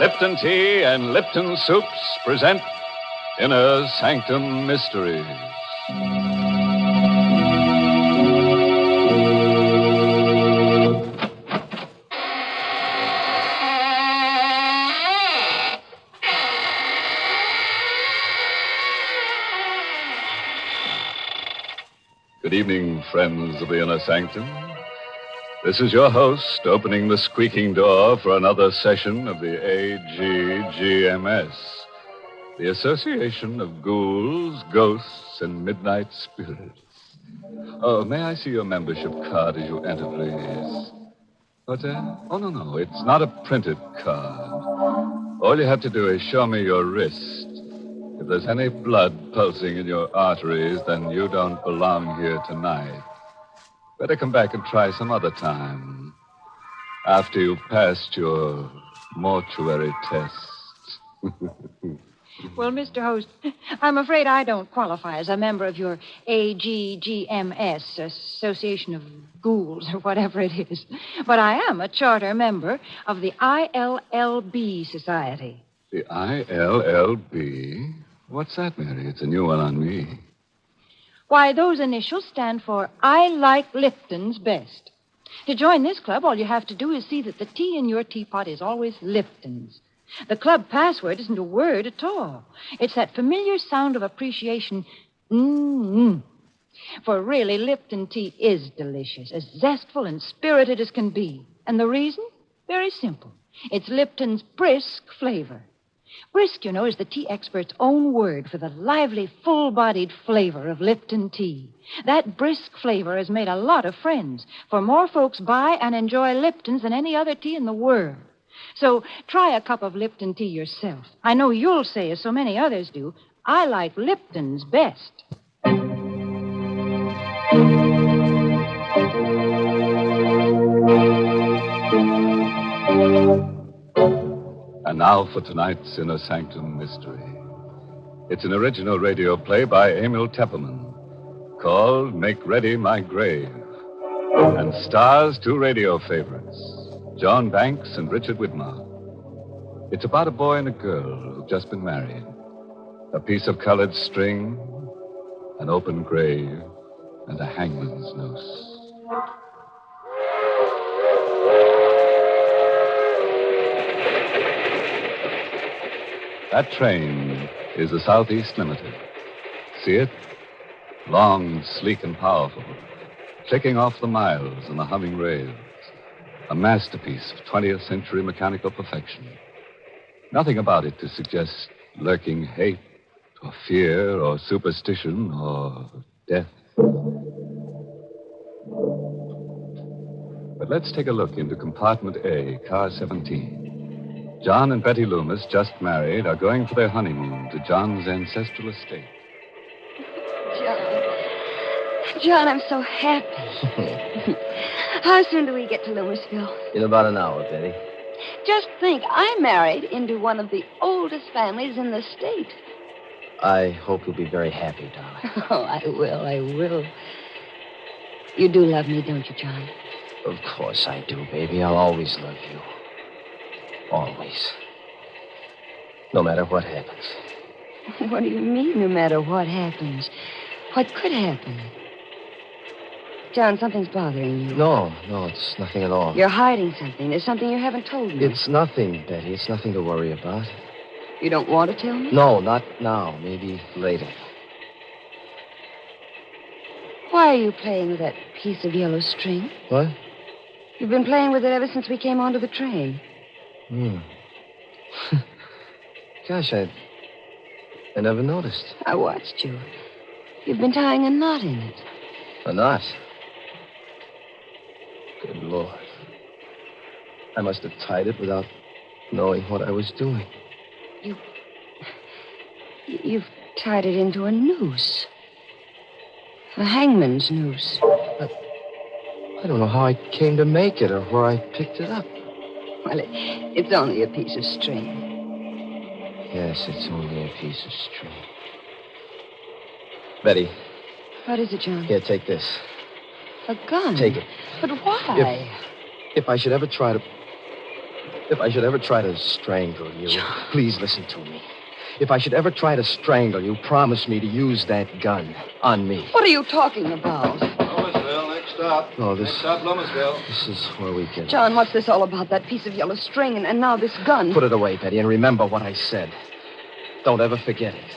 Lipton Tea and Lipton Soups present Inner Sanctum Mysteries. Good evening, friends of the Inner Sanctum. This is your host opening the squeaking door for another session of the AGGMS, the Association of Ghouls, Ghosts, and Midnight Spirits. Oh, may I see your membership card as you enter, please? What's that? Oh, no, it's not a printed card. All you have to do is show me your wrist. If there's any blood pulsing in your arteries, then you don't belong here tonight. Better come back and try some other time. After you've passed your mortuary tests. Well, Mr. Host, I'm afraid I don't qualify as a member of your AGGMS, Association of Ghouls, or whatever it is. But I am a charter member of the ILLB Society. The ILLB? What's that, Mary? It's a new one on me. Why, those initials stand for I Like Lipton's Best. To join this club, all you have to do is see that the tea in your teapot is always Lipton's. The club password isn't a word at all. It's that familiar sound of appreciation, mm-hmm. For really, Lipton tea is delicious, as zestful and spirited as can be. And the reason? Very simple. It's Lipton's brisk flavor. Brisk, you know, is the tea expert's own word for the lively, full-bodied flavor of Lipton tea. That brisk flavor has made a lot of friends, for more folks buy and enjoy Lipton's than any other tea in the world. So try a cup of Lipton tea yourself. I know you'll say, as so many others do, I like Lipton's best. And now for tonight's Inner Sanctum Mystery. It's an original radio play by Emil Tepperman called Make Ready My Grave, and stars two radio favorites, John Banks and Richard Widmark. It's about a boy and a girl who've just been married. A piece of colored string, an open grave, and a hangman's noose. That train is the Southeast Limited. See it? Long, sleek, and powerful, clicking off the miles and the humming rails. A masterpiece of 20th century mechanical perfection. Nothing about it to suggest lurking hate or fear or superstition or death. But let's take a look into compartment A, car 17. John and Betty Loomis, just married, are going for their honeymoon to John's ancestral estate. John, I'm so happy. How soon do we get to Loomisville? In about an hour, Betty. Just think, I married into one of the oldest families in the state. I hope you'll be very happy, darling. Oh, I will. You do love me, don't you, John? Of course I do, baby. I'll always love you. Always. No matter what happens. What do you mean, no matter what happens? What could happen? John, something's bothering you. No, it's nothing at all. You're hiding something. There's something you haven't told me. It's nothing, Betty. It's nothing to worry about. You don't want to tell me? No, not now. Maybe later. Why are you playing with that piece of yellow string? What? You've been playing with it ever since we came onto the train. Gosh, I never noticed. I watched you. You've been tying a knot in it. A knot? Good Lord. I must have tied it without knowing what I was doing. You've tied it into a noose. A hangman's noose. I don't know how I came to make it or where I picked it up. Well, it's only a piece of string. Yes, it's only a piece of string. Betty. What is it, John? Here, take this. A gun? Take it. But why? If I should ever try to... If I should ever try to strangle you, please listen to me. If I should ever try to strangle you, promise me to use that gun on me. What are you talking about? Lummersville, next stop. No, this... Next stop, Lummersville. This is where we get... John, what's this all about? That piece of yellow string and now this gun. Put it away, Betty, and remember what I said. Don't ever forget it.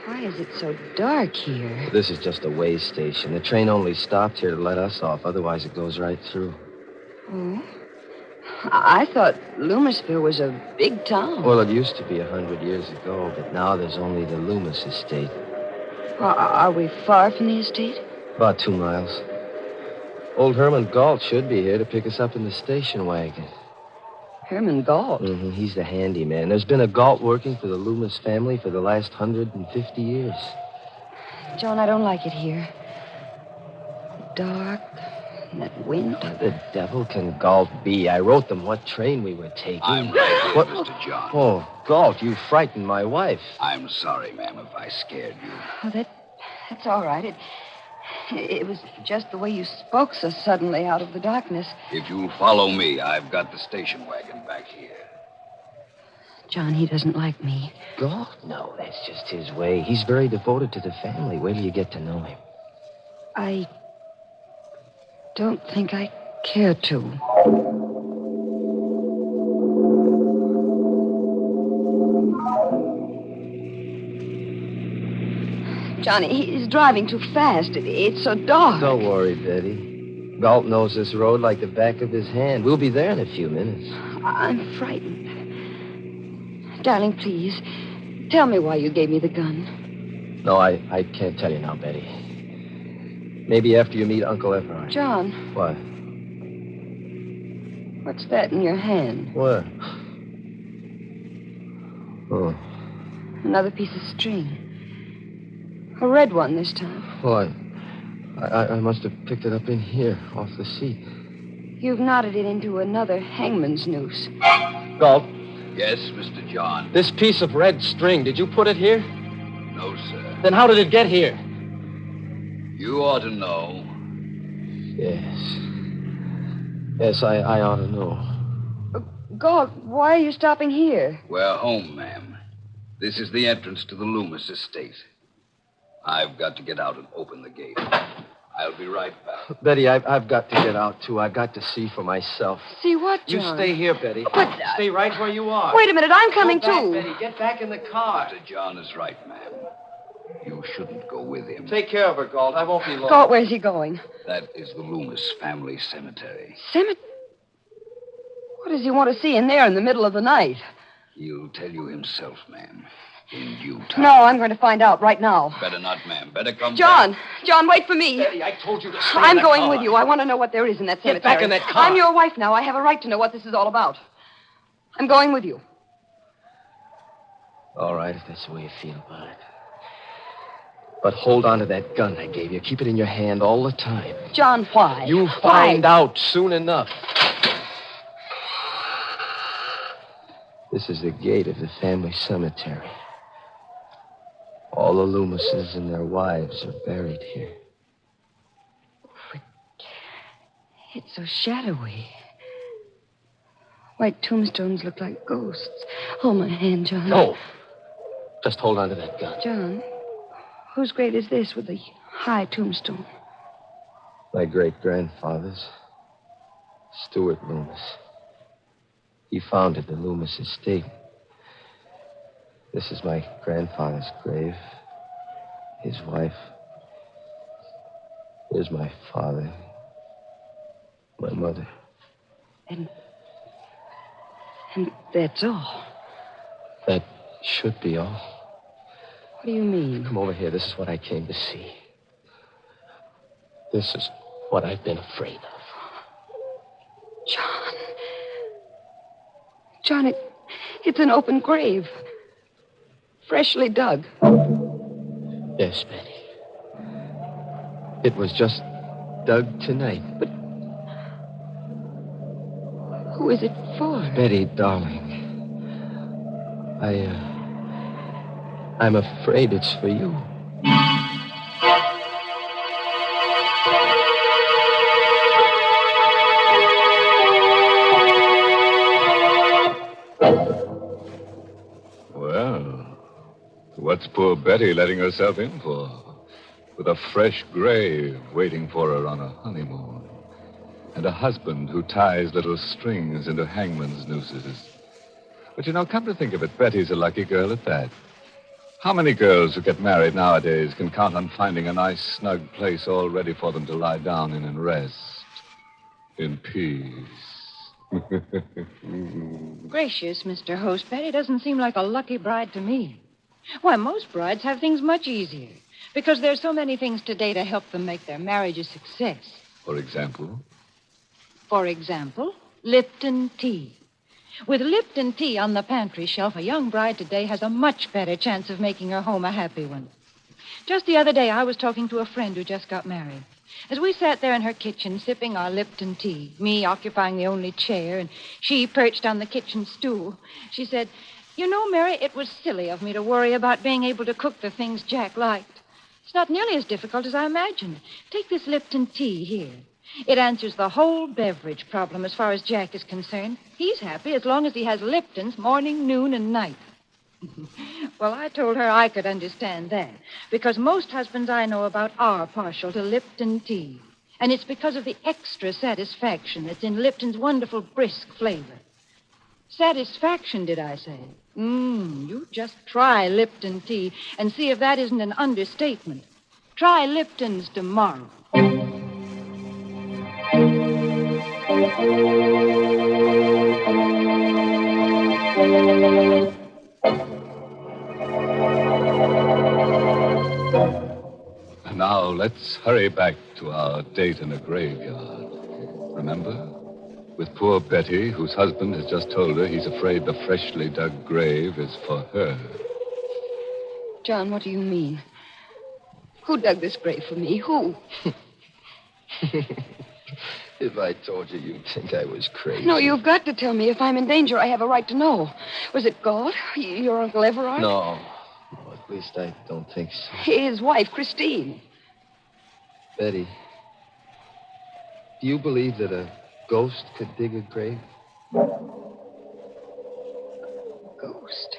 Why is it so dark here? This is just a way station. The train only stopped here to let us off. Otherwise, it goes right through. Oh? I thought Loomisville was a big town. Well, it used to be 100 years ago, but now there's only the Loomis estate. Are we far from the estate? About 2 miles. Old Herman Galt should be here to pick us up in the station wagon. Herman Galt? Mm-hmm. He's the handyman. There's been a Galt working for the Loomis family for the last 150 years. John, I don't like it here. Dark, and that wind. The devil can Galt be? I wrote them what train we were taking. I'm right here, What? Mr. John. Oh, Galt, you frightened my wife. I'm sorry, ma'am, if I scared you. Oh, that's all right. It was just the way you spoke so suddenly out of the darkness. If you'll follow me, I've got the station wagon back here. John, he doesn't like me. Galt? No, that's just his way. He's very devoted to the family. Wait till you get to know him. I don't think I care to. Johnny, he's driving too fast. It's so dark. Don't worry, Betty. Galt knows this road like the back of his hand. We'll be there in a few minutes. I'm frightened. Darling, please, tell me why you gave me the gun. No, I can't tell you now, Betty. Maybe after you meet Uncle Everard. John, What? what's that in your hand? What? Oh. Another piece of string. A red one this time. Well, I must have picked it up in here, off the seat. You've knotted it into another hangman's noose. Galt, Yes, Mr. John. this piece of red string, did you put it here? No, sir. Then how did it get here? You ought to know. Yes. Yes, I ought to know. Galt, why are you stopping here? We're home, ma'am. This is the entrance to the Loomis estate. I've got to get out and open the gate. I'll be right back. Betty, I've got to get out, too. I've got to see for myself. See what, You John? stay here, Betty. But, Stay right where you are. Wait a minute, I'm coming Go back, too. Betty. Get back in the car. Mr. John is right, ma'am. You shouldn't go with him. Take care of her, Galt. I won't be long. Galt, where's he going? That is the Loomis family cemetery. Cemetery? What does he want to see in there in the middle of the night? He'll tell you himself, ma'am. In due time. No, I'm going to find out right now. Better not, ma'am. Better come John! back. John, wait for me. Betty, I told you to stay I'm in the going car. with you. I want to know what there is in that cemetery. back in that car. I'm your wife now. I have a right to know what this is all about. I'm going with you. All right, if that's the way you feel about it. But hold on to that gun I gave you. Keep it in your hand all the time. John, why? You'll find Why? out soon enough. This is the gate of the family cemetery. All the Loomises and their wives are buried here. It's so shadowy. White tombstones look like ghosts. Hold my hand, John. No. Just hold on to that gun. John, whose grave is this with the high tombstone? My great-grandfather's, Stuart Loomis. He founded the Loomis estate. This is my grandfather's grave. His wife. Here's my father. My mother. And that's all. That should be all. What do you mean? Come over here. This is what I came to see. This is what I've been afraid of. John. John, it's an open grave. Freshly dug. Yes, Betty. It was just dug tonight. But Who is it for? Betty, darling, I'm afraid it's for you. Well, what's poor Betty letting herself in for? With a fresh grave waiting for her on a honeymoon. And a husband who ties little strings into hangman's nooses. But come to think of it, Betty's a lucky girl at that. How many girls who get married nowadays can count on finding a nice, snug place all ready for them to lie down in and rest? In peace. Gracious, Mr. Host, Betty doesn't seem like a lucky bride to me. Why, most brides have things much easier because there's so many things today to help them make their marriage a success. For example? For example, Lipton tea. With Lipton tea on the pantry shelf, a young bride today has a much better chance of making her home a happy one. Just the other day, I was talking to a friend who just got married. As we sat there in her kitchen sipping our Lipton tea, me occupying the only chair and she perched on the kitchen stool, she said, Mary, it was silly of me to worry about being able to cook the things Jack liked. It's not nearly as difficult as I imagined. Take this Lipton tea here. It answers the whole beverage problem as far as Jack is concerned. He's happy as long as he has Liptons morning, noon, and night. Well, I told her I could understand that, because most husbands I know about are partial to Lipton tea. And it's because of the extra satisfaction that's in Lipton's wonderful brisk flavor. Satisfaction, did I say? You just try Lipton tea and see if that isn't an understatement. Try Lipton's tomorrow. Now, let's hurry back to our date in a graveyard. Remember? With poor Betty, whose husband has just told her he's afraid the freshly dug grave is for her. John, what do you mean? Who dug this grave for me? Who? If I told you, you'd think I was crazy. No, you've got to tell me. If I'm in danger, I have a right to know. Was it Galt? Your Uncle Everard? No. Well, at least I don't think so. His wife, Christine. Betty, do you believe that a ghost could dig a grave? Ghost?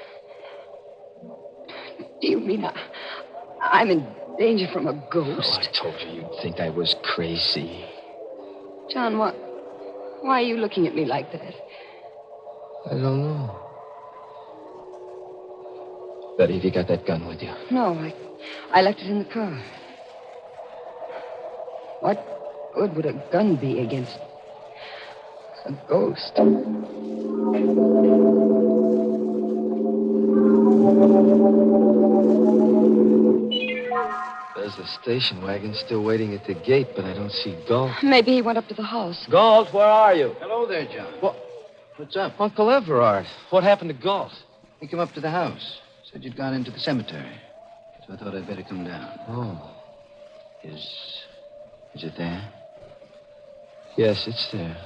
Do you mean I'm in danger from a ghost? Oh, I told you you'd think I was crazy. John, why are you looking at me like that? I don't know. Betty, have you got that gun with you? No, I left it in the car. What good would a gun be against a ghost? There's the station wagon still waiting at the gate, but I don't see Galt. Maybe he went up to the house. Galt, where are you? Hello there, John. What's up? Uncle Everard. What happened to Galt? He came up to the house. Said you'd gone into the cemetery. So I thought I'd better come down. Oh. Is it there? Yes, it's there.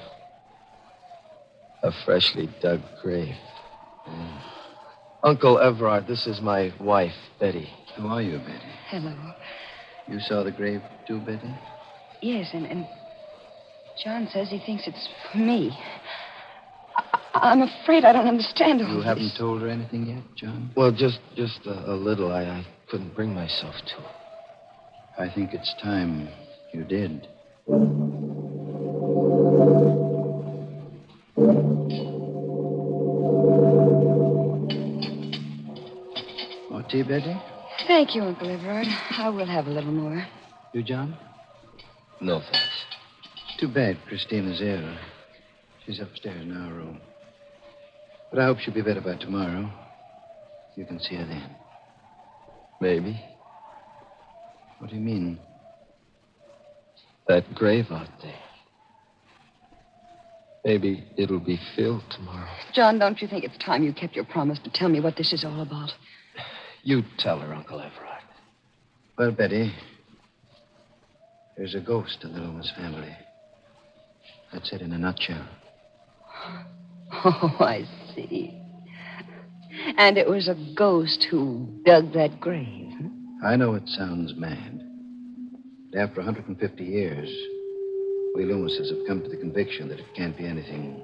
A freshly dug grave. Uncle Everard, this is my wife, Betty. Who are you, Betty? Hello. You saw the grave too, Betty? Yes, and John says he thinks it's for me. I'm afraid I don't understand all You this. haven't told her anything yet, John? Well, just a little. I couldn't bring myself to. I think it's time you did. More tea, Betty? Thank you, Uncle Everard. I will have a little more. You, John? No, thanks. Too bad Christina's ill. She's upstairs in our room. But I hope she'll be better by tomorrow. You can see her then. Maybe. What do you mean? That grave out there. Maybe it'll be filled tomorrow. John, don't you think it's time you kept your promise to tell me what this is all about? You tell her, Uncle Everard. Well, Betty, there's a ghost in the Loomis family. That's it in a nutshell. Oh, I see. And it was a ghost who dug that grave. Huh? I know it sounds mad. But after 150 years, we Loomises have come to the conviction that it can't be anything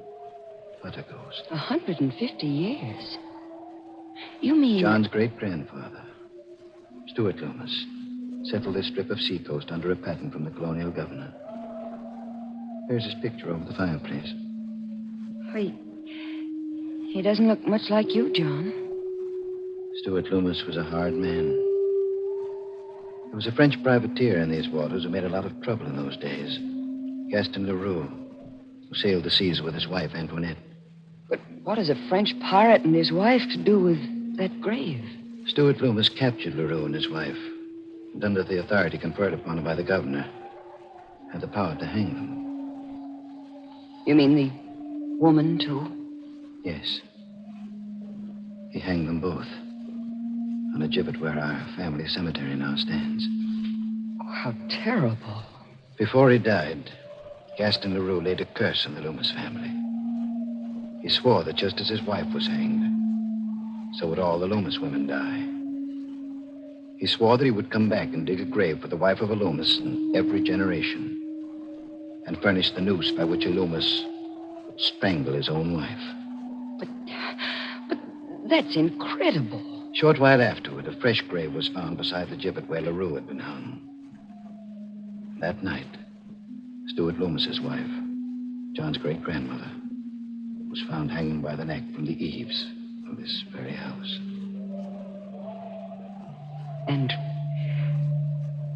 but a ghost. 150 years? You mean... John's great-grandfather, Stuart Loomis, settled this strip of seacoast under a patent from the colonial governor. There's his picture over the fireplace. He doesn't look much like you, John. Stuart Loomis was a hard man. There was a French privateer in these waters who made a lot of trouble in those days. Gaston Leroux, who sailed the seas with his wife, Antoinette. But what has a French pirate and his wife to do with that grave? Stuart Loomis captured Leroux and his wife, and under the authority conferred upon him by the governor, had the power to hang them. You mean the woman, too? Yes. He hanged them both on a gibbet where our family cemetery now stands. Oh, how terrible. Before he died, Gaston Leroux laid a curse on the Loomis family. He swore that just as his wife was hanged, so would all the Loomis women die. He swore that he would come back and dig a grave for the wife of a Loomis in every generation and furnish the noose by which a Loomis would strangle his own wife. But that's incredible. Short while afterward, a fresh grave was found beside the gibbet where Leroux had been hung. That night, Stuart Loomis's wife, John's great-grandmother, was found hanging by the neck from the eaves of this very house. And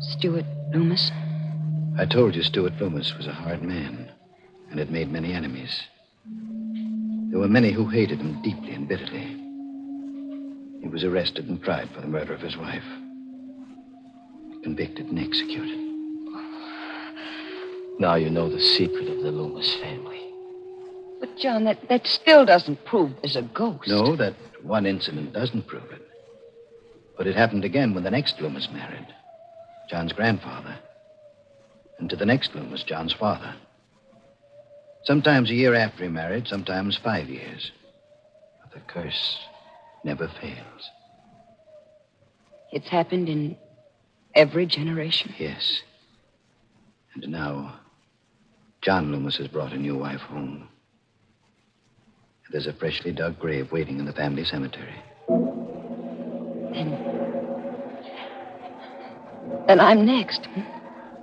Stuart Loomis? I told you Stuart Loomis was a hard man and had made many enemies. There were many who hated him deeply and bitterly. He was arrested and tried for the murder of his wife. Convicted and executed. Now you know the secret of the Loomis family. But, John, that still doesn't prove there's a ghost. No, that one incident doesn't prove it. But it happened again when the next Loomis married. John's grandfather. And to the next Loomis, John's father. Sometimes a year after he married, sometimes 5 years. But the curse never fails. It's happened in every generation? Yes. And now, John Loomis has brought a new wife home. There's a freshly dug grave waiting in the family cemetery. Then I'm next.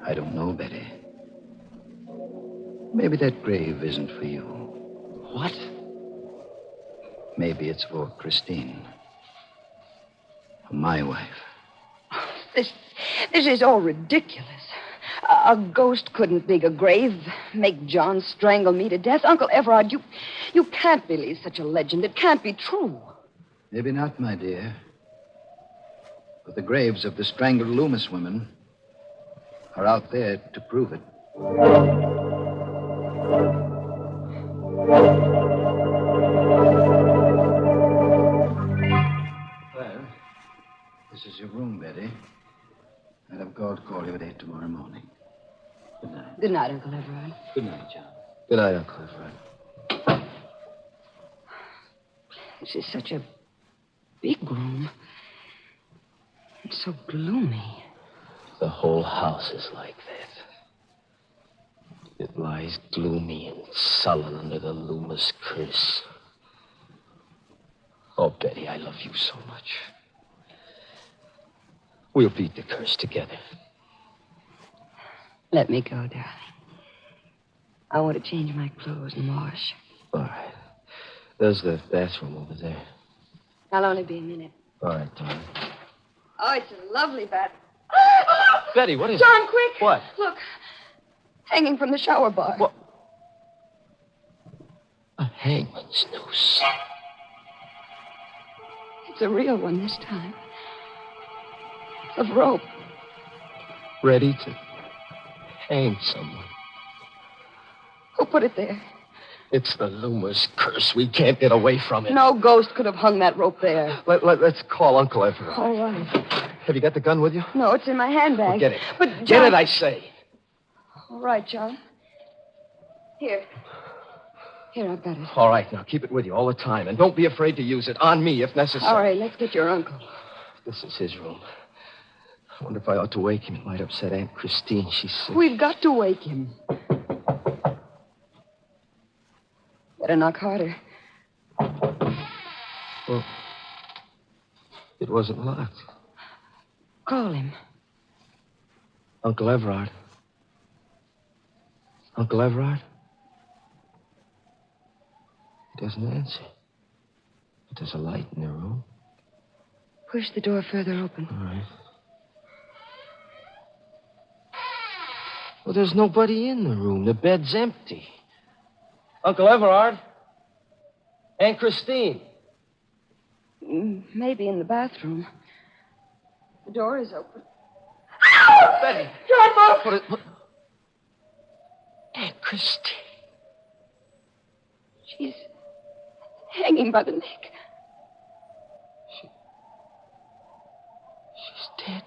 I don't know, Betty. Maybe that grave isn't for you. What? Maybe it's for Christine. For my wife. This is all ridiculous. A ghost couldn't dig a grave, make John strangle me to death. Uncle Everard, you can't believe such a legend. It can't be true. Maybe not, my dear. But the graves of the strangled Loomis women are out there to prove it. Well, this is your room, Betty. I'd have called to call you at 8 tomorrow morning. Good night. Good night, Uncle Everard. Good night, John. Good night, Uncle Everard. This is such a big room. It's so gloomy. The whole house is like that. It lies gloomy and sullen under the Loomis curse. Oh, Betty, I love you so much. We'll beat the curse together. Let me go, darling. I want to change my clothes and wash. All right. There's the bathroom over there. I'll only be a minute. All right, darling. Oh, it's a lovely bath. Betty, what is John, it? quick. What? Look. Hanging from the shower bar. What? A hangman's noose. It's a real one this time. Of rope. Ready to hang someone. Who put it there? It's the Loomis curse. We can't get away from it. No ghost could have hung that rope there. Let's call Uncle Everard. All right. Have you got the gun with you? No, it's in my handbag. Well, get it. But, John... Get it, I say. All right, John. Here. Here, I've got it. All right, now keep it with you all the time. And don't be afraid to use it. On me, if necessary. All right, let's get your uncle. This is his room. I wonder if I ought to wake him. It might upset Aunt Christine. She's sick. We've got to wake him. Better knock harder. Well, it wasn't locked. Call him. Uncle Everard. Uncle Everard? He doesn't answer. But there's a light in the room. Push the door further open. All right. Well, there's nobody in the room. The bed's empty. Uncle Everard? Aunt Christine? Maybe in the bathroom. The door is open. Betty! John, What? Aunt Christine. She's hanging by the neck. She's dead.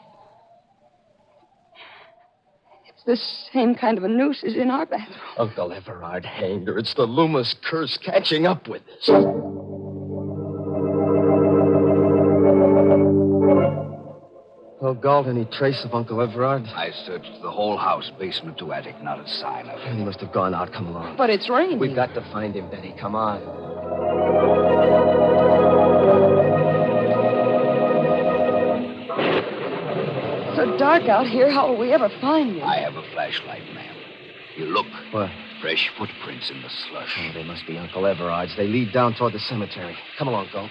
It's the same kind of a noose as in our bathroom. Uncle Everard hanged her. It's the Loomis curse catching up with us. Well, Galt, any trace of Uncle Everard? I searched the whole house, basement to attic, not a sign of him. He must have gone out. Come along. But it's raining. We've got to find him, Betty. Come on. So dark out here, how will we ever find him? I have a flashlight, ma'am. You look. What? Fresh footprints in the slush. Oh, they must be Uncle Everard's. They lead down toward the cemetery. Come along, Galt.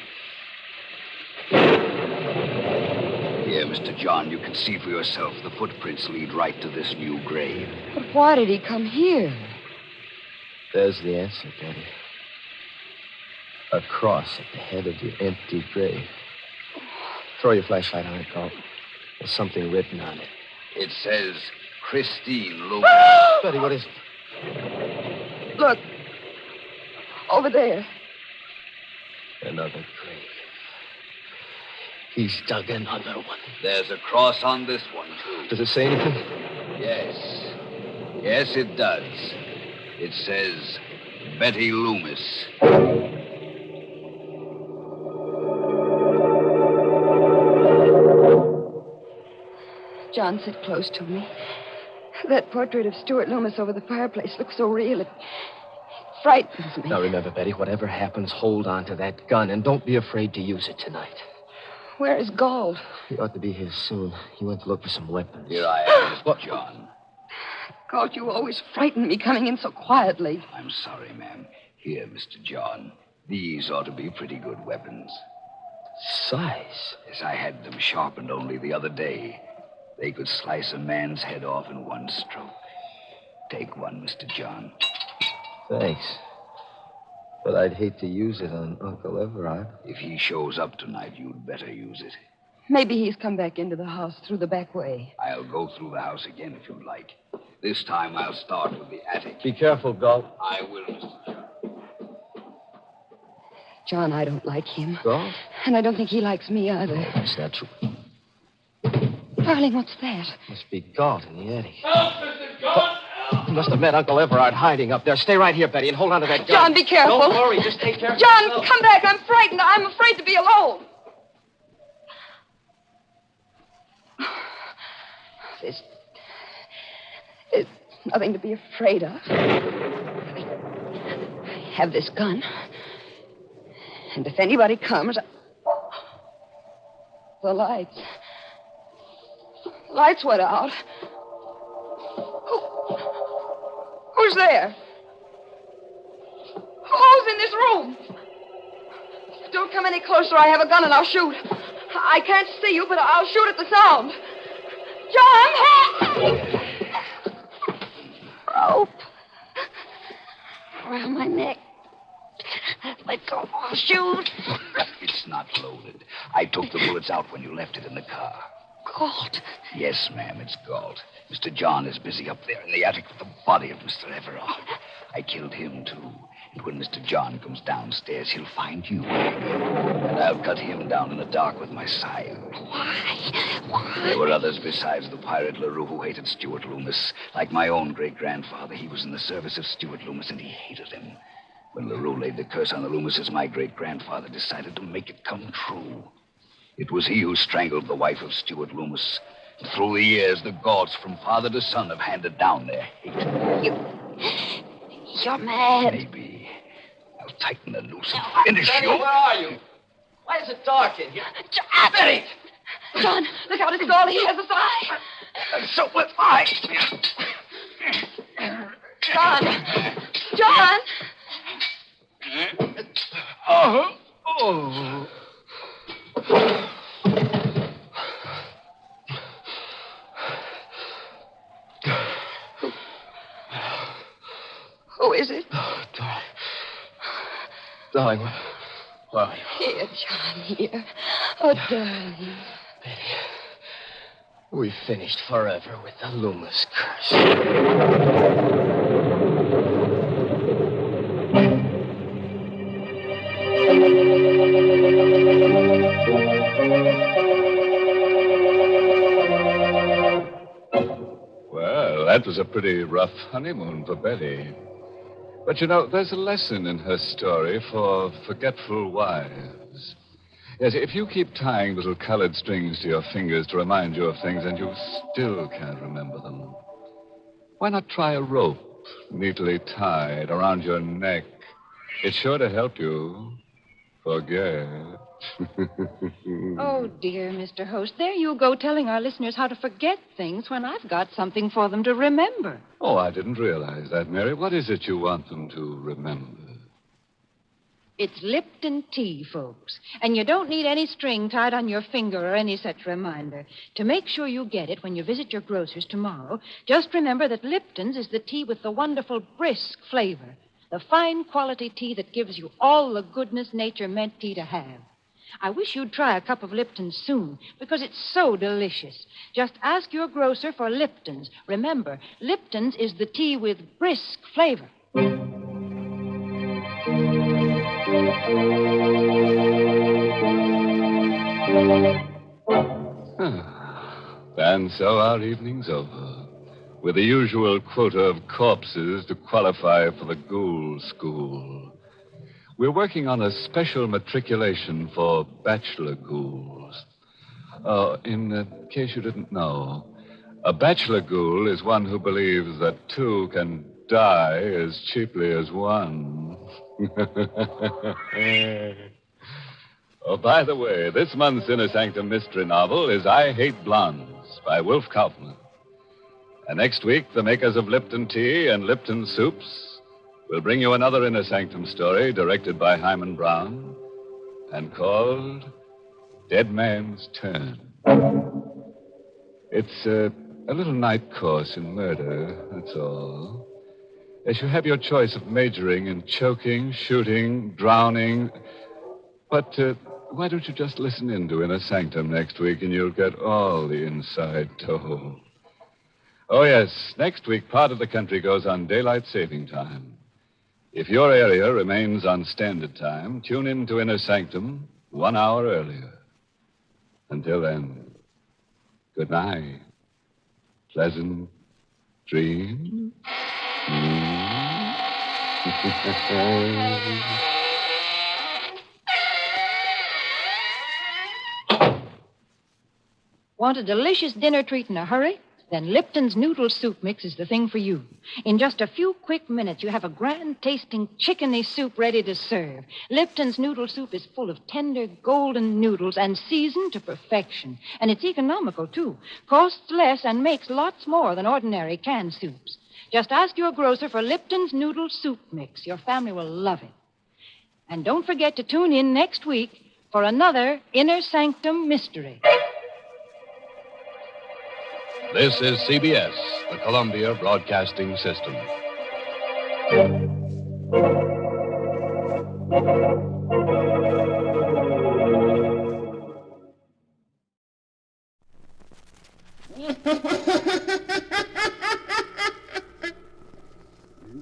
Here, Mr. John, you can see for yourself. The footprints lead right to this new grave. But why did he come here? There's the answer, Betty. A cross at the head of your empty grave. Throw your flashlight on it, Galt. There's something written on it. It says, Christine Loomis. Betty, what is it? Look. Over there. Another grave. He's dug another one. There's a cross on this one, too. Does it say anything? Yes. Yes, it does. It says, Betty Loomis. John, sit close to me. That portrait of Stuart Loomis over the fireplace looks so real. It frightens me. Now, remember, Betty, whatever happens, hold on to that gun, and don't be afraid to use it tonight. Where is Gold? He ought to be here soon. He went to look for some weapons. Here I am, Mr. John. Gold, you always frighten me coming in so quietly. I'm sorry, ma'am. Here, Mr. John. These ought to be pretty good weapons. Size? Yes, I had them sharpened only the other day. They could slice a man's head off in one stroke. Take one, Mr. John. Thanks. But I'd hate to use it on Uncle Everard. If he shows up tonight, you'd better use it. Maybe he's come back into the house through the back way. I'll go through the house again if you'd like. This time I'll start with the attic. Be careful, Galt. I will, Mr. John. John, I don't like him. Galt? And I don't think he likes me either. That's not true. Darling, what's that? Must be Galt in the attic. Help, Mr. John! Help! He must have met Uncle Everard hiding up there. Stay right here, Betty, and hold on to that gun. John, be careful. Don't worry. Just take care of John, yourself. come back. I'm frightened. I'm afraid to be alone. There's nothing to be afraid of. I have this gun. And if anybody comes... The lights. Lights went out. Who's there? Who's in this room? Don't come any closer. I have a gun and I'll shoot. I can't see you, but I'll shoot at the sound. John! Rope. Around my neck. Let go. I'll shoot. It's not loaded. I took the bullets out when you left it in the car. Galt. Yes, ma'am, it's Galt. Mr. John is busy up there in the attic with the body of Mr. Everard. I killed him, too. And when Mr. John comes downstairs, he'll find you. And I'll cut him down in the dark with my scythe. Why? There were others besides the pirate LaRue who hated Stuart Loomis. Like my own great-grandfather, he was in the service of Stuart Loomis, and he hated him. When LaRue laid the curse on the Loomises, my great-grandfather decided to make it come true. It was he who strangled the wife of Stuart Loomis. And through the years, the Gaults from father to son have handed down their hate. You're mad. Maybe. I'll tighten the noose and finish Betty, you. where are you? Why is it dark in here? John! Betty! John, look out, it's Gaul. He has a eye. And so will I. John! Oh. Who is it? Oh, darling. Darling, where are you? Here, John, here. Oh, darling. Betty, we finished forever with the Loomis curse. Well, that was a pretty rough honeymoon for Betty. But you know, there's a lesson in her story for forgetful wives. Yes, if you keep tying little colored strings to your fingers to remind you of things and you still can't remember them, why not try a rope neatly tied around your neck? It's sure to help you forget. Oh, dear, Mr. Host, there you go telling our listeners how to forget things when I've got something for them to remember. Oh, I didn't realize that, Mary. What is it you want them to remember? It's Lipton tea, folks. And you don't need any string tied on your finger or any such reminder. To make sure you get it when you visit your grocer's tomorrow, just remember that Lipton's is the tea with the wonderful brisk flavor. The fine quality tea that gives you all the goodness nature meant tea to have. I wish you'd try a cup of Lipton's soon, because it's so delicious. Just ask your grocer for Lipton's. Remember, Lipton's is the tea with brisk flavor. And so our evening's over, with the usual quota of corpses to qualify for the ghoul school. We're working on a special matriculation for bachelor ghouls. In case you didn't know, a bachelor ghoul is one who believes that two can die as cheaply as one. Oh, by the way, this month's Inner Sanctum mystery novel is I Hate Blondes by Wolf Kaufman. And next week, the makers of Lipton Tea and Lipton Soups will bring you another Inner Sanctum story directed by Hyman Brown and called Dead Man's Turn. It's a little night course in murder, that's all. As you have your choice of majoring in choking, shooting, drowning. But why don't you just listen in to Inner Sanctum next week and you'll get all the inside dough. Oh, yes, next week part of the country goes on daylight saving time. If your area remains on standard time, tune in to Inner Sanctum 1 hour earlier. Until then, good night. Pleasant dreams. Want a delicious dinner treat in a hurry? Then Lipton's noodle soup mix is the thing for you. In just a few quick minutes, you have a grand-tasting chickeny soup ready to serve. Lipton's noodle soup is full of tender, golden noodles and seasoned to perfection. And it's economical, too. Costs less and makes lots more than ordinary canned soups. Just ask your grocer for Lipton's noodle soup mix. Your family will love it. And don't forget to tune in next week for another Inner Sanctum mystery. This is CBS, the Columbia Broadcasting System.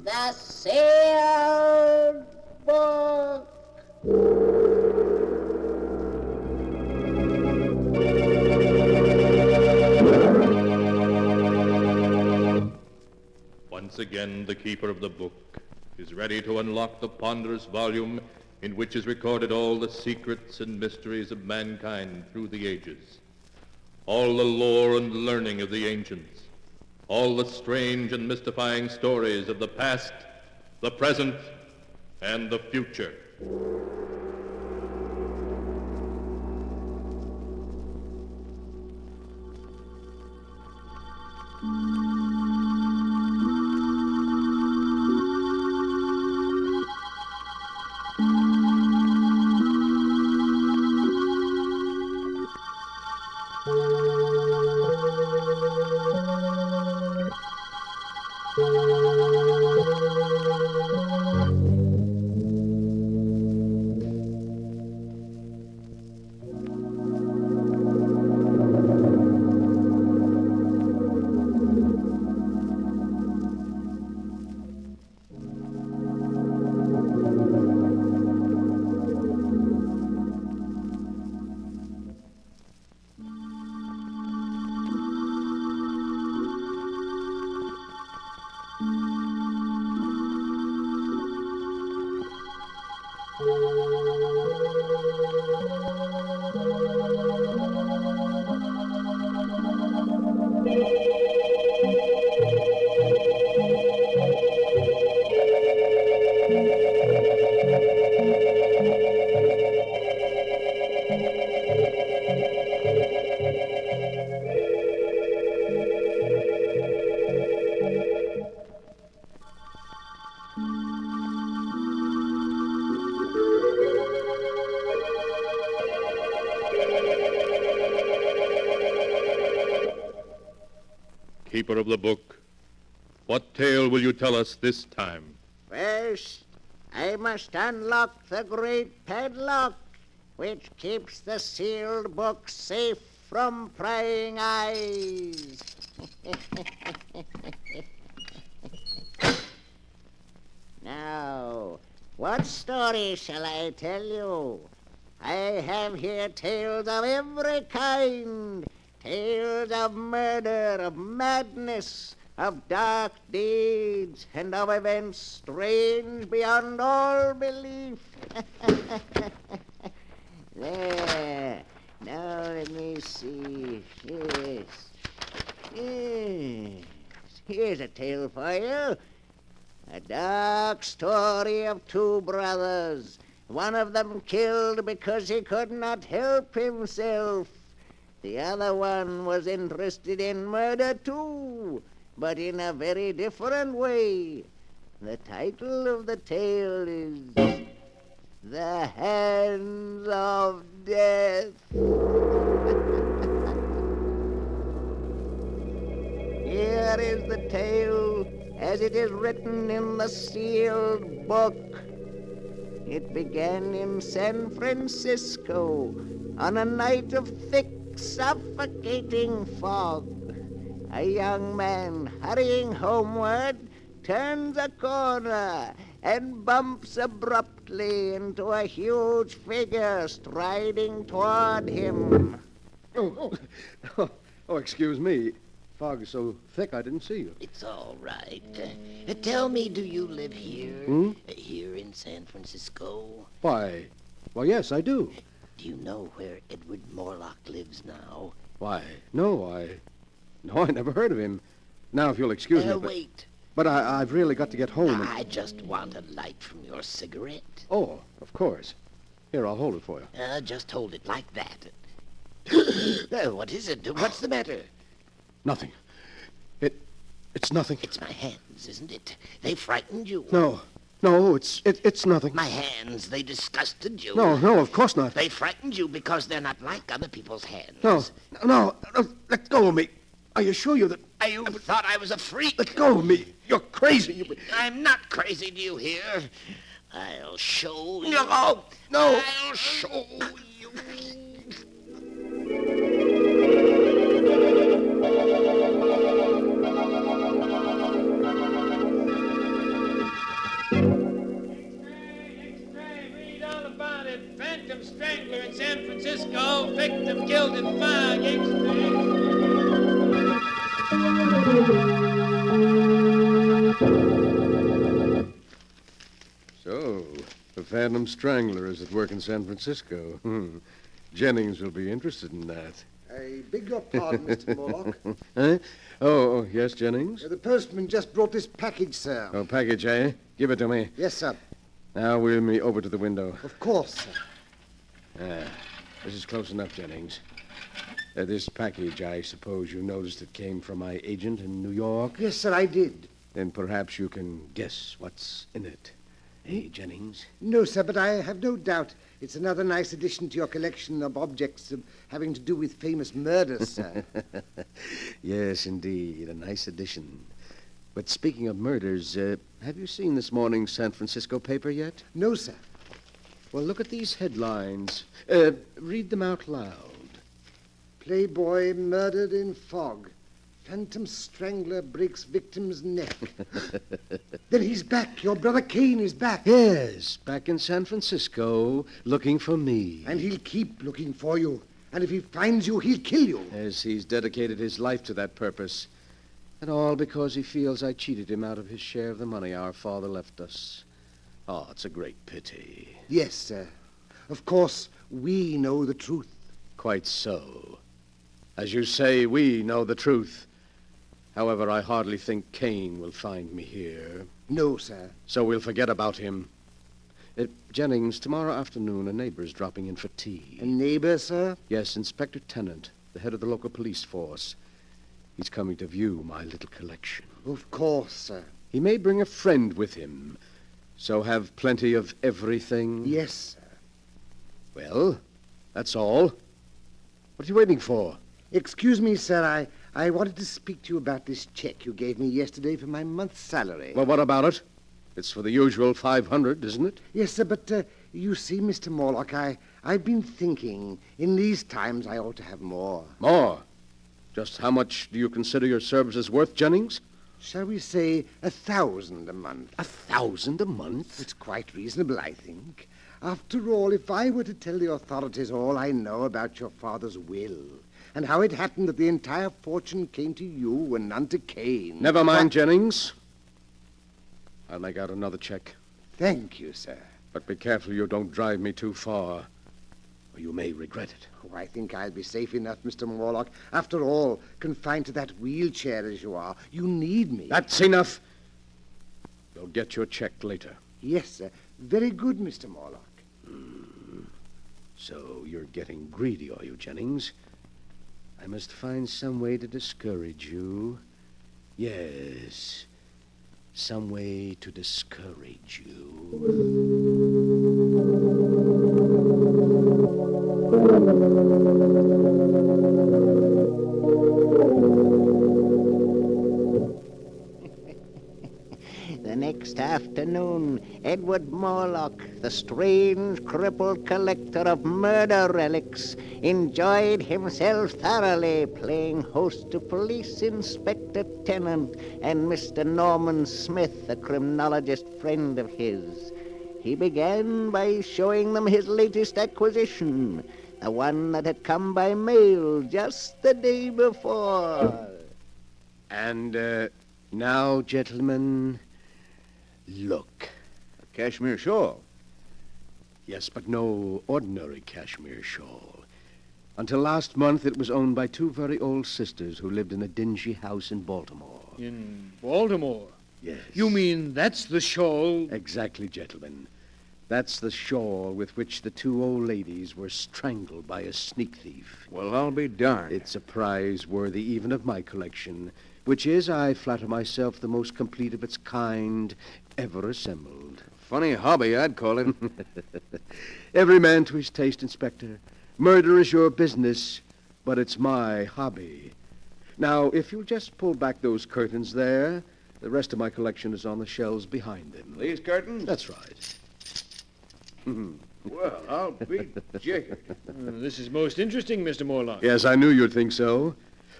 The sealed book. Once again, the keeper of the book is ready to unlock the ponderous volume in which is recorded all the secrets and mysteries of mankind through the ages, all the lore and learning of the ancients, all the strange and mystifying stories of the past, the present, and the future. Keeper of the book, what tale will you tell us this time? First, I must unlock the great padlock which keeps the sealed book safe from prying eyes. Now, what story shall I tell you? I have here tales of every kind. Tales of murder, of madness, of dark deeds, and of events strange beyond all belief. There. Now let me see. Yes. Here's a tale for you. A dark story of two brothers. One of them killed because he could not help himself. The other one was interested in murder too, but in a very different way. The title of the tale is The Hands of Death. Here is the tale as it is written in the sealed book. It began in San Francisco on a night of thick, suffocating fog. A young man hurrying homeward turns a corner and bumps abruptly into a huge figure striding toward him. Oh, excuse me. Fog is so thick I didn't see you. It's all right. Tell me, do you live here? Here in San Francisco? Why, yes, I do. Do you know where Edward Morlock lives now? Why, no, I never heard of him. Now, if you'll excuse me. Wait. But I've really got to get home. I just want a light from your cigarette. Oh, of course. Here, I'll hold it for you. Just hold it like that. What is it? What's the matter? Nothing. It's nothing. It's my hands, isn't it? They frightened you. No, it's nothing. My hands, they disgusted you. No, of course not. They frightened you because they're not like other people's hands. No, let go of me. I assure you that... You thought I was a freak. Let go of me. You're crazy. I'm not crazy, do you hear? I'll show you. No. I'll show you. Sanctum strangler in San Francisco, victim killed in fire, Phantom Strangler is at work in San Francisco. Jennings will be interested in that. I beg your pardon, Mr. Morlock. Huh? Oh, yes, Jennings? The postman just brought this package, sir. Oh, package, eh? Give it to me. Yes, sir. Now wheel me over to the window. Of course, sir. This is close enough, Jennings. This package, I suppose you noticed it came from my agent in New York? Yes, sir, I did. Then perhaps you can guess what's in it. Hey, Jennings? No, sir, but I have no doubt it's another nice addition to your collection of objects having to do with famous murders, sir. Yes, indeed, a nice addition. But speaking of murders, have you seen this morning's San Francisco paper yet? No, sir. Well, look at these headlines. Read them out loud. Playboy murdered in fog. Phantom strangler breaks victim's neck. Then he's back. Your brother Kane is back. Yes, back in San Francisco, looking for me. And he'll keep looking for you. And if he finds you, he'll kill you. Yes, he's dedicated his life to that purpose. And all because he feels I cheated him out of his share of the money our father left us. Oh, it's a great pity. Yes, sir. Of course, we know the truth. Quite so. As you say, we know the truth. However, I hardly think Kane will find me here. No, sir. So we'll forget about him. Jennings, tomorrow afternoon, a neighbor's dropping in for tea. A neighbor, sir? Yes, Inspector Tennant, the head of the local police force. He's coming to view my little collection. Of course, sir. He may bring a friend with him, so have plenty of everything. Yes, sir. Well, that's all. What are you waiting for? Excuse me, sir. I wanted to speak to you about this check you gave me yesterday for my month's salary. Well, what about it? It's for the usual 500, isn't it? Yes, sir, but you see, Mr. Morlock, I've been thinking in these times I ought to have more. More? Just how much do you consider your services worth, Jennings? Shall we say 1,000 a month? 1,000 a month? It's quite reasonable, I think. After all, if I were to tell the authorities all I know about your father's will, and how it happened that the entire fortune came to you and none to Kane... Never mind, Jennings. I'll make out another check. Thank you, sir. But be careful you don't drive me too far, or you may regret it. Oh, I think I'll be safe enough, Mr. Morlock. After all, confined to that wheelchair as you are, you need me. That's enough. You'll get your check later. Yes, sir. Very good, Mr. Morlock. So you're getting greedy, are you, Jennings? I must find some way to discourage you. Yes, some way to discourage you. The next afternoon, Edward Morlock, the strange, crippled collector of murder relics, enjoyed himself thoroughly playing host to Police Inspector Tennant and Mr. Norman Smith, a criminologist friend of his. He began by showing them his latest acquisition, the one that had come by mail just the day before. And now, gentlemen, look. A cashmere shawl? Yes, but no ordinary cashmere shawl. Until last month, it was owned by two very old sisters who lived in a dingy house in Baltimore. In Baltimore? Yes. You mean that's the shawl? Exactly, gentlemen. That's the shawl with which the two old ladies were strangled by a sneak thief. Well, I'll be darned. It's a prize worthy even of my collection, which is, I flatter myself, the most complete of its kind ever assembled. Funny hobby, I'd call it. Every man to his taste, Inspector. Murder is your business, but it's my hobby. Now, if you'll just pull back those curtains there, the rest of my collection is on the shelves behind them. These curtains? That's right. Well, I'll be jiggered. This is most interesting, Mr. Morlock. Yes, I knew you'd think so.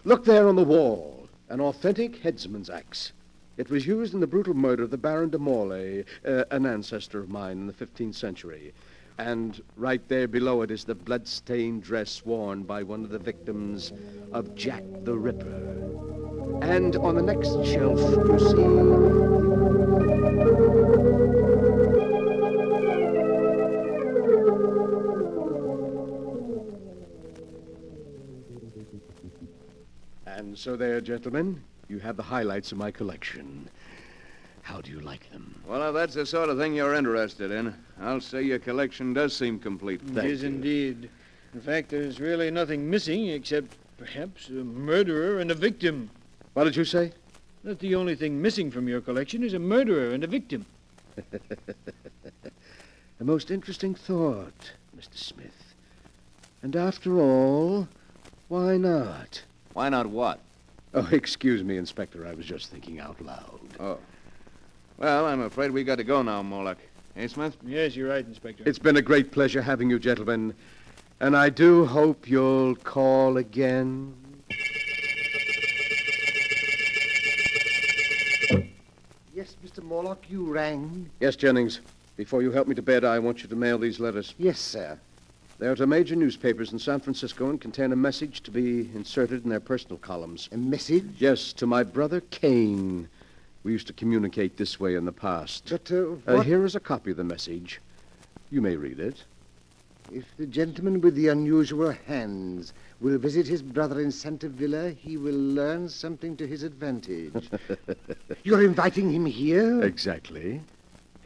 Look there on the wall. An authentic headsman's axe. It was used in the brutal murder of the Baron de Morlaix, an ancestor of mine in the 15th century. And right there below it is the blood-stained dress worn by one of the victims of Jack the Ripper. And on the next shelf, you see... So there, gentlemen, you have the highlights of my collection. How do you like them? Well, if that's the sort of thing you're interested in, I'll say your collection does seem complete. It is indeed. In fact, there's really nothing missing except perhaps a murderer and a victim. What did you say? That's the only thing missing from your collection is a murderer and a victim. A most interesting thought, Mr. Smith. And after all, why not? Why not what? Oh, excuse me, Inspector. I was just thinking out loud. Oh. Well, I'm afraid we got to go now, Morlock. Hey, Smith? Yes, you're right, Inspector. It's been a great pleasure having you, gentlemen. And I do hope you'll call again. Yes, Mr. Morlock, you rang? Yes, Jennings. Before you help me to bed, I want you to mail these letters. Yes, sir. They're to major newspapers in San Francisco and contain a message to be inserted in their personal columns. A message? Yes, to my brother Kane. We used to communicate this way in the past. But, what? Here is a copy of the message. You may read it. If the gentleman with the unusual hands will visit his brother in Santa Villa, he will learn something to his advantage. You're inviting him here? Exactly.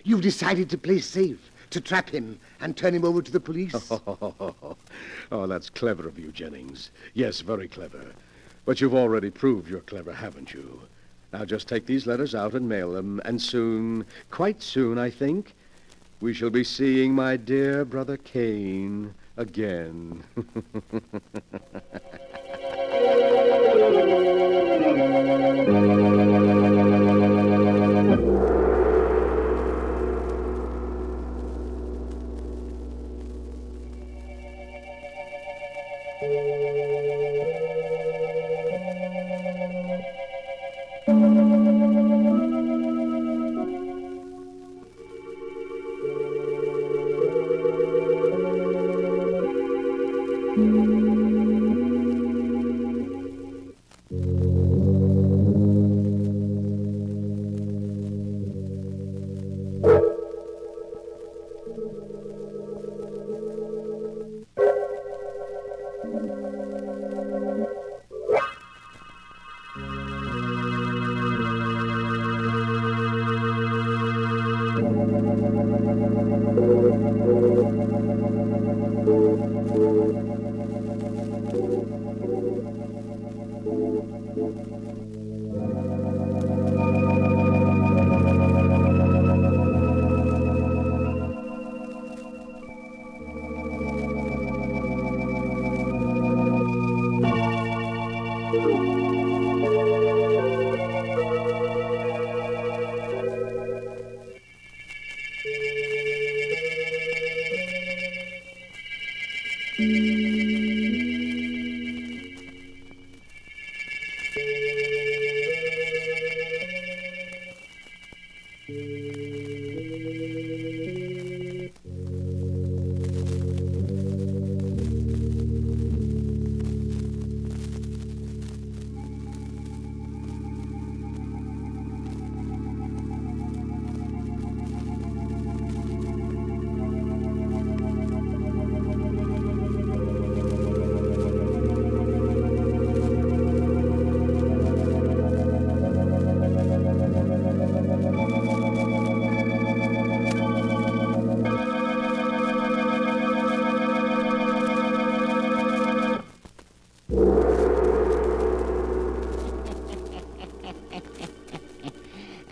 You've decided to play safe, to trap him and turn him over to the police? Oh, that's clever of you, Jennings. Yes, very clever. But you've already proved you're clever, haven't you? Now just take these letters out and mail them, and soon, quite soon, I think, we shall be seeing my dear brother Kane again.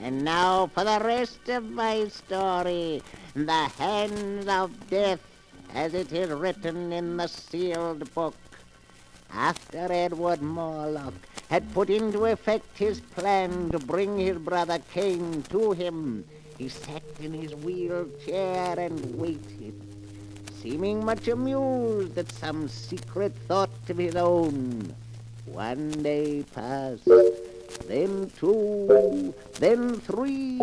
And now for the rest of my story, the hands of death, as it is written in the sealed book. After Edward Morlock had put into effect his plan to bring his brother Kane to him, he sat in his wheelchair and waited, seeming much amused at some secret thought of his own. One day passed, then two, then three,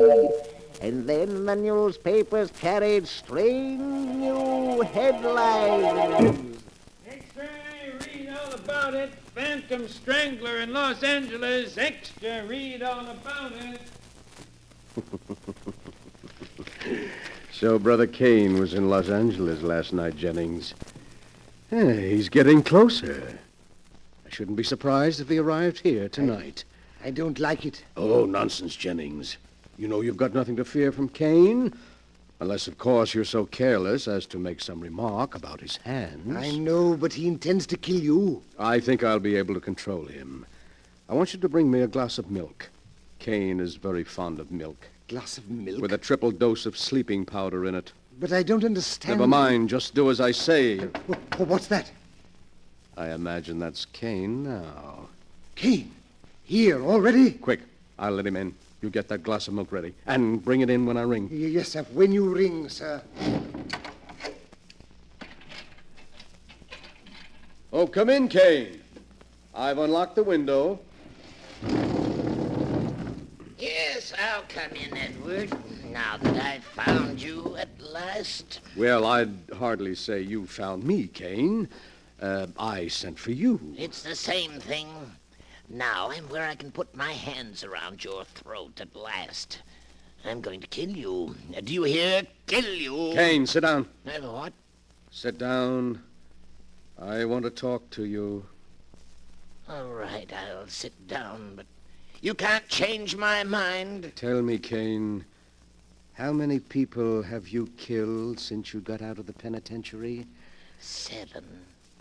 and then the newspapers carried strange new headlines. Extra, read all about it. Phantom Strangler in Los Angeles. Extra, read all about it. So Brother Kane was in Los Angeles last night, Jennings. He's getting closer. I shouldn't be surprised if he arrived here tonight. I don't like it. Oh, nonsense, Jennings. You know you've got nothing to fear from Kane. Unless, of course, you're so careless as to make some remark about his hands. I know, but he intends to kill you. I think I'll be able to control him. I want you to bring me a glass of milk. Kane is very fond of milk. Glass of milk? With a triple dose of sleeping powder in it. But I don't understand. Never mind. Just do as I say. What's that? I imagine that's Kane now. Kane? Here already? Quick. I'll let him in. You get that glass of milk ready. And bring it in when I ring. Yes, sir. When you ring, sir. Oh, come in, Kane. I've unlocked the window. Yes, I'll come in, Edward. Now that I've found you at last. Well, I'd hardly say you found me, Kane. I sent for you. It's the same thing. Now I'm where I can put my hands around your throat at last. I'm going to kill you. Do you hear? Kill you. Kane, sit down. What? Sit down. I want to talk to you. All right, I'll sit down, but you can't change my mind. Tell me, Kane, how many people have you killed since you got out of the penitentiary? 7.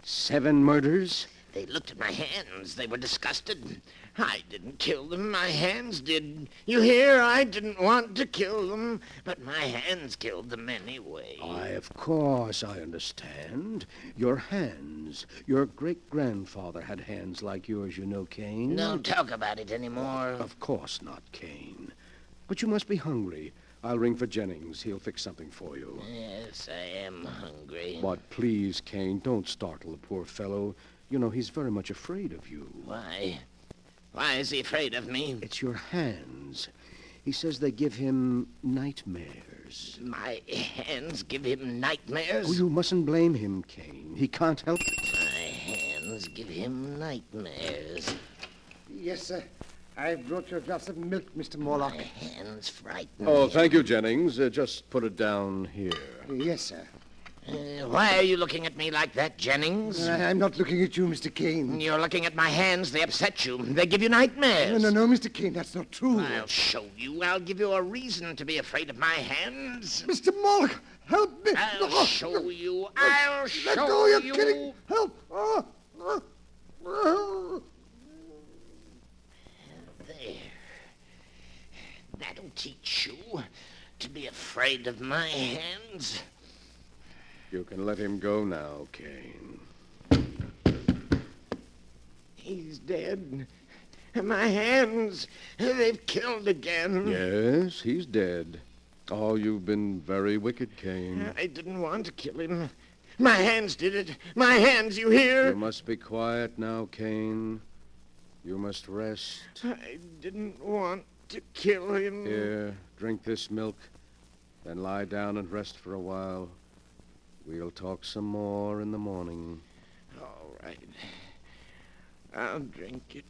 7 murders? They looked at my hands. They were disgusted. I didn't kill them. My hands did. You hear? I didn't want to kill them, but my hands killed them anyway. Why, of course, I understand. Your hands. Your great-grandfather had hands like yours, you know, Kane. Don't talk about it anymore. Of course not, Kane. But you must be hungry. I'll ring for Jennings. He'll fix something for you. Yes, I am hungry. But please, Kane, don't startle the poor fellow. You know, he's very much afraid of you. Why? Why is he afraid of me? It's your hands. He says they give him nightmares. My hands give him nightmares? Oh, you mustn't blame him, Kane. He can't help it. My hands give him nightmares. Yes, sir. I brought you a glass of milk, Mr. Morlock. My hands frighten Oh, me. thank you, Jennings. Just put it down here. Yes, sir. Why are you looking at me like that, Jennings? I'm not looking at you, Mr. Kane. You're looking at my hands. They upset you. They give you nightmares. No, Mr. Kane, that's not true. I'll show you. I'll give you a reason to be afraid of my hands. Mr. Morlock, help me. I'll show you. I'll show you. Let go, you're kidding. Help. There. That'll teach you to be afraid of my hands. You can let him go now, Kane. He's dead. My hands, they've killed again. Yes, he's dead. Oh, you've been very wicked, Kane. I didn't want to kill him. My hands did it. My hands, you hear? You must be quiet now, Kane. You must rest. I didn't want to kill him. Here, drink this milk. Then lie down and rest for a while. We'll talk some more in the morning. All right. I'll drink it.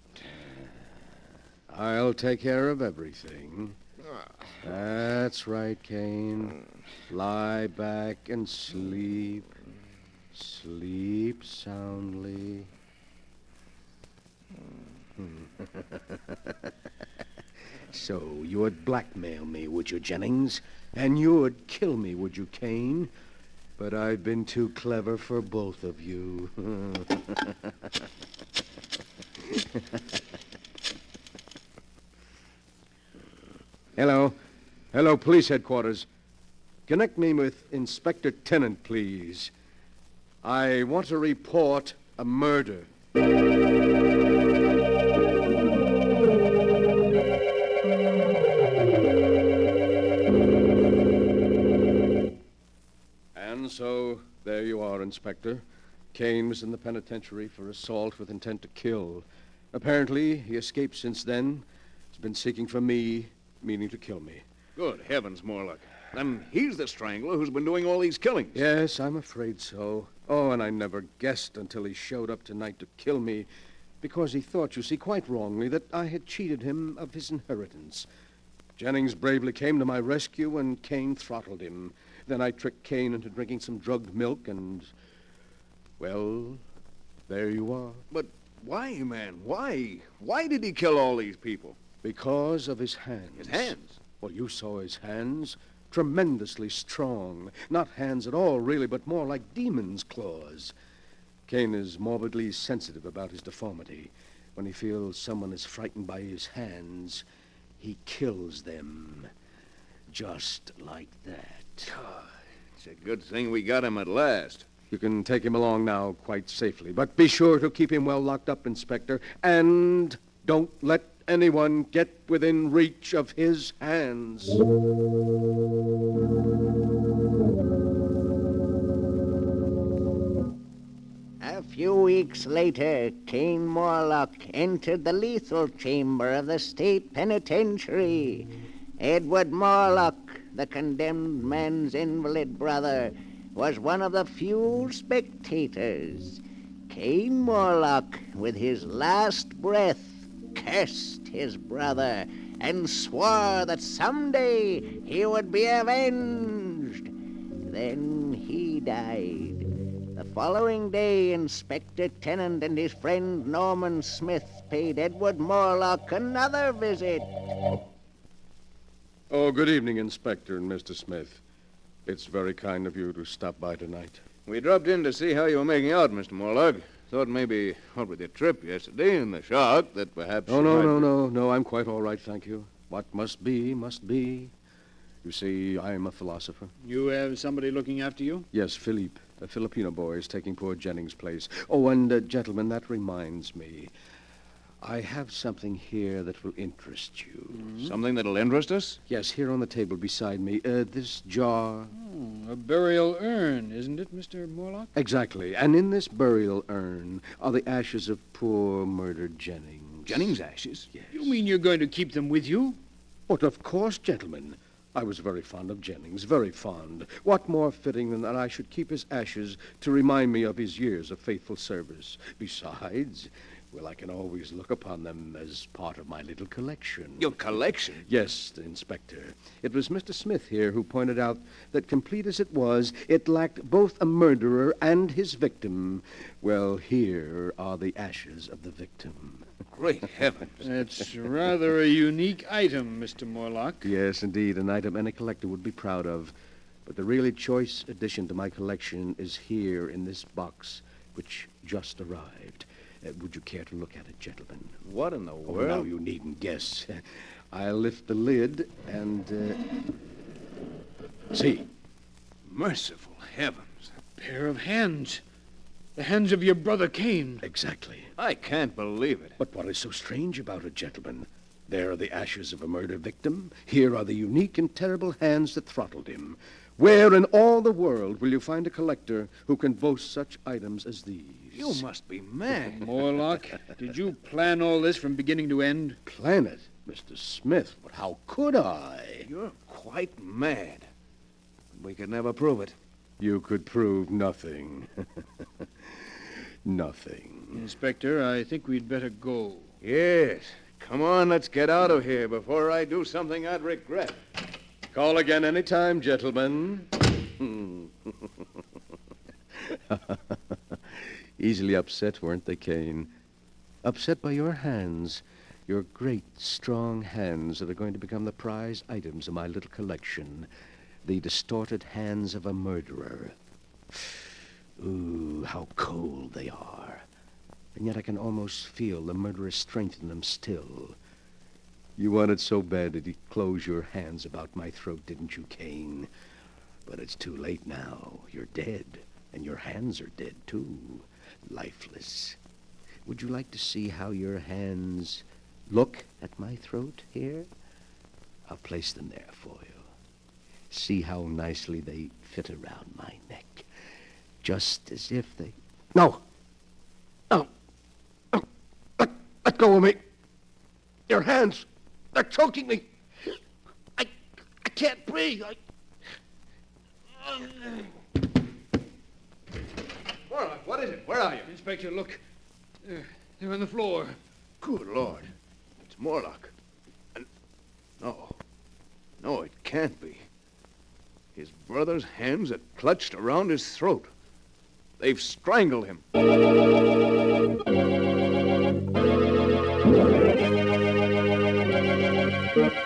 I'll take care of everything. That's right, Kane. Lie back and sleep. Sleep soundly. So, you would blackmail me, would you, Jennings? And you would kill me, would you, Kane? But I've been too clever for both of you. Hello. Hello, police headquarters. Connect me with Inspector Tennant, please. I want to report a murder. And so, there you are, Inspector. Kane was in the penitentiary for assault with intent to kill. Apparently, he escaped since then. He's been seeking for me, meaning to kill me. Good heavens, Morlock. Then he's the strangler who's been doing all these killings. Yes, I'm afraid so. Oh, and I never guessed until he showed up tonight to kill me, because he thought, you see, quite wrongly, that I had cheated him of his inheritance. Jennings bravely came to my rescue, and Kane throttled him. Then I tricked Kane into drinking some drugged milk, and, well, there you are. But Why, man? Why? Why did he kill all these people? Because of his hands. His hands? Well, you saw his hands. Tremendously strong. Not hands at all, really, but more like demon's claws. Cain is morbidly sensitive about his deformity. When he feels someone is frightened by his hands, he kills them. Just like that. It's a good thing we got him at last. You can take him along now quite safely, but be sure to keep him well locked up, Inspector, and don't let anyone get within reach of his hands. A few weeks later, Cain Morlock entered the lethal chamber of the state penitentiary. Edward Morlock, the condemned man's invalid brother, was one of the few spectators. Cain Morlock, with his last breath, cursed his brother and swore that someday he would be avenged. Then he died. The following day, Inspector Tennant and his friend Norman Smith paid Edward Morlock another visit. Oh, good evening, Inspector and Mr. Smith. It's very kind of you to stop by tonight. We dropped in to see how you were making out, Mr. Morlock. Thought maybe, what with your trip yesterday and the shock, that perhaps... Oh, no, I'm quite all right, thank you. What must be, must be. You see, I'm a philosopher. You have somebody looking after you? Yes, Philippe, a Filipino boy, is taking poor Jennings' place. Oh, and, gentlemen, that reminds me. I have something here that will interest you. Mm-hmm. Something that'll interest us? Yes, here on the table beside me. This jar. A burial urn, isn't it, Mr. Morlock? Exactly. And in this burial urn are the ashes of poor murdered Jennings. Jennings' ashes? Yes. You mean you're going to keep them with you? But of course, gentlemen. I was very fond of Jennings, very fond. What more fitting than that I should keep his ashes to remind me of his years of faithful service? Besides, well, I can always look upon them as part of my little collection. Your collection? Yes, Inspector. It was Mr. Smith here who pointed out that, complete as it was, it lacked both a murderer and his victim. Well, here are the ashes of the victim. Great heavens. It's rather a unique item, Mr. Morlock. Yes, indeed, an item any collector would be proud of. But the really choice addition to my collection is here in this box, which just arrived. Would you care to look at it, gentlemen? What in the world? Oh, now you needn't guess. I'll lift the lid and, see. Merciful heavens. A pair of hands. The hands of your brother Cain. Exactly. I can't believe it. But what is so strange about it, gentlemen? There are the ashes of a murder victim. Here are the unique and terrible hands that throttled him. Where in all the world will you find a collector who can boast such items as these? You must be mad. Morlock, did you plan all this from beginning to end? Plan it? Mr. Smith, but how could I? You're quite mad. We could never prove it. You could prove nothing. Nothing. Inspector, I think we'd better go. Yes. Come on, let's get out of here before I do something I'd regret. Call again any time, gentlemen. Easily upset, weren't they, Cain? Upset by your hands. Your great, strong hands that are going to become the prize items of my little collection. The distorted hands of a murderer. Ooh, how cold they are. And yet I can almost feel the murderous strength in them still. You wanted so bad that you'd close your hands about my throat, didn't you, Cain? But it's too late now. You're dead. And your hands are dead, too. Lifeless. Would you like to see how your hands look at my throat here? I'll place them there for you. See how nicely they fit around my neck. Just as if they... No! No! No! Let go of me! Your hands! They're choking me! I can't breathe! Morlock, what is it? Where are you? Inspector, look. They're on the floor. Good Lord. It's Morlock. And... No, it can't be. His brother's hands are clutched around his throat. They've strangled him.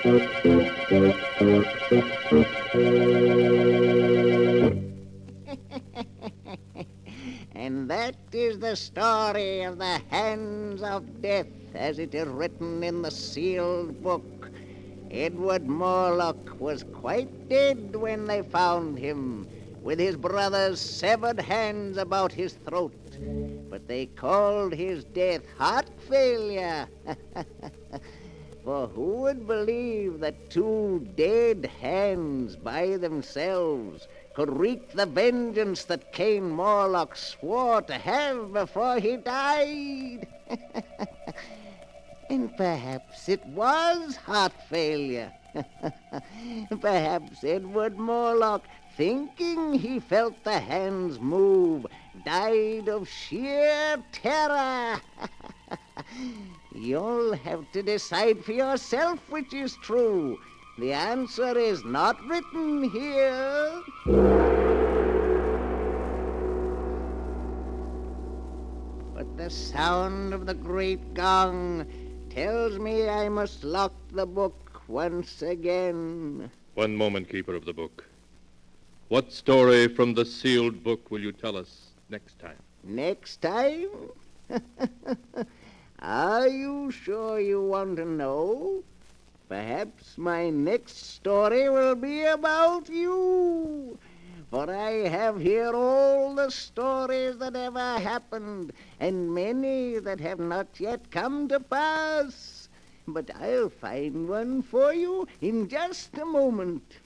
And that is the story of the Hands of Death, as it is written in the sealed book. Edward Morlock was quite dead when they found him, with his brother's severed hands about his throat. But they called his death heart failure. For who would believe that two dead hands by themselves could wreak the vengeance that Cain Morlock swore to have before he died? And perhaps it was heart failure. Perhaps Edward Morlock, thinking he felt the hands move, died of sheer terror. You'll have to decide for yourself which is true. The answer is not written here. But the sound of the great gong tells me I must lock the book once again. One moment, Keeper of the Book. What story from the sealed book will you tell us next time? Next time? Are you sure you want to know? Perhaps my next story will be about you. For I have here all the stories that ever happened, and many that have not yet come to pass. But I'll find one for you in just a moment.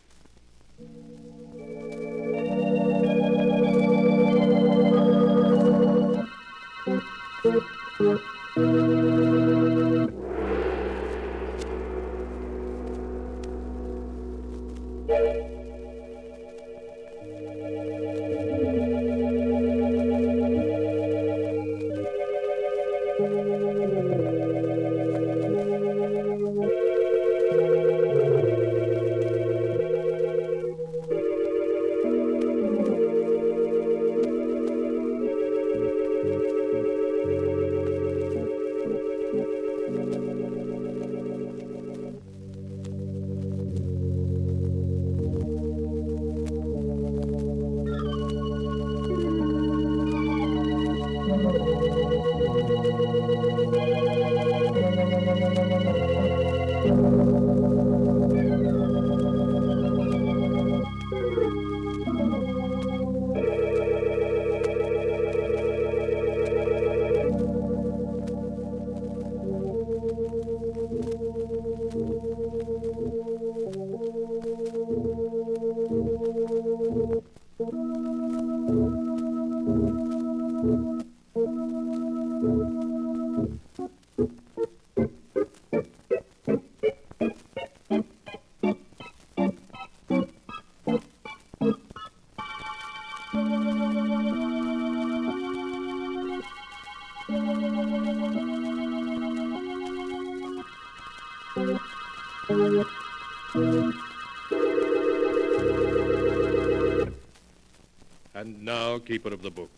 And now, Keeper of the Book,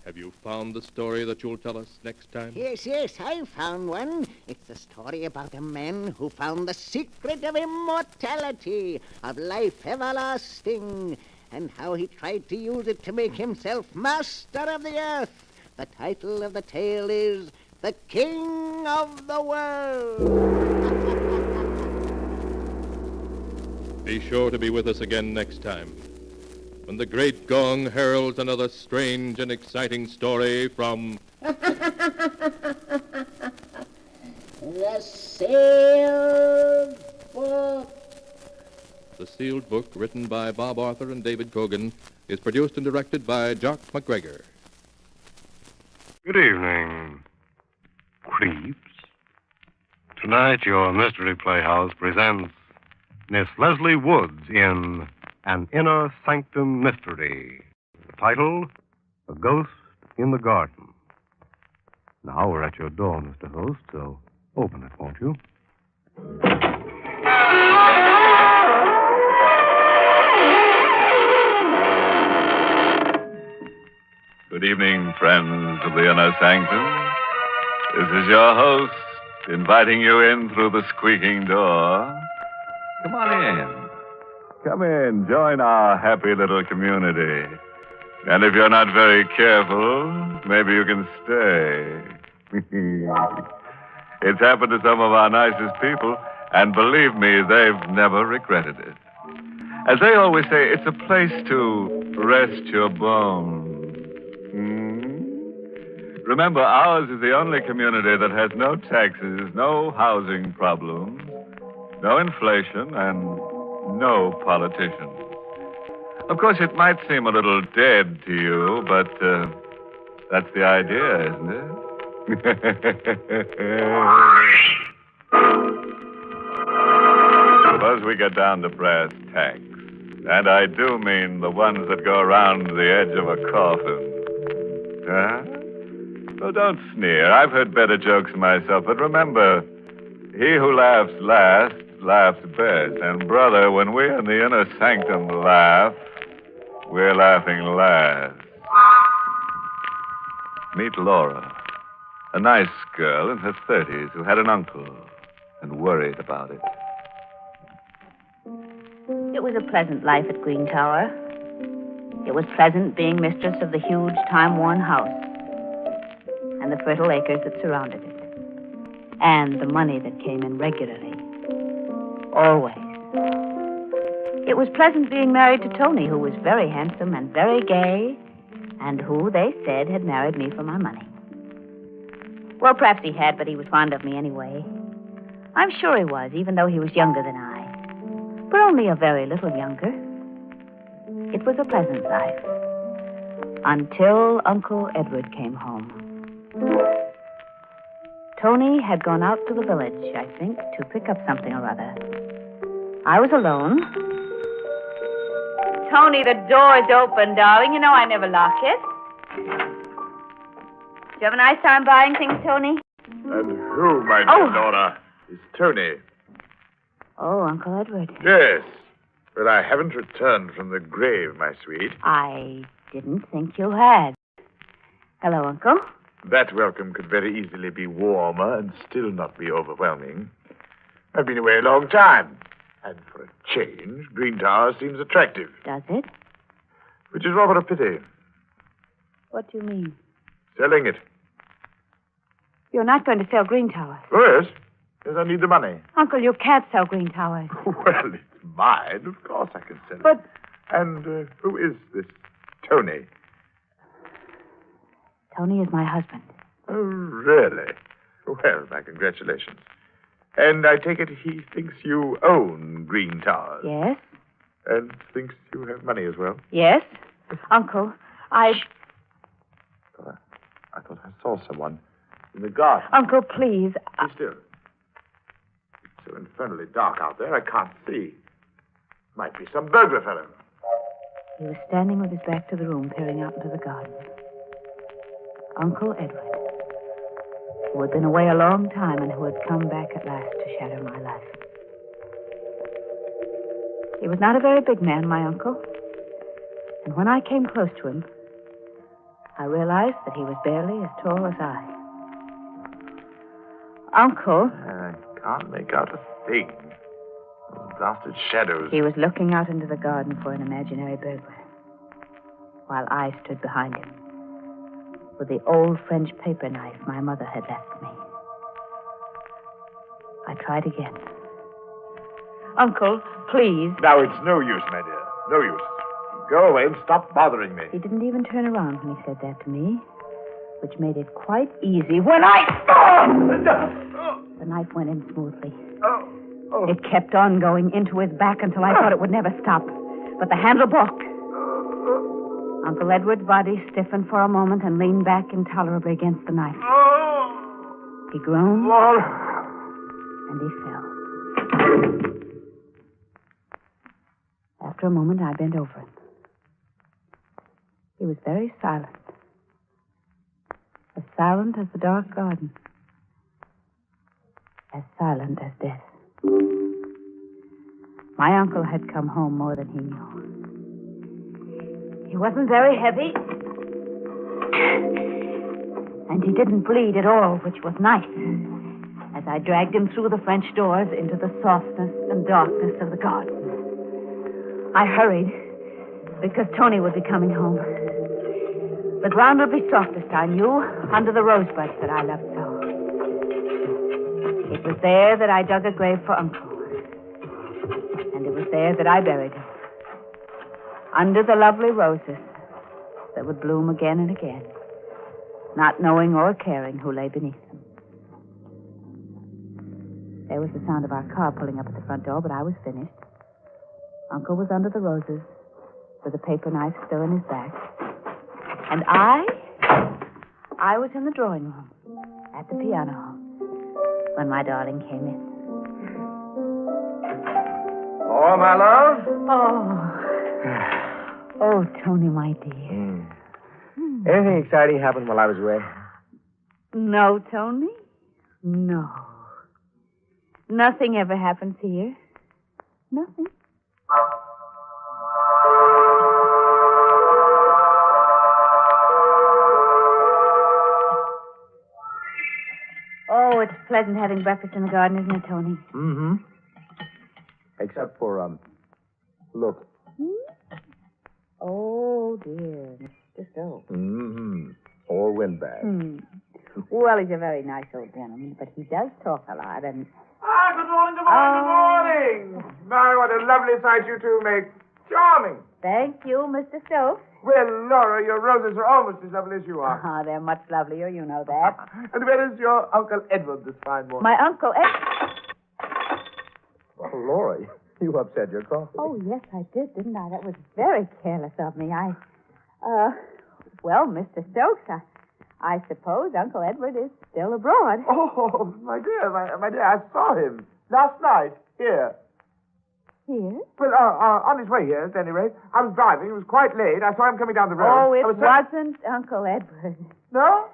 have you found the story that you'll tell us next time? Yes, I found one. It's a story about a man who found the secret of immortality, of life everlasting, and how he tried to use it to make himself master of the earth. The title of the tale is The King of the World. Be sure to be with us again next time, when the great gong heralds another strange and exciting story from The Sealed Book. The Sealed Book, written by Bob Arthur and David Cogan, is produced and directed by Jock McGregor. Good evening, creeps. Tonight, your Mystery Playhouse presents Miss Leslie Woods in An Inner Sanctum Mystery. The title, A Ghost in the Garden. Now we're at your door, Mr. Host, so open it, won't you? Good evening, friends of the Inner Sanctum. This is your host, inviting you in through the squeaking door. Come on in. Come in, join our happy little community. And if you're not very careful, maybe you can stay. It's happened to some of our nicest people, and believe me, they've never regretted it. As they always say, it's a place to rest your bones. Remember, ours is the only community that has no taxes, no housing problems, no inflation, and no politicians. Of course, it might seem a little dead to you, but that's the idea, isn't it? Suppose we get down to brass tacks. And I do mean the ones that go around the edge of a coffin. Huh? Well, don't sneer. I've heard better jokes myself, but remember, he who laughs last laughs best. And, brother, when we in the inner sanctum laugh, we're laughing last. Meet Laura, a nice girl in her 30s who had an uncle and worried about it. It was a pleasant life at Green Tower. It was pleasant being mistress of the huge, time-worn house and the fertile acres that surrounded it, and the money that came in regularly. Always. It was pleasant being married to Tony, who was very handsome and very gay, and who, they said, had married me for my money. Well, perhaps he had, but he was fond of me anyway. I'm sure he was, even though he was younger than I. But only a very little younger. It was a pleasant life. Until Uncle Edward came home. Tony had gone out to the village, I think, to pick up something or other. I was alone. Tony, the door's open, darling. You know I never lock it. Did you have a nice time buying things, Tony? And who, my dear Laura, is Tony? Oh, Uncle Edward. Yes, but I haven't returned from the grave, my sweet. I didn't think you had. Hello, Uncle. That welcome could very easily be warmer and still not be overwhelming. I've been away a long time, and for a change, Green Tower seems attractive. Does it? Which is rather a pity. What do you mean? Selling it. You're not going to sell Green Tower. Oh, yes. Yes, I need the money. Uncle, you can't sell Green Tower. Well, it's mine. Of course I can sell it. But... And who is this Tony? Tony is my husband. Oh, really? Well, my congratulations. And I take it he thinks you own Green Towers? Yes. And thinks you have money as well? Yes. Uncle, I thought I saw someone in the garden. Uncle, please. Be still. It's so infernally dark out there, I can't see. Might be some burglar fellow. He was standing with his back to the room, peering out into the garden. Uncle Edward, who had been away a long time and who had come back at last to shadow my life. He was not a very big man, my uncle. And when I came close to him, I realized that he was barely as tall as I. Uncle. I can't make out a thing. Those blasted shadows. He was looking out into the garden for an imaginary burglar, while I stood behind him with the old French paper knife my mother had left me. I tried again. Uncle, please. Now, it's no use, my dear. No use. Go away and stop bothering me. He didn't even turn around when he said that to me, which made it quite easy when I... The knife went in smoothly. It kept on going into his back until I thought it would never stop. But the handle broke. Uncle Edward's body stiffened for a moment and leaned back intolerably against the knife. He groaned, and he fell. After a moment, I bent over him. He was very silent. As silent as the dark garden. As silent as death. My uncle had come home more than he knew. He wasn't very heavy. And he didn't bleed at all, which was nice. As I dragged him through the French doors into the softness and darkness of the garden. I hurried, because Tony would be coming home. The ground would be softest, I knew, under the rosebuds that I loved so. It was there that I dug a grave for Uncle. And it was there that I buried him. Under the lovely roses that would bloom again and again, not knowing or caring who lay beneath them. There was the sound of our car pulling up at the front door, but I was finished. Uncle was under the roses, with a paper knife still in his bag. And I was in the drawing room, at the piano, when my darling came in. Oh, my love? Oh, Tony, my dear. Anything exciting happened while I was away? No, Tony. No. Nothing ever happens here. Nothing. Oh, it's pleasant having breakfast in the garden, isn't it, Tony? Mm-hmm. Except for, look. Oh, dear. Mr. Stowe. Mm-hmm. Or windbag. Well, he's a very nice old gentleman, but he does talk a lot, and... Good morning, good morning. My, what a lovely sight you two make. Charming. Thank you, Mr. Stowe. Well, Laura, your roses are almost as lovely as you are. They're much lovelier, you know that. And where is your Uncle Edward this fine morning? My Uncle Edward... Oh, Laura, you upset your coffee. Oh, yes, I did, didn't I? That was very careless of me. Well, Mr. Stokes, I suppose Uncle Edward is still abroad. Oh, my dear, my dear, I saw him last night here. Here? Well, on his way here, at any rate. I was driving. It was quite late. I saw him coming down the road. Oh, it wasn't Uncle Edward. No?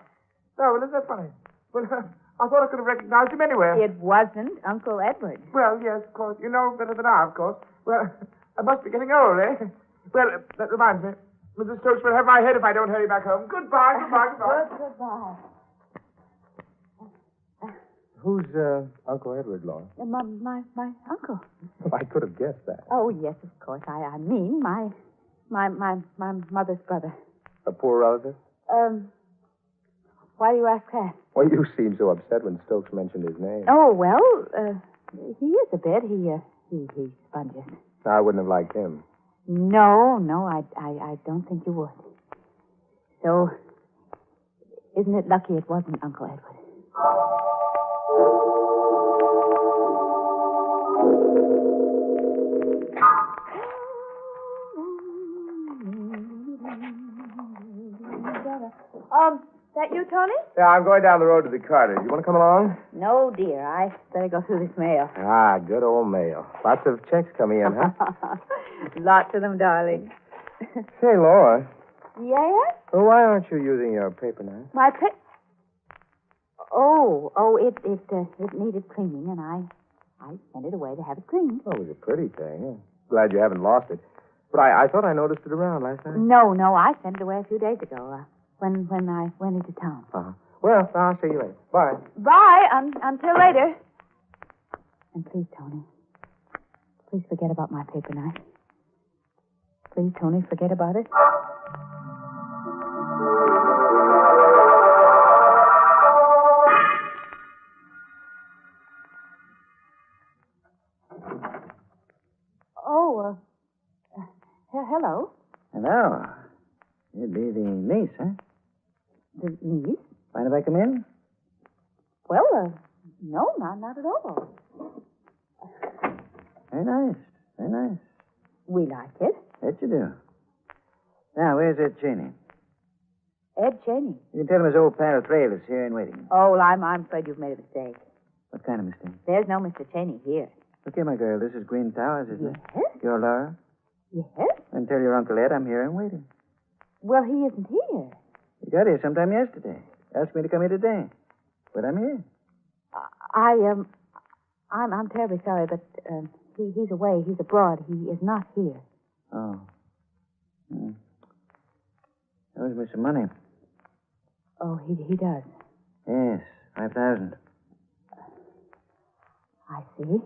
No, well, isn't that funny? Well, I thought I could have recognized him anywhere. It wasn't Uncle Edward. Well, yes, of course. You know better than I, of course. Well, I must be getting old, eh? Well, that reminds me. Mrs. Stokes will have my head if I don't hurry back home. Goodbye, goodbye. Goodbye. Who's, Uncle Edward, Laura? My uncle. Oh, I could have guessed that. Oh, yes, of course. I mean, my mother's brother. A poor relative? Why do you ask that? Well, you seemed so upset when Stokes mentioned his name. Oh, well, he is a bit. He sponges. I wouldn't have liked him. No, I don't think you would. So, isn't it lucky it wasn't Uncle Edward? That you, Tony? Yeah, I'm going down the road to the Carters. You want to come along? No, dear. I better go through this mail. Ah, good old mail. Lots of checks coming in, huh? Lots of them, darling. Say, Laura. Yes? Well, why aren't you using your paper knife? My it needed cleaning, and I sent it away to have it cleaned. Oh, it was a pretty thing. Glad you haven't lost it. But I thought I noticed it around last night. No, I sent it away a few days ago, when I went into town. Uh-huh. Well, I'll see you later. Bye. Bye, until later. And please, Tony, please forget about my paper knife. Please, Tony, forget about it. Oh, hello. Hello. You'd be the niece, huh? The niece? Mind if I come in? Well, no, not at all. Very nice. Very nice. We like it. Bet you do. Now, where's Ed Cheney? Ed Cheney? You can tell him his old pal Thrail is here and waiting. Oh, well, I'm afraid you've made a mistake. What kind of mistake? There's no Mr. Cheney here. Look here, my girl. This is Green Towers, isn't it? Yes? You're Laura? Yes? And tell your Uncle Ed I'm here and waiting. Well, he isn't here. He got here sometime yesterday. Asked me to come here today. But I'm here. I'm terribly sorry, but he's away. He's abroad. He is not here. Oh. Owes me some money. Oh, he does. Yes, 5,000. I see.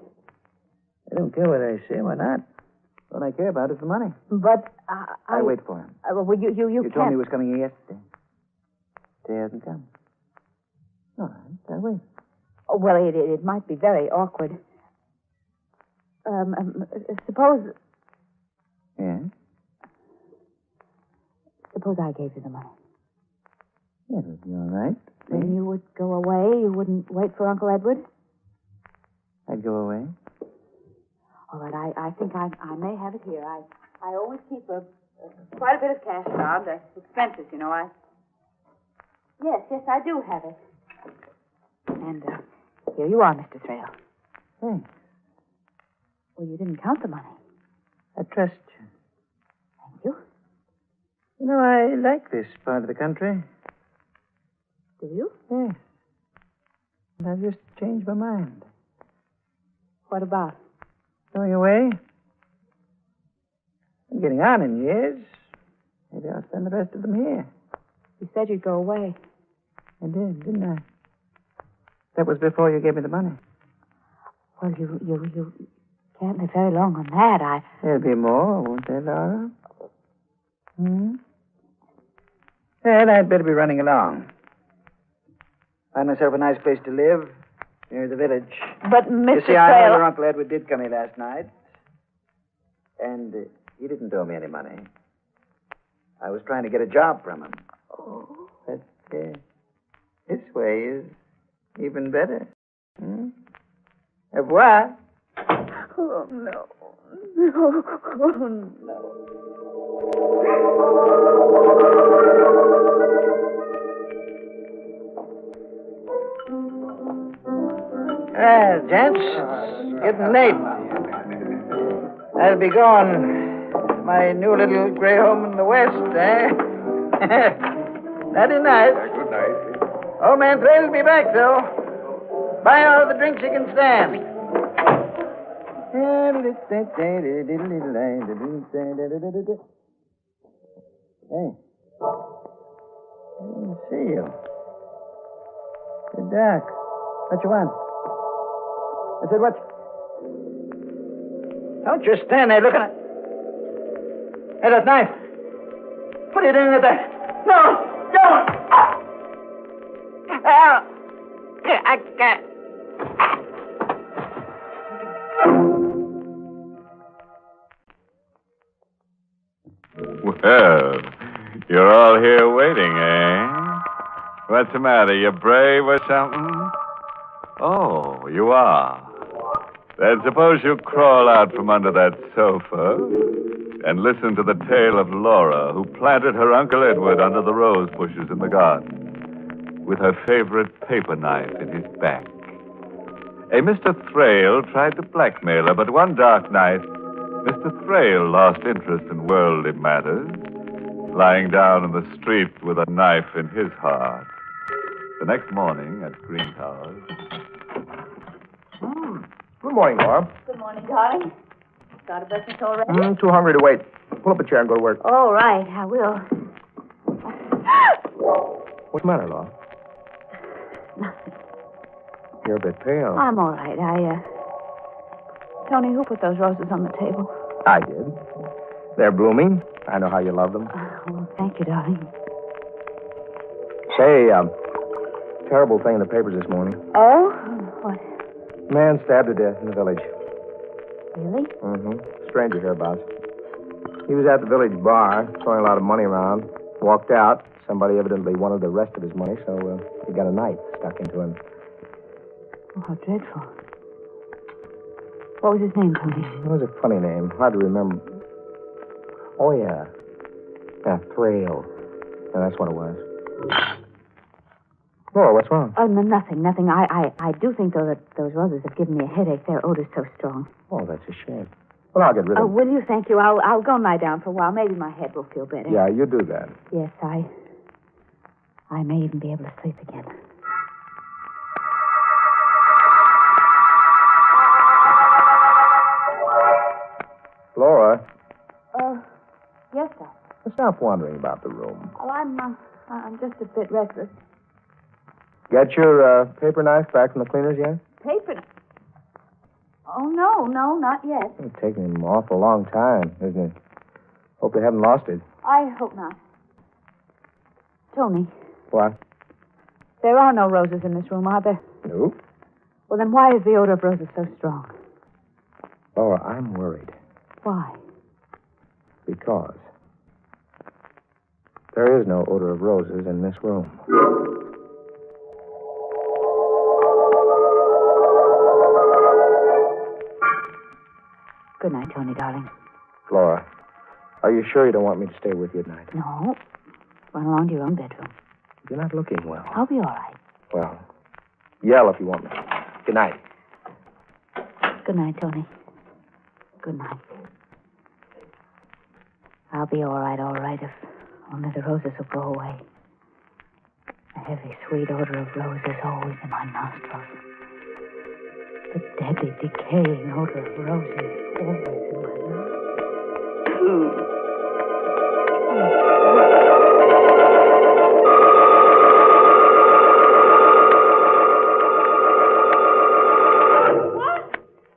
I don't care what I say. Why not? All I care about is the money. But I wait for him. Well, you You can't. told me he was coming here yesterday. Today hasn't come. All right, I'll wait. Oh, well, it might be very awkward. Suppose Yeah? I gave you the money. Yeah, it'll be all right. Then you would go away. You wouldn't wait for Uncle Edward. I'd go away. All right, I think I may have it here. I always keep quite a bit of cash around. Expenses, you know. Yes, I do have it. And here you are, Mr. Thrale. Thanks. Well, you didn't count the money. I trust you. Thank you. You know, I like this part of the country. Do you? Yes. And I've just changed my mind. What about? Going away. I'm getting on in years. Maybe I'll spend the rest of them here. You said you'd go away. I did, didn't I? That was before you gave me the money. Well, you can't live very long on that. There'll be more, won't there, Laura? Well, I'd better be running along. Find myself a nice place to live near the village. But, Mr. You see, I know Thrale... your Uncle Edward did come here last night. And he didn't owe me any money. I was trying to get a job from him. Oh. But this way is even better. Au revoir. Oh, no. No. Oh, no. Well, gents, it's getting late. I'll be going to my new little gray home in the west, eh? That'd be nice. Good night. Old man Thrale will be back, though. Buy all the drinks he can stand. Hey. I didn't see you. You're dark. What you want? I said, what? Don't just stand there looking at... Hey, that knife. What are you doing with that? No! Don't! Ow! I can't. Well, you're all here waiting, eh? What's the matter? You brave or something? Oh, you are. Then suppose you crawl out from under that sofa and listen to the tale of Laura, who planted her Uncle Edward under the rose bushes in the garden with her favorite paper knife in his back. A Mr. Thrale tried to blackmail her, but one dark night, Mr. Thrale lost interest in worldly matters, lying down in the street with a knife in his heart. The next morning at Green Towers... Good morning, Laura. Good morning, darling. Started breakfast already? Too hungry to wait. Pull up a chair and go to work. All right, I will. What's the matter, Laura? Nothing. You're a bit pale. I'm all right. Tony, who put those roses on the table? I did. They're blooming. I know how you love them. Oh, thank you, darling. Say, terrible thing in the papers this morning. Oh? What? Man stabbed to death in the village. Really? Stranger hereabouts. He was at the village bar, throwing a lot of money around. Walked out. Somebody evidently wanted the rest of his money, so he got a knife stuck into him. Oh, how dreadful. What was his name, Tony? It was a funny name. Hard to remember. Oh, yeah. Thrale. Yeah, that's what it was. Laura, what's wrong? Oh, no, nothing. I do think, though, that those roses have given me a headache. Their odor's so strong. Oh, that's a shame. Well, I'll get rid of them. Will you? Thank you. I'll go and lie down for a while. Maybe my head will feel better. Yeah, you do that. Yes, I may even be able to sleep again. Laura, Yes, sir. stop wandering about the room. Oh, I'm just a bit restless. Get your paper knife back from the cleaners yet? Paper? Oh, no, not yet. It's taking him an awful long time, isn't it? Hope they haven't lost it. I hope not. Tony, What? there are no roses in this room, are there? No. Well, then why is the odor of roses so strong? Laura, I'm worried. Why? Because there is no odor of roses in this room. Good night, Tony, darling. Laura, are you sure you don't want me to stay with you at night? No. Run along to your own bedroom. You're not looking well. I'll be all right. Well, yell if you want me. Good night. Good night, Tony. Good night. I'll be all right, if only the roses will go away. The heavy, sweet odor of roses always in my nostrils. The deadly, decaying odor of roses always in my nostrils.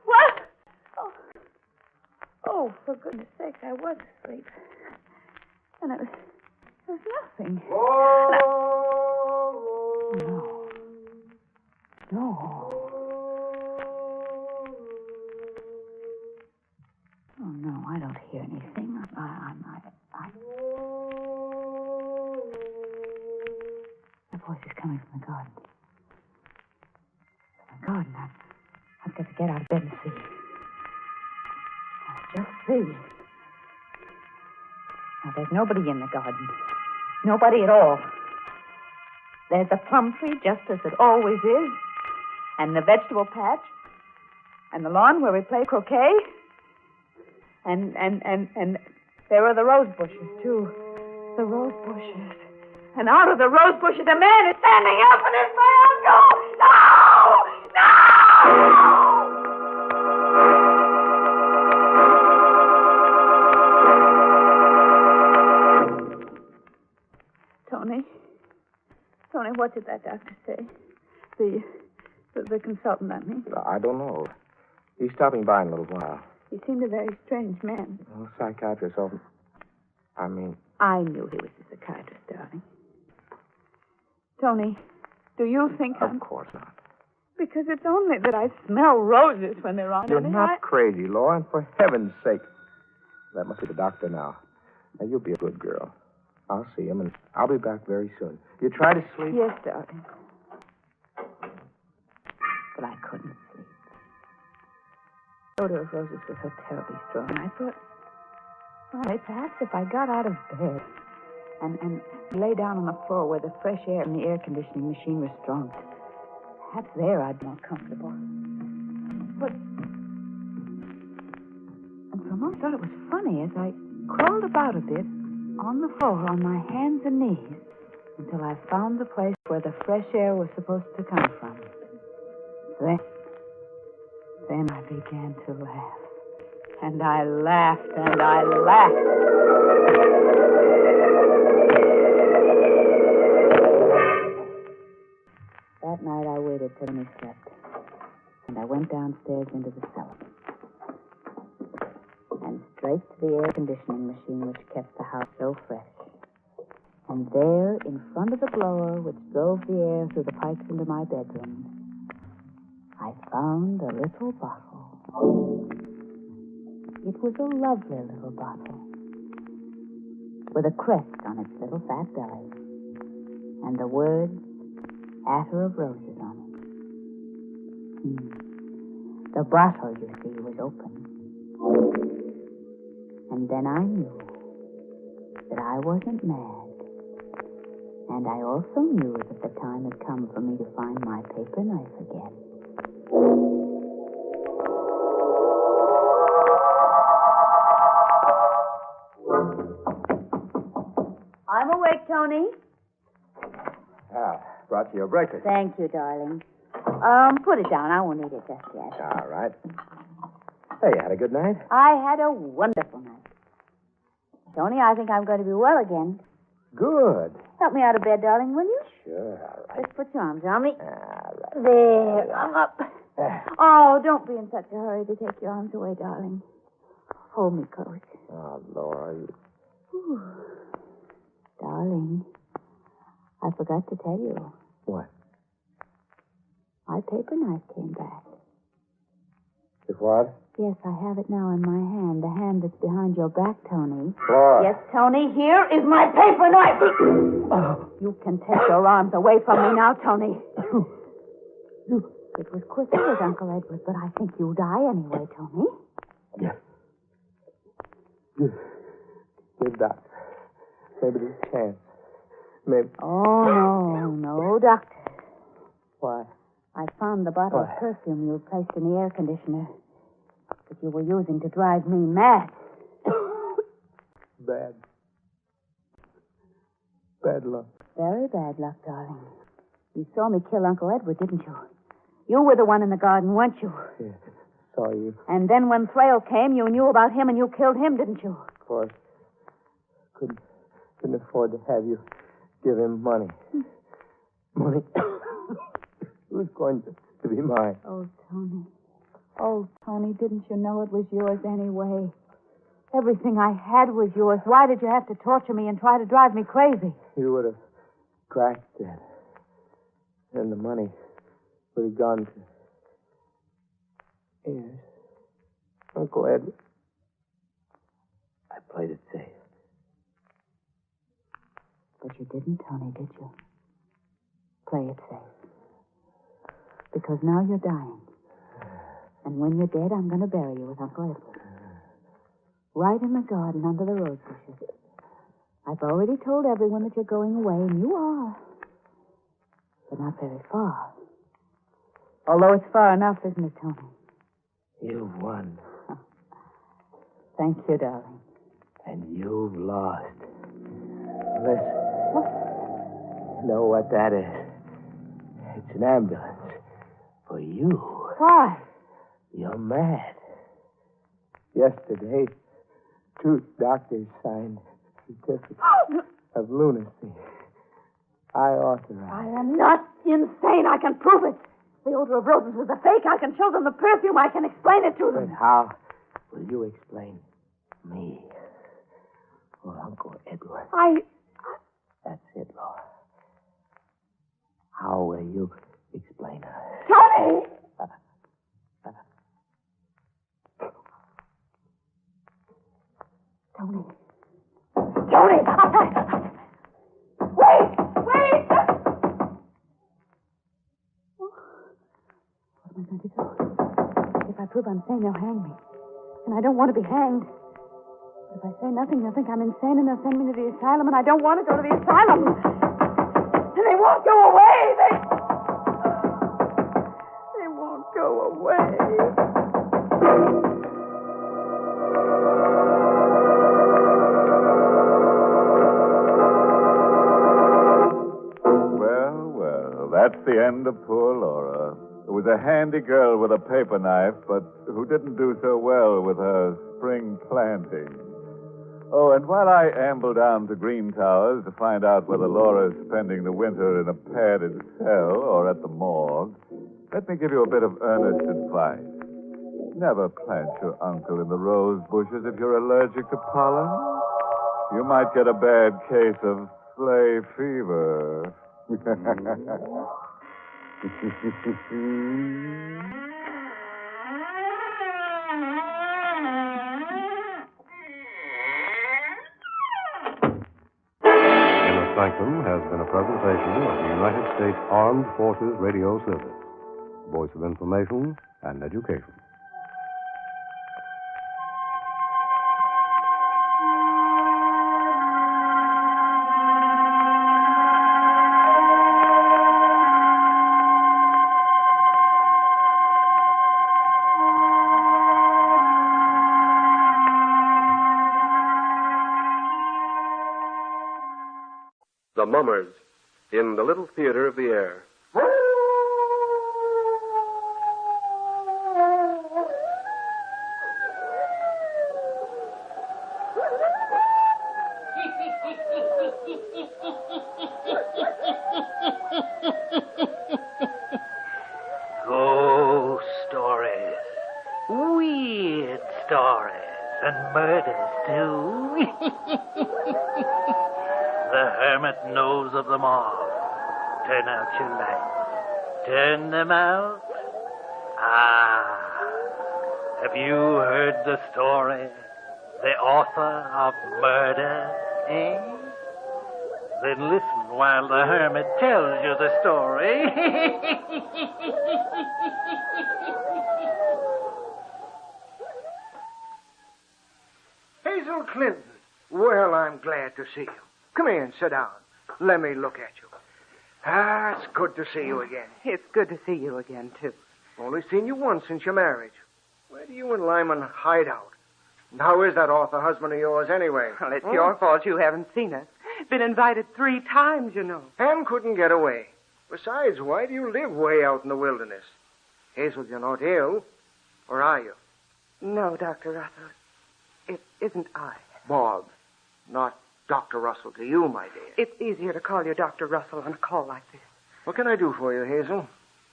What? Oh, for goodness sakes, I was asleep. And it was nothing. No. Oh, no, I don't hear anything. The voice is coming from the garden. From the garden. I've got to get out of bed and see. Just see. Now, there's nobody in the garden. Nobody at all. There's the plum tree, just as it always is. And the vegetable patch. And the lawn where we play croquet. And there are the rose bushes, too. The rose bushes. And out of the rose bushes, a man is standing up and is saying, "No! Tony, what did that doctor say? The consultant, I mean. I don't know. He's stopping by in a little while. He seemed a very strange man. Well, psychiatrist often... I knew he was a psychiatrist, darling. Tony, do you think Of course not. Because it's only that I smell roses when they're on. You're not crazy, Laura, and for heaven's sake. That must be the doctor now. Now, you'll be a good girl. I'll see him, and I'll be back very soon. You try to sleep? Yes, darling. But I couldn't sleep. The odor of roses was so terribly strong. I thought, well, perhaps if I got out of bed and lay down on the floor where the fresh air in the air conditioning machine was strong, perhaps there I'd be more comfortable. But... And for a moment I thought it was funny as I crawled about a bit on the floor on my hands and knees until I found the place where the fresh air was supposed to come from. Then I began to laugh. And I laughed and I laughed. That night I waited till he slept. And I went downstairs into the cellar. And straight to the air conditioning machine which kept the house so fresh. And there, in front of the blower which drove the air through the pipes into my bedroom, I found a little bottle. It was a lovely little bottle with a crest on its little fat belly and the words, Attar of Roses on it. The bottle, you see, was open. And then I knew that I wasn't mad. And I also knew that the time had come for me to find my paper knife again. I'm awake, Tony. Brought you your breakfast. Thank you, darling. Put it down. I won't eat it just yet. All right. Hey, you had a good night? I had a wonderful night. Tony, I think I'm going to be well again. Good. Help me out of bed, darling, will you? Sure, all right. Just put your arms around me. All right. There, I'm up. Oh, don't be in such a hurry to take your arms away, darling. Hold me close. Oh, Laura, you... Ooh. Darling, I forgot to tell you. What? My paper knife came back. If what? Yes, I have it now in my hand. The hand that's behind your back, Tony. Laura. Yes, Tony, here is my paper knife. You can take your arms away from me now, Tony. It was quicker with Uncle Edward, but I think you'll die anyway, Tony. Yeah. Good doctor. Maybe there's a chance. Maybe. Oh, no, doctor. Why? I found the bottle of perfume you placed in the air conditioner that you were using to drive me mad. Bad. Bad luck. Very bad luck, darling. You saw me kill Uncle Edward, didn't you? You were the one in the garden, weren't you? Yeah, saw you. And then when Thrale came, you knew about him and you killed him, didn't you? Of course. Couldn't afford to have you give him money. Money. Who's going to be mine? Oh, Tony. Oh, Tony, didn't you know it was yours anyway? Everything I had was yours. Why did you have to torture me and try to drive me crazy? You would have cracked it. And the money would have gone to... Yes. Uncle Edward. I played it safe. But you didn't, Tony, did you? Play it safe. Because now you're dying. And when you're dead, I'm going to bury you with Uncle Edward. Right in the garden under the rose bushes. I've already told everyone that you're going away, and you are. But not very far. Although it's far enough, isn't it, Tony? You've won. Thank you, darling. And you've lost. Listen. What? You know what that is? It's an ambulance. For you. Why? You're mad. Yesterday, 2 doctors signed certificates of lunacy. I authorized. I am not insane. I can prove it. The odor of roses was a fake. I can show them the perfume. I can explain it to them. But how will you explain me or Uncle Edward? That's it, Laura. How will you explain us? Tony! Tony. Tony! Wait! Wait! What am I going to do? If I prove I'm sane, they'll hang me. And I don't want to be hanged. If I say nothing, they'll think I'm insane and they'll send me to the asylum, and I don't want to go to the asylum. And they won't go away. They won't go away. Well, that's the end of poor Laura, who was a handy girl with a paper knife, but who didn't do so well with her spring planting. Oh, and while I amble down to Green Towers to find out whether Laura's spending the winter in a padded cell or at the morgue, let me give you a bit of earnest advice. Never plant your uncle in the rose bushes if you're allergic to pollen. You might get a bad case of sleigh fever. Sanctum has been a presentation of the United States Armed Forces Radio Service, voice of information and education. The Mummers in the Little Theater of the Air. Ghost. And murders, too. The hermit knows of them all. Turn out your lights. Turn them out. Have you heard the story? The author of murder, eh? Then listen while the hermit tells you the story. Hazel Clinton. Well, I'm glad to see you. Come here and sit down. Let me look at you. It's good to see you again. It's good to see you again, too. Only seen you once since your marriage. Where do you and Lyman hide out? And how is that author husband of yours, anyway? Well, it's your fault you haven't seen us. Been invited 3 times, you know. And couldn't get away. Besides, why do you live way out in the wilderness? Hazel, you're not ill. Or are you? No, Dr. Russell. It isn't I. Bob. Not Dr. Russell to you, my dear. It's easier to call you Dr. Russell on a call like this. What can I do for you, Hazel?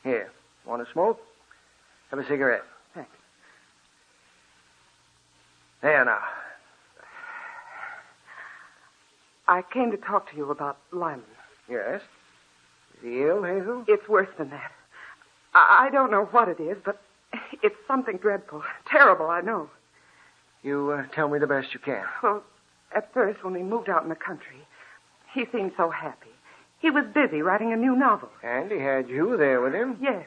Here. Want to smoke? Have a cigarette. Thanks. There now. I came to talk to you about Lyman. Yes? Is he ill, Hazel? It's worse than that. I don't know what it is, but it's something dreadful. Terrible, I know. You tell me the best you can. Well, at first, when we moved out in the country, he seemed so happy. He was busy writing a new novel. And he had you there with him? Yes.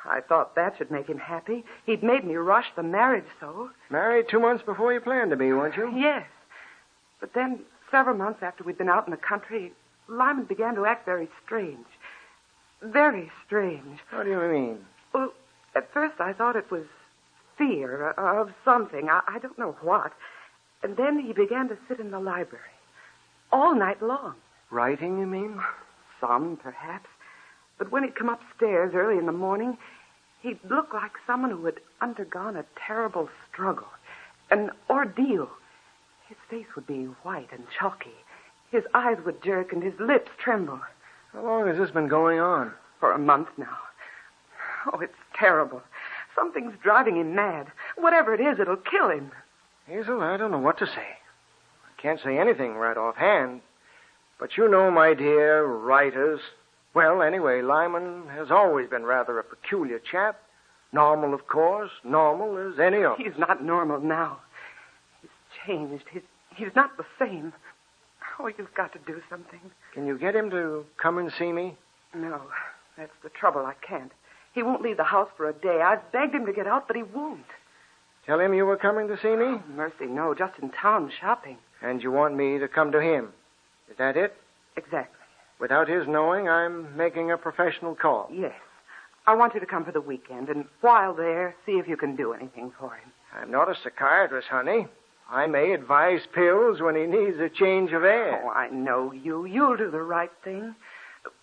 I thought that should make him happy. He'd made me rush the marriage so. Married 2 months before you planned to be, weren't you? Yes. But then, several months after we'd been out in the country, Lyman began to act very strange. Very strange. What do you mean? Well, at first I thought it was fear of something. I don't know what. And then he began to sit in the library. All night long. Writing, you mean? Some, perhaps. But when he'd come upstairs early in the morning, he'd look like someone who had undergone a terrible struggle, an ordeal. His face would be white and chalky. His eyes would jerk and his lips tremble. How long has this been going on? For a month now. Oh, it's terrible. Something's driving him mad. Whatever it is, it'll kill him. Hazel, I don't know what to say. I can't say anything right offhand. But you know, my dear, writers... Well, anyway, Lyman has always been rather a peculiar chap. Normal, of course. Normal as any other. He's not normal now. He's changed. He's not the same. Oh, you've got to do something. Can you get him to come and see me? No, that's the trouble. I can't. He won't leave the house for a day. I've begged him to get out, but he won't. Tell him you were coming to see me? Oh, mercy, no. Just in town shopping. And you want me to come to him. Is that it? Exactly. Without his knowing, I'm making a professional call. Yes. I want you to come for the weekend, and while there, see if you can do anything for him. I'm not a psychiatrist, honey. I may advise pills when he needs a change of air. Oh, I know you. You'll do the right thing.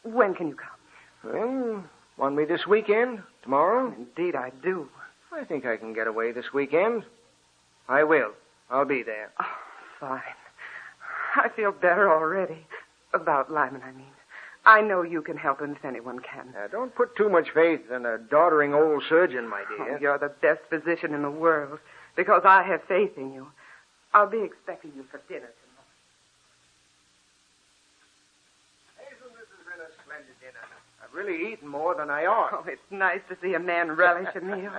When can you come? Well, want me this weekend? Tomorrow? Indeed, I do. I think I can get away this weekend. I will. I'll be there. Oh, fine. I feel better already. About Lyman, I mean. I know you can help him if anyone can. Now, don't put too much faith in a doddering old surgeon, my dear. Oh, you're the best physician in the world, because I have faith in you. I'll be expecting you for dinner tomorrow. Hazel, this has been a splendid dinner. I've really eaten more than I ought. Oh, it's nice to see a man relish a meal.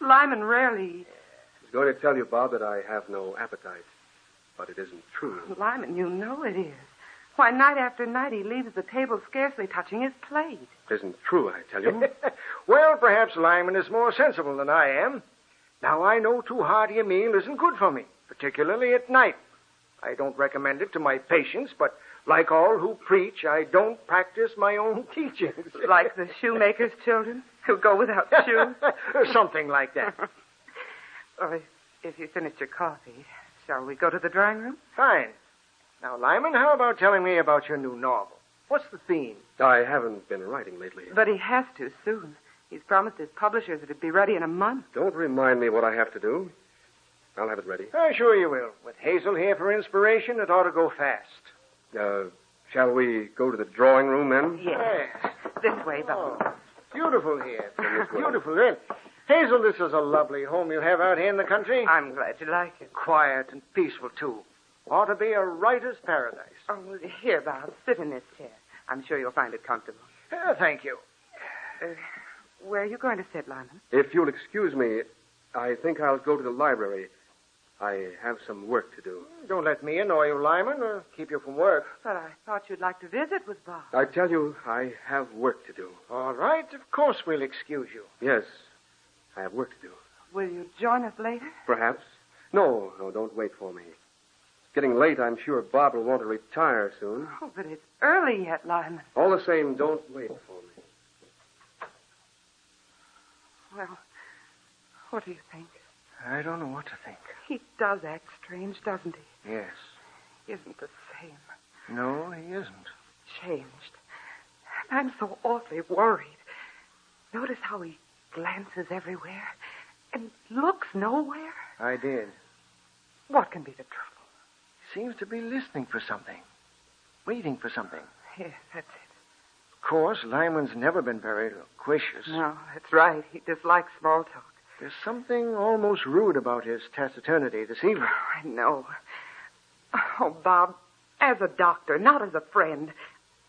Lyman rarely eats. I was going to tell you, Bob, that I have no appetite, but it isn't true. Lyman, you know it is. Why, night after night, he leaves the table scarcely touching his plate. It isn't true, I tell you. Well, perhaps Lyman is more sensible than I am. Now, I know too hearty a meal isn't good for me, particularly at night. I don't recommend it to my patients, but like all who preach, I don't practice my own teachings. Like the shoemaker's children who go without shoes? Something like that. Well, if you finished your coffee, shall we go to the drawing room? Fine. Now, Lyman, how about telling me about your new novel? What's the theme? I haven't been writing lately. But he has to soon. He's promised his publishers it'd be ready in a month. Don't remind me what I have to do. I'll have it ready. Sure you will. With Hazel here for inspiration, it ought to go fast. Shall we go to the drawing room, then? Yes. This way, Bob. Beautiful here. Beautiful. Then, Hazel, this is a lovely home you have out here in the country. I'm glad you like it. Quiet and peaceful, too. Ought to be a writer's paradise. Oh, here, Bob, sit in this chair. I'm sure you'll find it comfortable. Thank you. Where are you going to sit, Lyman? If you'll excuse me, I think I'll go to the library. I have some work to do. Don't let me annoy you, Lyman, or keep you from work. But I thought you'd like to visit with Bob. I tell you, I have work to do. All right, of course we'll excuse you. Yes, I have work to do. Will you join us later? Perhaps. No, don't wait for me. It's getting late. I'm sure Bob will want to retire soon. Oh, but it's early yet, Lyman. All the same, don't wait for me. Well, what do you think? I don't know what to think. He does act strange, doesn't he? Yes. Isn't the same. No, he isn't. Changed. I'm so awfully worried. Notice how he glances everywhere and looks nowhere. I did. What can be the trouble? He seems to be listening for something. Waiting for something. Yes, that's it. Of course, Lyman's never been very loquacious. No, that's right. He dislikes small talk. There's something almost rude about his taciturnity this evening. I know. Oh, Bob, as a doctor, not as a friend,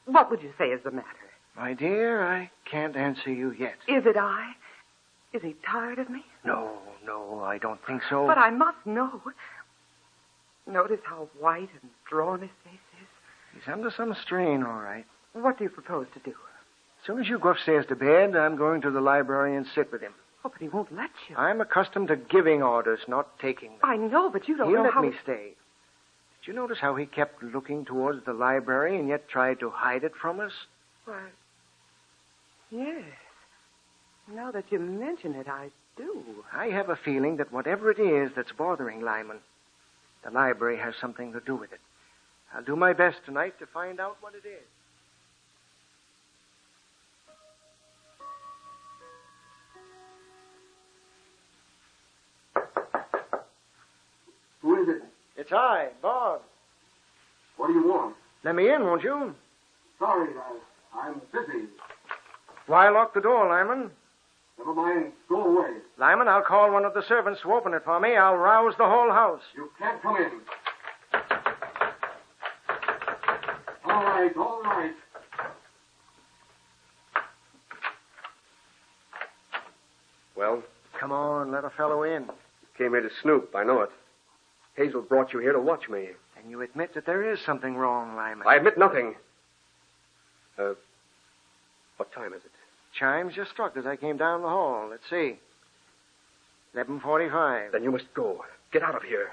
what would you say is the matter? My dear, I can't answer you yet. Is it I? Is he tired of me? No, I don't think so. But I must know. Notice how white and drawn his face is. He's under some strain, all right. What do you propose to do? As soon as you go upstairs to bed, I'm going to the library and sit with him. Oh, but he won't let you. I'm accustomed to giving orders, not taking them. I know, but you don't He'll know let how... me stay. Did you notice how he kept looking towards the library and yet tried to hide it from us? Why, yes. Now that you mention it, I do. I have a feeling that whatever it is that's bothering Lyman, the library has something to do with it. I'll do my best tonight to find out what it is. Who is it? It's I, Bob. What do you want? Let me in, won't you? Sorry, I'm busy. Why lock the door, Lyman? Never mind. Go away. Lyman, I'll call one of the servants to open it for me. I'll rouse the whole house. You can't come in. All right, all right. Well? Come on, let a fellow in. Came here to snoop, I know it. Hazel brought you here to watch me. And you admit that there is something wrong, Lyman. I admit nothing. What time is it? Chimes just struck as I came down the hall. Let's see. 11:45. Then you must go. Get out of here.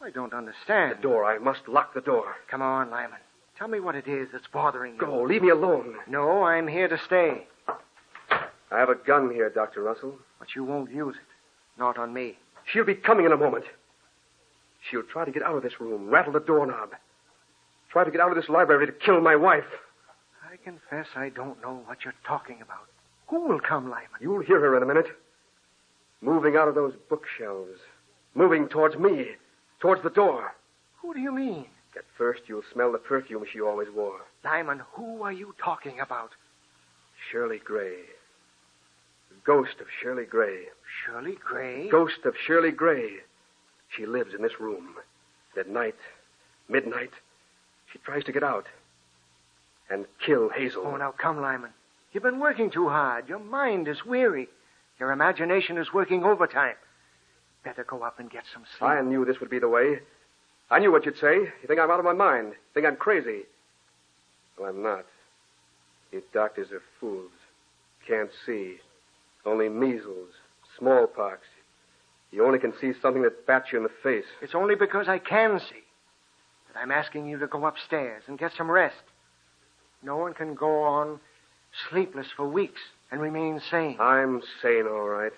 I don't understand. The door. I must lock the door. Come on, Lyman. Tell me what it is that's bothering you. Go. Leave me alone. No, I'm here to stay. I have a gun here, Dr. Russell. But you won't use it. Not on me. She'll be coming in a moment. She'll try to get out of this room, rattle the doorknob. Try to get out of this library to kill my wife. I confess I don't know what you're talking about. Who will come, Lyman? You'll hear her in a minute. Moving out of those bookshelves. Moving towards me. Towards the door. Who do you mean? At first, you'll smell the perfume she always wore. Lyman, who are you talking about? Shirley Gray. The ghost of Shirley Gray. Shirley Gray? Ghost of Shirley Gray. She lives in this room. At night, midnight, she tries to get out and kill Hazel. Oh, now come, Lyman. You've been working too hard. Your mind is weary. Your imagination is working overtime. Better go up and get some sleep. I knew this would be the way. I knew what you'd say. You think I'm out of my mind. You think I'm crazy. Well, I'm not. You doctors are fools. Can't see. Only measles, smallpox. You only can see something that bats you in the face. It's only because I can see that I'm asking you to go upstairs and get some rest. No one can go on sleepless for weeks and remain sane. I'm sane, all right.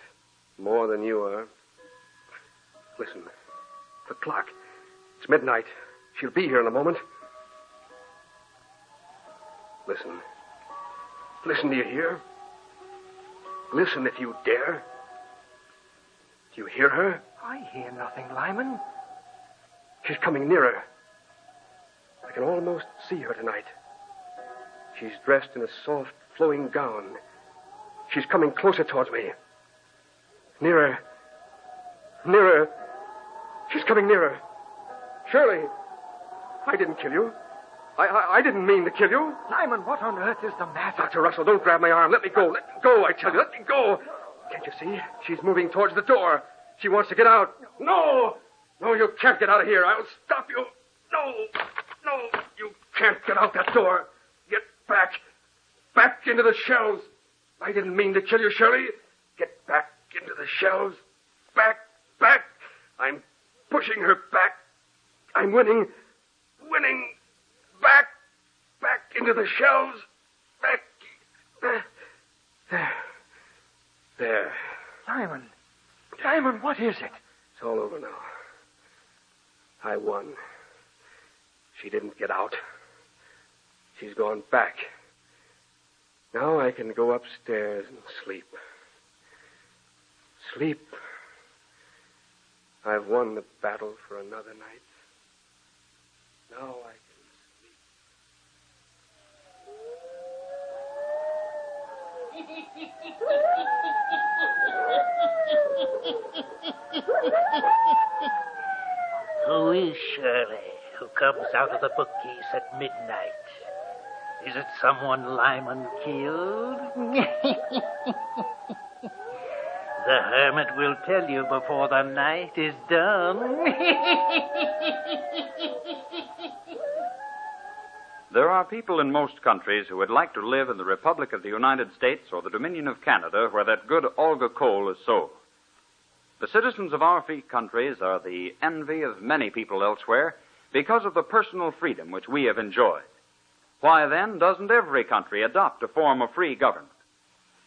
More than you are. Listen. The clock. It's midnight. She'll be here in a moment. Listen. Listen, do you hear? Listen if you dare. Do you hear her? I hear nothing, Lyman. She's coming nearer. I can almost see her tonight. She's dressed in a soft, flowing gown. She's coming closer towards me. Nearer. Nearer. She's coming nearer. Shirley, I didn't kill you. I didn't mean to kill you. Lyman, what on earth is the matter? Dr. Russell, don't grab my arm. Let me go. Let me go, I tell you. Let me go. Can't you see? She's moving towards the door. She wants to get out. No! No, you can't get out of here. I'll stop you. No, you can't get out that door. Get back. Back into the shelves. I didn't mean to kill you, Shirley. Get back into the shelves. Back. I'm pushing her back. I'm winning. Back into the shelves. Back. There. Lyman, what is it? It's all over now. I won. She didn't get out. She's gone back. Now I can go upstairs and sleep. Sleep. I've won the battle for another night. Now I can Who is Shirley, who comes out of the bookcase at midnight? Is it someone Lyman killed? The hermit will tell you before the night is done. There are people in most countries who would like to live in the Republic of the United States or the Dominion of Canada where that good Olga coal is sold. The citizens of our free countries are the envy of many people elsewhere because of the personal freedom which we have enjoyed. Why, then, doesn't every country adopt a form of free government?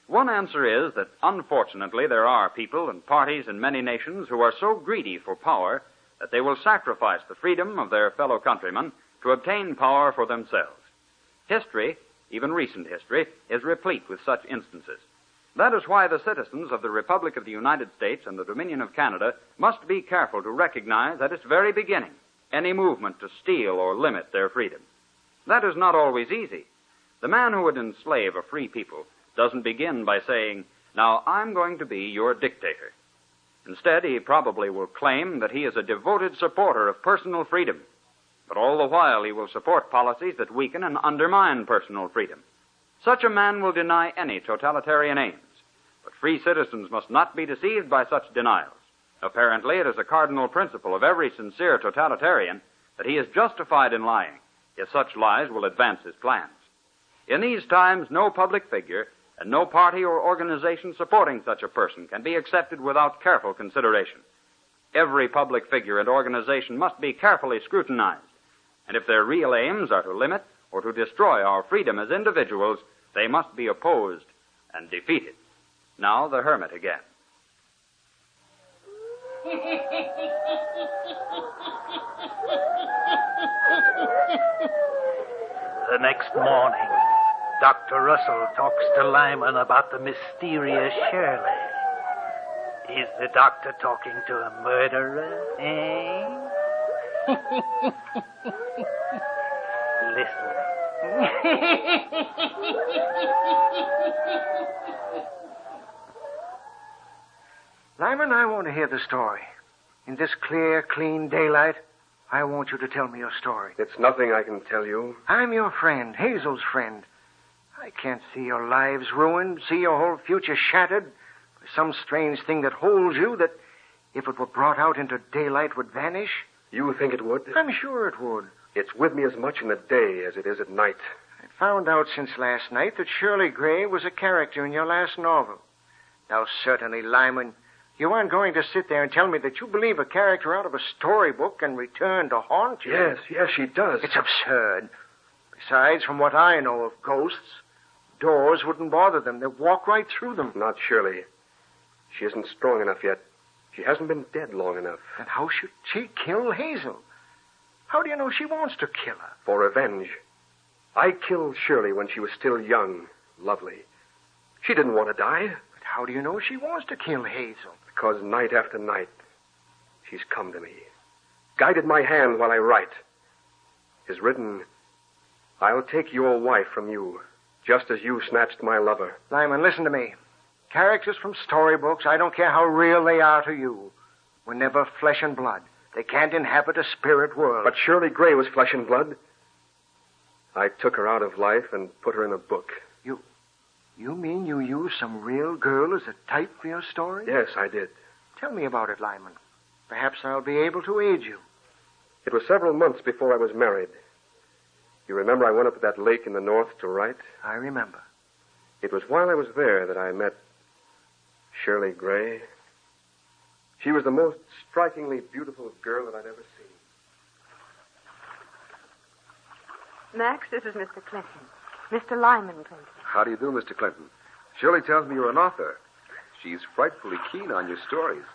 One answer is that, unfortunately, there are people and parties in many nations who are so greedy for power that they will sacrifice the freedom of their fellow countrymen to obtain power for themselves. History, even recent history, is replete with such instances. That is why the citizens of the Republic of the United States and the Dominion of Canada must be careful to recognize at its very beginning any movement to steal or limit their freedom. That is not always easy. The man who would enslave a free people doesn't begin by saying, "Now I'm going to be your dictator." Instead, he probably will claim that he is a devoted supporter of personal freedom, but all the while he will support policies that weaken and undermine personal freedom. Such a man will deny any totalitarian aims, but free citizens must not be deceived by such denials. Apparently, it is a cardinal principle of every sincere totalitarian that he is justified in lying if such lies will advance his plans. In these times, no public figure and no party or organization supporting such a person can be accepted without careful consideration. Every public figure and organization must be carefully scrutinized, and if their real aims are to limit or to destroy our freedom as individuals, they must be opposed and defeated. Now the hermit again. The next morning, Dr. Russell talks to Lyman about the mysterious Shirley. Is the doctor talking to a murderer, eh? Listen. Lyman, I want to hear the story. In this clear, clean daylight, I want you to tell me your story. It's nothing I can tell you. I'm your friend, Hazel's friend. I can't see your lives ruined, see your whole future shattered by some strange thing that holds you that, if it were brought out into daylight, would vanish. You think it would? I'm sure it would. It's with me as much in the day as it is at night. I found out since last night that Shirley Gray was a character in your last novel. Now, certainly, Lyman, you aren't going to sit there and tell me that you believe a character out of a storybook can return to haunt you. Yes, she does. It's absurd. Besides, from what I know of ghosts, doors wouldn't bother them. They'd walk right through them. Not Shirley. She isn't strong enough yet. She hasn't been dead long enough. Then how should she kill Hazel? How do you know she wants to kill her? For revenge. I killed Shirley when she was still young, lovely. She didn't want to die. But how do you know she wants to kill Hazel? Because night after night, she's come to me, guided my hand while I write. Is written, "I'll take your wife from you, just as you snatched my lover." Lyman, listen to me. Characters from storybooks, I don't care how real they are to you, were never flesh and blood. They can't inhabit a spirit world. But Shirley Gray was flesh and blood. I took her out of life and put her in a book. You mean you used some real girl as a type for your story? Yes, I did. Tell me about it, Lyman. Perhaps I'll be able to aid you. It was several months before I was married. You remember I went up to that lake in the north to write? I remember. It was while I was there that I met Shirley Gray. She was the most strikingly beautiful girl that I'd ever seen. Max, this is Mr. Clinton. Mr. Lyman Clinton. How do you do, Mr. Clinton? Shirley tells me you're an author. She's frightfully keen on your stories.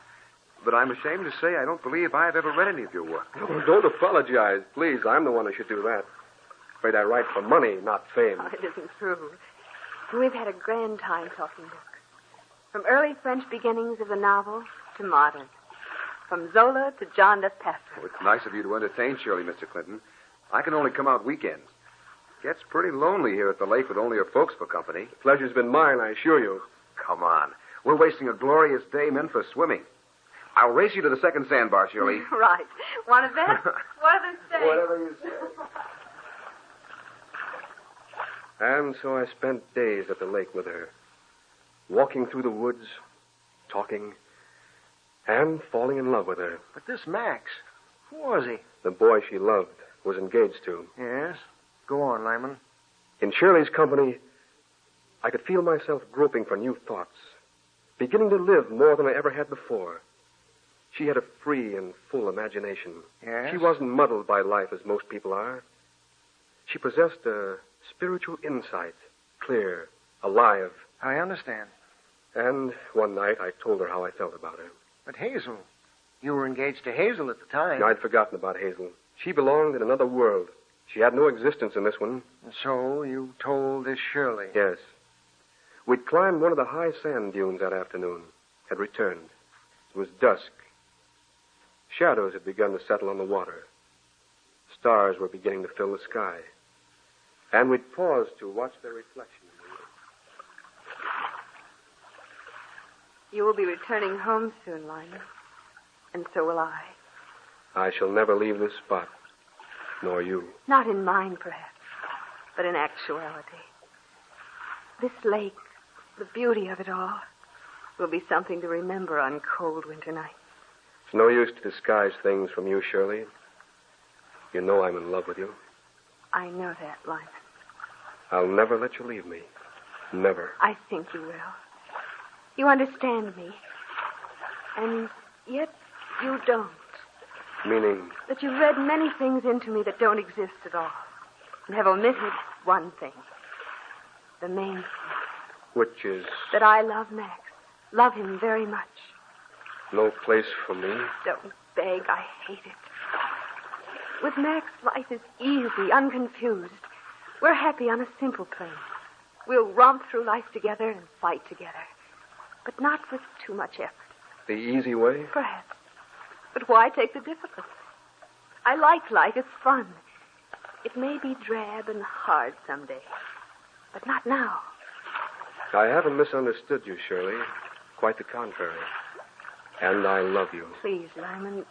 But I'm ashamed to say I don't believe I've ever read any of your work. Oh, don't apologize. Please, I'm the one who should do that. Afraid I write for money, not fame. Oh, it isn't true. We've had a grand time talking books. From early French beginnings of the novel to modern. From Zola to John Le Peffer. Oh, it's nice of you to entertain Shirley, Mr. Clinton. I can only come out weekends. Gets pretty lonely here at the lake with only her folks for company. The pleasure's been mine, I assure you. Come on. We're wasting a glorious day meant for swimming. I'll race you to the second sandbar, Shirley. Right. Want to bet? What do they say? Whatever you say. And so I spent days at the lake with her, walking through the woods, talking, and falling in love with her. But this Max, who was he? The boy she loved, was engaged to. Yes? Go on, Lyman. In Shirley's company, I could feel myself groping for new thoughts, beginning to live more than I ever had before. She had a free and full imagination. Yes? She wasn't muddled by life as most people are. She possessed a spiritual insight, clear, alive. I understand. And one night I told her how I felt about her. But Hazel, you were engaged to Hazel at the time. I'd forgotten about Hazel. She belonged in another world. She had no existence in this one. And so you told this Shirley? Yes. We'd climbed one of the high sand dunes that afternoon, had returned. It was dusk. Shadows had begun to settle on the water. Stars were beginning to fill the sky. And we'd paused to watch their reflection in the lake. You will be returning home soon, Lyman. And so will I. I shall never leave this spot, nor you. Not in mind, perhaps, but in actuality. This lake, the beauty of it all, will be something to remember on cold winter nights. It's no use to disguise things from you, Shirley. You know I'm in love with you. I know that, Lyman. I'll never let you leave me. Never. I think you will. You understand me. And yet you don't. Meaning? That you've read many things into me that don't exist at all. And have omitted one thing. The main thing. Which is? That I love Max. Love him very much. No place for me? Don't beg. I hate it. With Max, life is easy, unconfused. We're happy on a simple plane. We'll romp through life together and fight together. But not with too much effort. The easy way? Perhaps. But why take the difficult? I like life. It's fun. It may be drab and hard someday. But not now. I haven't misunderstood you, Shirley. Quite the contrary. And I love you. Please, Lyman,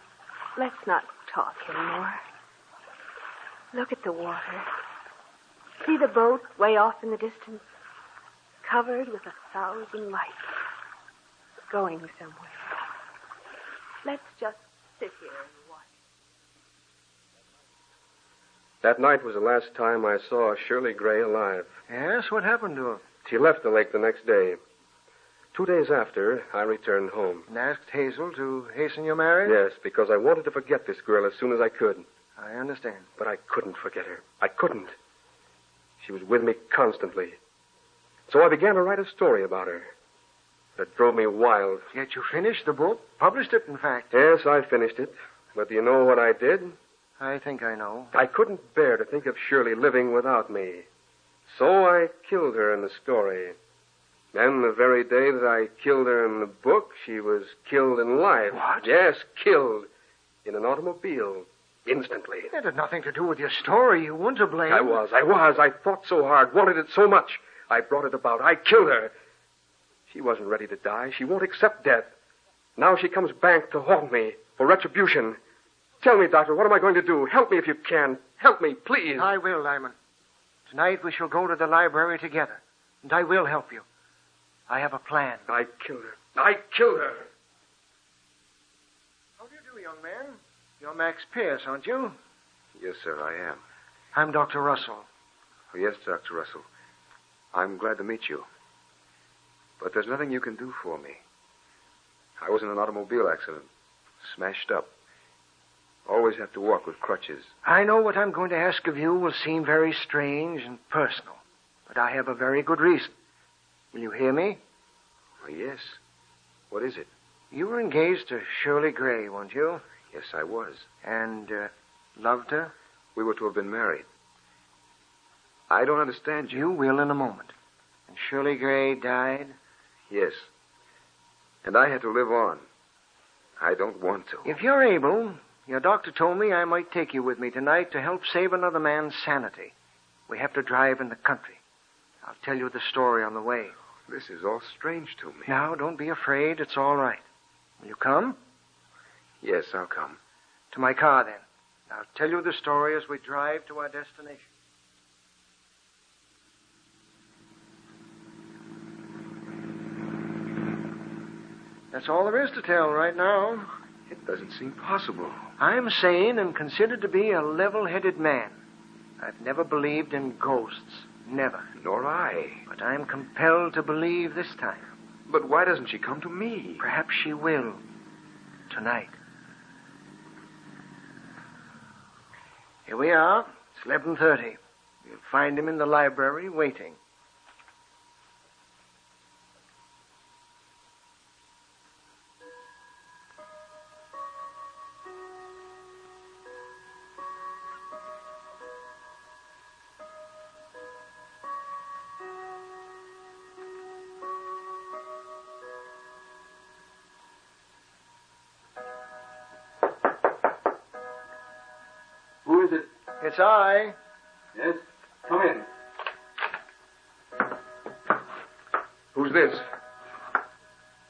let's not talk anymore. Look at the water. See the boat way off in the distance? Covered with 1,000 lights. Going somewhere. Let's just sit here and watch. That night was the last time I saw Shirley Gray alive. Yes? What happened to her? She left the lake the next day. 2 days after, I returned home. And asked Hazel to hasten your marriage? Yes, because I wanted to forget this girl as soon as I could. I understand. But I couldn't forget her. I couldn't. She was with me constantly. So I began to write a story about her. It drove me wild. Yet you finished the book? Published it, in fact. Yes, I finished it. But do you know what I did? I think I know. I couldn't bear to think of Shirley living without me. So I killed her in the story. And the very day that I killed her in the book, she was killed in life. What? Yes, killed. In an automobile. Instantly. It had nothing to do with your story. You weren't to blame. I was. I thought so hard, wanted it so much. I brought it about. I killed her. She wasn't ready to die. She won't accept death. Now she comes back to haunt me for retribution. Tell me, Doctor, what am I going to do? Help me if you can. Help me, please. I will, Lyman. Tonight we shall go to the library together, and I will help you. I have a plan. I killed her. I killed her. How do you do, young man? You're Max Pierce, aren't you? Yes, sir, I am. I'm Dr. Russell. Oh, yes, Dr. Russell. I'm glad to meet you. But there's nothing you can do for me. I was in an automobile accident. Smashed up. Always have to walk with crutches. I know what I'm going to ask of you will seem very strange and personal, but I have a very good reason. Will you hear me? Oh, yes. What is it? You were engaged to Shirley Gray, weren't you? Yes, I was. And loved her? We were to have been married. I don't understand you. You will in a moment. And Shirley Gray died? Yes. And I had to live on. I don't want to. If you're able, your doctor told me I might take you with me tonight to help save another man's sanity. We have to drive in the country. I'll tell you the story on the way. This is all strange to me. Now, don't be afraid. It's all right. Will you come? Yes, I'll come. To my car, then. I'll tell you the story as we drive to our destination. That's all there is to tell right now. It doesn't seem possible. I'm sane and considered to be a level-headed man. I've never believed in ghosts. Never. Nor I. But I'm compelled to believe this time. But why doesn't she come to me? Perhaps she will. Tonight. Here we are. It's 11:30. You'll find him in the library waiting. Who is it? It's I. Yes? Come in. Who's this?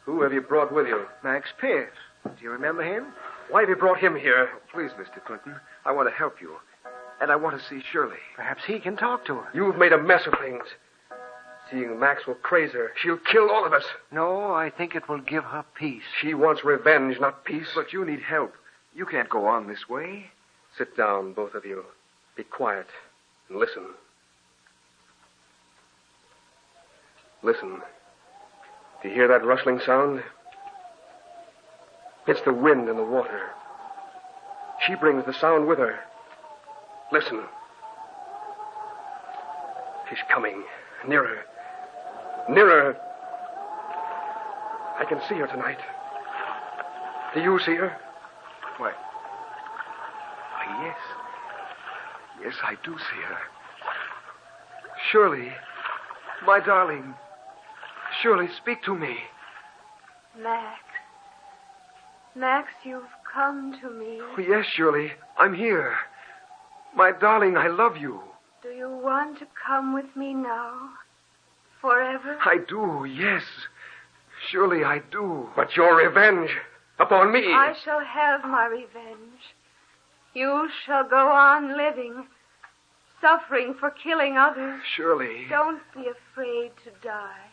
Who have you brought with you? Max Pierce. Do you remember him? Why have you brought him here? Please, Mr. Clinton, I want to help you. And I want to see Shirley. Perhaps he can talk to her. You've made a mess of things. Seeing Max will craze her. She'll kill all of us. No, I think it will give her peace. She wants revenge, not peace. But you need help. You can't go on this way. Sit down, both of you. Be quiet and listen. Listen. Do you hear that rustling sound? It's the wind in the water. She brings the sound with her. Listen. She's coming. Nearer. Nearer. I can see her tonight. Do you see her? Why, yes. Yes, I do see her. Shirley, my darling. Shirley, speak to me. Max. Max, you've come to me. Oh, yes, Shirley, I'm here. My darling, I love you. Do you want to come with me now? Forever? I do, yes. Surely I do. But your revenge upon me. I shall have my revenge. You shall go on living, suffering for killing others. Surely. Don't be afraid to die.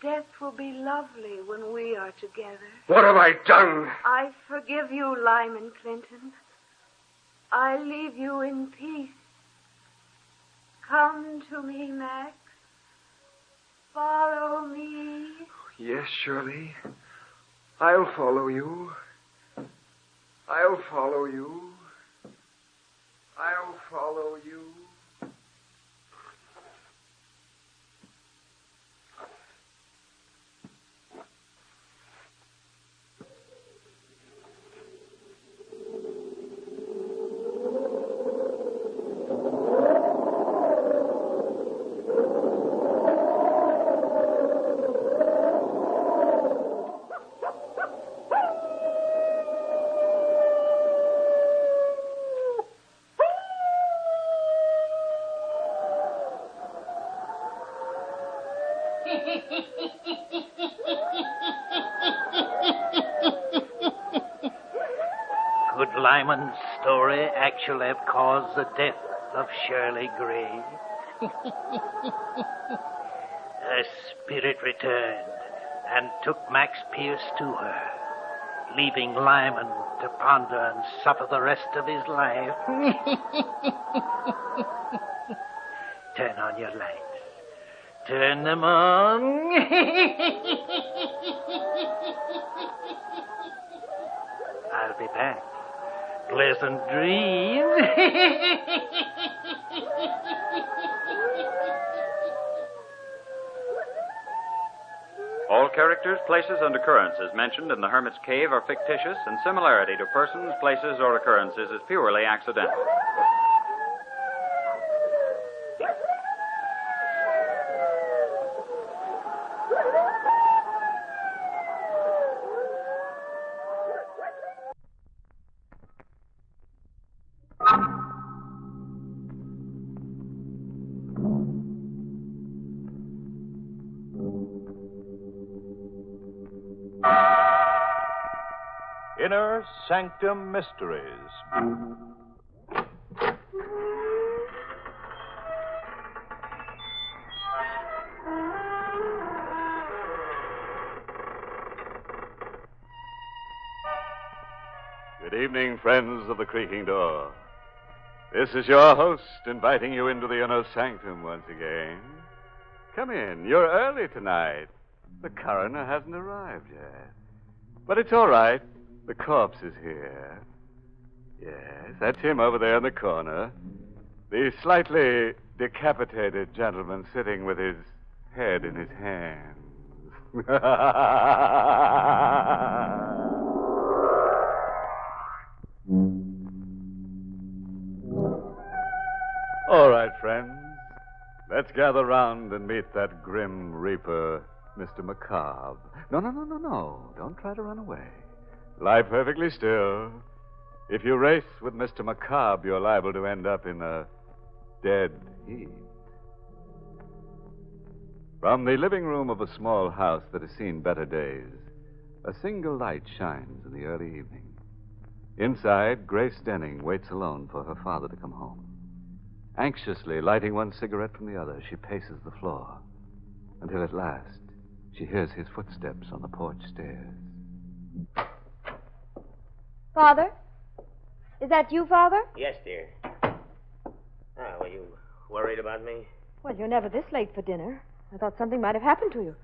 Death will be lovely when we are together. What have I done? I forgive you, Lyman Clinton. I leave you in peace. Come to me, Max. Follow me. Yes, Shirley. I'll follow you. I'll follow you. I'll follow you. Could Lyman's story actually have caused the death of Shirley Gray? Her spirit returned and took Max Pierce to her, leaving Lyman to ponder and suffer the rest of his life. Turn on your lights. Turn them on. I'll be back. Pleasant dreams. All characters, places, and occurrences mentioned in the Hermit's Cave are fictitious, and similarity to persons, places, or occurrences is purely accidental. Inner Sanctum Mysteries. Good evening, friends of the creaking door. This is your host inviting you into the inner sanctum once again. Come in. You're early tonight. The coroner hasn't arrived yet. But it's all right. The corpse is here. Yes, that's him over there in the corner. The slightly decapitated gentleman sitting with his head in his hands. All right, friends. Let's gather round and meet that grim reaper, Mr. Macabre. No. Don't try to run away. Lie perfectly still. If you race with Mr. Macabre, you're liable to end up in a dead heat. From the living room of a small house that has seen better days, a single light shines in the early evening. Inside, Grace Denning waits alone for her father to come home. Anxiously lighting one cigarette from the other, she paces the floor until at last she hears his footsteps on the porch stairs. Father? Is that you, Father? Yes, dear. Were you worried about me? Well, you're never this late for dinner. I thought something might have happened to you.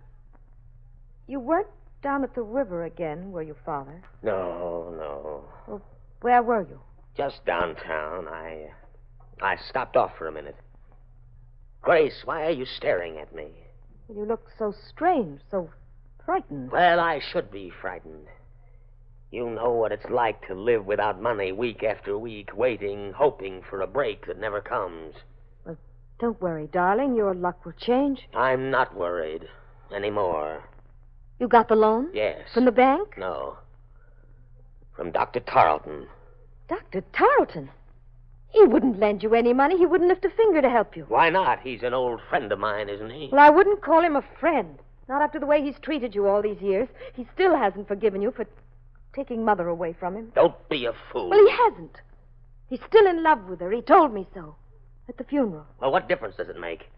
You weren't down at the river again, were you, Father? No. Well, where were you? Just downtown. I stopped off for a minute. Grace, why are you staring at me? Well, you look so strange, so frightened. Well, I should be frightened. You know what it's like to live without money week after week, waiting, hoping for a break that never comes. Well, don't worry, darling. Your luck will change. I'm not worried anymore. You got the loan? Yes. From the bank? No. From Dr. Tarleton. Dr. Tarleton? He wouldn't lend you any money. He wouldn't lift a finger to help you. Why not? He's an old friend of mine, isn't he? Well, I wouldn't call him a friend. Not after the way he's treated you all these years. He still hasn't forgiven you for taking Mother away from him. Don't be a fool. Well, he hasn't. He's still in love with her. He told me so. At the funeral. Well, what difference does it make?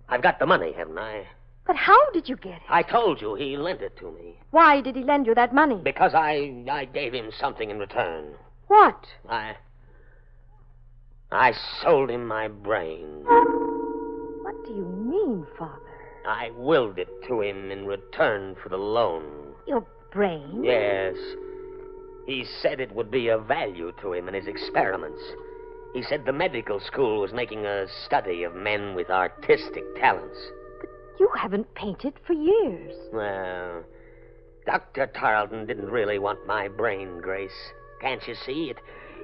I've got the money, haven't I? But how did you get it? I told you he lent it to me. Why did he lend you that money? Because I gave him something in return. What? I sold him my brain. What do you mean, Father? I willed it to him in return for the loan. Your brain? Yes. He said it would be of value to him in his experiments. He said the medical school was making a study of men with artistic talents. But you haven't painted for years. Well, Dr. Tarleton didn't really want my brain, Grace. Can't you see?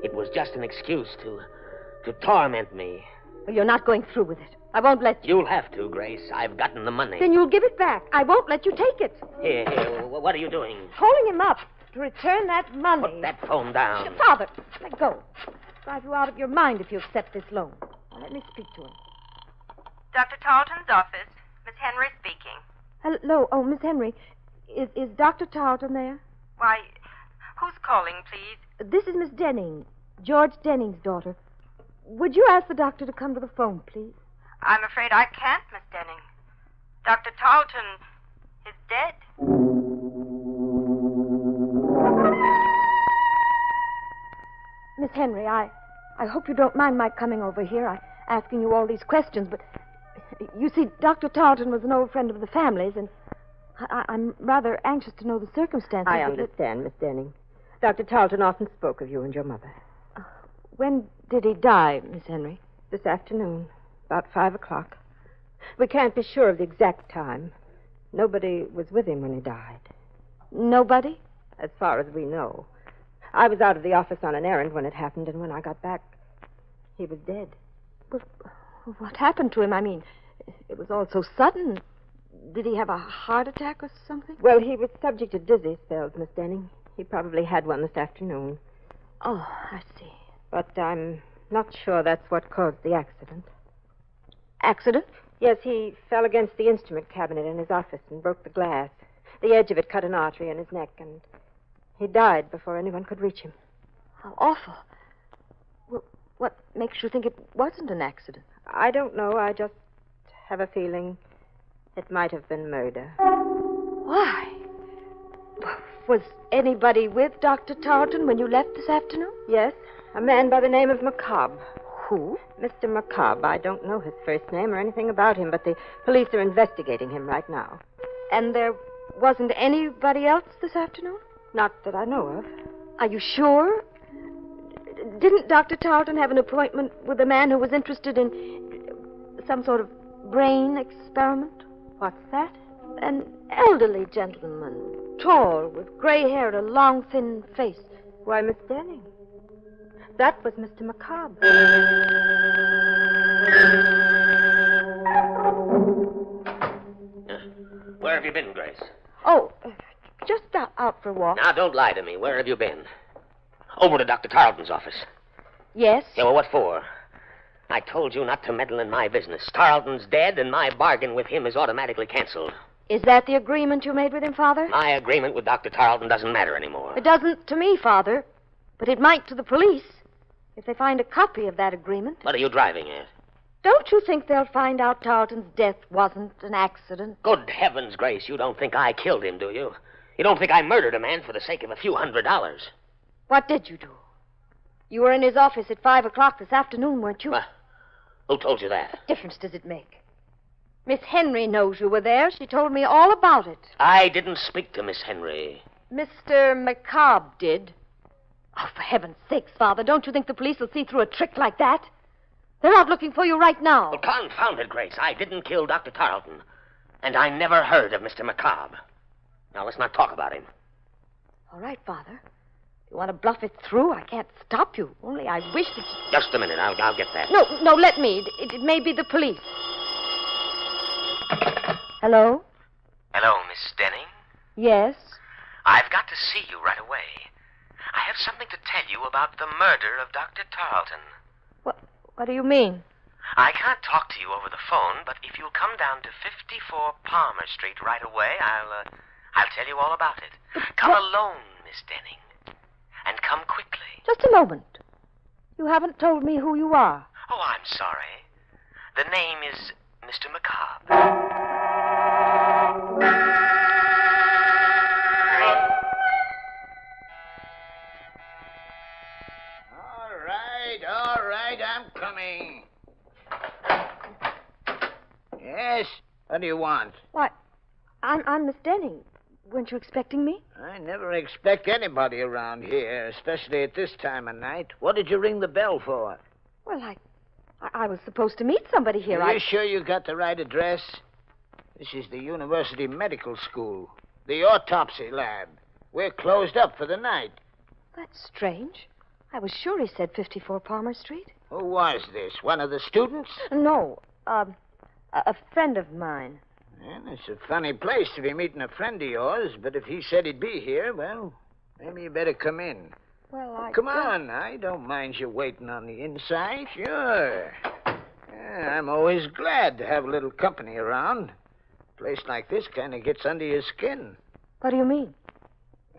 It was just an excuse to torment me. Well, you're not going through with it. I won't let you. You'll have to, Grace. I've gotten the money. Then you'll give it back. I won't let you take it. Here. What are you doing? Holding him up to return that money. Put that phone down. Father, let go. Drive you out of your mind if you accept this loan. Now, let me speak to him. Dr. Tarleton's office. Miss Henry speaking. Hello. Oh, Miss Henry. Is Dr. Tarleton there? Why, who's calling, please? This is Miss Denning, George Denning's daughter. Would you ask the doctor to come to the phone, please? I'm afraid I can't, Miss Denning. Dr. Tarleton is dead. Miss Henry, I hope you don't mind my coming over here, asking you all these questions, but you see, Dr. Tarleton was an old friend of the family's, and I'm rather anxious to know the circumstances. I understand, Miss Denning. Dr. Tarleton often spoke of you and your mother. When did he die, Miss Henry? This afternoon, about 5 o'clock. We can't be sure of the exact time. Nobody was with him when he died. Nobody? As far as we know. I was out of the office on an errand when it happened, and when I got back, he was dead. Well, what happened to him? I mean, it was all so sudden. Did he have a heart attack or something? Well, he was subject to dizzy spells, Miss Denning. He probably had one this afternoon. Oh, I see. But I'm not sure that's what caused the accident. Accident? Yes, he fell against the instrument cabinet in his office and broke the glass. The edge of it cut an artery in his neck, and he died before anyone could reach him. How awful. Well, what makes you think it wasn't an accident? I don't know. I just have a feeling it might have been murder. Why? Was anybody with Dr. Tarleton when you left this afternoon? Yes, a man by the name of McCobb. Who? Mr. McCobb. I don't know his first name or anything about him, but the police are investigating him right now. And there wasn't anybody else this afternoon? Not that I know of. Are you sure? Didn't Dr. Tarleton have an appointment with a man who was interested in some sort of brain experiment? What's that? An elderly gentleman, tall, with gray hair and a long, thin face. Why, Miss Denning, that was Mr. McCobb. Where have you been, Grace? Oh, just out for a walk. Now, don't lie to me. Where have you been? Over to Dr. Tarleton's office. Yes? Yeah, well, what for? I told you not to meddle in my business. Tarleton's dead, and my bargain with him is automatically canceled. Is that the agreement you made with him, Father? My agreement with Dr. Tarleton doesn't matter anymore. It doesn't to me, Father. But it might to the police if they find a copy of that agreement. What are you driving at? Don't you think they'll find out Tarleton's death wasn't an accident? Good heavens, Grace, you don't think I killed him, do you? You don't think I murdered a man for the sake of a few $100s? What did you do? You were in his office at 5 o'clock this afternoon, weren't you? Who told you that? What difference does it make? Miss Henry knows you were there. She told me all about it. I didn't speak to Miss Henry. Mr. McCobb did. Oh, for heaven's sakes, Father, don't you think the police will see through a trick like that? They're out looking for you right now. Well, confound it, Grace. I didn't kill Dr. Tarleton. And I never heard of Mr. McCobb. Now, let's not talk about him. All right, Father. If you want to bluff it through, I can't stop you. Only I wish that you... Just a minute. I'll get that. No, let me. It may be the police. Hello? Hello, Miss Denning. Yes? I've got to see you right away. I have something to tell you about the murder of Dr. Tarleton. What do you mean? I can't talk to you over the phone, but if you'll come down to 54 Palmer Street right away, I'll tell you all about it. Come alone, Miss Denning. And come quickly. Just a moment. You haven't told me who you are. Oh, I'm sorry. The name is Mr. McCobb. All right, I'm coming. Yes? What do you want? Why, I'm Miss Denning. Weren't you expecting me? I never expect anybody around here, especially at this time of night. What did you ring the bell for? Well, I was supposed to meet somebody here. Are you sure you got the right address? This is the University Medical School, the autopsy lab. We're closed up for the night. That's strange. I was sure he said 54 Palmer Street. Who was this? One of the students? No, a friend of mine. Well, it's a funny place to be meeting a friend of yours, but if he said he'd be here, well, maybe you better come in. Well, Come on, I don't mind you waiting on the inside. Sure. Yeah, I'm always glad to have a little company around. A place like this kind of gets under your skin. What do you mean?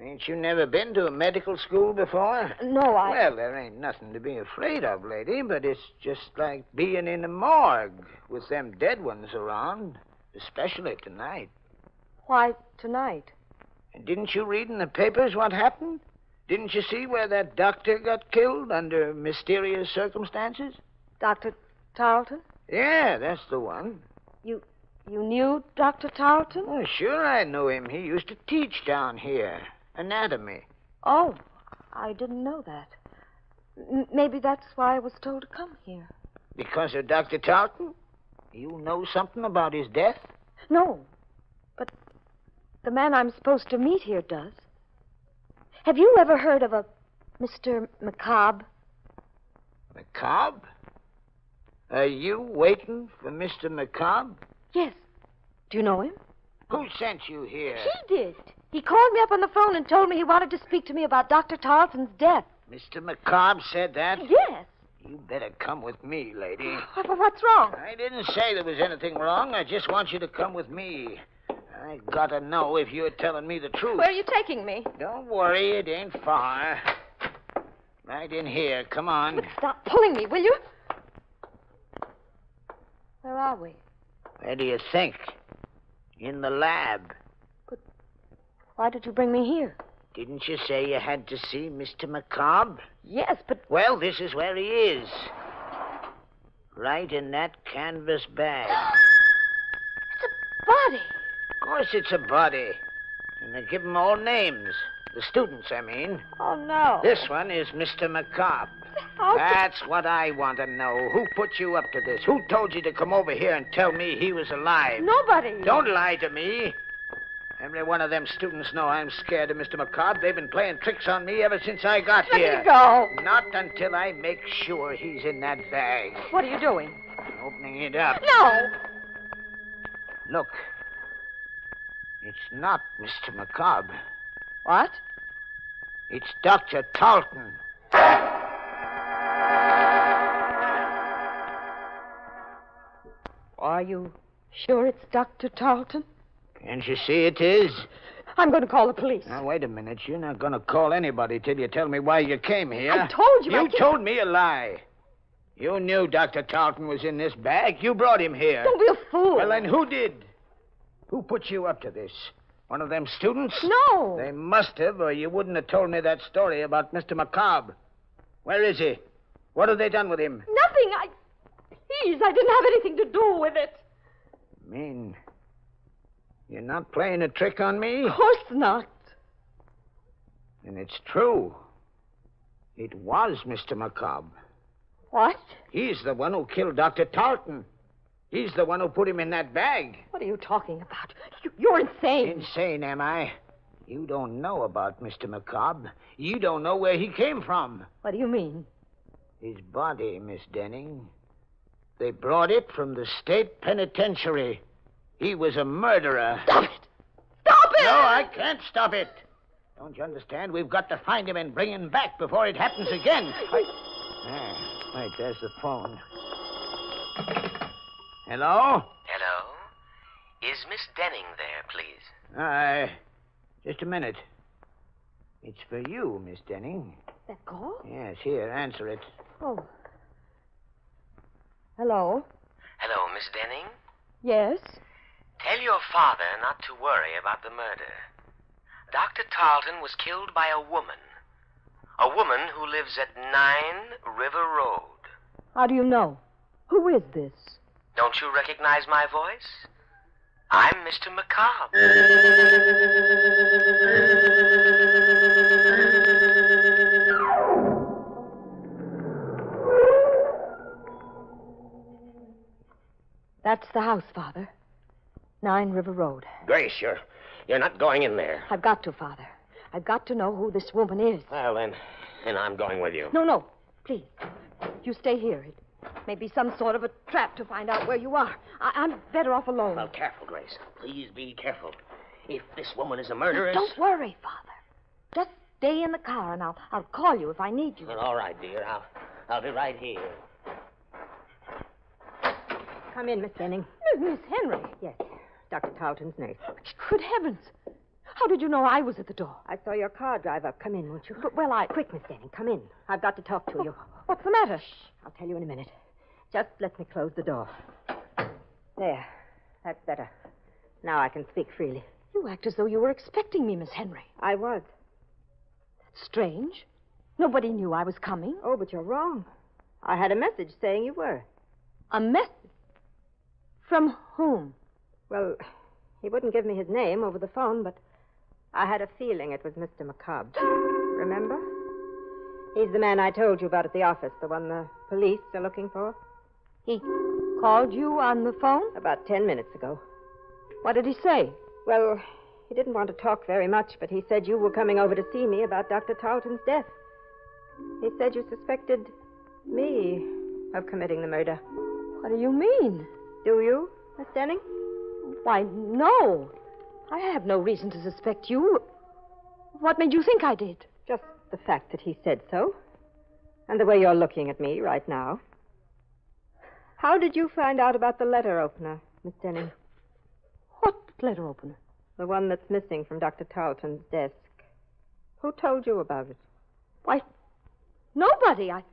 Ain't you never been to a medical school before? No, Well, there ain't nothing to be afraid of, lady, but it's just like being in a morgue with them dead ones around, especially tonight. Why tonight? And didn't you read in the papers what happened? Didn't you see where that doctor got killed under mysterious circumstances? Dr. Tarleton? Yeah, that's the one. You knew Dr. Tarleton? Oh, sure I knew him. He used to teach down here. Anatomy. Oh, I didn't know that. Maybe that's why I was told to come here. Because of Dr. Tarleton? You know something about his death? No, but the man I'm supposed to meet here does. Have you ever heard of a Mr. McCobb? McCobb? Are you waiting for Mr. McCobb? Yes. Do you know him? Who sent you here? He did. He called me up on the phone and told me he wanted to speak to me about Dr. Tarleton's death. Mr. McCobb said that? Yes. You better come with me, lady. What's wrong? I didn't say there was anything wrong. I just want you to come with me. I gotta know if you're telling me the truth. Where are you taking me? Don't worry, it ain't far. Right in here. Come on. But stop pulling me, will you? Where are we? Where do you think? In the lab. But why did you bring me here? Didn't you say you had to see Mr. McCobb? Yes, but... Well, this is where he is. Right in that canvas bag. It's a body. Of course it's a body. And they give them all names. The students, I mean. Oh, no. This one is Mr. McCobb. That's what I want to know. Who put you up to this? Who told you to come over here and tell me he was alive? Nobody. Don't lie to me. Every one of them students know I'm scared of Mr. McCobb. They've been playing tricks on me ever since I got here. Let me go. Not until I make sure he's in that bag. What are you doing? Opening it up. No. Look. It's not Mr. McCobb. What? It's Dr. Tarleton. Are you sure it's Dr. Tarleton? Can't you see it is? I'm going to call the police. Now, wait a minute. You're not going to call anybody till you tell me why you came here. I told you. You told me a lie. You knew Dr. Tarleton was in this bag. You brought him here. Don't be a fool. Well, then who did? Who put you up to this? One of them students? No. They must have, or you wouldn't have told me that story about Mr. McCobb. Where is he? What have they done with him? Nothing. Please, I didn't have anything to do with it. Mean you're not playing a trick on me? Of course not. And it's true. It was Mr. McCobb. What? He's the one who killed Dr. Tarleton. He's the one who put him in that bag. What are you talking about? You're insane. Insane, am I? You don't know about Mr. McCobb. You don't know where he came from. What do you mean? His body, Miss Denning. They brought it from the state penitentiary. He was a murderer. Stop it! Stop it! No, I can't stop it. Don't you understand? We've got to find him and bring him back before it happens again. Wait, there's the phone. Hello? Hello? Is Miss Denning there, please? Just a minute. It's for you, Miss Denning. That call? Yes, here, answer it. Oh. Hello? Hello, Miss Denning? Yes? Tell your father not to worry about the murder. Dr. Tarleton was killed by a woman. A woman who lives at 9 River Road. How do you know? Who is this? Don't you recognize my voice? I'm Mr. McCobb. That's the house, Father. 9 River Road. Grace, you're not going in there. I've got to, Father. I've got to know who this woman is. Well, then I'm going with you. No. Please. You stay here. It may be some sort of a trap to find out where you are. I'm better off alone. Well, careful, Grace. Please be careful. If this woman is a murderess... Don't worry, Father. Just stay in the car, and I'll call you if I need you. Well, all right, dear. I'll be right here. Come in, Miss Denning. Miss Henry. Yes. Dr. Tarleton's nurse. Good heavens. How did you know I was at the door? I saw your car drive up. Come in, won't you? But, well, Quick, Miss Denning, come in. I've got to talk to you. What's the matter? I'll tell you in a minute. Just let me close the door. There. That's better. Now I can speak freely. You act as though you were expecting me, Miss Henry. I was. That's strange. Nobody knew I was coming. Oh, but you're wrong. I had a message saying you were. A message? From whom? Well, he wouldn't give me his name over the phone, but I had a feeling it was Mr. McCobb. Remember? He's the man I told you about at the office, the one the police are looking for. He called you on the phone? About 10 minutes ago. What did he say? Well, he didn't want to talk very much, but he said you were coming over to see me about Dr. Tarleton's death. He said you suspected me of committing the murder. What do you mean? Do you, Miss Denning? Why, no. I have no reason to suspect you. What made you think I did? Just the fact that he said so. And the way you're looking at me right now. How did you find out about the letter opener, Miss Denning? What letter opener? The one that's missing from Dr. Tarleton's desk. Who told you about it? Why, nobody. I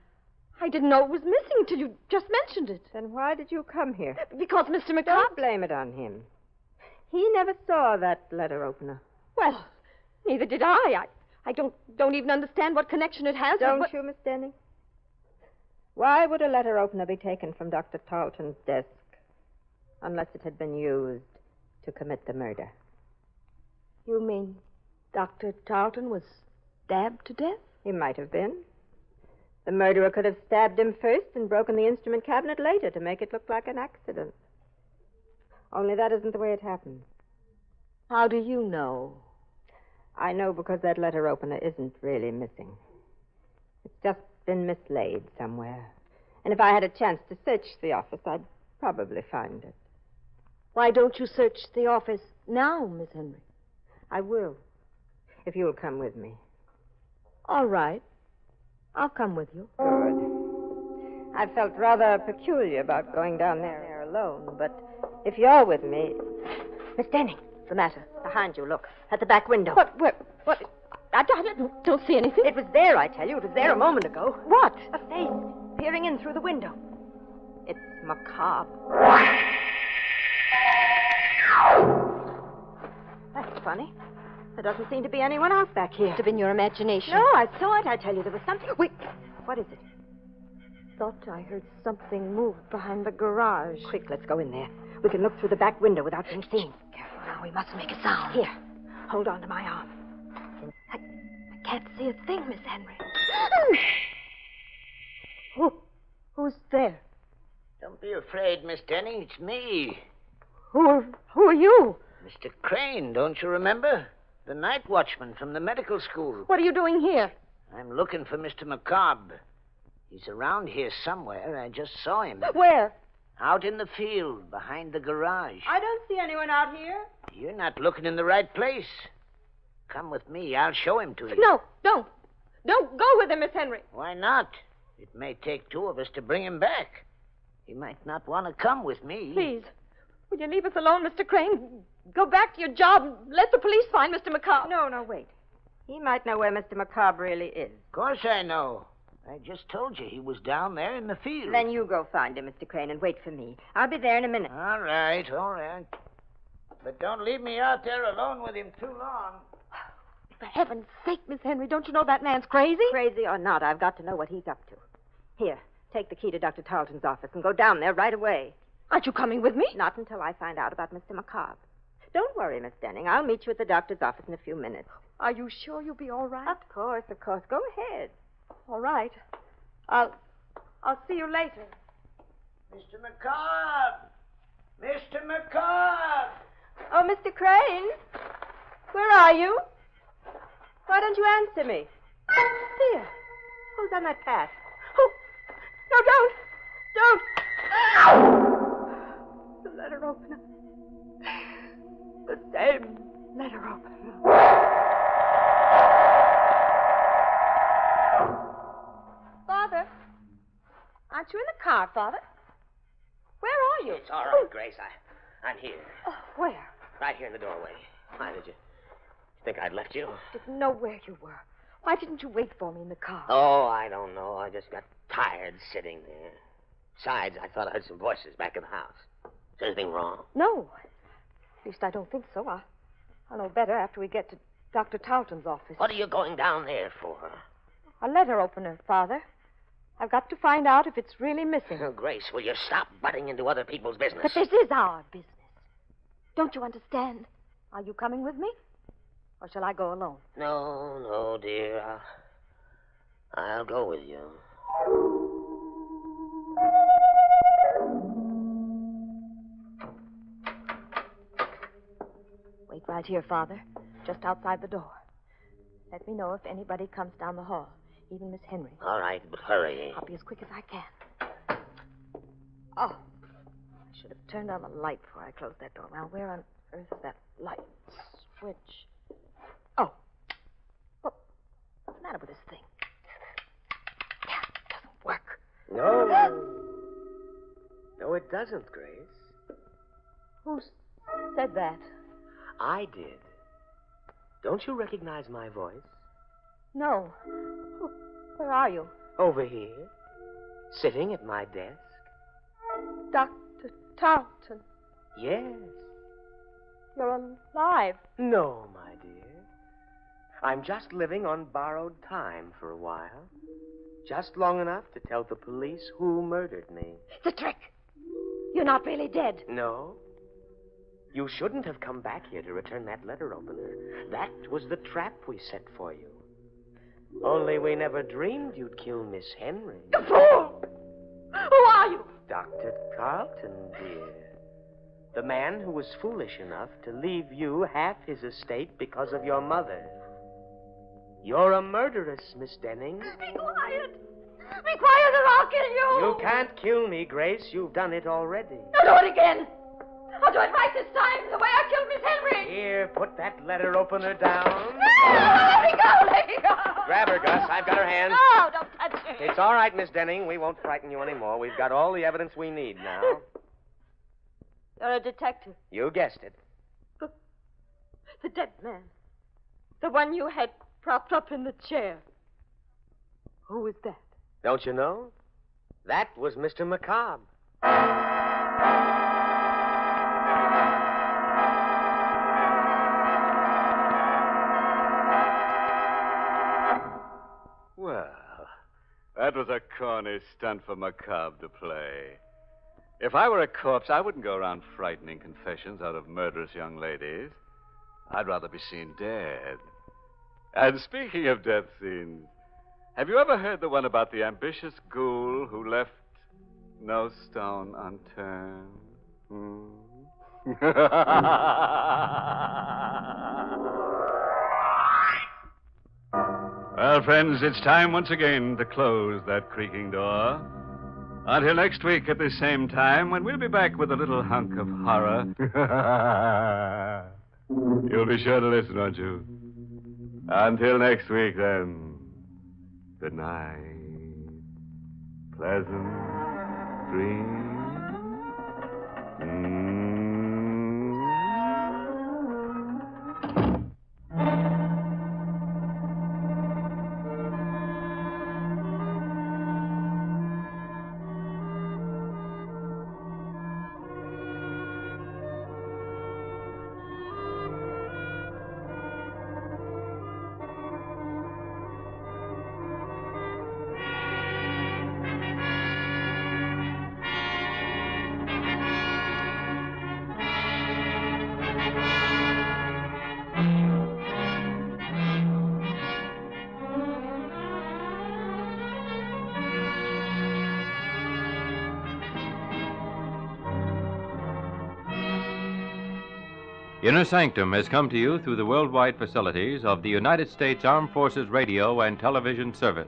didn't know it was missing until you just mentioned it. Then why did you come here? Because Mr. McCobb... Don't blame it on him. He never saw that letter opener. Well, neither did I. I don't even understand what connection it has. Don't you, Miss Denning? Why would a letter opener be taken from Dr. Tarleton's desk unless it had been used to commit the murder? You mean Dr. Tarleton was stabbed to death? He might have been. The murderer could have stabbed him first and broken the instrument cabinet later to make it look like an accident. Only that isn't the way it happened. How do you know? I know because that letter opener isn't really missing. It's just been mislaid somewhere. And if I had a chance to search the office, I'd probably find it. Why don't you search the office now, Miss Henry? I will, if you'll come with me. All right. I'll come with you. Good. I felt rather peculiar about going down there alone, but if you're with me... Miss Denning. What's the matter? Behind you, look. At the back window. What? I don't see anything. It was there, I tell you. It was there a moment ago. What? A face peering in through the window. It's macabre. That's funny. There doesn't seem to be anyone out back here. Must have been your imagination. No, I saw it. I tell you, there was something. Wait. What is it? Thought I heard something move behind the garage. Quick, let's go in there. We can look through the back window without being seen. Careful now. We mustn't make a sound. Here. Hold on to my arm. I can't see a thing, Miss Henry. Who's there? Don't be afraid, Miss Denning. It's me. Who are you? Mr. Crane, don't you remember? The night watchman from the medical school. What are you doing here? I'm looking for Mr. McCobb. He's around here somewhere. I just saw him. Where? Out in the field, behind the garage. I don't see anyone out here. You're not looking in the right place. Come with me. I'll show him to you. No, don't. Don't go with him, Miss Henry. Why not? It may take two of us to bring him back. He might not want to come with me. Please, would you leave us alone, Mr. Crane? Go back to your job. Let the police find Mr. McCobb. No, wait. He might know where Mr. McCobb really is. Of course I know. I just told you he was down there in the field. Then you go find him, Mr. Crane, and wait for me. I'll be there in a minute. All right. But don't leave me out there alone with him too long. For heaven's sake, Miss Henry, don't you know that man's crazy? Crazy or not, I've got to know what he's up to. Here, take the key to Dr. Tarleton's office and go down there right away. Aren't you coming with me? Not until I find out about Mr. McCobb. Don't worry, Miss Denning. I'll meet you at the doctor's office in a few minutes. Are you sure you'll be all right? Of course. Go ahead. All right. I'll see you later. Mr. McCobb! Mr. McCobb! Oh, Mr. Crane? Where are you? Why don't you answer me? Here. Who's on that path? Oh, no, don't! The letter opener. The same letter opener. Father? Aren't you in the car, Father? Where are you? It's all right, Grace. I'm here. Where? Right here in the doorway. Why, did you think I'd left you? Didn't know where you were. Why didn't you wait for me in the car? Oh, I don't know. I just got tired sitting there. Besides, I thought I heard some voices back in the house. Is anything wrong? No. At least I don't think so. I'll know better after we get to Dr. Tarleton's office. What are you going down there for? A letter opener, Father. I've got to find out if it's really missing. Oh, Grace, will you stop butting into other people's business? But this is our business. Don't you understand? Are you coming with me? Or shall I go alone? No, dear. I'll go with you. Wait right here, Father. Just outside the door. Let me know if anybody comes down the hall. Even Miss Henry. All right, but hurry. I'll be as quick as I can. Oh. I should have turned on the light before I closed that door. Now, where on earth is that light switch? Oh. What's the matter with this thing? Yeah, it doesn't work. No, it doesn't, Grace. Who said that? I did. Don't you recognize my voice? No. Where are you? Over here. Sitting at my desk. Dr. Tarleton. Yes. You're alive. No, my dear. I'm just living on borrowed time for a while. Just long enough to tell the police who murdered me. It's a trick. You're not really dead. No. You shouldn't have come back here to return that letter opener. That was the trap we set for you. Only we never dreamed you'd kill Miss Henry. You fool! Who are you? Dr. Carlton, dear. The man who was foolish enough to leave you half his estate because of your mother. You're a murderess, Miss Denning. Be quiet. Be quiet or I'll kill you. You can't kill me, Grace. You've done it already. I'll do it again. I'll do it right this time, the way I killed Miss Henry. Here, put that letter opener down. Let me go, let me go. Grab her, Gus. I've got her hand. No, don't touch her. It's all right, Miss Denning. We won't frighten you anymore. We've got all the evidence we need now. You're a detective. You guessed it. The dead man. The one you had propped up in the chair. Who is that? Don't you know? That was Mr. Macabre. Well, that was a corny stunt for Macabre to play. If I were a corpse, I wouldn't go around frightening confessions out of murderous young ladies. I'd rather be seen dead. And speaking of death scenes, have you ever heard the one about the ambitious ghoul who left no stone unturned? Well, friends, it's time once again to close that creaking door. Until next week at the same time, when we'll be back with a little hunk of horror. You'll be sure to listen, won't you? Until next week, then. Good night. Pleasant dreams. Inner Sanctum has come to you through the worldwide facilities of the United States Armed Forces Radio and Television Service.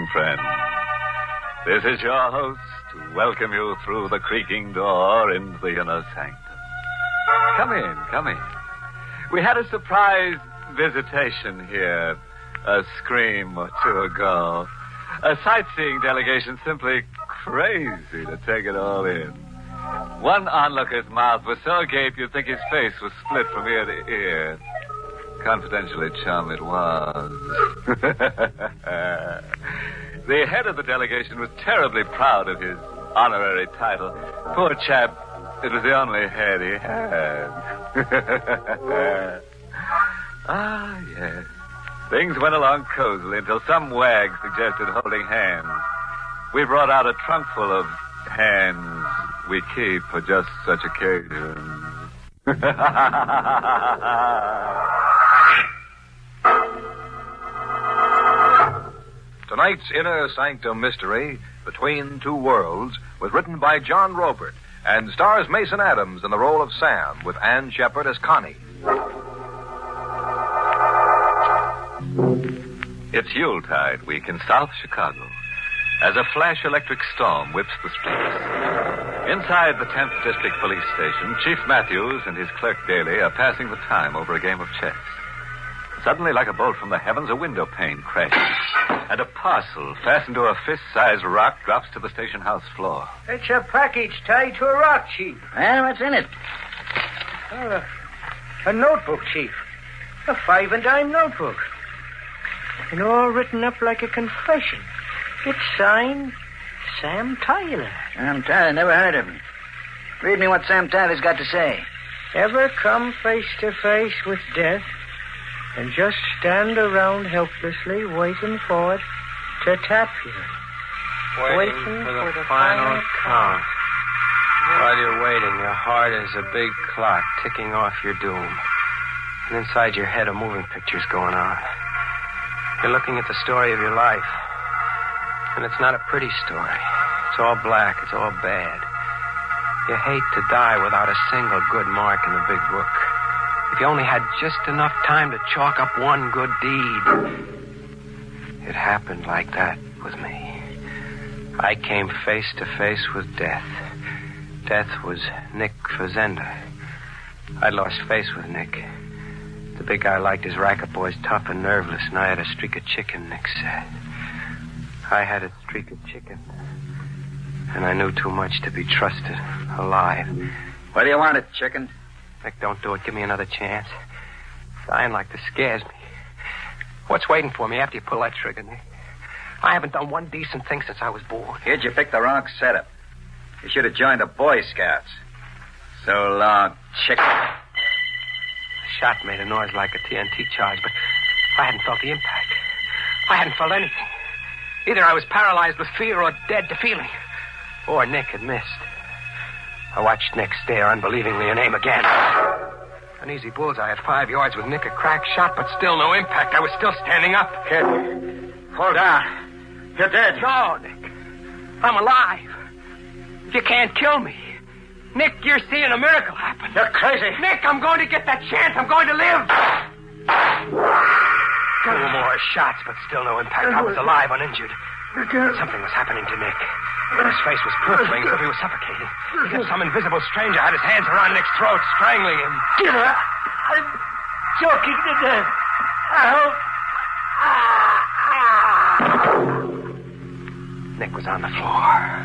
evening, friends. This is your host to welcome you through the creaking door into the inner sanctum. Come in, come in. We had a surprise visitation here a scream or two ago. A sightseeing delegation simply crazy to take it all in. One onlooker's mouth was so agape you'd think his face was split from ear to ear. Confidentially, chum, it was. The head of the delegation was terribly proud of his honorary title. Poor chap, it was the only head he had. Ah, yes. Things went along cozily until some wag suggested holding hands. We brought out a trunk full of hands we keep for just such occasions. Tonight's Inner Sanctum Mystery, Between Two Worlds, was written by John Robert and stars Mason Adams in the role of Sam, with Ann Shepard as Connie. It's Yuletide week in South Chicago as a flash electric storm whips the streets. Inside the 10th District Police Station, Chief Matthews and his clerk Daly are passing the time over a game of chess. Suddenly, like a bolt from the heavens, a window pane crashes, and a parcel fastened to a fist-sized rock drops to the station house floor. It's a package tied to a rock, Chief. And what's in it? A notebook, Chief. A 5-and-dime notebook. And all written up like a confession. It's signed Sam Tyler. Sam Tyler, never heard of him. Read me what Sam Tyler's got to say. Ever come face to face with death and just stand around helplessly waiting for it to tap you? Waiting for the final count. While you're waiting, your heart is a big clock ticking off your doom. And inside your head, a moving picture's going on. You're looking at the story of your life. And it's not a pretty story. It's all black. It's all bad. You hate to die without a single good mark in the big book. If you only had just enough time to chalk up one good deed. It happened like that with me. I came face to face with death. Death was Nick Fazenda. I'd lost face with Nick. The big guy liked his racket boys tough and nerveless, and I had a streak of chicken, Nick said. I had a streak of chicken. And I knew too much to be trusted alive. What do you want it, chicken? Nick, don't do it. Give me another chance. Dying like this scares me. What's waiting for me after you pull that trigger, Nick? I haven't done one decent thing since I was born. Kid, you picked the wrong setup. You should have joined the Boy Scouts. So long, chicken. The shot made a noise like a TNT charge, but I hadn't felt the impact. I hadn't felt anything. Either I was paralyzed with fear or dead to feeling. Or Nick had missed. I watched Nick stare unbelievingly and aim again. An easy bullseye at 5 yards with Nick a crack shot, but still no impact. I was still standing up. Kid, hold on. You're dead. No, Nick. I'm alive. You can't kill me. Nick, you're seeing a miracle happen. You're crazy. Nick, I'm going to get that chance. I'm going to live. 2 more shots, but still no impact. I was alive, uninjured. Something was happening to Nick. His face was purpling as if he was suffocating. As if some invisible stranger had his hands around Nick's throat, strangling him. I'm choking to death. Help. Nick was on the floor.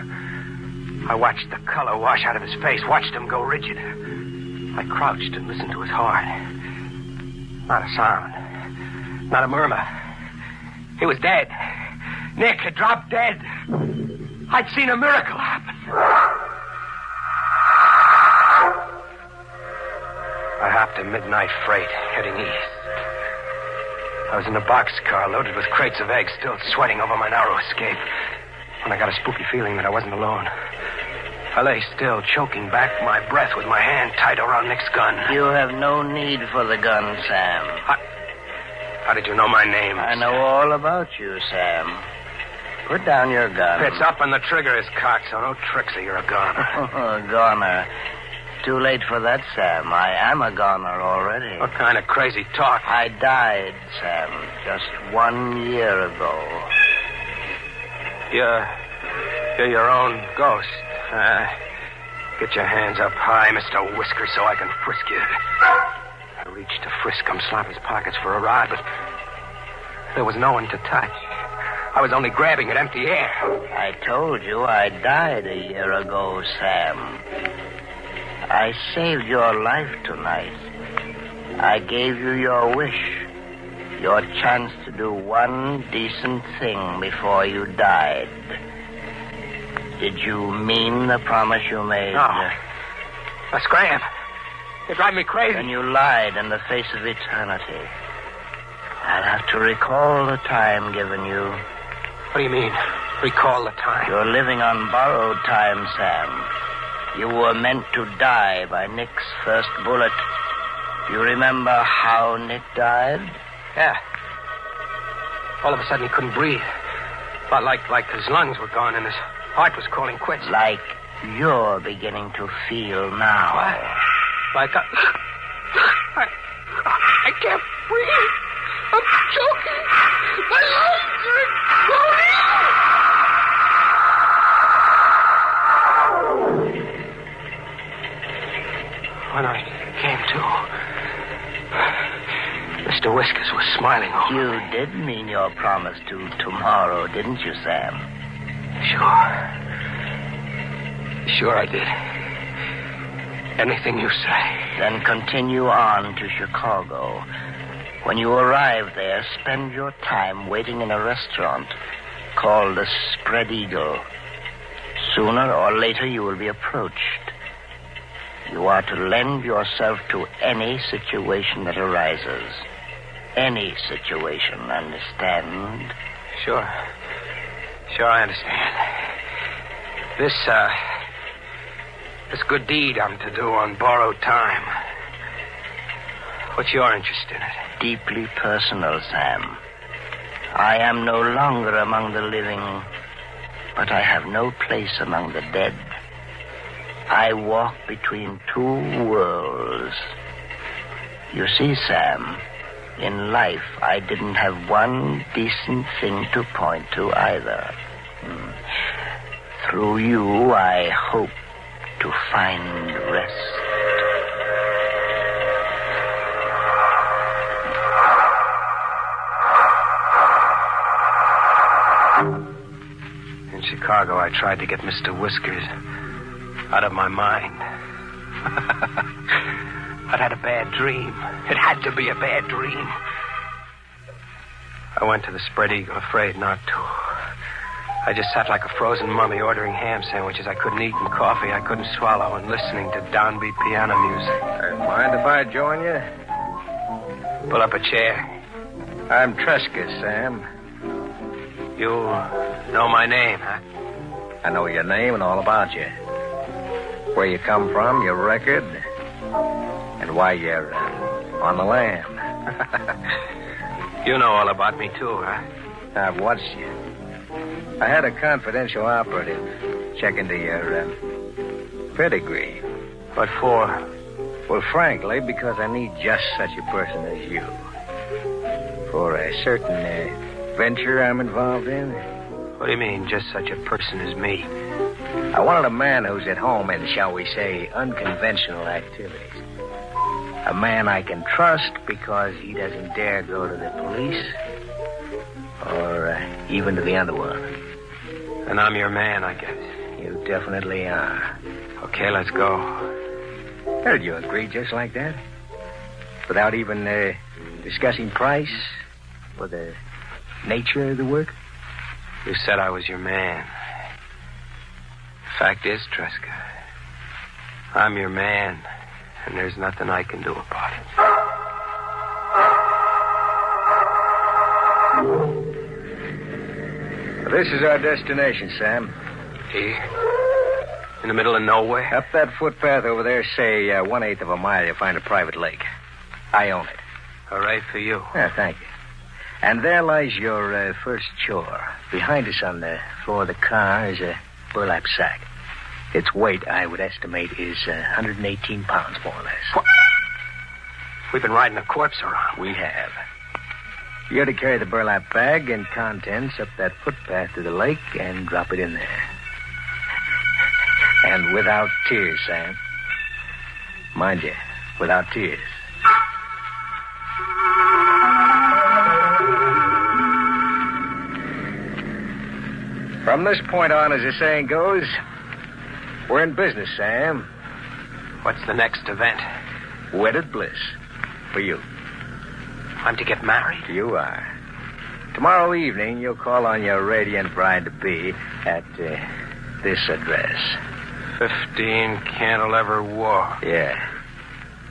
I watched the color wash out of his face, watched him go rigid. I crouched and listened to his heart. Not a sound. Not a murmur. He was dead. Nick had dropped dead. I'd seen a miracle happen. I hopped a midnight freight, heading east. I was in a boxcar loaded with crates of eggs, still sweating over my narrow escape, when I got a spooky feeling that I wasn't alone. I lay still, choking back my breath with my hand tight around Nick's gun. You have no need for the gun, Sam. How did you know my name? I know all about you, Sam. Put down your gun. It's up and the trigger is cocked, so no tricks or you're a goner. A goner. Too late for that, Sam. I am a goner already. What kind of crazy talk? I died, Sam, just 1 year ago. You're your own ghost. Get your hands up high, Mr. Whisker, so I can frisk you. I reached to frisk Slopper's pockets for a rod, but there was no one to touch. I was only grabbing at empty air. I told you I died a year ago, Sam. I saved your life tonight. I gave you your wish. Your chance to do one decent thing before you died. Did you mean the promise you made? No. Scram. You're driving me crazy. And you lied in the face of eternity. I'll have to recall the time given you. What do you mean, recall the time? You're living on borrowed time, Sam. You were meant to die by Nick's first bullet. You remember how Nick died? Yeah. All of a sudden he couldn't breathe. Felt like his lungs were gone and his heart was calling quits. Like you're beginning to feel now. What? Like I can't breathe. I'm choking. My lungs are exploding. When I came to, Mr. Whiskers was smiling over me. You did mean your promise to tomorrow, didn't you, Sam? Sure I did. Anything you say. Then continue on to Chicago. When you arrive there, spend your time waiting in a restaurant called the Spread Eagle. Sooner or later, you will be approached. You are to lend yourself to any situation that arises. Any situation, understand? Sure, I understand. This good deed I'm to do on borrowed time. What's your interest in it? Deeply personal, Sam. I am no longer among the living, but I have no place among the dead. I walk between two worlds. You see, Sam, in life I didn't have one decent thing to point to either. Through you, I hope to find rest. In Chicago, I tried to get Mr. Whiskers out of my mind. I'd had a bad dream. It had to be a bad dream. I went to the Spread Eagle, afraid not to. I just sat like a frozen mummy ordering ham sandwiches I couldn't eat and coffee I couldn't swallow and listening to downbeat piano music. Mind if I join you? Pull up a chair. I'm Tresca, Sam. You know my name, huh? I know your name and all about you. Where you come from, your record, and why you're on the lam. You know all about me, too, huh? I've watched you. I had a confidential operative check into your pedigree. What for? Well, frankly, because I need just such a person as you. For a certain venture I'm involved in. What do you mean, just such a person as me? I wanted a man who's at home in, shall we say, unconventional activities. A man I can trust because he doesn't dare go to the police or even to the underworld. And I'm your man, I guess. You definitely are. Okay, let's go. Did you agree just like that? Without even discussing price or the nature of the work? You said I was your man. Fact is, Tresca, I'm your man, and there's nothing I can do about it. This is our destination, Sam. Here? In the middle of nowhere? Up that footpath over there, say 1/8 of a mile, you'll find a private lake. I own it. Hooray for you. Yeah, thank you. And there lies your first chore. Behind us on the floor of the car is a burlap sack. Its weight, I would estimate, is 118 pounds, more or less. What? We've been riding a corpse around. We have. You're to carry the burlap bag and contents up that footpath to the lake and drop it in there. And without tears, Sam. Mind you, without tears. From this point on, as the saying goes, we're in business, Sam. What's the next event? Wedded bliss. For you. I'm to get married? You are. Tomorrow evening, you'll call on your radiant bride-to-be at this address. 15 Cantilever Walk. Yeah.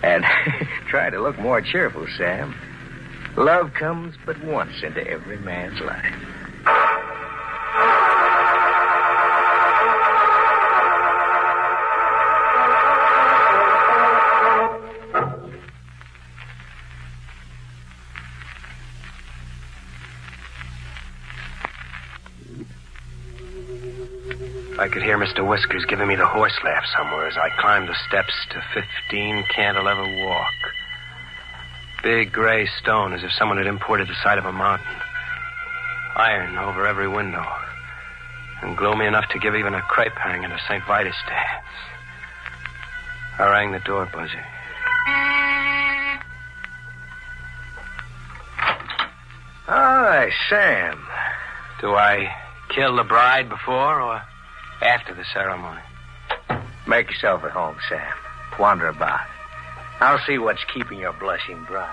And try to look more cheerful, Sam. Love comes but once into every man's life. I could hear Mr. Whiskers giving me the horse laugh somewhere as I climbed the steps to 15 Cantilever Walk. Big gray stone, as if someone had imported the side of a mountain. Iron over every window. And gloomy enough to give even a crepe hanger to St. Vitus dance. I rang the door buzzer. Hi, Sam. Do I kill the bride before or after the ceremony? Make yourself at home, Sam. Wander about. I'll see what's keeping your blushing bride.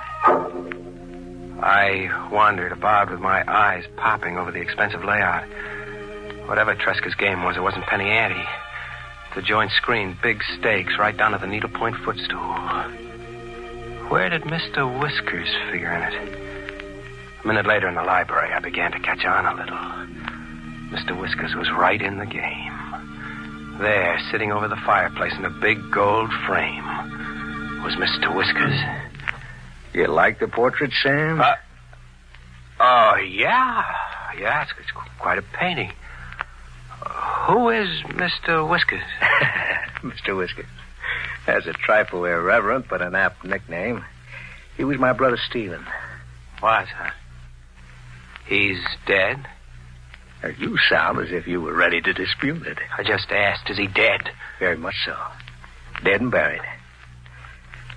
I wandered about with my eyes popping over the expensive layout. Whatever Tresca's game was, it wasn't penny ante. The joint screen, big stakes, right down to the needlepoint footstool. Where did Mr. Whiskers figure in it? A minute later in the library, I began to catch on a little. Mr. Whiskers was right in the game. There, sitting over the fireplace in a big gold frame, was Mr. Whiskers. You like the portrait, Sam? Oh, yeah. Yeah, it's quite a painting. Who is Mr. Whiskers? Mr. Whiskers. That's a trifle irreverent, but an apt nickname. He was my brother Stephen. Was, huh? He's dead? You sound as if you were ready to dispute it. I just asked, is he dead? Very much so. Dead and buried.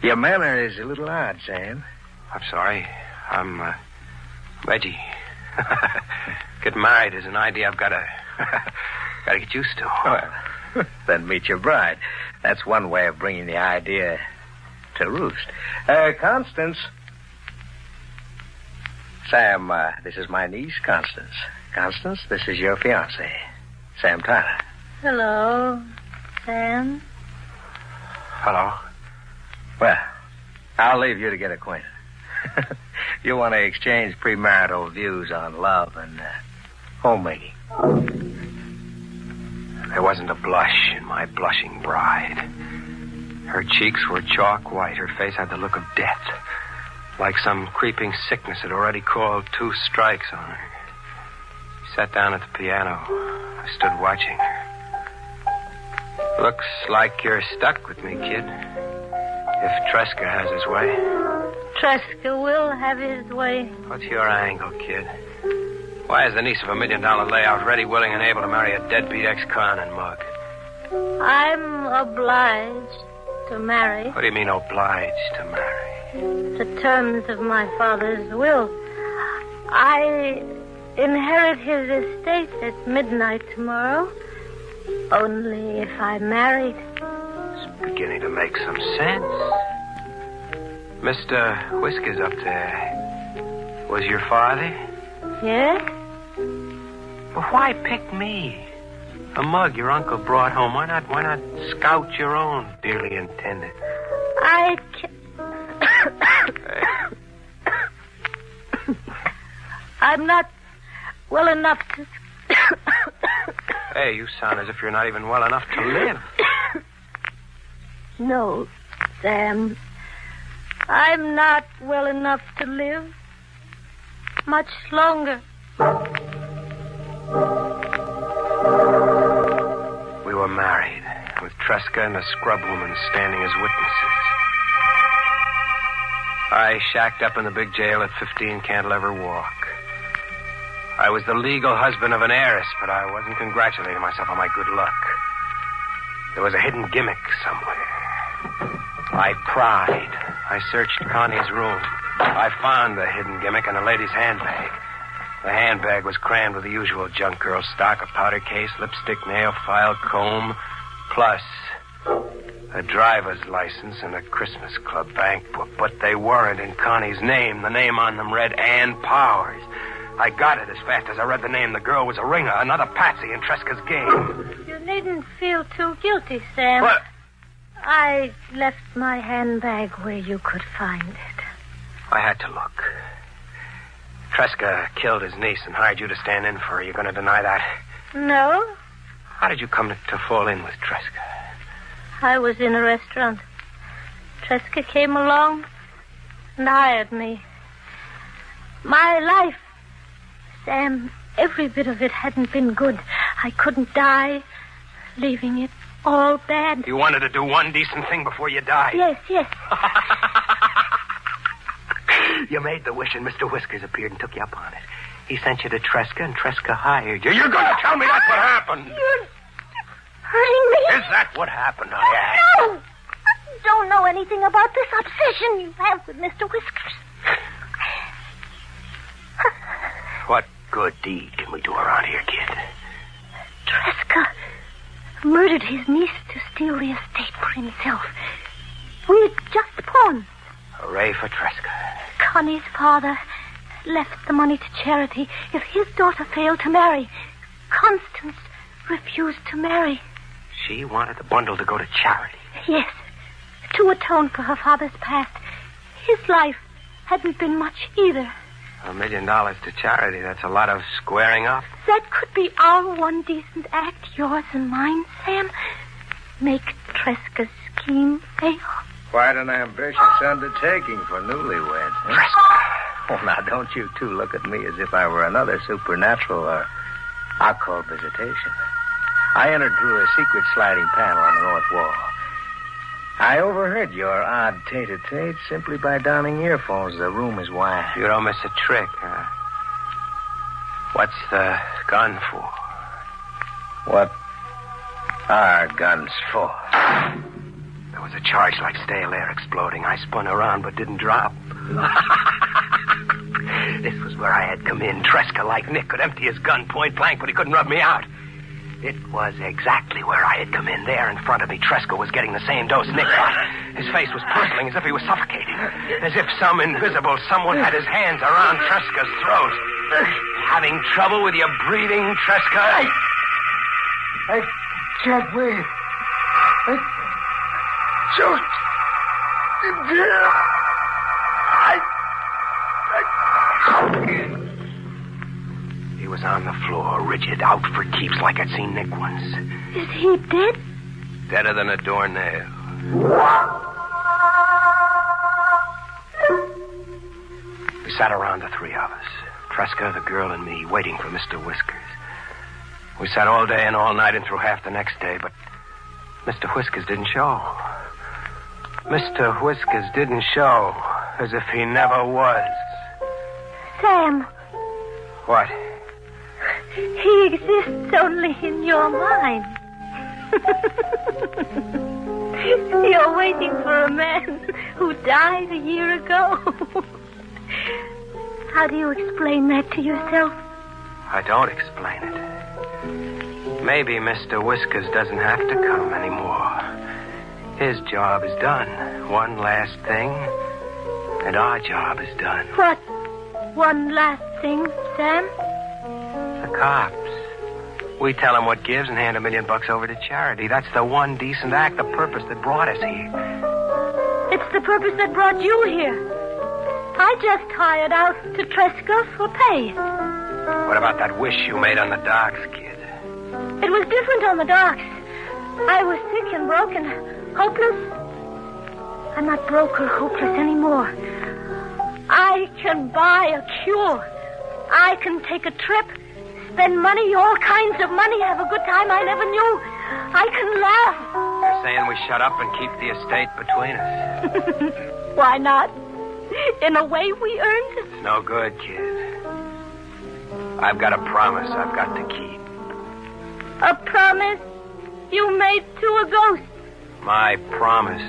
Your manner is a little odd, Sam. I'm sorry. I'm Reggie. Getting married is an idea I've got to get used to. Well, then meet your bride. That's one way of bringing the idea to roost. Constance. Sam, this is my niece, Constance. Constance, this is your fiancé, Sam Tyler. Hello, Sam. Hello. Well, I'll leave you to get acquainted. You want to exchange premarital views on love and homemaking. There wasn't a blush in my blushing bride. Her cheeks were chalk white. Her face had the look of death, like some creeping sickness had already called 2 strikes on her. She sat down at the piano. I stood watching her. Looks like you're stuck with me, kid. If Tresca has his way. Tresca will have his way. What's your angle, kid? Why is the niece of $1 million layout ready, willing, and able to marry a deadbeat ex-con and mug? I'm obliged to marry. What do you mean, obliged to marry? The terms of my father's will. I inherit his estate at midnight tomorrow. Only if I married. It's beginning to make some sense. Mr. Whiskers up there was your father? Yes? Well, why pick me? A mug your uncle brought home. Why not scout your own dearly intended? I'm not well enough to... Hey, you sound as if you're not even well enough to live. No, Sam. I'm not well enough to live much longer. We were married, with Tresca and a scrub woman standing as witnesses. I shacked up in the big jail at 15 Cantilever Walk. I was the legal husband of an heiress, but I wasn't congratulating myself on my good luck. There was a hidden gimmick somewhere. I pried. I searched Connie's room. I found the hidden gimmick in a lady's handbag. The handbag was crammed with the usual junk girl stock, a powder case, lipstick, nail file, comb, plus a driver's license and a Christmas Club bank book. But they weren't in Connie's name. The name on them read Ann Powers. I got it as fast as I read the name. The girl was a ringer, another patsy in Tresca's game. You needn't feel too guilty, Sam. What? I left my handbag where you could find it. I had to look. Tresca killed his niece and hired you to stand in for her. You going to deny that? No, How did you come to fall in with Tresca? I was in a restaurant. Tresca came along and hired me. My life, Sam, every bit of it hadn't been good. I couldn't die, leaving it all bad. You wanted to do one decent thing before you died. Yes. You made the wish, and Mr. Whiskers appeared and took you up on it. He sent you to Tresca, and Tresca hired you. You're going to tell me that's what happened? You're hurting me? Is that what happened, I asked? No! You don't know anything about this obsession you have with Mr. Whiskers. What good deed can we do around here, kid? Tresca murdered his niece to steal the estate for himself. We're just pawns. Hooray for Tresca. Connie's father left the money to charity if his daughter failed to marry. Constance refused to marry. She wanted the bundle to go to charity. Yes, to atone for her father's past. His life hadn't been much either. $1 million to charity, that's a lot of squaring up. That could be our one decent act, yours and mine, Sam. Make Tresca's scheme fail. Quite an ambitious undertaking for newlyweds. Huh? Oh, now, don't you two look at me as if I were another supernatural or occult visitation. I entered through a secret sliding panel on the north wall. I overheard your odd tete-a-tete simply by donning earphones. The room is wide. You don't miss a trick, huh? What's the gun for? What are guns for? There was a charge like stale air exploding. I spun around but didn't drop. This was where I had come in. Tresca, like Nick, could empty his gun point blank, but he couldn't rub me out. It was exactly where I had come in. There in front of me, Tresca was getting the same dose Nick got. His face was purpling as if he was suffocating. As if some invisible someone had his hands around Tresca's throat. Having trouble with your breathing, Tresca? I can't breathe. I choked in here. He was on the floor, rigid, out for keeps like I'd seen Nick once. Is he dead? Deader than a doornail. We sat around, the three of us. Tresca, the girl, and me, waiting for Mr. Whiskers. We sat all day and all night and through half the next day, but Mr. Whiskers didn't show. Mr. Whiskers didn't show, as if he never was. Sam. What? He exists only in your mind. You're waiting for a man who died a year ago. How do you explain that to yourself? I don't explain it. Maybe Mr. Whiskers doesn't have to come anymore. His job is done. One last thing, and our job is done. What? One last thing, Sam? The cops. We tell them what gives and hand $1 million over to charity. That's the one decent act, the purpose that brought us here. It's the purpose that brought you here. I just hired out to Tresca for pay. What about that wish you made on the docks, kid? It was different on the docks. I was sick and broken, hopeless. I'm not broke or hopeless anymore. I can buy a cure. I can take a trip, spend money, all kinds of money, have a good time I never knew. I can laugh. You're saying we shut up and keep the estate between us? Why not? In a way, we earned it. No good, kid. I've got a promise I've got to keep. A promise you made to a ghost. My promise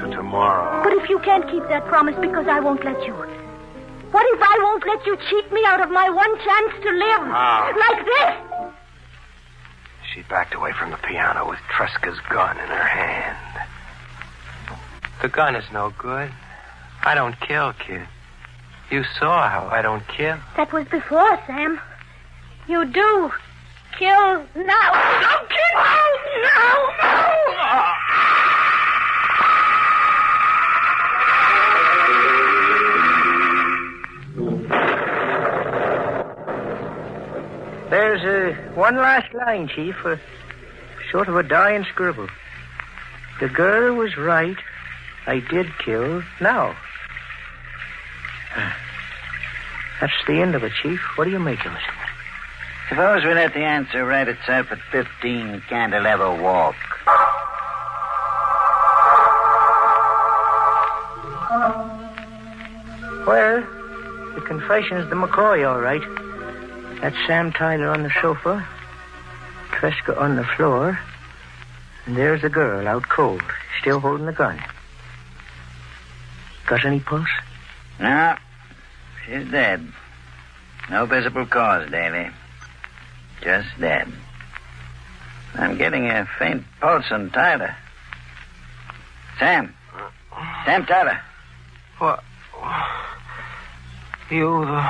to tomorrow. But if you can't keep that promise because I won't let you. What if I won't let you cheat me out of my one chance to live? How? Like this? She backed away from the piano with Tresca's gun in her hand. The gun is no good. I don't kill, kid. You saw how I don't kill. That was before, Sam. You do kill now. Don't kill now! There's one last line, Chief, sort of a dying scribble. The girl was right. I did kill now. That's the end of it, Chief. What do you make of it? Suppose we let the answer write itself at 15 Cantilever Walk. Well, the confession's the McCoy, all right. That's Sam Tyler on the sofa, Tresca on the floor, and there's the girl out cold, still holding the gun. Got any pulse? No, she's dead. No visible cause, Davy. Just dead. I'm getting a faint pulse on Tyler. Sam. Sam Tyler. What? You the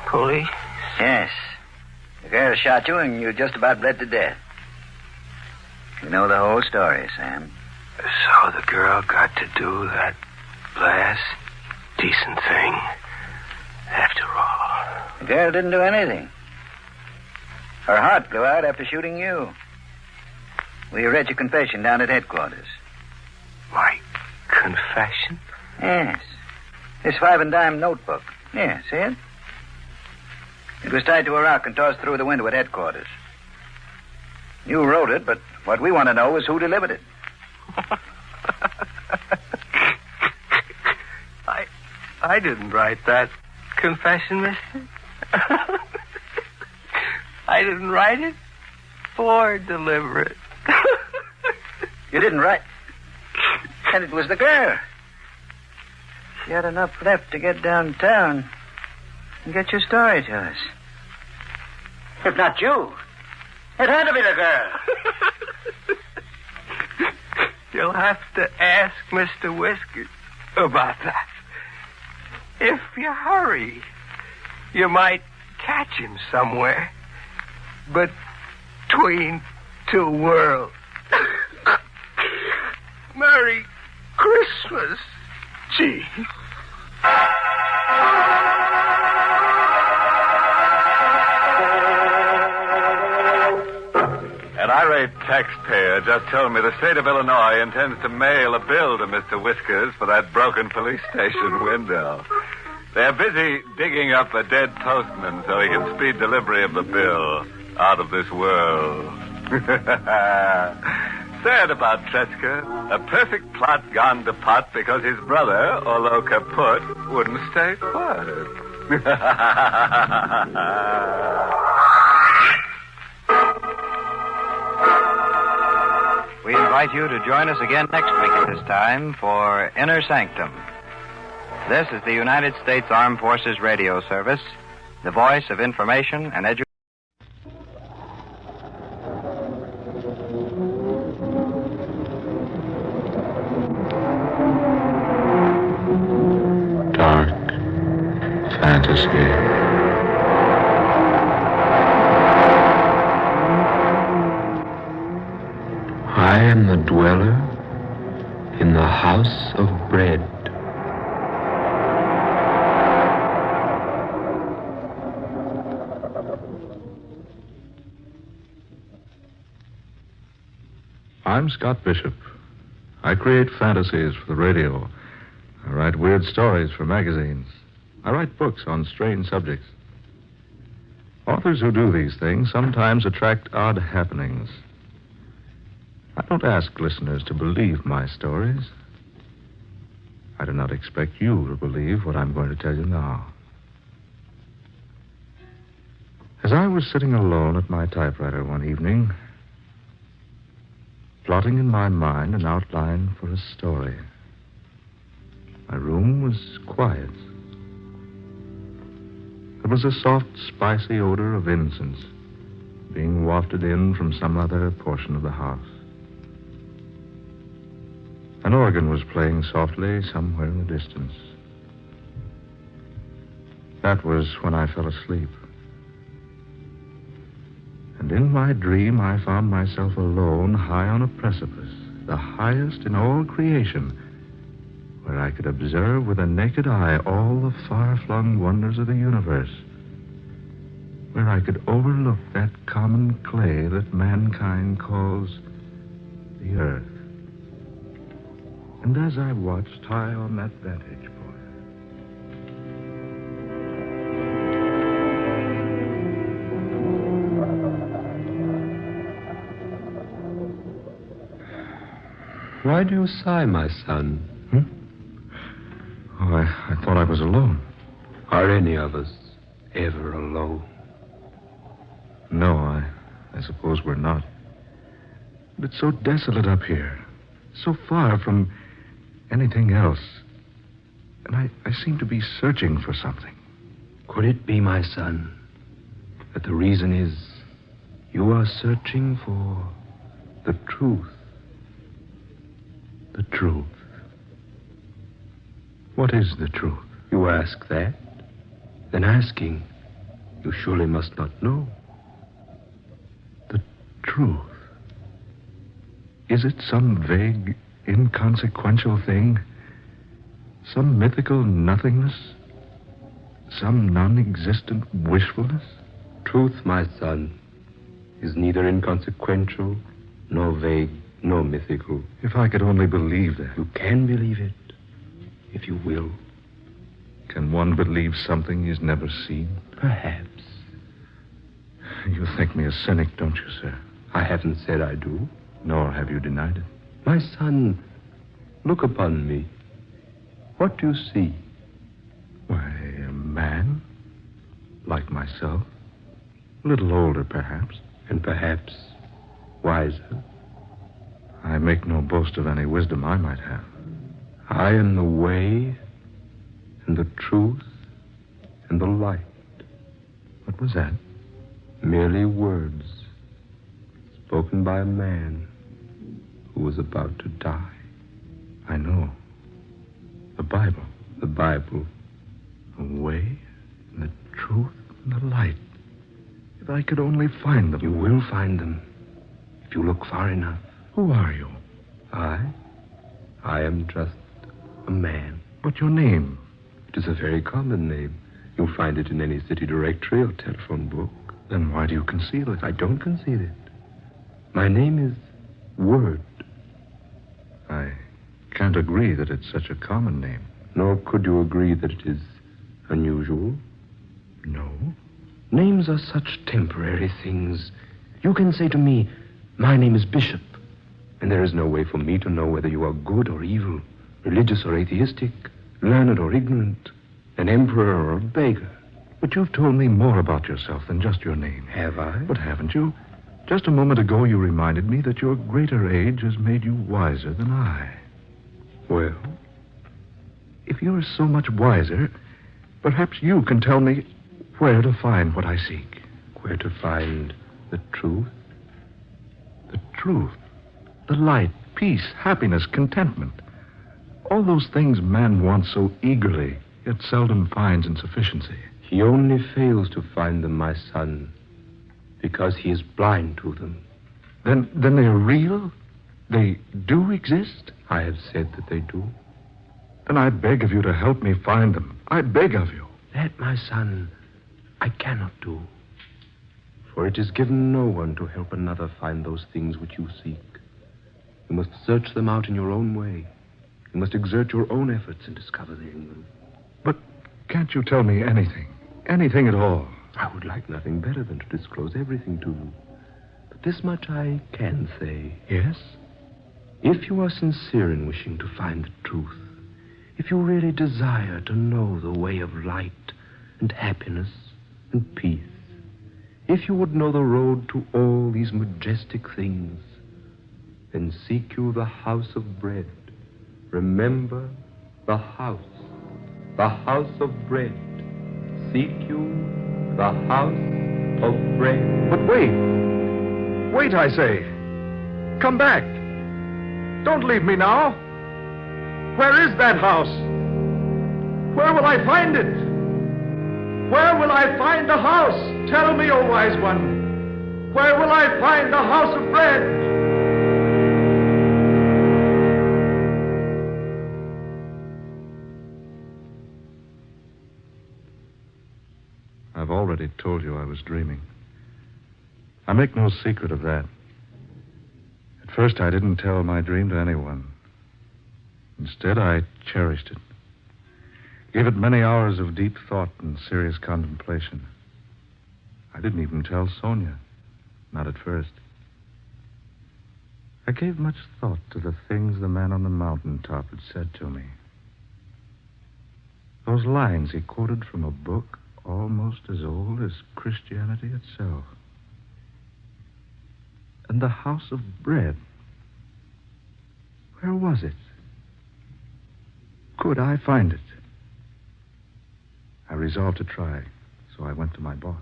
police? Yes. The girl shot you and you just about bled to death. You know the whole story, Sam. So the girl got to do that last decent thing after all. The girl didn't do anything. Her heart blew out after shooting you. We read your confession down at headquarters. My confession? Yes. This 5 and dime notebook. Yeah, see it? It was tied to a rock and tossed through the window at headquarters. You wrote it, but what we want to know is who delivered it. I didn't write that confession, mister. I didn't write it or deliver it. You didn't write? And it was the girl. She had enough left to get downtown and get your story to us. If not you, it had to be the girl. You'll have to ask Mr. Whiskers about that. If you hurry, you might catch him somewhere between two worlds. Merry Christmas, Chief. An irate taxpayer just told me the state of Illinois intends to mail a bill to Mr. Whiskers for that broken police station window. They're busy digging up a dead postman so he can speed delivery of the bill out of this world. Sad about Tresca. A perfect plot gone to pot because his brother, although kaput, wouldn't stay put. We invite you to join us again next week at this time for Inner Sanctum. This is the United States Armed Forces Radio Service, the voice of information and education. Dark fantasy. I am the dweller in the house of bread. I'm Scott Bishop. I create fantasies for the radio. I write weird stories for magazines. I write books on strange subjects. Authors who do these things sometimes attract odd happenings. I don't ask listeners to believe my stories. I do not expect you to believe what I'm going to tell you now. As I was sitting alone at my typewriter one evening, plotting in my mind an outline for a story, my room was quiet. There was a soft, spicy odor of incense being wafted in from some other portion of the house. An organ was playing softly somewhere in the distance. That was when I fell asleep. And in my dream, I found myself alone, high on a precipice, the highest in all creation, where I could observe with a naked eye all the far-flung wonders of the universe, where I could overlook that common clay that mankind calls the earth. And as I watched high on that vantage point, why do you sigh, my son? Oh, I thought I was alone. Are any of us ever alone? No, I suppose we're not. But it's so desolate up here, so far from anything else. And I seem to be searching for something. Could it be, my son, that the reason is you are searching for the truth? The truth? What is the truth? You ask that? Then asking, you surely must not know. The truth? Is it some vague, inconsequential thing? Some mythical nothingness? Some non-existent wishfulness? Truth, my son, is neither inconsequential, nor vague, nor mythical. If I could only believe that. You can believe it, if you will. Can one believe something he's never seen? Perhaps. You think me a cynic, don't you, sir? I haven't said I do. Nor have you denied it. My son, look upon me. What do you see? Why, a man. Like myself. A little older, perhaps. And perhaps wiser. I make no boast of any wisdom I might have. I am the way, and the truth, and the light. What was that? Merely words spoken by a man who was about to die. I know. The Bible. The Bible. The way, and the truth, and the light. If I could only find them. You will find them, if you look far enough. Who are you? I am just a man. But your name? It is a very common name. You'll find it in any city directory or telephone book. Then why do you conceal it? I don't conceal it. My name is Word. I can't agree that it's such a common name. Nor could you agree that it is unusual? No. Names are such temporary things. You can say to me, my name is Bishop, and there is no way for me to know whether you are good or evil, religious or atheistic, learned or ignorant, an emperor or a beggar. But you've told me more about yourself than just your name. Have I? But haven't you? Just a moment ago, you reminded me that your greater age has made you wiser than I. Well? If you're so much wiser, perhaps you can tell me where to find what I seek. Where to find the truth? The truth. The light, peace, happiness, contentment. All those things man wants so eagerly, yet seldom finds in sufficiency. He only fails to find them, my son, because he is blind to them. Then they are real? They do exist? I have said that they do. Then I beg of you to help me find them. I beg of you. That, my son, I cannot do. For it is given no one to help another find those things which you seek. You must search them out in your own way. You must exert your own efforts in discovering them. But can't you tell me anything? Anything at all? I would like nothing better than to disclose everything to you. But this much I can say. Yes? If you are sincere in wishing to find the truth, if you really desire to know the way of light and happiness and peace, if you would know the road to all these majestic things, then seek you the house of bread. Remember the house of bread. Seek you the house of bread. But wait. Wait, I say. Come back. Don't leave me now. Where is that house? Where will I find it? Where will I find the house? Tell me, O wise one. Where will I find the house of bread? I've already told you I was dreaming. I make no secret of that. At first, I didn't tell my dream to anyone. Instead, I cherished it. Gave it many hours of deep thought and serious contemplation. I didn't even tell Sonia. Not at first. I gave much thought to the things the man on the mountaintop had said to me. Those lines he quoted from a book almost as old as Christianity itself. And the house of bread. Where was it? Could I find it? I resolved to try, so I went to my boss.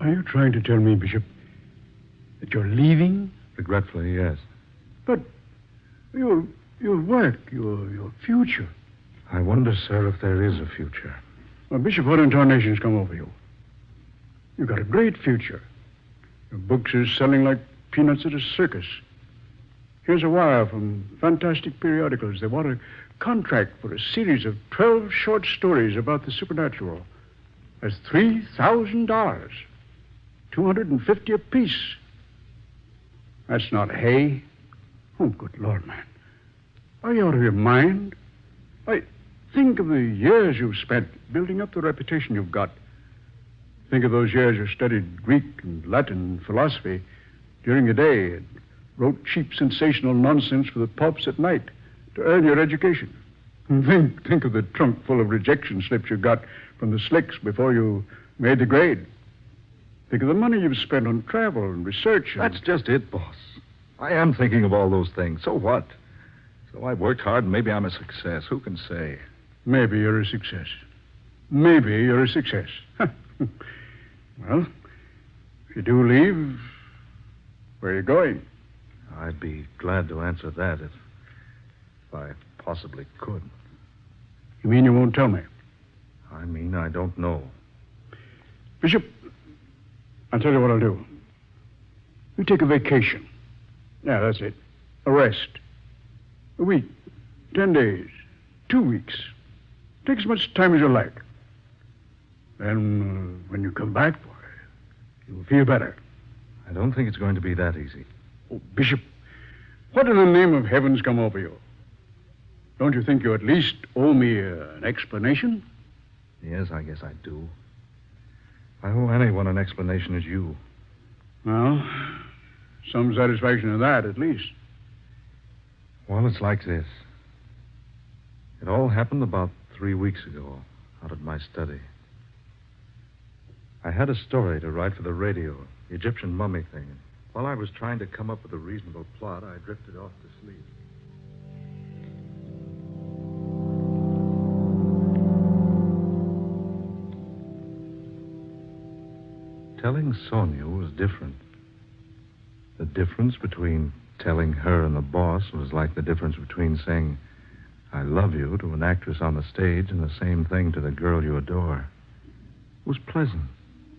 Are you trying to tell me, Bishop, that you're leaving? Regretfully, yes. But your work, your future. I wonder, sir, if there is a future. Well, Bishop, what in tarnation's come over you? You've got a great future. Your books are selling like peanuts at a circus. Here's a wire from fantastic periodicals. They want a contract for a series of 12 short stories about the supernatural. That's $3,000. $250 apiece. That's not hay. Oh, good Lord, man. Are you out of your mind? Think of the years you've spent building up the reputation you've got. Think of those years you studied Greek and Latin and philosophy during the day and wrote cheap, sensational nonsense for the pulps at night to earn your education. And think of the trunk full of rejection slips you got from the slicks before you made the grade. Think of the money you've spent on travel and research. That's just it, boss. I am thinking of all those things. So what? So I've worked hard and maybe I'm a success. Who can say? Maybe you're a success. Maybe you're a success. Well, if you do leave, where are you going? I'd be glad to answer that if I possibly could. You mean you won't tell me? I mean, I don't know. Bishop, I'll tell you what I'll do. You take a vacation. Yeah, that's it. A rest. A week, 10 days, 2 weeks. Take as much time as you like. Then, when you come back, boy, you'll feel better. I don't think it's going to be that easy. Oh, Bishop, what in the name of heaven's come over you? Don't you think you at least owe me an explanation? Yes, I guess I do. I owe anyone an explanation as you. Well, some satisfaction in that, at least. Well, it's like this. It all happened about 3 weeks ago, out at my study. I had a story to write for the radio, the Egyptian mummy thing. While I was trying to come up with a reasonable plot, I drifted off to sleep. Telling Sonia was different. The difference between telling her and the boss was like the difference between saying, I love you to an actress on the stage and the same thing to the girl you adore. It was pleasant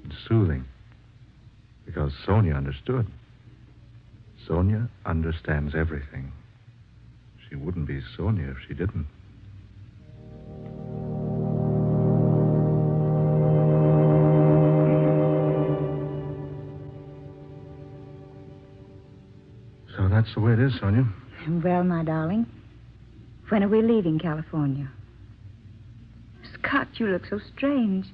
and soothing because Sonia understood. Sonia understands everything. She wouldn't be Sonia if she didn't. So that's the way it is, Sonia. Well, my darling, when are we leaving California? It's Scott, you look so strange.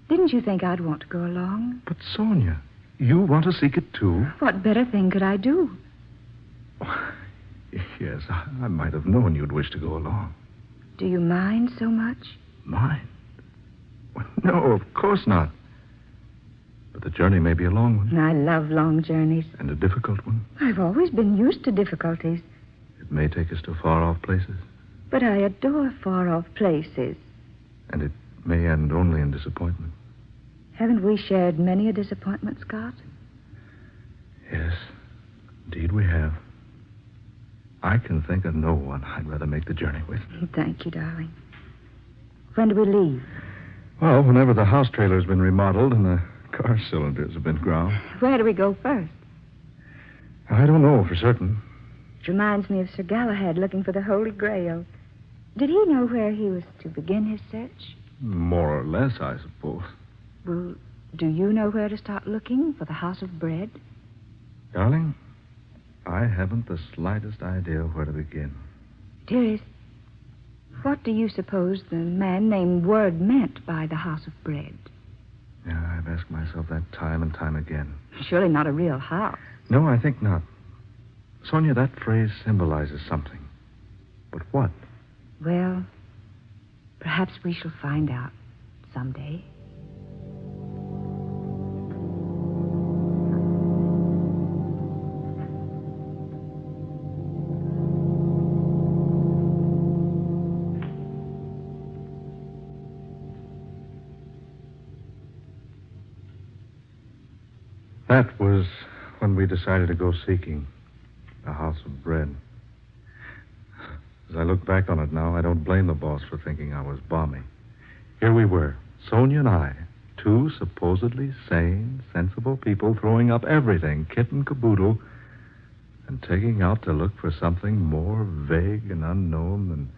Didn't you think I'd want to go along? But, Sonia, you want to seek it, too? What better thing could I do? Yes, I might have known you'd wish to go along. Do you mind so much? Mind? Well, no, of course not. But the journey may be a long one. I love long journeys. And a difficult one. I've always been used to difficulties. It may take us to far-off places. But I adore far-off places. And it may end only in disappointment. Haven't we shared many a disappointment, Scott? Yes, indeed we have. I can think of no one I'd rather make the journey with. Thank you, darling. When do we leave? Well, whenever the house trailer's been remodeled and the car cylinders have been ground. Where do we go first? I don't know for certain. It reminds me of Sir Galahad looking for the Holy Grail. Did he know where he was to begin his search? More or less, I suppose. Well, do you know where to start looking for the House of Bread? Darling, I haven't the slightest idea where to begin. Dearest, what do you suppose the man named Word meant by the House of Bread? Yeah, I've asked myself that time and time again. Surely not a real house. No, I think not. Sonia, that phrase symbolizes something. But what? Well, perhaps we shall find out someday. That was when we decided to go seeking a house of bread. As I look back on it now, I don't blame the boss for thinking I was balmy. Here we were, Sonia and I, two supposedly sane, sensible people throwing up everything, kit and caboodle, and taking out to look for something more vague and unknown than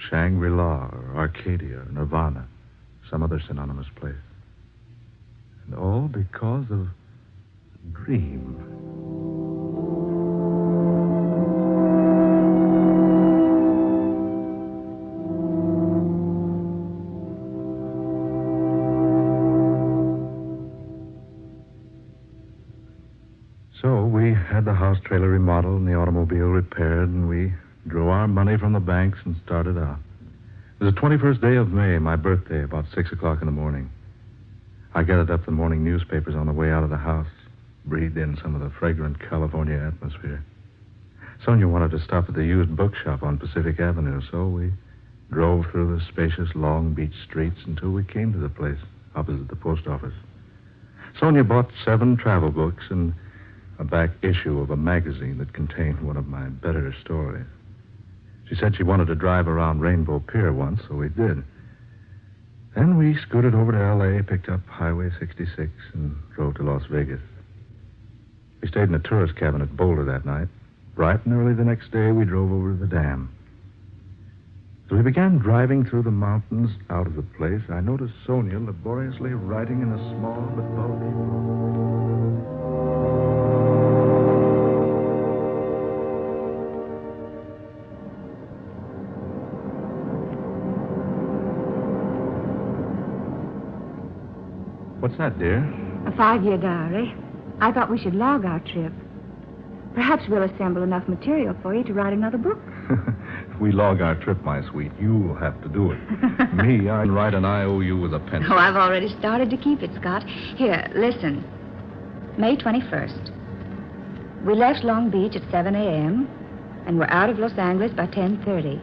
Shangri-La or Arcadia or Nirvana, some other synonymous place. And all because of a dream. So we had the house trailer remodeled and the automobile repaired, and we drew our money from the banks and started out. It was the 21st day of May, my birthday, about 6 o'clock in the morning. I gathered up the morning newspapers on the way out of the house, breathed in some of the fragrant California atmosphere. Sonia wanted to stop at the used bookshop on Pacific Avenue, so we drove through the spacious Long Beach streets until we came to the place opposite the post office. Sonia bought 7 travel books and a back issue of a magazine that contained one of my better stories. She said she wanted to drive around Rainbow Pier once, so we did. Then we scooted over to L.A., picked up Highway 66, and drove to Las Vegas. We stayed in a tourist cabin at Boulder that night. Bright and early the next day, we drove over to the dam. As we began driving through the mountains out of the place, I noticed Sonia laboriously writing in a small but bulky book. What's that, dear? A 5-year diary. I thought we should log our trip. Perhaps we'll assemble enough material for you to write another book. If we log our trip, my sweet, you'll have to do it. Me, I write an IOU with a pencil. Oh, I've already started to keep it, Scott. Here, listen. May 21st. We left Long Beach at 7 a.m. and were out of Los Angeles by 10:30.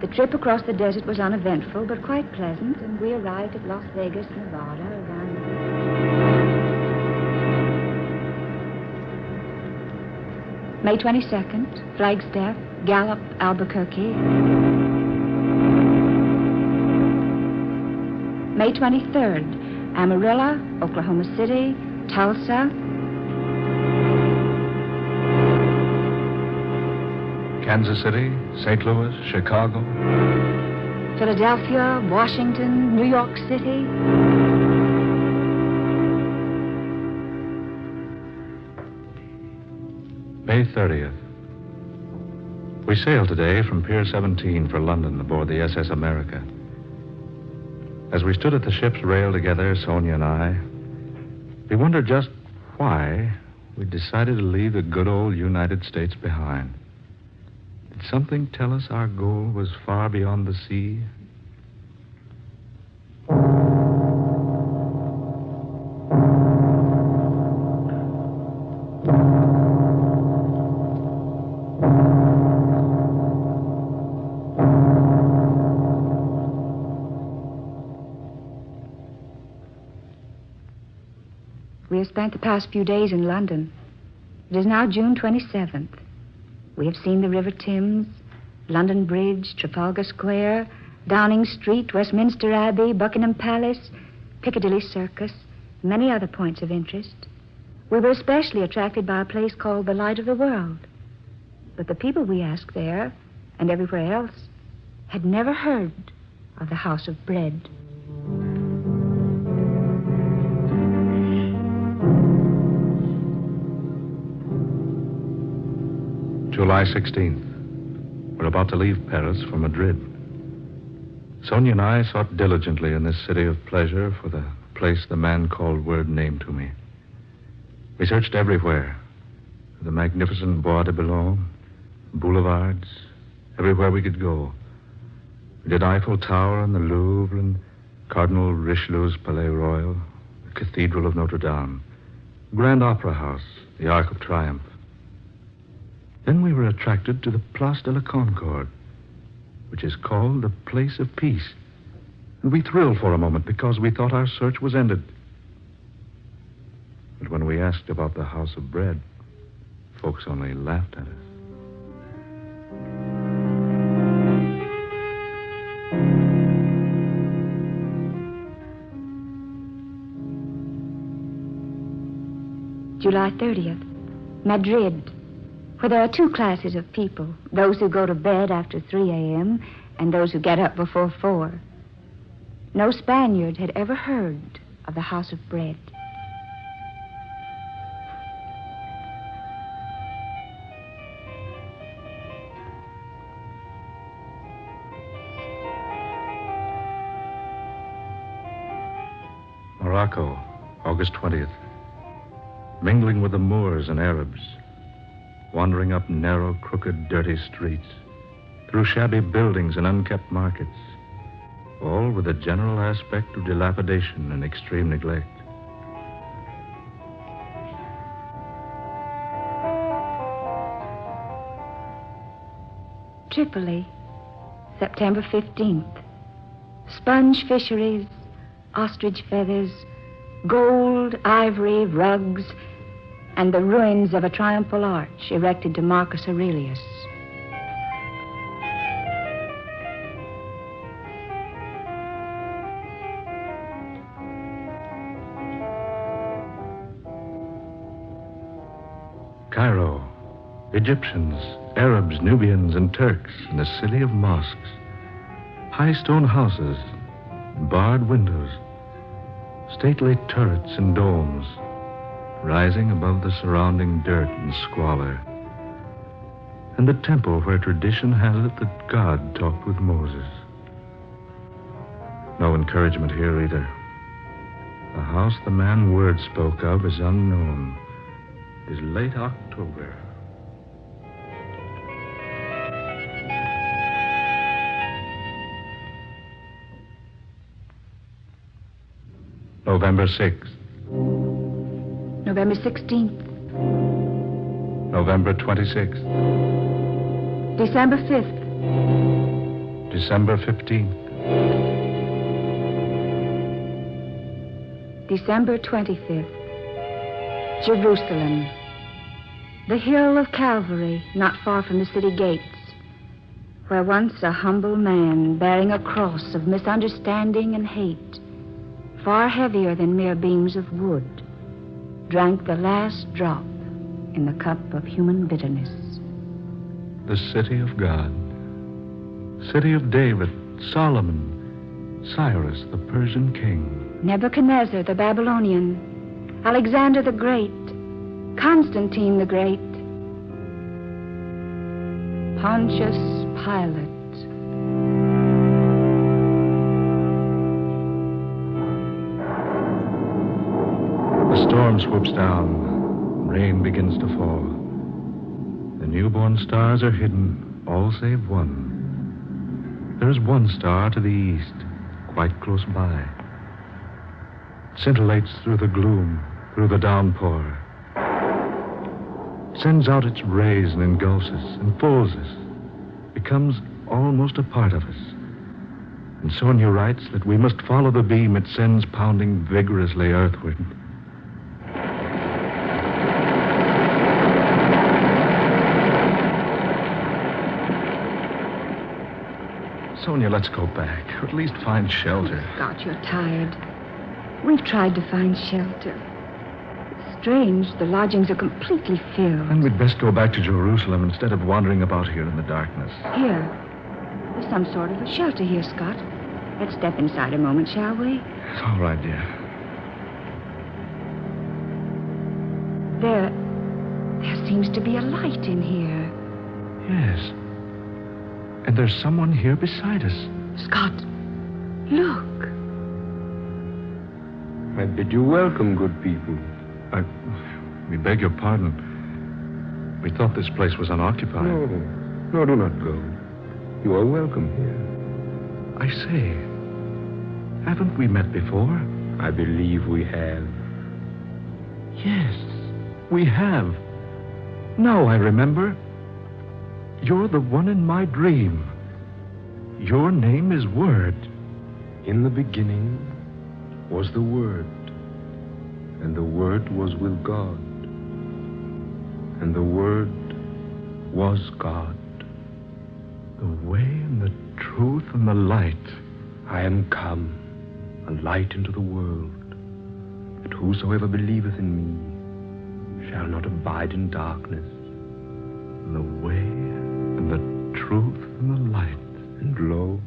The trip across the desert was uneventful, but quite pleasant, and we arrived at Las Vegas, Nevada, around... May 22nd, Flagstaff, Gallup, Albuquerque. May 23rd, Amarillo, Oklahoma City, Tulsa. Kansas City, St. Louis, Chicago. Philadelphia, Washington, New York City. May 30th. We sailed today from Pier 17 for London aboard the SS America. As we stood at the ship's rail together, Sonia and I, we wondered just why we decided to leave the good old United States behind. Did something tell us our goal was far beyond the sea? We have spent the past few days in London. It is now June 27th. We have seen the River Thames, London Bridge, Trafalgar Square, Downing Street, Westminster Abbey, Buckingham Palace, Piccadilly Circus, and many other points of interest. We were especially attracted by a place called the Light of the World. But the people we asked there, and everywhere else, had never heard of the House of Bread. July 16th. We're about to leave Paris for Madrid. Sonia and I sought diligently in this city of pleasure for the place the man called Word named to me. We searched everywhere. The magnificent Bois de Boulogne, boulevards, everywhere we could go. We did Eiffel Tower and the Louvre and Cardinal Richelieu's Palais Royal, the Cathedral of Notre Dame, Grand Opera House, the Arc of Triumph. Then we were attracted to the Place de la Concorde, which is called the Place of Peace. And we thrilled for a moment because we thought our search was ended. But when we asked about the House of Bread, folks only laughed at us. July 30th, Madrid, where there are two classes of people, those who go to bed after 3 a.m. and those who get up before 4. No Spaniard had ever heard of the House of Bread. Morocco, August 20th. Mingling with the Moors and Arabs, wandering up narrow, crooked, dirty streets, through shabby buildings and unkept markets, all with a general aspect of dilapidation and extreme neglect. Tripoli, September 15th. Sponge fisheries, ostrich feathers, gold, ivory, rugs, and the ruins of a triumphal arch erected to Marcus Aurelius. Cairo, Egyptians, Arabs, Nubians, and Turks in a city of mosques. High stone houses, barred windows, stately turrets and domes, rising above the surrounding dirt and squalor. And the temple where tradition has it that God talked with Moses. No encouragement here either. The house the man Word spoke of is unknown. It is late October. November 6th. November 16th. November 26th. December 5th. December 15th. December 25th. Jerusalem. The hill of Calvary, not far from the city gates, where once a humble man bearing a cross of misunderstanding and hate, far heavier than mere beams of wood, drank the last drop in the cup of human bitterness. The city of God. City of David, Solomon, Cyrus, the Persian king. Nebuchadnezzar, the Babylonian, Alexander the Great, Constantine the Great, Pontius Pilate. storm swoops down. Rain begins to fall. The newborn stars are hidden, all save one. There is one star to the east, quite close by. It scintillates through the gloom, through the downpour. Sends out its rays and engulfs us, enfolds us, becomes almost a part of us. And Sonia writes that we must follow the beam it sends pounding vigorously earthward. Sonia, let's go back, or at least find shelter. Scott, you're tired. We've tried to find shelter. It's strange. The lodgings are completely filled. Then we'd best go back to Jerusalem instead of wandering about here in the darkness. Here. There's some sort of a shelter here, Scott. Let's step inside a moment, shall we? It's all right, dear. There seems to be a light in here. Yes. And there's someone here beside us. Scott, look. I bid you welcome, good people. We beg your pardon. We thought this place was unoccupied. No, do not go. You are welcome here. I say, haven't we met before? I believe we have. Yes, we have. Now I remember. You're the one in my dream. Your name is Word. In the beginning was the Word, and the Word was with God, and the Word was God. The way and the truth and the light. I am come, a light into the world, that whosoever believeth in me shall not abide in darkness. The way and the truth and the light. And lo,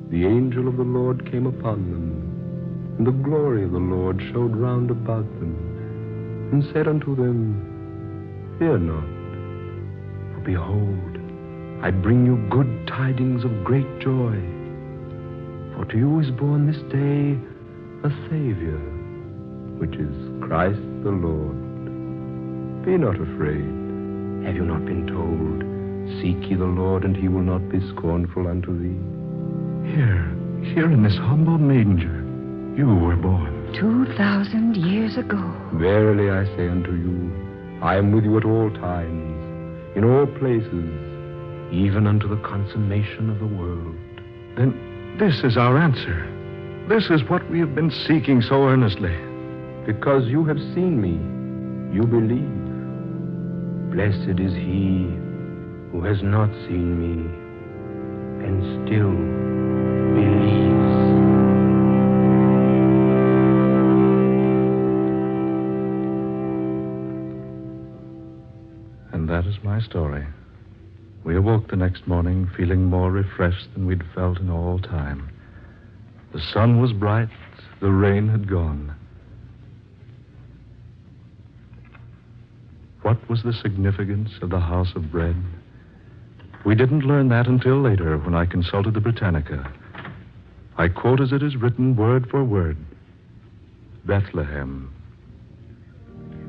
the angel of the Lord came upon them, and the glory of the Lord showed round about them, and said unto them, Fear not, for behold, I bring you good tidings of great joy. For to you is born this day a Savior, which is Christ the Lord. Be not afraid. Have you not been told, Seek ye the Lord, and he will not be scornful unto thee? Here in this humble manger, you were born. 2,000 years ago. Verily I say unto you, I am with you at all times, in all places, even unto the consummation of the world. Then this is our answer. This is what we have been seeking so earnestly. Because you have seen me, you believe. Blessed is he who has not seen me and still believes. And that is my story. We awoke the next morning feeling more refreshed than we'd felt in all time. The sun was bright, the rain had gone. What was the significance of the house of bread? We didn't learn that until later when I consulted the Britannica. I quote as it is written word for word. Bethlehem,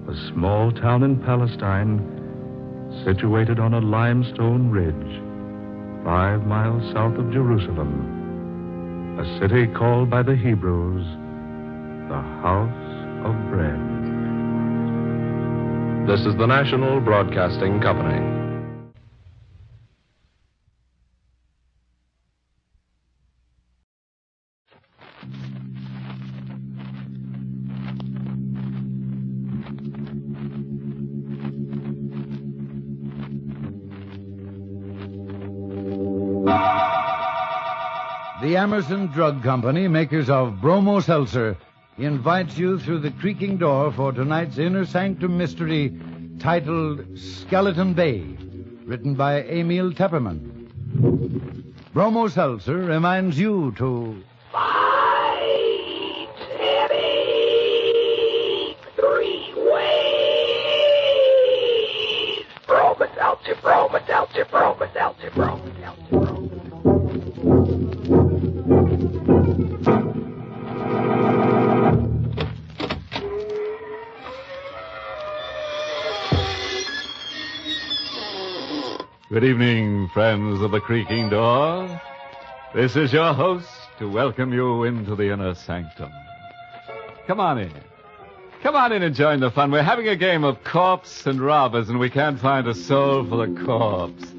a small town in Palestine situated on a limestone ridge 5 miles south of Jerusalem, a city called by the Hebrews the House of Bread. This is the National Broadcasting Company. The Emerson Drug Company, makers of Bromo Seltzer, invites you through the creaking door for tonight's Inner Sanctum mystery titled Skeleton Bay, written by Emil Tepperman. Bromo Seltzer reminds you to... Fight, heavy, 3 ways. Bromo Seltzer, Bromo Seltzer, Bromo Seltzer, Bromo Seltzer. Good evening, friends of the creaking door. This is your host to welcome you into the inner sanctum. Come on in. Come on in and join the fun. We're having a game of corpse and robbers, and we can't find a soul for the corpse.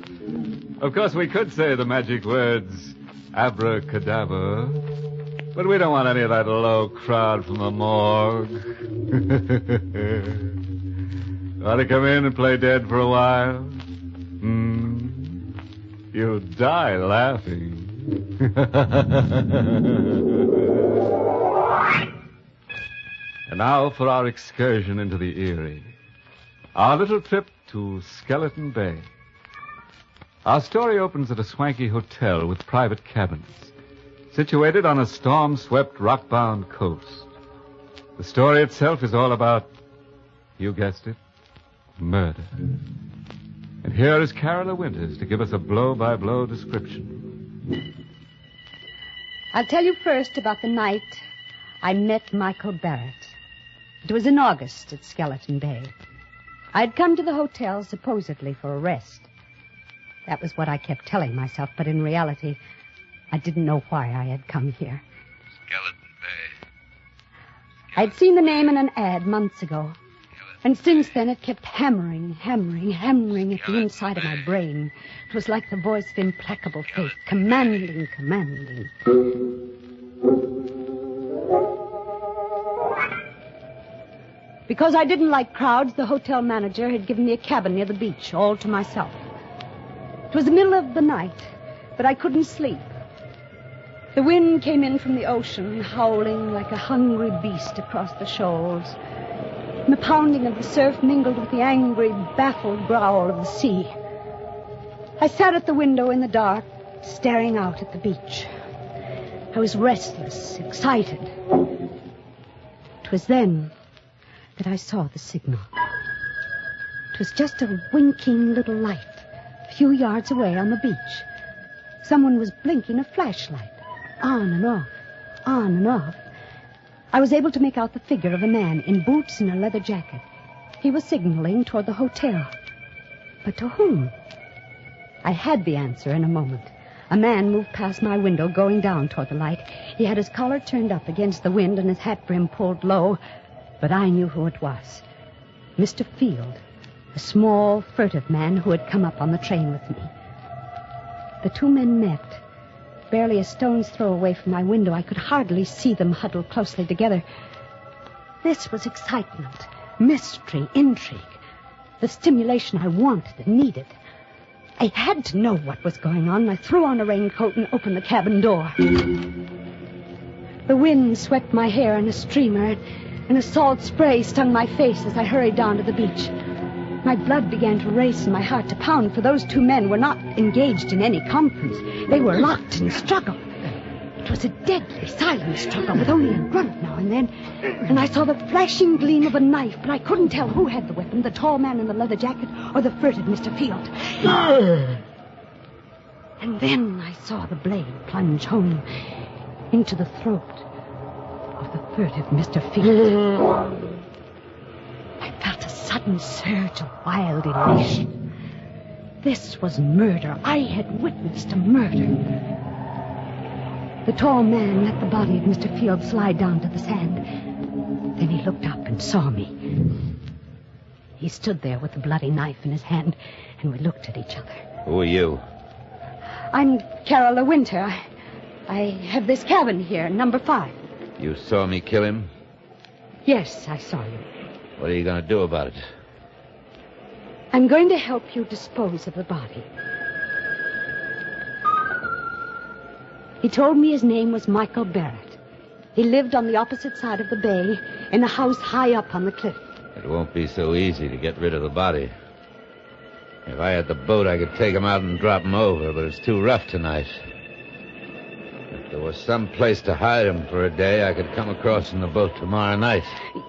Of course, we could say the magic words, abracadabra, but we don't want any of that low crowd from the morgue. Want to come in and play dead for a while? You'll die laughing. And now for our excursion into the eerie. Our little trip to Skeleton Bay. Our story opens at a swanky hotel with private cabins, situated on a storm-swept, rock-bound coast. The story itself is all about, you guessed it, murder. And here is Carola Winters to give us a blow-by-blow description. I'll tell you first about the night I met Michael Barrett. It was in August at Skeleton Bay. I'd come to the hotel supposedly for a rest. That was what I kept telling myself, but in reality, I didn't know why I had come here. Skeleton Bay. I'd seen the name in an ad months ago. And since then, it kept hammering at the inside of my brain. It was like the voice of implacable fate, commanding. Because I didn't like crowds, the hotel manager had given me a cabin near the beach, all to myself. It was the middle of the night, but I couldn't sleep. The wind came in from the ocean, howling like a hungry beast across the shoals. And the pounding of the surf mingled with the angry, baffled growl of the sea. I sat at the window in the dark, staring out at the beach. I was restless, excited. It was then that I saw the signal. It was just a winking little light a few yards away on the beach. Someone was blinking a flashlight, on and off, on and off. I was able to make out the figure of a man in boots and a leather jacket. He was signaling toward the hotel. But to whom? I had the answer in a moment. A man moved past my window, going down toward the light. He had his collar turned up against the wind and his hat brim pulled low. But I knew who it was. Mr. Field, a small, furtive man who had come up on the train with me. The two men met. Barely a stone's throw away from my window, I could hardly see them huddled closely together. This was excitement, mystery, intrigue, the stimulation I wanted and needed. I had to know what was going on. I threw on a raincoat and opened the cabin door. The wind swept my hair in a streamer, and a salt spray stung my face as I hurried down to the beach. My blood began to race and my heart to pound, for those two men were not engaged in any conference. They were locked in struggle. It was a deadly, silent struggle with only a grunt now and then. And I saw the flashing gleam of a knife, but I couldn't tell who had the weapon, the tall man in the leather jacket or the furtive Mr. Field. And then I saw the blade plunge home into the throat of the furtive Mr. Field. I felt a sudden surge of wild elation. This was murder. I had witnessed a murder. The tall man let the body of Mr. Field slide down to the sand. Then he looked up and saw me. He stood there with the bloody knife in his hand, and we looked at each other. Who are you? I'm Carola Winter. I have this cabin here, number 5. You saw me kill him? Yes, I saw you. What are you going to do about it? I'm going to help you dispose of the body. He told me his name was Michael Barrett. He lived on the opposite side of the bay, in a house high up on the cliff. It won't be so easy to get rid of the body. If I had the boat, I could take him out and drop him over, but it's too rough tonight. If there was some place to hide him for a day, I could come across in the boat tomorrow night.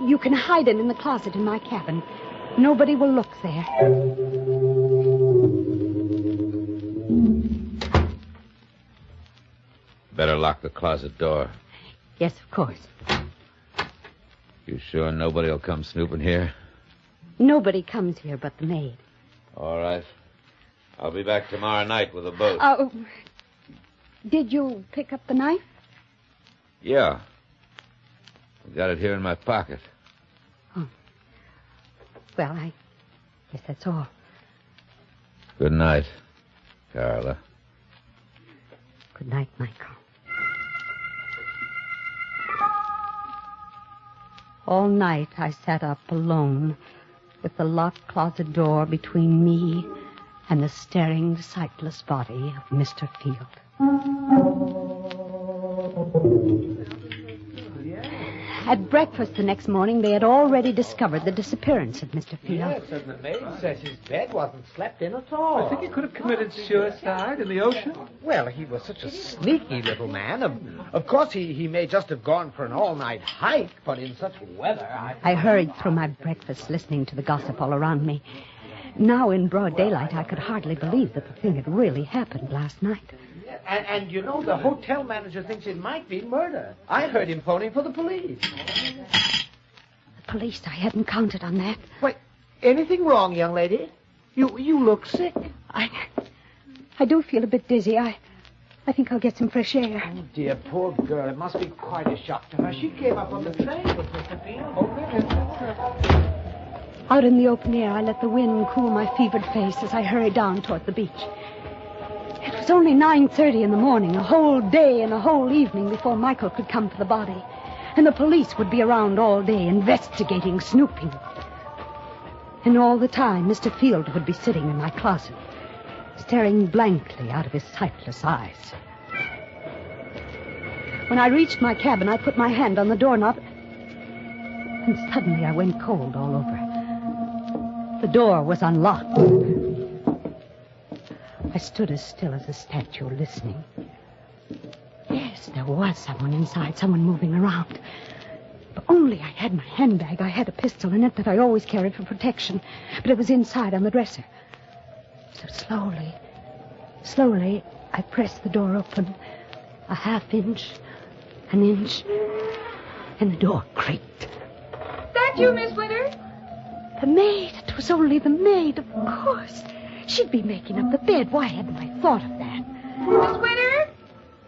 You can hide him in the closet in my cabin. Nobody will look there. Better lock the closet door. Yes, of course. You sure nobody will come snooping here? Nobody comes here but the maid. All right. I'll be back tomorrow night with a boat. Did you pick up the knife? Yeah. I got it here in my pocket. Oh. Well, I guess that's all. Good night, Carla. Good night, Michael. All night I sat up alone with the locked closet door between me and the staring, sightless body of Mr. Field. At breakfast the next morning, they had already discovered the disappearance of Mr. Field. Yes, and the maid says his bed wasn't slept in at all. I think he could have committed suicide in the ocean. Well, he was such a sneaky little man. Of course, he may just have gone for an all-night hike, but in such weather, I hurried through my breakfast, listening to the gossip all around me. Now, in broad daylight, I could hardly believe that the thing had really happened last night. And you know, the hotel manager thinks it might be murder. I heard him phoning for the police. The police? I hadn't counted on that. Wait, anything wrong, young lady? You look sick. I do feel a bit dizzy. I think I'll get some fresh air. Oh, dear, poor girl. It must be quite a shock to her. She came up on the train with Mr. Field. Out in the open air, I let the wind cool my fevered face as I hurried down toward the beach. It was only 9:30 in the morning, a whole day and a whole evening before Michael could come for the body. And the police would be around all day, investigating, snooping. And all the time, Mr. Field would be sitting in my closet, staring blankly out of his sightless eyes. When I reached my cabin, I put my hand on the doorknob, and suddenly I went cold all over. The door was unlocked. I stood as still as a statue, listening. Yes, there was someone inside, someone moving around. If only I had my handbag. I had a pistol in it that I always carried for protection, but it was inside on the dresser. So slowly, I pressed the door open, a half inch, an inch, and the door creaked. That you, Miss Winter? The maid. It was only the maid, of course. She'd be making up the bed. Why hadn't I thought of that? Miss Winter?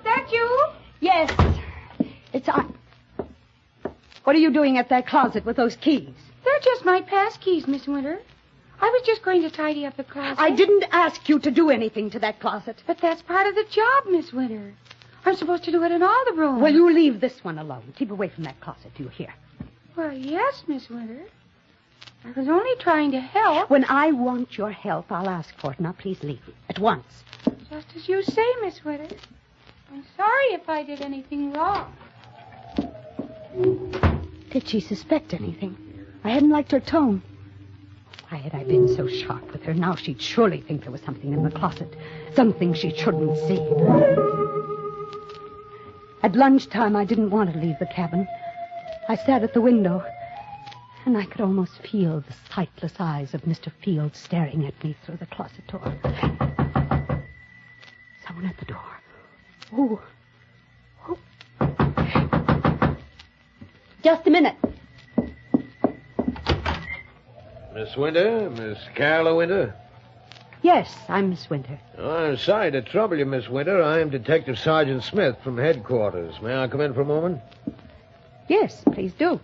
That you? Yes. It's I. What are you doing at that closet with those keys? They're just my pass keys, Miss Winter. I was just going to tidy up the closet. I didn't ask you to do anything to that closet. But that's part of the job, Miss Winter. I'm supposed to do it in all the rooms. Well, you leave this one alone. Keep away from that closet, do you hear? Well, yes, Miss Winter. I was only trying to help. When I want your help, I'll ask for it. Now, please leave at once. Just as you say, Miss Winter. I'm sorry if I did anything wrong. Did she suspect anything? I hadn't liked her tone. Why had I been so sharp with her? Now she'd surely think there was something in the closet. Something she shouldn't see. At lunchtime, I didn't want to leave the cabin. I sat at the window, and I could almost feel the sightless eyes of Mr. Field staring at me through the closet door. Someone at the door. Oh. Just a minute. Miss Winter? Miss Carla Winter? Yes, I'm Miss Winter. Oh, I'm sorry to trouble you, Miss Winter. I am Detective Sergeant Smith from headquarters. May I come in for a moment? Yes, please do.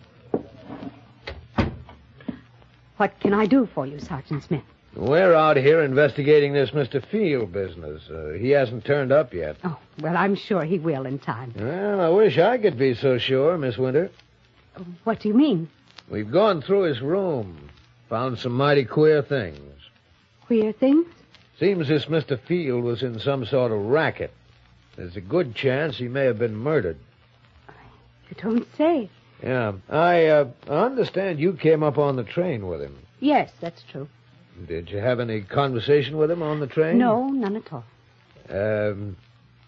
What can I do for you, Sergeant Smith? We're out here investigating this Mr. Field business. He hasn't turned up yet. Oh, well, I'm sure he will in time. Well, I wish I could be so sure, Miss Winter. What do you mean? We've gone through his room. Found some mighty queer things. Queer things? Seems this Mr. Field was in some sort of racket. There's a good chance he may have been murdered. You don't say. Yeah. I understand you came up on the train with him. Yes, that's true. Did you have any conversation with him on the train? No, none at all.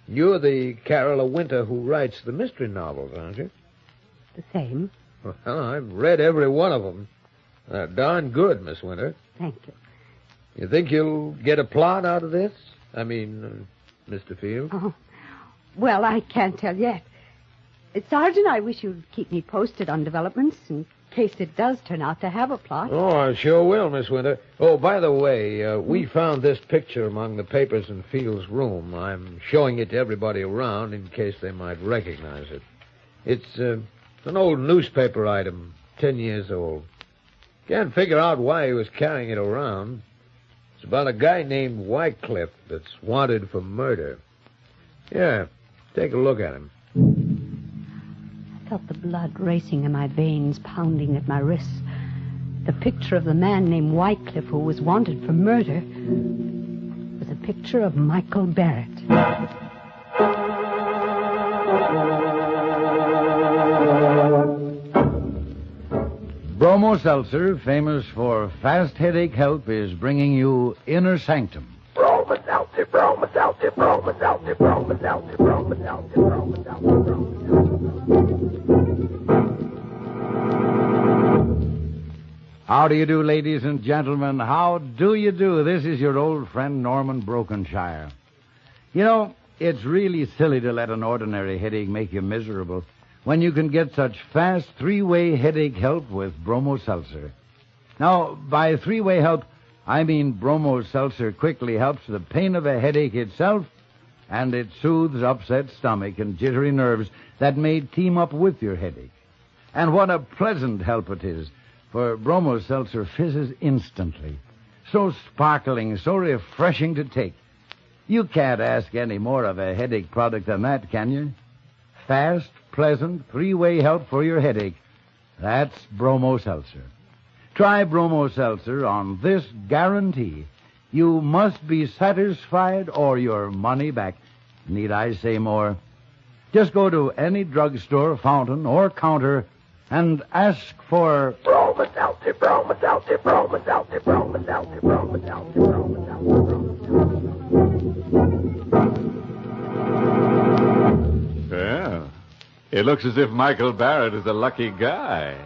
You're the Carla Winter who writes the mystery novels, aren't you? The same. Well, I've read every one of them. They're darn good, Miss Winter. Thank you. You think you'll get a plot out of this? I mean, Mr. Field? Oh, well, I can't tell yet. Sergeant, I wish you'd keep me posted on developments and case it does turn out to have a plot. Oh, I sure will, Miss Winter. Oh, by the way, we found this picture among the papers in Field's room. I'm showing it to everybody around in case they might recognize it. It's an old newspaper item, 10 years old. Can't figure out why he was carrying it around. It's about a guy named Wycliffe that's wanted for murder. Yeah, take a look at him. I felt the blood racing in my veins, pounding at my wrists. The picture of the man named Wycliffe who was wanted for murder was a picture of Michael Barrett. Bromo Seltzer, famous for fast headache help, is bringing you Inner Sanctum. Bromo Seltzer, Bromo Seltzer, Bromo Seltzer, Bromo Seltzer, Bromo Seltzer, Bromo Seltzer, Bromo How do you do, ladies and gentlemen? How do you do? This is your old friend Norman Brokenshire. You know, it's really silly to let an ordinary headache make you miserable when you can get such fast three-way headache help with Bromo Seltzer. Now, by three-way help, I mean Bromo Seltzer quickly helps the pain of a headache itself, and it soothes upset stomach and jittery nerves that may team up with your headache. And what a pleasant help it is, for Bromo Seltzer fizzes instantly. So sparkling, so refreshing to take. You can't ask any more of a headache product than that, can you? Fast, pleasant, three-way help for your headache. That's Bromo Seltzer. Try Bromo Seltzer on this guarantee. You must be satisfied or your money back. Need I say more? Just go to any drugstore, fountain, or counter and ask for Bromo Seltzer, Bromo Seltzer, Bromo Seltzer, Bromo Seltzer, Bromo Seltzer, Bromo Seltzer. Well, it looks as if Michael Barrett is a lucky guy,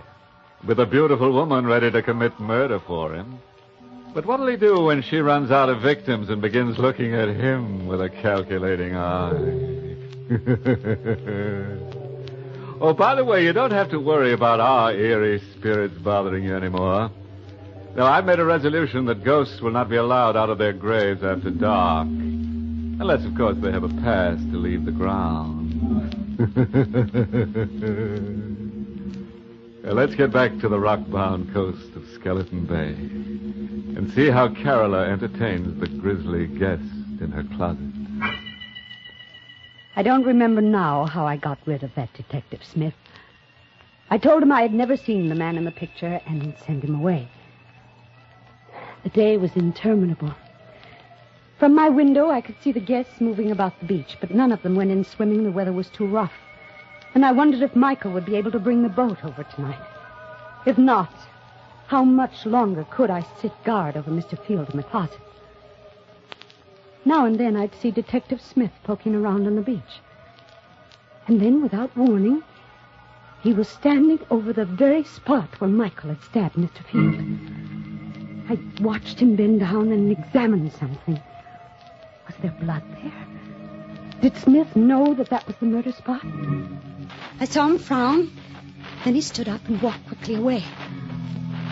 with a beautiful woman ready to commit murder for him. But what'll he do when she runs out of victims and begins looking at him with a calculating eye? Oh, by the way, you don't have to worry about our eerie spirits bothering you anymore. Now, I've made a resolution that ghosts will not be allowed out of their graves after dark. Unless, of course, they have a pass to leave the ground. Now, let's get back to the rock-bound coast of Skeleton Bay and see how Carola entertains the grisly guest in her closet. I don't remember now how I got rid of that Detective Smith. I told him I had never seen the man in the picture and sent him away. The day was interminable. From my window, I could see the guests moving about the beach, but none of them went in swimming. The weather was too rough. And I wondered if Michael would be able to bring the boat over tonight. If not, how much longer could I sit guard over Mr. Field in the closet? Now and then I'd see Detective Smith poking around on the beach. And then, without warning, he was standing over the very spot where Michael had stabbed Mr. Field. I watched him bend down and examine something. Was there blood there? Did Smith know that that was the murder spot? I saw him frown. Then he stood up and walked quickly away.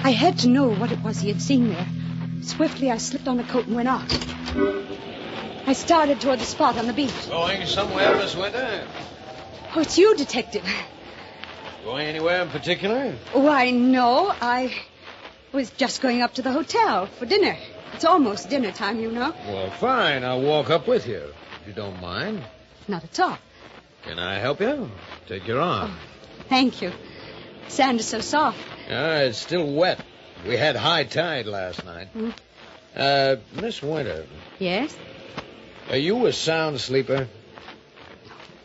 I had to know what it was he had seen there. Swiftly, I slipped on a coat and went out. I started toward the spot on the beach. Going somewhere, Miss Winter? Oh, it's you, Detective. Going anywhere in particular? Why, no. I was just going up to the hotel for dinner. It's almost dinner time, you know. Well, fine. I'll walk up with you, if you don't mind. Not at all. Can I help you? Take your arm. Oh, thank you. Sand is so soft. It's still wet. We had high tide last night. Miss Winter. Yes? Are you a sound sleeper?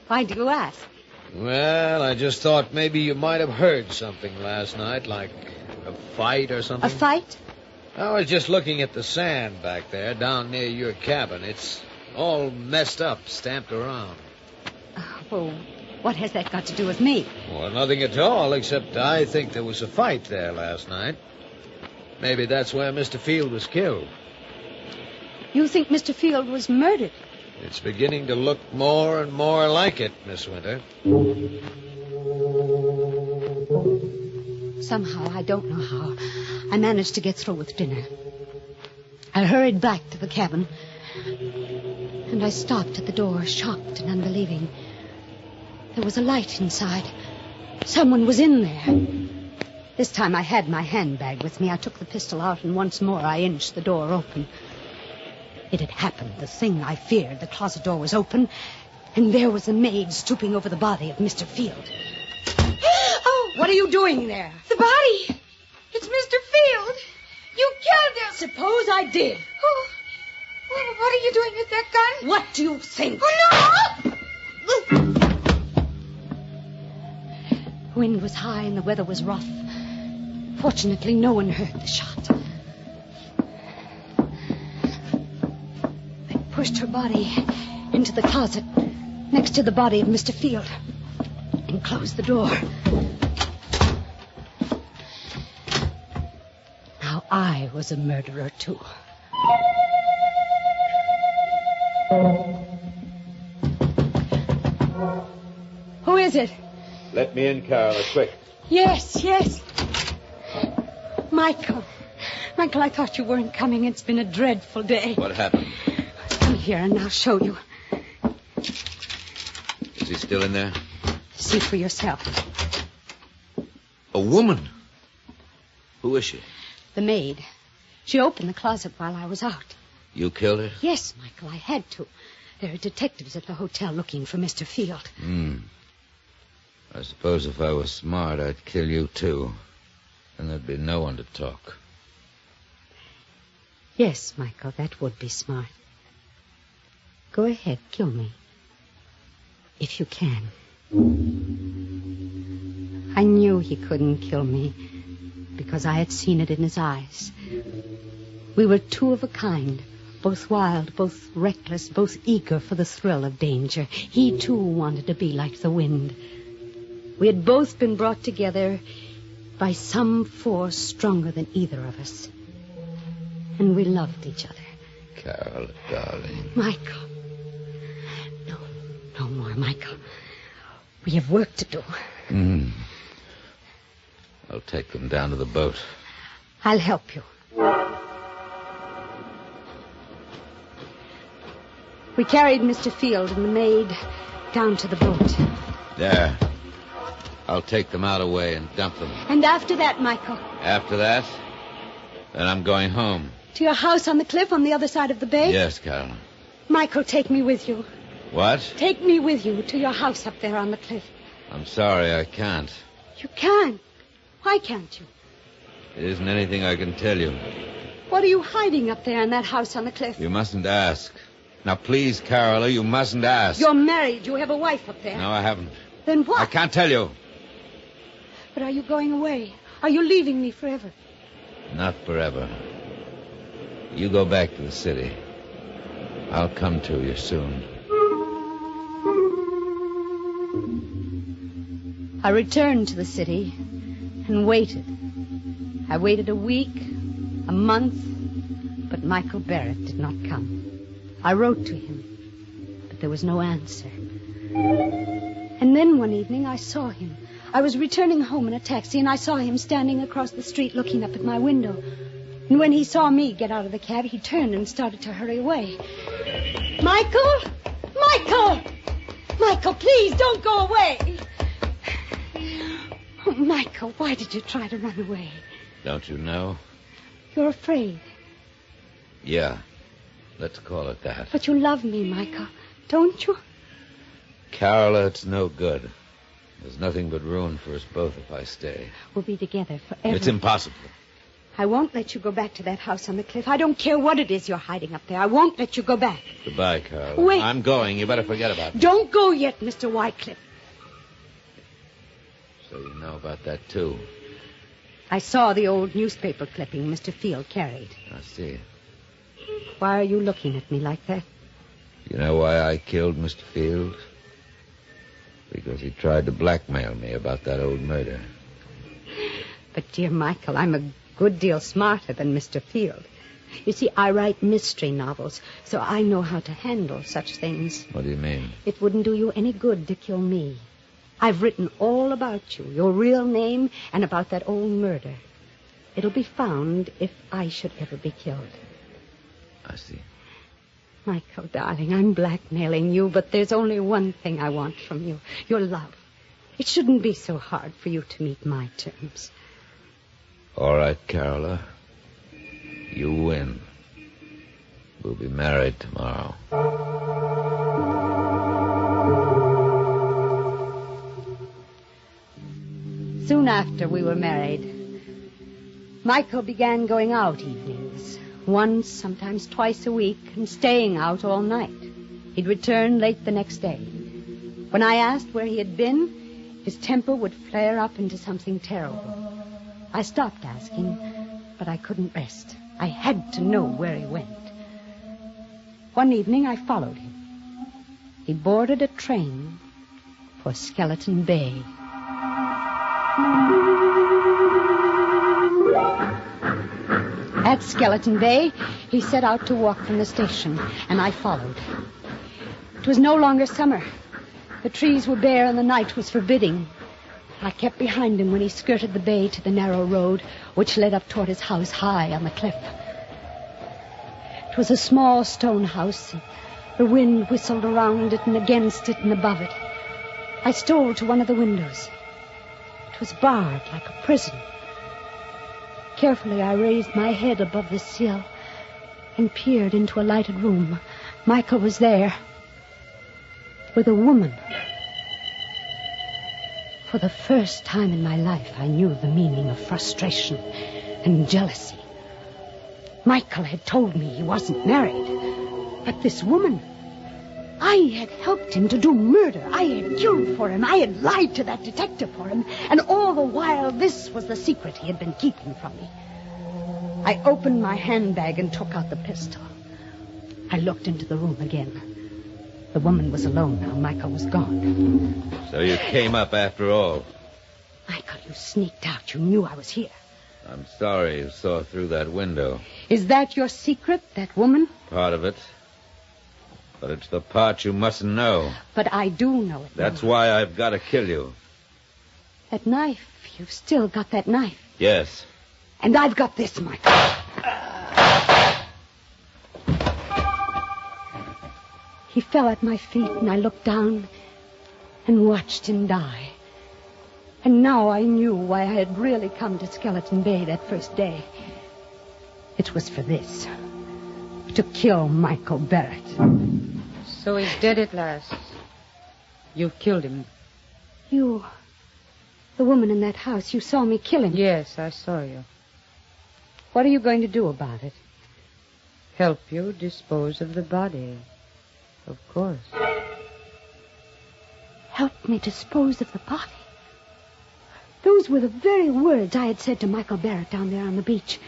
Why do you ask? Well, I just thought maybe you might have heard something last night, like a fight or something. A fight? I was just looking at the sand back there, down near your cabin. It's all messed up, stamped around. Well, what has that got to do with me? Well, nothing at all, except I think there was a fight there last night. Maybe that's where Mr. Field was killed. You think Mr. Field was murdered? It's beginning to look more and more like it, Miss Winter. Somehow, I don't know how, I managed to get through with dinner. I hurried back to the cabin, and I stopped at the door, shocked and unbelieving. There was a light inside. Someone was in there. This time I had my handbag with me. I took the pistol out, and once more I inched the door open. It had happened, the thing I feared. The closet door was open, and there was the maid stooping over the body of Mr. Field. Oh, what are you doing there? The body. It's Mr. Field. You killed him. Suppose I did. Oh, well, what are you doing with that gun? What do you think? Oh, no! The wind was high and the weather was rough. Fortunately, no one heard the shot. I pushed her body into the closet next to the body of Mr. Field and closed the door. Now I was a murderer, too. Who is it? Let me in, Carol, quick. Yes. Michael, I thought you weren't coming. It's been a dreadful day. What happened? Come here and I'll show you. Is he still in there? See for yourself. A woman? Who is she? The maid. She opened the closet while I was out. You killed her? Yes, Michael, I had to. There are detectives at the hotel looking for Mr. Field. I suppose if I was smart, I'd kill you, too. And there'd be no one to talk. Yes, Michael, that would be smart. Go ahead, kill me. If you can. I knew he couldn't kill me because I had seen it in his eyes. We were two of a kind, both wild, both reckless, both eager for the thrill of danger. He, too, wanted to be like the wind. We had both been brought together by some force stronger than either of us. And we loved each other. Carol, darling. Michael. No more, Michael. We have work to do. I'll take them down to the boat. I'll help you. We carried Mr. Field and the maid down to the boat. There. I'll take them out away and dump them. And after that, Michael? After that, then I'm going home. To your house on the cliff on the other side of the bay? Yes, Carol. Michael, take me with you. What? Take me with you to your house up there on the cliff. I'm sorry, I can't. You can. Why can't you? It isn't anything I can tell you. What are you hiding up there in that house on the cliff? You mustn't ask. Now, please, Carola, you mustn't ask. You're married. You have a wife up there. No, I haven't. Then what? I can't tell you. But are you going away? Are you leaving me forever? Not forever. You go back to the city. I'll come to you soon. I returned to the city and waited. I waited a week, a month, but Michael Barrett did not come. I wrote to him, but there was no answer. And then one evening I saw him. I was returning home in a taxi, and I saw him standing across the street looking up at my window. And when he saw me get out of the cab, he turned and started to hurry away. Michael! Michael! Michael, please, don't go away! Oh, Michael, why did you try to run away? Don't you know? You're afraid. Yeah, let's call it that. But you love me, Michael, don't you? Carola, it's no good. There's nothing but ruin for us both if I stay. We'll be together forever. It's impossible. I won't let you go back to that house on the cliff. I don't care what it is you're hiding up there. I won't let you go back. Goodbye, Carola. Wait. I'm going. You better forget about me. Don't go yet, Mr. Wycliffe. So you know about that, too. I saw the old newspaper clipping Mr. Field carried. I see. Why are you looking at me like that? You know why I killed Mr. Field? Because he tried to blackmail me about that old murder. But, dear Michael, I'm a good deal smarter than Mr. Field. You see, I write mystery novels, so I know how to handle such things. What do you mean? It wouldn't do you any good to kill me. I've written all about you, your real name, and about that old murder. It'll be found if I should ever be killed. I see. Michael, darling, I'm blackmailing you, but there's only one thing I want from you, your love. It shouldn't be so hard for you to meet my terms. All right, Carola. You win. We'll be married tomorrow. Soon after we were married, Michael began going out evenings, once, sometimes twice a week, and staying out all night. He'd return late the next day. When I asked where he had been, his temper would flare up into something terrible. I stopped asking, but I couldn't rest. I had to know where he went. One evening, I followed him. He boarded a train for Skeleton Bay. At Skeleton Bay, he set out to walk from the station, and I followed. It was no longer summer. The trees were bare and the night was forbidding. I kept behind him when he skirted the bay to the narrow road which led up toward his house high on the cliff. It was a small stone house, and the wind whistled around it and against it and above it. I stole to one of the windows. It was barred like a prison. Carefully, I raised my head above the sill and peered into a lighted room. Michael was there with a woman. For the first time in my life, I knew the meaning of frustration and jealousy. Michael had told me he wasn't married. But this woman, I had helped him to do murder. I had killed for him. I had lied to that detective for him. And all the while, this was the secret he had been keeping from me. I opened my handbag and took out the pistol. I looked into the room again. The woman was alone now. Michael was gone. So you came up after all. Michael, you sneaked out. You knew I was here. I'm sorry you saw through that window. Is that your secret, that woman? Part of it. But it's the part you mustn't know. But I do know it. That's why I've got to kill you. That knife. You've still got that knife. Yes. And I've got this, Michael. He fell at my feet, and I looked down and watched him die. And now I knew why I had really come to Skeleton Bay that first day. It was for this. To kill Michael Barrett. So he's dead at last. You've killed him. You, the woman in that house, you saw me kill him. Yes, I saw you. What are you going to do about it? Help you dispose of the body. Of course. Help me dispose of the body? Those were the very words I had said to Michael Barrett down there on the beach.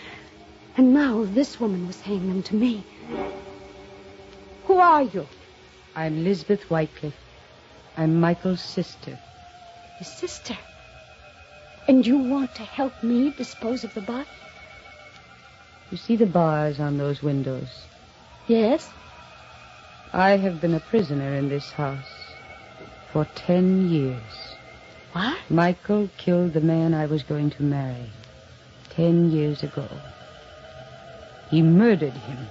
And now this woman was saying them to me. Who are you? I'm Lisbeth Wycliffe. I'm Michael's sister. His sister? And you want to help me dispose of the body? You see the bars on those windows? Yes. I have been a prisoner in this house for 10 years. What? Michael killed the man I was going to marry 10 years ago. He murdered him.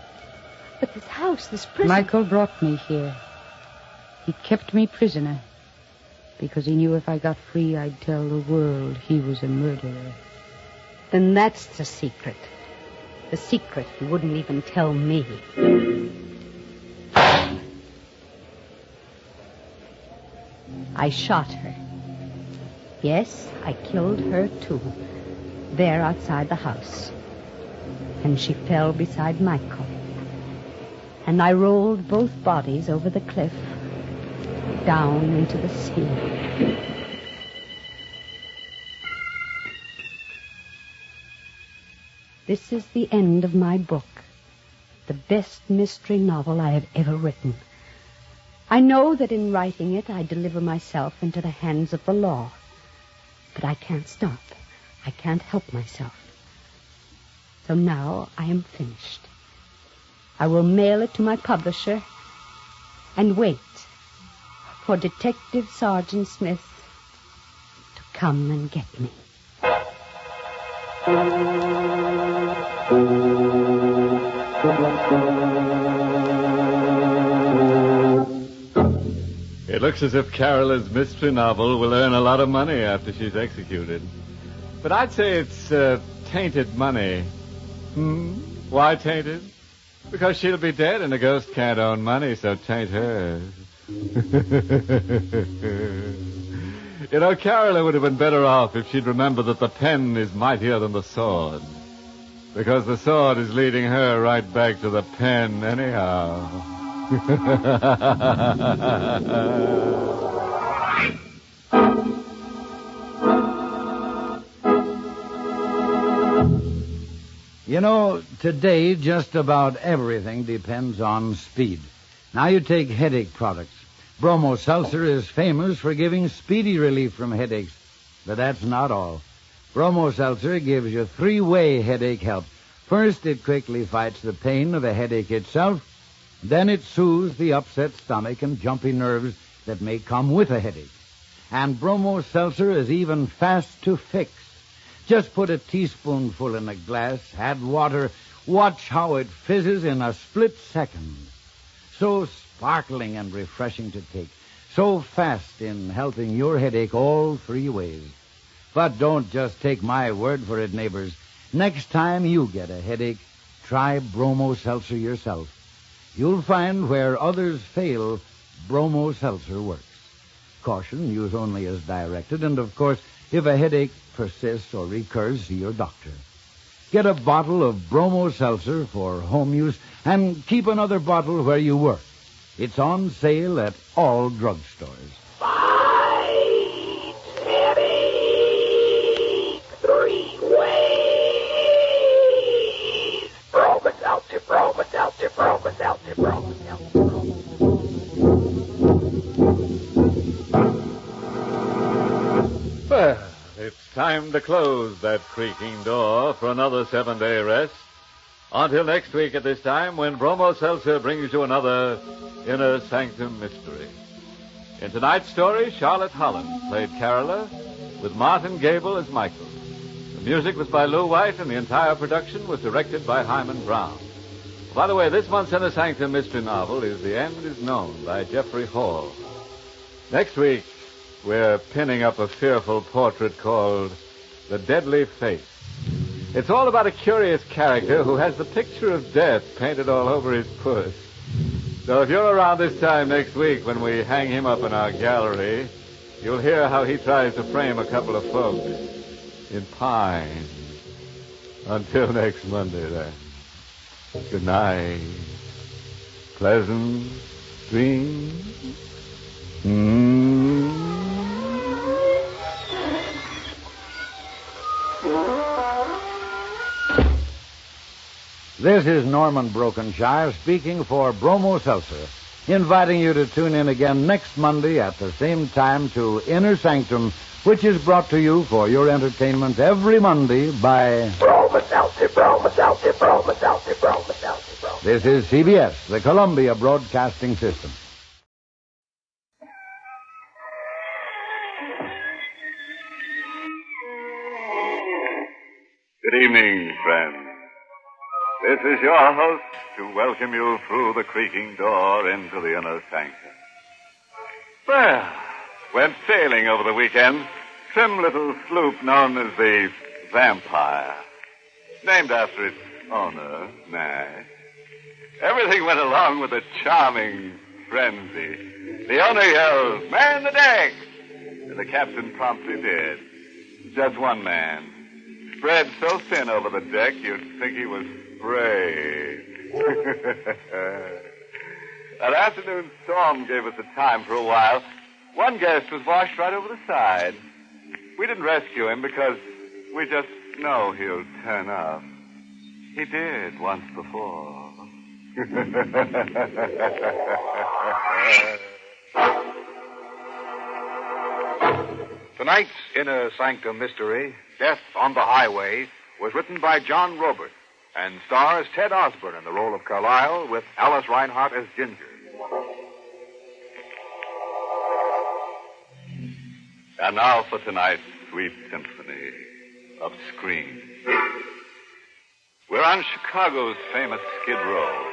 But this house, this prison... Michael brought me here. He kept me prisoner because he knew if I got free, I'd tell the world he was a murderer. Then that's the secret. The secret he wouldn't even tell me. I shot her. Yes, I killed her, too. There outside the house. And she fell beside Michael. And I rolled both bodies over the cliff, down into the sea. This is the end of my book, the best mystery novel I have ever written. I know that in writing it, I deliver myself into the hands of the law. But I can't stop. I can't help myself. So now I am finished. I will mail it to my publisher and wait for Detective Sergeant Smith come and get me. It looks as if Carola's mystery novel will earn a lot of money after she's executed. But I'd say it's tainted money. Why tainted? Because she'll be dead and a ghost can't own money, so taint her. You know, Carola would have been better off if she'd remembered that the pen is mightier than the sword. Because the sword is leading her right back to the pen anyhow. You know, today just about everything depends on speed. Now you take headache products. Bromo Seltzer is famous for giving speedy relief from headaches. But that's not all. Bromo Seltzer gives you three-way headache help. First, it quickly fights the pain of a headache itself. Then it soothes the upset stomach and jumpy nerves that may come with a headache. And Bromo Seltzer is even fast to fix. Just put a teaspoonful in a glass, add water, watch how it fizzes in a split second. So sparkling and refreshing to take. So fast in helping your headache all three ways. But don't just take my word for it, neighbors. Next time you get a headache, try Bromo Seltzer yourself. You'll find where others fail, Bromo Seltzer works. Caution, use only as directed, and of course, if a headache persists or recurs, see your doctor. Get a bottle of Bromo Seltzer for home use and keep another bottle where you work. It's on sale at all drugstores. 5 headache 3 ways. Bromo Seltzer, Bromo Seltzer, Bromo Seltzer, Bromo Seltzer. Well, it's time to close that creaking door for another 7-day rest. Until next week at this time, when Bromo Seltzer brings you another Inner Sanctum mystery. In tonight's story, Charlotte Holland played Carola, with Martin Gable as Michael. The music was by Lou White, and the entire production was directed by Hyman Brown. By the way, this month's Inner Sanctum mystery novel is The End Is Known by Jeffrey Hall. Next week, we're pinning up a fearful portrait called The Deadly Face. It's all about a curious character who has the picture of death painted all over his puss. So if you're around this time next week when we hang him up in our gallery, you'll hear how he tries to frame a couple of folks in pine. Until next Monday, then. Good night. Pleasant dreams. This is Norman Brokenshire speaking for Bromo Seltzer, inviting you to tune in again next Monday at the same time to Inner Sanctum, which is brought to you for your entertainment every Monday by Bromo Seltzer, Bromo Seltzer, Bromo Seltzer, Bromo Seltzer, Bromo. This is CBS, the Columbia Broadcasting System. Good evening, friends. This is your host to welcome you through the creaking door into the Inner Sanctum. Well, went sailing over the weekend. Trim little sloop known as the Vampire. Named after its owner, Nash. Everything went along with a charming frenzy. The owner yelled, "Man the deck!" And the captain promptly did. Just one man. Spread so thin over the deck you'd think he was brave. That afternoon storm gave us a time for a while. One guest was washed right over the side. We didn't rescue him because we just know he'll turn up. He did once before. Tonight's Inner Sanctum mystery, Death on the Highway, was written by John Robert and stars Ted Osborne in the role of Carlyle with Alice Reinhardt as Ginger. And now for tonight's sweet symphony of screams. We're on Chicago's famous Skid Row,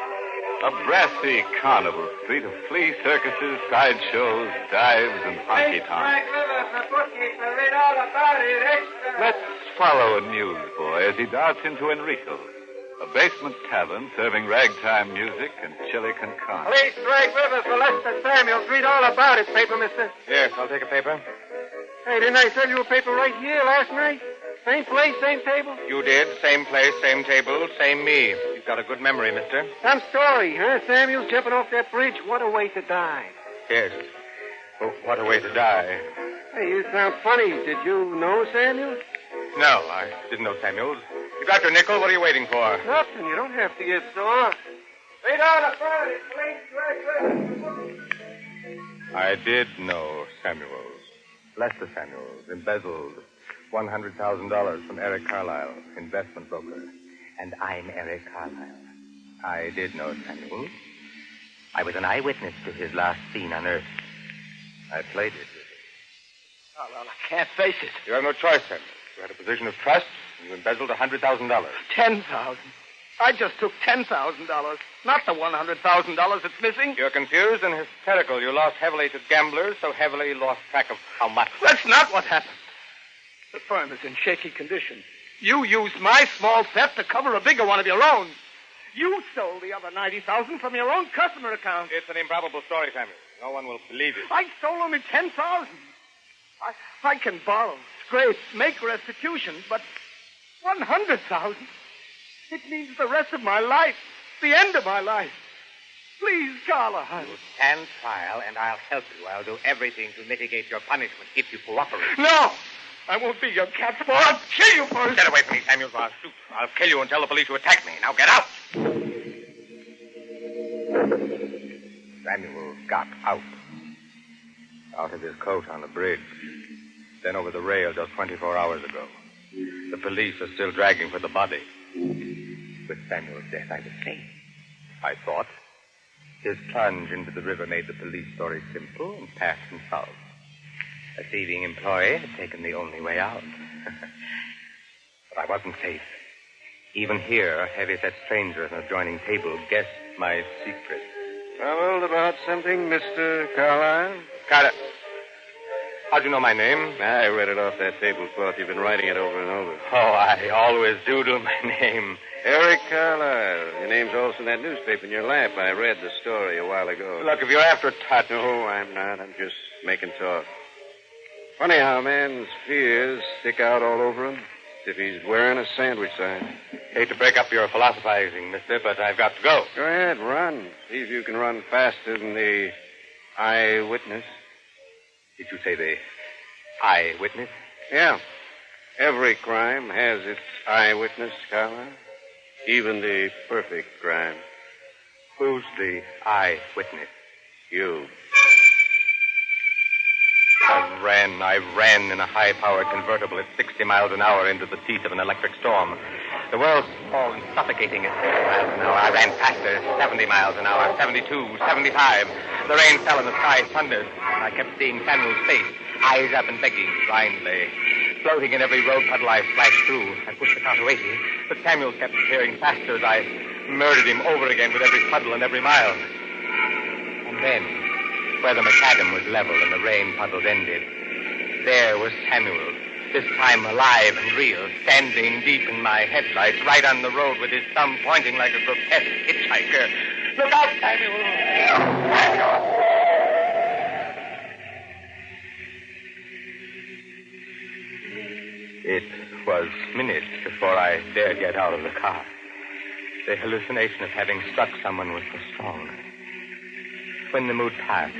a brassy carnival street of flea circuses, sideshows, dives, and honky-tonks. Let's follow a newsboy as he darts into Enrico's, a basement tavern serving ragtime music and chili con carne. Police drag Rivers for Lester Samuels. Read all about it, paper, mister. Here, I'll take a paper. Hey, didn't I sell you a paper right here last night? Same place, same table? You did. Same place, same table, same me. You've got a good memory, mister. Some story, huh? Samuels jumping off that bridge. What a way to die. Yes. Oh, what a way to die. Hey, you sound funny. Did you know Samuels? No, I didn't know Samuels. You got your nickel. What are you waiting for? Nothing. You don't have to get sore. Read all about it, police drag Rivers. I did know Samuels. Lester Samuels, embezzled $100,000 from Eric Carlisle, investment broker. And I'm Eric Carlisle. I did know Samuels. I was an eyewitness to his last scene on Earth. I played it. Oh, well, I can't face it. You have no choice, Samuels. You had a position of trust, and you embezzled $100,000. $10,000. I just took $10,000, not the $100,000 that's missing. You're confused and hysterical. You lost heavily to gamblers, so heavily you lost track of how much. That's not what happened. The firm is in shaky condition. You used my small theft to cover a bigger one of your own. You stole the other $90,000 from your own customer account. It's an improbable story, Samuel. No one will believe it. I stole only $10,000. I can borrow, scrape, make restitution, but $100,000? It means the rest of my life, the end of my life. Please, Carlisle. You'll stand trial, and I'll help you. I'll do everything to mitigate your punishment if you cooperate. No! I won't be your cat's paw. I'll kill you first. Get away from me, Samuels, or I'll shoot. I'll kill you and tell the police you attacked me. Now get out! Samuel got out. Out of his coat on the bridge. Then over the rail just 24 hours ago. The police are still dragging for the body. With Samuel's death, I was safe. I thought. His plunge into the river made the police story simple and passed and solved. A thieving employee had taken the only way out. But I wasn't safe. Even here, a heavy-set stranger at an adjoining table guessed my secret. Troubled about something, Mr. Carlisle? Carter. How'd you know my name? I read it off that tablecloth. You've been writing it over and over. Oh, I always doodle my name. Eric Carlisle. Your name's also in that newspaper in your lap. I read the story a while ago. Look, if you're after a touch... No, I'm not. I'm just making talk. Funny how a man's fears stick out all over him. As if he's wearing a sandwich sign. Hate to break up your philosophizing, mister, but I've got to go. Go ahead, run. See if you can run faster than the eyewitness. Did you say the eyewitness? Yeah. Every crime has its eyewitness, Carlisle. Even the perfect crime. Who's the eyewitness? You. I ran in a high-powered convertible at 60 miles an hour into the teeth of an electric storm. The world's small and suffocating at 60 miles an hour. I ran faster, 70 miles an hour, 72, 75. The rain fell and the sky thundered. I kept seeing Samuel's face, eyes up and begging blindly. Floating in every road puddle I splashed through. I pushed the car to 80, but Samuel kept appearing faster as I murdered him over again with every puddle and every mile. And then, where the macadam was level and the rain puddles ended, there was Samuel, this time alive and real, standing deep in my headlights, right on the road with his thumb pointing like a grotesque hitchhiker. Look out, Samuel! Samuel! It was minutes before I dared get out of the car. The hallucination of having struck someone was so strong. When the mood passed,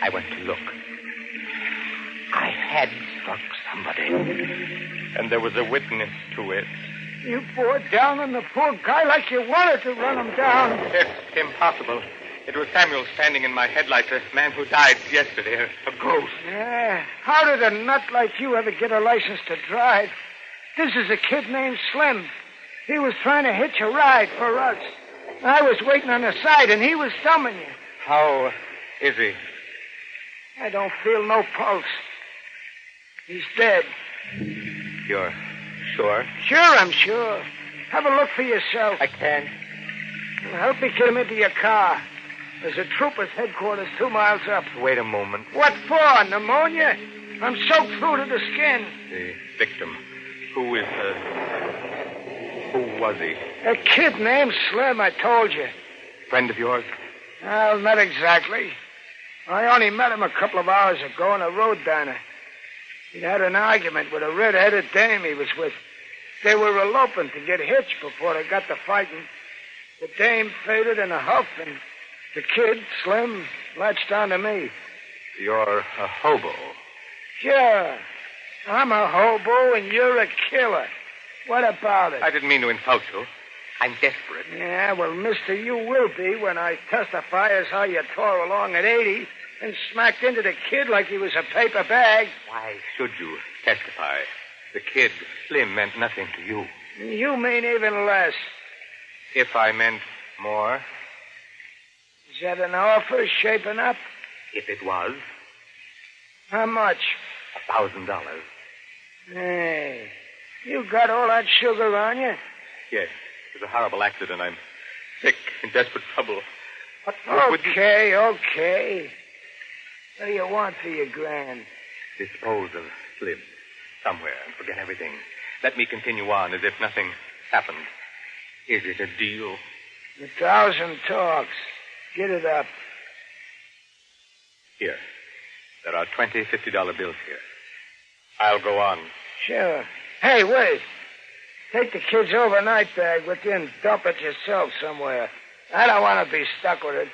I went to look. I had struck somebody. And there was a witness to it. You bore down on the poor guy like you wanted to run him down. It's impossible. It was Samuel standing in my headlights, a man who died yesterday, a ghost. Yeah. How did a nut like you ever get a license to drive? This is a kid named Slim. He was trying to hitch a ride for us. I was waiting on the side, and he was thumbing you. How is he? I don't feel no pulse. He's dead. You're sure? Sure, I'm sure. Have a look for yourself. I can't. Well, help me get him into your car. There's a trooper's headquarters 2 miles up. Wait a moment. What for? Pneumonia? I'm soaked through to the skin. The victim. Who was he? A kid named Slim, I told you. Friend of yours? Well, not exactly. I only met him a couple of hours ago in a road diner. He'd had an argument with a red-headed dame he was with. They were eloping to get hitched before they got to fighting. The dame faded in a huff, and the kid, Slim, latched onto me. You're a hobo. Sure. I'm a hobo, and you're a killer. What about it? I didn't mean to insult you. I'm desperate. Yeah, well, mister, you will be when I testify as how you tore along at 80 and smacked into the kid like he was a paper bag. Why should you testify? The kid, Slim, meant nothing to you. You mean even less. If I meant more? Is that an offer shaping up? If it was. How much? $1,000. Hey, you got all that sugar on you? Yes. It was a horrible accident. I'm sick, in desperate trouble. What would you... Okay. What do you want for your grand? Dispose of Slim somewhere and forget everything. Let me continue on as if nothing happened. Is it a deal? 1,000 talks. Get it up. Here. There are 20 $50 bills here. I'll go on. Sure. Hey, wait. Take the kid's overnight bag with you and dump it yourself somewhere. I don't want to be stuck with it.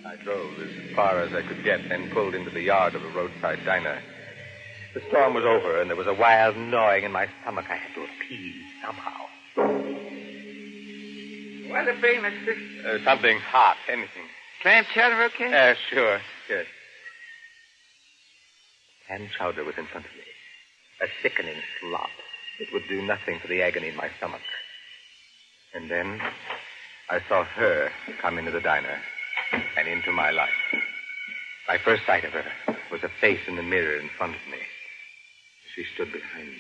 I drove as far as I could get, then pulled into the yard of a roadside diner. The storm was over, and there was a wild gnawing in my stomach. I had to appease somehow. What'll it be, mister? Something hot, anything. Clam chowder, okay? Sure, yes. Clam chowder was in front of me. A sickening slop. It would do nothing for the agony in my stomach. And then I saw her come into the diner and into my life. My first sight of her was a face in the mirror in front of me. She stood behind me.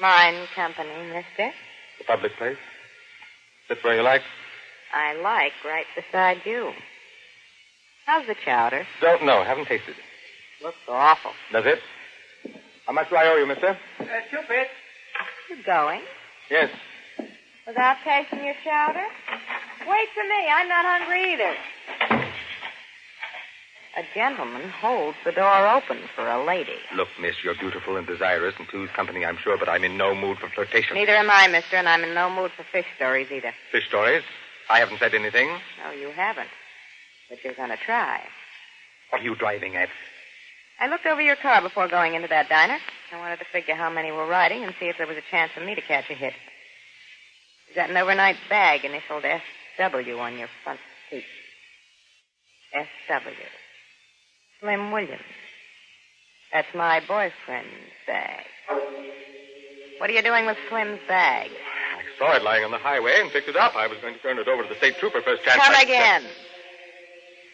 Mine company, mister. The public place? Sit where you like? I like right beside you. How's the chowder? Don't know. Haven't tasted it. Looks awful. Does it? How much do I owe you, mister? 2 bits. You going? Yes. Without tasting your chowder? Wait for me. I'm not hungry either. A gentleman holds the door open for a lady. Look, miss, you're beautiful and desirous, and two's company, I'm sure, but I'm in no mood for flirtation. Neither am I, mister, and I'm in no mood for fish stories either. Fish stories? I haven't said anything. No, you haven't. But you're going to try. What are you driving at? I looked over your car before going into that diner. I wanted to figure how many were riding and see if there was a chance for me to catch a hit. You got an overnight bag initialed SW on your front seat. SW. Slim Williams. That's my boyfriend's bag. What are you doing with Slim's bag? I saw it lying on the highway and picked it up. I was going to turn it over to the state trooper first chance. Come again.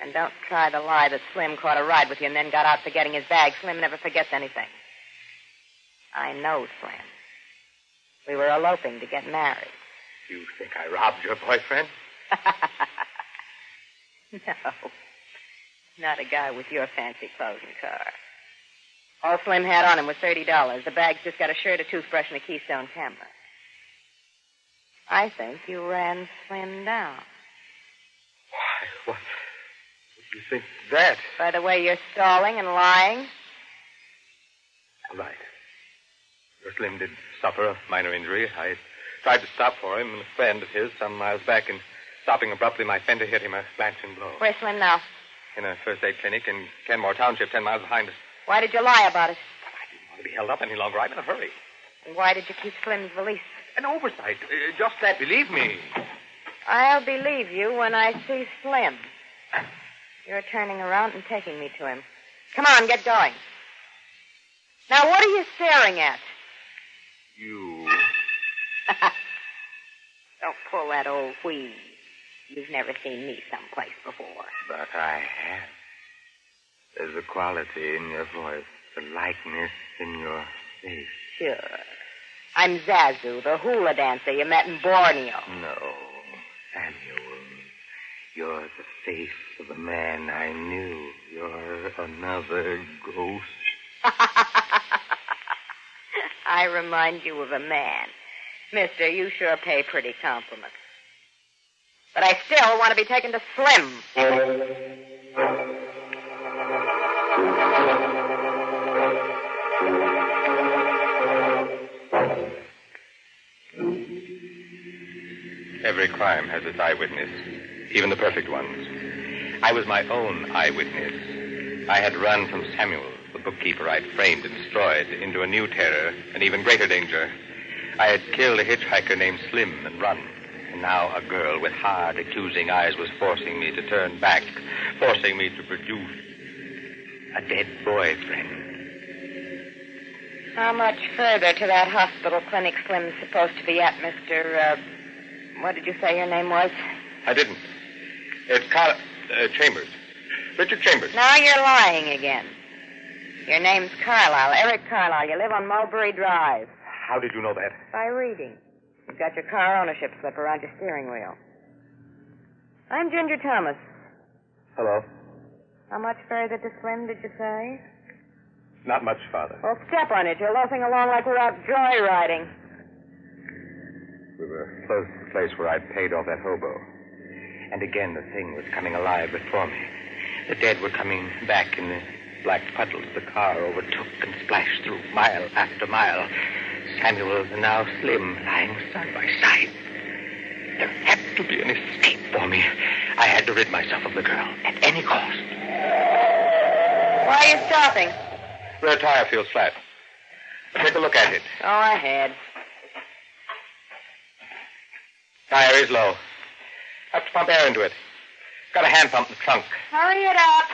And don't try to lie that Slim caught a ride with you and then got out forgetting his bag. Slim never forgets anything. I know Slim. We were eloping to get married. You think I robbed your boyfriend? No. Not a guy with your fancy clothes and car. All Slim had on him was $30. The bag's just got a shirt, a toothbrush, and a Keystone camera. I think you ran Slim down. Why, what? You think that? By the way you're stalling and lying? Right. Your Slim did suffer a minor injury. I tried to stop for him, and a friend of his, some miles back, and stopping abruptly, my fender hit him a glancing blow. Where's Slim now? In a first aid clinic in Kenmore Township, 10 miles behind us. Why did you lie about it? I didn't want to be held up any longer. I'm in a hurry. And why did you keep Slim's valise? An oversight. Just that, believe me. I'll believe you when I see Slim. You're turning around and taking me to him. Come on, get going. Now, what are you staring at? You. Don't pull that old wheeze. You've never seen me someplace before. But I have. There's a quality in your voice, a likeness in your face. Sure. I'm Zazu, the hula dancer you met in Borneo. No, Samuel. You're the face of a man I knew. You're another ghost. I remind you of a man. Mister, you sure pay pretty compliments. But I still want to be taken to Slim. Every crime has its eyewitness, even the perfect ones. I was my own eyewitness. I had run from Samuel, the bookkeeper I'd framed and destroyed, into a new terror, an even greater danger. I had killed a hitchhiker named Slim and run. And now a girl with hard, accusing eyes was forcing me to turn back, forcing me to produce a dead boyfriend. How much further to that hospital clinic Slim's supposed to be at, Mr. What did you say your name was? I didn't. It's Chambers. Richard Chambers. Now you're lying again. Your name's Carlisle, Eric Carlisle. You live on Mulberry Drive. How did you know that? By reading. You've got your car ownership slip around your steering wheel. I'm Ginger Thomas. Hello. How much further to Slim, did you say? Not much, Father. Well, step on it. You're loafing along like we're out joyriding. We were close to the place where I'd paid off that hobo. And again, the thing was coming alive before me. The dead were coming back in the black puddles the car overtook and splashed through mile after mile. Samuel and now Slim lying side by side. There had to be an escape for me. I had to rid myself of the girl at any cost. Why are you stopping? Rear tire feels flat. Take a look at it. Go ahead. Tire is low. Have to pump air into it. Got a hand pump in the trunk. Hurry it up.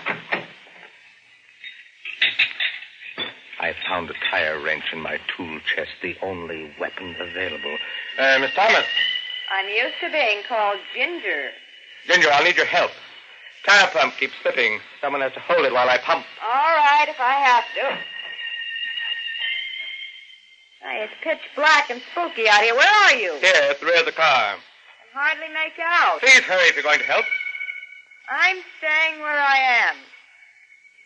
I found a tire wrench in my tool chest, the only weapon available. Miss Thomas. I'm used to being called Ginger. Ginger, I'll need your help. Tire pump keeps slipping. Someone has to hold it while I pump. All right, if I have to. Hey, it's pitch black and spooky out here. Where are you? Here, at the rear of the car. I can hardly make out. Please hurry if you're going to help. I'm staying where I am.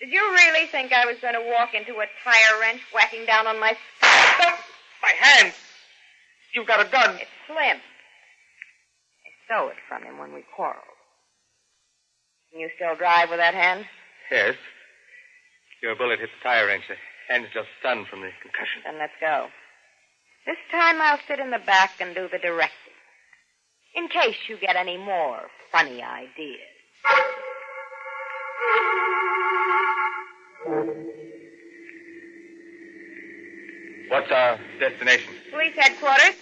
Did you really think I was going to walk into a tire wrench whacking down on my... Stop! My hands! You've got a gun. It's Slim. I stole it from him when we quarreled. Can you still drive with that hand? Yes. Your bullet hit the tire wrench. The hand's just stunned from the concussion. Then let's go. This time I'll sit in the back and do the directing. In case you get any more funny ideas. What's our destination? Police headquarters.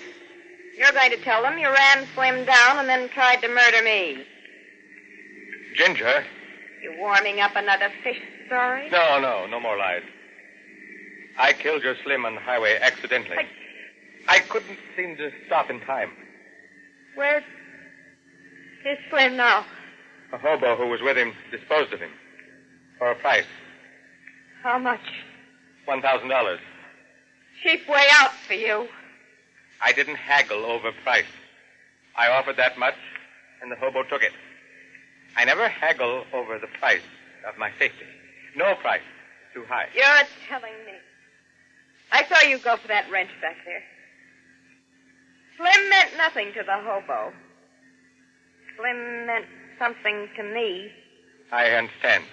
You're going to tell them you ran Slim down and then tried to murder me. Ginger? You warming up another fish story? No more lies. I killed your Slim on the highway accidentally. I couldn't seem to stop in time. Where is Slim now? A hobo who was with him disposed of him. For a price. How much? $1,000. Cheap way out for you. I didn't haggle over price. I offered that much, and the hobo took it. I never haggle over the price of my safety. No price too high. You're telling me. I saw you go for that wrench back there. Slim meant nothing to the hobo. Slim meant something to me. I understand.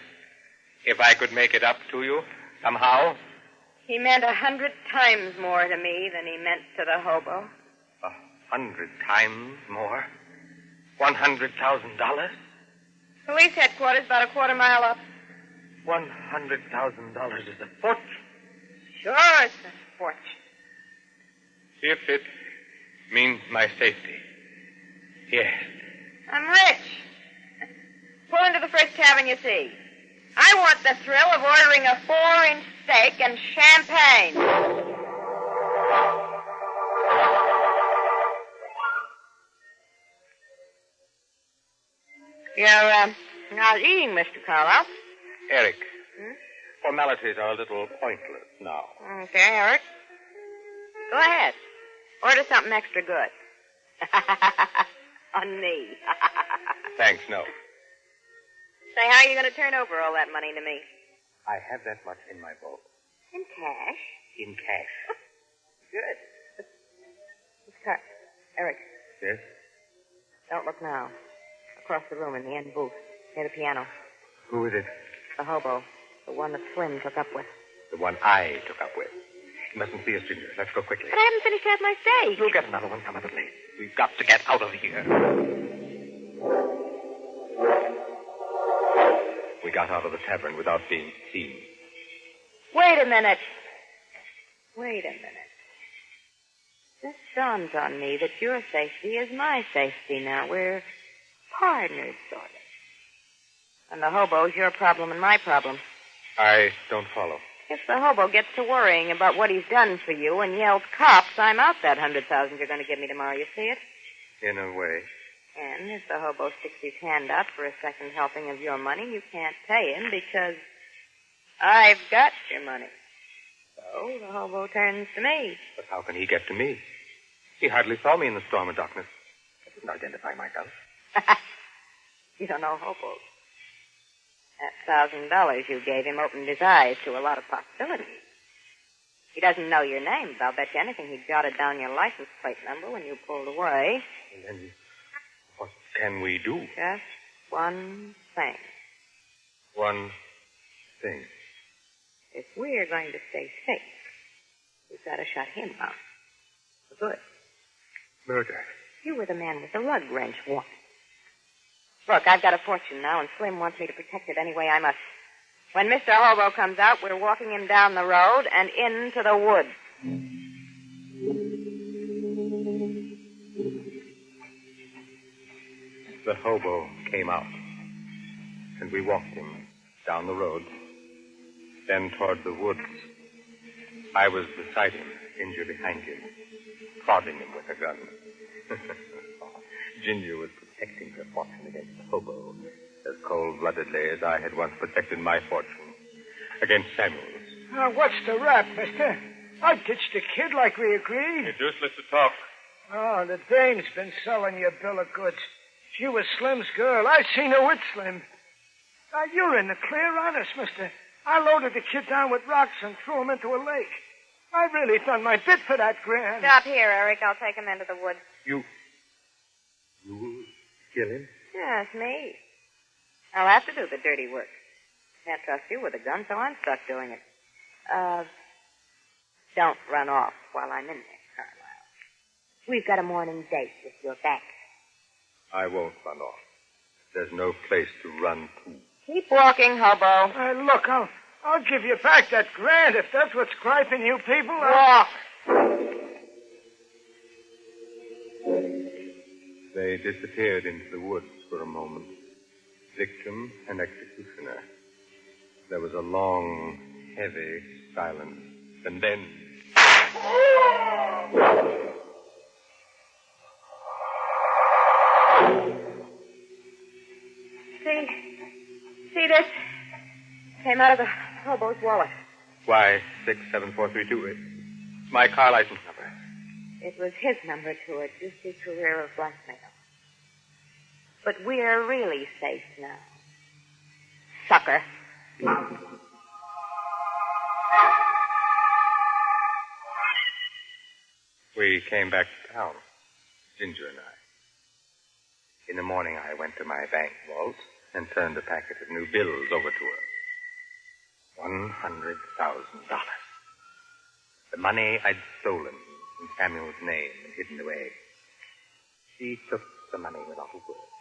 If I could make it up to you, somehow. He meant 100 times more to me than he meant to the hobo. 100 times more? $100,000? Police headquarters about a quarter mile up. $100,000 is a fortune. Sure, it's a fortune. If it means my safety. Yes. I'm rich. Pull into the first tavern you see. I want the thrill of ordering a 4-inch steak and champagne. You're not eating, Mr. Carlisle. Eric. formalities are a little pointless now. Okay, Eric. Go ahead. Order something extra good. On me. Thanks, no. Say, how are you going to turn over all that money to me? I have that much in my vault. In cash? In cash. Good. This car. Eric, Yes? don't look now. Across the room in the end booth, near the piano. Who is it? The hobo. The one that Slim took up with. The one I took up with. You mustn't see us, Ginger. Let's go quickly. But I haven't finished half my steak. You'll get another one some other place. We've got to get out of here. We got out of the tavern without being seen. Wait a minute. This dawns on me that your safety is my safety now. We're partners, sort of. And the hobo's your problem and my problem. I don't follow. If the hobo gets to worrying about what he's done for you and yells cops, I'm out that $100,000 you're going to give me tomorrow. You see it? In a way. And if the hobo sticks his hand up for a second helping of your money, you can't pay him because I've got your money. So the hobo turns to me. But how can he get to me? He hardly saw me in the storm of darkness. I didn't identify myself. You don't know hobos. That $1,000 you gave him opened his eyes to a lot of possibilities. He doesn't know your name, but I'll bet you anything he jotted down your license plate number when you pulled away. And then, what can we do? Just one thing. One thing. If we're going to stay safe, we've got to shut him out. For good. Murder. You were the man with the lug wrench once. Look, I've got a fortune now, and Slim wants me to protect it any way I must. When Mr. Hobo comes out, we're walking him down the road and into the woods. The hobo came out, and we walked him down the road, then toward the woods. I was beside him, Ginger behind him, prodding him with a gun. Ginger was protecting her fortune against the hobo as cold-bloodedly as I had once protected my fortune against Samuel's. Now, what's the rap, mister? I ditched the kid like we agreed. It's useless to talk. Oh, the dame's been selling you a bill of goods. She was Slim's girl. I seen her with Slim. Now, you're in the clear, honest, mister. I loaded the kid down with rocks and threw him into a lake. I really done my bit for that grand. Stop here, Eric. I'll take him into the woods. You will kill him? Yes, me. I'll have to do the dirty work. Can't trust you with a gun, so I'm stuck doing it. Don't run off while I'm in there, Carlisle. We've got a morning date with your bank. I won't run off. There's no place to run to. Keep walking, hobo. Look, I'll give you back that grand if that's what's griping you people. Walk. They disappeared into the woods for a moment. Victim and executioner. There was a long, heavy silence. And then... See this? Came out of the hobo's wallet. Why, 67432. It's my car license number. It was his number to a juicy career of blackmail. But we're really safe now. Sucker. We came back to town, Ginger and I. In the morning, I went to my bank vault and turned a packet of new bills over to her. $100,000. The money I'd stolen in Samuel's name and hidden away. She took the money without a word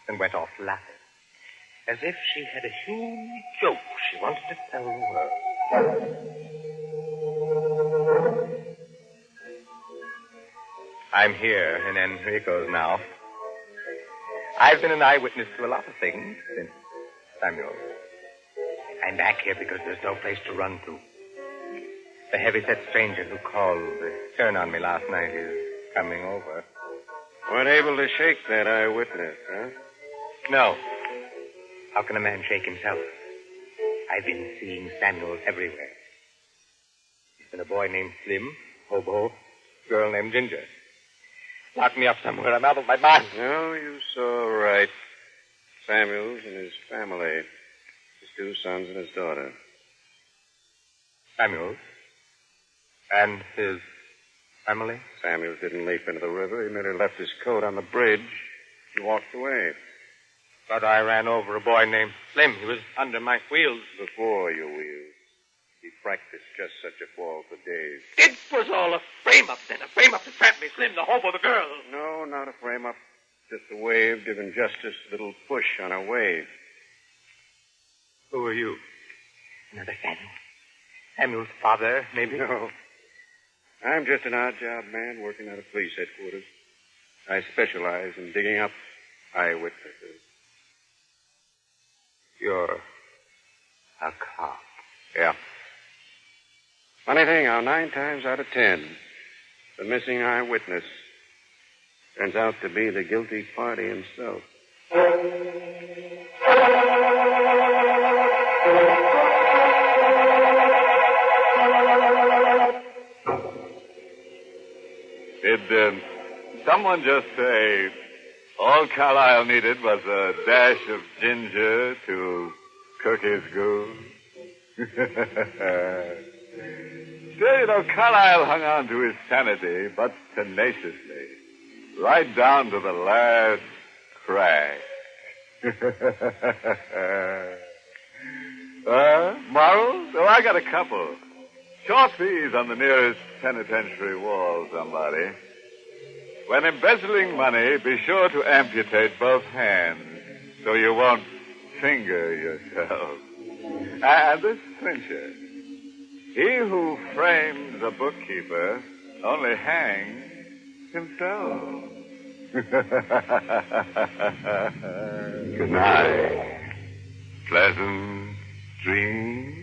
and went off laughing, as if she had a huge joke she wanted to tell the world. I'm here in Enrico's now. I've been an eyewitness to a lot of things since Samuel. I'm back here because there's no place to run to. The heavy-set stranger who called the turn on me last night is coming over. Weren't able to shake that eyewitness, huh? No. How can a man shake himself? I've been seeing Samuel everywhere. He's been a boy named Slim, hobo, girl named Ginger. Lock me up somewhere. I'm out of my mind. No, you saw right. Samuels and his family. His 2 sons and his daughter. Samuels? And his family? Samuels didn't leap into the river. He merely left his coat on the bridge and walked away. But I ran over a boy named Slim. He was under my wheels. Before your wheels. He practiced just such a fall for days. It was all a frame-up then. A frame-up to trap me, Slim, the hobo, the girl. No, not a frame-up. Just a wave giving justice a little push on a wave. Who are you? Another Samuel? Samuel's father, maybe? No. I'm just an odd-job man working out of police headquarters. I specialize in digging up eyewitnesses. You're a cop. Yeah. Funny thing, how 9 times out of 10, the missing eyewitness turns out to be the guilty party himself. Did someone just say all Carlyle needed was a dash of ginger to cook his goose? Still, you know, Carlyle hung on to his sanity, but tenaciously, right down to the last crack. Morals? Oh, I got a couple. Short fees on the nearest penitentiary wall, somebody. When embezzling money, be sure to amputate both hands so you won't finger yourself. And this clincher. He who frames a bookkeeper only hangs himself. Good night. Pleasant dreams.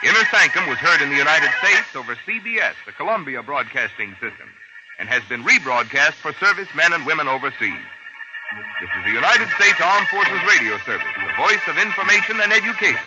Inner Sanctum was heard in the United States over CBS, the Columbia Broadcasting System, and has been rebroadcast for servicemen and women overseas. This is the United States Armed Forces Radio Service, the voice of information and education.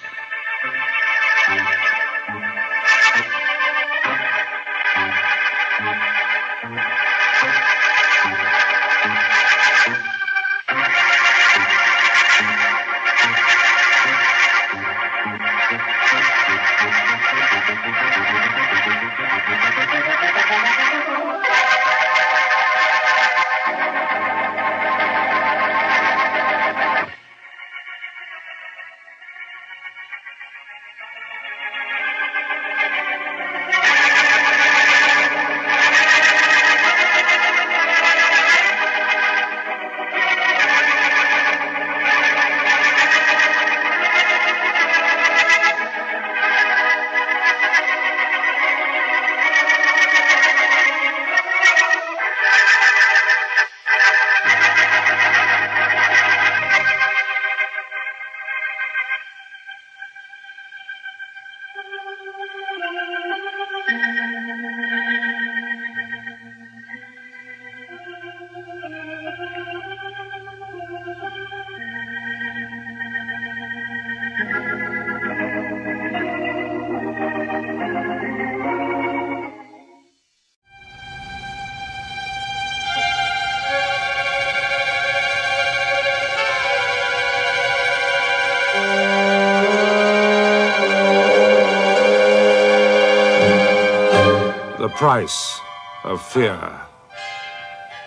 The Price of Fear.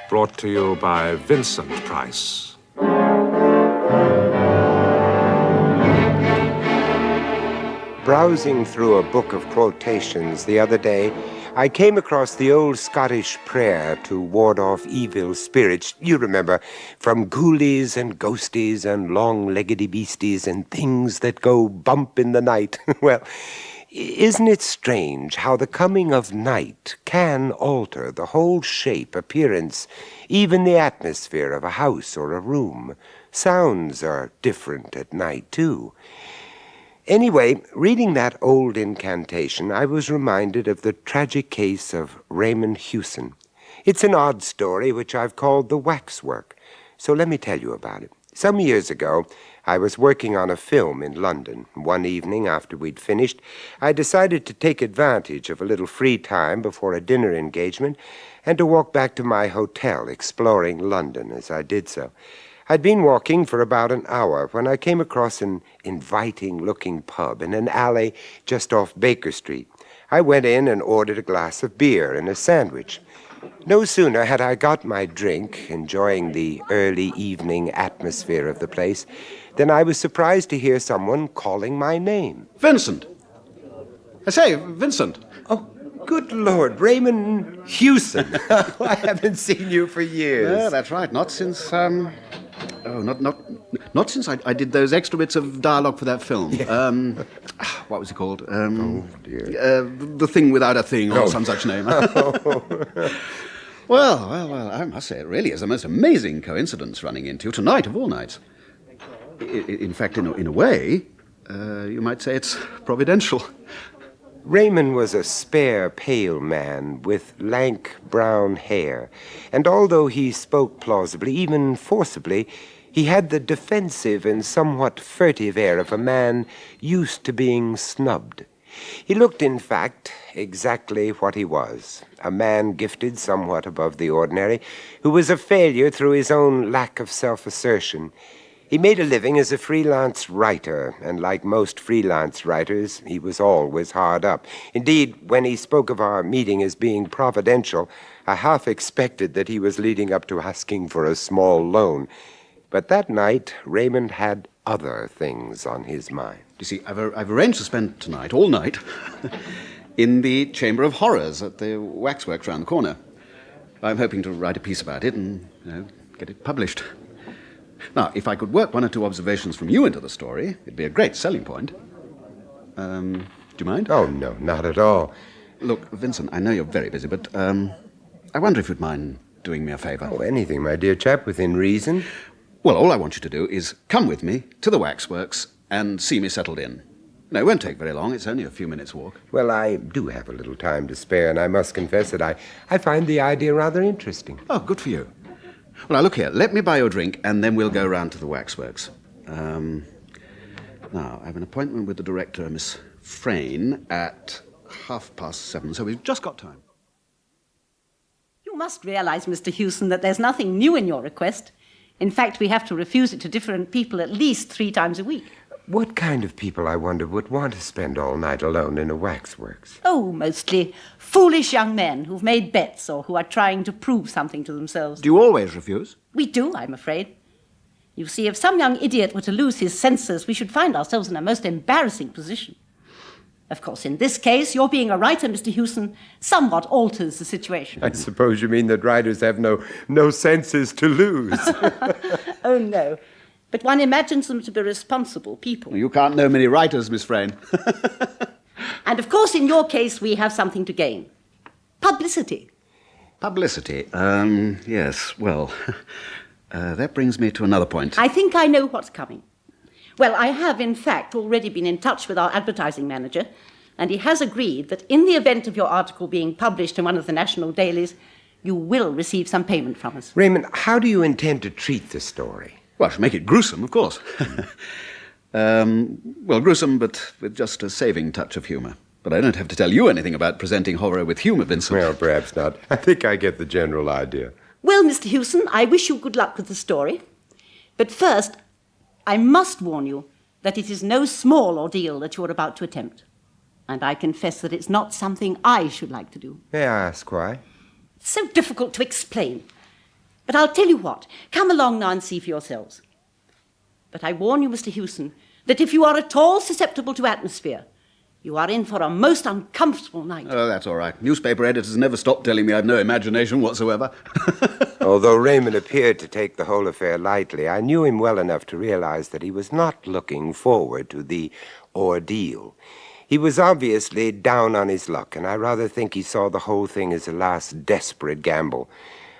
Brought to you by Vincent Price. Browsing through a book of quotations the other day, I came across the old Scottish prayer to ward off evil spirits. You remember, from ghoulies and ghosties and long-leggedy beasties and things that go bump in the night. Well, isn't it strange how the coming of night can alter the whole shape, appearance, even the atmosphere of a house or a room? Sounds are different at night, too. Anyway, reading that old incantation, I was reminded of the tragic case of Raymond Hewson. It's an odd story which I've called the Waxwork, so let me tell you about it. Some years ago, I was working on a film in London. One evening, after we'd finished, I decided to take advantage of a little free time before a dinner engagement and to walk back to my hotel, exploring London as I did so. I'd been walking for about an hour when I came across an inviting-looking pub in an alley just off Baker Street. I went in and ordered a glass of beer and a sandwich. No sooner had I got my drink, enjoying the early evening atmosphere of the place, than I was surprised to hear someone calling my name. Vincent! I say, Vincent! Oh, good Lord, Raymond Hewson. I haven't seen you for years. Yeah, that's right. Not since, not since I did those extra bits of dialogue for that film. Yeah. What was it called? Oh, dear. The Thing Without a Thing, or some such name. Well, I must say, it really is the most amazing coincidence running into you tonight of all nights. In fact, in a way, you might say it's providential. Raymond was a spare, pale man with lank brown hair, and although he spoke plausibly, even forcibly, he had the defensive and somewhat furtive air of a man used to being snubbed. He looked, in fact, exactly what he was, a man gifted somewhat above the ordinary, who was a failure through his own lack of self-assertion. He made a living as a freelance writer, and like most freelance writers, he was always hard up. Indeed, when he spoke of our meeting as being providential, I half expected that he was leading up to asking for a small loan. But that night, Raymond had other things on his mind. You see, I've arranged to spend tonight, all night, in the Chamber of Horrors at the Waxwork round the corner. I'm hoping to write a piece about it and, get it published. Now, if I could work one or two observations from you into the story, it'd be a great selling point. Do you mind? Oh, no, not at all. Look, Vincent, I know you're very busy, but I wonder if you'd mind doing me a favor. Oh, anything, my dear chap, within reason. Well, all I want you to do is come with me to the Waxworks and see me settled in. No, it won't take very long. It's only a few minutes' walk. Well, I do have a little time to spare, and I must confess that I find the idea rather interesting. Oh, good for you. Well, now, look here. Let me buy you a drink, and then we'll go round to the Waxworks. Now, I have an appointment with the director, Miss Frayne, at 7:30, so we've just got time. You must realize, Mr. Hewson, that there's nothing new in your request. In fact, we have to refuse it to different people at least 3 times a week. What kind of people, I wonder, would want to spend all night alone in a waxworks? Oh, mostly foolish young men who've made bets or who are trying to prove something to themselves. Do you always refuse? We do, I'm afraid. You see, if some young idiot were to lose his senses, we should find ourselves in a most embarrassing position. Of course, in this case, your being a writer, Mr. Hewson, somewhat alters the situation. I suppose you mean that writers have no senses to lose. Oh, no. But one imagines them to be responsible people. You can't know many writers, Miss Frayne. And of course, in your case, we have something to gain. Publicity. Publicity? Yes, well, that brings me to another point. I think I know what's coming. Well, I have, in fact, already been in touch with our advertising manager, and he has agreed that in the event of your article being published in one of the national dailies, you will receive some payment from us. Raymond, how do you intend to treat the story? Well, I should make it gruesome, of course. Well, gruesome, but with just a saving touch of humour. But I don't have to tell you anything about presenting horror with humour, Vincent. Well, perhaps not. I think I get the general idea. Well, Mr. Hewson, I wish you good luck with the story. But first, I must warn you that it is no small ordeal that you're about to attempt. And I confess that it's not something I should like to do. May I ask why? It's so difficult to explain. But I'll tell you what. Come along now and see for yourselves. But I warn you, Mr. Hewson, that if you are at all susceptible to atmosphere, You are in for a most uncomfortable night. Oh, that's all right. Newspaper editors never stop telling me I've no imagination whatsoever. Although Raymond appeared to take the whole affair lightly, I knew him well enough to realize that he was not looking forward to the ordeal. He was obviously down on his luck, and I rather think he saw the whole thing as a last desperate gamble.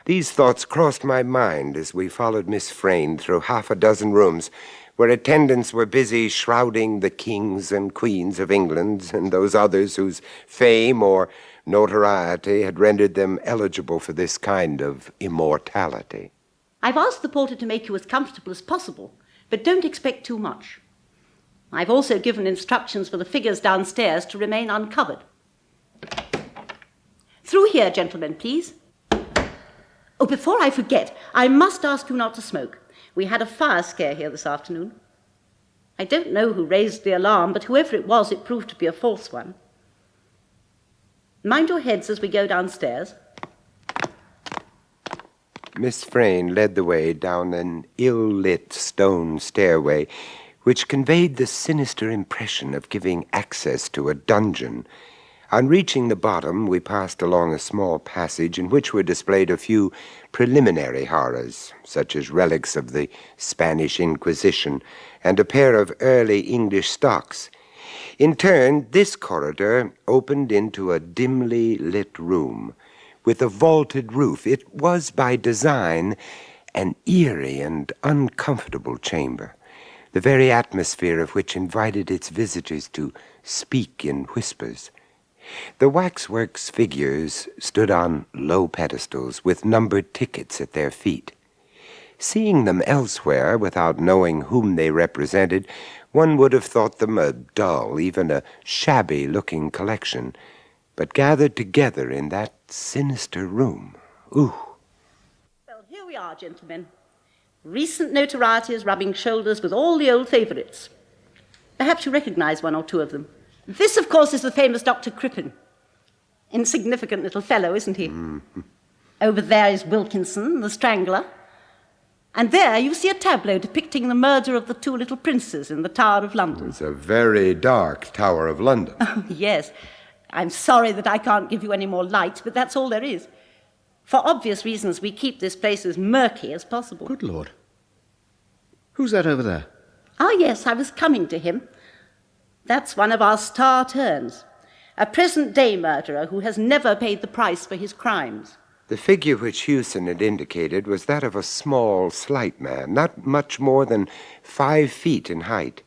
These thoughts crossed my mind as we followed Miss Frayne through half a dozen rooms where attendants were busy shrouding the kings and queens of England and those others whose fame or notoriety had rendered them eligible for this kind of immortality. I've asked the porter to make you as comfortable as possible, but don't expect too much. I've also given instructions for the figures downstairs to remain uncovered. Through here, gentlemen, please. Oh, before I forget, I must ask you not to smoke. We had a fire scare here this afternoon. I don't know who raised the alarm, but whoever it was, it proved to be a false one. Mind your heads as we go downstairs. Miss Frayne led the way down an ill-lit stone stairway, which conveyed the sinister impression of giving access to a dungeon. On reaching the bottom, we passed along a small passage in which were displayed a few preliminary horrors, such as relics of the Spanish Inquisition and a pair of early English stocks. In turn, this corridor opened into a dimly lit room with a vaulted roof. It was, by design, an eerie and uncomfortable chamber, the very atmosphere of which invited its visitors to speak in whispers. The Waxwork's figures stood on low pedestals with numbered tickets at their feet. Seeing them elsewhere without knowing whom they represented, one would have thought them a dull, even a shabby-looking collection. But gathered together in that sinister room, ooh. Well, here we are, gentlemen. Recent notoriety is rubbing shoulders with all the old favourites. Perhaps you recognize one or two of them. This, of course, is the famous Dr. Crippen. Insignificant little fellow, isn't he? Mm-hmm. Over there is Wilkinson, the Strangler. And there you see a tableau depicting the murder of the two little princes in the Tower of London. It's a very dark Tower of London. Oh, yes. I'm sorry that I can't give you any more light, but that's all there is. For obvious reasons, we keep this place as murky as possible. Good Lord. Who's that over there? Ah, yes, I was coming to him. That's one of our star turns, a present-day murderer who has never paid the price for his crimes. The figure which Hewson had indicated was that of a small, slight man, not much more than 5 feet in height.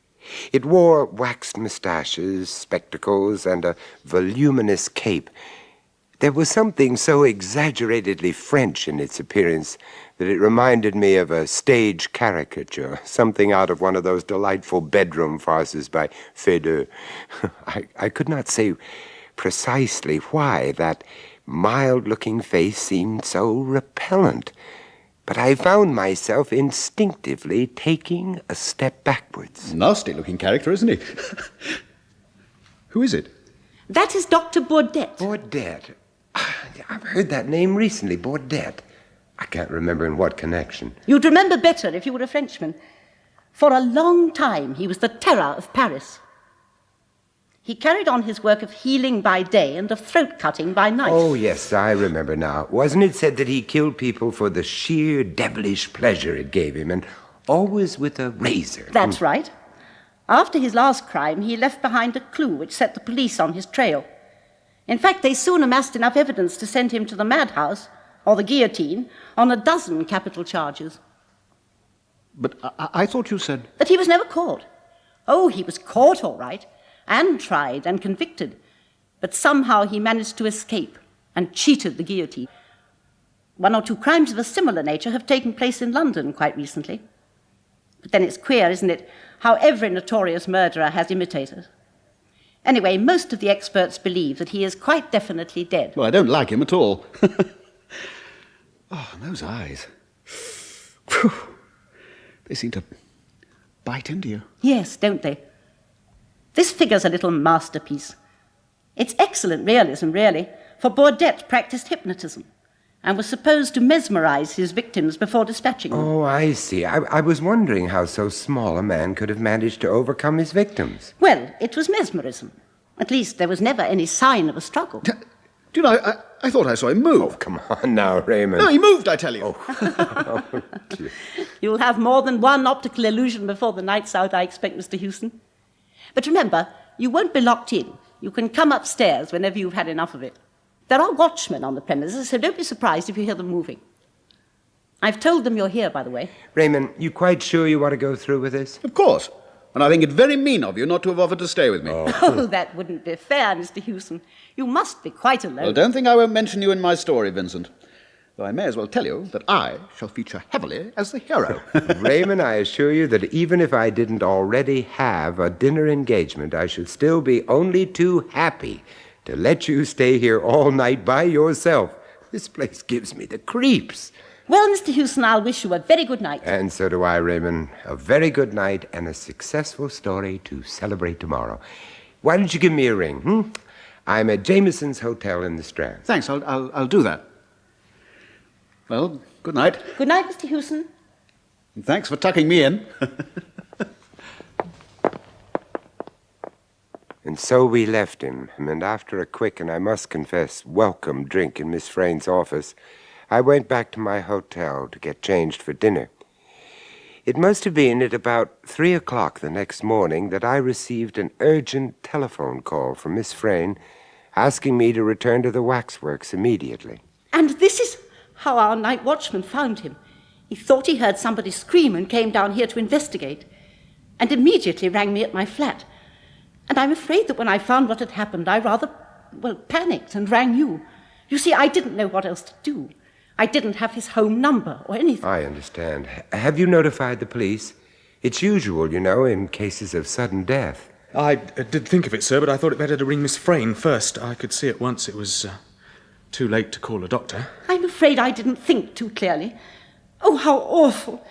It wore waxed mustaches, spectacles, and a voluminous cape. There was something so exaggeratedly French in its appearance that it reminded me of a stage caricature, something out of one of those delightful bedroom farces by Feydeau. I could not say precisely why that mild-looking face seemed so repellent, but I found myself instinctively taking a step backwards. Nasty-looking character, isn't he? Who is it? That is Dr. Baudet. Baudet. I've heard that name recently, Baudet. I can't remember in what connection. You'd remember better if you were a Frenchman. For a long time, he was the terror of Paris. He carried on his work of healing by day and of throat-cutting by night. Oh, yes, I remember now. Wasn't it said that he killed people for the sheer devilish pleasure it gave him, and always with a razor? That's right. After his last crime, he left behind a clue which set the police on his trail. In fact, they soon amassed enough evidence to send him to the madhouse, or the guillotine, on a dozen capital charges. But I thought you said... That he was never caught. Oh, he was caught, all right, and tried and convicted. But somehow he managed to escape and cheated the guillotine. 1 or 2 crimes of a similar nature have taken place in London quite recently. But then it's queer, isn't it, how every notorious murderer has imitators. Anyway, most of the experts believe that he is quite definitely dead. Well, I don't like him at all. Oh, those eyes. Whew. They seem to bite into you. Yes, don't they? This figure's a little masterpiece. It's excellent realism, really, for Baudet practiced hypnotism and was supposed to mesmerize his victims before dispatching them. Oh, I see. I was wondering how so small a man could have managed to overcome his victims. Well, it was mesmerism. At least there was never any sign of a struggle. Do you know, I thought I saw him move. Oh, come on now, Raymond. No, he moved, I tell you. You'll have more than one optical illusion before the night's out, I expect, Mr. Houston. But remember, you won't be locked in. You can come upstairs whenever you've had enough of it. There are watchmen on the premises, so don't be surprised if you hear them moving. I've told them you're here, by the way. Raymond, you quite sure you want to go through with this? Of course. And I think it very mean of you not to have offered to stay with me. Oh, that wouldn't be fair, Mr. Houston. You must be quite alone. Well, don't think I won't mention you in my story, Vincent. Though I may as well tell you that I shall feature heavily as the hero. Raymond, I assure you that even if I didn't already have a dinner engagement, I should still be only too happy to let you stay here all night by yourself. This place gives me the creeps. Well, Mr. Houston, I'll wish you a very good night. And so do I, Raymond. A very good night and a successful story to celebrate tomorrow. Why don't you give me a ring, I'm at Jameson's Hotel in the Strand. Thanks, I'll do that. Well, good night. Good night, Mr. Houston. And thanks for tucking me in. And so we left him, and after a quick and, I must confess, welcome drink in Miss Frayn's office, I went back to my hotel to get changed for dinner. It must have been at about 3 o'clock the next morning that I received an urgent telephone call from Miss Frayn asking me to return to the Waxworks immediately. And this is how our night watchman found him. He thought he heard somebody scream and came down here to investigate, and immediately rang me at my flat. And I'm afraid that when I found what had happened, I rather, panicked and rang you. You see, I didn't know what else to do. I didn't have his home number or anything. I understand. Have you notified the police? It's usual, you know, in cases of sudden death. I did think of it, sir, but I thought it better to ring Miss Frayn first. I could see at once it was too late to call a doctor. I'm afraid I didn't think too clearly. Oh, how awful.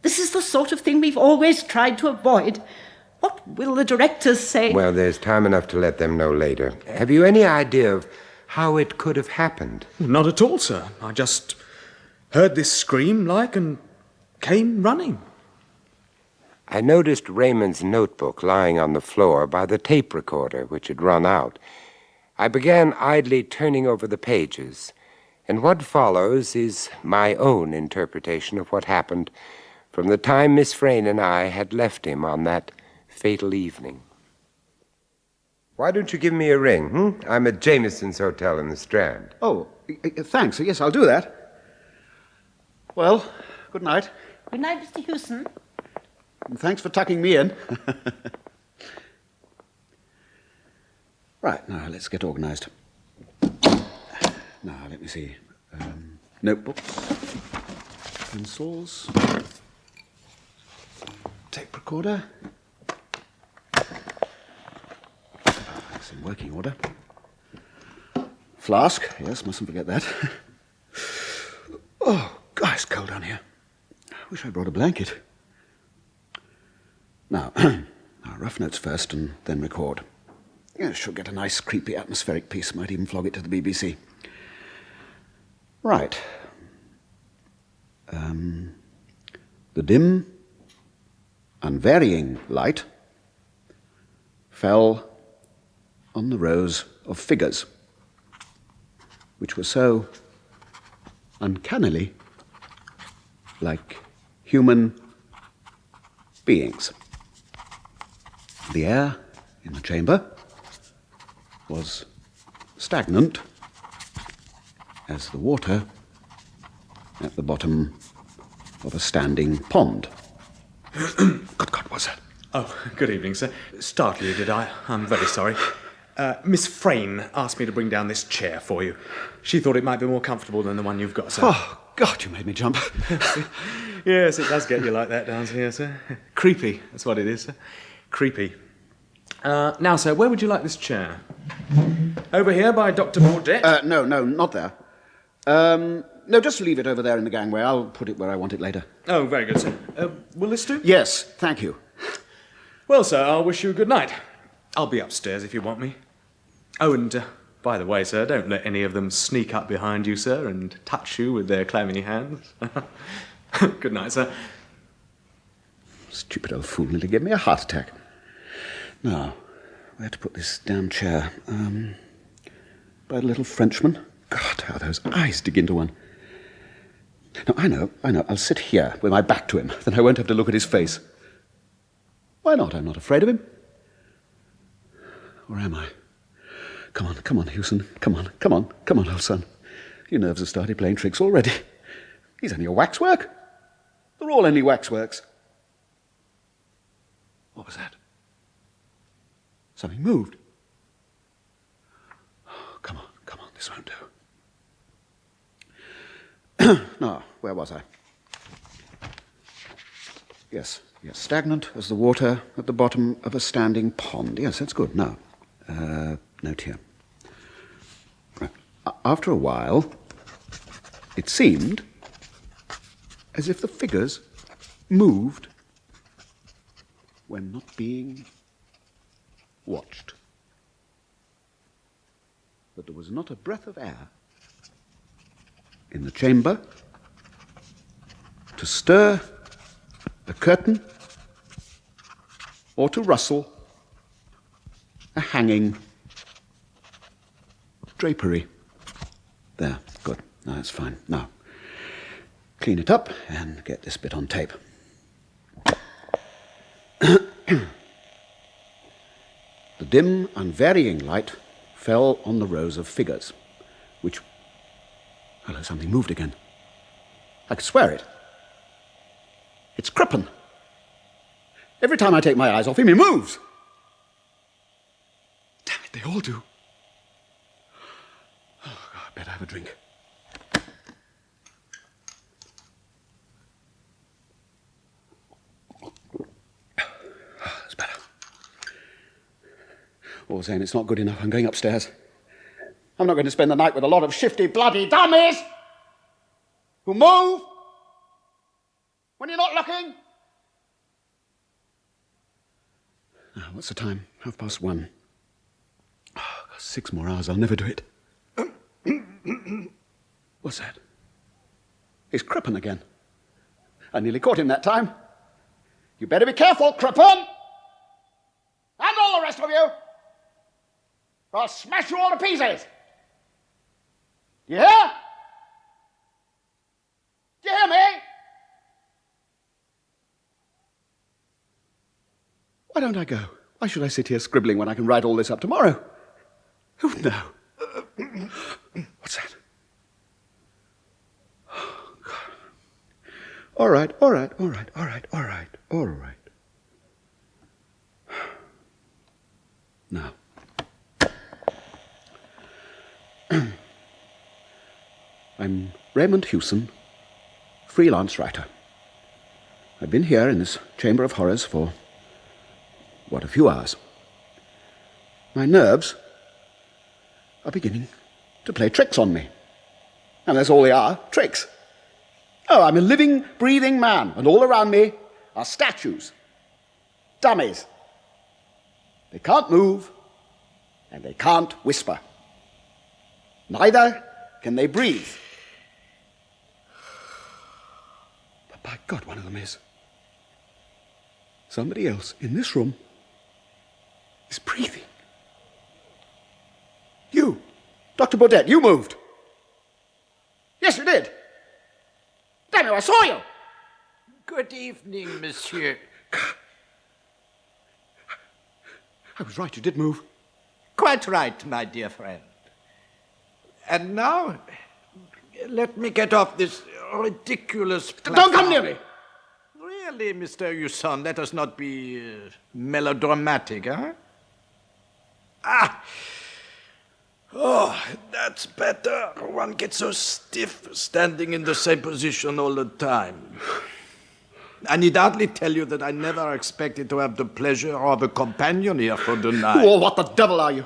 This is the sort of thing we've always tried to avoid. What will the directors say? Well, there's time enough to let them know later. Have you any idea of how it could have happened? Not at all, sir. I just heard this scream, and came running. I noticed Raymond's notebook lying on the floor by the tape recorder, which had run out. I began idly turning over the pages, and what follows is my own interpretation of what happened from the time Miss Frayn and I had left him on that fatal evening. Why don't you give me a ring, I'm at Jameson's Hotel in the Strand. Oh, thanks. Yes, I'll do that. Well, good night. Good night, Mr. Houston. And thanks for tucking me in. Right, now let's get organized. Now, let me see. Notebooks, pencils, tape recorder. It's in working order. Flask, yes, mustn't forget that. Oh, God, it's cold down here. I wish I brought a blanket. Now, rough notes first and then record. Yeah, should get a nice, creepy, atmospheric piece. Might even flog it to the BBC. Right. The dim, unvarying light fell on the rows of figures, which were so uncannily like human beings. The air in the chamber was stagnant as the water at the bottom of a standing pond. Good God, what's that? Oh, good evening, sir. Startled you, did I? I'm very sorry. Miss Frayn asked me to bring down this chair for you. She thought it might be more comfortable than the one you've got, sir. Oh, God, you made me jump. Yes, it does get you like that down here, sir. Creepy, that's what it is, sir. Creepy. Now, sir, where would you like this chair? Over here by Dr. Baudet? No, not there. No, just leave it over there in the gangway. I'll put it where I want it later. Oh, very good, sir. Will this do? Yes, thank you. Well, sir, I'll wish you a good night. I'll be upstairs if you want me. Oh, and by the way, sir, don't let any of them sneak up behind you, sir, and touch you with their clammy hands. Good night, sir. Stupid old fool nearly gave me a heart attack. Now, where to put this damn chair? By the little Frenchman. God, how those eyes dig into one. No, I know. I'll sit here with my back to him. Then I won't have to look at his face. Why not? I'm not afraid of him. Or am I? Come on, Houston. Come on, old son. Your nerves have started playing tricks already. He's only a waxwork. They're all only waxworks. What was that? Something moved. Oh, come on, this won't do. No, where was I? Yes, stagnant as the water at the bottom of a standing pond. Yes, that's good. Now, note here. Right. After a while, it seemed as if the figures moved when not being watched. But there was not a breath of air in the chamber to stir a curtain or to rustle a hanging drapery. There, good. No, that's fine. Now, clean it up and get this bit on tape. The dim, unvarying light fell on the rows of figures, which... Hello, something moved again. I could swear it. It's Crippen. Every time I take my eyes off him, he moves. Damn it, they all do. Oh, God, I better have a drink. That's better. All saying it's not good enough. I'm going upstairs. I'm not going to spend the night with a lot of shifty, bloody dummies who move when you're not looking. Now, what's the time? 1:30. Oh, 6 more hours. I'll never do it. What's that? It's Crippen again. I nearly caught him that time. You better be careful, Crippen! And all the rest of you! Or I'll smash you all to pieces! You hear? Do you hear me? Why don't I go? Why should I sit here scribbling when I can write all this up tomorrow? Who would know? What's that? Oh, God. All right. Now. I'm Raymond Hewson, freelance writer. I've been here in this chamber of horrors for, a few hours. My nerves are beginning to play tricks on me. And that's all they are, tricks. Oh, I'm a living, breathing man, and all around me are statues, dummies. They can't move, and they can't whisper. Neither can they breathe. But by God, one of them is. Somebody else in this room is breathing. You, Dr. Baudet, you moved. Yes, you did. Damn you, I saw you. Good evening, monsieur. I was right, you did move. Quite right, my dear friend. And now, let me get off this ridiculous platform. Don't come near me! Really, Mr. Hewson, let us not be melodramatic, huh? Oh, that's better. One gets so stiff standing in the same position all the time. I need hardly tell you that I never expected to have the pleasure of a companion here for the night. Oh, what the devil are you?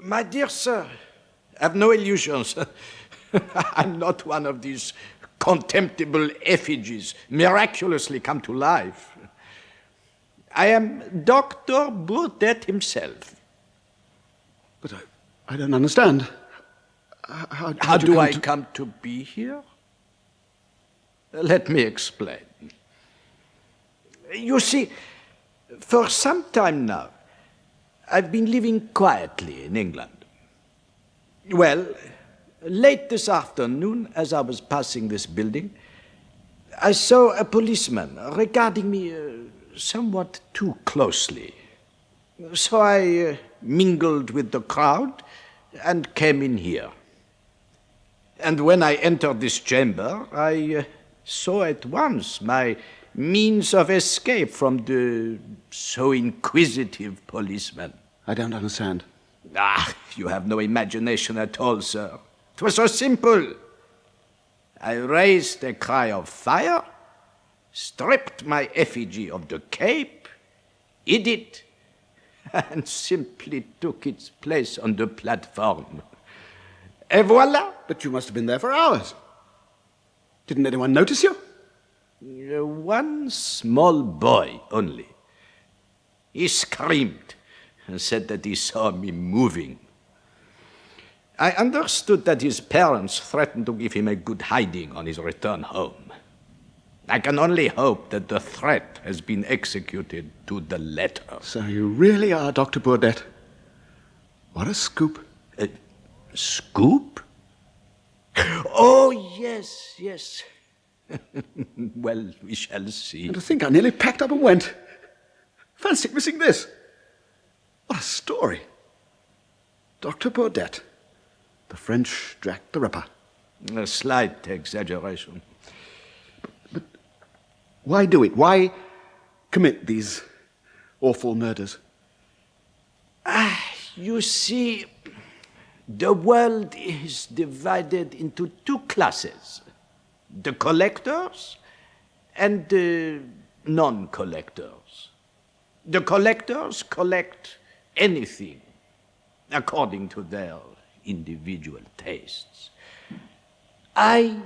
My dear sir, have no illusions. I'm not one of these contemptible effigies miraculously come to life. I am Dr. Baudet himself. But I don't understand. How do I come to be here? Let me explain. You see, for some time now, I've been living quietly in England. Well, late this afternoon, as I was passing this building, I saw a policeman regarding me somewhat too closely. So I mingled with the crowd and came in here. And when I entered this chamber, I saw at once my means of escape from the so inquisitive policeman. I don't understand. You have no imagination at all, sir. It was so simple. I raised a cry of fire, stripped my effigy of the cape, hid it, and simply took its place on the platform. Et voila! But you must have been there for hours. Didn't anyone notice you? One small boy only. He screamed and said that he saw me moving. I understood that his parents threatened to give him a good hiding on his return home. I can only hope that the threat has been executed to the letter. So you really are Dr. Burdett. What a scoop. Scoop? Oh, yes, yes. Well, we shall see. And to think I nearly packed up and went. Fancy missing this. What a story. Dr. Burdett, the French Jack the Ripper. A slight exaggeration. But why do it? Why commit these awful murders? You see, the world is divided into two classes. The collectors and the non-collectors. The collectors collect anything according to their individual tastes. I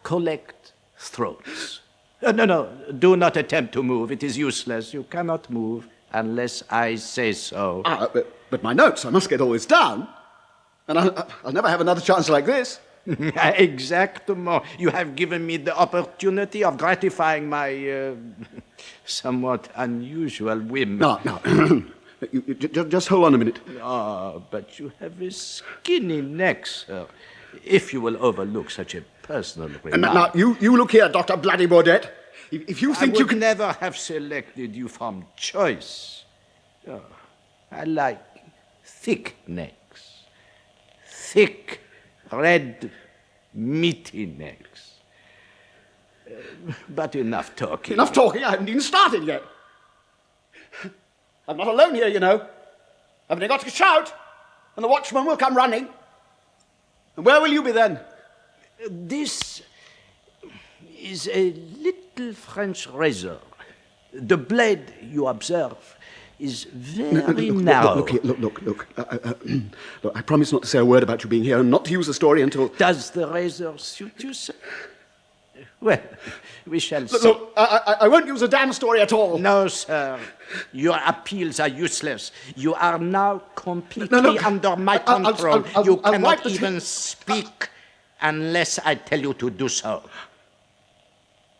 collect throats. No, do not attempt to move. It is useless. You cannot move unless I say so. But my notes, I must get all this down. And I'll never have another chance like this. Exactement. You have given me the opportunity of gratifying my somewhat unusual whim. No. you just hold on a minute. But you have a skinny neck, sir. If you will overlook such a personal remark. Now, you look here, Dr. Bloody Burdett. If you think I you would can... never have selected you from choice. I like thick necks. Thick, red, meaty necks. But enough talking. Enough talking? I haven't even started yet. I'm not alone here, you know. I've only got to shout, and the watchman will come running. And where will you be then? This is a little French razor. The blade, you observe, is very narrow. Look. Look, I promise not to say a word about you being here and not to use the story until... Does the razor suit you, sir? Well, we shall see. Look, I won't use a damn story at all. No, sir. Your appeals are useless. You are now completely under my control. You cannot even speak unless I tell you to do so.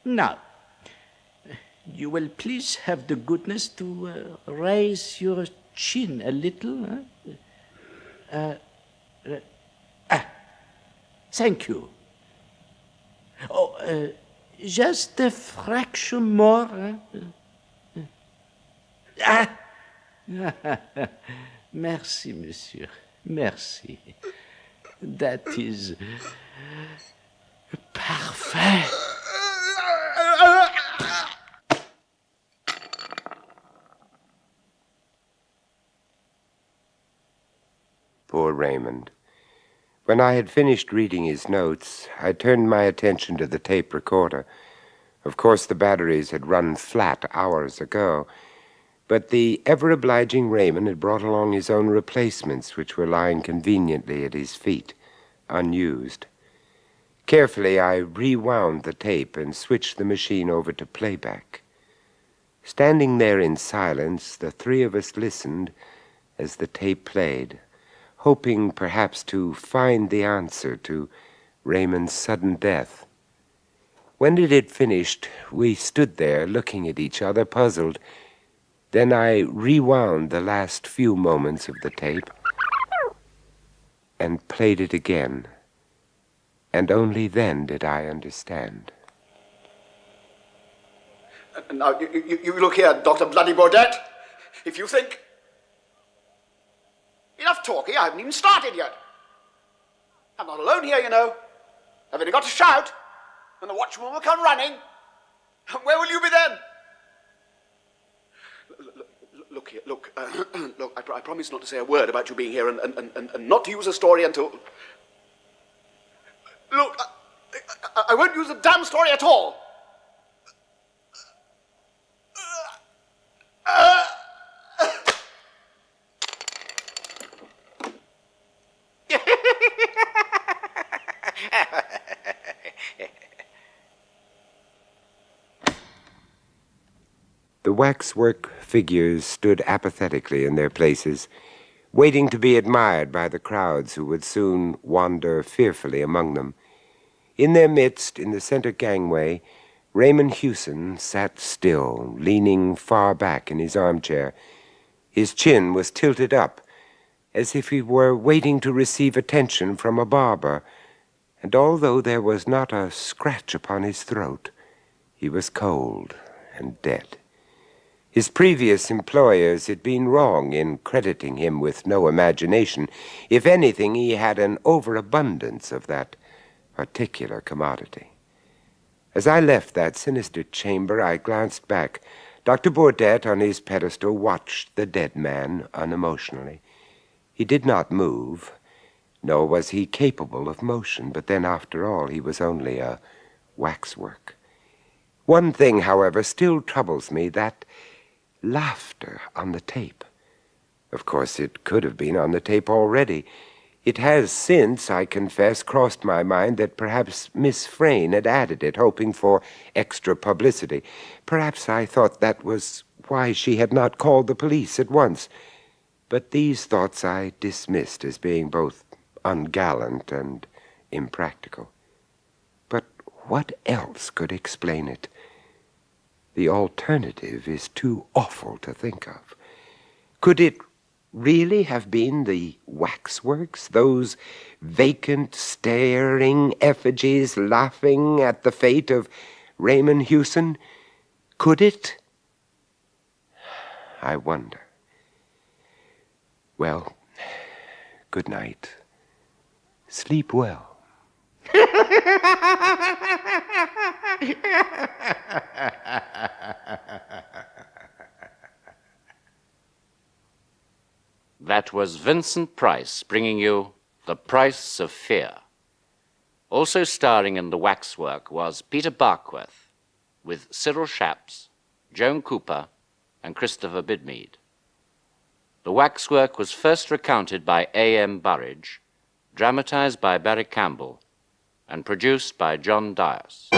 Now, you will please have the goodness to raise your chin a little. Thank you. Oh, just a fraction more. Merci, monsieur. Merci. That is parfait. Poor Raymond. When I had finished reading his notes, I turned my attention to the tape recorder. Of course, the batteries had run flat hours ago, but the ever-obliging Raymond had brought along his own replacements, which were lying conveniently at his feet, unused. Carefully, I rewound the tape and switched the machine over to playback. Standing there in silence, the three of us listened as the tape played, hoping perhaps to find the answer to Raymond's sudden death. When it had finished, we stood there looking at each other, puzzled. Then I rewound the last few moments of the tape and played it again. And only then did I understand. Now, you look here, Dr. Bloody Baudet. If you think... Enough talking, I haven't even started yet. I'm not alone here, you know. I've only got to shout, and the watchman will come running. Where will you be then? Look here, look, I promise not to say a word about you being here and not to use a story until... Look, I won't use a damn story at all. The waxwork figures stood apathetically in their places, waiting to be admired by the crowds who would soon wander fearfully among them. In their midst, in the center gangway, Raymond Hewson sat still, leaning far back in his armchair. His chin was tilted up, as if he were waiting to receive attention from a barber, and although there was not a scratch upon his throat, he was cold and dead. His previous employers had been wrong in crediting him with no imagination. If anything, he had an overabundance of that particular commodity. As I left that sinister chamber, I glanced back. Dr. Baudet, on his pedestal, watched the dead man unemotionally. He did not move, nor was he capable of motion, but then, after all, he was only a waxwork. One thing, however, still troubles me, that laughter on the tape. Of course, it could have been on the tape already. It has since, I confess, crossed my mind that perhaps Miss Frayne had added it, hoping for extra publicity. Perhaps I thought that was why she had not called the police at once. But these thoughts I dismissed as being both ungallant and impractical. But what else could explain it? The alternative is too awful to think of. Could it really have been the waxworks, those vacant, staring effigies laughing at the fate of Raymond Hewson? Could it? I wonder. Well, good night. Sleep well. That was Vincent Price bringing you The Price of Fear. Also starring in The Waxwork was Peter Barkworth, with Cyril Shapps, Joan Cooper, and Christopher Bidmead. The Waxwork was first recounted by A.M. Burridge, dramatized by Barry Campbell, and produced by John Dias.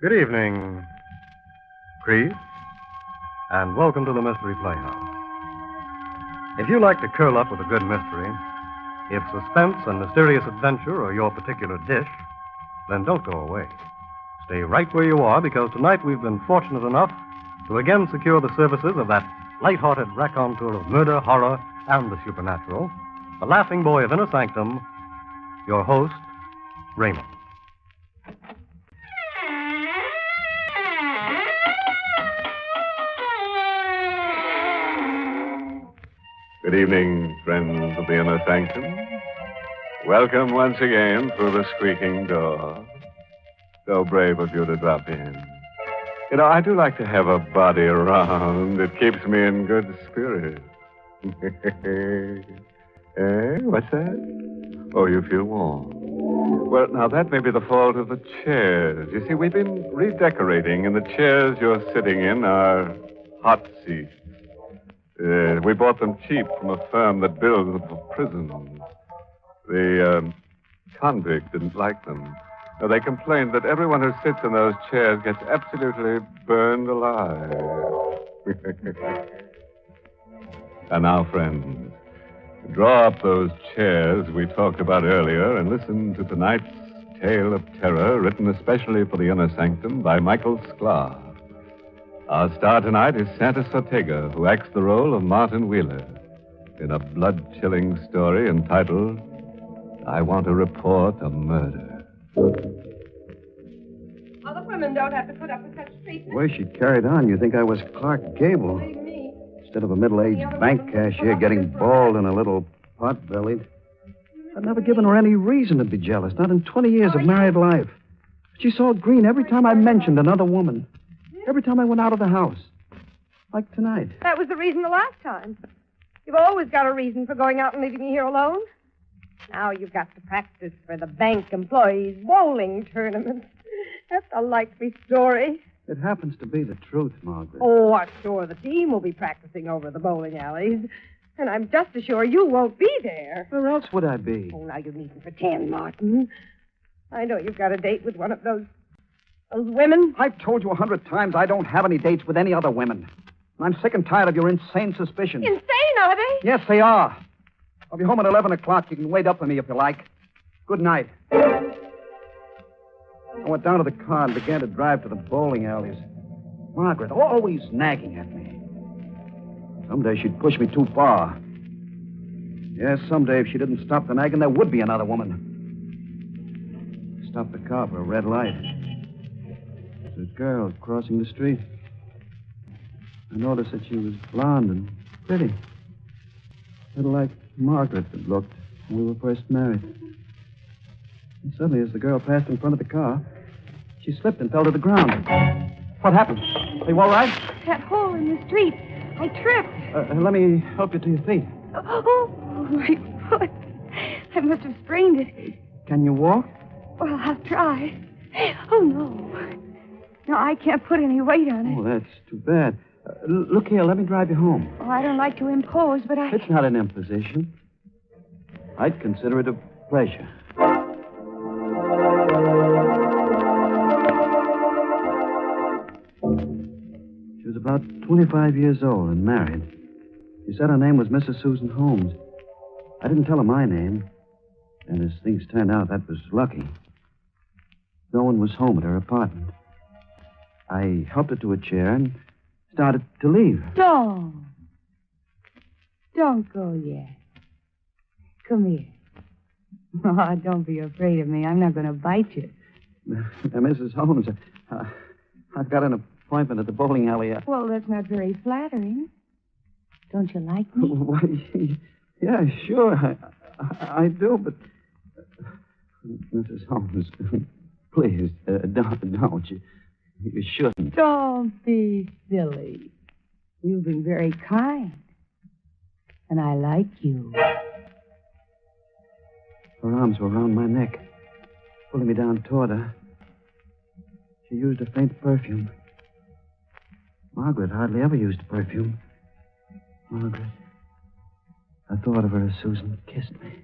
Good evening, Creed, and welcome to the Mystery Playhouse. If you like to curl up with a good mystery, if suspense and mysterious adventure are your particular dish, then don't go away. Stay right where you are, because tonight we've been fortunate enough to again secure the services of that light-hearted raconteur of murder, horror, and the supernatural, the laughing boy of Inner Sanctum, your host, Raymond. Good evening, friends of the Inner Sanctum. Welcome once again through the squeaking door. So brave of you to drop in. You know, I do like to have a body around. It keeps me in good spirits. What's that? Oh, you feel warm. Well, now, that may be the fault of the chairs. You see, we've been redecorating, and the chairs you're sitting in are hot seats. We bought them cheap from a firm that builds them for prisons. The convict didn't like them. Now, they complained that everyone who sits in those chairs gets absolutely burned alive. And now, friends, draw up those chairs we talked about earlier and listen to tonight's tale of terror, written especially for the Inner Sanctum by Michael Sklar. Our star tonight is Santos Ortega, who acts the role of Martin Wheeler in a blood-chilling story entitled I Want to Report a Murder. Other women don't have to put up with such treatment. The way she carried on, you think I was Clark Gable. Instead of a middle-aged bank cashier getting bald and a little pot-bellied. I'd never given her any reason to be jealous, not in 20 years of married life. She saw green every time I mentioned another woman. Every time I went out of the house. Like tonight. That was the reason the last time. You've always got a reason for going out and leaving me here alone. Now you've got to practice for the bank employees' bowling tournament. That's a likely story. It happens to be the truth, Margaret. Oh, I'm sure the team will be practicing over the bowling alleys. And I'm just as sure you won't be there. Where else would I be? Oh, now you needn't pretend, Martin. I know you've got a date with one of those women. I've told you 100 times I don't have any dates with any other women. And I'm sick and tired of your insane suspicions. Insane, are they? Yes, they are. I'll be home at 11 o'clock. You can wait up for me if you like. Good night. I went down to the car and began to drive to the bowling alleys. Margaret, always nagging at me. Someday she'd push me too far. Yes, someday if she didn't stop the nagging, there would be another woman. I stopped the car for a red light. There's a girl crossing the street. I noticed that she was blonde and pretty. A little like Margaret had looked when we were first married. And suddenly, as the girl passed in front of the car, she slipped and fell to the ground. What happened? Are you all right? That hole in the street. I tripped. Let me help you to your feet. Oh, my foot. I must have sprained it. Can you walk? Well, I'll try. Oh, no. No, I can't put any weight on it. Oh, that's too bad. Look here, let me drive you home. Oh, I don't like to impose, but I... It's not an imposition. I'd consider it a pleasure. She was about 25 years old and married. She said her name was Mrs. Susan Holmes. I didn't tell her my name. And as things turned out, that was lucky. No one was home at her apartment. I helped her to a chair and started to leave. Don't go yet. Come here. Oh, don't be afraid of me. I'm not going to bite you. Mrs. Holmes, I've got an appointment at the bowling alley. Well, that's not very flattering. Don't you like me? Why, yeah, sure. I do, but... Mrs. Holmes, please, don't. You shouldn't. Don't be silly. You've been very kind. And I like you. Her arms were around my neck, pulling me down toward her. She used a faint perfume. Margaret hardly ever used perfume. Margaret. I thought of her as Susan kissed me.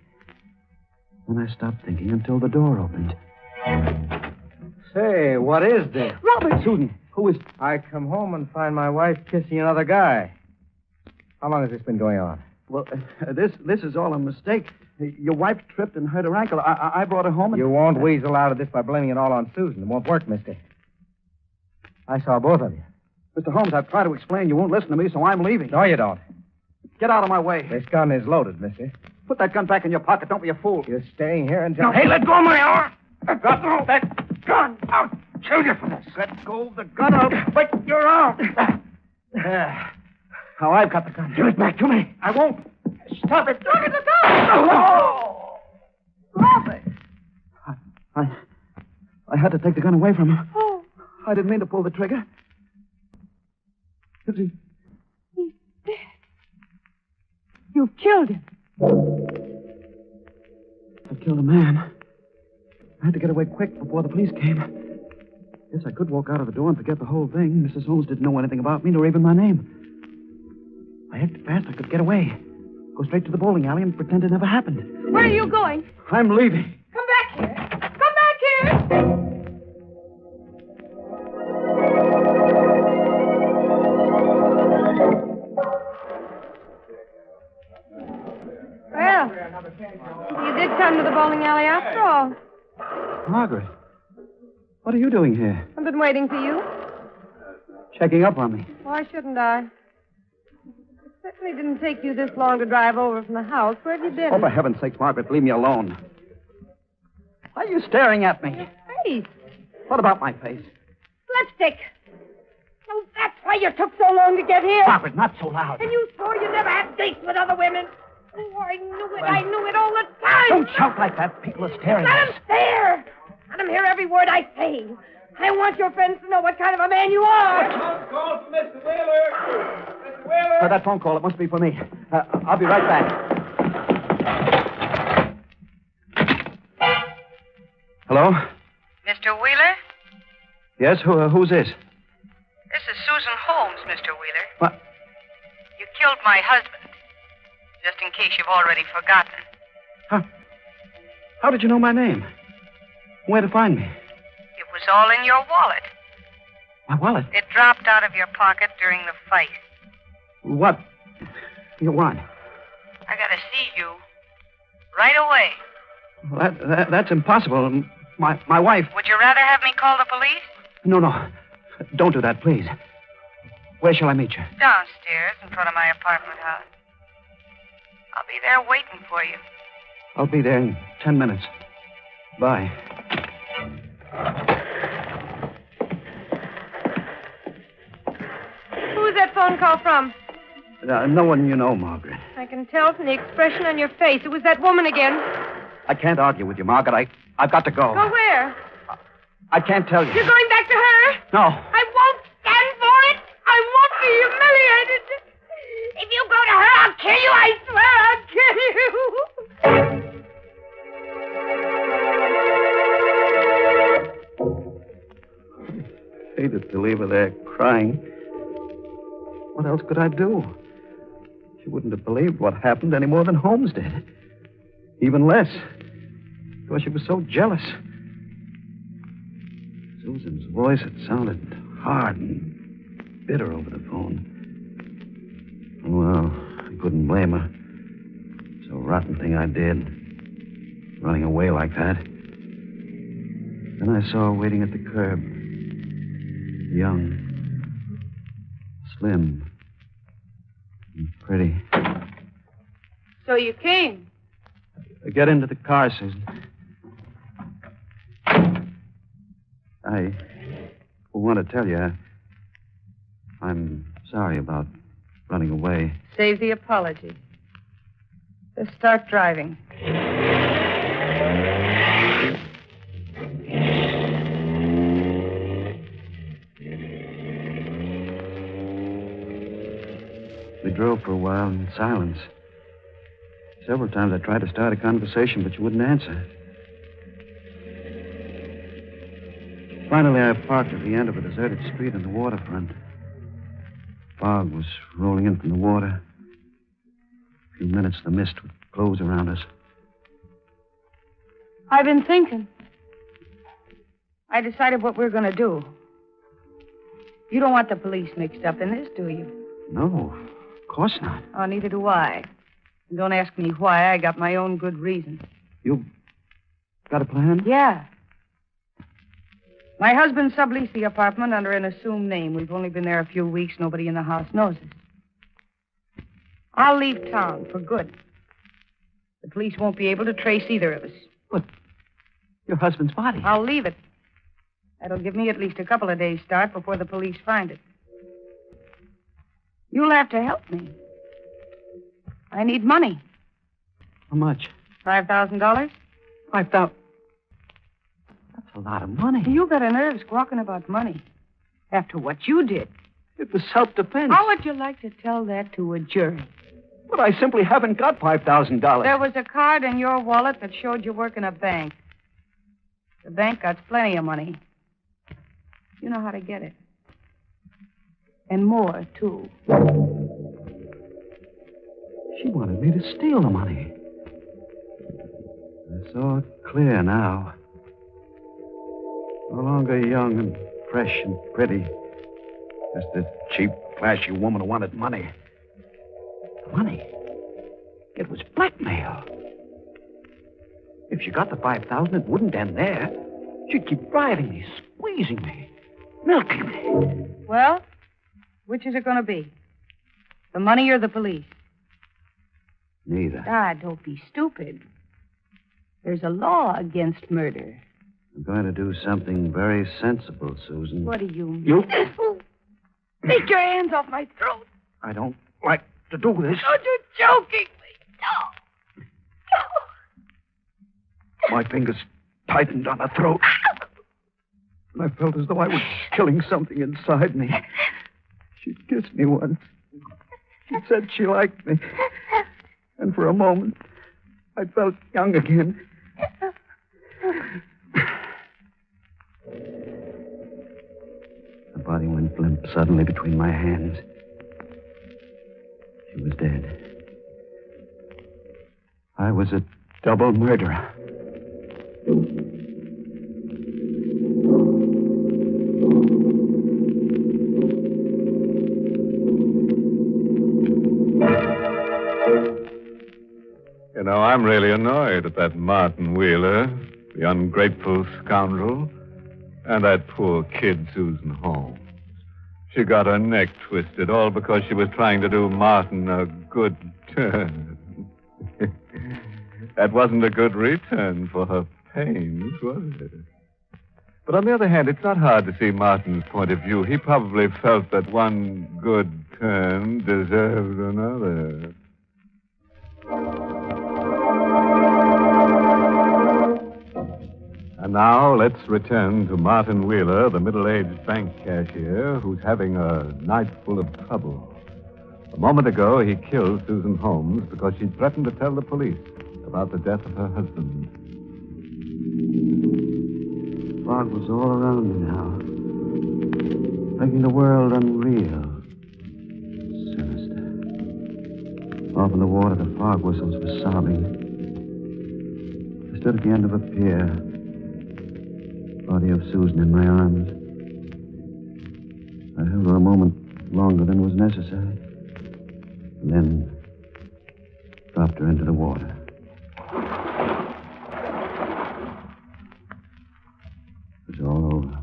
Then I stopped thinking until the door opened. Say, what is this? Robert! Susan, who is... I come home and find my wife kissing another guy. How long has this been going on? Well, this is all a mistake. Your wife tripped and hurt her ankle. I brought her home and... You won't weasel out of this by blaming it all on Susan. It won't work, mister. I saw both of you. Mr. Holmes, I've tried to explain. You won't listen to me, so I'm leaving. No, you don't. Get out of my way. This gun is loaded, mister. Put that gun back in your pocket. Don't be a fool. You're staying here until... No, hey, let go of my arm. Let go of that gun. I'll kill you for this. Let go of the gun. I'll break your arm. Now I've got the gun. Give it back to me. I won't. Stop it. Look at the gun. Oh! Stop it. I had to take the gun away from him. Oh. I didn't mean to pull the trigger. He's dead. You've killed him. I killed a man. I had to get away quick before the police came. Guess I could walk out of the door and forget the whole thing. Mrs. Holmes didn't know anything about me, nor even my name. I acted fast. I could get away. Go straight to the bowling alley and pretend it never happened. Where are you going? I'm leaving. Come back here. Come back here. Well, you did come to the bowling alley after all. Margaret, what are you doing here? I've been waiting for you. Checking up on me. Why shouldn't I? It certainly didn't take you this long to drive over from the house. Where have you been? Oh, for heaven's sakes, Margaret, leave me alone. Why are you staring at me? Your face. What about my face? Lipstick. So that's why you took so long to get here. Margaret, not so loud. And you swore you never had dates with other women. Oh, I knew it. I knew it all the time. Don't shout like that. People are staring Let at them us. stare. Let them hear every word I say. I want your friends to know what kind of a man you are. Call for Mr. Wheeler. Mr. Wheeler. That phone call, it must be for me. I'll be right back. Hello? Mr. Wheeler? Yes, who's this? This is Susan Holmes, Mr. Wheeler. What? You killed my husband. Just in case you've already forgotten. How did you know my name? Where to find me? It was all in your wallet. My wallet? It dropped out of your pocket during the fight. What? You want? I gotta see you right away. Well, that's impossible. My wife... Would you rather have me call the police? No. Don't do that, please. Where shall I meet you? Downstairs in front of my apartment house. I'll be there waiting for you. I'll be there in 10 minutes. Bye. Who's that phone call from? No one you know, Margaret. I can tell from the expression on your face. It was that woman again. I can't argue with you, Margaret. I've got to go. Go where? I can't tell you. You're going back to her? No. I won't stand for it. I won't be humiliated. If you go to her, I'll kill you. I swear I'll kill you. Hated to leave her there crying. What else could I do? She wouldn't have believed what happened any more than Holmes did. Even less. Because she was so jealous. Susan's voice had sounded hard and bitter over the phone. Well, I couldn't blame her. It's a rotten thing I did. Running away like that. Then I saw her waiting at the curb. Young. Slim. And pretty. So you came. Get into the car, Susan. I want to tell you, I'm sorry about running away. Save the apology. Let's start driving. We drove for a while in silence. Several times I tried to start a conversation, but you wouldn't answer. Finally, I parked at the end of a deserted street on the waterfront. Fog was rolling in from the water. A few minutes, the mist would close around us. I've been thinking. I decided what we're going to do. You don't want the police mixed up in this, do you? No, of course not. Oh, neither do I. And don't ask me why. I got my own good reason. You got a plan? Yeah. My husband subleased the apartment under an assumed name. We've only been there a few weeks. Nobody in the house knows us. I'll leave town for good. The police won't be able to trace either of us. But your husband's body. I'll leave it. That'll give me at least a couple of days' start before the police find it. You'll have to help me. I need money. How much? $5,000? 5,000. That's a lot of money. You got a nerve squawking about money. After what you did. It was self-defense. How would you like to tell that to a jury? But I simply haven't got $5,000. There was a card in your wallet that showed you work in a bank. The bank got plenty of money. You know how to get it. And more, too. She wanted me to steal the money. I saw it clear now. No longer young and fresh and pretty. Just a cheap, flashy woman who wanted money. Money? It was blackmail. If she got the 5,000, it wouldn't end there. She'd keep driving me, squeezing me, milking me. Well, which is it going to be? The money or the police? Neither. Ah, don't be stupid. There's a law against murder. I'm going to do something very sensible, Susan. What do you mean? You? Take your hands off my throat. I don't like to do this. Oh, you're joking me. No. My fingers tightened on her throat. And I felt as though I was killing something inside me. She kissed me once. She said she liked me. And for a moment, I felt young again. The body went limp suddenly between my hands. She was dead. I was a double murderer. You know, I'm really annoyed at that Martin Wheeler, the ungrateful scoundrel, and that poor kid, Susan Holmes. She got her neck twisted, all because she was trying to do Martin a good turn. That wasn't a good return for her pains, was it? But on the other hand, it's not hard to see Martin's point of view. He probably felt that one good turn deserved another. And now let's return to Martin Wheeler, the middle-aged bank cashier who's having a night full of trouble. A moment ago, he killed Susan Holmes because she threatened to tell the police about the death of her husband. Fog was all around me now, making the world unreal, sinister. Off in the water, the fog whistles were sobbing. I stood at the end of a pier, body of Susan in my arms. I held her a moment longer than was necessary, and then dropped her into the water. It was all over.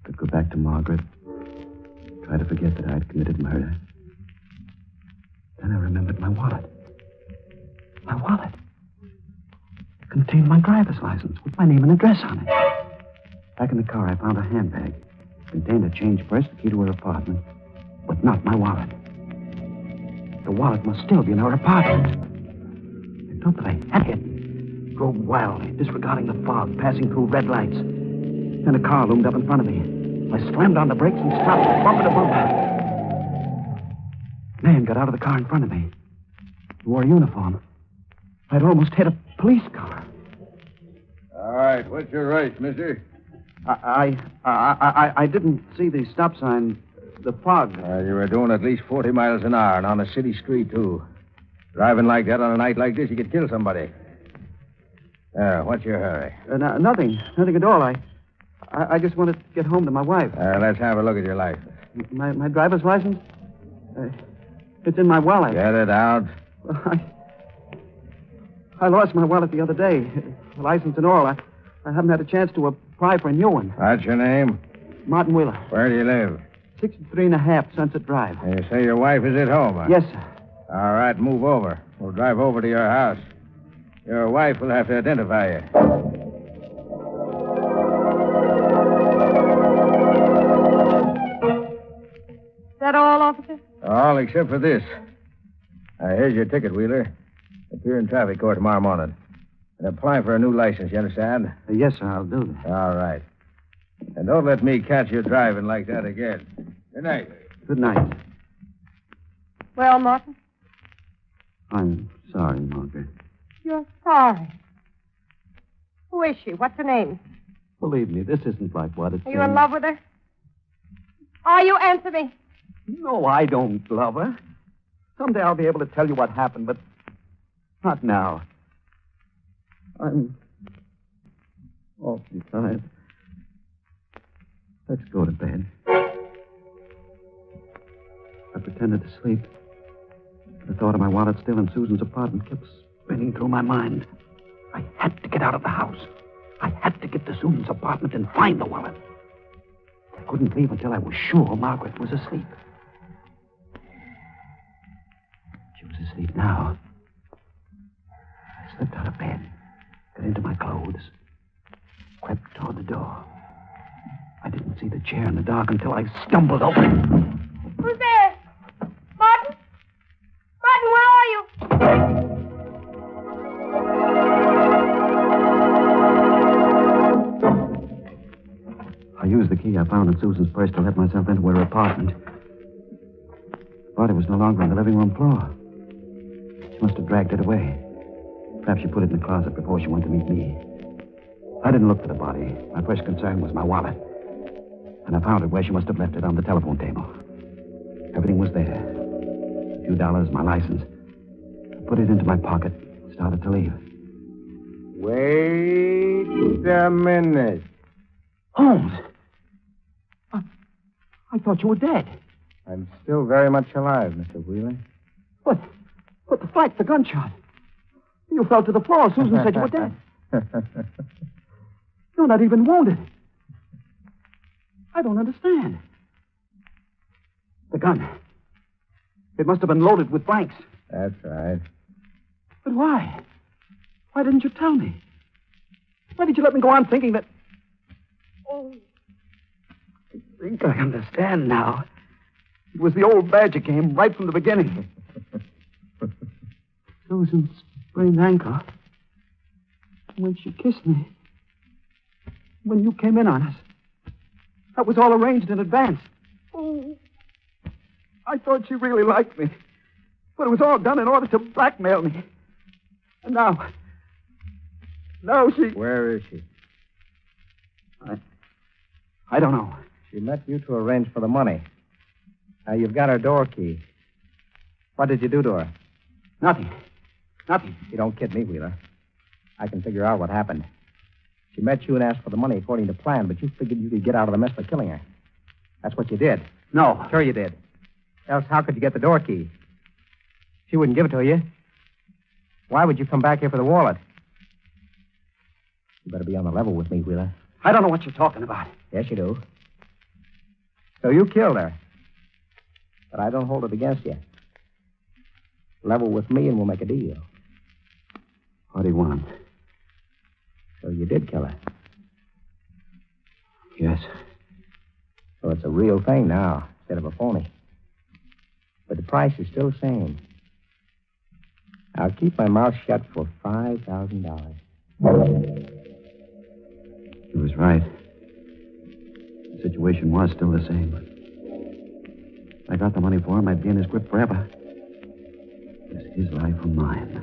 Could go back to Margaret, try to forget that I'd committed murder. Then I remembered my wallet. My wallet. It contained my driver's license with my name and address on it. Back in the car, I found a handbag. It contained a change purse, the key to her apartment, but not my wallet. The wallet must still be in her apartment. I thought that I had it. Drove wildly, disregarding the fog, passing through red lights. Then a car loomed up in front of me. I slammed on the brakes and stopped, bumper to bumper. A man got out of the car in front of me. He wore a uniform. I'd almost hit a police car. All right, what's your race, mister? I didn't see the stop sign. The fog. You were doing at least 40 miles an hour and on a city street, too. Driving like that on a night like this, you could kill somebody. What's your hurry? Nothing at all. I just wanted to get home to my wife. Let's have a look at your license. My driver's license? It's in my wallet. Get it out. I lost my wallet the other day. The license and all. I haven't had a chance to apply for a new one. What's your name? Martin Wheeler. Where do you live? 63.5 Sunset Drive. And you say your wife is at home, huh? Yes, sir. All right, move over. We'll drive over to your house. Your wife will have to identify you. Is that all, officer? All except for this. Here's your ticket, Wheeler. Appear in traffic court tomorrow morning. And apply for a new license, you understand? Yes, sir, I'll do that. All right. And don't let me catch you driving like that again. Good night. Good night. Well, Martin? I'm sorry, Margaret. You're sorry. Who is she? What's her name? Believe me, this isn't like what it's. Are you in love with her? Are you? Answer me. No, I don't love her. Someday I'll be able to tell you what happened, but not now. I'm awfully tired. Let's go to bed. I pretended to sleep. The thought of my wallet still in Susan's apartment kept spinning through my mind. I had to get out of the house. I had to get to Susan's apartment and find the wallet. I couldn't leave until I was sure Margaret was asleep. She was asleep now. I slipped out of bed, got into my clothes, crept toward the door. I didn't see the chair in the dark until I stumbled over it. Who's there? Martin? Martin, where are you? I used the key I found in Susan's purse to let myself into her apartment. The body was no longer on the living room floor. She must have dragged it away. Perhaps she put it in the closet before she went to meet me. I didn't look for the body. My first concern was my wallet. And I found it where she must have left it on the telephone table. Everything was there. A few dollars, my license. I put it into my pocket, started to leave. Wait a minute. Holmes! I thought you were dead. I'm still very much alive, Mr. Wheeler. What? The fight, the gunshot. You fell to the floor. Susan said you were dead. You're not even wounded. I don't understand. The gun. It must have been loaded with blanks. That's right. But why? Why didn't you tell me? Why did you let me go on thinking that... Oh, I think I understand now. It was the old Badger game right from the beginning. Susan's sprained ankle. When she kissed me. When you came in on us. That was all arranged in advance. Oh, I thought she really liked me. But it was all done in order to blackmail me. And now she... Where is she? I don't know. She met you to arrange for the money. Now, you've got her door key. What did you do to her? Nothing. You don't kid me, Wheeler. I can figure out what happened. She met you and asked for the money according to plan, but you figured you could get out of the mess by killing her. That's what you did. No. Sure you did. Else how could you get the door key? She wouldn't give it to you. Why would you come back here for the wallet? You better be on the level with me, Wheeler. I don't know what you're talking about. Yes, you do. So you killed her. But I don't hold it against you. Level with me and we'll make a deal. What do you want? So you did kill her. Yes. So it's a real thing now, instead of a phony. But the price is still the same. I'll keep my mouth shut for $5,000. He was right. The situation was still the same. If I got the money for him, I'd be in his grip forever. It was his life or mine.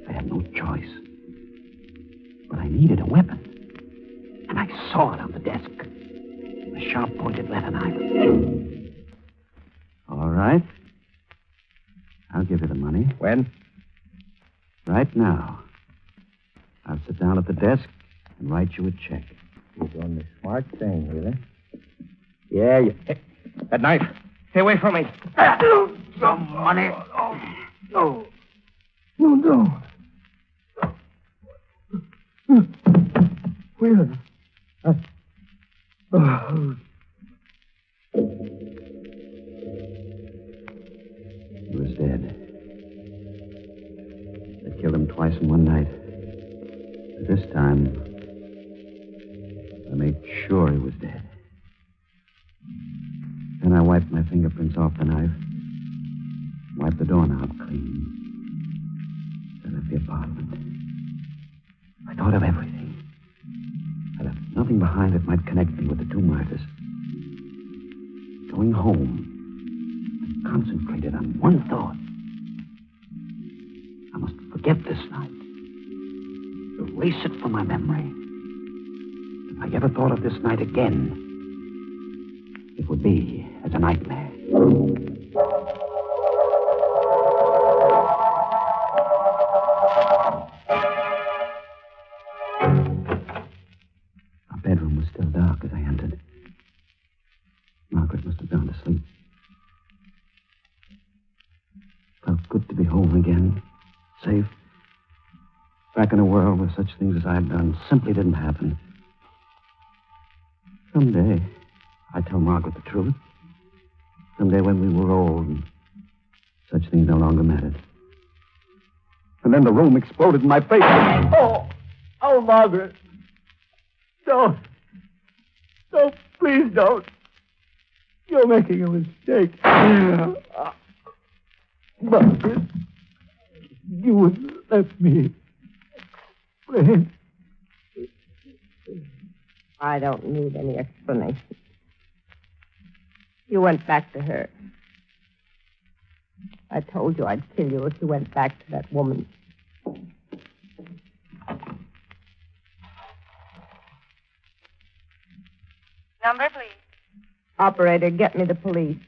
I had no choice. But I needed a weapon. And I saw it on the desk. A sharp-pointed letter knife. All right. I'll give you the money. When? Right now. I'll sit down at the desk and write you a check. You're doing the smart thing, Wheeler. Yeah, you... Hey, that knife. Stay away from me. some money. No. No, don't. Wheeler. He was dead. They killed him twice in one night. But this time, I made sure he was dead. Then I wiped my fingerprints off the knife, wiped the doorknob clean. Then left the apartment. I thought of everything. I left nothing behind that might connect me with the two murders. Going home, I concentrated on one thought. I must forget this night. Erase it from my memory. If I ever thought of this night again, it would be as a nightmare. Our bedroom was still dark as I entered. Margaret must have gone to sleep. Felt good to be home again, safe. Back in a world where such things as I had done simply didn't happen. Someday, I'd tell Margaret the truth. Someday when we were old and such things no longer mattered. And then the room exploded in my face. Oh, Margaret. Don't. Don't, please don't. You're making a mistake. Margaret, you wouldn't let me explain. I don't need any explanation. You went back to her. I told you I'd kill you if you went back to that woman. Number, please. Operator, get me the police.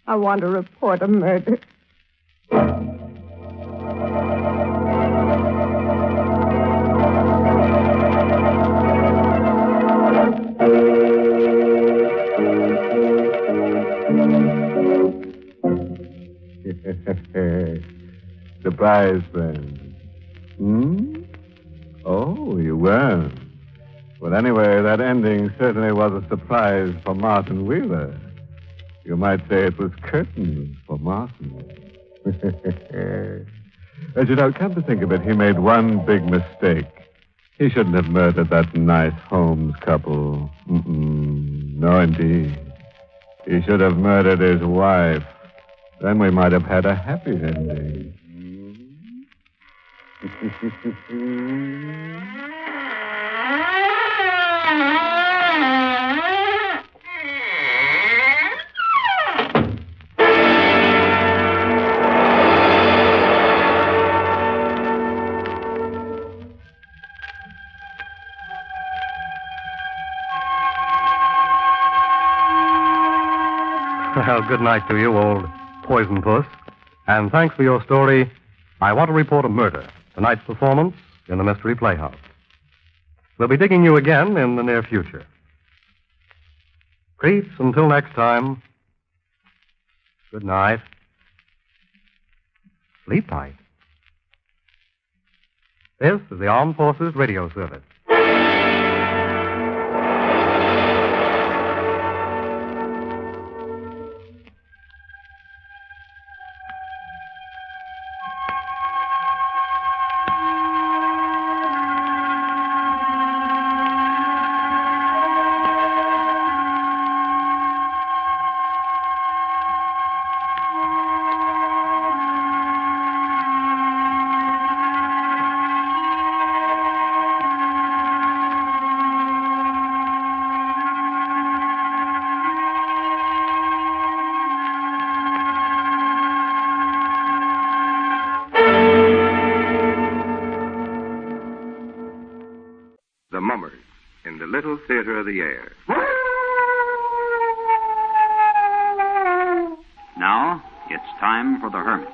I want to report a murder. Surprise, friend. Oh, you weren't. Well, anyway, that ending certainly was a surprise for Martin Wheeler. You might say it was curtains for Martin. As you know, come to think of it, he made one big mistake. He shouldn't have murdered that nice Holmes couple. No, indeed. He should have murdered his wife. Then we might have had a happy ending. Well, good night to you, old poison puss. And thanks for your story, I Want to Report a Murder, tonight's performance in the Mystery Playhouse. We'll be digging you again in the near future. Creeps, until next time, good night. Sleep tight. This is the Armed Forces Radio Service. The Mummers in the Little Theater of the Air. Now, it's time for the Hermit.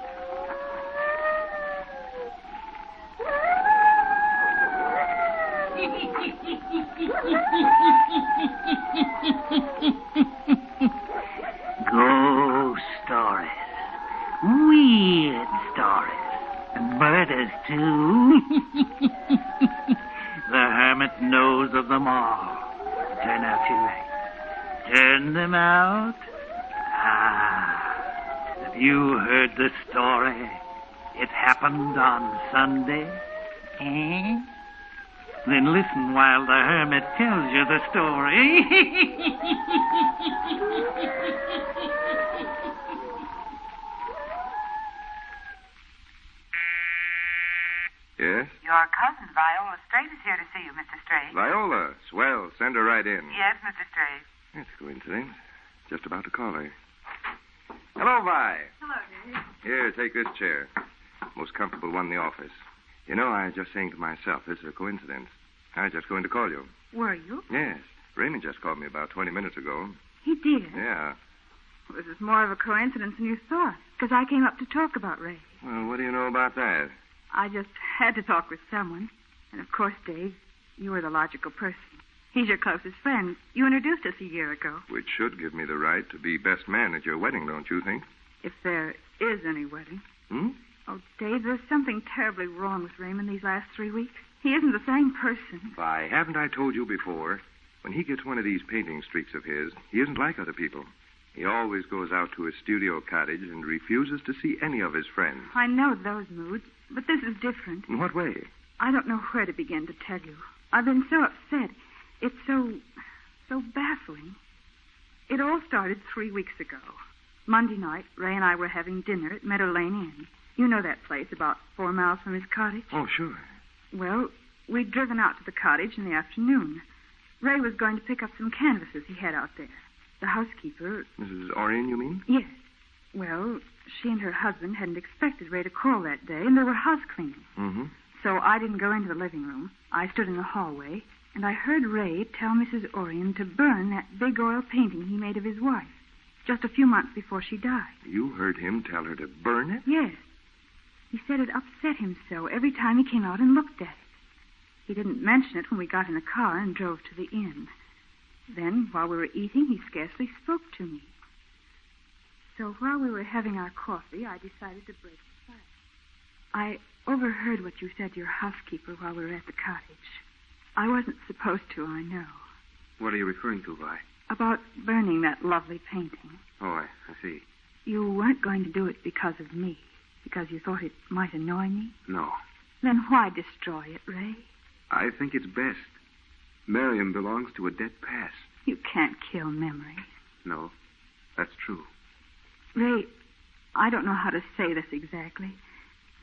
Ghost. Turn them out? Have you heard the story? It happened on Sunday. Eh? Then listen while the hermit tells you the story. Yes? Your cousin, Viola Straight, is here to see you, Mr. Straight. Viola. Swell. Send her right in. Yes, Mr. Straight. That's a coincidence. Just about to call her. Hello, Vi. Hello, Dave. Here, take this chair. Most comfortable one in the office. You know, I was just saying to myself, this is a coincidence. I was just going to call you. Were you? Yes. Raymond just called me about 20 minutes ago. He did? Yeah. Well, this is more of a coincidence than you thought, because I came up to talk about Ray. Well, what do you know about that? I just had to talk with someone. And, of course, Dave, you were the logical person. He's your closest friend. You introduced us a year ago. Which should give me the right to be best man at your wedding, don't you think? If there is any wedding. Hmm? Oh, Dave, there's something terribly wrong with Raymond these last 3 weeks. He isn't the same person. Why, haven't I told you before? When he gets one of these painting streaks of his, he isn't like other people. He always goes out to his studio cottage and refuses to see any of his friends. I know those moods, but this is different. In what way? I don't know where to begin to tell you. I've been so upset. It's so baffling. It all started 3 weeks ago. Monday night, Ray and I were having dinner at Meadow Lane Inn. You know that place about 4 miles from his cottage? Oh, sure. Well, we'd driven out to the cottage in the afternoon. Ray was going to pick up some canvases he had out there. The housekeeper... Mrs. Orion, you mean? Yes. Well, she and her husband hadn't expected Ray to call that day, and they were house cleaning. Mm-hmm. So I didn't go into the living room. I stood in the hallway, and I heard Ray tell Mrs. Orion to burn that big oil painting he made of his wife, just a few months before she died. You heard him tell her to burn it? Yes. He said it upset him so every time he came out and looked at it. He didn't mention it when we got in the car and drove to the inn. Then, while we were eating, he scarcely spoke to me. So while we were having our coffee, I decided to break the silence. I overheard what you said to your housekeeper while we were at the cottage. I wasn't supposed to, I know. What are you referring to, Vi? About burning that lovely painting. Oh, I see. You weren't going to do it because of me, because you thought it might annoy me? No. Then why destroy it, Ray? I think it's best. Miriam belongs to a dead past. You can't kill memory. No, that's true. Ray, I don't know how to say this exactly,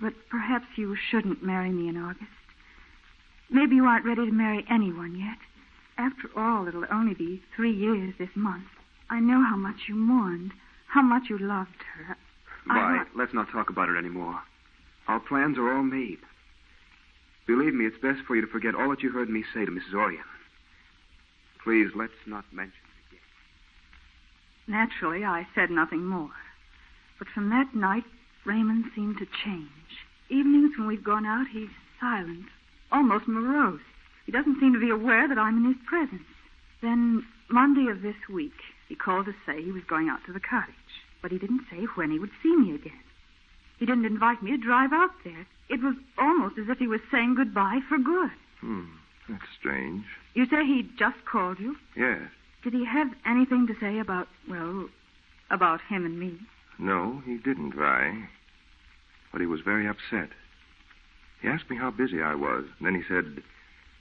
but perhaps you shouldn't marry me in August. Maybe you aren't ready to marry anyone yet. After all, it'll only be 3 years this month. I know how much you mourned, how much you loved her. Vi, let's not talk about it anymore. Our plans are all made. Believe me, it's best for you to forget all that you heard me say to Mrs. Orion. Please, let's not mention it again. Naturally, I said nothing more. But from that night, Raymond seemed to change. Evenings when we've gone out, he's silent, almost morose. He doesn't seem to be aware that I'm in his presence. Then, Monday of this week, he called to say he was going out to the cottage. But he didn't say when he would see me again. He didn't invite me to drive out there. It was almost as if he was saying goodbye for good. That's strange. You say he just called you? Yes. Did he have anything to say about him and me? No, he didn't, Vi. But he was very upset. He asked me how busy I was. And then he said,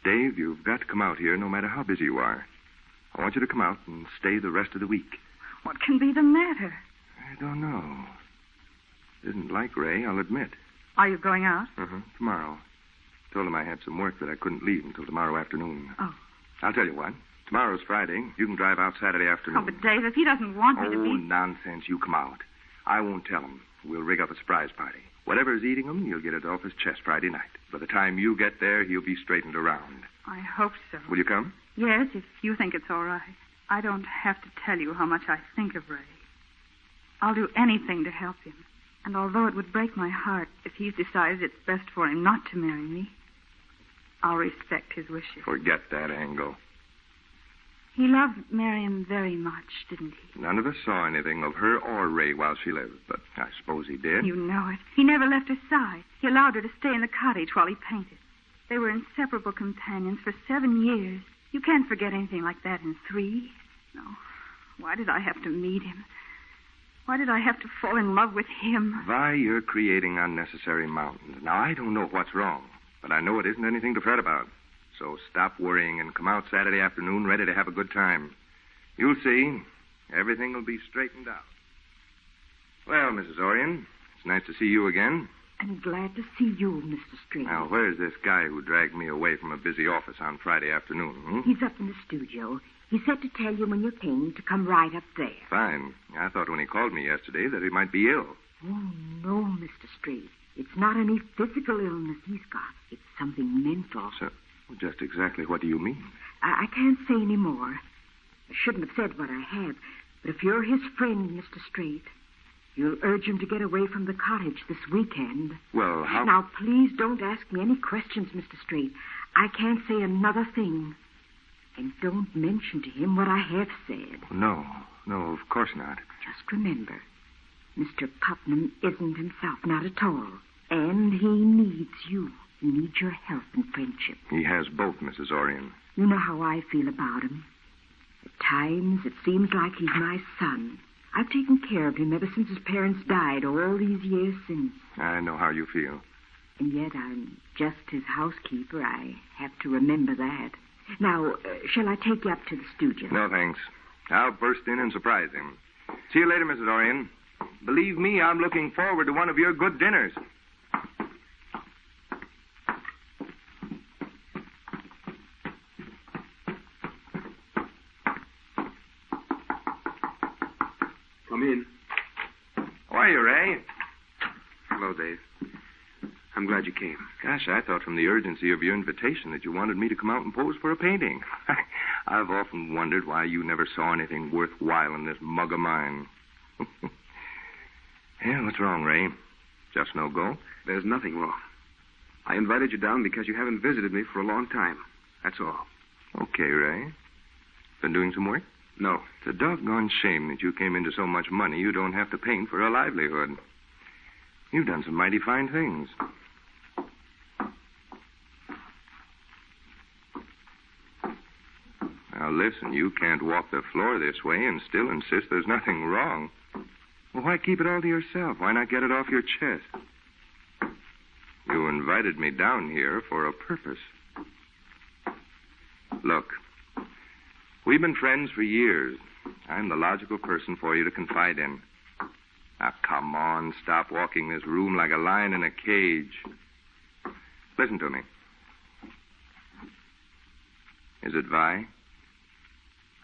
Dave, you've got to come out here no matter how busy you are. I want you to come out and stay the rest of the week. What can be the matter? I don't know. Isn't like Ray, I'll admit. Are you going out? Tomorrow. Told him I had some work that I couldn't leave until tomorrow afternoon. Oh. I'll tell you what. Tomorrow's Friday. You can drive out Saturday afternoon. Oh, but Dave, if he doesn't want me to be... Oh, nonsense. You come out. I won't tell him. We'll rig up a surprise party. Whatever's eating him, you'll get it off his chest Friday night. By the time you get there, he'll be straightened around. I hope so. Will you come? Yes, if you think it's all right. I don't have to tell you how much I think of Ray. I'll do anything to help him. And although it would break my heart if he decides it's best for him not to marry me, I'll respect his wishes. Forget that angle. He loved Miriam very much, didn't he? None of us saw anything of her or Ray while she lived, but I suppose he did. You know it. He never left her side. He allowed her to stay in the cottage while he painted. They were inseparable companions for 7 years. You can't forget anything like that in 3. No. Why did I have to meet him? Why did I have to fall in love with him? Vi, you're creating unnecessary mountains. Now, I don't know what's wrong, but I know it isn't anything to fret about. So stop worrying and come out Saturday afternoon ready to have a good time. You'll see. Everything will be straightened out. Well, Mrs. Orion, it's nice to see you again. I'm glad to see you, Mr. Straight. Now, where's this guy who dragged me away from a busy office on Friday afternoon? He's up in the studio. He said to tell you when you're paying to come right up there. Fine. I thought when he called me yesterday that he might be ill. Oh, no, Mr. Straight. It's not any physical illness he's got. It's something mental. So, just exactly what do you mean? I can't say any more. I shouldn't have said what I have. But if you're his friend, Mr. Straight, you'll urge him to get away from the cottage this weekend. Well, how... Now, please don't ask me any questions, Mr. Straight. I can't say another thing. And don't mention to him what I have said. No, of course not. Just remember, Mr. Putnam isn't himself, not at all. And he needs you. He needs your help and friendship. He has both, Mrs. Orion. You know how I feel about him. At times, it seems like he's my son. I've taken care of him ever since his parents died all these years since. I know how you feel. And yet I'm just his housekeeper. I have to remember that. Now, shall I take you up to the studio? No, thanks. I'll burst in and surprise him. See you later, Mrs. Orion. Believe me, I'm looking forward to one of your good dinners. Come in. How are you, Ray? Hello, Dave. I'm glad you came. Gosh, I thought from the urgency of your invitation that you wanted me to come out and pose for a painting. I've often wondered why you never saw anything worthwhile in this mug of mine. Yeah, what's wrong, Ray? Just no go? There's nothing wrong. I invited you down because you haven't visited me for a long time. That's all. Okay, Ray. Been doing some work? No. It's a doggone shame that you came into so much money you don't have to paint for a livelihood. You've done some mighty fine things. Now, listen, you can't walk the floor this way and still insist there's nothing wrong. Well, why keep it all to yourself? Why not get it off your chest? You invited me down here for a purpose. Look, we've been friends for years. I'm the logical person for you to confide in. Now, come on, stop walking this room like a lion in a cage. Listen to me. Is it Vi?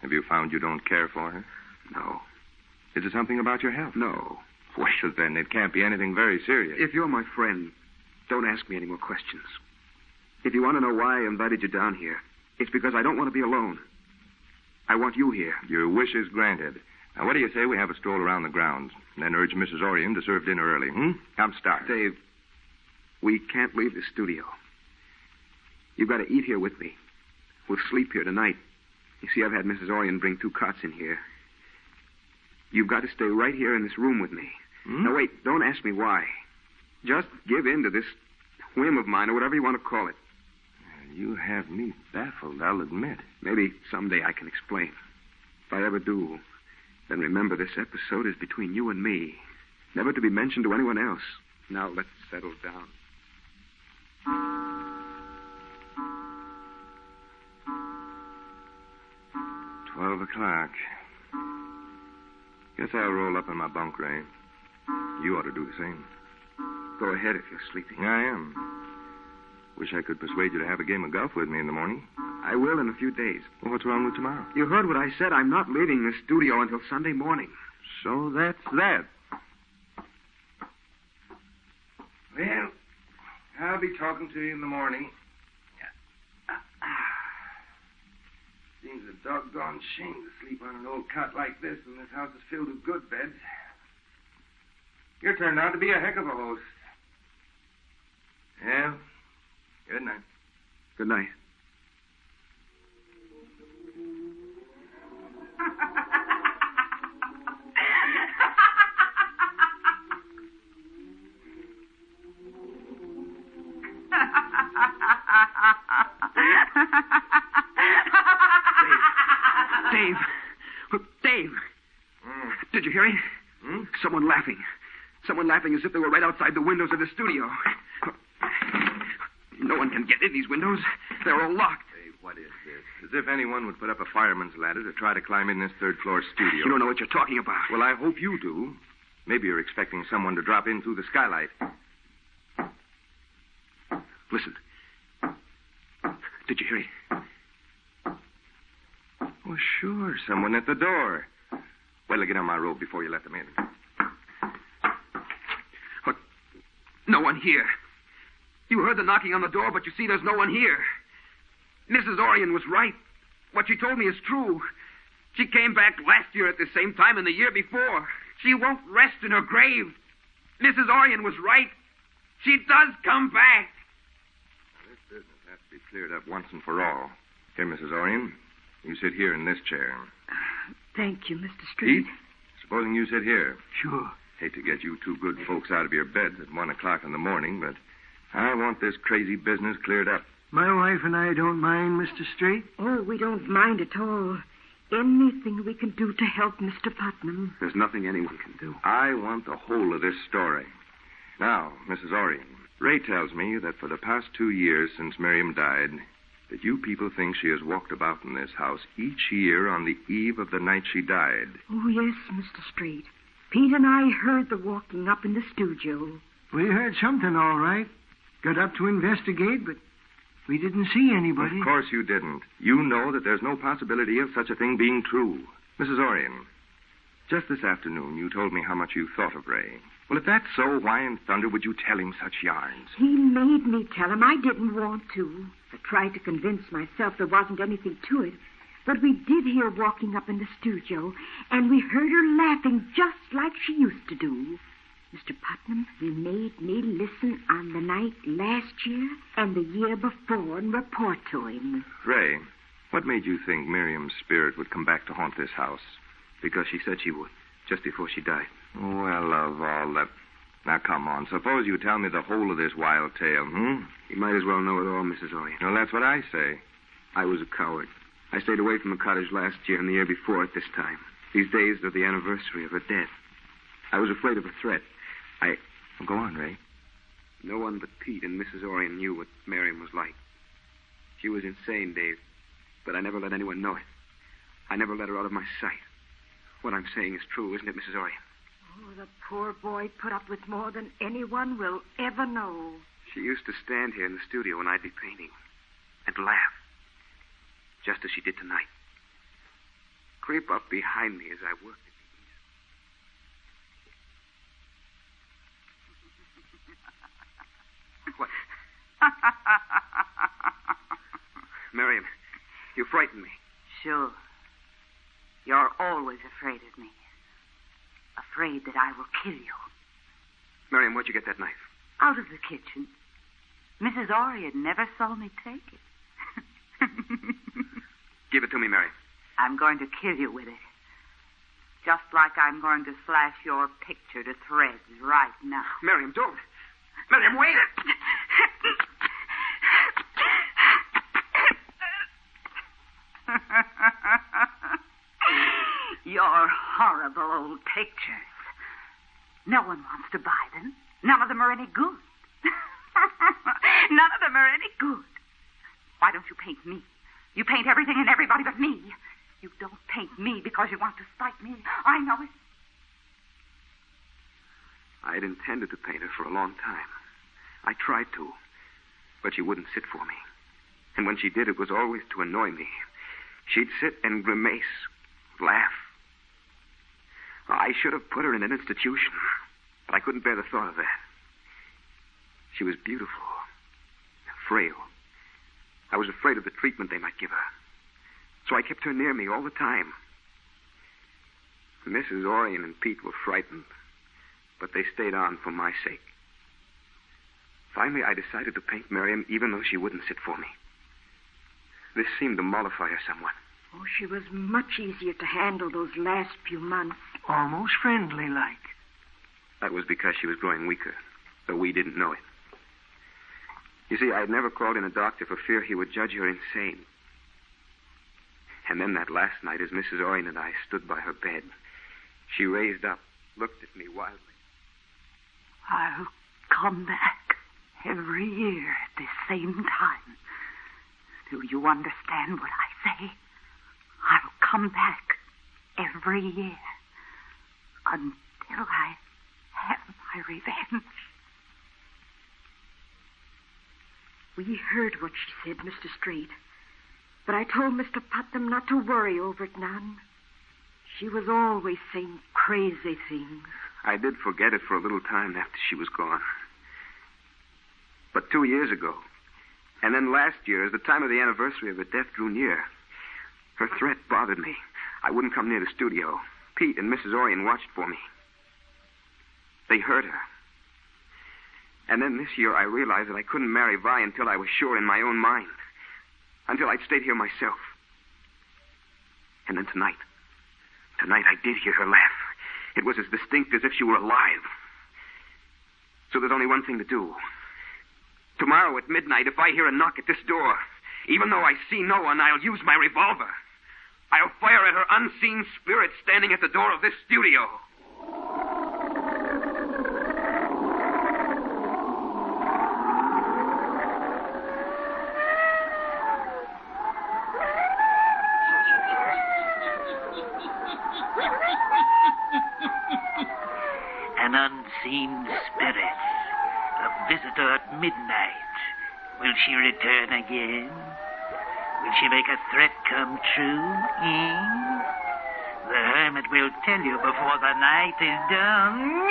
Have you found you don't care for her? No. Is it something about your health? No. Well, then it can't be anything very serious. If you're my friend, don't ask me any more questions. If you want to know why I invited you down here, it's because I don't want to be alone. I want you here. Your wish is granted. Now, what do you say we have a stroll around the grounds and then urge Mrs. Orion to serve dinner early, Come start. Dave, we can't leave the studio. You've got to eat here with me. We'll sleep here tonight. You see, I've had Mrs. Orion bring 2 cots in here. You've got to stay right here in this room with me. Now, wait, don't ask me why. Just give in to this whim of mine, or whatever you want to call it. You have me baffled, I'll admit. Maybe someday I can explain. If I ever do, then remember this episode is between you and me. Never to be mentioned to anyone else. Now, let's settle down. 12 o'clock. Guess I'll roll up in my bunk, Ray. You ought to do the same. Go ahead if you're sleepy. I am. Wish I could persuade you to have a game of golf with me in the morning. I will in a few days. Well, what's wrong with tomorrow? You heard what I said. I'm not leaving the studio until Sunday morning. So that's that. Well, I'll be talking to you in the morning. Seems a doggone shame to sleep on an old cot like this when this house is filled with good beds. You're turned out to be a heck of a host. Yeah. Good night. Good night. Dave, Dave! Did you hear it? Someone laughing. Someone laughing as if they were right outside the windows of the studio. No one can get in these windows. They're all locked. Hey, what is this? As if anyone would put up a fireman's ladder to try to climb in this third-floor studio. You don't know what you're talking about. Well, I hope you do. Maybe you're expecting someone to drop in through the skylight. Listen. Did you hear it? Well, sure. Someone at the door. Well, get on my robe before you let them in. What? No one here. You heard the knocking on the door, but you see there's no one here. Mrs. Orion was right. What she told me is true. She came back last year at the same time and the year before. She won't rest in her grave. Mrs. Orion was right. She does come back. This business has to be cleared up once and for all. Here, Mrs. Orion, you sit here in this chair. Thank you, Mr. Street. Pete, supposing you sit here. Sure. Hate to get you two good folks out of your beds at 1 o'clock in the morning, but I want this crazy business cleared up. My wife and I don't mind, Mr. Straight. Oh, we don't mind at all. Anything we can do to help Mr. Putnam. There's nothing anyone can do. I want the whole of this story. Now, Mrs. Orion, Ray tells me that for the past 2 years since Miriam died, that you people think she has walked about in this house each year on the eve of the night she died. Oh, yes, Mr. Straight. Pete and I heard the walking up in the studio. We heard something, all right. Got up to investigate, but we didn't see anybody. Of course you didn't. You know that there's no possibility of such a thing being true. Mrs. Orion, just this afternoon you told me how much you thought of Ray. Well, if that's so, why in thunder would you tell him such yarns? He made me tell him. I didn't want to. I tried to convince myself there wasn't anything to it. But we did hear walking up in the studio, and we heard her laughing just like she used to do. Mr. Putnam, he made me listen on the night last year and the year before and report to him. Ray, what made you think Miriam's spirit would come back to haunt this house? Because she said she would, just before she died. Well, of all that... Now, come on. Suppose you tell me the whole of this wild tale, You might as well know it all, Mrs. Orion. Well, that's what I say. I was a coward. I stayed away from the cottage last year and the year before at this time. These days are the anniversary of her death. I was afraid of a threat. Go on, Ray. No one but Pete and Mrs. Orion knew what Miriam was like. She was insane, Dave, but I never let anyone know it. I never let her out of my sight. What I'm saying is true, isn't it, Mrs. Orion? Oh, the poor boy put up with more than anyone will ever know. She used to stand here in the studio when I'd be painting and laugh, just as she did tonight. Creep up behind me as I worked. What? Miriam, you frightened me. Sure. You're always afraid of me. Afraid that I will kill you. Miriam, where'd you get that knife? Out of the kitchen. Mrs. Orion never saw me take it. Give it to me, Miriam. I'm going to kill you with it. Just like I'm going to slash your picture to threads right now. Miriam, don't. Miriam, wait! Your horrible old pictures. No one wants to buy them. None of them are any good. None of them are any good. Why don't you paint me? You paint everything and everybody but me. You don't paint me because you want to spite me. I know it. I'd intended to paint her for a long time. I tried to, but she wouldn't sit for me. And when she did, it was always to annoy me. She'd sit and grimace, laugh. I should have put her in an institution, but I couldn't bear the thought of that. She was beautiful, frail. I was afraid of the treatment they might give her. So I kept her near me all the time. Mrs. Orion and Pete were frightened, but they stayed on for my sake. Finally, I decided to paint Miriam even though she wouldn't sit for me. This seemed to mollify her somewhat. Oh, she was much easier to handle those last few months. Almost friendly-like. That was because she was growing weaker, though we didn't know it. You see, I'd never called in a doctor for fear he would judge her insane. And then that last night, as Mrs. Orion and I stood by her bed, she raised up, looked at me wildly. I'll come back every year at this same time. Do you understand what I say? I'll come back every year until I have my revenge. We heard what she said, Mr. Straight. But I told Mr. Putnam not to worry over it none. She was always saying crazy things. I did forget it for a little time after she was gone. But 2 years ago, and then last year, as the time of the anniversary of her death drew near, her threat bothered me. I wouldn't come near the studio. Pete and Mrs. Orion watched for me. They heard her. And then this year I realized that I couldn't marry Vi until I was sure in my own mind. Until I'd stayed here myself. And then tonight I did hear her laugh. It was as distinct as if she were alive. So there's only one thing to do. Tomorrow at midnight, if I hear a knock at this door, even though I see no one, I'll use my revolver. I'll fire at her unseen spirit standing at the door of this studio. An unseen spirit, a visitor at midnight. Will she return again? Will she make a threat come true, The hermit will tell you before the night is done.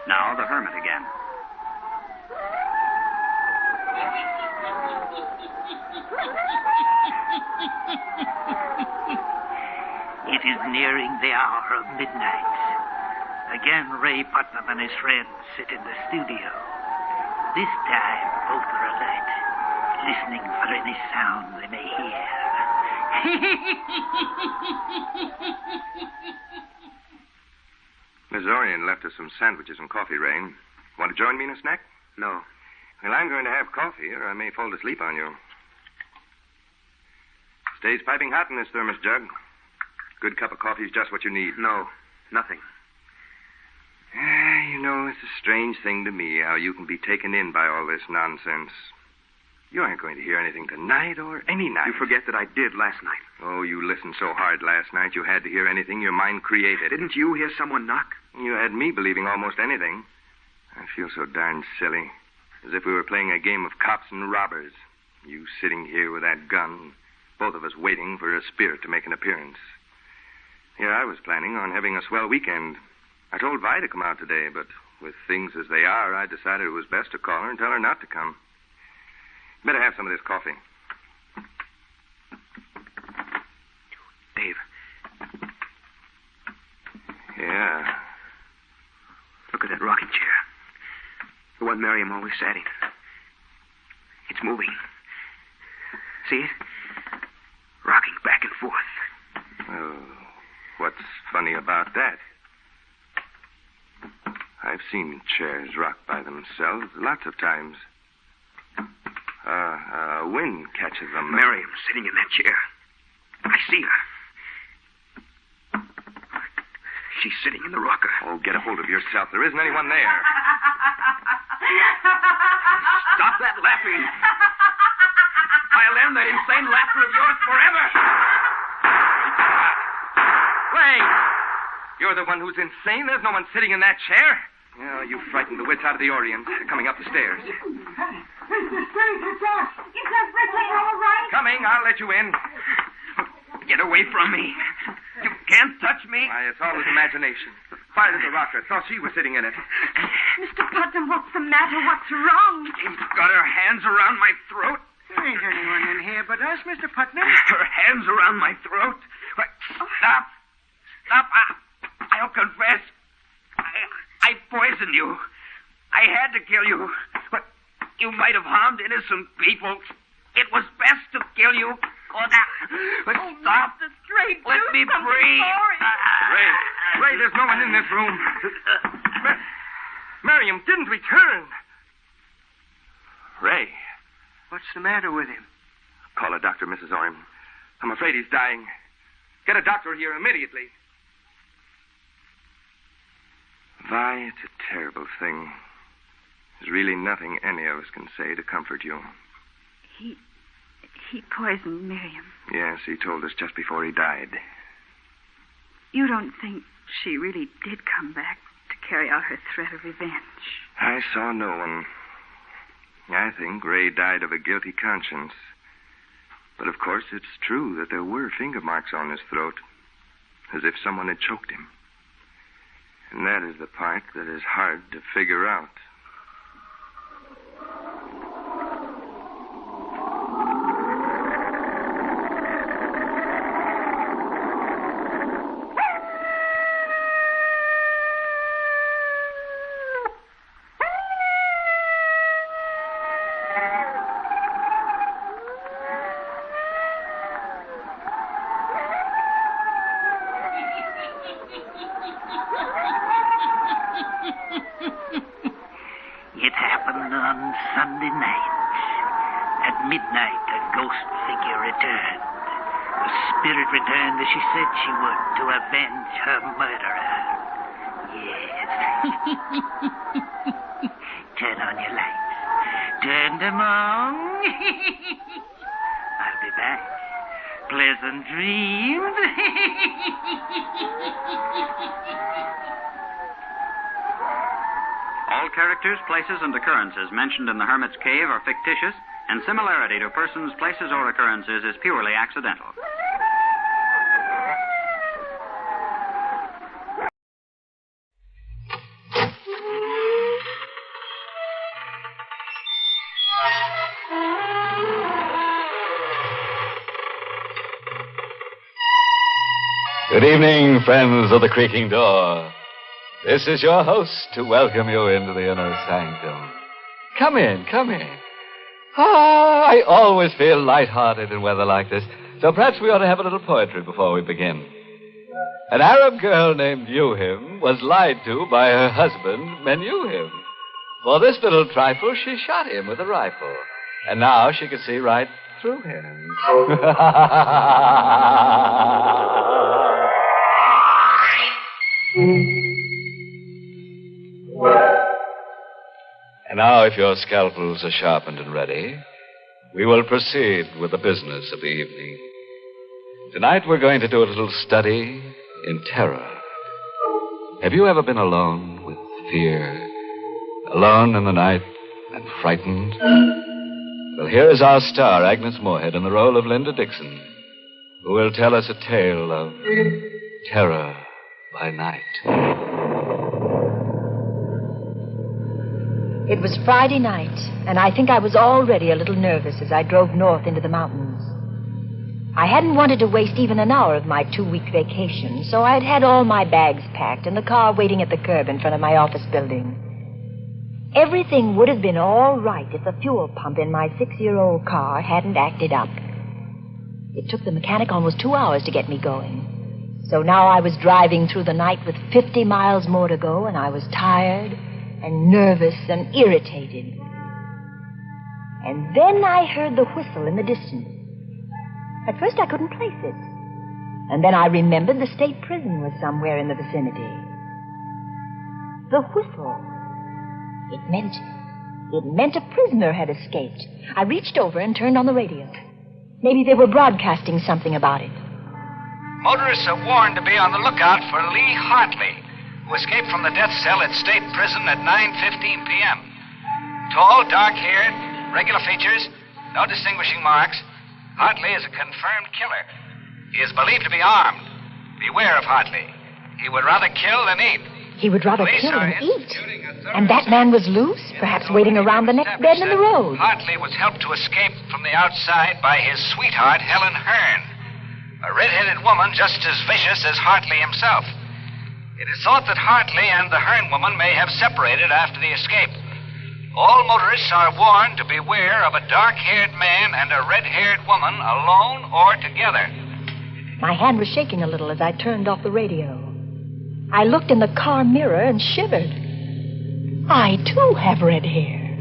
Now the hermit again. It is nearing the hour of midnight. Again, Ray Putnam and his friends sit in the studio. This time, both are alert, listening for any sound they may hear. Miss Orion left us some sandwiches and coffee, Rain. Want to join me in a snack? No. Well, I'm going to have coffee, or I may fall asleep on you. Stays piping hot in this thermos jug. Good cup of coffee is just what you need. No, nothing. You know, it's a strange thing to me how you can be taken in by all this nonsense. You aren't going to hear anything tonight or any night. You forget that I did last night. Oh, you listened so hard last night you had to hear anything your mind created. Didn't you hear someone knock? You had me believing almost anything. I feel so darn silly. As if we were playing a game of cops and robbers. You sitting here with that gun. Both of us waiting for a spirit to make an appearance. Here I was planning on having a swell weekend. I told Vi to come out today, but with things as they are, I decided it was best to call her and tell her not to come. Better have some of this coffee. Dave. Yeah. Look at that rocking chair. The one Miriam always sat in. It's moving. See it? Rocking back and forth. Oh, what's funny about that? I've seen chairs rock by themselves lots of times. Wind catches them. Miriam sitting in that chair. I see her. She's sitting in the rocker. Oh, get a hold of yourself. There isn't anyone there. Stop that laughing. I'll end that insane laughter of yours forever. Ray! You're the one who's insane. There's no one sitting in that chair. Oh, you frightened the wits out of the Orient. They're coming up the stairs. Mr. Straight, it's us. It's us, Ricky, all right? Coming. I'll let you in. Get away from me. You can't touch me. Why, it's all his imagination. Fired at the rocker. Thought she was sitting in it. Mr. Putnam, what's the matter? What's wrong? She's got her hands around my throat. There ain't anyone in here but us, Mr. Putnam. Her hands around my throat. Stop. Stop. I'll confess. I poisoned you. I had to kill you. But you might have harmed innocent people. It was best to kill you. But stop. Straight. Let me breathe. Ray, there's no one in this room. Miriam didn't return. Ray. What's the matter with him? Call a doctor, Mrs. Orion. I'm afraid he's dying. Get a doctor here immediately. Vi, it's a terrible thing. There's really nothing any of us can say to comfort you. He poisoned Miriam. Yes, he told us just before he died. You don't think she really did come back to carry out her threat of revenge? I saw no one. I think Ray died of a guilty conscience. But of course, it's true that there were finger marks on his throat, as if someone had choked him. And that is the part that is hard to figure out. It happened on Sunday night. At midnight, a ghost figure returned. The spirit returned as she said she would to avenge her murderer. Yes. Turn on your lights. Turn them on. I'll be back. Pleasant dreams. All characters, places, and occurrences mentioned in the Hermit's Cave are fictitious, and similarity to persons, places, or occurrences is purely accidental. Good evening, friends of the creaking door. This is your host to welcome you into the inner sanctum. Come in, come in. I always feel lighthearted in weather like this, so perhaps we ought to have a little poetry before we begin. An Arab girl named Yuhim was lied to by her husband, Menuhim. For this little trifle, she shot him with a rifle. And now she can see right through him. And now, if your scalpels are sharpened and ready, we will proceed with the business of the evening. Tonight, we're going to do a little study in terror. Have you ever been alone with fear? Alone in the night and frightened? Well, here is our star, Agnes Moorehead, in the role of Linda Dixon, who will tell us a tale of terror by night. It was Friday night, and I think I was already a little nervous as I drove north into the mountains. I hadn't wanted to waste even an hour of my 2-week vacation, so I'd had all my bags packed and the car waiting at the curb in front of my office building. Everything would have been all right if the fuel pump in my 6-year-old car hadn't acted up. It took the mechanic almost 2 hours to get me going. So now I was driving through the night with 50 miles more to go, and I was tired and nervous and irritated. And then I heard the whistle in the distance. At first I couldn't place it. And then I remembered the state prison was somewhere in the vicinity. The whistle. It meant a prisoner had escaped. I reached over and turned on the radio. Maybe they were broadcasting something about it. Motorists are warned to be on the lookout for Lee Hartley, who escaped from the death cell at State Prison at 9:15 p.m. Tall, dark-haired, regular features, no distinguishing marks. Hartley is a confirmed killer. He is believed to be armed. Beware of Hartley. He would rather kill than eat. He would rather kill than eat. And that man was loose, perhaps waiting around the next bend in the road. Hartley was helped to escape from the outside by his sweetheart, Helen Hearn, a red-headed woman just as vicious as Hartley himself. It is thought that Hartley and the Hearn woman may have separated after the escape. All motorists are warned to beware of a dark-haired man and a red-haired woman alone or together. My hand was shaking a little as I turned off the radio. I looked in the car mirror and shivered. I, too, have red hair.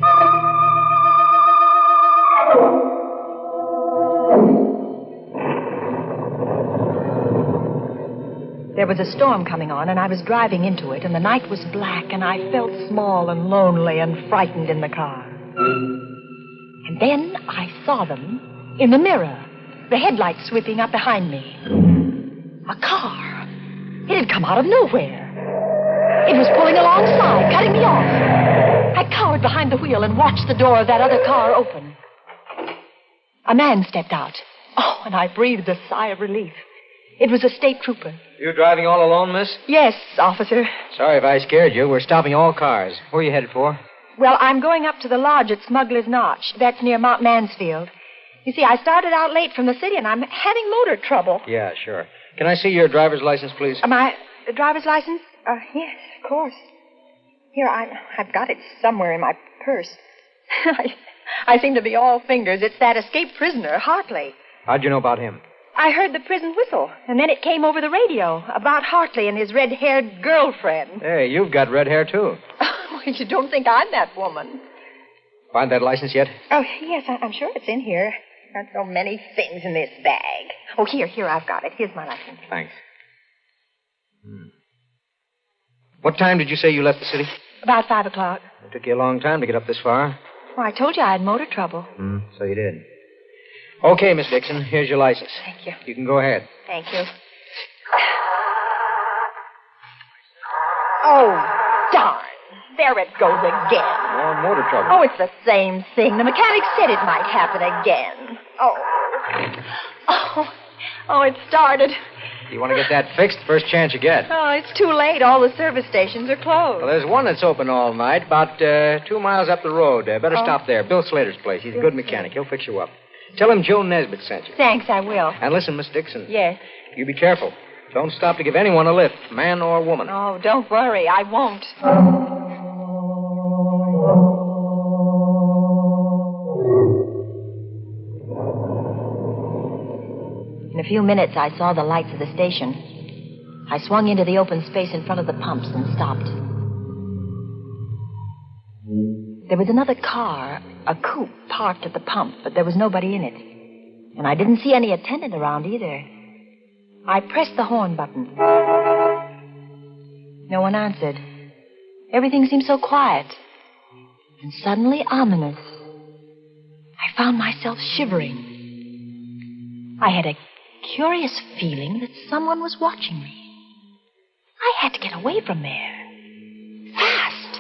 There was a storm coming on, and I was driving into it, and the night was black, and I felt small and lonely and frightened in the car. And then I saw them in the mirror, the headlights sweeping up behind me. A car. It had come out of nowhere. It was pulling alongside, cutting me off. I cowered behind the wheel and watched the door of that other car open. A man stepped out. Oh, and I breathed a sigh of relief. It was a state trooper. You driving all alone, miss? Yes, officer. Sorry if I scared you. We're stopping all cars. Where are you headed for? Well, I'm going up to the lodge at Smuggler's Notch. That's near Mount Mansfield. You see, I started out late from the city, and I'm having motor trouble. Yeah, sure. Can I see your driver's license, please? My driver's license? Yes, of course. Here, I've got it somewhere in my purse. I seem to be all fingers. It's that escaped prisoner, Hartley. How'd you know about him? I heard the prison whistle, and then it came over the radio about Hartley and his red-haired girlfriend. Hey, you've got red hair, too. You don't think I'm that woman? Find that license yet? Oh, yes, I'm sure it's in here. Got so many things in this bag. Oh, here, I've got it. Here's my license. Thanks. What time did you say you left the city? About 5 o'clock. It took you a long time to get up this far. Well, I told you I had motor trouble. So you did. Okay, Miss Dixon, here's your license. Thank you. You can go ahead. Thank you. Oh, darn. There it goes again. More motor trouble. Oh, it's the same thing. The mechanic said it might happen again. Oh, it started. You want to get that fixed the first chance you get. Oh, it's too late. All the service stations are closed. Well, there's one that's open all night, about 2 miles up the road. Better stop there. Bill Slater's place. He's a good mechanic. He'll fix you up. Tell him Joe Nesbitt sent you. Thanks, I will. And listen, Miss Dixon. Yes? You be careful. Don't stop to give anyone a lift, man or woman. Oh, don't worry. I won't. In a few minutes, I saw the lights of the station. I swung into the open space in front of the pumps and stopped. There was another car, a coupe, parked at the pump, but there was nobody in it. And I didn't see any attendant around either. I pressed the horn button. No one answered. Everything seemed so quiet. And suddenly ominous. I found myself shivering. I had a curious feeling that someone was watching me. I had to get away from there. Fast.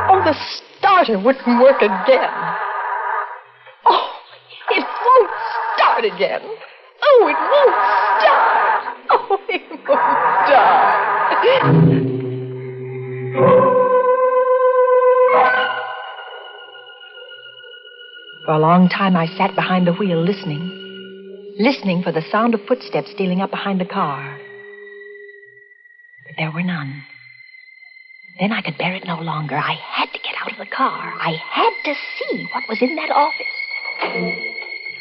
Oh, the starter wouldn't work again. Oh, it won't start again. Oh, it won't start. Oh, it won't start. For a long time, I sat behind the wheel listening for the sound of footsteps stealing up behind the car. But there were none. Then I could bear it no longer. I had to get out of the car. I had to see what was in that office.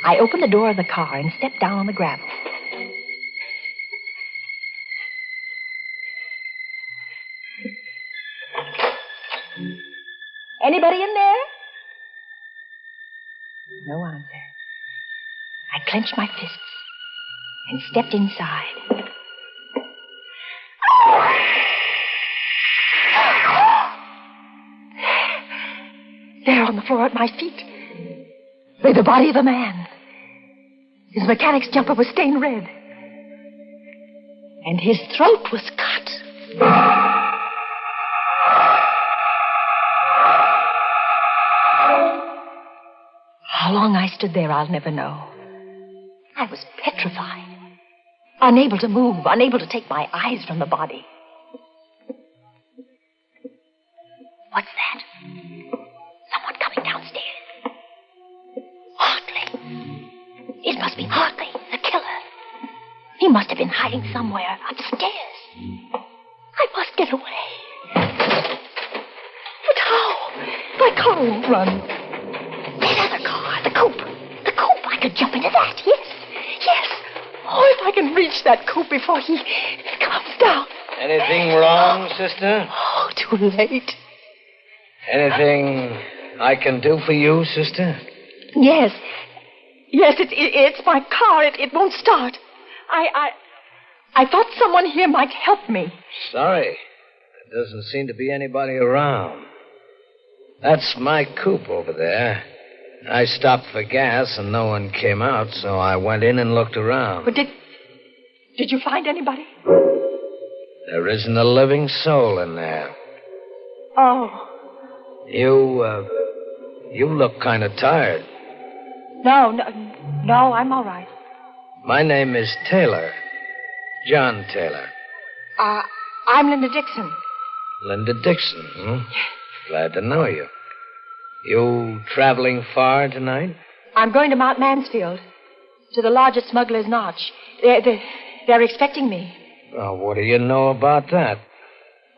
I opened the door of the car and stepped down on the gravel. Anybody in there? No answer. I clenched my fists and stepped inside. There on the floor at my feet lay the body of a man. His mechanic's jumper was stained red. And his throat was cut. How long I stood there, I'll never know. I was petrified. Unable to move, unable to take my eyes from the body. What's that? Someone coming downstairs. Hartley. It must be Hartley, the killer. He must have been hiding somewhere upstairs. I must get away. But how? My car won't run. That other car, the coupe. The coupe, I could jump into that, yes. Oh, if I can reach that coupe before he comes down. Anything wrong, sister? Oh, too late. Anything I can do for you, sister? Yes. Yes, it's my car. It won't start. I thought someone here might help me. Sorry. There doesn't seem to be anybody around. That's my coupe over there. I stopped for gas and no one came out, so I went in and looked around. But did you find anybody? There isn't a living soul in there. Oh. You look kind of tired. No, I'm all right. My name is Taylor. John Taylor. I'm Linda Dixon. Linda Dixon, huh? Glad to know you. You traveling far tonight? I'm going to Mount Mansfield, to the lodge at Smuggler's Notch. They're expecting me. Oh, what do you know about that?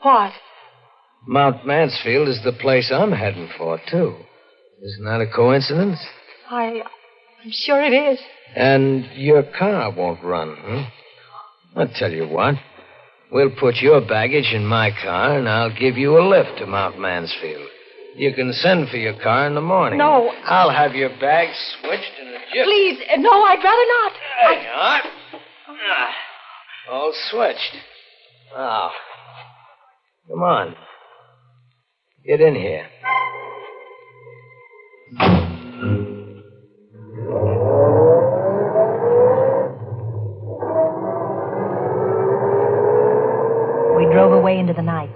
What? Mount Mansfield is the place I'm heading for, too. Isn't that a coincidence? I'm sure it is. And your car won't run, huh? I'll tell you what. We'll put your baggage in my car, and I'll give you a lift to Mount Mansfield. You can send for your car in the morning. No. I'll have your bags switched in a jiff. Please, no, I'd rather not. There you are. All switched. Now, come on. Get in here. We drove away into the night,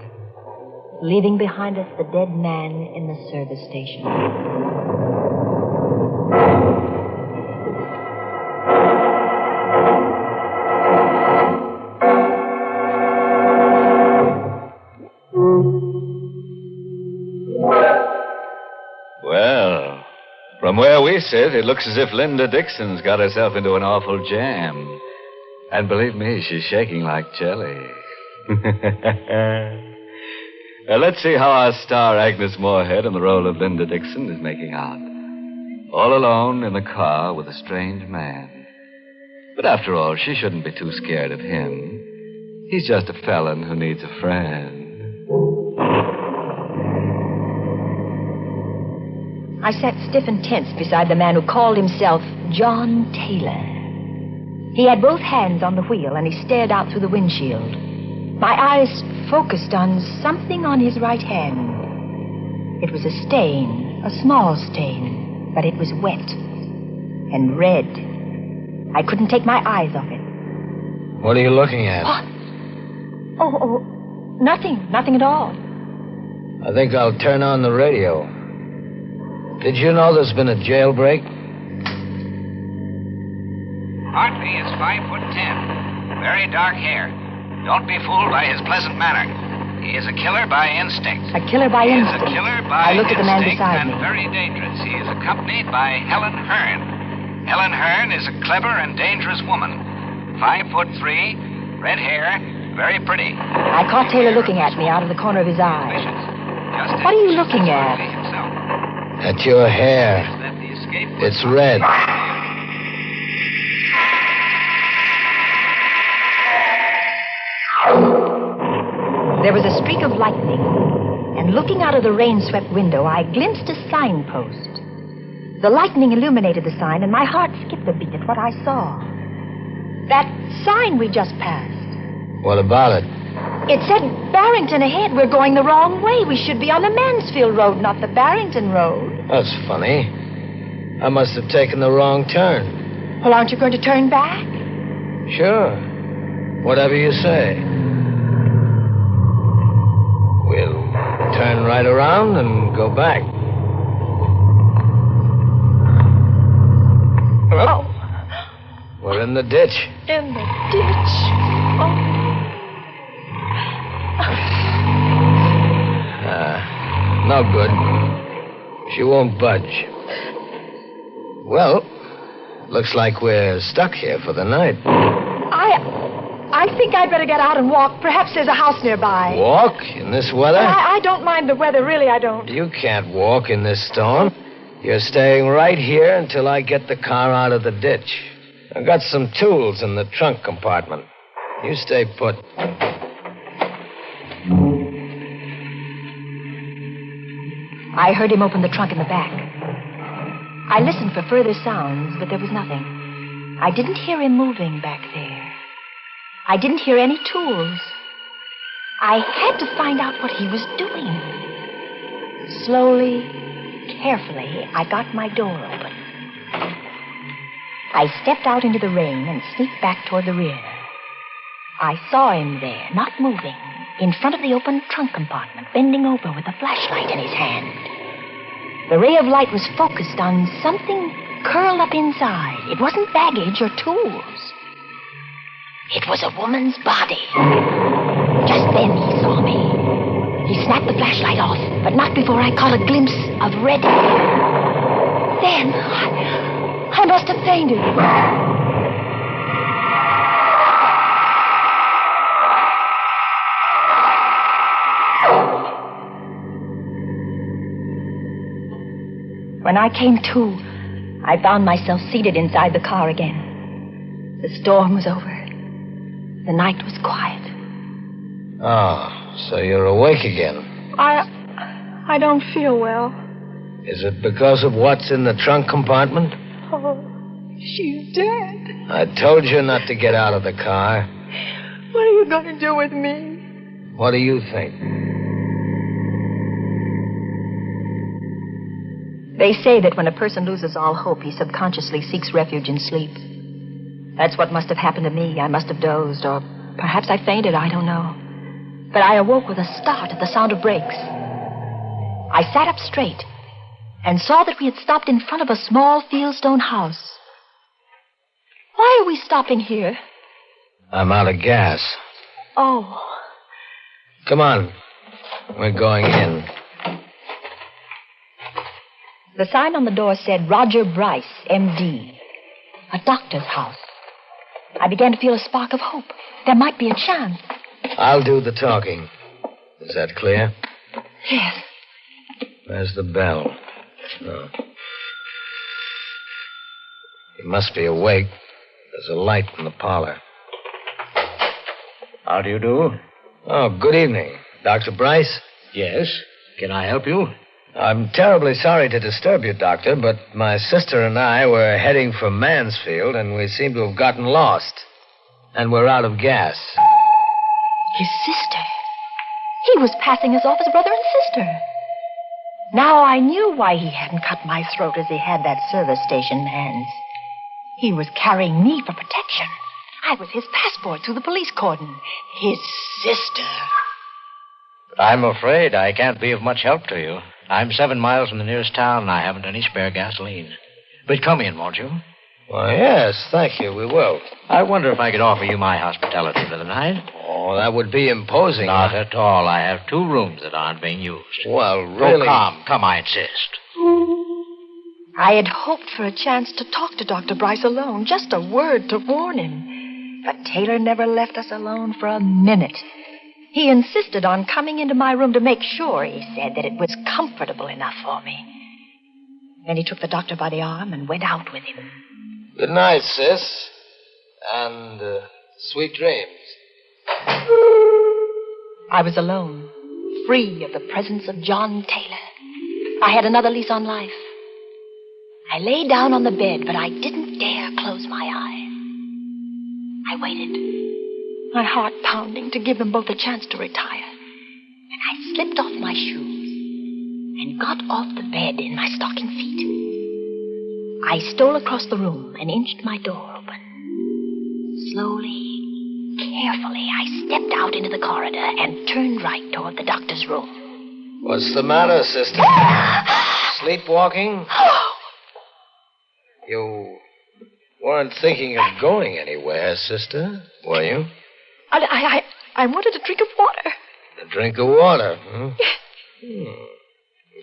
leaving behind us the dead man in the service station. Well, from where we sit, it looks as if Linda Dixon's got herself into an awful jam. And believe me, she's shaking like jelly. Let's see how our star Agnes Moorehead in the role of Linda Dixon is making out. All alone in the car with a strange man. But after all, she shouldn't be too scared of him. He's just a felon who needs a friend. I sat stiff and tense beside the man who called himself John Taylor. He had both hands on the wheel, and he stared out through the windshield. My eyes focused on something on his right hand. It was a stain, a small stain, but it was wet and red. I couldn't take my eyes off it. What are you looking at? What? Oh, nothing at all. I think I'll turn on the radio. Did you know there's been a jailbreak? Hartley is 5'10", very dark hair. Don't be fooled by his pleasant manner. He is a killer by instinct. A killer by He instinct. is a killer by I looked at the man instinct beside and me. very dangerous. He is accompanied by Helen Hearn. Helen Hearn is a clever and dangerous woman. 5'3", red hair, very pretty. I caught Taylor looking at me out of the corner of his eye. What are you looking at? At your hair. It's red. There was a streak of lightning, and looking out of the rain-swept window, I glimpsed a signpost. The lightning illuminated the sign, and my heart skipped a beat at what I saw. That sign we just passed. What about it? It said Barrington ahead. We're going the wrong way. We should be on the Mansfield Road, not the Barrington Road. That's funny. I must have taken the wrong turn. Well, aren't you going to turn back? Sure. Whatever you say. We'll turn right around and go back. Oh. We're in the ditch. In the ditch. Oh. No good. She won't budge. Well, looks like we're stuck here for the night. I think I'd better get out and walk. Perhaps there's a house nearby. Walk in this weather? I don't mind the weather, really, I don't. You can't walk in this storm. You're staying right here until I get the car out of the ditch. I've got some tools in the trunk compartment. You stay put. I heard him open the trunk in the back. I listened for further sounds, but there was nothing. I didn't hear him moving back there. I didn't hear any tools. I had to find out what he was doing. Slowly, carefully, I got my door open. I stepped out into the rain and sneaked back toward the rear. I saw him there, not moving, in front of the open trunk compartment, bending over with a flashlight in his hand. The ray of light was focused on something curled up inside. It wasn't baggage or tools. It was a woman's body. Just then he saw me. He snapped the flashlight off, but not before I caught a glimpse of red hair. Then I must have fainted. When I came to, I found myself seated inside the car again. The storm was over. The night was quiet. Oh, so you're awake again. I don't feel well. Is it because of what's in the trunk compartment? Oh, she's dead. I told you not to get out of the car. What are you going to do with me? What do you think? They say that when a person loses all hope, he subconsciously seeks refuge in sleep. That's what must have happened to me. I must have dozed, or perhaps I fainted, I don't know. But I awoke with a start at the sound of brakes. I sat up straight and saw that we had stopped in front of a small fieldstone house. Why are we stopping here? I'm out of gas. Oh. Come on. We're going in. The sign on the door said Roger Bryce, M.D., a doctor's house. I began to feel a spark of hope. There might be a chance. I'll do the talking. Is that clear? Yes. Where's the bell? Oh. He must be awake. There's a light in the parlor. How do you do? Oh, good evening. Dr. Bryce? Yes. Can I help you? I'm terribly sorry to disturb you, Doctor, but my sister and I were heading for Mansfield, and we seem to have gotten lost. And we're out of gas. His sister? He was passing us off as brother and sister. Now I knew why he hadn't cut my throat as he had that service station man's. He was carrying me for protection. I was his passport through the police cordon. His sister. I'm afraid I can't be of much help to you. I'm 7 miles from the nearest town, and I haven't any spare gasoline. But come in, won't you? Why, yes, thank you, we will. I wonder if I could offer you my hospitality for the night. Oh, that would be imposing. Not at all. I have 2 rooms that aren't being used. Well, really... Oh, come, I insist. I had hoped for a chance to talk to Dr. Bryce alone, just a word to warn him. But Taylor never left us alone for a minute. He insisted on coming into my room to make sure, he said, that it was comfortable enough for me. Then he took the doctor by the arm and went out with him. Good night, sis. And sweet dreams. I was alone, free of the presence of John Taylor. I had another lease on life. I lay down on the bed, but I didn't dare close my eyes. I waited, my heart pounding to give them both a chance to retire. And I slipped off my shoes and got off the bed in my stocking feet. I stole across the room and inched my door open. Slowly, carefully, I stepped out into the corridor and turned right toward the doctor's room. What's the matter, sister? Sleepwalking? You weren't thinking of going anywhere, sister, were you? I wanted a drink of water. A drink of water, huh? In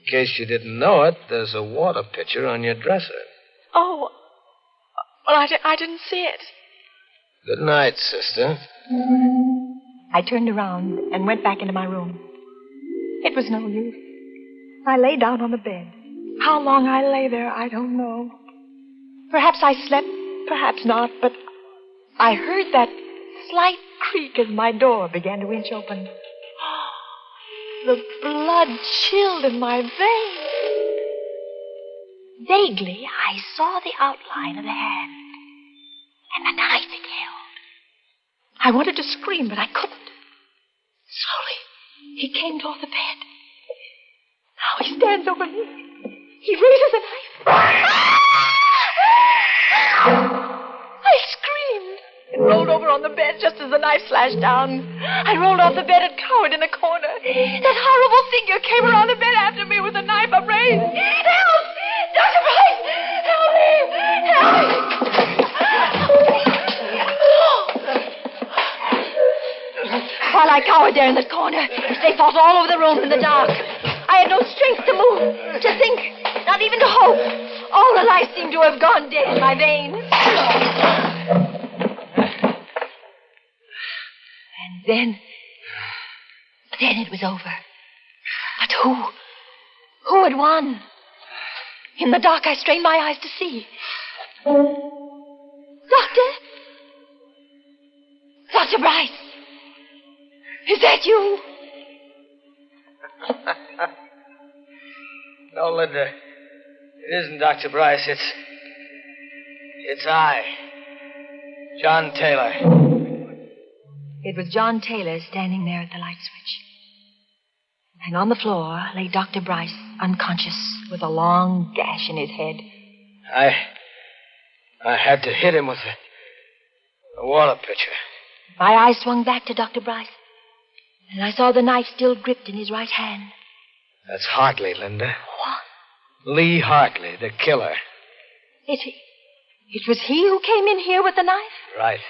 case you didn't know it, there's a water pitcher on your dresser. Oh, well, I didn't see it. Good night, sister. I turned around and went back into my room. It was no use. I lay down on the bed. How long I lay there, I don't know. Perhaps I slept, perhaps not, but I heard that slight creak as my door began to inch open. The blood chilled in my veins. Vaguely, I saw the outline of the hand and the knife it held. I wanted to scream, but I couldn't. Slowly, he came toward the bed. Now he stands over me. He raises a knife. I screamed and rolled over on the bed just as the knife slashed down. I rolled off the bed and cowered in a corner. That horrible figure came around the bed after me with a knife upraised. Help! Dr. Price! Help me! Help me! While I cowered there in the corner, they fought all over the room in the dark. I had no strength to move, to think, not even to hope. All the life seemed to have gone dead in my veins. And then it was over. But who? Who had won? In the dark, I strained my eyes to see. Dr. Bryce. Is that you? No, Linda. It isn't Dr. Bryce. It's I. John Taylor. It was John Taylor standing there at the light switch. And on the floor lay Dr. Bryce, unconscious, with a long gash in his head. I had to hit him with a water pitcher. My eyes swung back to Dr. Bryce, and I saw the knife still gripped in his right hand. That's Hartley, Linda. What? Lee Hartley, the killer. It was he who came in here with the knife? Right.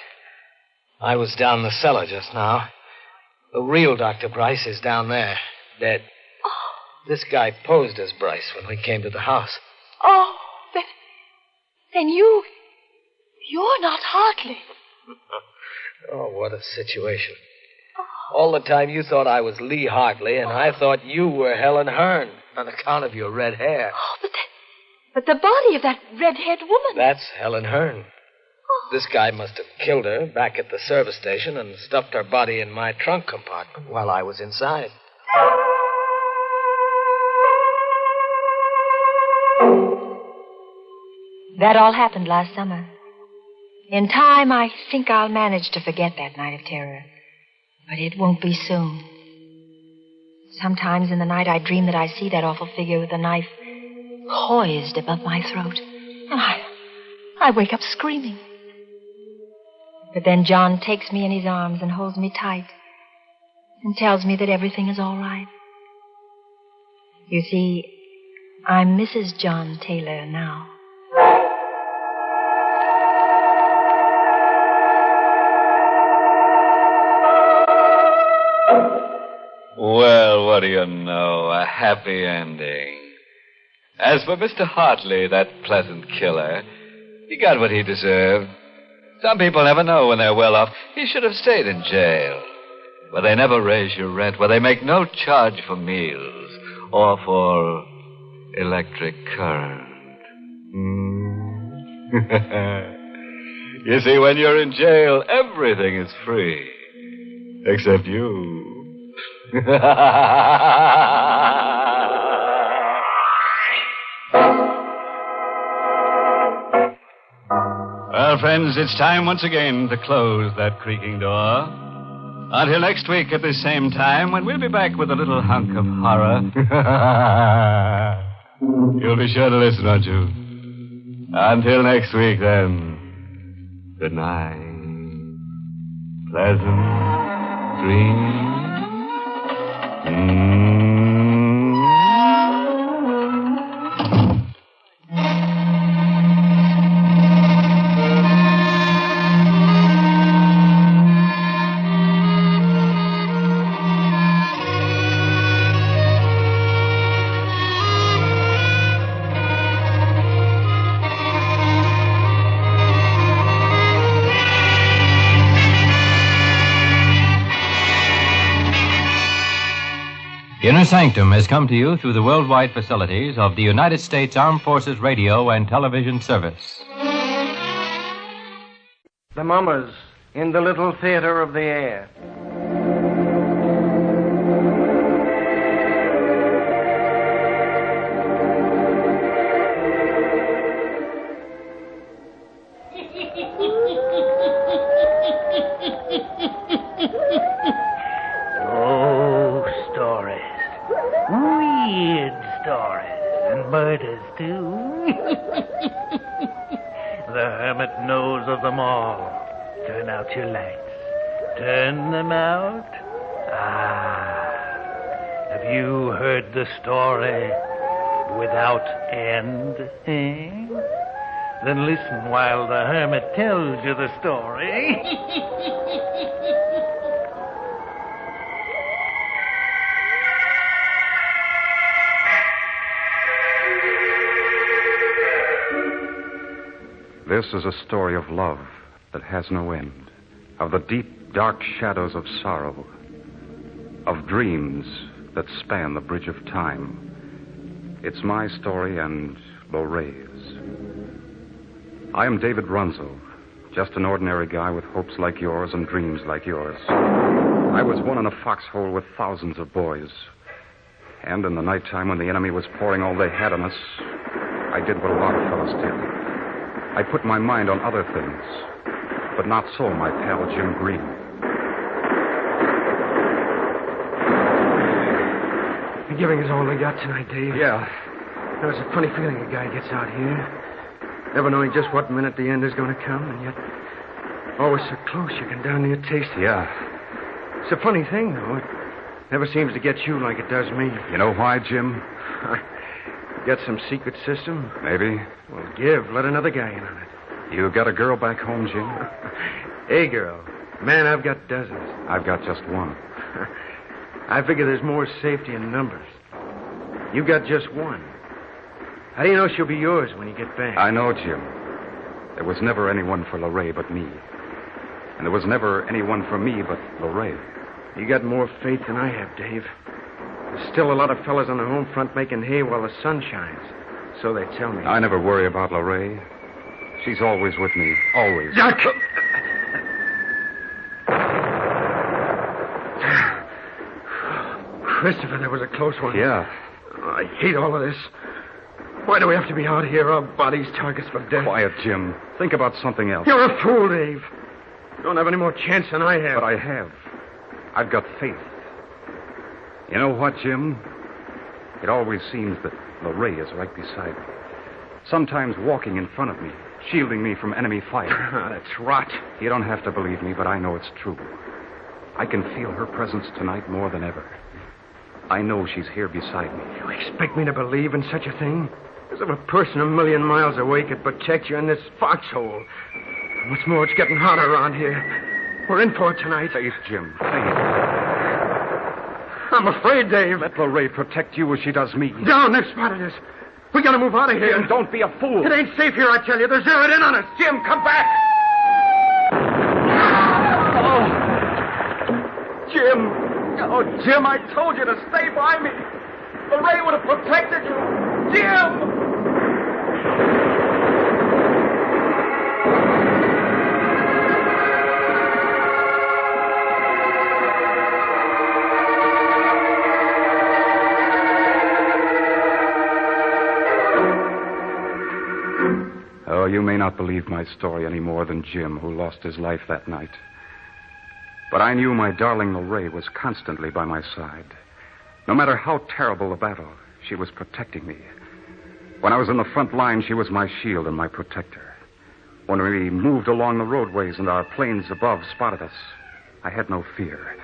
I was down the cellar just now. The real Dr. Bryce is down there, dead. Oh. This guy posed as Bryce when we came to the house. Oh, then you're not Hartley. Oh, what a situation. All the time you thought I was Lee Hartley, and I thought you were Helen Hearn on account of your red hair. Oh, but the body of that red-haired woman. That's Helen Hearn. Oh. This guy must have killed her back at the service station and stuffed her body in my trunk compartment while I was inside. That all happened last summer. In time, I think I'll manage to forget that night of terror. But it won't be soon. Sometimes in the night I dream that I see that awful figure with the knife poised above my throat. And I wake up screaming. But then John takes me in his arms and holds me tight and tells me that everything is all right. You see, I'm Mrs. John Taylor now. Well, what do you know? A happy ending. As for Mr. Hartley, that pleasant killer, he got what he deserved. Some people never know when they're well off. He should have stayed in jail, where they never raise your rent, where they make no charge for meals or for electric current. You see, when you're in jail, everything is free, except you. Well, friends, it's time once again to close that creaking door. Until next week at the same time, when we'll be back with a little hunk of horror. You'll be sure to listen, won't you? Until next week, then. Good night. Pleasant dreams. Inner Sanctum has come to you through the worldwide facilities of the United States Armed Forces Radio and Television Service. The Mummers in the Little Theater of the Air. Oh, stories. Weird stories. And murders, too. The hermit knows of them all. Turn out your lights. Turn them out. Have you heard the story without end? Eh? Then listen while the hermit tells you the story. This is a story of love that has no end, of the deep, dark shadows of sorrow, of dreams that span the bridge of time. It's my story and Lorraine's. I am David Runzel, just an ordinary guy with hopes like yours and dreams like yours. I was one in a foxhole with thousands of boys. And in the nighttime when the enemy was pouring all they had on us, I did what a lot of fellows did. I put my mind on other things, but not so my pal Jim Green. You're giving us all they got tonight, Dave. Yeah. There's a funny feeling a guy gets out here, never knowing just what minute the end is going to come, and yet always so close you can darn near taste it. Yeah. It's a funny thing, though. It never seems to get you like it does me. You know why, Jim? Got some secret system? Maybe. Well, let another guy in on it. You got a girl back home, Jim? A girl. Man, I've got dozens. I've got just one. I figure there's more safety in numbers. You got just one. How do you know she'll be yours when you get back? I know, Jim. There was never anyone for Lorraine but me. And there was never anyone for me but Lorraine. You got more faith than I have, Dave. There's still a lot of fellas on the home front making hay while the sun shines. So they tell me. I never worry about Lorraine. She's always with me. Always. Christopher, that was a close one. Yeah. Oh, I hate all of this. Why do we have to be out here, our bodies targets for death? Quiet, Jim. Think about something else. You're a fool, Dave. You don't have any more chance than I have. But I have. I've got faith. You know what, Jim? It always seems that Lorraine is right beside me. Sometimes walking in front of me, shielding me from enemy fire. That's rot. You don't have to believe me, but I know it's true. I can feel her presence tonight more than ever. I know she's here beside me. You expect me to believe in such a thing? As if a person a million miles away could protect you in this foxhole. What's more, it's getting hotter around here. We're in for it tonight. Faith, Jim. Faith. I'm afraid, Dave. Let Lorraine protect you as she does me. Down, they've spotted us. We gotta move out of here. Jim, don't be a fool. It ain't safe here, I tell you. They're zeroed in on us. Jim, come back. Oh. Jim. Oh, Jim, I told you to stay by me. Lorraine would have protected you. Jim! Oh, you may not believe my story any more than Jim, who lost his life that night. But I knew my darling Lorraine was constantly by my side. No matter how terrible the battle, she was protecting me. When I was in the front line, she was my shield and my protector. When we moved along the roadways and our planes above spotted us, I had no fear,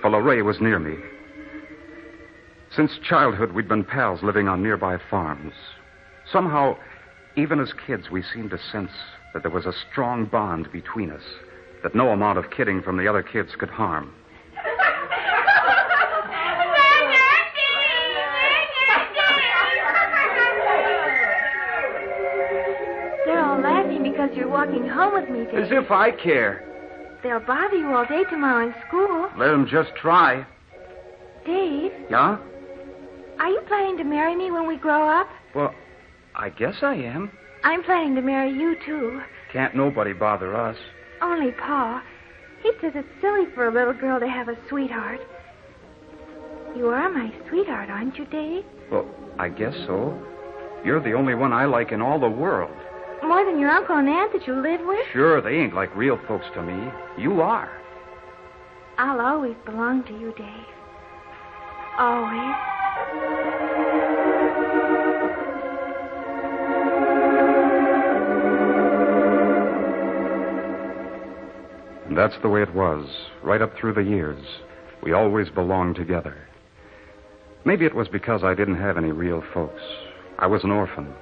for Lorraine was near me. Since childhood, we'd been pals living on nearby farms. Somehow, even as kids, we seemed to sense that there was a strong bond between us that no amount of kidding from the other kids could harm. They're all laughing because you're walking home with me, Dave. As if I care. They'll bother you all day tomorrow in school. Let them just try. Dave, Yeah? are you planning to marry me when we grow up? Well, I guess I am. I'm planning to marry you, too. Can't nobody bother us. Only Pa. He says it's silly for a little girl to have a sweetheart. You are my sweetheart, aren't you, Dave? Well, I guess so. You're the only one I like in all the world. More than your uncle and aunt that you live with? Sure, they ain't like real folks to me. You are. I'll always belong to you, Dave. Always. And that's the way it was, right up through the years. We always belonged together. Maybe it was because I didn't have any real folks. I was an orphan,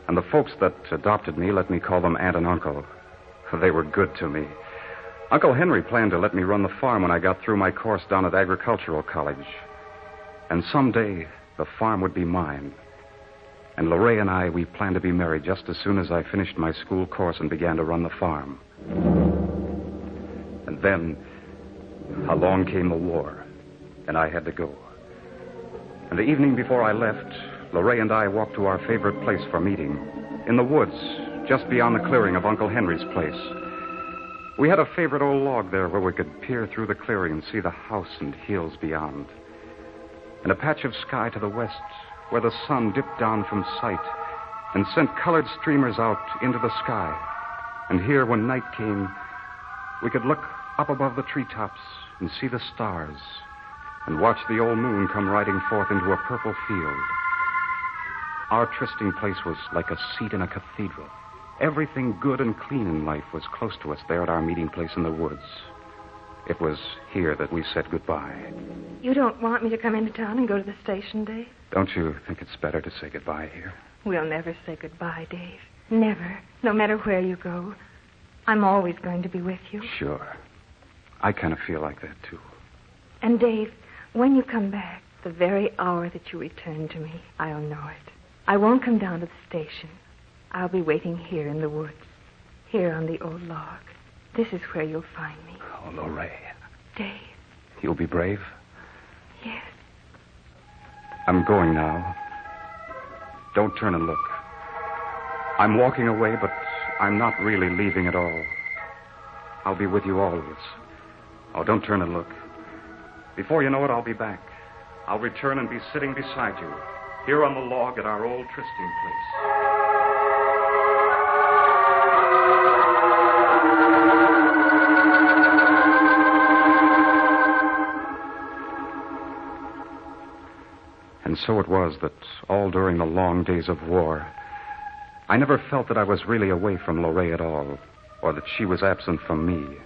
and the folks that adopted me let me call them aunt and uncle. They were good to me. Uncle Henry planned to let me run the farm when I got through my course down at agricultural college. And someday, the farm would be mine. And Lorraine and I, we planned to be married just as soon as I finished my school course and began to run the farm. And then, along came the war, and I had to go. And the evening before I left, Lorraine and I walked to our favorite place for meeting, in the woods, just beyond the clearing of Uncle Henry's place. We had a favorite old log there where we could peer through the clearing and see the house and hills beyond. And a patch of sky to the west where the sun dipped down from sight and sent colored streamers out into the sky. And here, when night came, we could look up above the treetops and see the stars and watch the old moon come riding forth into a purple field. Our trysting place was like a seat in a cathedral. Everything good and clean in life was close to us there at our meeting place in the woods. It was here that we said goodbye. You don't want me to come into town and go to the station, Dave? Don't you think it's better to say goodbye here? We'll never say goodbye, Dave. Never. No matter where you go. I'm always going to be with you. Sure. I kind of feel like that, too. And, Dave, when you come back, the very hour that you return to me, I'll know it. I won't come down to the station. I'll be waiting here in the woods, here on the old log. This is where you'll find me. Oh, Lorraine. Dave. You'll be brave? Yes. I'm going now. Don't turn and look. I'm walking away, but I'm not really leaving at all. I'll be with you always. Oh, don't turn and look. Before you know it, I'll be back. I'll return and be sitting beside you, here on the log at our old trysting place. And so it was that all during the long days of war, I never felt that I was really away from Lorraine at all, or that she was absent from me.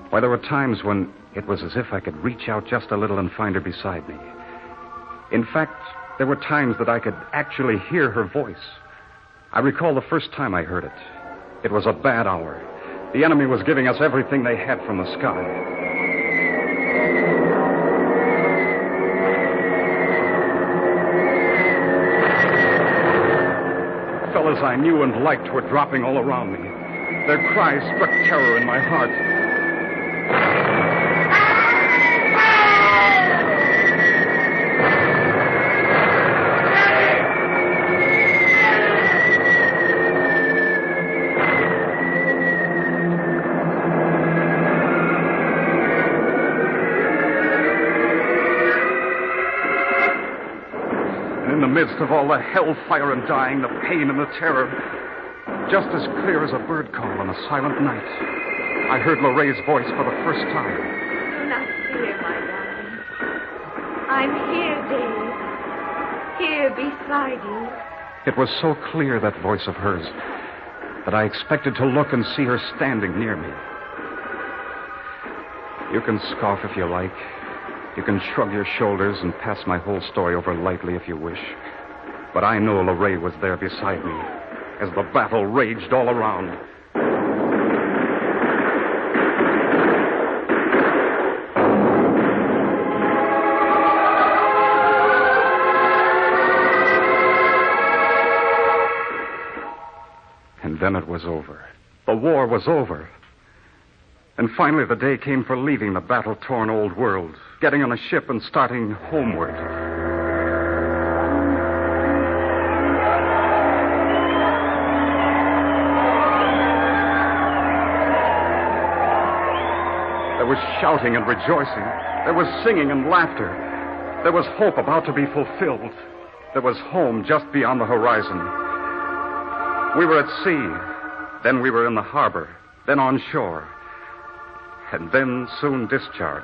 Why, there were times when it was as if I could reach out just a little and find her beside me. In fact, there were times that I could actually hear her voice. I recall the first time I heard it. It was a bad hour. The enemy was giving us everything they had from the sky. Fellas I knew and liked were dropping all around me. Their cries struck terror in my heart. In the midst of all the hellfire and dying, the pain and the terror, just as clear as a bird call on a silent night, I heard Lorraine's voice for the first time. Do not fear, my darling. I'm here, Dave. Here beside you. It was so clear, that voice of hers, that I expected to look and see her standing near me. You can scoff if you like. You can shrug your shoulders and pass my whole story over lightly if you wish. But I know Lorraine was there beside me as the battle raged all around. And then it was over. The war was over. And finally the day came for leaving the battle-torn old world, getting on a ship and starting homeward. There was shouting and rejoicing. There was singing and laughter. There was hope about to be fulfilled. There was home just beyond the horizon. We were at sea. Then we were in the harbor. Then on shore. And then soon discharge.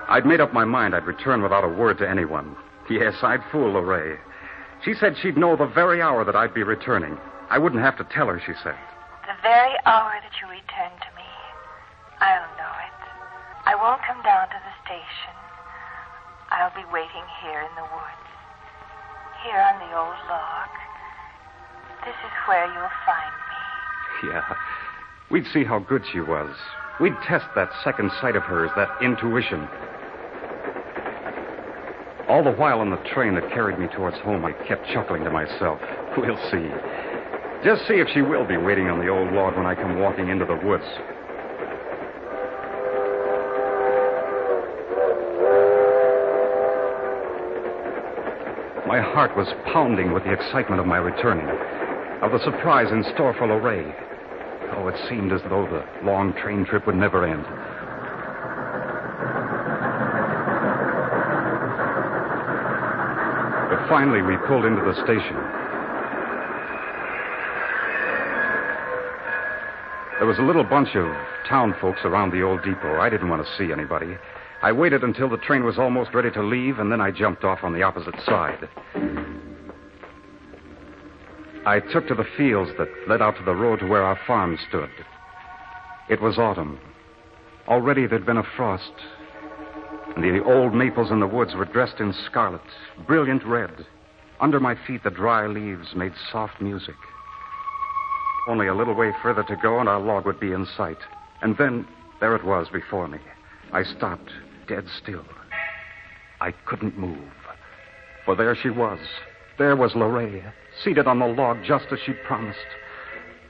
I'd made up my mind I'd return without a word to anyone. Yes, I'd fool Lorraine. She said she'd know the very hour that I'd be returning. I wouldn't have to tell her, she said. The very hour that you return to me, I'll know it. I won't come down to the station. I'll be waiting here in the woods. Here on the old log. This is where you'll find me. Yeah. We'd see how good she was. We'd test that second sight of hers, that intuition. All the while on the train that carried me towards home, I kept chuckling to myself. We'll see. Just see if she will be waiting on the old log when I come walking into the woods. My heart was pounding with the excitement of my returning, of the surprise in store for Lorraine. Oh, it seemed as though the long train trip would never end. But finally, we pulled into the station. There was a little bunch of town folks around the old depot. I didn't want to see anybody. I waited until the train was almost ready to leave, and then I jumped off on the opposite side. I took to the fields that led out to the road to where our farm stood. It was autumn. Already there'd been a frost, and the old maples in the woods were dressed in scarlet, brilliant red. Under my feet, the dry leaves made soft music. Only a little way further to go, and our log would be in sight. And then, there it was before me. I stopped, dead still. I couldn't move. For there she was. There was Lorraine, seated on the log just as she'd promised.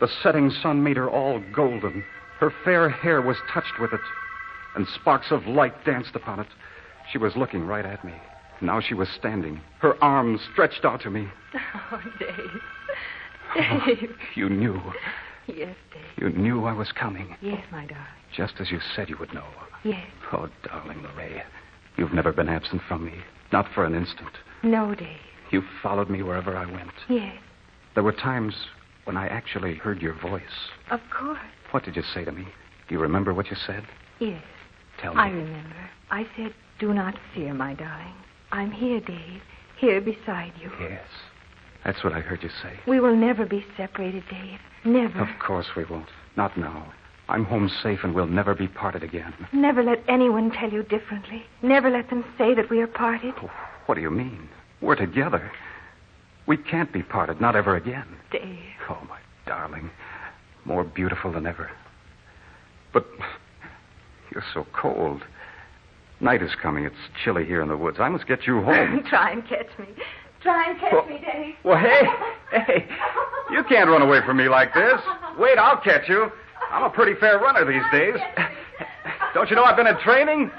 The setting sun made her all golden. Her fair hair was touched with it, and sparks of light danced upon it. She was looking right at me. Now she was standing, her arms stretched out to me. Oh, Dave. Dave. You knew. Yes, Dave. You knew I was coming. Yes, my darling. Just as you said you would know. Yes. Oh, darling Lorraine, you've never been absent from me. Not for an instant. No, Dave. You followed me wherever I went. Yes. There were times when I actually heard your voice. Of course. What did you say to me? Do you remember what you said? Yes. Tell me. I remember. I said, do not fear, my darling. I'm here, Dave. Here beside you. Yes. That's what I heard you say. We will never be separated, Dave. Never. Of course we won't. Not now. I'm home safe and we'll never be parted again. Never let anyone tell you differently. Never let them say that we are parted. Oh, what do you mean? We're together. We can't be parted, not ever again. Dave. Oh, my darling. More beautiful than ever. But you're so cold. Night is coming. It's chilly here in the woods. I must get you home. Try and catch me. Try and catch me, Dave. Well, hey. You can't run away from me like this. Wait, I'll catch you. I'm a pretty fair runner these days. Don't you know I've been in training?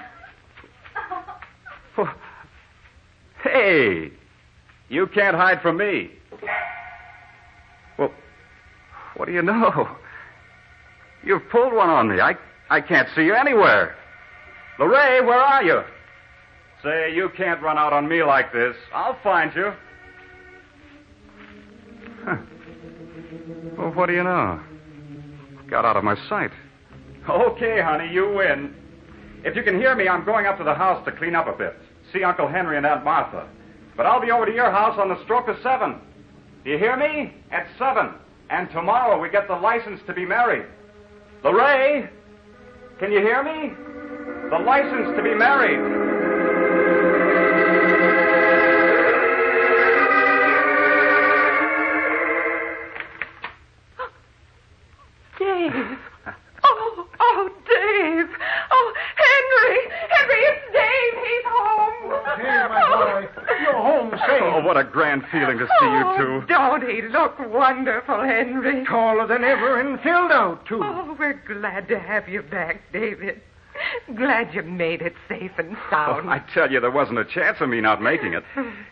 Hey, you can't hide from me. Well, what do you know? You've pulled one on me. I can't see you anywhere. Lorraine, where are you? Say, you can't run out on me like this. I'll find you. Huh. Well, what do you know? Got out of my sight. Okay, honey, you win. If you can hear me, I'm going up to the house to clean up a bit. See Uncle Henry and Aunt Martha. But I'll be over to your house on the stroke of 7. Do you hear me? At 7. And tomorrow we get the license to be married. Lorraine, can you hear me? The license to be married. Dave. Oh, Dave. Oh, Henry. Henry, it's Dave. He's home. Here, my boy. You're home safe. Oh, what a grand feeling to see you two. Don't he look wonderful, Henry? Taller than ever and filled out, too. Oh, we're glad to have you back, David. Glad you made it safe and sound. Oh, I tell you, there wasn't a chance of me not making it.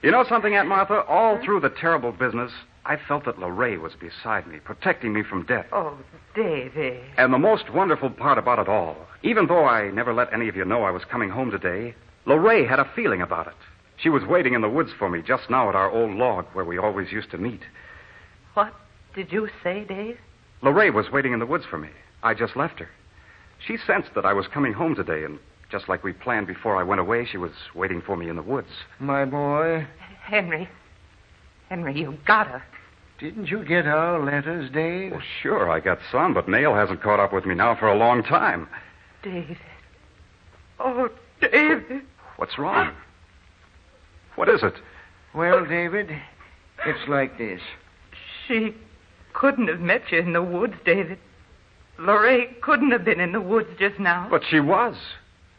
You know something, Aunt Martha? All through the terrible business, I felt that Lorraine was beside me, protecting me from death. Oh, David. And the most wonderful part about it all, even though I never let any of you know I was coming home today, Lorraine had a feeling about it. She was waiting in the woods for me just now at our old log where we always used to meet. What did you say, Dave? Lorraine was waiting in the woods for me. I just left her. She sensed that I was coming home today, and just like we planned before I went away, she was waiting for me in the woods. My boy. Henry, you gotta. Didn't you get our letters, Dave? Well, sure, I got some, but Nail hasn't caught up with me now for a long time. David. Oh, David. What's wrong? What is it? Well, David, it's like this. She couldn't have met you in the woods, David. Lorraine couldn't have been in the woods just now. But she was.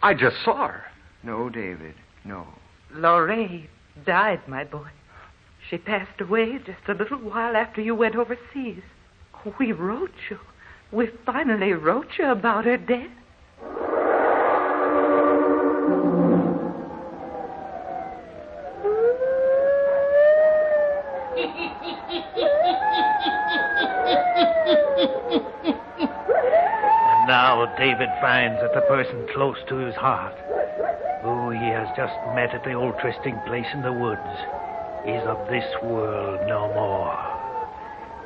I just saw her. No, David, no. Lorraine died, my boy. She passed away just a little while after you went overseas. We wrote you. We finally wrote you about her death. And now David finds that the person close to his heart, who he has just met at the old trysting place in the woods, is of this world no more.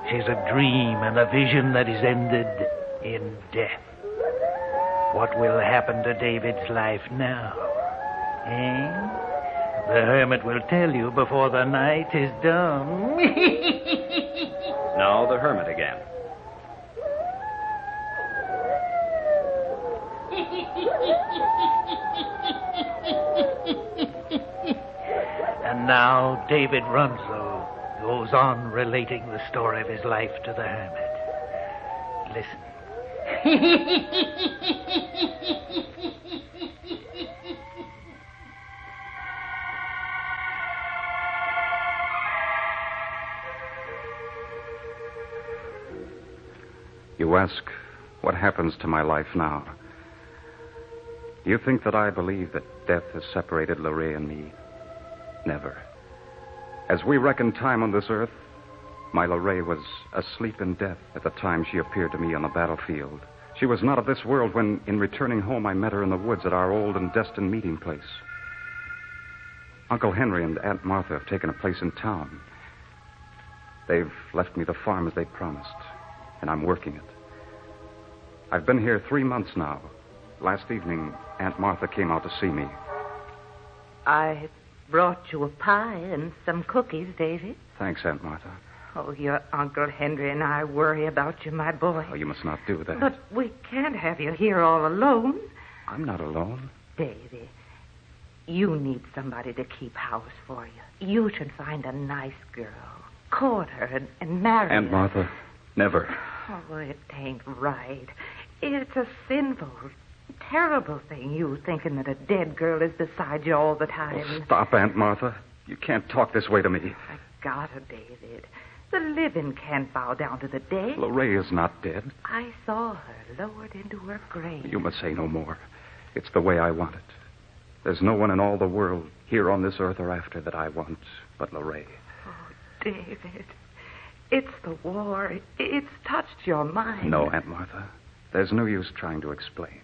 She's a dream and a vision that is ended in death. What will happen to David's life now? The hermit will tell you before the night is done. Now the hermit again. And now David Runslow goes on relating the story of his life to the hermit. Listen. You ask, what happens to my life now? Do you think that I believe that death has separated Lorraine and me? Never. As we reckon time on this earth, my Lorraine was asleep in death at the time she appeared to me on the battlefield. She was not of this world when, in returning home, I met her in the woods at our old and destined meeting place. Uncle Henry and Aunt Martha have taken a place in town. They've left me the farm as they promised, and I'm working it. I've been here 3 months now. Last evening, Aunt Martha came out to see me. I brought you a pie and some cookies, David. Thanks, Aunt Martha. Oh, your Uncle Henry and I worry about you, my boy. Oh, you must not do that. But we can't have you here all alone. I'm not alone. Davy, you need somebody to keep house for you. You should find a nice girl, court her, and marry her. Aunt Martha, never. Oh, it ain't right. It's a sinful, terrible thing, you thinking that a dead girl is beside you all the time. Oh, stop, Aunt Martha. You can't talk this way to me. I gotta, David. The living can't bow down to the dead. Lorraine is not dead. I saw her lowered into her grave. You must say no more. It's the way I want it. There's no one in all the world, here on this earth or after, that I want but Lorraine. Oh, David. It's the war. It's touched your mind. No, Aunt Martha. There's no use trying to explain.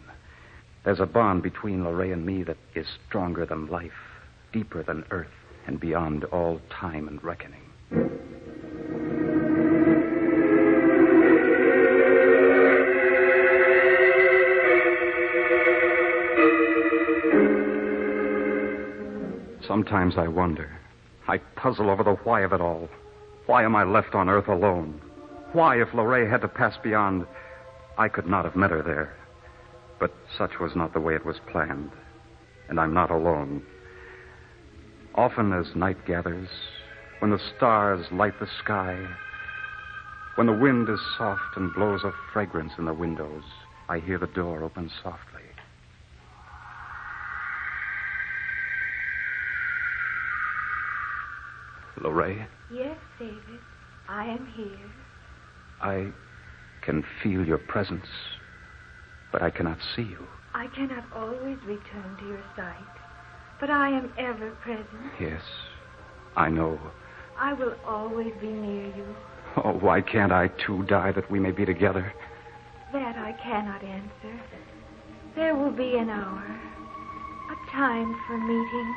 There's a bond between Lorraine and me that is stronger than life, deeper than earth, and beyond all time and reckoning. Sometimes I wonder. I puzzle over the why of it all. Why am I left on Earth alone? Why, if Lorraine had to pass beyond, I could not have met her there. But such was not the way it was planned. And I'm not alone. Often as night gathers, when the stars light the sky, when the wind is soft and blows a fragrance in the windows, I hear the door open softly. Lorraine? Yes, David. I am here. I can feel your presence, but I cannot see you. I cannot always return to your sight, but I am ever present. Yes, I know. I will always be near you. Oh, why can't I, too, die that we may be together? That I cannot answer. There will be an hour, a time for meeting.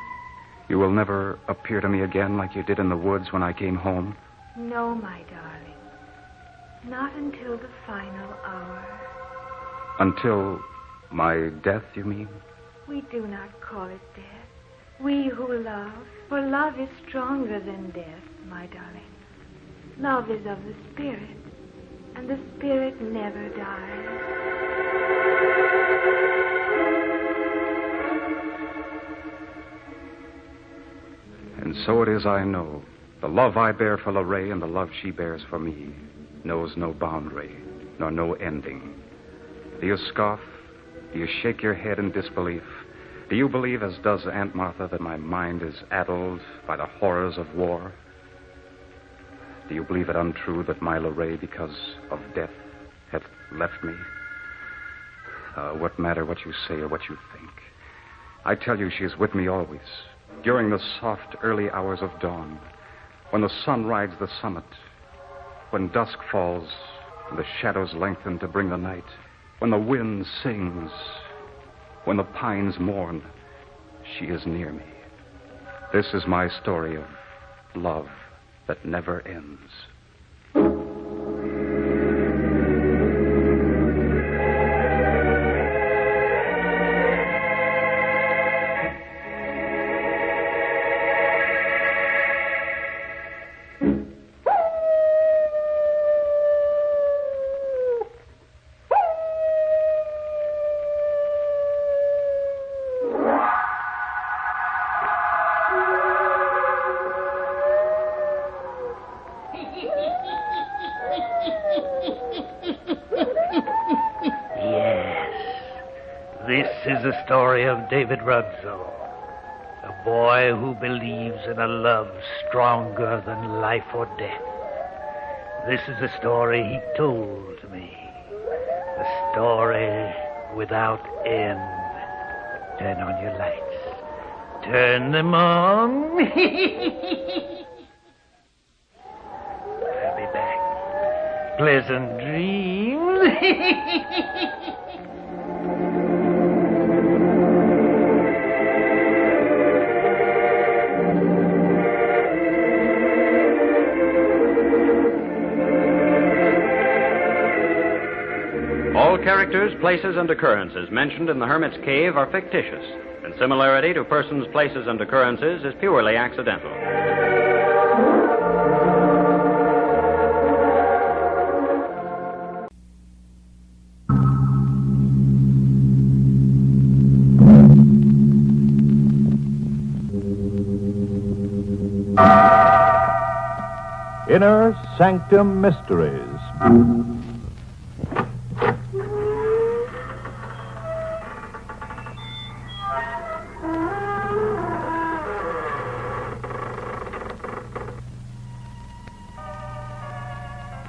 You will never appear to me again like you did in the woods when I came home? No, my darling. Not until the final hour. Until my death, you mean? We do not call it death. We who love, for love is stronger than death, my darling. Love is of the spirit, and the spirit never dies. And so it is I know. The love I bear for Lorraine and the love she bears for me knows no boundary, nor no ending. Do you scoff? Do you shake your head in disbelief? Do you believe, as does Aunt Martha, that my mind is addled by the horrors of war? Do you believe it untrue that my Lorraine, because of death, hath left me? What matter what you say or what you think? I tell you she is with me always, during the soft early hours of dawn, when the sun rides the summit, when dusk falls and the shadows lengthen to bring the night, when the wind sings, when the pines mourn, she is near me. This is my story of love that never ends. This is the story of David Ruggill, a boy who believes in a love stronger than life or death. This is the story he told me, a story without end. Turn on your lights. Turn them on. I'll be back. Pleasant dreams. All characters, places, and occurrences mentioned in the Hermit's Cave are fictitious, and similarity to persons, places, and occurrences is purely accidental. Inner Sanctum Mysteries.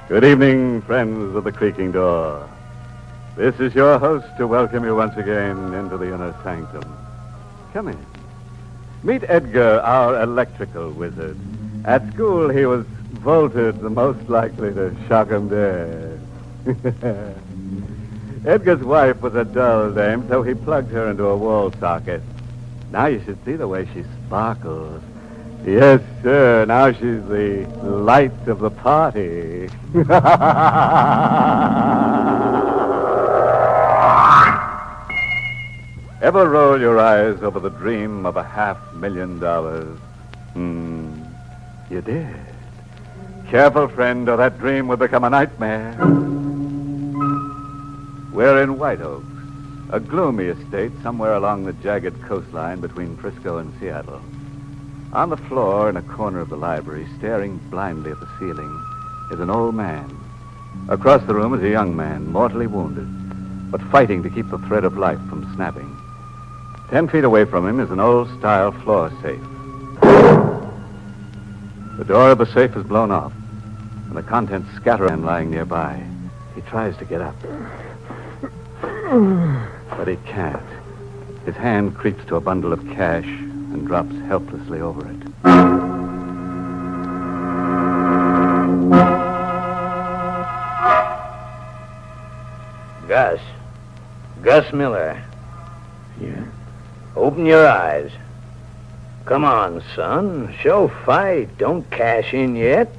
Good evening, friends of the creaking door. This is your host to welcome you once again into the inner sanctum. Come in. Meet Edgar, our electrical wizard. At school, he was voted the most likely to shock 'em dead. Edgar's wife was a dull dame, so he plugged her into a wall socket. Now you should see the way she sparkles. Yes, sir. Now she's the light of the party. Ever roll your eyes over the dream of $500,000? You did. Careful, friend, or that dream will become a nightmare. We're in White Oaks, a gloomy estate somewhere along the jagged coastline between Frisco and Seattle. On the floor in a corner of the library, staring blindly at the ceiling, is an old man. Across the room is a young man, mortally wounded, but fighting to keep the thread of life from snapping. 10 feet away from him is an old-style floor safe. The door of the safe is blown off, and the contents scatter and lying nearby. He tries to get up, but he can't. His hand creeps to a bundle of cash and drops helplessly over it. Gus Miller. Yeah? Open your eyes. Come on, son. Show fight. Don't cash in yet.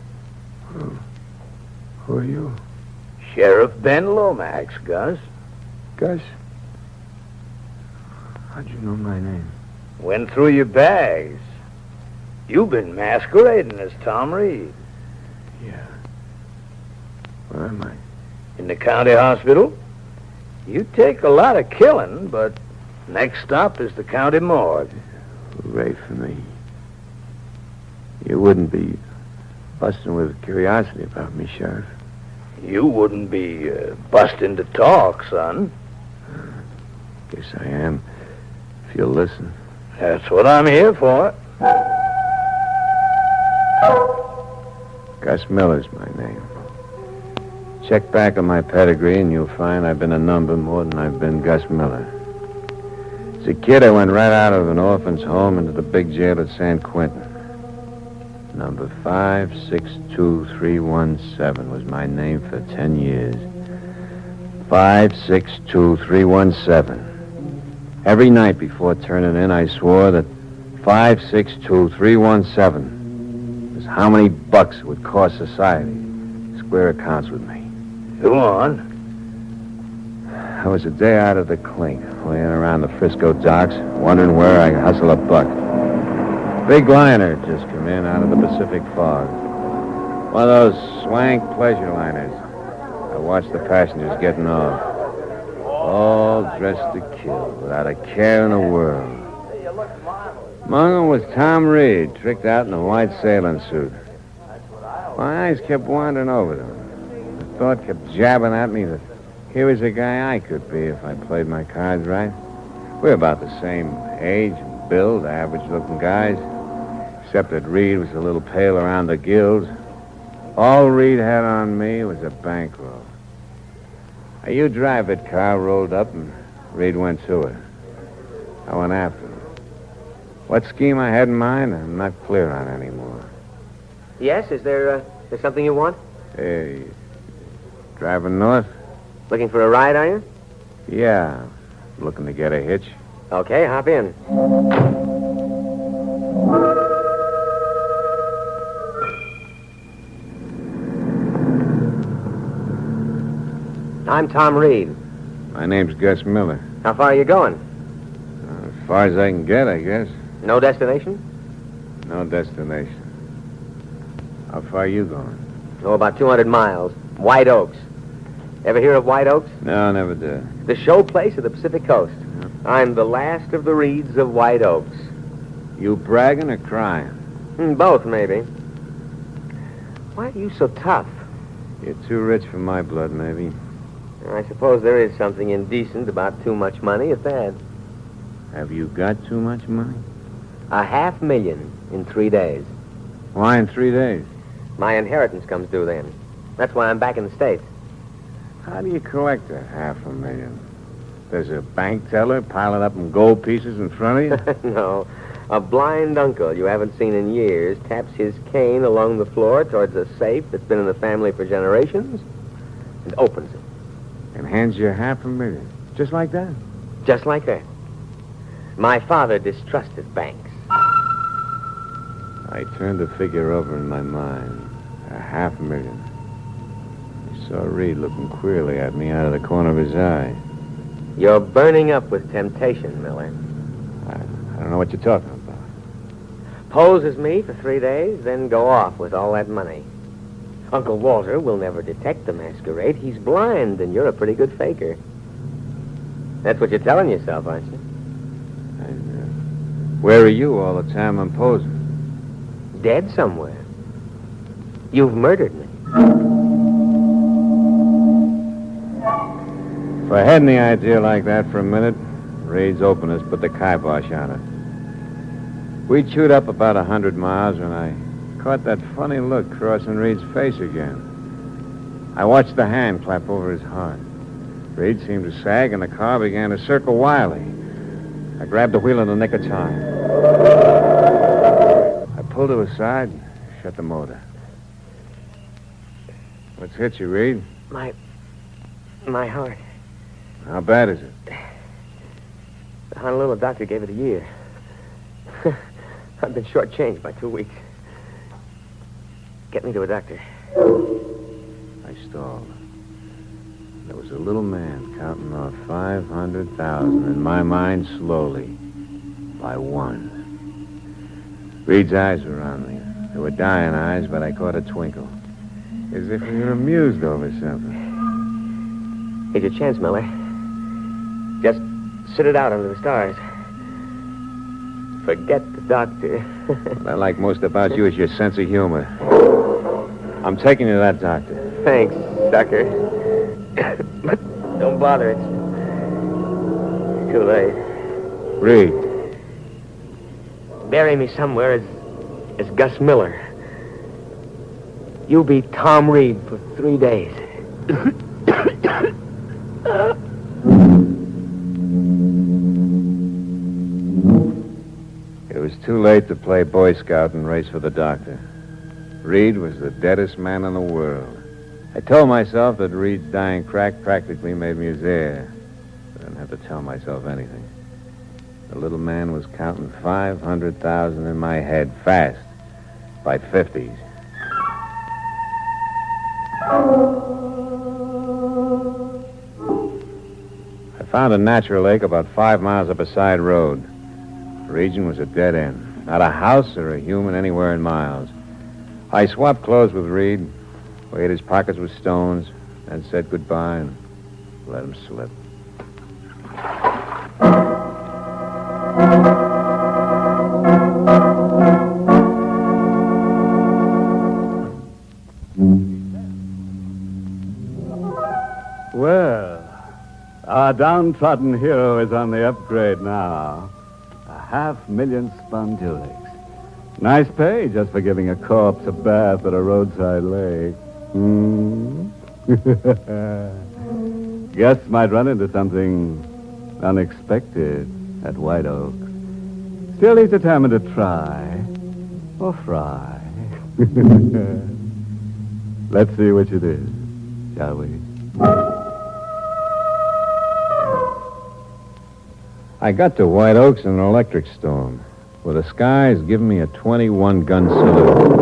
Who are you? Sheriff Ben Lomax, Gus. Gus? How'd you know my name? Went through your bags. You've been masquerading as Tom Reed. Yeah. Where am I? In the county hospital. You take a lot of killing, but next stop is the county morgue. Hooray for me. You wouldn't be busting with curiosity about me, Sheriff. You wouldn't be busting to talk, son. Guess I am, if you'll listen. That's what I'm here for. Gus Miller's my name. Check back on my pedigree and you'll find I've been a number more than I've been Gus Miller. As a kid, I went right out of an orphan's home into the big jail at San Quentin. Number 562317 was my name for 10 years. 562317. Every night before turning in, I swore that 562317 was how many bucks it would cost society to square accounts with me. Go on. I was a day out of the clink, laying around the Frisco docks, wondering where I could hustle a buck. Big liner just come in out of the Pacific fog. One of those swank pleasure liners. I watched the passengers getting off. All dressed to kill, without a care in the world. Among them was Tom Reed, tricked out in a white sailing suit. My eyes kept wandering over them. The thought kept jabbing at me that here was a guy I could be if I played my cards right. We're about the same age and build, average-looking guys, except that Reed was a little pale around the gills. All Reed had on me was a bankroll. A U-drive-it car rolled up, and Reed went to it. I went after him. What scheme I had in mind, I'm not clear on anymore. Yes, is there something you want? Hey, driving north? Looking for a ride, are you? Yeah, looking to get a hitch. Okay, hop in. I'm Tom Reed. My name's Gus Miller. How far are you going? As far as I can get, I guess. No destination? No destination. How far are you going? Oh, about 200 miles. White Oaks. Ever hear of White Oaks? No, never did. The show place of the Pacific Coast. I'm the last of the Reeds of White Oaks. You bragging or crying? Both, maybe. Why are you so tough? You're too rich for my blood, maybe. I suppose there is something indecent about too much money, at that. Have you got too much money? $500,000 in 3 days. Why in 3 days? My inheritance comes due then. That's why I'm back in the States. How do you collect that $500,000? There's a bank teller piling up in gold pieces in front of you? No. A blind uncle you haven't seen in years taps his cane along the floor towards a safe that's been in the family for generations and opens it. And hands you $500,000. Just like that? Just like that. My father distrusted banks. I turned the figure over in my mind. $500,000. I saw Reed looking queerly at me out of the corner of his eye. You're burning up with temptation, Miller. I don't know what you're talking about. Pose as me for 3 days, then go off with all that money. Uncle Walter will never detect the masquerade. He's blind, and you're a pretty good faker. That's what you're telling yourself, aren't you? And where are you all the time I'm posing? Dead somewhere. You've murdered me. If I had any idea like that for a minute, Reed's openness put the kibosh on it. We chewed up about 100 miles when I caught that funny look crossing Reed's face again. I watched the hand clap over his heart. Reed seemed to sag, and the car began to circle wildly. I grabbed the wheel in the nick of time. I pulled to the side and shut the motor. What's hit you, Reed? My heart. How bad is it? The Honolulu doctor gave it a year. I've been shortchanged by 2 weeks. Get me to a doctor. I stalled. There was a little man counting off 500,000, in my mind, slowly, by one. Reed's eyes were on me. They were dying eyes, but I caught a twinkle. As if he were amused over something. Here's your chance, Miller. Just sit it out under the stars. Forget the doctor. What I like most about you is your sense of humor. I'm taking you to that doctor. Thanks, sucker. But don't bother. It's too late. Reed. Bury me somewhere as Gus Miller. You'll be Tom Reed for 3 days. It was too late to play Boy Scout and race for the doctor. Reed was the deadest man in the world. I told myself that Reed's dying crack practically made me his heir. I didn't have to tell myself anything. The little man was counting 500,000 in my head fast, by 50s. I found a natural lake about 5 miles up a side road. The region was a dead end. Not a house or a human anywhere in miles. I swapped clothes with Reed, weighed his pockets with stones, and said goodbye and let him slip. Well, our downtrodden hero is on the upgrade now. 500,000 spun tulips. Nice pay just for giving a corpse a bath at a roadside lake. Guests might run into something unexpected at White Oak. Still, he's determined to try or fry. Let's see which it is, shall we? I got to White Oaks in an electric storm, with the skies giving me a 21-gun salute.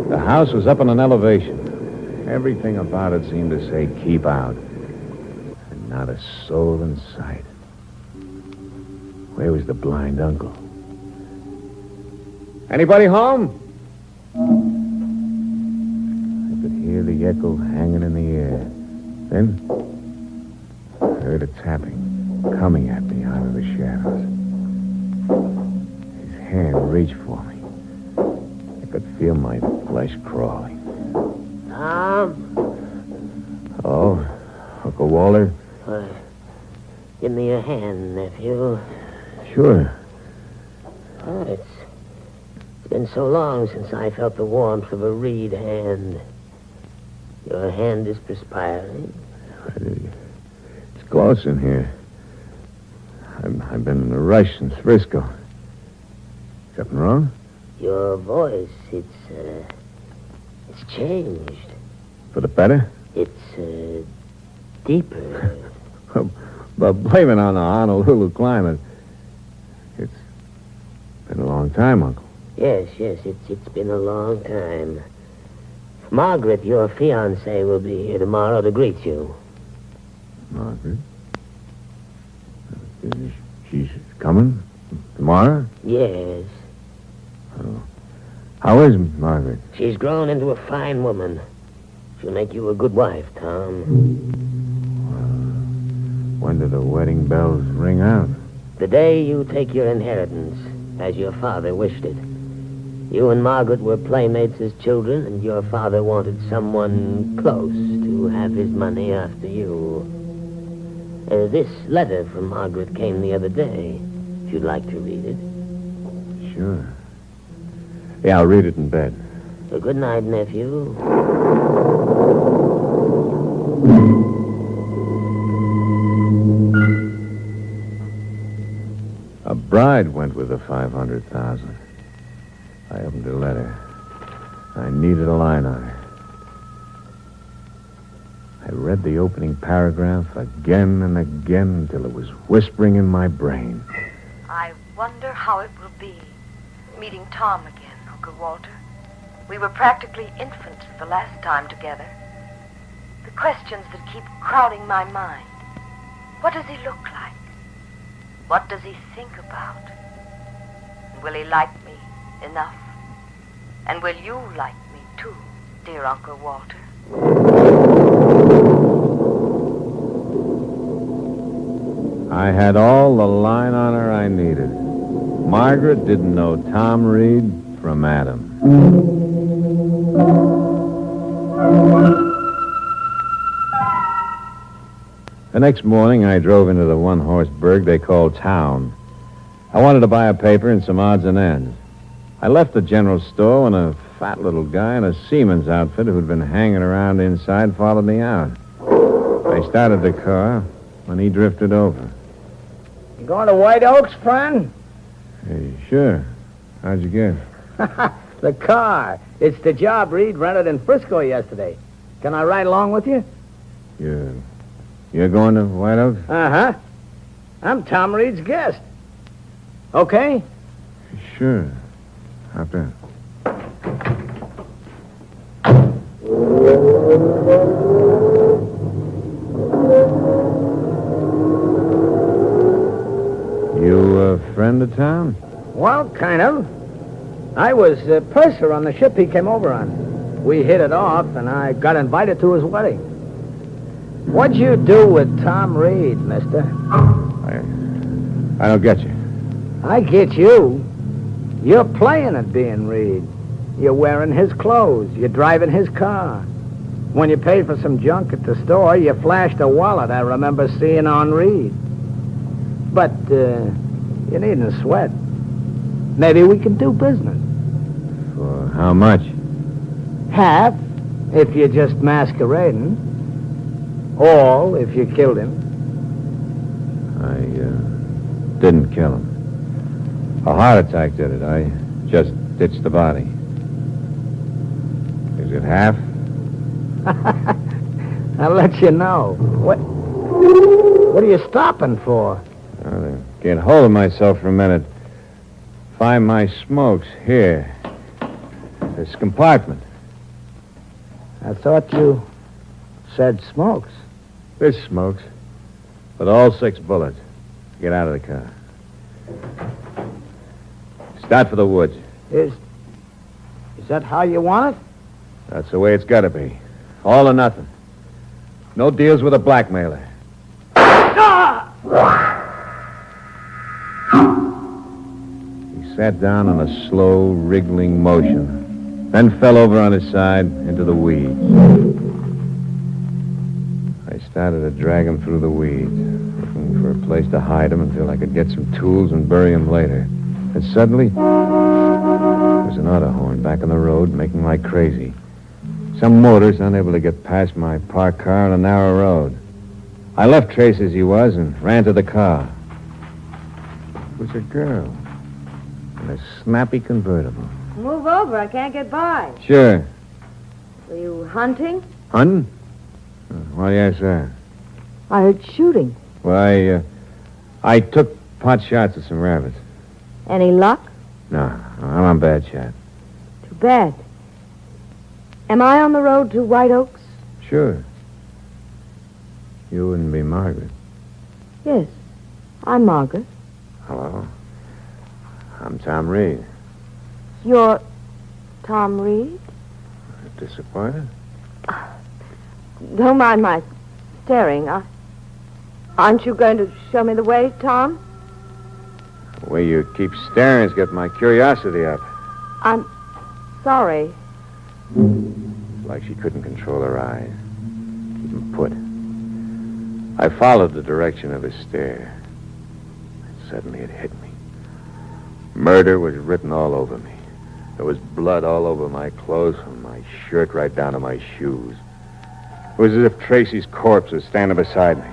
The house was up on an elevation. Everything about it seemed to say, keep out. And not a soul in sight. Where was the blind uncle? Anybody home? I could hear the echo hanging in the air. Then I heard a tapping coming at me out of the shadows. His hand reached for me. I could feel my flesh crawling. Tom? Oh, Uncle Walter? Give me a hand, nephew. Sure. Oh, it's been so long since I felt the warmth of a reed hand. Your hand is perspiring. It's close in here. I've been in a rush since Frisco. Something wrong? Your voice, it's changed. For the better? It's, deeper. But blame it on the Honolulu climate. It's been a long time, Uncle. Yes, it's been a long time. Margaret, your fiancée, will be here tomorrow to greet you. Margaret? She's coming tomorrow? Yes. Oh. How is Margaret? She's grown into a fine woman. She'll make you a good wife, Tom. When do the wedding bells ring out? The day you take your inheritance, as your father wished it. You and Margaret were playmates as children, and your father wanted someone close to have his money after you. This letter from Margaret came the other day. If you'd like to read it. Sure. Yeah, I'll read it in bed. Good night, nephew. A bride went with the 500,000. I opened her letter. I needed a line on her. I read the opening paragraph again and again until it was whispering in my brain. I wonder how it will be, meeting Tom again, Uncle Walter. We were practically infants the last time together. The questions that keep crowding my mind. What does he look like? What does he think about? Will he like me enough? And will you like me too, dear Uncle Walter? I had all the line on her I needed. Margaret didn't know Tom Reed from Adam. The next morning, I drove into the one-horse burg they call town. I wanted to buy a paper and some odds and ends. I left the general store when a fat little guy in a seaman's outfit who'd been hanging around inside followed me out. I started the car when he drifted over. You going to White Oaks, friend? Hey, sure. How'd you get? The car. It's the job Reed rented in Frisco yesterday. Can I ride along with you? You're going to White Oaks? Uh-huh. I'm Tom Reed's guest. Okay? Sure. Hop in. You a friend of Tom? Well, kind of. I was purser on the ship he came over on. We hit it off, and I got invited to his wedding. What'd you do with Tom Reed, mister? I don't get you. I get you. You're playing at being Reed. You're wearing his clothes. You're driving his car. When you paid for some junk at the store, you flashed a wallet I remember seeing on Reed. But you needn't sweat. Maybe we can do business. For how much? Half, if you're just masquerading. All, if you killed him. I didn't kill him. A heart attack did it. I just ditched the body. Is it half? I'll let you know. What are you stopping for? To get hold of myself for a minute. Find my smokes here. This compartment. I thought you said smokes. This smokes. With all 6 bullets. Get out of the car. Start for the woods. Is that how you want it? That's the way it's got to be. All or nothing. No deals with a blackmailer. He sat down in a slow, wriggling motion, then fell over on his side into the weeds. I started to drag him through the weeds, looking for a place to hide him until I could get some tools and bury him later. And suddenly, there was an auto horn back on the road, making like crazy. Some motorist unable to get past my parked car on a narrow road. I left Trace as he was and ran to the car. It was a girl in a snappy convertible. Move over. I can't get by. Sure. Were you hunting? Hunting? Why do you ask that? I heard shooting. Well, I took pot shots at some rabbits. Any luck? No, I'm on bad shot. Too bad. Am I on the road to White Oaks? Sure. You wouldn't be Margaret. Yes. I'm Margaret. Hello. I'm Tom Reed. You're Tom Reed? Disappointed? Don't mind my staring. Aren't you going to show me the way, Tom? The way you keep staring's got my curiosity up. I'm sorry. Like she couldn't control her eyes. Keep them put. I followed the direction of his stare. And suddenly it hit me. Murder was written all over me. There was blood all over my clothes, from my shirt right down to my shoes. It was as if Tracy's corpse was standing beside me,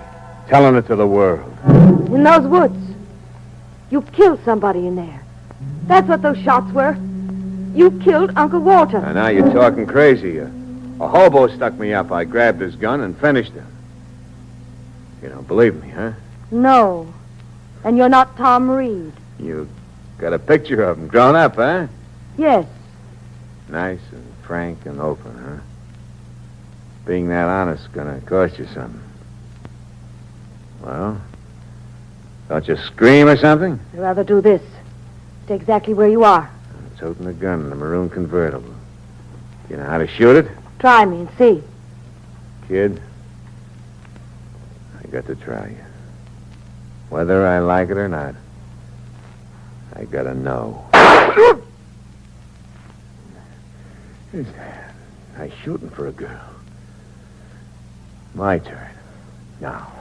telling it to the world. In those woods. You killed somebody in there. That's what those shots were. You killed Uncle Walter. Now you're talking crazy. A hobo stuck me up. I grabbed his gun and finished him. You don't believe me, huh? No. And you're not Tom Reed. You got a picture of him grown up, huh? Yes. Nice and frank and open, huh? being that honest gonna cost you something. Well, don't you scream or something? I'd rather do this. Stay exactly where you are. I'm toting a gun in a maroon convertible. Do you know how to shoot it? Try me and see. Kid, I got to try you. Whether I like it or not, I gotta know. I'm shooting for a girl. My turn. Now.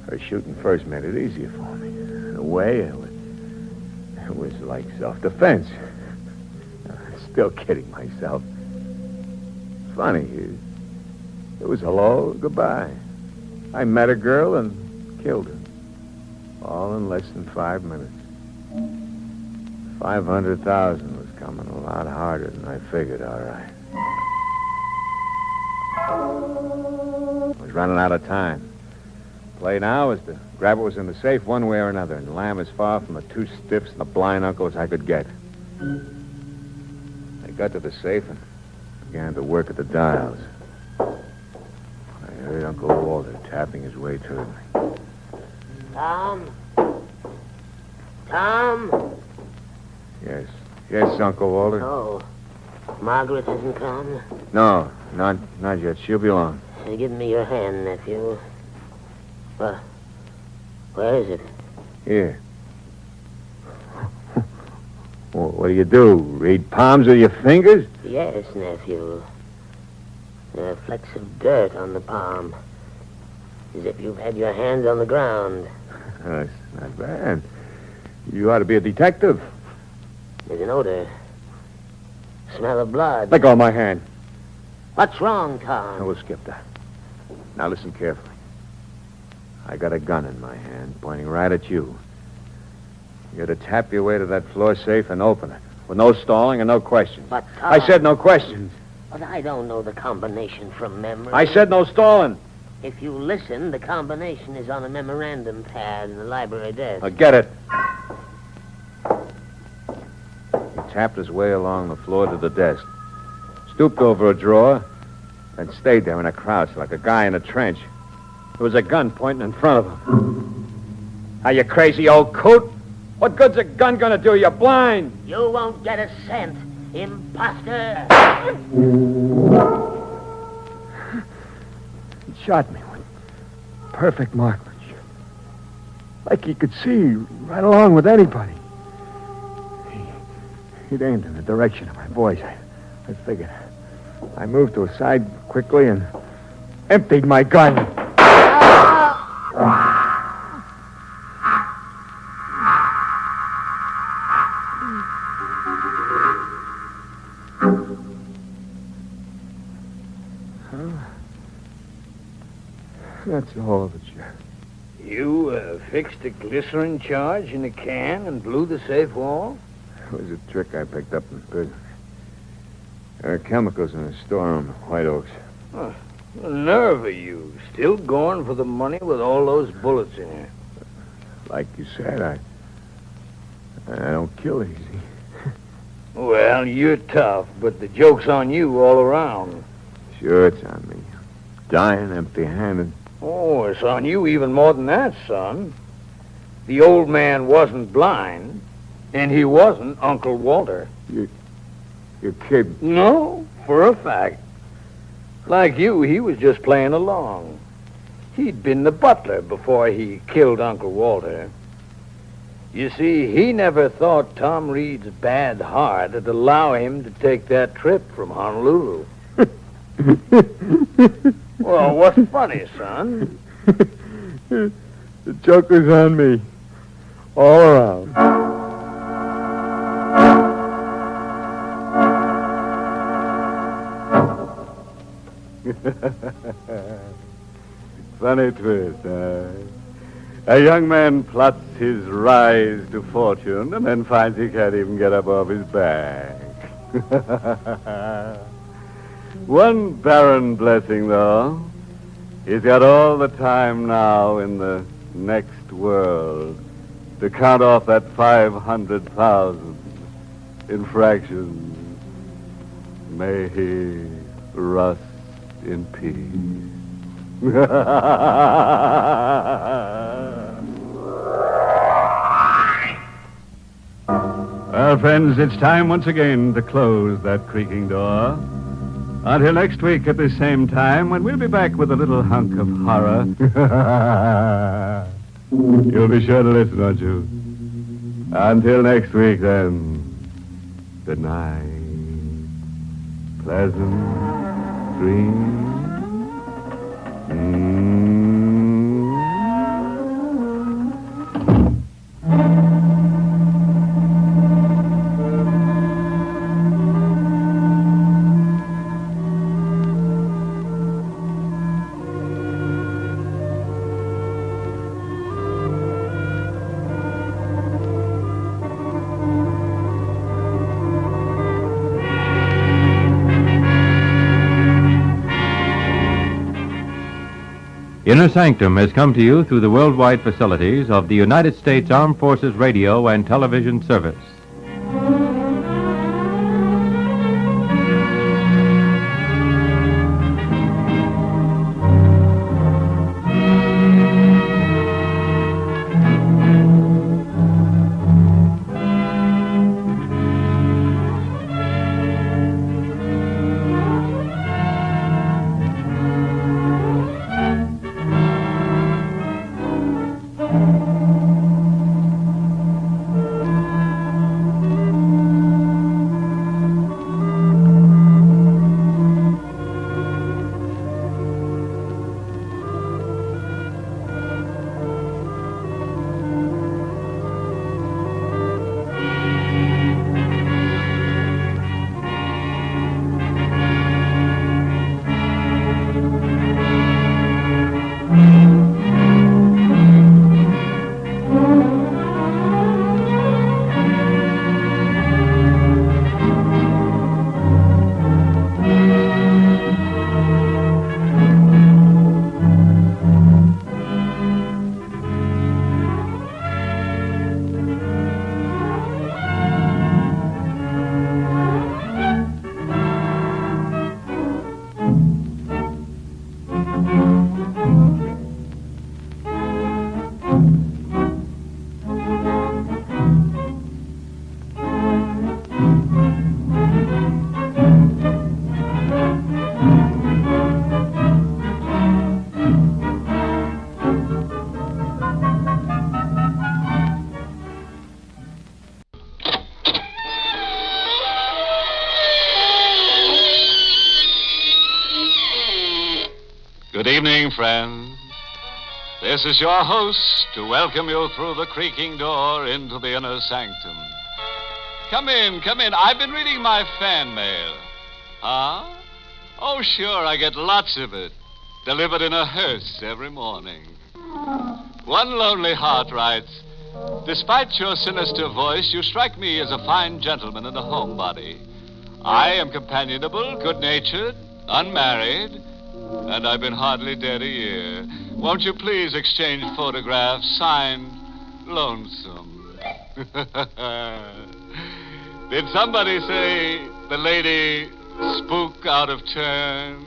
Her shooting first made it easier for me. In a way, it was like self-defense. Still kidding myself. Funny, it was hello, goodbye. I met a girl and killed her. All in less than 5 minutes. 500,000 was coming a lot harder than I figured, all right. I was running out of time. Play now is to grab what was in the safe one way or another and lam as far from the two stiffs and the blind uncle as I could get. I got to the safe and began to work at the dials. I heard Uncle Walter tapping his way toward me. Tom? Tom? Yes, Uncle Walter. Oh, Margaret hasn't come? No, not yet. She'll be along. Give me your hand, nephew. Where is it? Here. What do you do? Read palms with your fingers? Yes, nephew. There are flecks of dirt on the palm. As if you've had your hands on the ground. That's not bad. You ought to be a detective. There's an odor. Smell of blood. Let go of my hand. What's wrong, Tom? No, we'll skip that. Now listen carefully. I got a gun in my hand, pointing right at you. You're to tap your way to that floor safe and open it. With no stalling and no questions. But, Tom... I said no questions. But I don't know the combination from memory. I said no stalling. If you listen, the combination is on a memorandum pad in the library desk. Now get it. He tapped his way along the floor to the desk, stooped over a drawer, and stayed there in a crouch like a guy in a trench. There was a gun pointing in front of him. Are you crazy, old coot? What good's a gun gonna do? You're blind. You won't get a cent, imposter. He shot me with perfect marksmanship. Like he could see right along with anybody. He'd aimed in the direction of my voice. I figured. I moved to a side quickly and emptied my gun. That's all of it, Sheriff. You fixed a glycerin charge in a can and blew the safe wall? It was a trick I picked up in prison. There are chemicals in the storeroom at White Oaks. Oh, the nerve of you. Still going for the money with all those bullets in here. Like you said, I don't kill easy. Well, you're tough, but the joke's on you all around. Sure, it's on me. Dying empty-handed. Oh, it's on you even more than that, son. The old man wasn't blind, and he wasn't Uncle Walter. You're kidding. No, for a fact. Like you, he was just playing along. He'd been the butler before he killed Uncle Walter. You see, he never thought Tom Reed's bad heart would allow him to take that trip from Honolulu. Well, what's funny, son? The joke was on me. All around. Funny twist, A young man plots his rise to fortune and then finds he can't even get up off his back. One barren blessing, though. He's got all the time now in the next world to count off that 500,000 infractions. May he rust in peace. Well, friends, it's time once again to close that creaking door. Until next week at the same time, when we'll be back with a little hunk of horror. You'll be sure to listen, won't you? Until next week, then. Good night. Pleasant dreams. Inner Sanctum has come to you through the worldwide facilities of the United States Armed Forces Radio and Television Service. Good evening, friends. This is your host to welcome you through the creaking door into the inner sanctum. Come in, come in. I've been reading my fan mail. Huh? Oh, sure, I get lots of it. Delivered in a hearse every morning. One lonely heart writes, "Despite your sinister voice, you strike me as a fine gentleman and a homebody. I am companionable, good-natured, unmarried, and I've been hardly dead a year. Won't you please exchange photographs, signed Lonesome?" Did somebody say the lady Spook out of turn?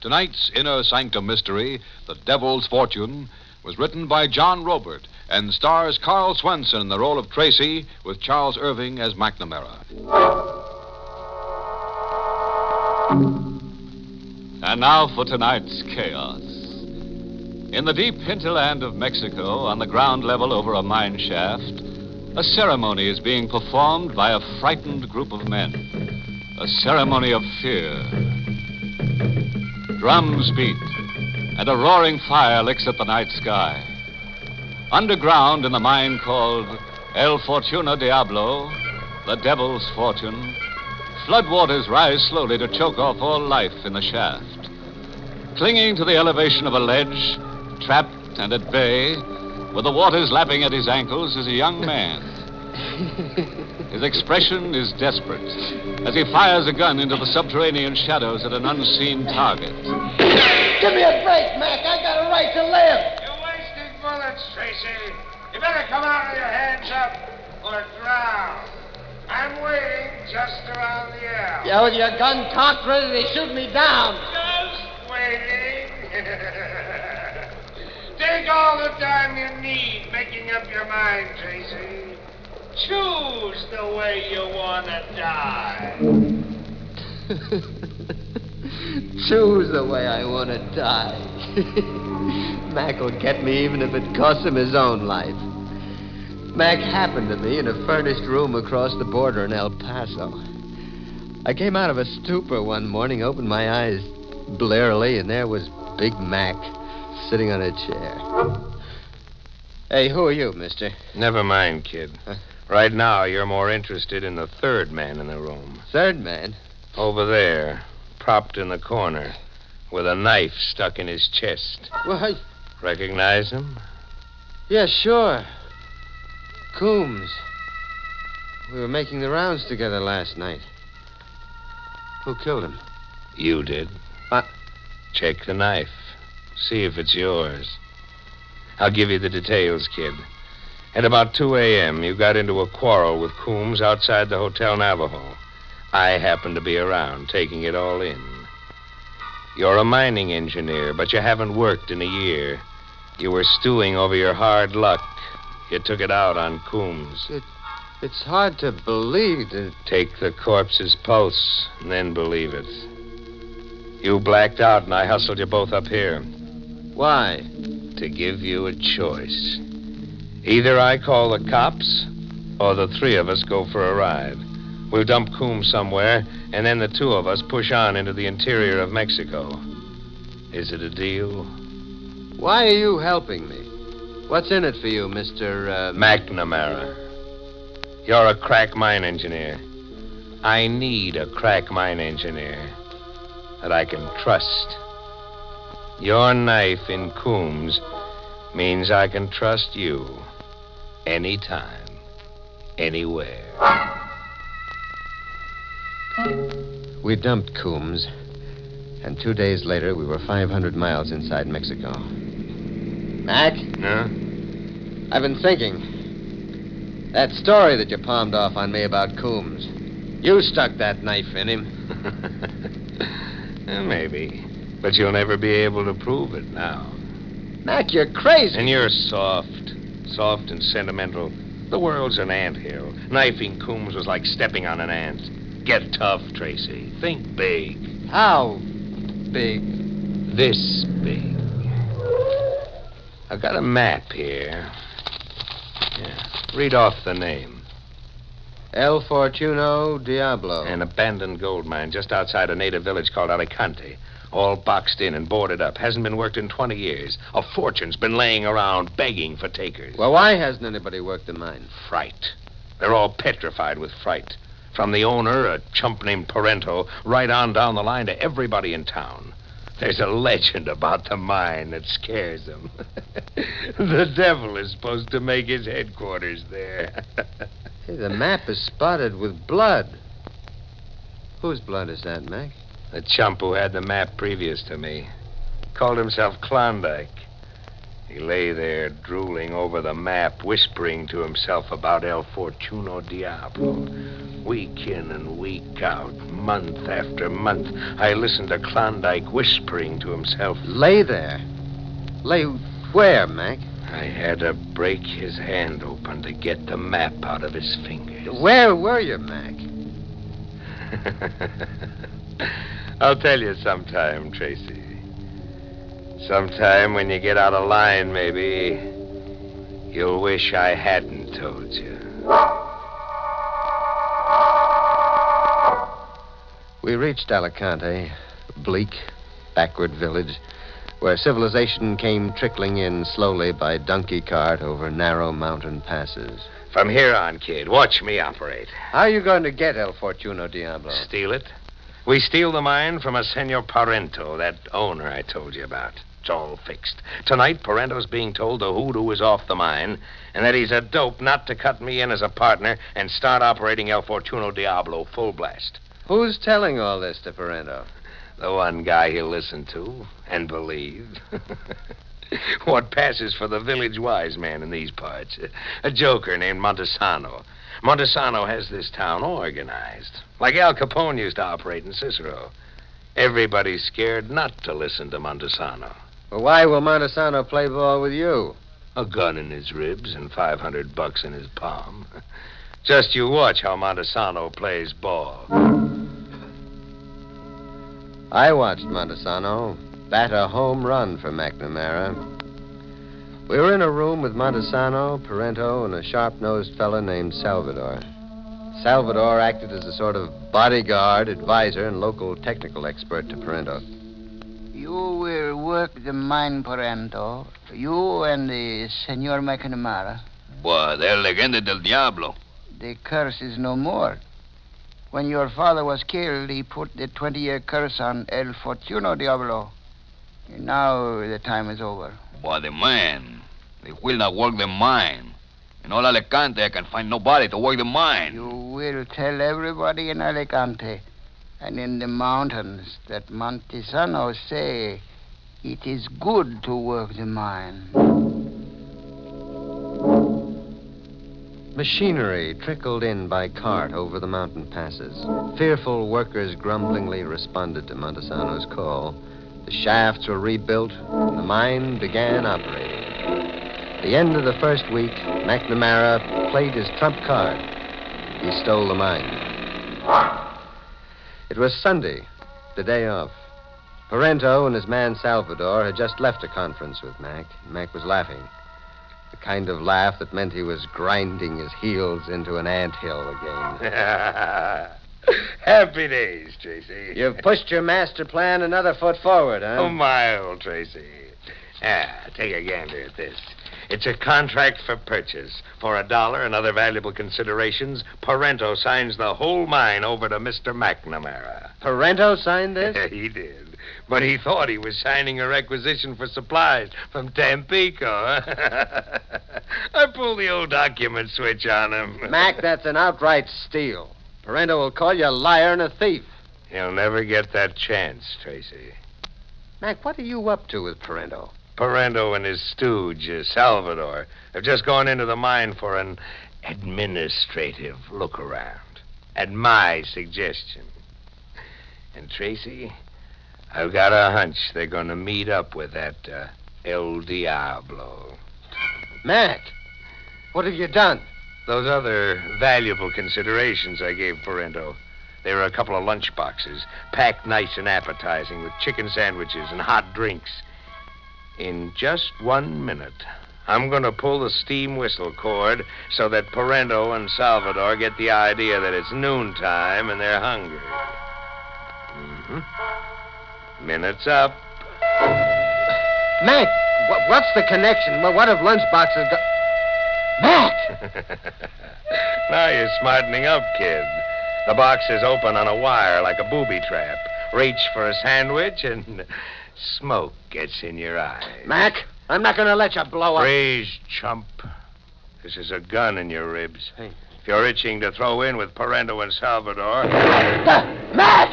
Tonight's Inner Sanctum mystery, The Devil's Fortune, was written by John Robert and stars Carl Swenson in the role of Tracy with Charles Irving as McNamara. And now for tonight's chaos. In the deep hinterland of Mexico, on the ground level over a mine shaft, a ceremony is being performed by a frightened group of men. A ceremony of fear. Drums beat, and a roaring fire licks at the night sky. Underground in the mine called El Fortuna Diablo, the Devil's Fortune, floodwaters rise slowly to choke off all life in the shaft. Clinging to the elevation of a ledge, trapped and at bay, with the waters lapping at his ankles, is a young man, His expression is desperate as he fires a gun into the subterranean shadows at an unseen target. Give me a break, Mac. I got a right to live. You're wasting bullets, Tracy. You better come out with your hands up or drown. I'm waiting just around the L. Yeah, with your gun cocked, ready to shoot me down. Just waiting. Take all the time you need making up your mind, Tracy. Choose the way you want to die. Choose the way I want to die. Mac will get me even if it costs him his own life. Mac happened to me in a furnished room across the border in El Paso. I came out of a stupor one morning, opened my eyes blearily, and there was Big Mac sitting on a chair. Hey, who are you, mister? Never mind, kid. Right now, you're more interested in the third man in the room. Third man? Over there, propped in the corner, with a knife stuck in his chest. Why? Recognize him? Yeah, sure. Coombs. We were making the rounds together last night. Who killed him? You did. What? Check the knife. See if it's yours. I'll give you the details, kid. At about 2 a.m., you got into a quarrel with Coombs outside the Hotel Navajo. I happened to be around, taking it all in. You're a mining engineer, but you haven't worked in a year. You were stewing over your hard luck. You took it out on Coombs. It's hard to believe that... Take the corpse's pulse, and then believe it. You blacked out, and I hustled you both up here. Why? To give you a choice. Either I call the cops, or the three of us go for a ride. We'll dump Coombs somewhere, and then the two of us push on into the interior of Mexico. Is it a deal? Why are you helping me? What's in it for you, Mr. McNamara. You're a crack mine engineer. I need a crack mine engineer that I can trust. Your knife in Coombs means I can trust you anytime, anywhere. We dumped Coombs, and 2 days later we were 500 miles inside Mexico. Mac? Huh? I've been thinking. That story that you palmed off on me about Coombs. You stuck that knife in him. Maybe. But you'll never be able to prove it now. Mac, you're crazy. And you're soft. Soft and sentimental. The world's an anthill. Knifing Coombs was like stepping on an ant. Get tough, Tracy. Think big. How big? This big. I've got a map here. Yeah. Read off the name. El Fortuno Diablo. An abandoned gold mine just outside a native village called Alicante. All boxed in and boarded up. Hasn't been worked in 20 years. A fortune's been laying around begging for takers. Well, why hasn't anybody worked the mine? Fright. They're all petrified with fright. From the owner, a chump named Parento, right on down the line to everybody in town. There's a legend about the mine that scares them. The devil is supposed to make his headquarters there. Hey, the map is spotted with blood. Whose blood is that, Mac? The chump who had the map previous to me. Called himself Klondike. He lay there drooling over the map, whispering to himself about El Fortuno Diablo. Week in and week out, month after month, I listened to Klondike whispering to himself. Lay there? Lay where, Mac? I had to break his hand open to get the map out of his fingers. Where were you, Mac? I'll tell you sometime, Tracy. Sometime when you get out of line, maybe, you'll wish I hadn't told you. We reached Alicante, a bleak, backward village, where civilization came trickling in slowly by donkey cart over narrow mountain passes. From here on, kid, watch me operate. How are you going to get El Fortuno Diablo? Steal it. We steal the mine from a Senor Parento, that owner I told you about. It's all fixed. Tonight, Parento's being told the hoodoo is off the mine, and that he's a dope not to cut me in as a partner and start operating El Fortuno Diablo full blast. Who's telling all this to Parento? The one guy he'll listen to and believe. What passes for the village wise man in these parts? A joker named Montesano. Montesano has this town organized, like Al Capone used to operate in Cicero. Everybody's scared not to listen to Montesano. Well, why will Montesano play ball with you? A gun in his ribs and $500 in his palm. Just you watch how Montesano plays ball. I watched Montesano bat a home run for McNamara. We were in a room with Montesano, Parento, and a sharp-nosed fella named Salvador. Salvador acted as a sort of bodyguard, advisor, and local technical expert to Parento. You will work the mine, Parento. You and the Senor McNamara. But El Legende del Diablo. The curse is no more. When your father was killed, he put the 20-year curse on El Fortuno Diablo. And now the time is over. But the man, they will not work the mine. In all Alicante, I can find nobody to work the mine. You will tell everybody in Alicante and in the mountains that Montesano say it is good to work the mine. Machinery trickled in by cart over the mountain passes. Fearful workers grumblingly responded to Montesano's call. The shafts were rebuilt, and the mine began operating. At the end of the first week, McNamara played his trump card. He stole the mine. It was Sunday, the day off. Parento and his man Salvador had just left a conference with Mac. Mac was laughing. The kind of laugh that meant he was grinding his heels into an anthill again. Happy days, Tracy. You've pushed your master plan another foot forward, huh? Oh, my old Tracy. Take a gander at this. It's a contract for purchase. For $1 and other valuable considerations, Parento signs the whole mine over to Mr. McNamara. Parento signed this? He did. But he thought he was signing a requisition for supplies from Tampico. I pulled the old document switch on him. Mac, that's an outright steal. Parento will call you a liar and a thief. He'll never get that chance, Tracy. Mac, what are you up to with Parento? Parento and his stooge, Salvador, have just gone into the mine for an administrative look-around. At my suggestion. And, Tracy, I've got a hunch they're going to meet up with that El Diablo. Mac, what have you done? Those other valuable considerations I gave Parento. They were a couple of lunch boxes, packed nice and appetizing with chicken sandwiches and hot drinks. In just 1 minute, I'm going to pull the steam whistle cord so that Parento and Salvador get the idea that it's noontime and they're hungry. Mm-hmm. Minute's up. Mac, what's the connection? What have lunchboxes got... Mac! Now you're smartening up, kid. The box is open on a wire like a booby trap. Reach for a sandwich and smoke gets in your eye. Mac, I'm not going to let you blow up. Freeze, chump. This is a gun in your ribs. Hey. If you're itching to throw in with Parento and Salvador... Mac!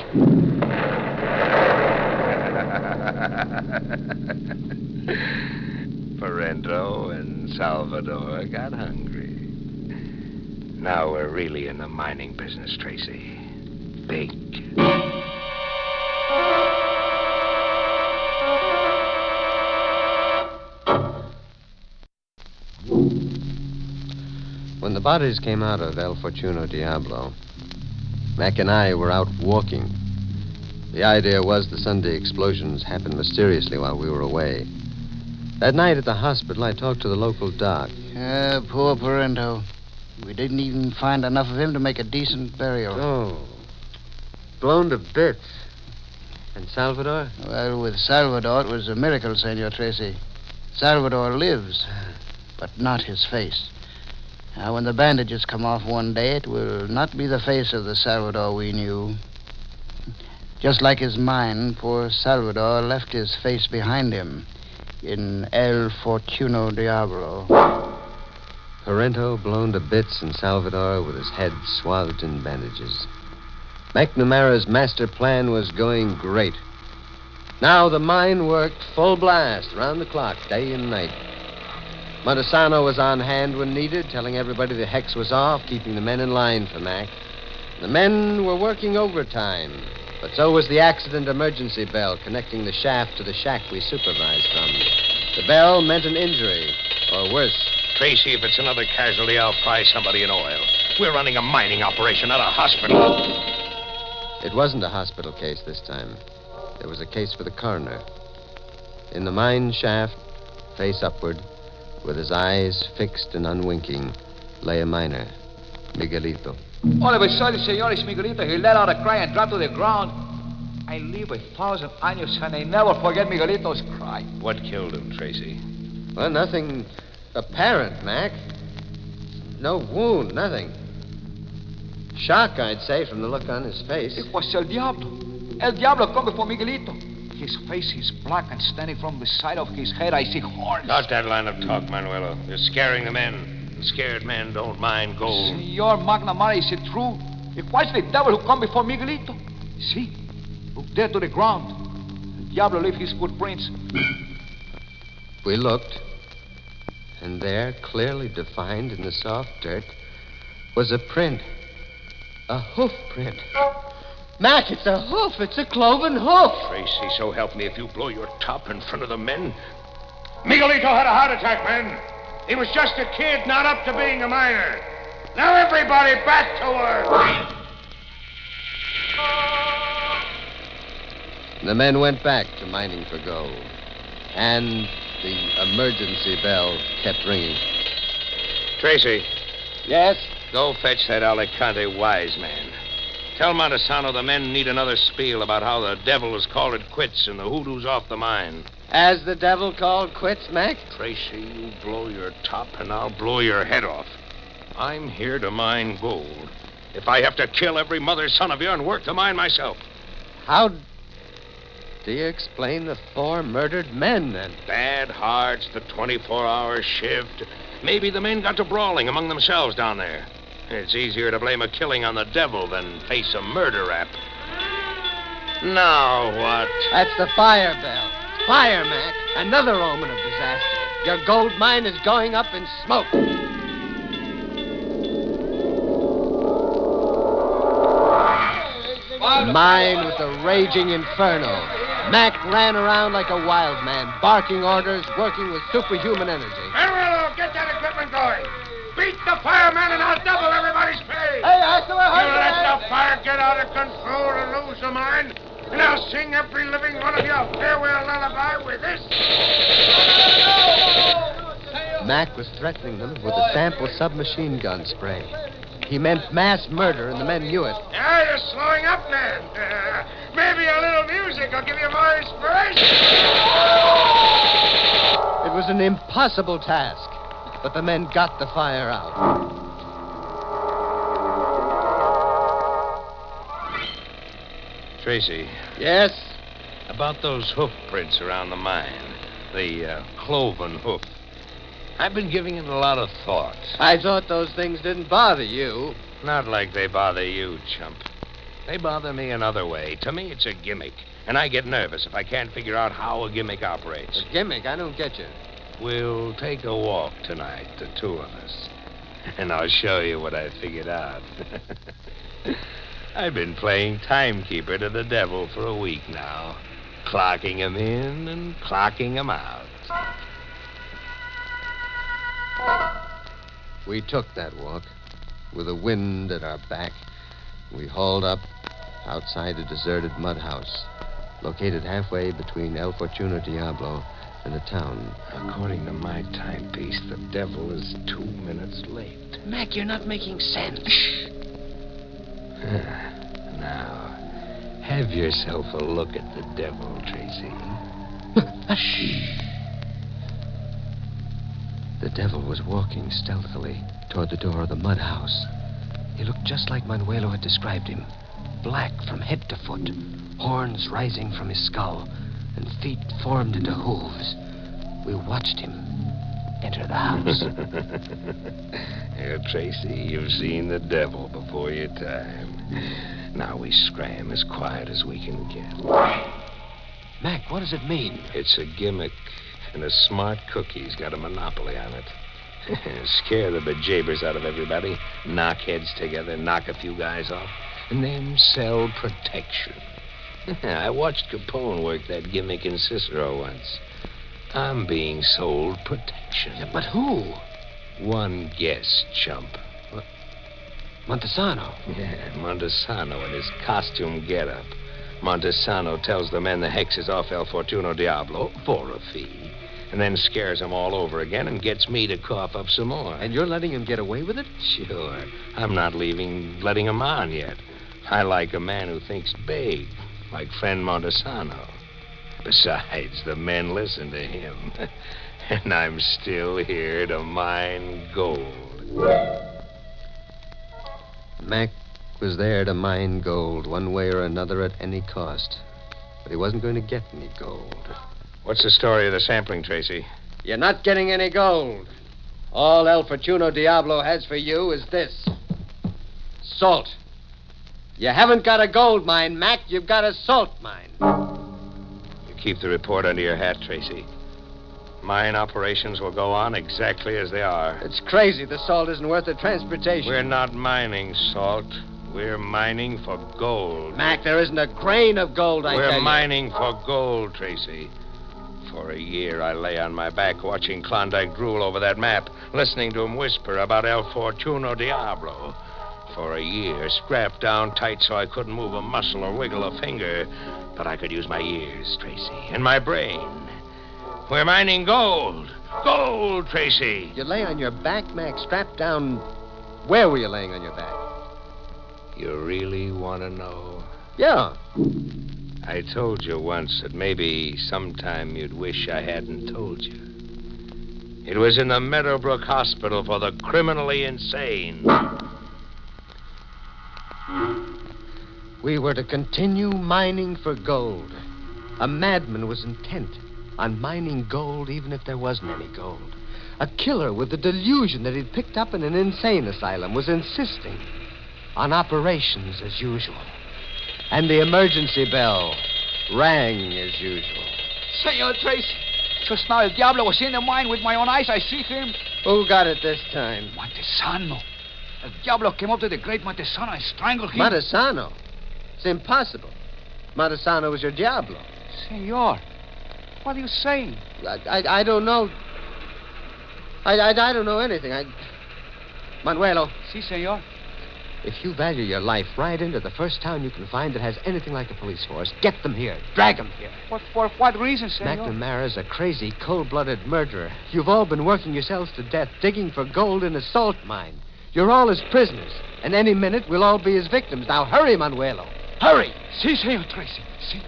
Parento and Salvador got hungry. Now we're really in the mining business, Tracy. Big. When the bodies came out of El Fortuno Diablo, Mac and I were out walking. The idea was the Sunday explosions happened mysteriously while we were away. That night at the hospital, I talked to the local doc. Poor Parento. We didn't even find enough of him to make a decent burial. Oh. Blown to bits. And Salvador? Well, with Salvador, it was a miracle, Senor Tracy. Salvador lives, but not his face. Now, when the bandages come off one day, it will not be the face of the Salvador we knew. Just like his mine, poor Salvador left his face behind him. in El Fortuno Diablo. Parento blown to bits and Salvador with his head swathed in bandages. McNamara's master plan was going great. Now the mine worked full blast, round the clock, day and night. Montesano was on hand when needed, telling everybody the hex was off, keeping the men in line for Mac. The men were working overtime, but so was the accident emergency bell connecting the shaft to the shack we supervised from. The bell meant an injury, or worse. Tracy, if it's another casualty, I'll fry somebody in oil. We're running a mining operation, not a hospital. It wasn't a hospital case this time. It was a case for the coroner. In the mine shaft, face upward, with his eyes fixed and unwinking, lay a miner, Miguelito. All of a sudden, Senores Miguelito, he let out a cry and dropped to the ground. I live 1,000 años and I never forget Miguelito's cry. What killed him, Tracy? Well, nothing apparent, Mac. No wound, nothing. Shock, I'd say, from the look on his face. It was El Diablo. El Diablo come before Miguelito. His face is black and standing from the side of his head, I see horns. Stop that line of talk, Manuelo. You're scaring the men. Scared men don't mind gold. Senor McNamara, is it true? It was the devil who come before Miguelito. See? Look there to the ground. El Diablo left his footprints. We looked, and there, clearly defined in the soft dirt, was a print. A hoof print. Mac, it's a hoof. It's a cloven hoof. Tracy, so help me if you blow your top in front of the men. Miguelito had a heart attack, men. He was just a kid, not up to being a miner. Now everybody back to work. The men went back to mining for gold. And the emergency bell kept ringing. Tracy. Yes? Go fetch that Alicante wise man. Tell Montesano the men need another spiel about how the devil has called it quits and the hoodoo's off the mine. As the devil called quits, Mac? Tracy, you blow your top and I'll blow your head off. I'm here to mine gold. If I have to kill every mother's son of you and work the mine myself. How do you explain the 4 murdered men, then? Bad hearts, the 24-hour shift. Maybe the men got to brawling among themselves down there. It's easier to blame a killing on the devil than face a murder rap. Now what? That's the fire bell. Fire, Mac. Another omen of disaster. Your gold mine is going up in smoke. The mine was a raging inferno. Mac ran around like a wild man, barking orders, working with superhuman energy. Manuelo, get that equipment going. Beat the fireman and I'll double everybody's pay. Hey, Hustler, You let the fire get out of control and lose the mine, and I'll sing every living one of you a farewell lullaby with this. Mac was threatening them with a sample submachine gun spray. He meant mass murder, and the men knew it. Yeah, you're slowing up, man. Maybe a little music will give you more inspiration. It was an impossible task, but the men got the fire out. Tracy. Yes? About those hoof prints around the mine. The cloven hoof. I've been giving it a lot of thought. I thought those things didn't bother you. Not like they bother you, chump. They bother me another way. To me, it's a gimmick. And I get nervous if I can't figure out how a gimmick operates. A gimmick? I don't get you. We'll take a walk tonight, the 2 of us. And I'll show you what I figured out. I've been playing timekeeper to the devil for a week now. Clocking him in and clocking him out. We took that walk with the wind at our back. We hauled up outside a deserted mud house, located halfway between El Fortuno Diablo and the town. According to my timepiece, the devil is 2 minutes late. Mac, you're not making sense. Now, have yourself a look at the devil, Tracy. The devil was walking stealthily toward the door of the mud house. He looked just like Manuelo had described him. Black from head to foot, horns rising from his skull, and feet formed into hooves. We watched him enter the house. Tracy, you've seen the devil before your time. Now we scram as quiet as we can get. Mac, what does it mean? It's a gimmick, and a smart cookie's got a monopoly on it. Scare the bejabers out of everybody, knock heads together, knock a few guys off, and then sell protection. I watched Capone work that gimmick in Cicero once. I'm being sold protection. Yeah, but who? One guess, chump. What? Montesano? Yeah, Montesano in his costume getup. Montesano tells the men the hex is off El Fortuno Diablo for a fee, and then scares them all over again and gets me to cough up some more. And you're letting him get away with it? Sure. I'm not letting him on yet. I like a man who thinks big, like friend Montesano. Besides, the men listen to him. And I'm still here to mine gold. Mac was there to mine gold one way or another at any cost. But he wasn't going to get any gold. What's the story of the sampling, Tracy? You're not getting any gold. All El Fortuno Diablo has for you is this. Salt. You haven't got a gold mine, Mac. You've got a salt mine. You keep the report under your hat, Tracy. Mine operations will go on exactly as they are. It's crazy the salt isn't worth the transportation. We're not mining salt. We're mining for gold. Mac, there isn't a grain of gold, I tell you. We're mining for gold, Tracy. For a year, I lay on my back watching Klondike drool over that map, listening to him whisper about El Fortuno Diablo. For a year, strapped down tight so I couldn't move a muscle or wiggle a finger. But I could use my ears, Tracy, and my brain. We're mining gold. Gold, Tracy. You lay on your back, Mac, strapped down. Where were you laying on your back? You really want to know? Yeah. I told you once that maybe sometime you'd wish I hadn't told you. It was in the Meadowbrook Hospital for the criminally insane. We were to continue mining for gold. A madman was intent on mining gold even if there wasn't any gold. A killer with the delusion that he'd picked up in an insane asylum was insisting on operations as usual. And the emergency bell rang as usual. Senor Tracy, just now El Diablo was in the mine with my own eyes. I see him. Who got it this time? Montesano. El Diablo came up to the great Montesano and strangled him. Montesano? It's impossible. Montesano was your Diablo. Senor, what are you saying? I don't know. I don't know anything. Manuelo. Si, senor. If you value your life, ride into the first town you can find that has anything like a police force. Get them here. Drag them here. For what reason, senor? McNamara's a crazy, cold-blooded murderer. You've all been working yourselves to death, digging for gold in a salt mine. You're all his prisoners, and any minute we'll all be his victims. Now hurry, Manuelo. Hurry! Si, senor Tracy. Si.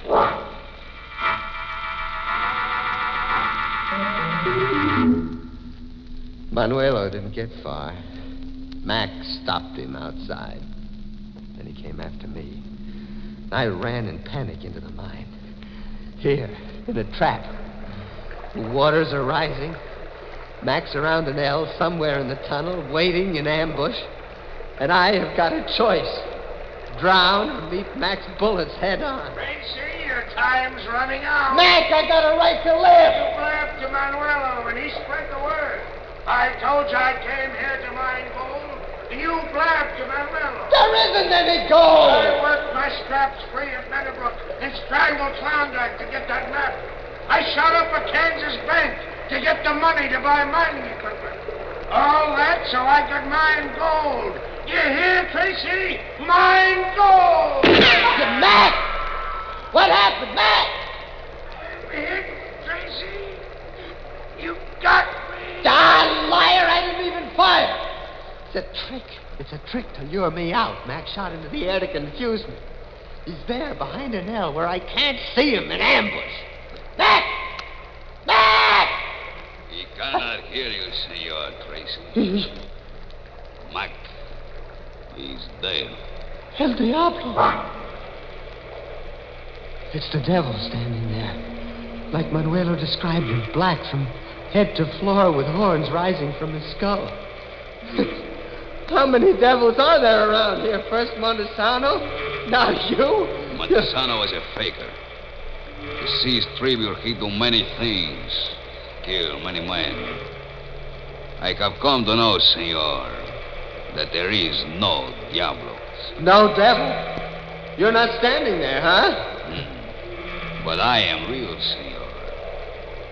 Manuelo didn't get far. Mac stopped him outside. Then he came after me. I ran in panic into the mine. Here, in a trap. The waters are rising. Mac's around an L somewhere in the tunnel, waiting in ambush. And I have got a choice. Drown or meet Mac's bullets head on. Tracy, your time's running out. Mac, I got a right to live. You blabbed to Manuelo, and he spread the word. I told you I came here to mine gold. You blabbed to Manuelo. There isn't any gold. I worked my straps free at Meadowbrook and strangled Klondike to get that map. I shot up a Kansas bank to get the money to buy mining equipment. All that so I could mine gold. You hear, Tracy? Mine gold. Mac! What happened, Mac? Hit, Tracy. You got me. Ah, liar, I didn't even fire. It's a trick. It's a trick to lure me out. Mac shot into the air to confuse me. He's there behind an L where I can't see him in ambush. Mac! Mac! He cannot hear you, Senor Tracy. Mac, he's dead. El Diablo. It's the devil standing there. Like Manuelo described him, black from head to floor with horns rising from his skull. How many devils are there around here? First Montesano, now you? Montesano is a faker. He sees tribute, he do many things. Kill many men. I have come to know, senor, that there is no diablo. No devil? You're not standing there, huh? But I am real, senor.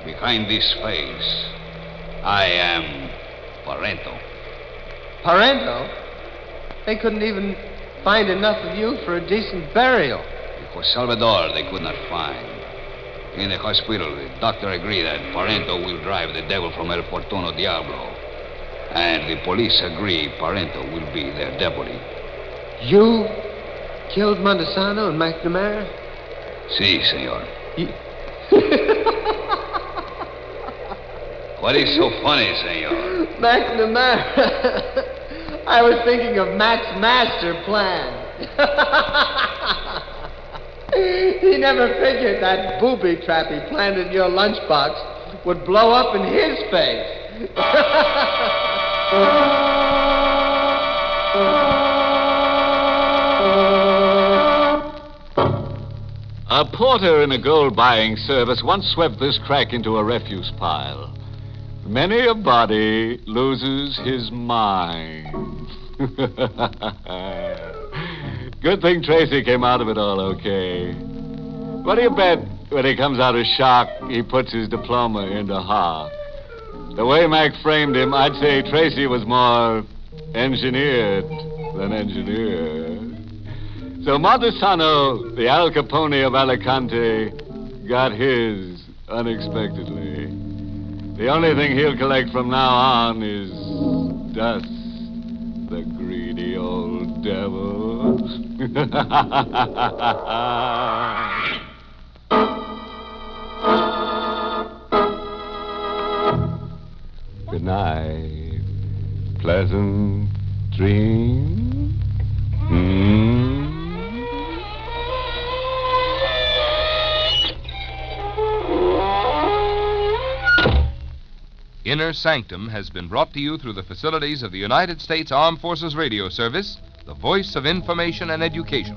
Behind this face, I am Parento. Parento? They couldn't even find enough of you for a decent burial. Because Salvador they could not find. In the hospital, the doctor agreed that Parento will drive the devil from El Fortuno Diablo. And the police agree Parento will be their deputy. You killed Montesano and McNamara? Si, senor. What is so funny, senor? McNamara. I was thinking of Mac's master plan. He never figured that booby trap he planted in your lunchbox would blow up in his face. A porter in a gold-buying service once swept this crack into a refuse pile. Many a body loses his mind. Good thing Tracy came out of it all okay. What do you bet when he comes out of shock, he puts his diploma into hock? The way Mac framed him, I'd say Tracy was more engineered than engineered. So Montesano, the Al Capone of Alicante, got his unexpectedly. The only thing he'll collect from now on is dust. The greedy old devil. Good night. Pleasant dreams. Inner Sanctum has been brought to you through the facilities of the United States Armed Forces Radio Service, the voice of information and education.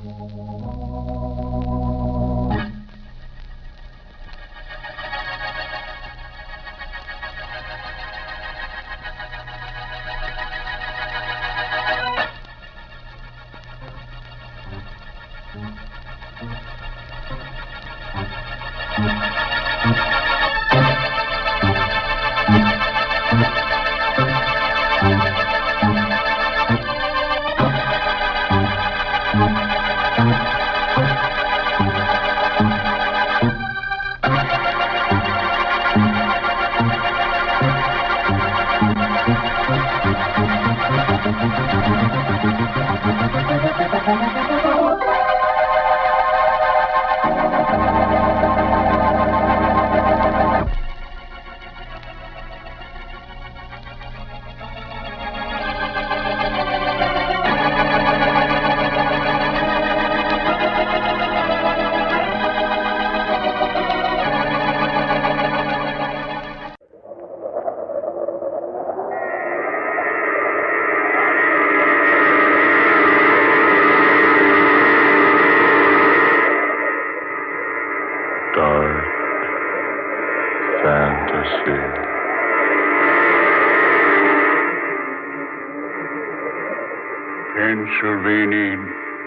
Pennsylvania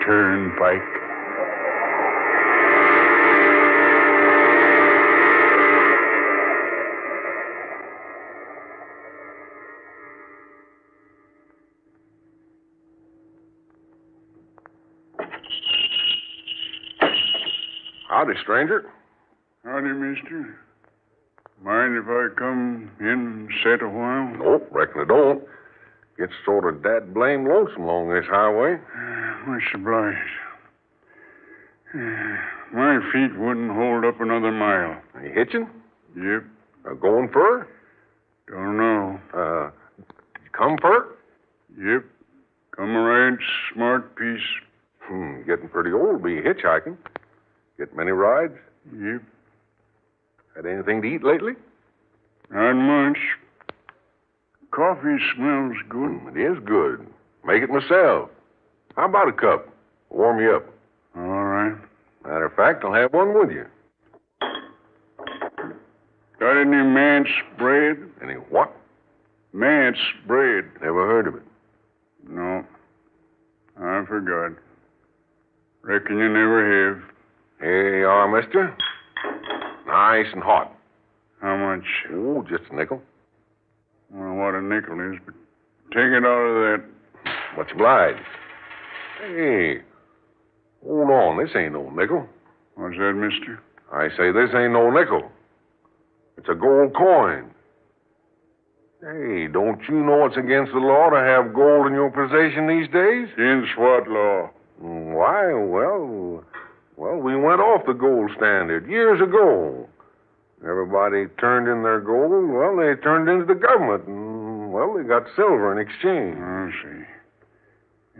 Turnpike. Howdy, stranger. Howdy, mister. Mind if I come in and sit a while? Nope, reckon I don't. Gets sort of dad-blame lonesome along this highway. Much obliged. My feet wouldn't hold up another mile. Are you hitching? Yep. Going fur? Don't know. Did you come fur? Yep. Come a right smart piece. Getting pretty old to be hitchhiking. Get many rides? Yep. Had anything to eat lately? Not much. Coffee smells good. It is good. Make it myself. How about a cup? Warm you up. All right. Matter of fact, I'll have one with you. Got any manse bread? Any what? Manse bread. Never heard of it. No. I forgot. Reckon you never have. Here you are, mister. Nice and hot. How much? Oh, just a nickel. I don't know what a nickel is, but take it out of that. Much obliged. Hey, hold on. This ain't no nickel. What's that, mister? I say this ain't no nickel. It's a gold coin. Hey, don't you know it's against the law to have gold in your possession these days? Against what law? Why, well, we went off the gold standard years ago. Everybody turned in their gold. Well, they turned into the government. And, well, they got silver in exchange. I see.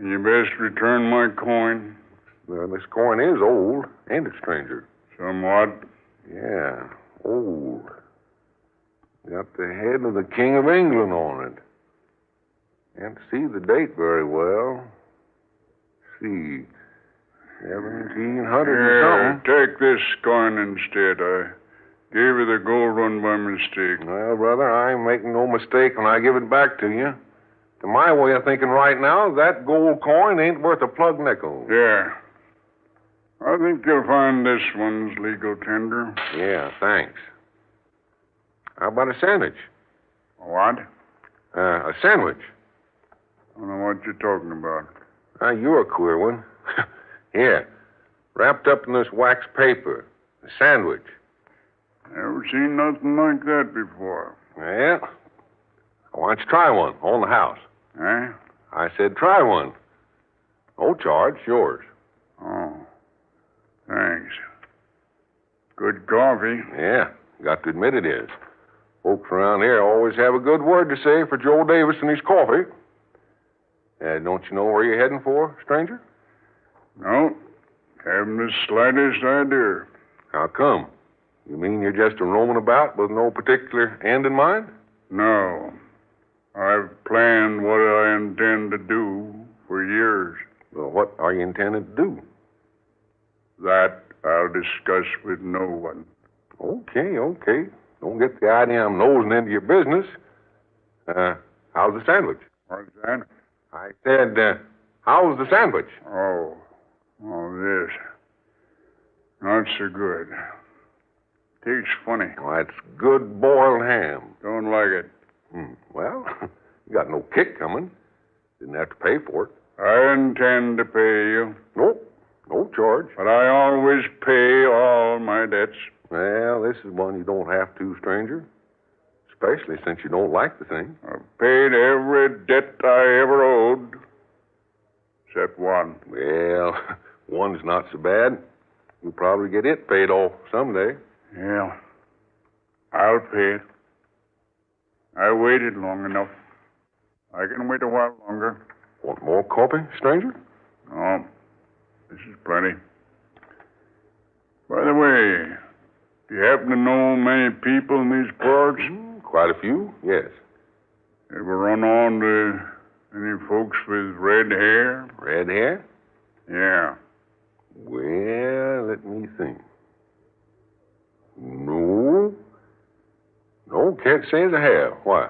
You best return my coin. Well, this coin is old, ain't it, stranger? Somewhat. Yeah, old. Got the head of the King of England on it. Can't see the date very well. See, 1700 and something. Take this coin instead. I gave you the gold one by mistake. Well, brother, I ain't making no mistake when I give it back to you. To my way of thinking right now, that gold coin ain't worth a plug nickel. Yeah. I think you'll find this one's legal tender. Yeah, thanks. How about a sandwich? What? A sandwich. I don't know what you're talking about. You're a queer one. Here, wrapped up in this wax paper. A sandwich. Never seen nothing like that before. Yeah? Why don't you try one on the house? Eh? I said try one. No charge, yours. Oh, thanks. Good coffee. Yeah, got to admit it is. Folks around here always have a good word to say for Joe Davis and his coffee. Don't you know where you're heading for, stranger? No, haven't the slightest idea. How come? You mean you're just a roaming about with no particular end in mind? No. I've planned what I intend to do for years. Well, what are you intending to do? That I'll discuss with no one. Okay. Don't get the idea I'm nosing into your business. How's the sandwich? What's that? I said, how's the sandwich? Oh, this. Not so good. Tastes funny. Well, that's good boiled ham. Don't like it. Well, you got no kick coming. Didn't have to pay for it. I intend to pay you. Nope, no charge. But I always pay all my debts. Well, this is one you don't have to, stranger. Especially since you don't like the thing. I've paid every debt I ever owed. Except one. Well, one's not so bad. You'll probably get it paid off someday. Yeah. I'll pay it. I waited long enough. I can wait a while longer. Want more coffee, stranger? No. This is plenty. By the way, do you happen to know many people in these parts? Quite a few, yes. Ever run on to any folks with red hair? Red hair? Yeah. Well, let me think. No, can't say as I have. Why?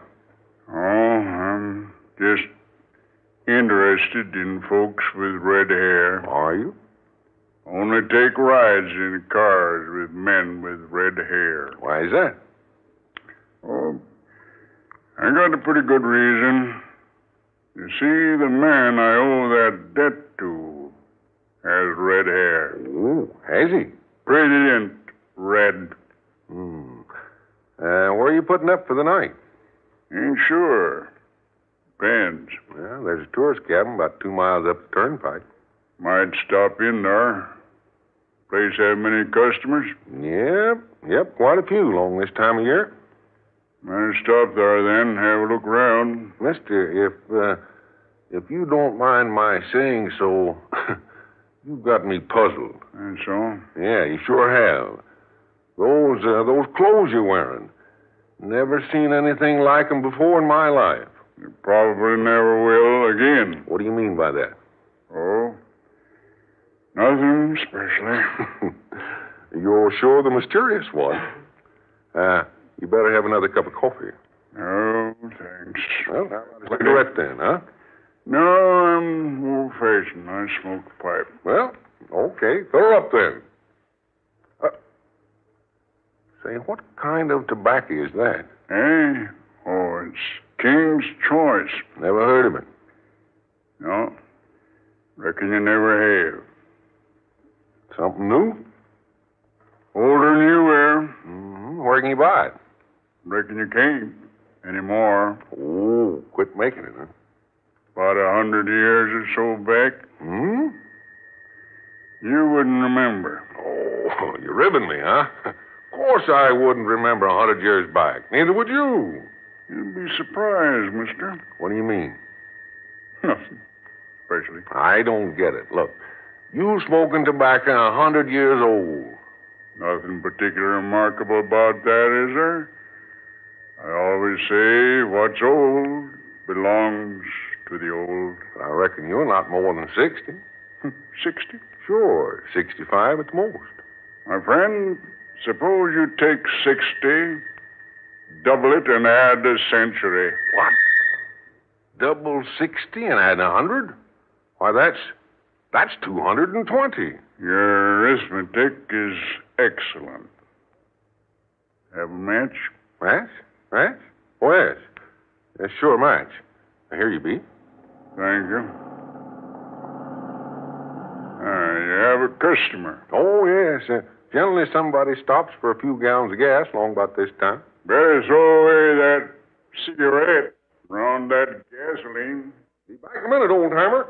Oh, I'm just interested in folks with red hair. Are you? Only take rides in cars with men with red hair. Why is that? Oh, I got a pretty good reason. You see, the man I owe that debt to has red hair. Oh, has he? Brilliant red. Where are you putting up for the night? Ain't sure. Depends. Well, there's a tourist cabin about 2 miles up the Turnpike. Might stop in there. Place have many customers? Yep, quite a few along this time of year. Better stop there then, have a look around. Mister, if you don't mind my saying so, you've got me puzzled. And so? Yeah, you sure have. Those clothes you're wearing. Never seen anything like them before in my life. You probably never will again. What do you mean by that? Oh, nothing especially. You're sure the mysterious one. You better have another cup of coffee. No, thanks. Well, cigarette then, huh? No, I'm old-fashioned. I smoke a pipe. Well, okay. Fill her up then. Say, what kind of tobacco is that? Eh? Oh, it's King's Choice. Never heard of it. No. Reckon you never have. Something new? Older than you were. Mm-hmm. Where can you buy it? Reckon you can't anymore. Oh, quit making it, huh? About 100 years or so back. Hmm? You wouldn't remember. Oh, you're ribbing me, huh? Of course I wouldn't remember 100 years back. Neither would you. You'd be surprised, mister. What do you mean? Nothing. Especially. I don't get it. Look, you smoking tobacco 100 years old. Nothing particularly remarkable about that, is there? I always say what's old belongs to the old. I reckon you're not more than 60. 60? Sure, 65 at the most. My friend, suppose you take 60, double it, and add a century. What? Double 60 and add 100? Why, that's 220. Your arithmetic is excellent. Have a match? Match? Match? Oh, yes. Yes, sure, match. Here you be. Thank you. You have a customer. Oh, yes. Generally, somebody stops for a few gallons of gas along about this time. Better throw away that cigarette around that gasoline. Be back a minute, old-timer.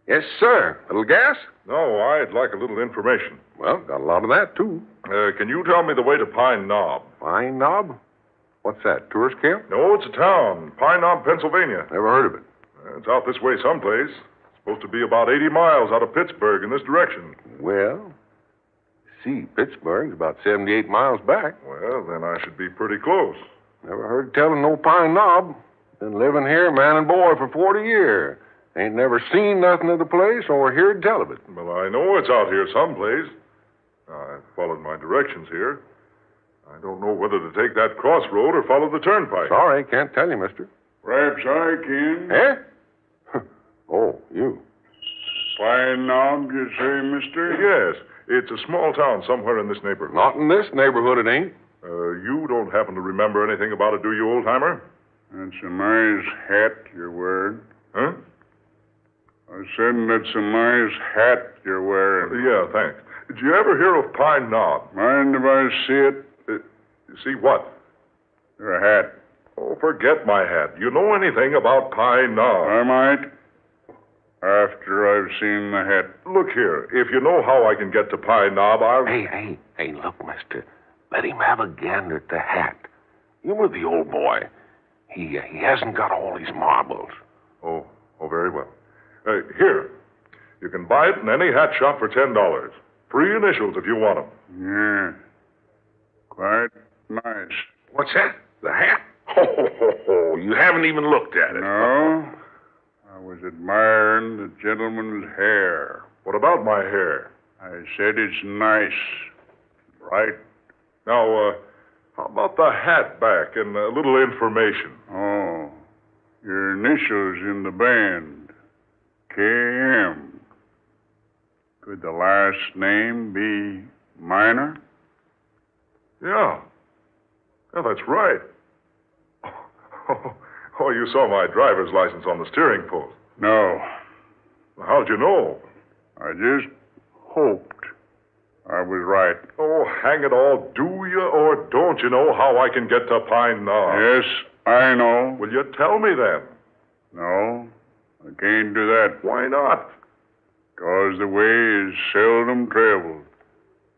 Yes, sir. A little gas? No, I'd like a little information. Well, got a lot of that, too. Can you tell me the way to Pine Knob? Pine Knob? What's that, tourist camp? No, it's a town. Pine Knob, Pennsylvania. Never heard of it. It's out this way someplace. It's supposed to be about 80 miles out of Pittsburgh in this direction. Well, see, Pittsburgh's about 78 miles back. Well, then I should be pretty close. Never heard tell of no Pine Knob. Been living here, man and boy, for 40 years. Ain't never seen nothing of the place or heard tell of it. Well, I know it's out here someplace. I've followed my directions here. I don't know whether to take that crossroad or follow the turnpike. Sorry, can't tell you, mister. Perhaps I can. Eh? Oh, you. Pine Knob, you say, mister? Yes. It's a small town somewhere in this neighborhood. Not in this neighborhood, it ain't. You don't happen to remember anything about it, do you, old-timer? That's a nice hat you're wearing. Huh? I said that's a nice hat you're wearing. Yeah, thanks. Did you ever hear of Pine Knob? Mind if I see it? See what? Your hat. Oh, forget my hat. You know anything about Pine Knob? I might. After I've seen the hat. Look here. If you know how I can get to Pine Knob, I'll... Hey, look, mister. Let him have a gander at the hat. You with the old boy. He hasn't got all his marbles. Oh, very well. Here. You can buy it in any hat shop for $10. Free initials if you want them. Yeah. Quite nice. What's that? The hat? Oh, you haven't even looked at it. No. I was admiring the gentleman's hair. What about my hair? I said it's nice. Right? Now, how about the hat back and a little information? Oh. Your initials in the band. K.M. Could the last name be Minor? Yeah, that's right. Oh, you saw my driver's license on the steering post. No. How'd you know? I just hoped I was right. Oh, hang it all. Do you or don't you know how I can get to Pine Knob? Yes, I know. Will you tell me then? No, I can't do that. Why not? 'Cause the way is seldom traveled.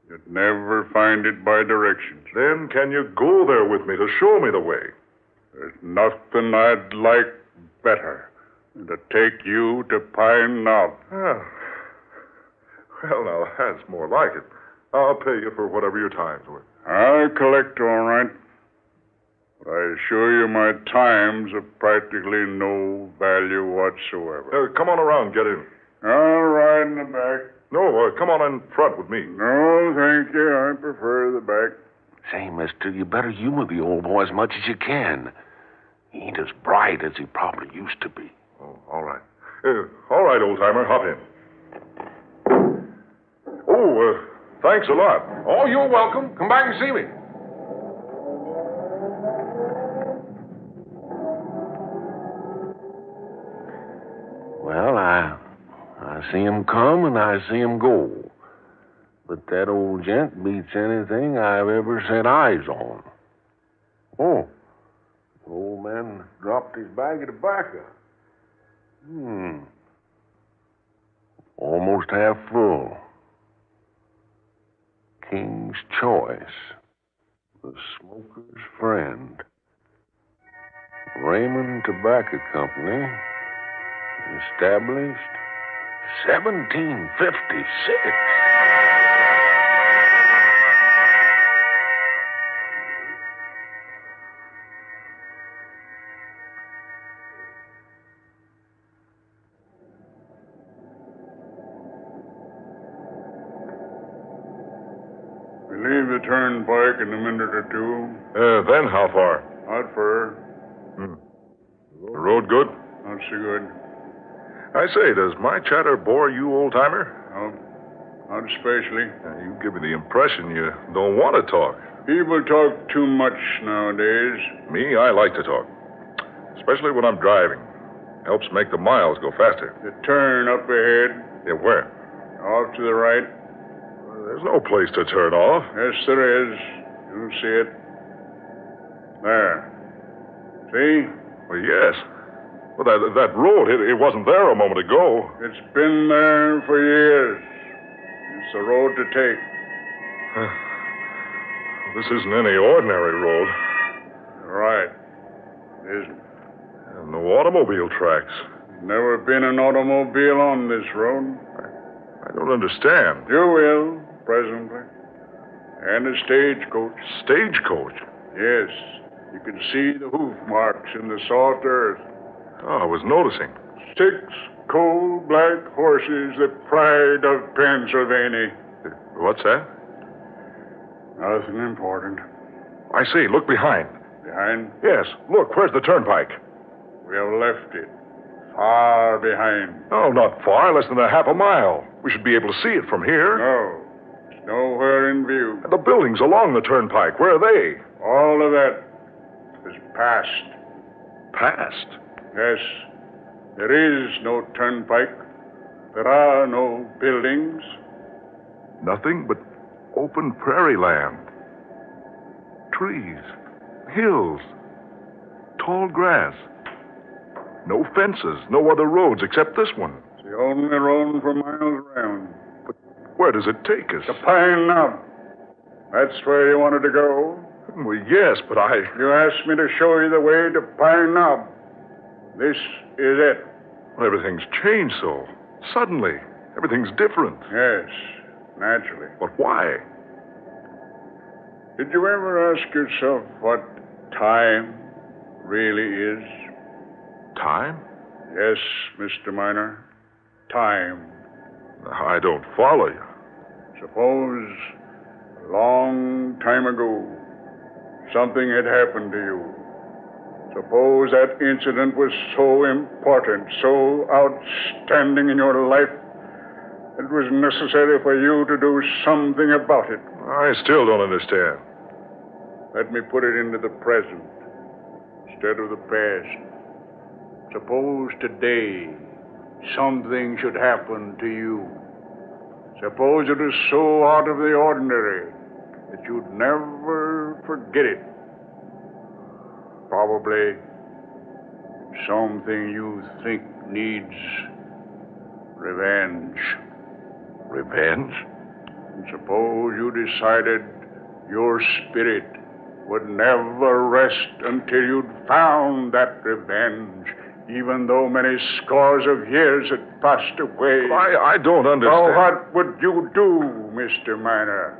You'd never find it by directions. Then can you go there with me to show me the way? There's nothing I'd like better than to take you to Pine Knob. Well, now, that's more like it. I'll pay you for whatever your time's worth. I'll collect all right. But I assure you my time's of practically no value whatsoever. Come on around, get in. I'll ride in the back. No, come on in front with me. No, thank you. I prefer the back. Say, mister, you better humor the old boy as much as you can. He ain't as bright as he probably used to be. Oh, all right. All right, old-timer, hop in. Oh, thanks a lot. Oh, you're welcome. Come back and see me. Well, I see him come and I see him go. But that old gent beats anything I've ever set eyes on. Oh, the old man dropped his bag of tobacco. Almost half full. King's Choice. The smoker's friend. Raymond Tobacco Company. Established 1756. We leave the Turnpike in a minute or two. Then how far? Not far. The road good? Not so good. I say, does my chatter bore you, old-timer? No, not especially. You give me the impression you don't want to talk. People talk too much nowadays. Me, I like to talk. Especially when I'm driving. Helps make the miles go faster. The turn up ahead. Yeah, where? Off to the right. There's no place to turn off. Yes, there is. You'll see it. There. See? Well, yes. Well, that road, it wasn't there a moment ago. It's been there for years. It's the road to take. This isn't any ordinary road. Right. It isn't. And no automobile tracks. Never been an automobile on this road. I don't understand. You will, presently. And a stagecoach. Stagecoach? Yes. You can see the hoof marks in the soft earth. Oh, I was noticing. 6 coal-black horses, the pride of Pennsylvania. What's that? Nothing important. I see. Look behind. Behind? Yes. Look, where's the turnpike? We have left it. Far behind. Oh, not far. Less than a half a mile. We should be able to see it from here. No. It's nowhere in view. The buildings along the turnpike, where are they? All of that is past. Past? Yes. There is no turnpike. There are no buildings. Nothing but open prairie land. Trees. Hills. Tall grass. No fences. No other roads except this one. It's the only road for miles around. But where does it take us? To Pine Knob. That's where you wanted to go? Well, yes, but I... You asked me to show you the way to Pine Knob. This is it. Well, everything's changed so. Suddenly. Everything's different. Yes, naturally. But why? Did you ever ask yourself what time really is? Time? Yes, Mr. Miner. Time. I don't follow you. Suppose a long time ago something had happened to you. Suppose that incident was so important, so outstanding in your life, it was necessary for you to do something about it. I still don't understand. Let me put it into the present instead of the past. Suppose today something should happen to you. Suppose it is so out of the ordinary that you'd never forget it. Probably something you think needs revenge. Revenge? And suppose you decided your spirit would never rest until you'd found that revenge even though many scores of years had passed away. I don't understand. So what would you do, Mr. Miner?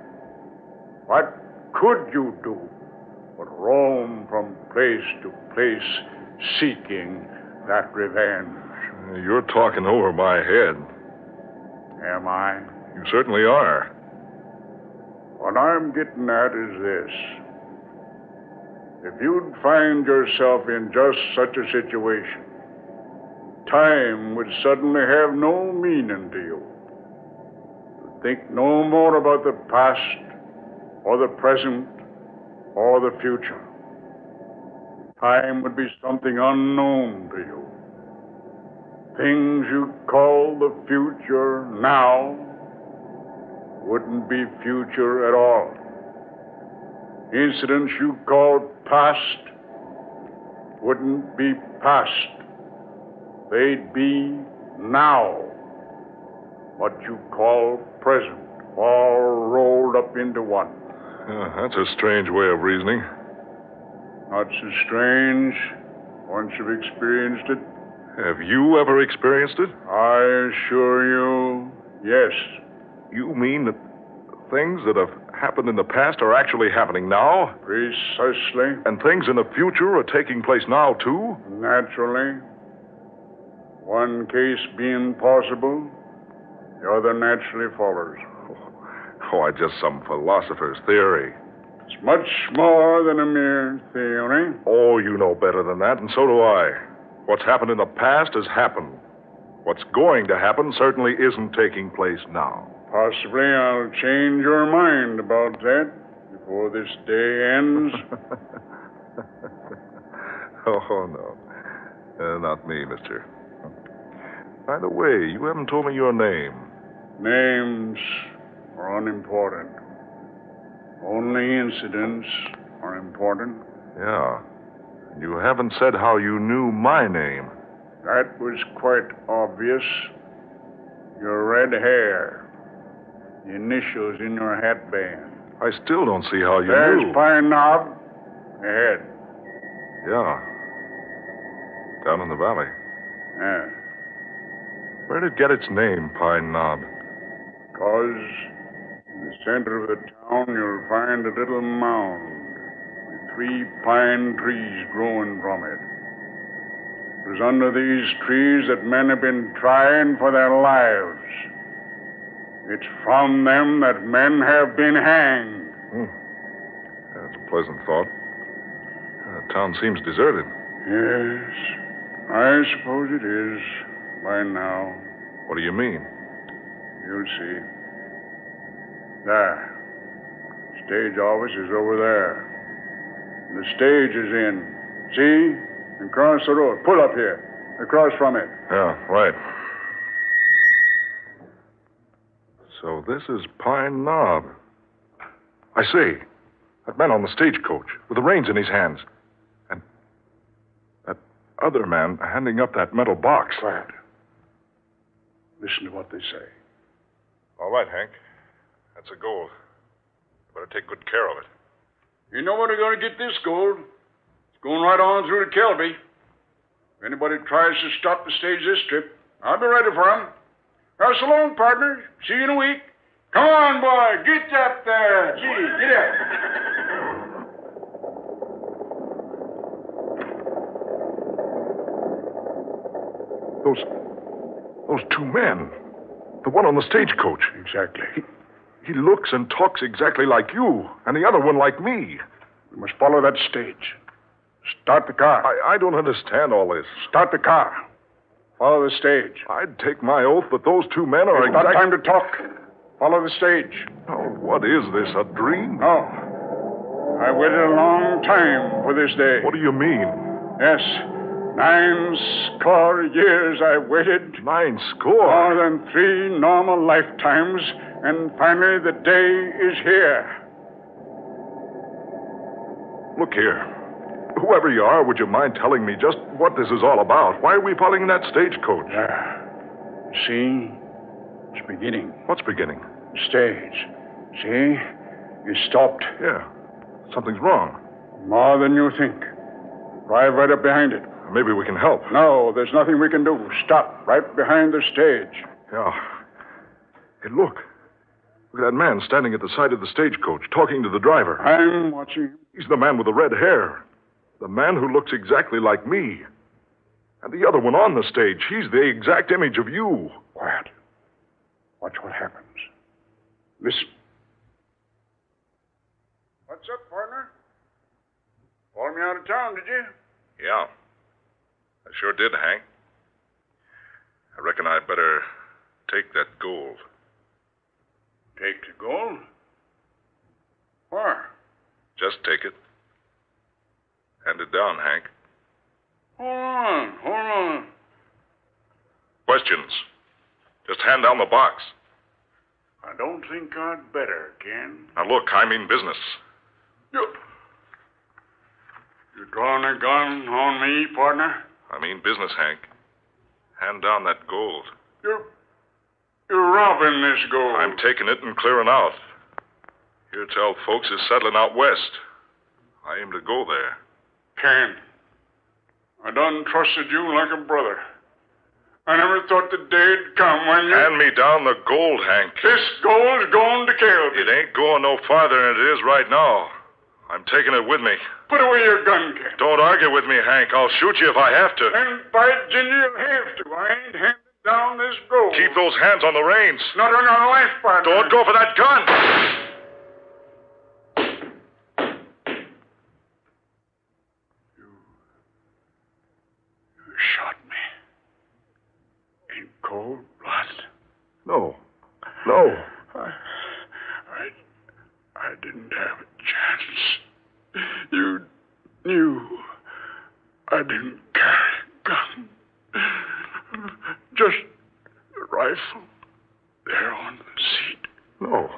What could you do but roam from place to place seeking that revenge? You're talking over my head. Am I? You certainly are. What I'm getting at is this. If you'd find yourself in just such a situation, time would suddenly have no meaning to you. You'd think no more about the past or the present or the future. Time would be something unknown to you. Things you call the future now wouldn't be future at all. Incidents you call past wouldn't be past. They'd be now. What you call present, all rolled up into one. That's a strange way of reasoning. Not so strange once you've experienced it. Have you ever experienced it? I assure you, yes. You mean that things that have happened in the past are actually happening now? Precisely. And things in the future are taking place now, too? Naturally. One case being possible, the other naturally follows. Oh, just some philosopher's theory. It's much more than a mere theory. Oh, you know better than that, and so do I. What's happened in the past has happened. What's going to happen certainly isn't taking place now. Possibly I'll change your mind about that before this day ends. Oh, no. Not me, mister. By the way, you haven't told me your name. Names are unimportant. Only incidents are important. Yeah. You haven't said how you knew my name. That was quite obvious. Your red hair. The initials in your hatband. I still don't see how you There's knew. Pine Knob. Ahead. Yeah. Down in the valley. Yeah. Where did it get its name, Pine Knob? Because in the center of the town you'll find a little mound with 3 pine trees growing from it. It was under these trees that men have been trying for their lives. It's from them that men have been hanged. That's a pleasant thought. The town seems deserted. Yes, I suppose it is by now. What do you mean? You'll see. There. Stage office is over there. The stage is in. See? Across the road. Pull up here. Across from it. Yeah, right. So this is Pine Knob. I see. That man on the stagecoach with the reins in his hands. And that other man handing up that metal box. Quiet. Listen to what they say. All right, Hank. That's a gold. You better take good care of it. You know where they're going to get this gold? It's going right on through to Kelby. If anybody tries to stop the stage this trip, I'll be ready for them. Well, so long, partner. See you in a week. Come on, boy. Get up there. Gee, get up. Those 2 men. The one on the stagecoach. Exactly. He looks and talks exactly like you, and the other one like me. We must follow that stage. Start the car. I don't understand all this. Start the car. Follow the stage. I'd take my oath that those 2 men are It's not time to talk. Follow the stage. Oh, what is this, a dream? No. I waited a long time for this day. What do you mean? Yes. 9 score years I waited. 9 score? More than 3 normal lifetimes. And finally the day is here. Look here. Whoever you are, would you mind telling me just what this is all about? Why are we following that stagecoach? See? It's beginning. What's beginning? Stage. See? It stopped. Yeah. Something's wrong. More than you think. Drive right up behind it. Maybe we can help. No, there's nothing we can do. Stop right behind the stage. Yeah. Hey, look. Look at that man standing at the side of the stagecoach, talking to the driver. I'm watching him. He's the man with the red hair. The man who looks exactly like me. And the other one on the stage, he's the exact image of you. Quiet. Watch what happens. Listen. What's up, partner? Called me out of town, did you? Yeah. I sure did, Hank. I reckon I'd better take that gold. Take the gold? Where? Just take it. Hand it down, Hank. Hold on. Questions? Just hand down the box. I don't think I'd better, Ken. Now look, I mean business. You drawing a gun on me, partner? I mean business, Hank. Hand down that gold. You're robbing this gold. I'm taking it and clearing out. Here tell folks is settling out west. I aim to go there. Ken, I done trusted you like a brother. I never thought the day'd come when you... Hand me down the gold, Hank. This gold's going to kill me. It ain't going no farther than it is right now. I'm taking it with me. Put away your gun, Ken. Don't argue with me, Hank. I'll shoot you if I have to. And by Ginger, you'll have to. I ain't handing down this gold. Keep those hands on the reins. Not on your life, partner. Don't go for that gun. You shot me. In cold blood. No. I didn't have a chance. You knew I didn't carry a gun. Just a rifle there on the seat. No.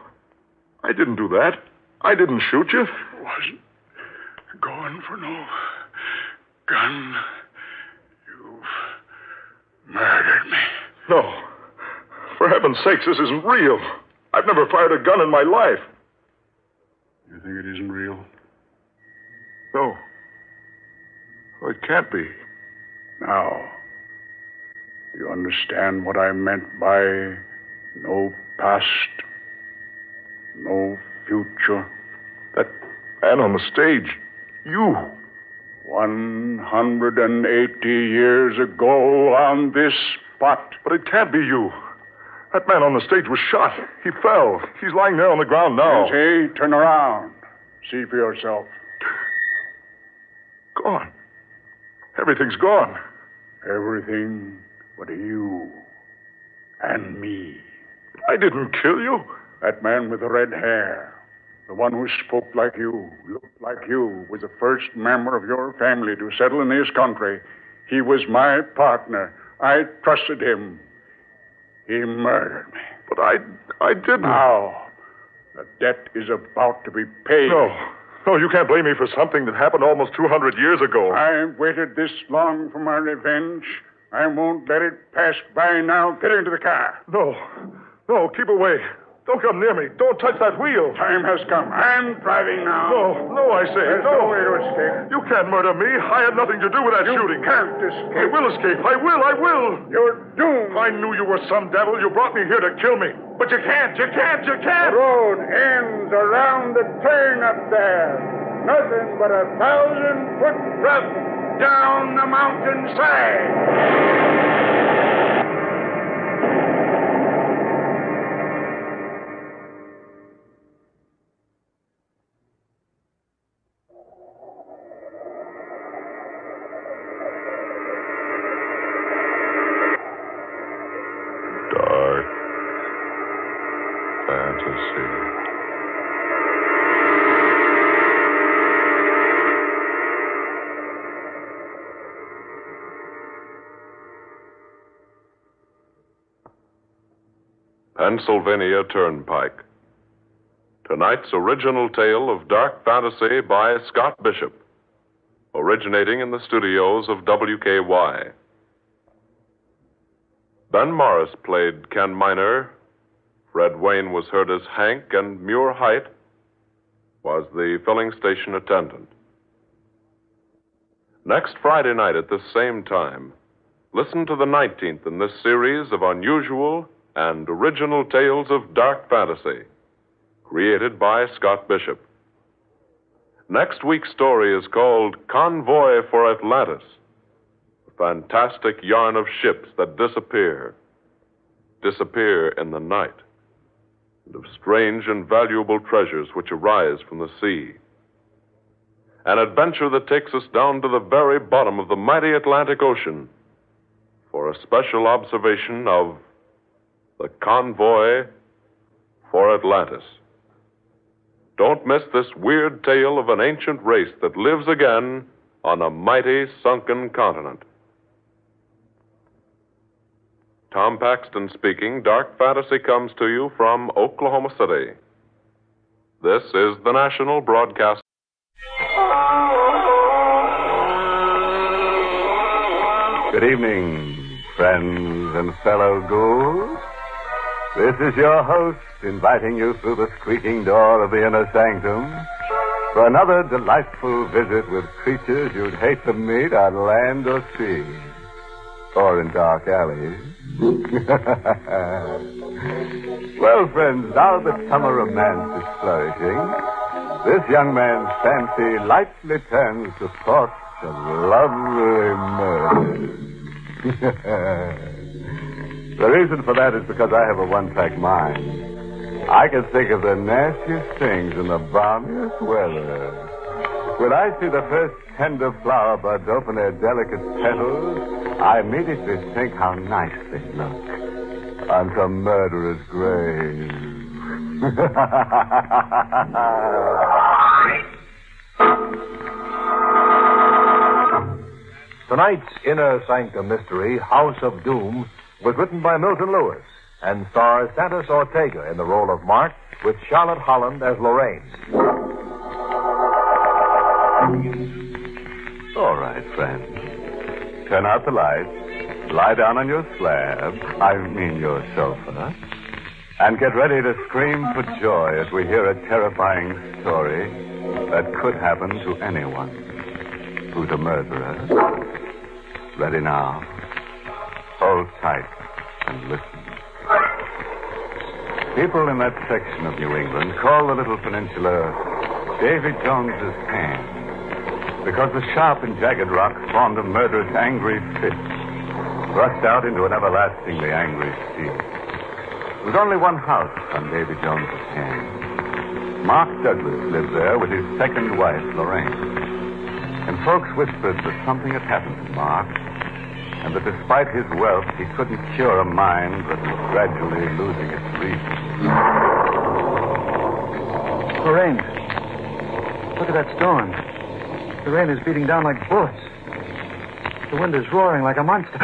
I didn't do that. I didn't shoot you. Wasn't going for no gun. You've murdered me. No. For heaven's sakes, this isn't real. I've never fired a gun in my life. You think it isn't real? No. Oh, it can't be. Now, you understand what I meant by no past, no future? That man on the stage, you. 180 years ago on this spot. But it can't be you. That man on the stage was shot. He fell. He's lying there on the ground now. Yes, hey, turn around. See for yourself. Gone. Everything's gone. Everything but you and me. I didn't kill you. That man with the red hair, the one who spoke like you, looked like you, was the first member of your family to settle in this country. He was my partner. I trusted him. He murdered me. But I didn't. Now, the debt is about to be paid. No, you can't blame me for something that happened almost 200 years ago. I've waited this long for my revenge. I won't let it pass by now. Get into the car. No, keep away. Don't come near me. Don't touch that wheel. Time has come. I'm driving now. No, I say. There's no way to escape. You can't murder me. I had nothing to do with that shooting. You can't escape. I will escape. I will. You're doomed. I knew you were some devil. You brought me here to kill me. But you can't. The road ends around the turn up there. Nothing but a 1,000-foot drop down the mountainside. Dark fantasy. Pennsylvania Turnpike. Tonight's original tale of dark fantasy by Scott Bishop, originating in the studios of WKY. Ben Morris played Ken Miner. Fred Wayne was heard as Hank, and Muir Height was the filling station attendant. Next Friday night at this same time, listen to the 19th in this series of unusual and original tales of dark fantasy, created by Scott Bishop. Next week's story is called Convoy for Atlantis, a fantastic yarn of ships that disappear in the night, and of strange and valuable treasures which arise from the sea. An adventure that takes us down to the very bottom of the mighty Atlantic Ocean for a special observation of the Convoy for Atlantis. Don't miss this weird tale of an ancient race that lives again on a mighty sunken continent. Tom Paxton speaking. Dark Fantasy comes to you from Oklahoma City. This is the National Broadcast. Good evening, friends and fellow ghouls. This is your host inviting you through the squeaking door of the inner sanctum for another delightful visit with creatures you'd hate to meet on land or sea, or in dark alleys. Well, friends, now that summer romance is flourishing, this young man's fancy lightly turns to thoughts of lovely murder. The reason for that is because I have a one-track mind. I can think of the nastiest things in the balmiest weather. When I see the first tender flower buds open their delicate petals, I immediately think how nice they look on some murderer's grave. Tonight's Inner Sanctum mystery, House of Doom, was written by Milton Lewis and stars Santos Ortega in the role of Mark, with Charlotte Holland as Lorraine. All right, friends. Turn out the lights, lie down on your slab, your sofa, and get ready to scream for joy as we hear a terrifying story that could happen to anyone who's a murderer. Ready now. Hold tight and listen. People in that section of New England call the little peninsula Davy Jones's Hand, because the sharp and jagged rock formed a murderous angry fist, thrust out into an everlastingly angry sea. There was only one house on Davy Jones's Hand. Mark Douglas lived there with his second wife, Lorraine. And folks whispered that something had happened to Mark, and that despite his wealth, he couldn't cure a mind that was gradually losing its reason. Lorraine, look at that storm. The rain is beating down like bullets. The wind is roaring like a monster.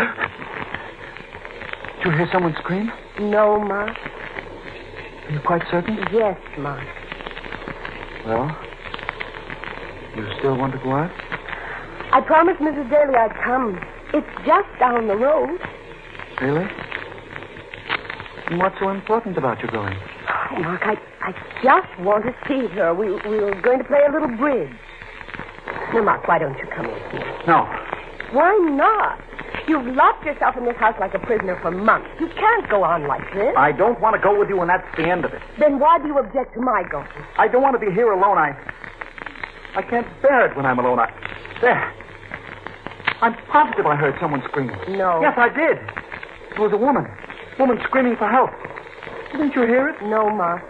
Did you hear someone scream? No, Mark. Are you quite certain? Yes, Mark. Well, you still want to go out? I promised Mrs. Daly I'd come. It's just down the road. Really? And what's so important about you going? Oh, Mark, I just want to see her. We were going to play a little bridge. Now, Mark, why don't you come with me? No. Why not? You've locked yourself in this house like a prisoner for months. You can't go on like this. I don't want to go with you, and that's the end of it. Then why do you object to my going? I don't want to be here alone. I can't bear it when I'm alone. There. I'm positive I heard someone screaming. No. Yes, I did. It was a woman. Woman screaming for help. Didn't you hear it? No, Mark.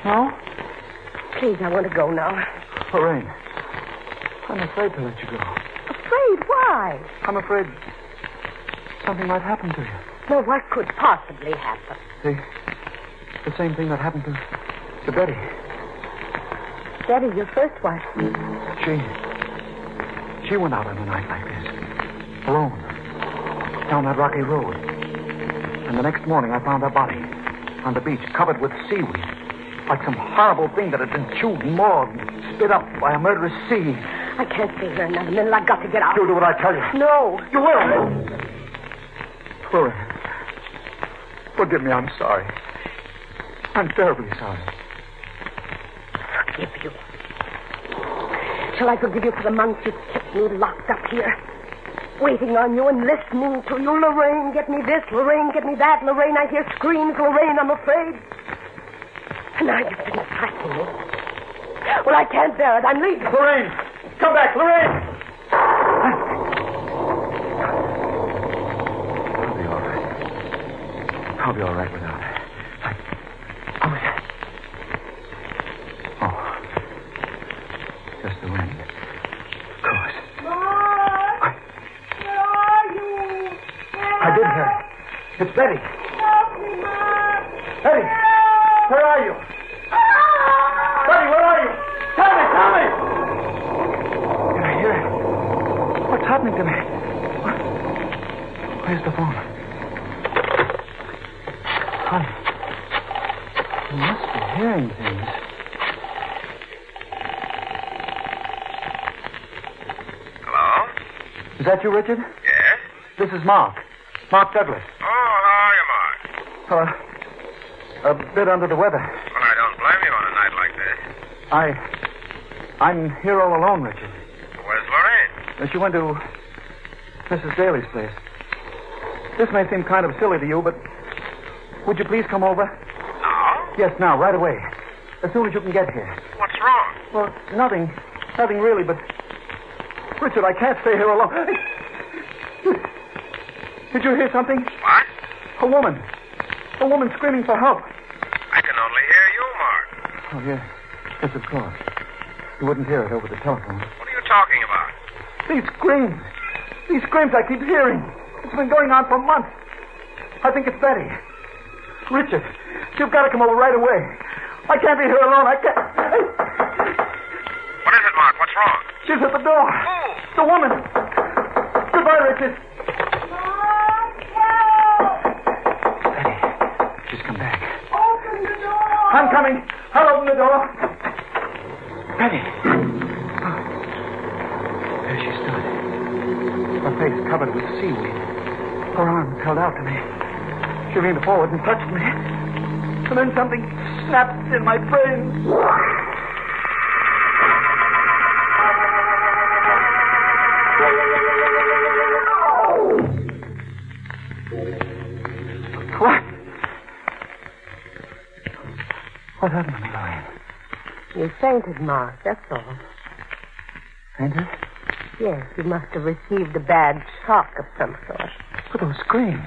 No? Please, I want to go now. Lorraine, I'm afraid to let you go. Afraid? Why? I'm afraid something might happen to you. Well, what could possibly happen? The same thing that happened to Betty. Betty, your first wife. She went out on a night like this, alone, down that rocky road. And the next morning I found her body on the beach, covered with seaweed, like some horrible thing that had been chewed and mauled and spit up by a murderous sea. I can't stay here another minute. I've got to get out. You'll do what I tell you. No. You will. Lorraine, forgive me. I'm sorry. I'm terribly sorry. Forgive you? Shall I forgive you for the months you kept me locked up here, waiting on you and listening to you. Lorraine, get me this. Lorraine, get me that. Lorraine, I hear screams. Lorraine, I'm afraid. And now you've been frightening me. Well, I can't bear it. I'm leaving. Lorraine, come back, Lorraine. I'll be all right without her. Oh, just the wind. Of course. Mark! Where are you? I did hear it. It's Betty. Help me, Mark! Betty, where are you? Betty, where are you? Tell me! Did I hear it? What's happening to me? Where's the phone? Honey, you must be hearing things. Hello? Is that you, Richard? Yes? This is Mark. Mark Douglas. Oh, how are you, Mark? A bit under the weather. Well, I don't blame you on a night like this. I'm here all alone, Richard. Where's Lorraine? She went to Mrs. Daly's place. This may seem kind of silly to you, but would you please come over? Now? Yes, now, right away. As soon as you can get here. What's wrong? Well, nothing really, but... Richard, I can't stay here alone. Did you hear something? What? A woman screaming for help. I can only hear you, Mark. Oh, yeah. Yes, of course. You wouldn't hear it over the telephone. What are you talking about? These screams I keep hearing. It's been going on for months. I think it's Betty. Richard, you've got to come over right away. I can't be here alone. I can't. What is it, Mark? What's wrong? She's at the door. Who? The woman. Goodbye, Richard. Betty, she's come back. Open the door. I'm coming. I'll open the door. Betty. Oh. There she stood. Her face covered with seaweed. Her arms held out to me. She leaned forward and touched me. And then something snapped in my brain. What happened to me, Lorraine? You fainted, Mark, that's all. Fainted? Yes, you must have received a bad shock of some sort. But those screams.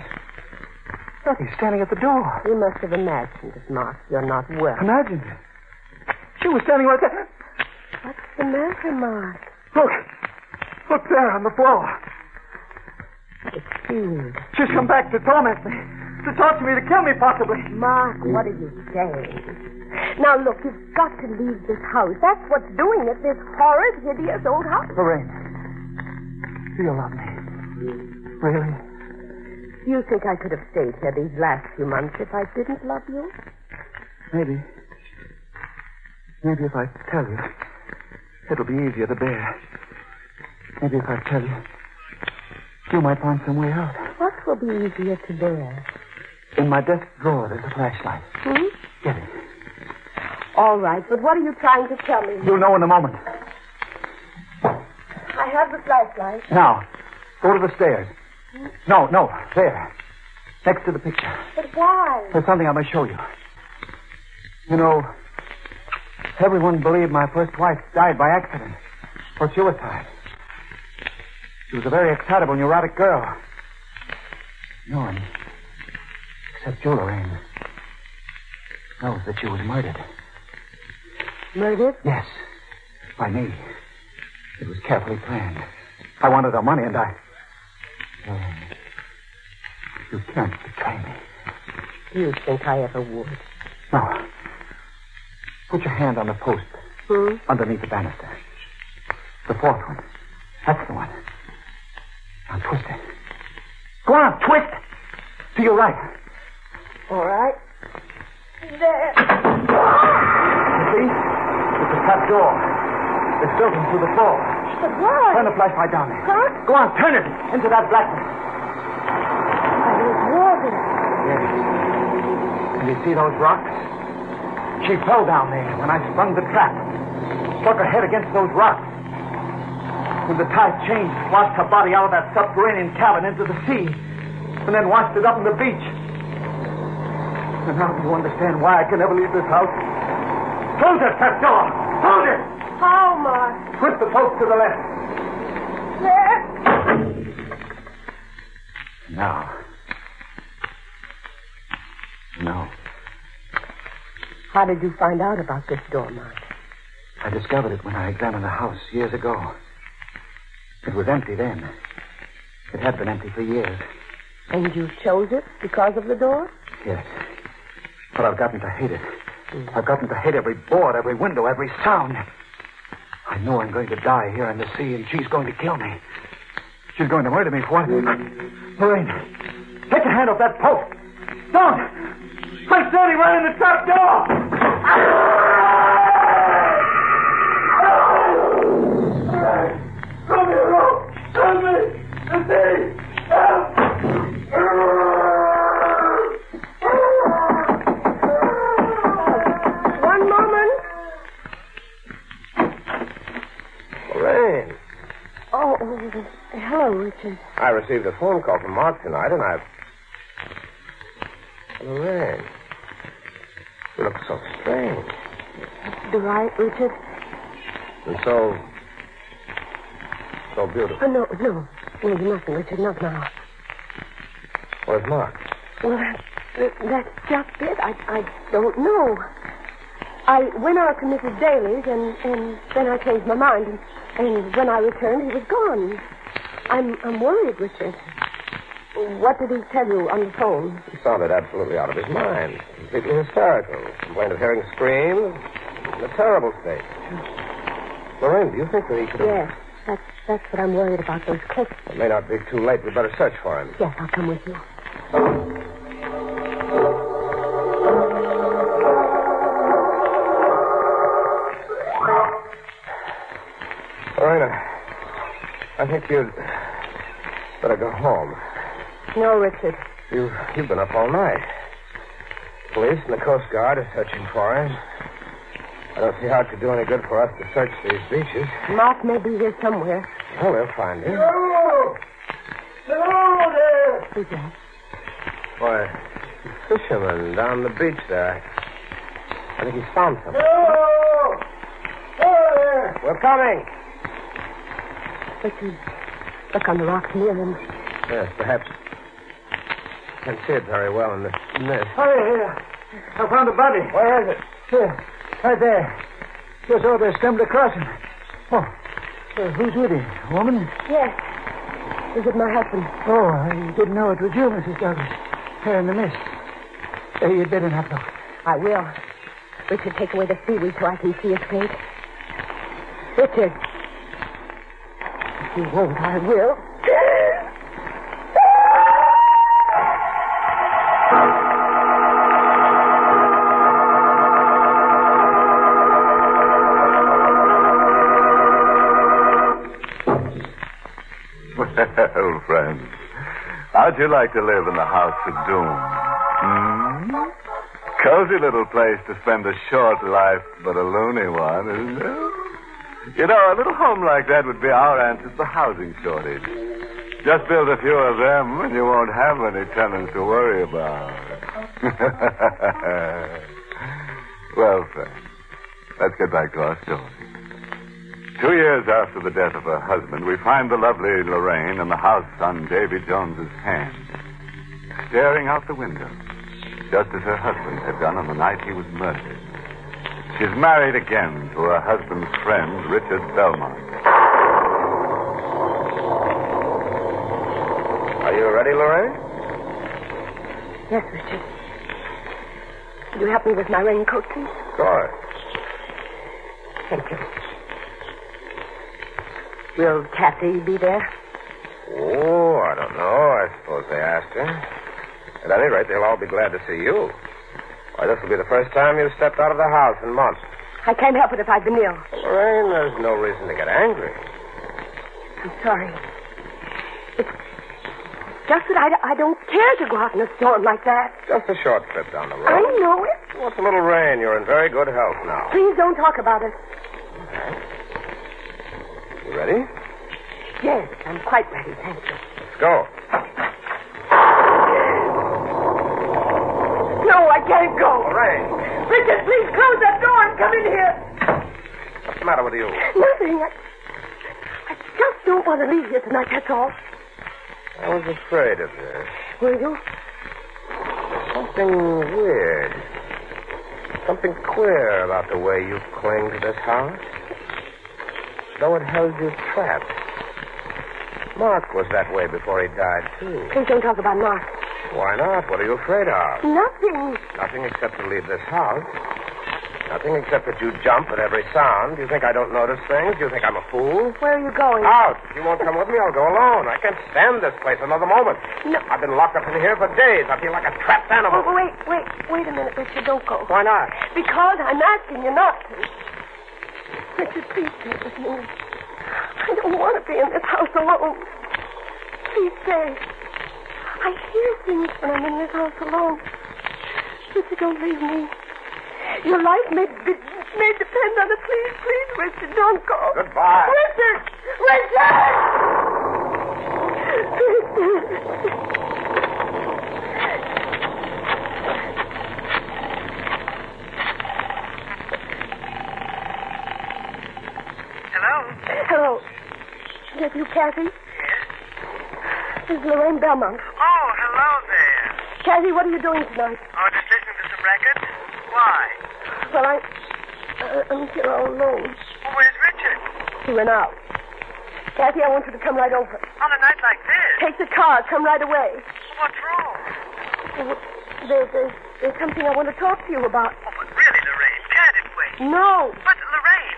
He's standing at the door. You must have imagined it, Mark. You're not well. Imagined it? She was standing right there. What's the matter, Mark? Look there on the floor. It's sealed. She's come back to torment me. To talk to me, to kill me, possibly. Mark, what are you saying? Now, look, you've got to leave this house. That's what's doing it, this horrid, hideous old house. Lorraine, do you love me? Really? You think I could have stayed here these last few months if I didn't love you? Maybe. Maybe if I tell you, it'll be easier to bear. Maybe if I tell you, you might find some way out. What will be easier to bear? In my desk drawer, there's a flashlight. Get it. All right, but what are you trying to tell me? You'll know in a moment. I have the flashlight. Now, go to the stairs. No, there. Next to the picture. But why? There's something I must show you. You know, everyone believed my first wife died by accident or suicide. She was a very excitable, neurotic girl. No one, except you, Lorraine, knows that she was murdered. Murdered? Yes, by me. It was carefully planned. I wanted her money, and I... Lorraine, you can't betray me. Do you think I ever would? No. Put your hand on the post. Underneath the banister. The fourth one. That's the one. Now twist it. Go on, twist. To your right. All right. There. You see? It's a trap door. It's built into the floor. But why? Turn the flashlight down there. Huh? Go on, turn it into that blackness. There's water. Yes. And you see those rocks? She fell down there when I sprung the trap. Struck her head against those rocks. When the tide changed, washed her body out of that subterranean cabin into the sea, and then washed it up on the beach. And now you understand why I can never leave this house. Close that trap door! Close it! How, Mark? Twist the post to the left. There. Now. No. How did you find out about this door, Mark? I discovered it when I examined the house years ago. It was empty then. It had been empty for years. And you chose it because of the door? Yes. But I've gotten to hate it. I've gotten to hate every board, every window, every sound. I know I'm going to die here in the sea, and she's going to kill me. She's going to murder me for what? Lorraine, take your hand off that post. Don't! I'm standing right in the trap door! Come here, Rope! Help me! The sea! Help! One moment. Lorraine. Oh, hello, Richard. I received a phone call from Mark tonight, and I've... Lorraine. You look so strange. Do I, Richard? And so beautiful. No, nothing, Richard, not now. Where's Mark? Well, that's just it. I don't know. I went out to Mrs. Daly's, and then I changed my mind, and when I returned, he was gone. I'm worried, Richard. What did he tell you on the phone? He sounded absolutely out of his mind. Completely hysterical. Complained of hearing screams. In a terrible state. Lorraine, do you think that he could have... Yes, that's what I'm worried about, those clips. It may not be too late. We'd better search for him. Yes, I'll come with you. Lorraine, I think you'd better go home. No, Richard. You've been up all night. Police and the Coast Guard are searching for him. I don't see how it could do any good for us to search these beaches. Mark may be here somewhere. Well, they'll find him. Hello! Hello there! Who's that? Why, fisherman down the beach there. I think he's found something. Hello! Hello there! We're coming. Richard, look on the rocks near him. Yes, perhaps. Can't see it very well in this mist. Hurry here. I found a body. Where is it? Here. Right there. Just over there, stumbled across him. Oh. Who's with him? A woman? Yes. Is it my husband? Oh, I didn't know it was you, Mrs. Douglas. Here in the mist. You'd better not look. I will. Richard, take away the seaweed so I can see his face. Richard. If you won't, I will. Well, friends, how'd you like to live in the House of Doom? Cozy little place to spend a short life, but a loony one, isn't it? You know, a little home like that would be our answer to the housing shortage. Just build a few of them, and you won't have any tenants to worry about. Well, friends, let's get back to our story. 2 years after the death of her husband, we find the lovely Lorraine in the house on Davy Jones's hand, staring out the window, just as her husband had done on the night he was murdered. She's married again to her husband's friend, Richard Belmont. Are you ready, Lorraine? Yes, Richard. Could you help me with my raincoat, please? Of course. Thank you. Will Kathy be there? Oh, I don't know. I suppose they asked her. At any rate, they'll all be glad to see you. Why, this will be the first time you've stepped out of the house in months. I can't help it if I've been ill. Lorraine, there's no reason to get angry. I'm sorry. It's just that I don't care to go out in a storm like that. Just a short trip down the road. I know it. What's a little rain? You're in very good health now. Please don't talk about it. You ready? I'm quite ready, thank you. Let's go. No, I can't go. Lorraine. Richard, please close that door and come in here. What's the matter with you? Nothing. I just don't want to leave here tonight, that's all. I was afraid of this. Were you? Something weird. Something queer about the way you cling to this house. Though it held you trapped. Mark was that way before he died, too. Please don't talk about Mark. Why not? What are you afraid of? Nothing. Nothing except to leave this house. Nothing except that you jump at every sound. Do you think I don't notice things? Do you think I'm a fool? Where are you going? Out. If you won't come with me, I'll go alone. I can't stand this place another moment. No. I've been locked up in here for days. I feel like a trapped animal. Oh, wait a minute, Richard. Don't go. Why not? Because I'm asking you not to. Richard, please stay with me. I don't want to be in this house alone. Please stay. I hear things when I'm in this house alone. Richard, don't leave me. Your life may depend on it. Please, Richard, don't go. Goodbye. Richard! Hello. Is that you, Kathy? Yes. This is Lorraine Belmont. Oh, hello there. Kathy, what are you doing tonight? Oh, just listening to some records? Why? Well, I'm here all alone. Well, where's Richard? He went out. Kathy, I want you to come right over. On a night like this? Take the car. Come right away. What's wrong? There's something I want to talk to you about. Oh, but really, Lorraine, can't it wait? No. But, Lorraine...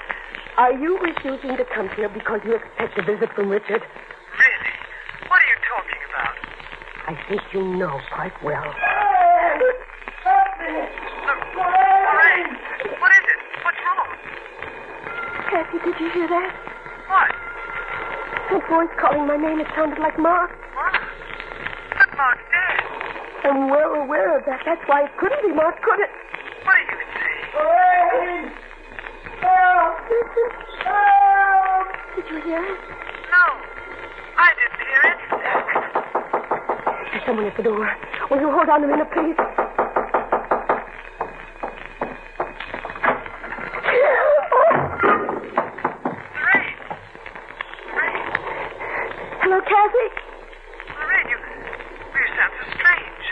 Are you refusing to come here because you expect a visit from Richard? Really? What are you talking about? I think you know quite well. Lorraine! What is it? What's wrong? Kathy, did you hear that? What? That voice calling my name, it sounded like Mark. What? But Mark's dead. I'm well aware of that. That's why it couldn't be Mark, could it? What are you saying? Lorraine! Help! Did you hear it? No. I didn't hear it. There's someone at the door. Will you hold on a minute, please? Lorraine! Hello, Kathy? Lorraine, you sound so strange.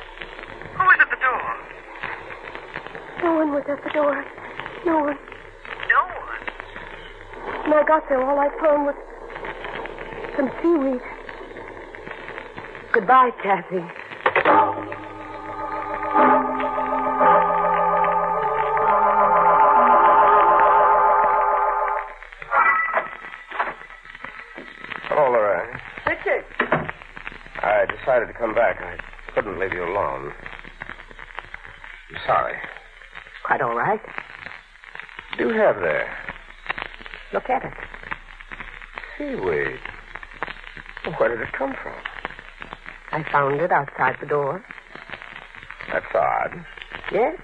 Who was at the door? No one was at the door. No one. No one? When I got there, all I found was some seaweed. Goodbye, Kathy. Hello, Lorraine. Richard. I decided to come back. I couldn't leave you alone. I'm sorry. Quite all right. What do you have there? Look at it. Seaweed. Where did it come from? I found it outside the door. That's odd. Yes.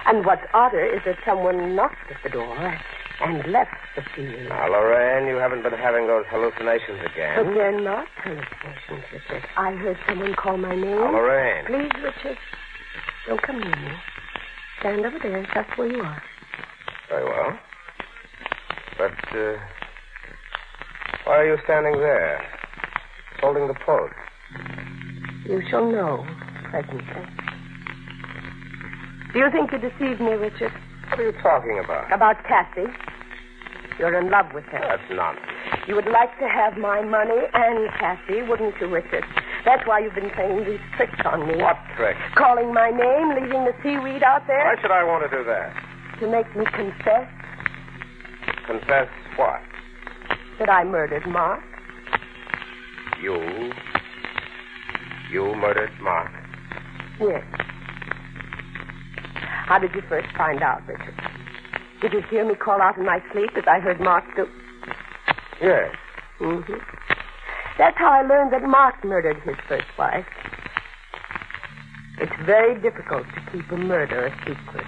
And what's odder is that someone knocked at the door and left the seaweed. Now, Lorraine, you haven't been having those hallucinations again. But they're not hallucinations, Richard. I heard someone call my name. Now, Lorraine. Please, Richard. Don't come near me. Stand over there, just where you are. Very well. But, why are you standing there, holding the post? You shall know presently. Do you think you deceived me, Richard? What are you talking about? About Kathy. You're in love with her. That's nonsense. You would like to have my money and Kathy, wouldn't you, Richard? That's why you've been playing these tricks on me. What tricks? Calling my name, leaving the seaweed out there. Why should I want to do that? To make me confess. Confess what? That I murdered Mark. You murdered Mark? Yes. How did you first find out, Richard? Did you hear me call out in my sleep as I heard Mark do? Yes. Mm-hmm. That's how I learned that Mark murdered his first wife. It's very difficult to keep a murder a secret.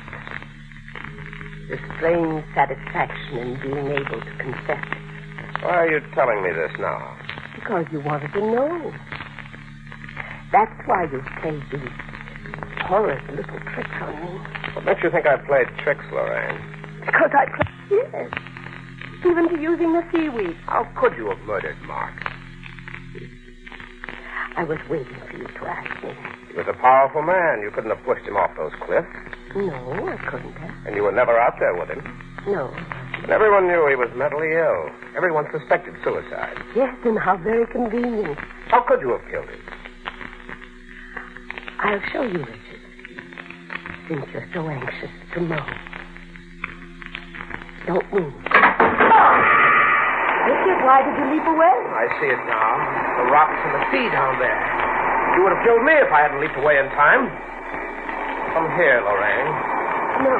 The strange satisfaction in being able to confess it. Why are you telling me this now? Because you wanted to know. That's why you played these horrid little tricks on me. What makes you think I played tricks, Lorraine? Because I played, yes. Even to using the seaweed. How could you have murdered Mark? I was waiting for you to ask me. He was a powerful man. You couldn't have pushed him off those cliffs. No, I couldn't have. And you were never out there with him. No. And everyone knew he was mentally ill. Everyone suspected suicide. Yes, and how very convenient. How could you have killed him? I'll show you, Richard. Since you're so anxious to know. Don't move. Richard, why did you leap away? I see it now. The rocks and the sea down there. You would have killed me if I hadn't leaped away in time. Come here, Lorraine. No.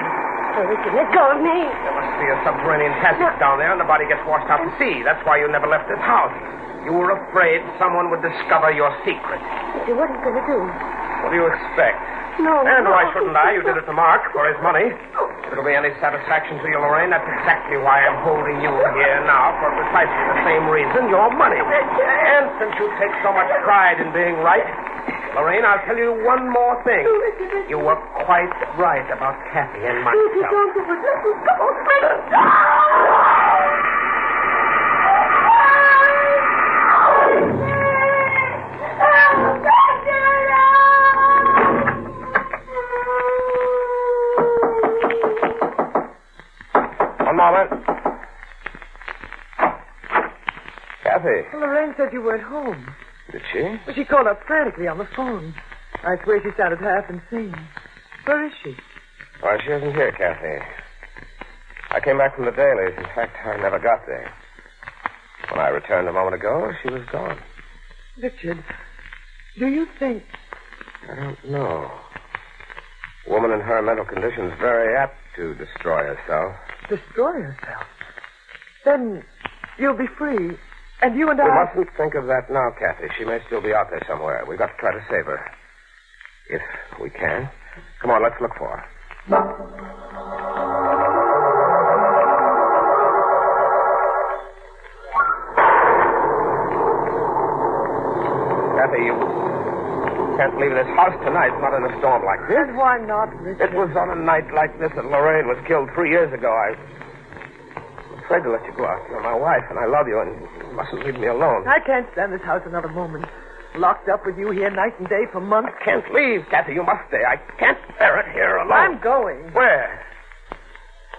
Oh, Richard, let go of me. There must be a subterranean passage down there, and the body gets washed out to sea. That's why you never left this house. You were afraid someone would discover your secret. Richard, what are you going to do? What do you expect? No. And why shouldn't I? You did it to Mark for his money. If it'll be any satisfaction to you, Lorraine, that's exactly why I'm holding you here now, for precisely the same reason, your money. And since you take so much pride in being right, Lorraine, I'll tell you one more thing. You were quite right about Kathy and myself. Don't do it. Let me go. One moment. Kathy. Well, Lorraine said you weren't home. Did she? Well, she called up frantically on the phone. I swear she sounded half insane. Where is she? Why, she isn't here, Kathy. I came back from the dailies. In fact, I never got there. When I returned a moment ago, she was gone. Richard, do you think... I don't know. A woman in her mental condition is very apt to destroy herself. Destroy herself? Then you'll be free, and you and We I... mustn't think of that now, Kathy. She may still be out there somewhere. We've got to try to save her. If we can. Come on, let's look for her. Kathy, you can't leave this house tonight, not in a storm like this. And why not, Richard? It was on a night like this that Lorraine was killed 3 years ago. I'm afraid to let you go out. You're my wife, and I love you, and you mustn't leave me alone. I can't stand this house another moment. Locked up with you here night and day for months. I can't leave, Kathy. You must stay. I can't bear it here alone. I'm going. Where?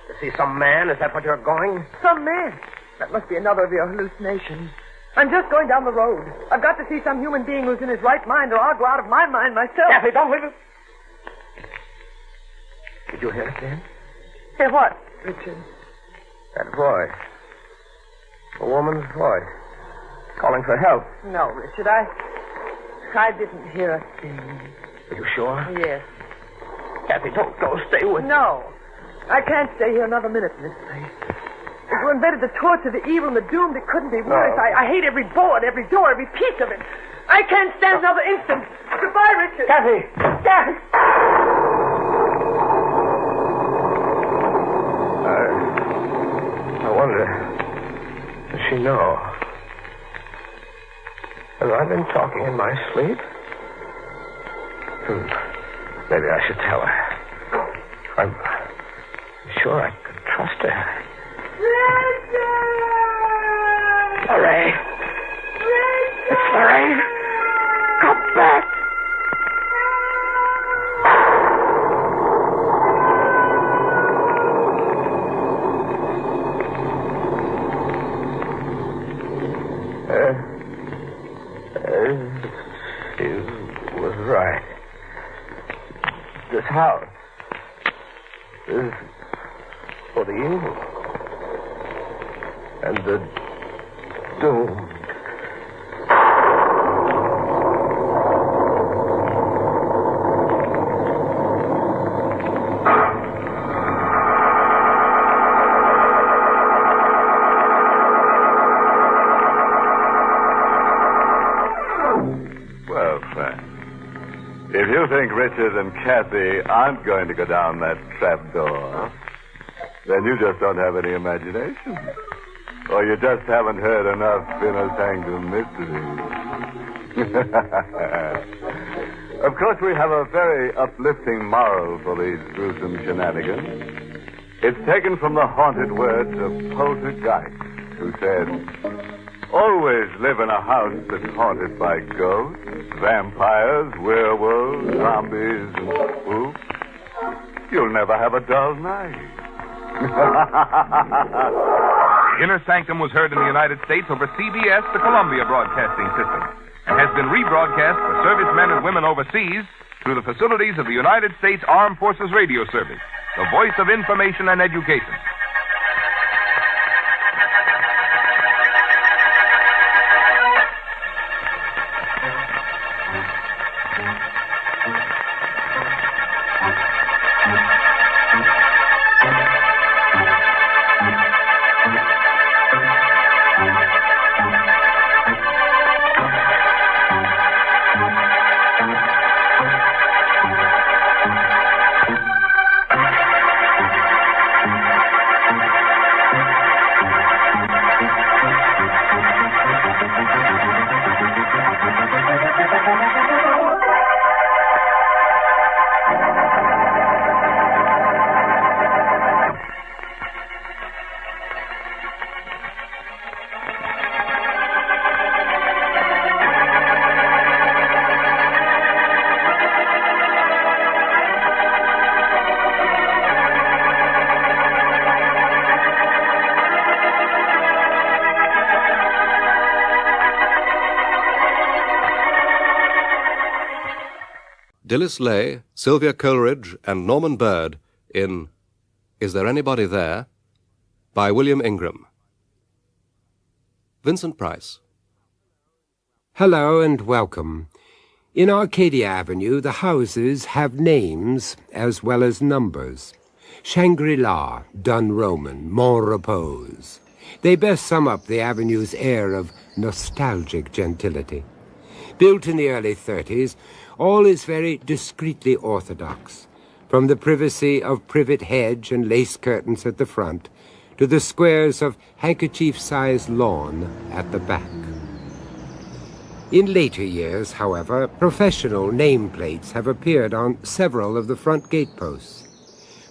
To see some man? Is that what you're going? Some man. That must be another of your hallucinations. I'm just going down the road. I've got to see some human being who's in his right mind, or I'll go out of my mind myself. Kathy, don't leave it. Did you hear it then? Hear what, Richard? That voice. A woman's voice. Calling for help. No, Richard, I didn't hear a thing. Are you sure? Yes. Kathy, don't go. Stay with me. No. I can't stay here another minute in this place. If you invented the torture, the evil, and the doomed, it couldn't be worse. No. I hate every board, every door, every piece of it. I can't stand another instant. Goodbye, Richard. Kathy! Kathy! I wonder, does she know? Have I been talking in my sleep? Maybe I should tell her. I'm sure I could trust her. Lorraine! It's Lorraine! Come back! She was right. This house is for the evil and the doomed. Well, Frank, if you think Richard and Kathy aren't going to go down that trap door, then you just don't have any imagination. Or you just haven't heard enough Inner Sanctum mysteries. Of course, we have a very uplifting moral for these gruesome shenanigans. It's taken from the haunted words of Poltergeist, who said, "Always live in a house that's haunted by ghosts, vampires, werewolves, zombies, and spooks. You'll never have a dull night." Inner Sanctum was heard in the United States over CBS, the Columbia Broadcasting System, and has been rebroadcast for servicemen and women overseas through the facilities of the United States Armed Forces Radio Service, the voice of information and education. Dilys Lay, Sylvia Coleridge, and Norman Bird in Is There Anybody There? By William Ingram. Vincent Price. Hello and welcome. In Arcadia Avenue, the houses have names as well as numbers. Shangri-La, Dun Roman, Mont Repose. They best sum up the avenue's air of nostalgic gentility. Built in the early 30s, all is very discreetly orthodox, from the privacy of privet hedge and lace curtains at the front to the squares of handkerchief-sized lawn at the back. In later years, however, professional nameplates have appeared on several of the front gateposts.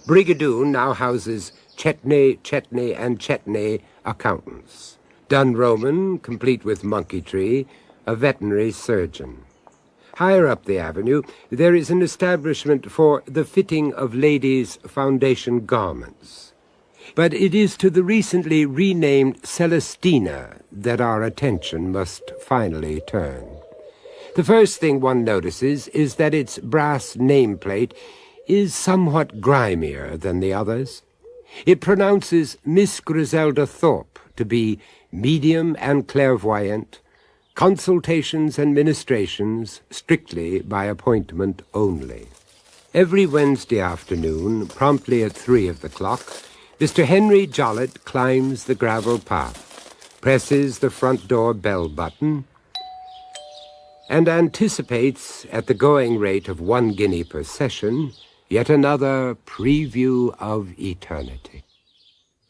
Brigadoon now houses Chetney, Chetney, and Chetney accountants. Dun Roman, complete with Monkey Tree, a veterinary surgeon. Higher up the avenue, there is an establishment for the fitting of ladies' foundation garments. But it is to the recently renamed Celestina that our attention must finally turn. The first thing one notices is that its brass nameplate is somewhat grimier than the others. It pronounces Miss Griselda Thorpe to be medium and clairvoyant, consultations and ministrations strictly by appointment only. Every Wednesday afternoon, promptly at 3 o'clock, Mr. Henry Jollett climbs the gravel path, presses the front door bell button, and anticipates, at the going rate of 1 guinea per session, yet another preview of eternity.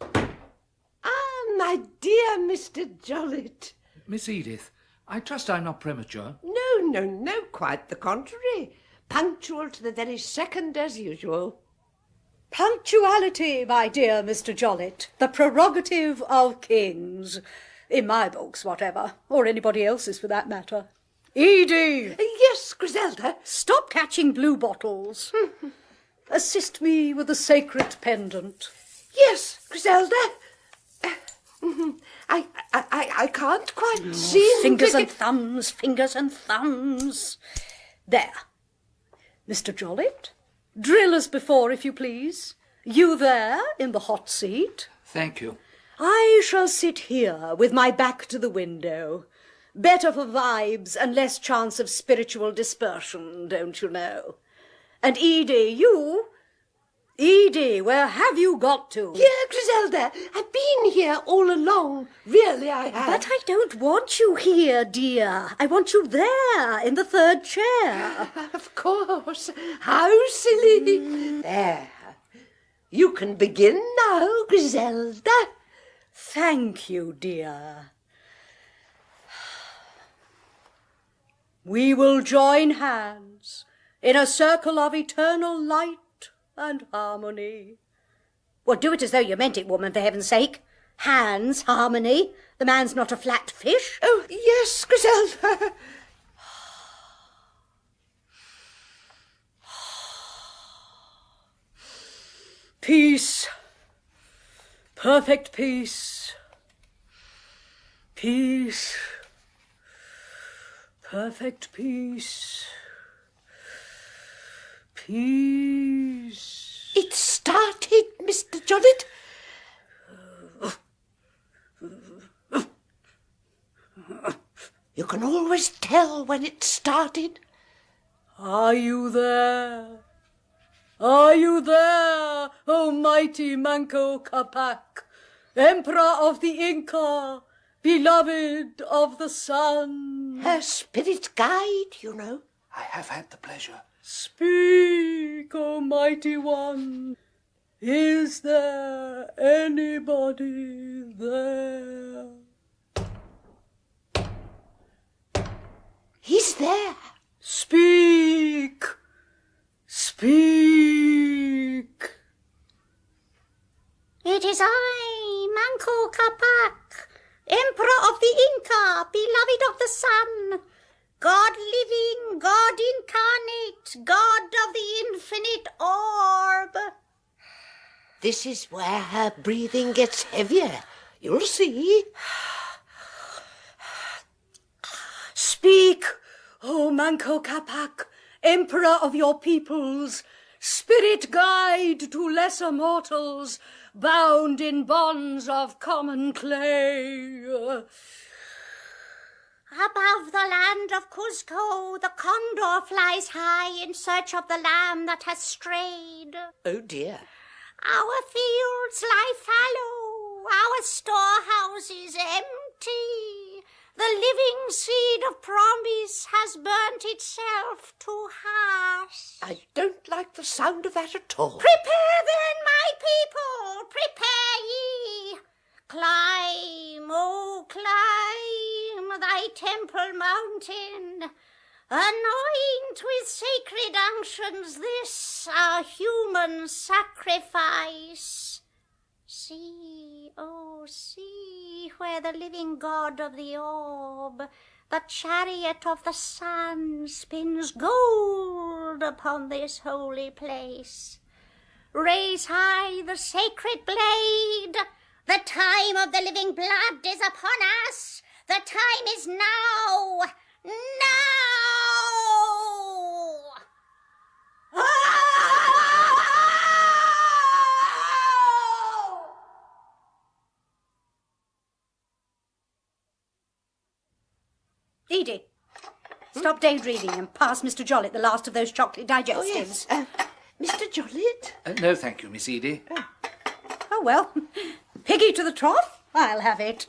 Ah, my dear Mr. Jollett. Miss Edith, I trust I'm not premature. No, quite the contrary. Punctual to the very second as usual. Punctuality, my dear Mr. Jollett, the prerogative of kings. In my books, whatever, or anybody else's for that matter. Edie! Yes, Griselda? Stop catching blue bottles. Assist me with the sacred pendant. Yes, Griselda. I can't quite see. Fingers and thumbs, fingers and thumbs. There. Mr. Jollett, drill as before, if you please. You there, in the hot seat. Thank you. I shall sit here, with my back to the window. Better for vibes and less chance of spiritual dispersion, don't you know? And Edie, you... Edie, where have you got to? Here, Griselda. I've been here all along. Really, I have. But I don't want you here, dear. I want you there, in the third chair. Of course. How silly. There. You can begin now, Griselda. Thank you, dear. We will join hands in a circle of eternal light and harmony. Well, do it as though you meant it, woman, for heaven's sake. Hands, harmony. The man's not a flat fish. Oh, yes, Griselda. Peace. Perfect peace. Peace. Perfect peace. Peace. It started, Mr. Jollett. You can always tell when it started. Are you there? Are you there, O mighty Manco Capac, Emperor of the Inca, beloved of the sun? Her spirit guide, you know. I have had the pleasure. Speak, O mighty one. Is there anybody there? He's there. Speak. Speak. It is I, Manco Capac, Emperor of the Inca, beloved of the sun, God living, God incarnate, God of the infinite orb. This is where her breathing gets heavier. You'll see. Speak, O Manco Capac, Emperor of your peoples, spirit guide to lesser mortals, bound in bonds of common clay. Above the land of Cuzco, the condor flies high in search of the lamb that has strayed. Oh, dear. Our fields lie fallow, our storehouses empty. The living seed of promise has burnt itself to hash. I don't like the sound of that at all. Prepare then, my people, prepare ye. Climb, oh, climb thy temple mountain. Anoint with sacred unctions this our human sacrifice. See, oh, see where the living God of the orb, the chariot of the sun, spins gold upon this holy place. Raise high the sacred blade. The time of the living blood is upon us. The time is now. Now! Edie, stop daydreaming and pass Mr. Jollett the last of those chocolate digestives. Oh, yes. Mr. Jollett? No, thank you, Miss Edie. Oh, well, piggy to the trough, I'll have it.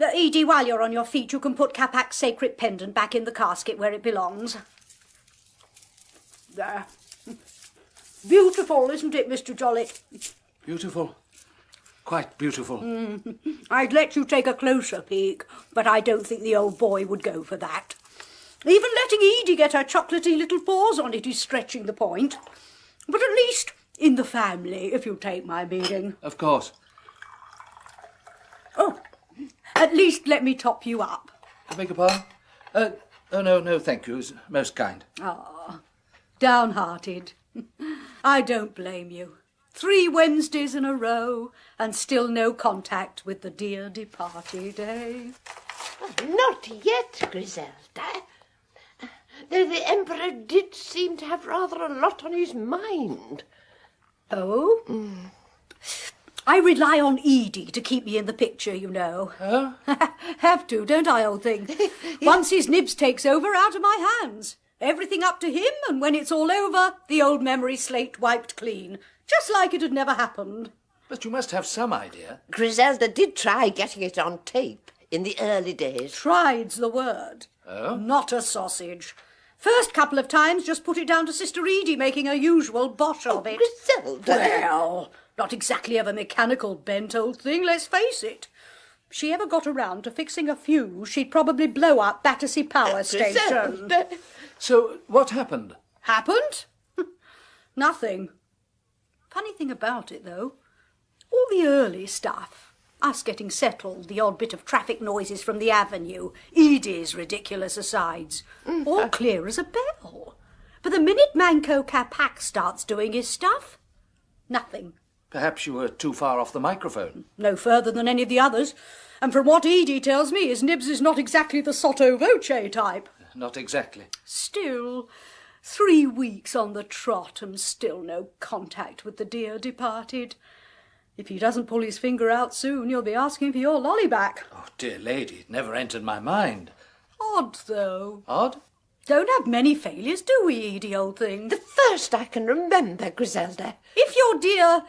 Edie, while you're on your feet, you can put Capac's sacred pendant back in the casket where it belongs. There. Beautiful, isn't it, Mr. Jollett? Beautiful. Quite beautiful. I'd let you take a closer peek, but I don't think the old boy would go for that. Even letting Edie get her chocolatey little paws on it is stretching the point. But at least in the family, if you take my meaning. Of course. Oh, at least let me top you up. I beg your pardon? Oh, no, thank you. It's most kind. Ah, downhearted. I don't blame you. 3 Wednesdays in a row, and still no contact with the dear departed, eh? Not yet, Griselda. Though the Emperor did seem to have rather a lot on his mind. Oh? I rely on Edie to keep me in the picture, you know. Oh? Have to, don't I, old thing? Once his nibs takes over, out of my hands. Everything up to him, and when it's all over, the old memory slate wiped clean. Just like it had never happened. But you must have some idea. Griselda did try getting it on tape in the early days. Tried's the word. Oh? Not a sausage. First couple of times, just put it down to Sister Edie making her usual bosh of it. Griselda! Well, Not exactly of a mechanical bent old thing, let's face it. If she ever got around to fixing a fuse, she'd probably blow up Battersea Power Station. So, what happened? Happened? Nothing. Funny thing about it, though, all the early stuff, us getting settled, the odd bit of traffic noises from the avenue, Edie's ridiculous asides, all clear as a bell. But the minute Manco Capac starts doing his stuff, nothing. Perhaps you were too far off the microphone. No further than any of the others. And from what Edie tells me, his Nibs is not exactly the sotto voce type. Not exactly. Still, 3 weeks on the trot and still no contact with the dear departed. If he doesn't pull his finger out soon, you'll be asking for your lolly back. Oh, dear lady, it never entered my mind. Odd, though. Odd? Don't have many failures, do we, Edie, old thing? The first I can remember, Griselda. If your dear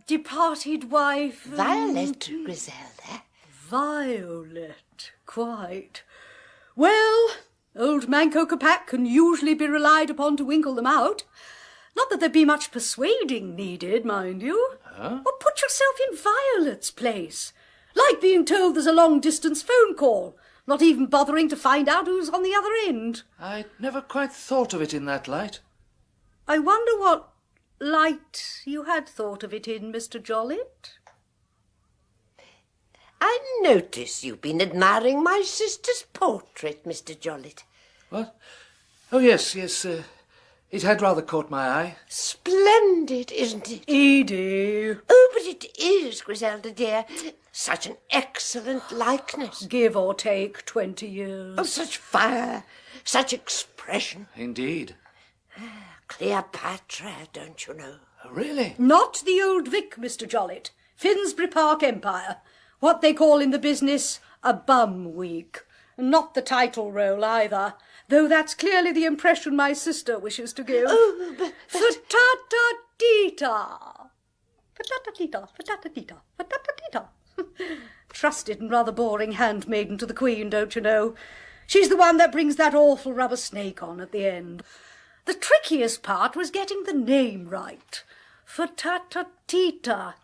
departed wife... Violet, Griselda. Violet, quite. Well, old Manco Capac can usually be relied upon to winkle them out. Not that there'd be much persuading needed, mind you. Huh? Or put yourself in Violet's place. Like being told there's a long-distance phone call, not even bothering to find out who's on the other end. I'd never quite thought of it in that light. I wonder what light you had thought of it in, Mr. Jollett. I notice you've been admiring my sister's portrait, Mr. Jollett. What? Oh, yes. It had rather caught my eye. Splendid, isn't it? Edie. Oh, but it is, Griselda, dear. Such an excellent likeness. Give or take 20 years. Oh, such fire, such expression. Indeed. Cleopatra, don't you know? Oh, really? Not the old Vic, Mr. Jollett. Finsbury Park Empire. What they call in the business a bum week. Not the title role either, though that's clearly the impression my sister wishes to give. Oh, but... Fa-ta-ta-tita. Fa-ta-ta-tita, fa-ta-ta-tita, fa-ta-ta-tita. Trusted and rather boring handmaiden to the Queen, don't you know? She's the one that brings that awful rubber snake on at the end. The trickiest part was getting the name right. Fa-ta-ta-tita.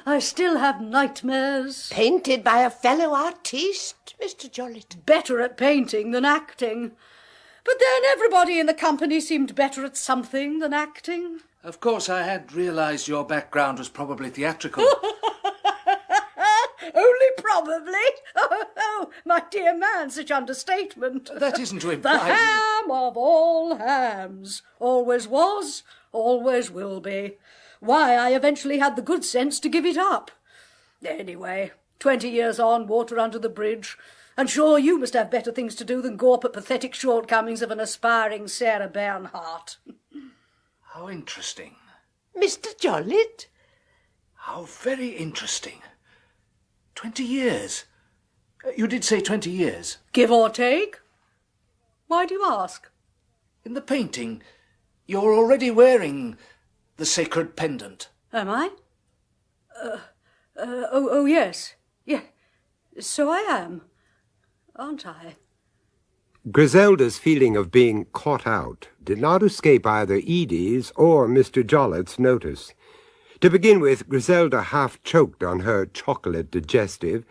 I still have nightmares. Painted by a fellow artiste, Mr. Jollett. Better at painting than acting. But then everybody in the company seemed better at something than acting. Of course, I had realised your background was probably theatrical. Only probably. Oh, my dear man, such understatement. That isn't to imply... The ham of all hams. Always was, always will be. Why, I eventually had the good sense to give it up. Anyway, 20 years on, water under the bridge, and sure you must have better things to do than gawp at pathetic shortcomings of an aspiring Sarah Bernhardt. How interesting. Mr. Jollett? How very interesting. 20 years. You did say 20 years. Give or take. Why do you ask? In the painting, you're already wearing the sacred pendant. Am I? Oh, yes. Yeah, so I am, aren't I? Griselda's feeling of being caught out did not escape either Edie's or Mr. Jollett's notice. To begin with, Griselda half choked on her chocolate digestive,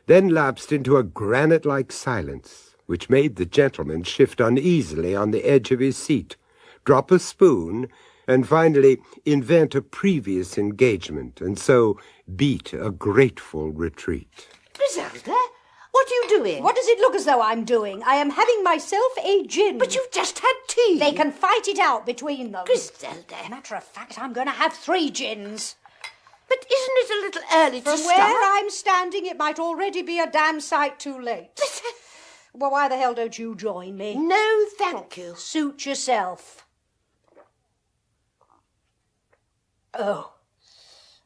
then lapsed into a granite-like silence, which made the gentleman shift uneasily on the edge of his seat, drop a spoon, and finally invent a previous engagement, and so beat a grateful retreat. Griselda, what are you doing? What does it look as though I'm doing? I am having myself a gin. But you've just had tea. They can fight it out between them. Griselda. Matter of fact, I'm going to have 3 gins. But isn't it a little early to From start? where I'm standing, it might already be a damn sight too late. Well, why the hell don't you join me? No, thank you. Suit yourself. Oh,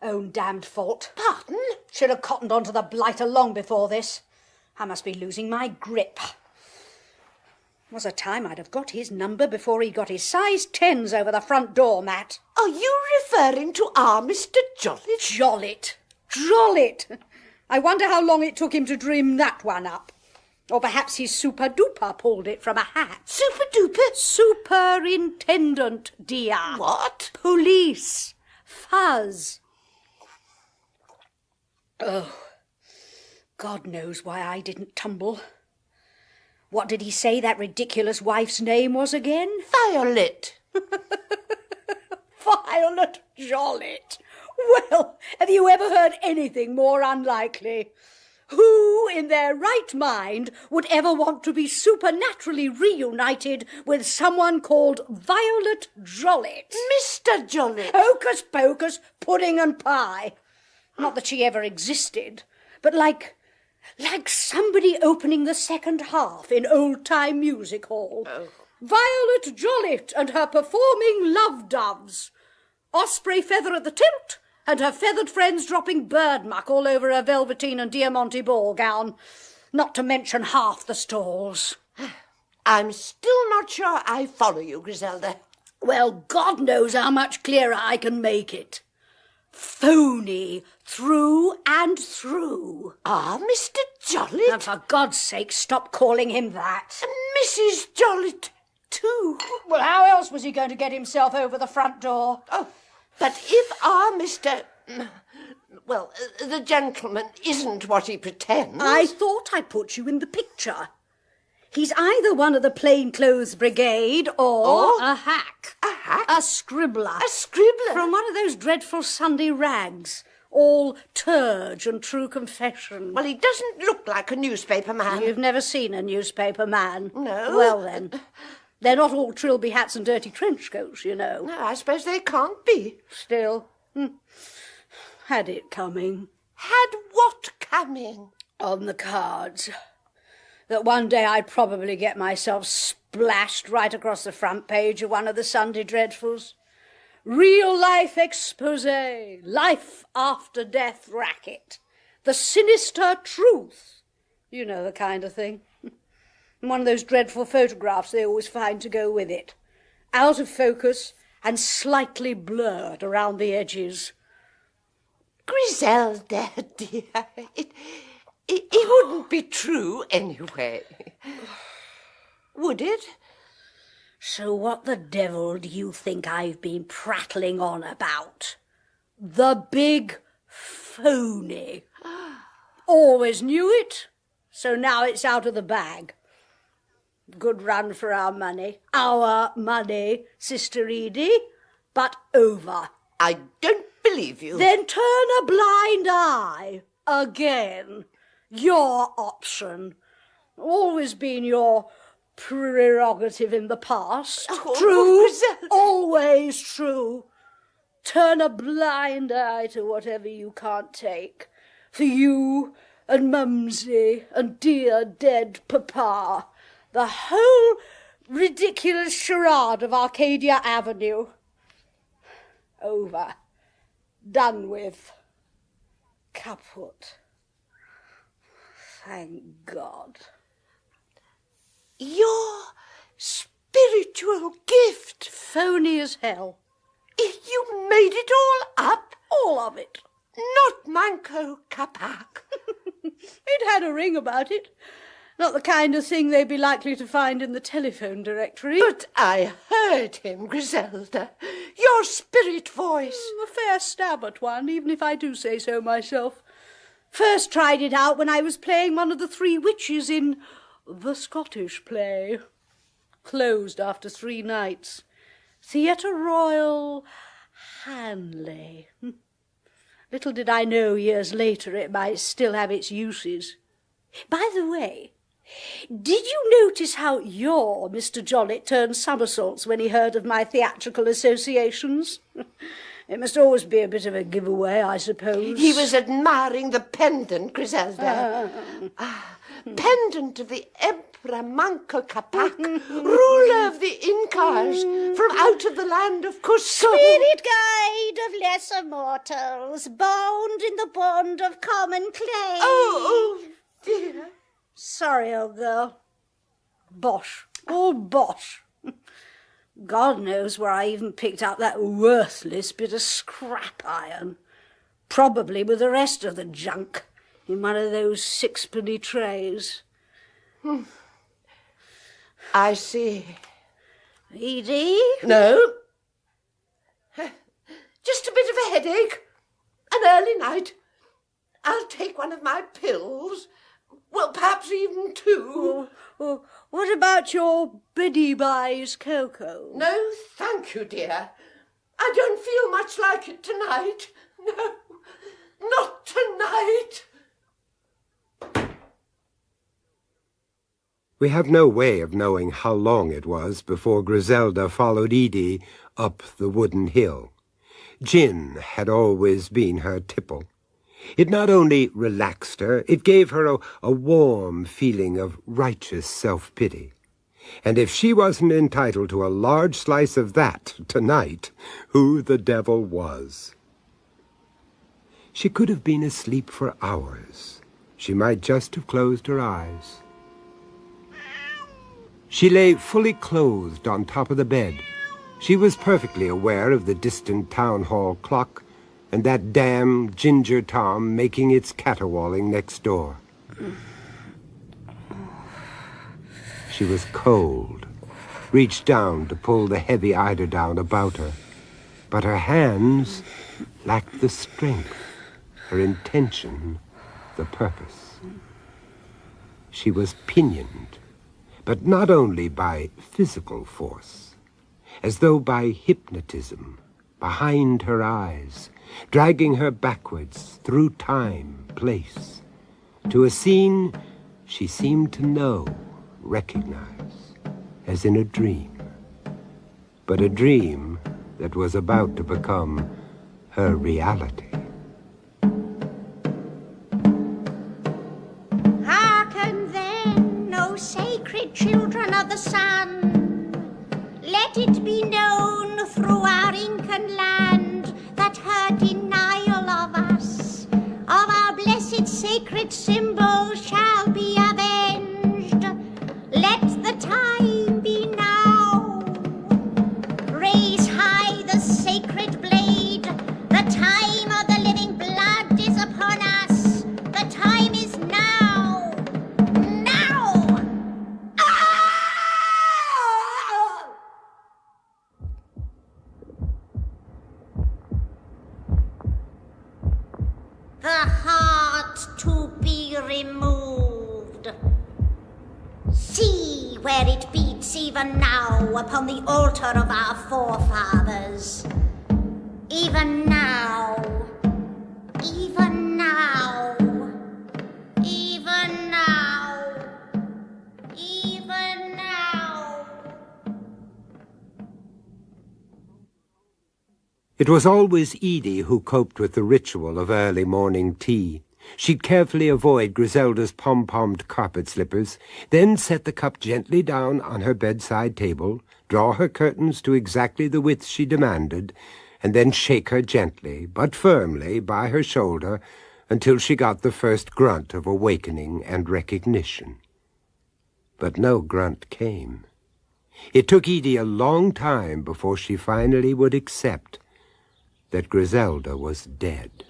own damned fault. Pardon? Should have cottoned onto the blighter long before this. I must be losing my grip. Was a time I'd have got his number before he got his size 10s over the front door mat. Are you referring to our Mr. Jollett? Jollett! I wonder how long it took him to dream that one up. Or perhaps his super-duper pulled it from a hat. Super-duper? Superintendent, dear. What? Police. fuzz. Oh, God knows why I didn't tumble. What did he say that ridiculous wife's name was again? Violet. Violet Jollett. Well, have you ever heard anything more unlikely? Who in their right mind would ever want to be supernaturally reunited with someone called Violet Jollett? Mr. Jollett. Hocus pocus, pudding and pie. Not that she ever existed, but like somebody opening the second half in old-time music hall. Oh. Violet Jollett and her performing love doves. Osprey feather at the tilt, and her feathered friends dropping bird muck all over her velveteen and diamante ball gown, not to mention half the stalls. I'm still not sure I follow you, Griselda. Well, God knows how much clearer I can make it. Phony through and through. Ah, Mr. Jollett? And for God's sake, stop calling him that. Mrs. Jollett, too. Well, how else was he going to get himself over the front door? Oh, but if our Mr... Well, the gentleman isn't what he pretends... I thought I put you in the picture. He's either one of the plainclothes brigade or a hack. A hack? A scribbler. A scribbler? From one of those dreadful Sunday rags, all turge and true confession. Well, he doesn't look like a newspaper man. You've never seen a newspaper man? No. Well, then. They're not all trilby hats and dirty trench coats, you know. No, I suppose they can't be. Still, had it coming. Had what coming? On the cards. That one day I'd probably get myself splashed right across the front page of one of the Sunday Dreadfuls. Real-life expose, life after death racket, the sinister truth. You know the kind of thing. And one of those dreadful photographs they always find to go with it. Out of focus and slightly blurred around the edges. Griselda, dear, it wouldn't be true anyway. Would it? So what the devil do you think I've been prattling on about? The big phony. Always knew it, so now it's out of the bag. Good run for our money. Our money, Sister Edie, but over. I don't believe you. Then turn a blind eye. Again. Your option. Always been your prerogative in the past. True. Always true. Turn a blind eye to whatever you can't take. For you and Mumsy and dear dead Papa. The whole ridiculous charade of Arcadia Avenue. Over. Done with. Kaput. Thank God. Your spiritual gift. Phony as hell. You made it all up? All of it. Not Manco Capac. It had a ring about it. Not the kind of thing they'd be likely to find in the telephone directory. But I heard him, Griselda. Your spirit voice. A fair stab at one, even if I do say so myself. First tried it out when I was playing one of the three witches in the Scottish play. Closed after 3 nights. Theatre Royal, Hanley. Little did I know years later it might still have its uses. By the way, did you notice how your Mr. Jollett turned somersaults when he heard of my theatrical associations? It must always be a bit of a giveaway, I suppose. He was admiring the pendant, Griselda. Pendant of the Emperor Manco Capac, ruler of the Incas, from out of the land of Cusco. Spirit guide of lesser mortals, bound in the bond of common clay. Oh, dear. Sorry, old girl. Bosh. All bosh. God knows where I even picked up that worthless bit of scrap iron. Probably with the rest of the junk in one of those 6-penny trays. I see. Edie? No. Just a bit of a headache, an early night. I'll take one of my pills. Well, perhaps even two. What about your Biddy buys cocoa? No, thank you, dear. I don't feel much like it tonight. No, not tonight. We have no way of knowing how long it was before Griselda followed Edie up the wooden hill. Gin had always been her tipple. It not only relaxed her, it gave her a warm feeling of righteous self-pity. And if she wasn't entitled to a large slice of that tonight, who the devil was? She could have been asleep for hours. She might just have closed her eyes. She lay fully clothed on top of the bed. She was perfectly aware of the distant town hall clock and that damn Ginger Tom making its caterwauling next door. She was cold, reached down to pull the heavy eiderdown about her, but her hands lacked the strength, her intention, the purpose. She was pinioned, but not only by physical force, as though by hypnotism, behind her eyes, dragging her backwards through time, place, to a scene she seemed to know, recognize, as in a dream. But a dream that was about to become her reality. Hearken then, O sacred children of the sun. Let it be known through our Incan land that her denial of us, of our blessed sacred symbol, shall be avenged. Let the time be now. Raise high the sacred blade. The time of the living blood is upon us. The time is now. Now! The heart to be removed. See where it beats even now upon the altar of our forefathers. Even now. Even now. Even now. Even now. It was always Edie who coped with the ritual of early morning tea. She'd carefully avoid Griselda's pom-pommed carpet slippers, then set the cup gently down on her bedside table, draw her curtains to exactly the width she demanded, and then shake her gently, but firmly, by her shoulder until she got the first grunt of awakening and recognition. But no grunt came. It took Edie a long time before she finally would accept that Griselda was dead.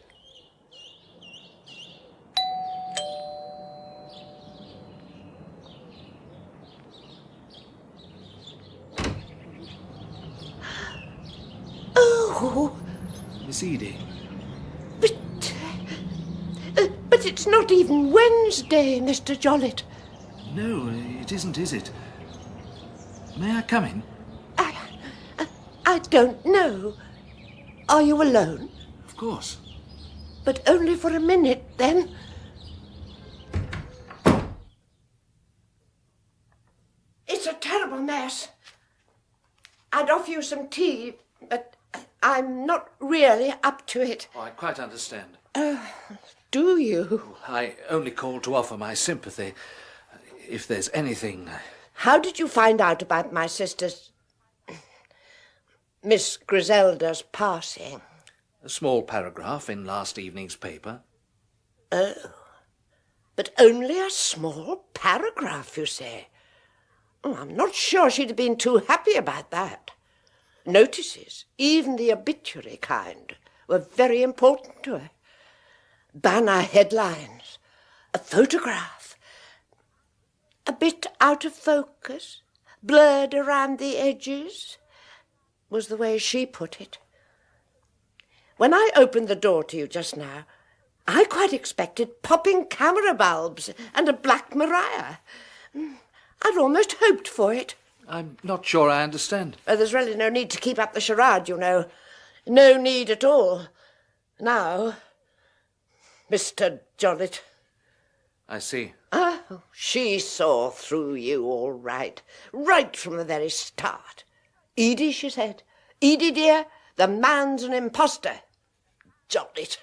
Oh, Miss Edie. But it's not even Wednesday, Mr. Jollett. No, it isn't, is it? May I come in? I don't know. Are you alone? Of course. But only for a minute, then. It's a terrible mess. I'd offer you some tea, but I'm not really up to it. Oh, I quite understand. Do you? I only called to offer my sympathy. If there's anything... How did you find out about my sister's... Miss Griselda's passing? A small paragraph in last evening's paper. Oh. But only a small paragraph, you say? Oh, I'm not sure she'd have been too happy about that. Notices, even the obituary kind, were very important to her. Banner headlines, a photograph, a bit out of focus, blurred around the edges, was the way she put it. When I opened the door to you just now, I quite expected popping camera bulbs and a Black Maria. I'd almost hoped for it. I'm not sure I understand. There's really no need to keep up the charade, you know. No need at all. Now, Mr. Jollett. I see. Oh, she saw through you all right. Right from the very start. Edie, she said. Edie, dear, the man's an imposter. Jollett.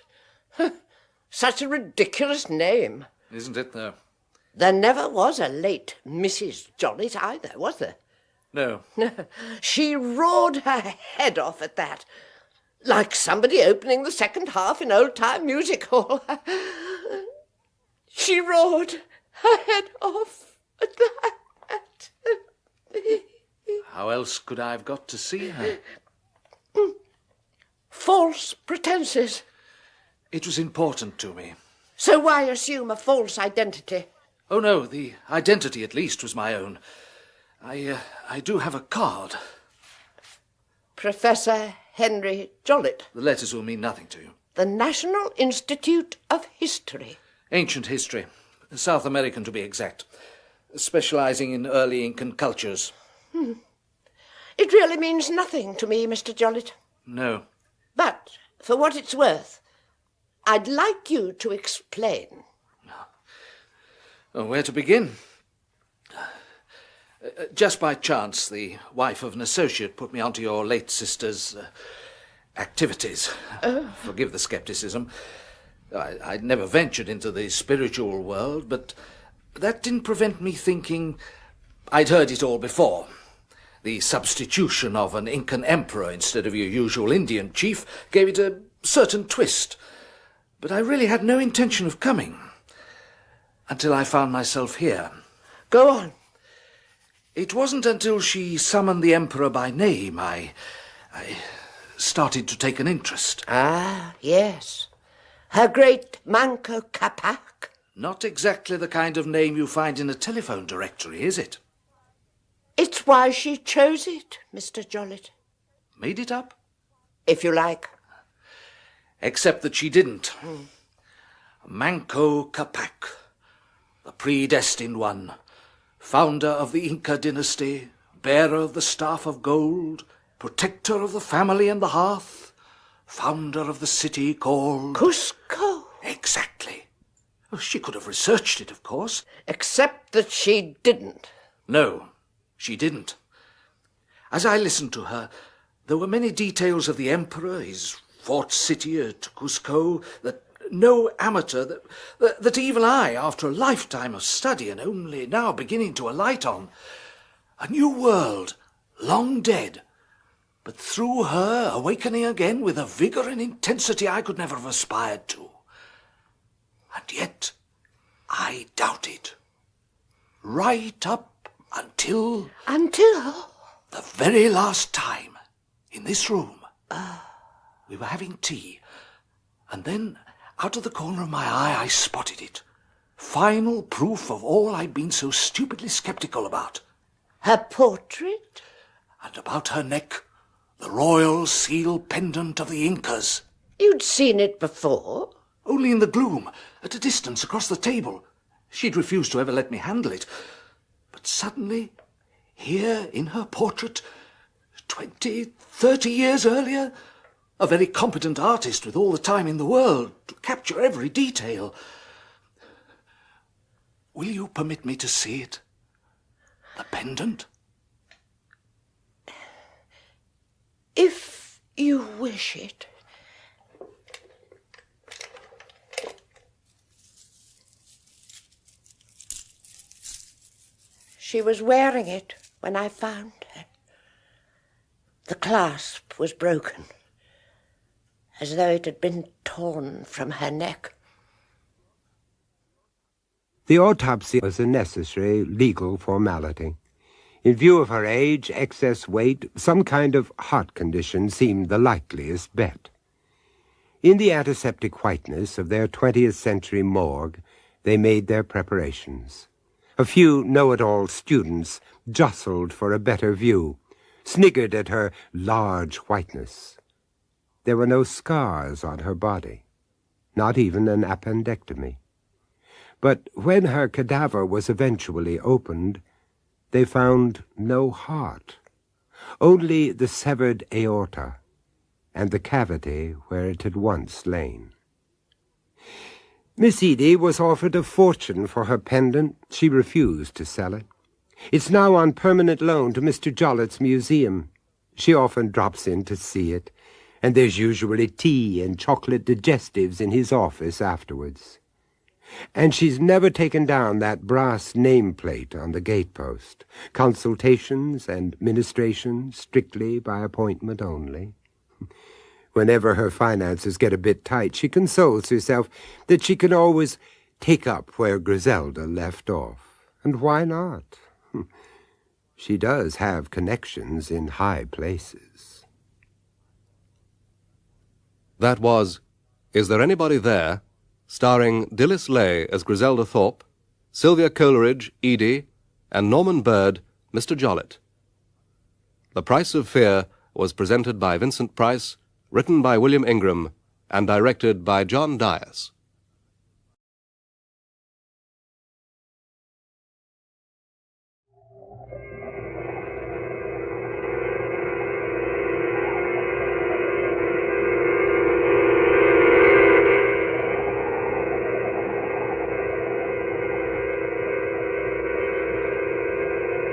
Such a ridiculous name. Isn't it, though? There never was a late Mrs. Jollett either, was there? No. She roared her head off at that, like somebody opening the second half in old-time music hall. She roared her head off at that. How else could I have got to see her? False pretenses. It was important to me. So why assume a false identity? Oh, no, the identity, at least, was my own. I do have a card. Professor Henry Jollett. The letters will mean nothing to you. The National Institute of History. Ancient history. South American, to be exact. Specializing in early Incan cultures. It really means nothing to me, Mr. Jollett. No. But, for what it's worth, I'd like you to explain. Oh, where to begin? Just by chance, the wife of an associate put me onto your late sister's activities. Forgive the scepticism. I'd never ventured into the spiritual world, but that didn't prevent me thinking I'd heard it all before. The substitution of an Incan emperor instead of your usual Indian chief gave it a certain twist. But I really had no intention of coming until I found myself here. Go on. It wasn't until she summoned the emperor by name I started to take an interest. Ah, yes. Her great Manco Capac. Not exactly the kind of name you find in a telephone directory, is it? It's why she chose it, Mr. Jollett. Made it up? If you like. Except that she didn't. Manco Capac, the predestined one, founder of the Inca dynasty, bearer of the staff of gold, protector of the family and the hearth, founder of the city called... Cusco. Exactly. Oh, she could have researched it, of course. Except that she didn't. No, she didn't. As I listened to her, there were many details of the emperor, his fort city at Cusco, that no amateur, that even I, after a lifetime of study and only now beginning to alight on, a new world, long dead, but through her awakening again with a vigour and intensity I could never have aspired to. And yet I doubted. Right up until... Until? The very last time, in this room, we were having tea, and then, out of the corner of my eye, I spotted it. Final proof of all I'd been so stupidly sceptical about. Her portrait? And about her neck, the royal seal pendant of the Incas. You'd seen it before? Only in the gloom, at a distance across the table. She'd refused to ever let me handle it. But suddenly, here in her portrait, 20, 30 years earlier, a very competent artist with all the time in the world to capture every detail. Will you permit me to see it? The pendant? If you wish it. She was wearing it when I found her. The clasp was broken, as though it had been torn from her neck. The autopsy was a necessary legal formality. In view of her age, excess weight, some kind of heart condition seemed the likeliest bet. In the antiseptic whiteness of their 20th century morgue, they made their preparations. A few know-it-all students jostled for a better view, sniggered at her large whiteness. There were no scars on her body, not even an appendectomy. But when her cadaver was eventually opened, they found no heart, only the severed aorta and the cavity where it had once lain. Miss Edie was offered a fortune for her pendant. She refused to sell it. It's now on permanent loan to Mr. Jollett's museum. She often drops in to see it, and there's usually tea and chocolate digestives in his office afterwards. And she's never taken down that brass nameplate on the gatepost. Consultations and ministration strictly by appointment only. Whenever her finances get a bit tight, she consoles herself that she can always take up where Griselda left off. And why not? She does have connections in high places. That was Is There Anybody There?, starring Dilys Lay as Griselda Thorpe, Sylvia Coleridge, Edie, and Norman Bird, Mr. Jollett. The Price of Fear was presented by Vincent Price, written by William Ingram, and directed by John Dias.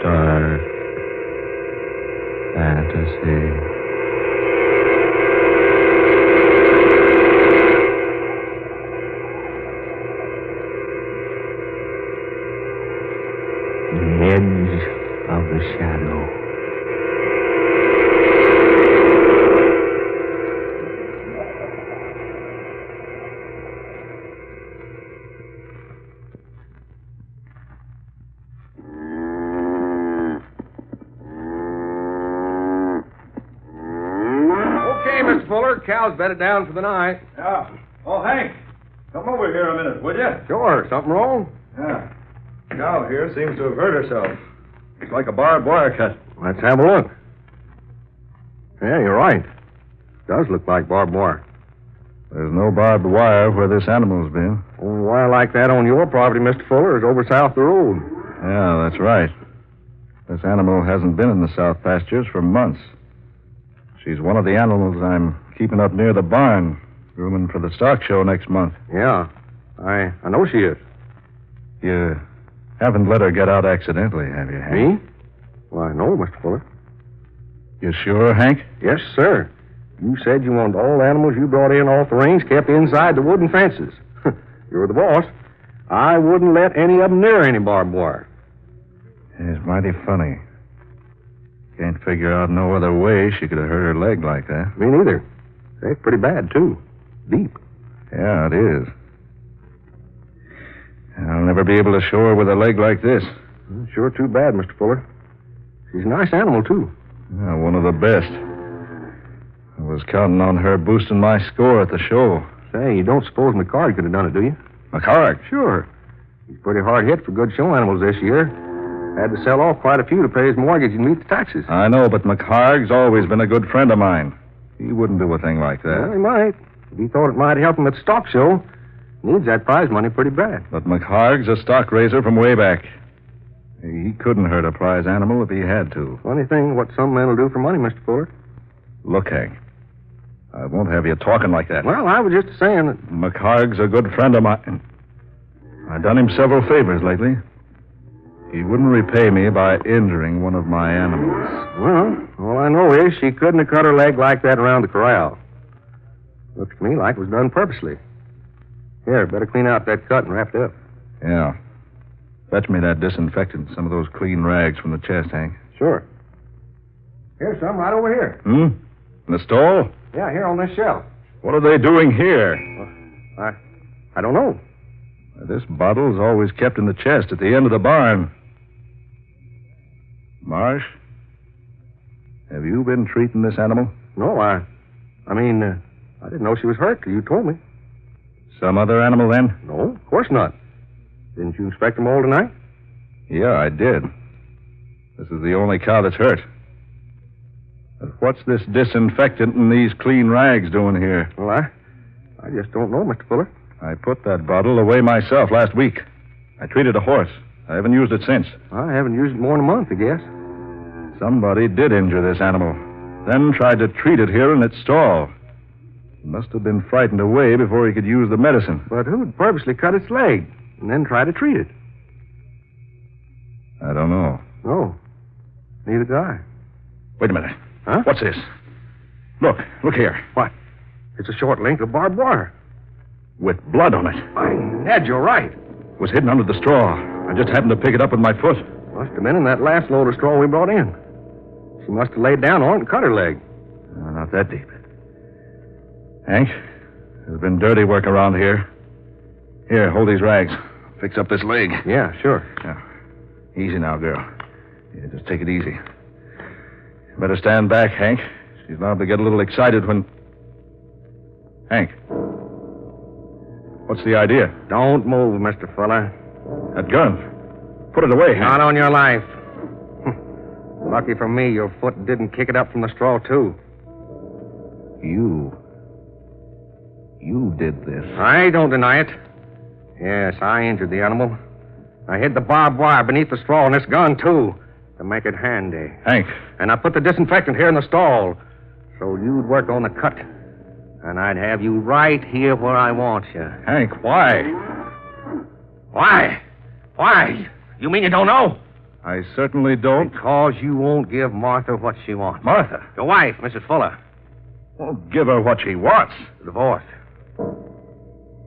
Dark fantasy. Edge of the shadow. Okay, Mr. Fuller, cow's bedded down for the night. Yeah. Oh, Hank, come over here a minute, would you? Sure, something wrong? Yeah. Cow here seems to have hurt herself. It's like a barbed wire cut. Let's have a look. Yeah, you're right. Does look like barbed wire. There's no barbed wire where this animal's been. Only wire like that on your property, Mr. Fuller, is over south the road. Yeah, that's right. This animal hasn't been in the south pastures for months. She's one of the animals I'm keeping up near the barn, grooming for the stock show next month. Yeah, I know she is. You haven't let her get out accidentally, have you, Hank? Me? Why, no, Mr. Fuller. You sure, Hank? Yes, sir. You said you wanted all animals you brought in off the range kept inside the wooden fences. You're the boss. I wouldn't let any of them near any barbed wire. It's mighty funny. Can't figure out no other way she could have hurt her leg like that. Me neither. It's pretty bad, too. Deep. Yeah, it is. I'll never be able to show her with a leg like this. Sure too bad, Mr. Fuller. She's a nice animal, too. Yeah, one of the best. I was counting on her boosting my score at the show. Say, you don't suppose McCard could have done it, do you? McCard? Sure. He's pretty hard hit for good show animals this year. Had to sell off quite a few to pay his mortgage and meet the taxes. I know, but McHarg's always been a good friend of mine. He wouldn't do a thing like that. Well, he might. If he thought it might help him at the stock show. Needs that prize money pretty bad. But McHarg's a stock raiser from way back. He couldn't hurt a prize animal if he had to. Funny thing what some men will do for money, Mr. Fuller. Look, Hank, I won't have you talking like that. Well, I was just saying that... McHarg's a good friend of mine. I've done him several favors lately. He wouldn't repay me by injuring one of my animals. Well, all I know is she couldn't have cut her leg like that around the corral. Looks to me like it was done purposely. Here, better clean out that cut and wrap it up. Yeah. Fetch me that disinfectant, some of those clean rags from the chest, Hank. Sure. Here's some right over here. In the stall? Yeah, here on this shelf. What are they doing here? Well, I don't know. This bottle's always kept in the chest at the end of the barn. Marsh, have you been treating this animal? No, I didn't know she was hurt till you told me. Some other animal, then? No, of course not. Didn't you inspect them all tonight? Yeah, I did. This is the only cow that's hurt. What's this disinfectant and these clean rags doing here? Well, I just don't know, Mr. Fuller. I put that bottle away myself last week. I treated a horse. I haven't used it since. I haven't used it more than a month, I guess. Somebody did injure this animal, then tried to treat it here in its stall. He must have been frightened away before he could use the medicine. But who'd purposely cut its leg and then try to treat it? I don't know. No, neither do I. Wait a minute. Huh? What's this? Look here. What? It's a short length of barbed wire. With blood on it. By Ned, you're right. It was hidden under the straw. I just happened to pick it up with my foot. Must have been in that last load of straw we brought in. She must have laid down on it and cut her leg. No, not that deep. Hank, there's been dirty work around here. Here, hold these rags. Fix up this leg. Yeah, sure. Yeah. Easy now, girl. Yeah, just take it easy. Better stand back, Hank. She's liable to get a little excited when... Hank. What's the idea? Don't move, Mr. Fuller. That gun. Put it away, Hank. Not on your life. Lucky for me, your foot didn't kick it up from the straw, too. You did this. I don't deny it. Yes, I injured the animal. I hid the barbed wire beneath the straw in this gun, too, to make it handy. Hank. And I put the disinfectant here in the stall, so you'd work on the cut. And I'd have you right here where I want you. Hank, why? Why? Why? You mean you don't know? I certainly don't. Because you won't give Martha what she wants. Martha? Your wife, Mrs. Fuller. Won't give her what she wants. Divorce.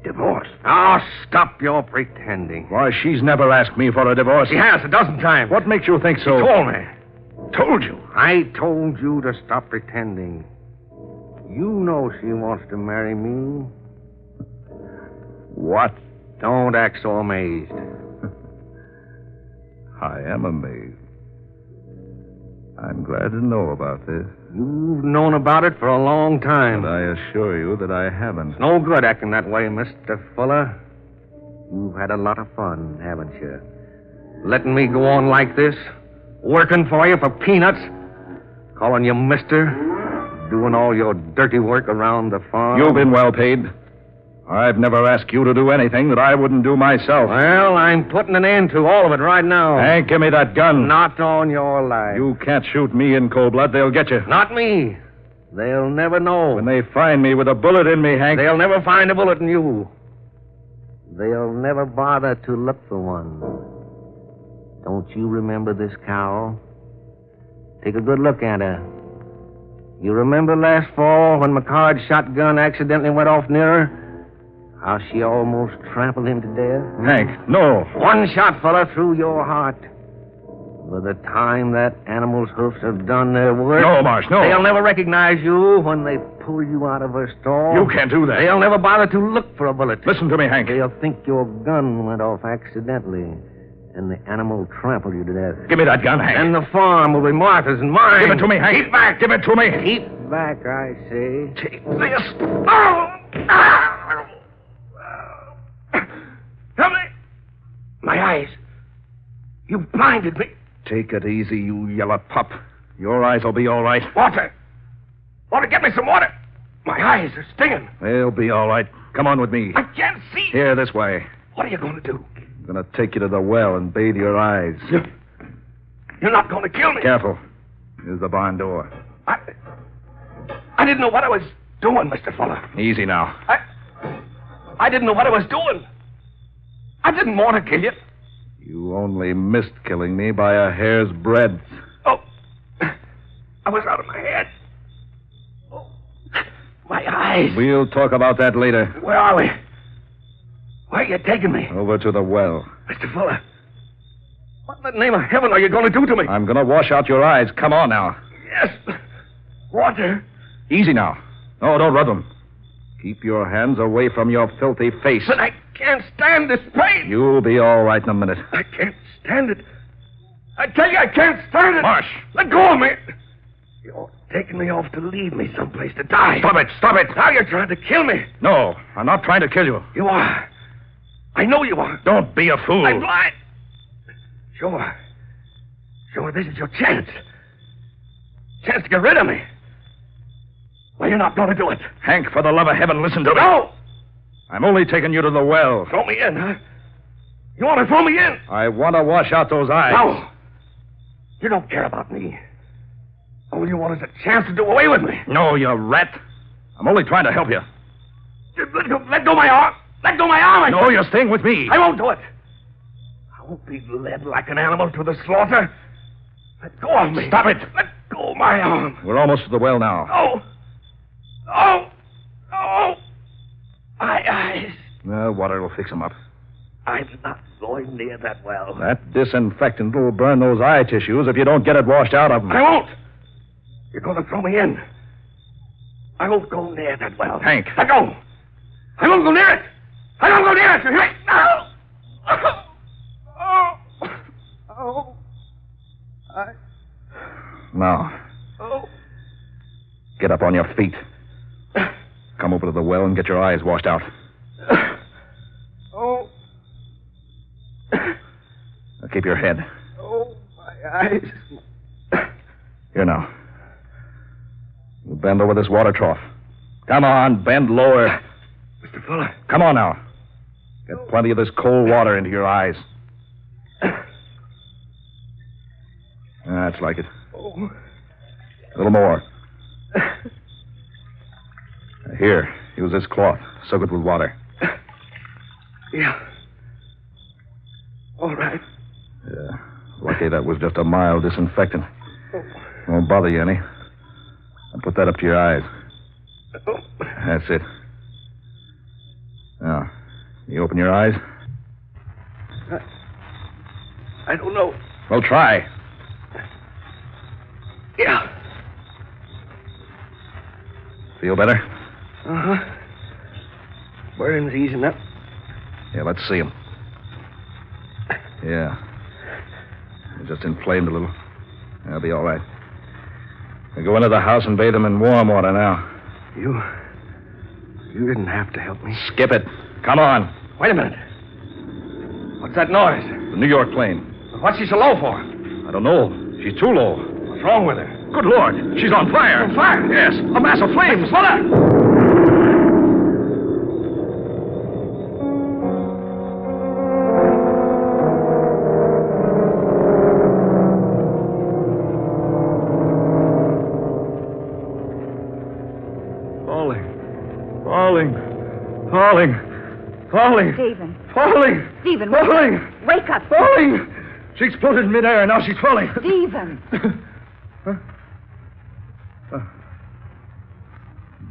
Divorce? Oh, stop your pretending. Why, she's never asked me for a divorce. She has a dozen times. What makes you think so? She told me. Told you? I told you to stop pretending. You know she wants to marry me. What? Don't act so amazed. I am amazed. I'm glad to know about this. You've known about it for a long time. But I assure you that I haven't. It's no good acting that way, Mr. Fuller. You've had a lot of fun, haven't you? Letting me go on like this, working for you for peanuts, calling you mister, doing all your dirty work around the farm. You've been well paid. I've never asked you to do anything that I wouldn't do myself. Well, I'm putting an end to all of it right now. Hank, give me that gun. Not on your life. You can't shoot me in cold blood. They'll get you. Not me. They'll never know. When they find me with a bullet in me, Hank... They'll never find a bullet in you. They'll never bother to look for one. Don't you remember this cow? Take a good look at her. You remember last fall when McCard's shotgun accidentally went off near her? How she almost trampled him to death? Hank, no. One shot, fella, through your heart. By the time that animal's hoofs have done their work... No, Marsh, no. They'll never recognize you when they pull you out of her stall. You can't do that. They'll never bother to look for a bullet. Listen to me, Hank. They'll think your gun went off accidentally, and the animal trampled you to death. Give me that gun, Hank. And the farm will be Martha's and mine. Give it to me, Hank. Keep back. Give it to me. Keep back, I say. Take this. Oh! Help me! My eyes. You blinded me. Take it easy, you yellow pup. Your eyes will be all right. Water! Water, get me some water. My eyes are stinging. They'll be all right. Come on with me. I can't see. Here, this way. What are you going to do? I'm going to take you to the well and bathe your eyes. You're not going to kill me. Careful. Here's the barn door. I didn't know what I was doing, Mr. Fuller. Easy now. I didn't know what I was doing. I didn't want to kill you. You only missed killing me by a hair's breadth. Oh, I was out of my head. Oh, my eyes. We'll talk about that later. Where are we? Where are you taking me? Over to the well. Mr. Fuller, what in the name of heaven are you going to do to me? I'm going to wash out your eyes. Come on now. Yes. Water. Easy now. No, don't rub them. Keep your hands away from your filthy face. But I can't stand this pain. You'll be all right in a minute. I can't stand it. I tell you, I can't stand it. Marsh. Let go of me. You're taking me off to leave me someplace to die. Stop it. Stop it. Now you're trying to kill me. No, I'm not trying to kill you. You are. I know you are. Don't be a fool. I'm blind. Sure, this is your chance. chance to get rid of me. Well, you're not going to do it. Hank, for the love of heaven, listen to me. No! I'm only taking you to the well. Throw me in, huh? You want to throw me in? I want to wash out those eyes. No. You don't care about me. All you want is a chance to do away with me. No, you rat. I'm only trying to help you. Let go of my arm. Let go of my arm. No, you're staying with me. I won't do it. I won't be led like an animal to the slaughter. Let go of me. Stop it. Let go of my arm. We're almost to the well now. Oh. Oh. Oh. My eyes. Water will fix them up. I'm not going near that well. That disinfectant will burn those eye tissues if you don't get it washed out of them. I won't. You're going to throw me in. I won't go near that well. Hank. Let go. I won't go near it. I won't go near it. No. Oh. Now. Oh. Get up on your feet. Come over to the well and get your eyes washed out. Oh. Now keep your head. Oh, my eyes. Here now. You bend over this water trough. Come on, bend lower. Mr. Fuller. Come on now. Get plenty of this cold water into your eyes. That's like it. Oh. A little more. Here, use this cloth. Soak it with water. Yeah. All right. Yeah. Lucky that was just a mild disinfectant. Won't bother you any. I'll put that up to your eyes. That's it. Now, you open your eyes? I don't know. Well, try. Yeah. Feel better? Uh-huh. Burning's easing up. Yeah, let's see him. Yeah. It's just inflamed a little. That'll be all right. We'll go into the house and bathe him in warm water now. You didn't have to help me. Skip it. Come on. Wait a minute. What's that noise? The New York plane. What's she so low for? I don't know. She's too low. What's wrong with her? Good Lord. She's on fire. On fire? Yes. A mass of flames. Fuller! Falling. Stephen. Falling. Stephen. Falling. Wake up. Falling. She exploded in midair, and now she's falling. Stephen.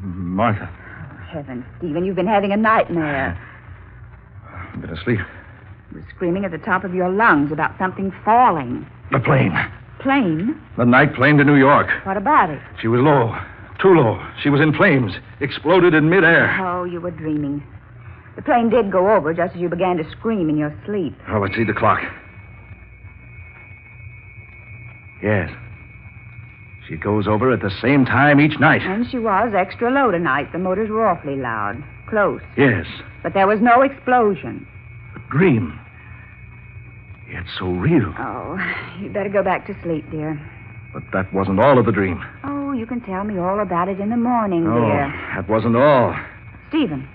Martha. Oh, heavens, Stephen, you've been having a nightmare. I've been asleep. You were screaming at the top of your lungs about something falling. The plane. Plane? The night plane to New York. What about it? She was low. Too low. She was in flames. Exploded in midair. Oh, you were dreaming. The plane did go over just as you began to scream in your sleep. Oh, let's see the clock. Yes. She goes over at the same time each night. And she was extra low tonight. The motors were awfully loud. Close. Yes. But there was no explosion. A dream. Yet so real. Oh, you'd better go back to sleep, dear. But that wasn't all of the dream. Oh, you can tell me all about it in the morning, Oh, dear. that wasn't all. Stephen,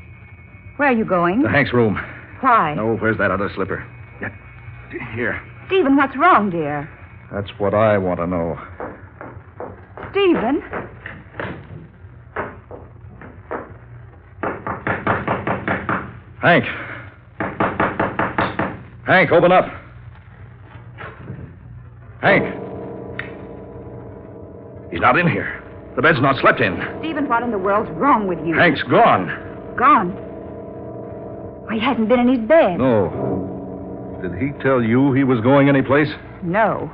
where are you going? To Hank's room. Why? No, where's that other slipper? Here. Stephen, what's wrong, dear? That's what I want to know. Stephen? Hank. Hank, open up. Hank. He's not in here. The bed's not slept in. Stephen, what in the world's wrong with you? Hank's gone. Gone? Why, he hasn't been in his bed. No. Did he tell you he was going anyplace? No.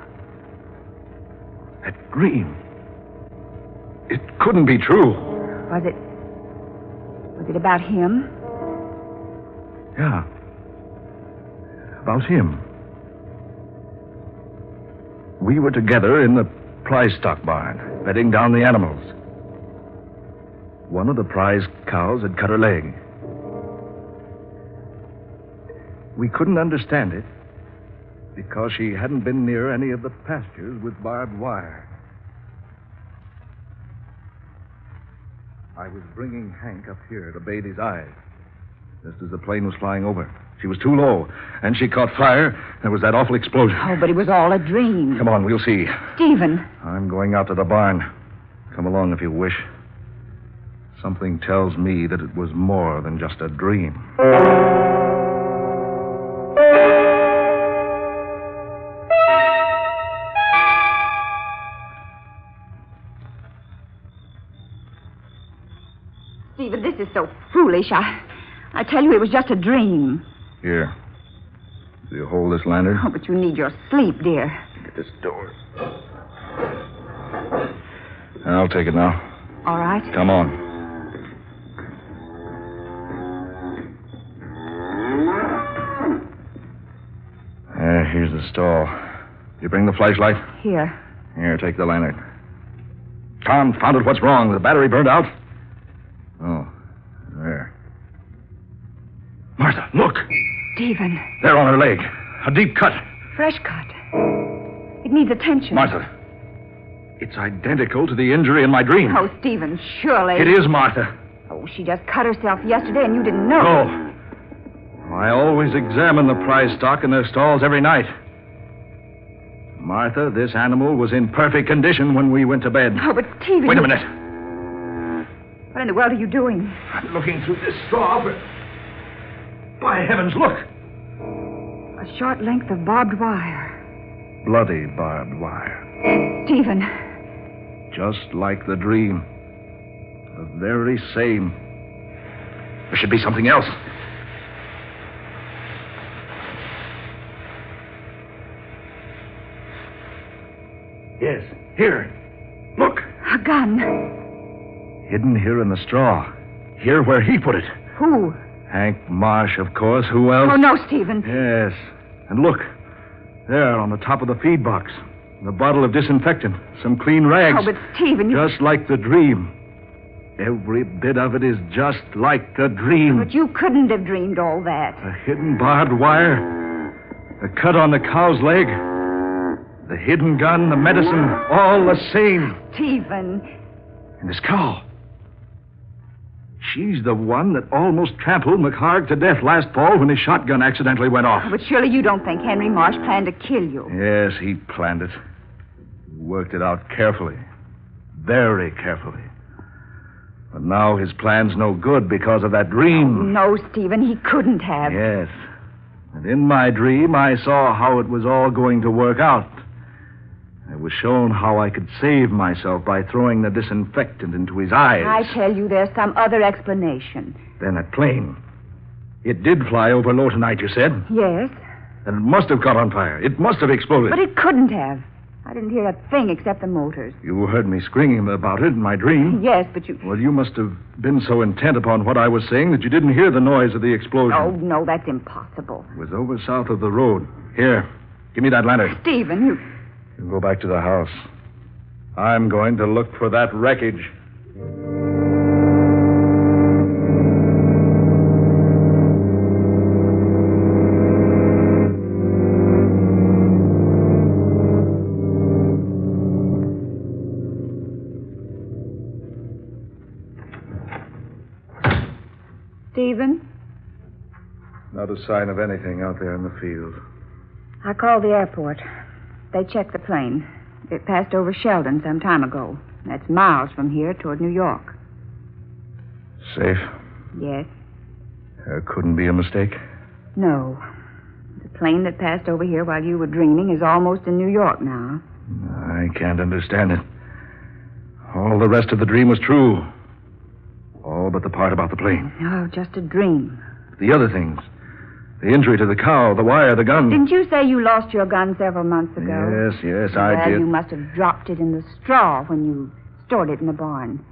That dream. It couldn't be true. Was it about him? Yeah. About him. We were together in the prize stock barn, bedding down the animals. One of the prize cows had cut her leg. We couldn't understand it because she hadn't been near any of the pastures with barbed wire. I was bringing Hank up here to bathe his eyes, just as the plane was flying over. She was too low, and she caught fire. There was that awful explosion. Oh, but it was all a dream. Come on, we'll see. Stephen. I'm going out to the barn. Come along if you wish. Something tells me that it was more than just a dream. Stephen, this is so foolish. I tell you, it was just a dream. Here. Do you hold this lantern? Oh, but you need your sleep, dear. Get this door. I'll take it now. All right. Come on. Here's the stall. You bring the flashlight? Here. Here, take the lantern. Confound it, what's wrong? The battery burned out? Oh, there. Martha, look! Stephen. There on her leg. A deep cut. Fresh cut. It needs attention. Martha, it's identical to the injury in my dream. Oh, Stephen, surely. It is, Martha. Oh, she just cut herself yesterday and you didn't know. No. I always examine the prize stock in their stalls every night. Martha, this animal was in perfect condition when we went to bed. Oh, but Stephen... Wait a minute. What in the world are you doing? I'm looking through this straw, but... By heavens, look! A short length of barbed wire. Bloody barbed wire. Stephen. Just like the dream. The very same. There should be something else. Yes, here. Look. A gun. Hidden here in the straw. Here where he put it. Who? Hank Marsh, of course. Who else? Oh, no, Stephen. Yes. And look. There on the top of the feed box. The bottle of disinfectant. Some clean rags. Oh, but Stephen... Just like the dream. Every bit of it is just like the dream. But you couldn't have dreamed all that. The hidden barbed wire. The cut on the cow's leg. The hidden gun, the medicine, all the same. Stephen. And this cow. She's the one that almost trampled McHarg to death last fall when his shotgun accidentally went off. But surely you don't think Henry Marsh planned to kill you. Yes, he planned it. He worked it out carefully. Very carefully. But now his plan's no good because of that dream. Oh, no, Stephen, he couldn't have. Yes. And in my dream, I saw how it was all going to work out. I was shown how I could save myself by throwing the disinfectant into his eyes. I tell you, there's some other explanation. Then that plane. It did fly over low tonight, you said? Yes. And it must have caught on fire. It must have exploded. But it couldn't have. I didn't hear a thing except the motors. You heard me screaming about it in my dream. Yes, but you... Well, you must have been so intent upon what I was saying that you didn't hear the noise of the explosion. Oh, no, that's impossible. It was over south of the road. Here, give me that lantern. Stephen, you... You go back to the house. I'm going to look for that wreckage. Stephen? Not a sign of anything out there in the field. I called the airport. They checked the plane. It passed over Sheldon some time ago. That's miles from here toward New York. Safe? Yes. There couldn't be a mistake? No. The plane that passed over here while you were dreaming is almost in New York now. I can't understand it. All the rest of the dream was true. All but the part about the plane. Oh, just a dream. The other things. The injury to the cow, the wire, the gun. Didn't you say you lost your gun several months ago? Yes, I did. Well, you must have dropped it in the straw when you stored it in the barn.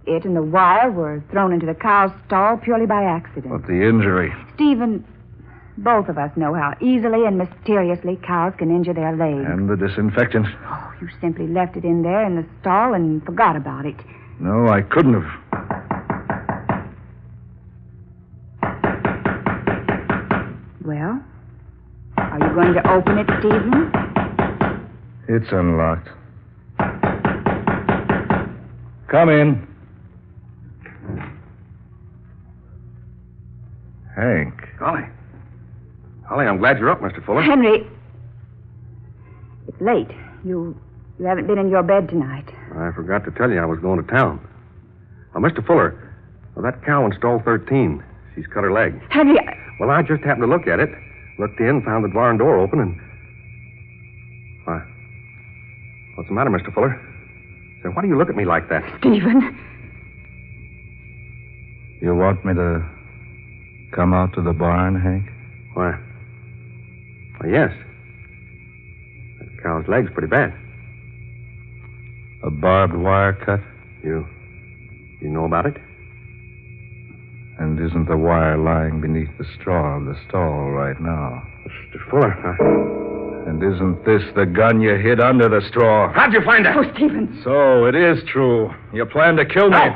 It and the wire were thrown into the cow's stall purely by accident. But the injury. Stephen, both of us know how easily and mysteriously cows can injure their legs. And the disinfectant. Oh, you simply left it in there in the stall and forgot about it. No, I couldn't have. Well, are you going to open it, Stephen? It's unlocked. Come in. Hank. Golly. Golly, I'm glad you're up, Mr. Fuller. Henry. It's late. You haven't been in your bed tonight. I forgot to tell you I was going to town. Mr. Fuller, that cow in stall 13. She's cut her leg. Henry, Well, I just happened to look at it. Looked in, found the barn door open, and... Why? What's the matter, Mr. Fuller? Say, why do you look at me like that? Stephen. You want me to come out to the barn, Hank? Why, yes. That cow's leg's pretty bad. A barbed wire cut? You know about it? And isn't the wire lying beneath the straw of the stall right now? Mr. Fuller, And isn't this the gun you hid under the straw? How'd you find that? Oh, Stephen. So it is true. You plan to kill me.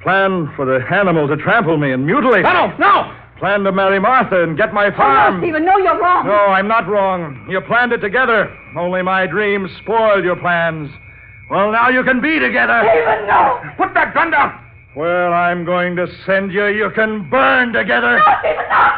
Plan for the animal to trample me and mutilate me. No! Plan to marry Martha and get my farm. Oh, no, Stephen, no, you're wrong. No, I'm not wrong. You planned it together. Only my dreams spoiled your plans. Well, now you can be together. Stephen, no! Put that gun down! Well, I'm going to send you. You can burn together. No, Stephen, no!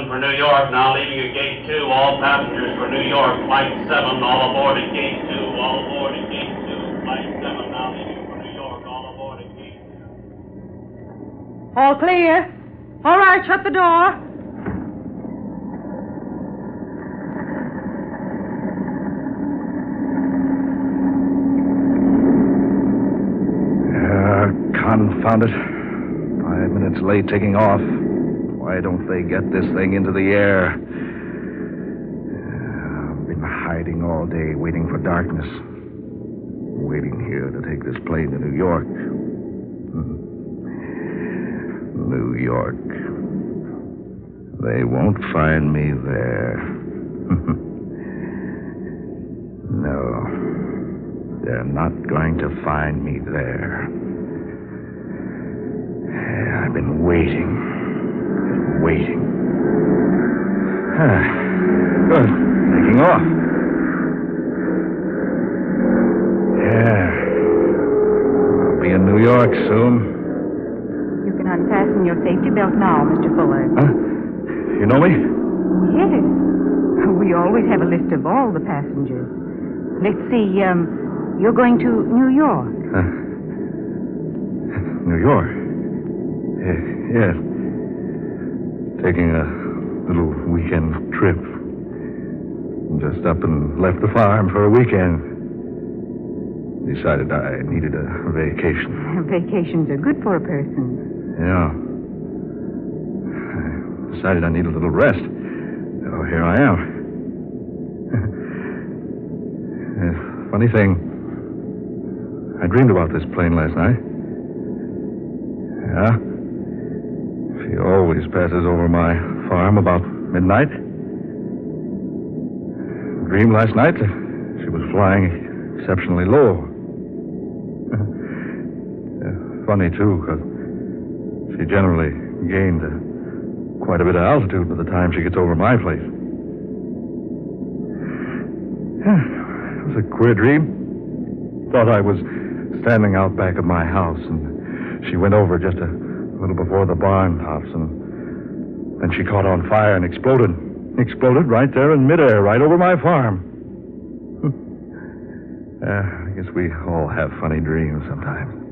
For New York, now leaving at gate 2. All passengers for New York, flight 7, all aboard at gate 2. All aboard at gate 2. Flight 7, now leaving for New York, all aboard at gate 2. All clear. All right, shut the door. Confound it. 5 minutes late taking off. Why don't they get this thing into the air? I've been hiding all day, waiting for darkness. Waiting here to take this plane to New York. New York. They won't find me there. No. They're not going to find me there. I've been waiting. Waiting. Good. Taking off. Yeah. I'll be in New York soon. You can unfasten your safety belt now, Mr. Fuller. Huh? You know me? Yes. We always have a list of all the passengers. Let's see, you're going to New York. New York? Yes. Taking a little weekend trip. Just up and left the farm for a weekend. Decided I needed a vacation. Vacations are good for a person. Yeah. I decided I need a little rest. So here I am. Funny thing. I dreamed about this plane last night. Yeah? She always passes over my farm about midnight. Dreamed last night that she was flying exceptionally low. Funny, too, because she generally gains quite a bit of altitude by the time she gets over my place. It was a queer dream. Thought I was standing out back of my house, and she went over just a little before the barn tops, and then she caught on fire and exploded. Exploded right there in midair, right over my farm. I guess we all have funny dreams sometimes.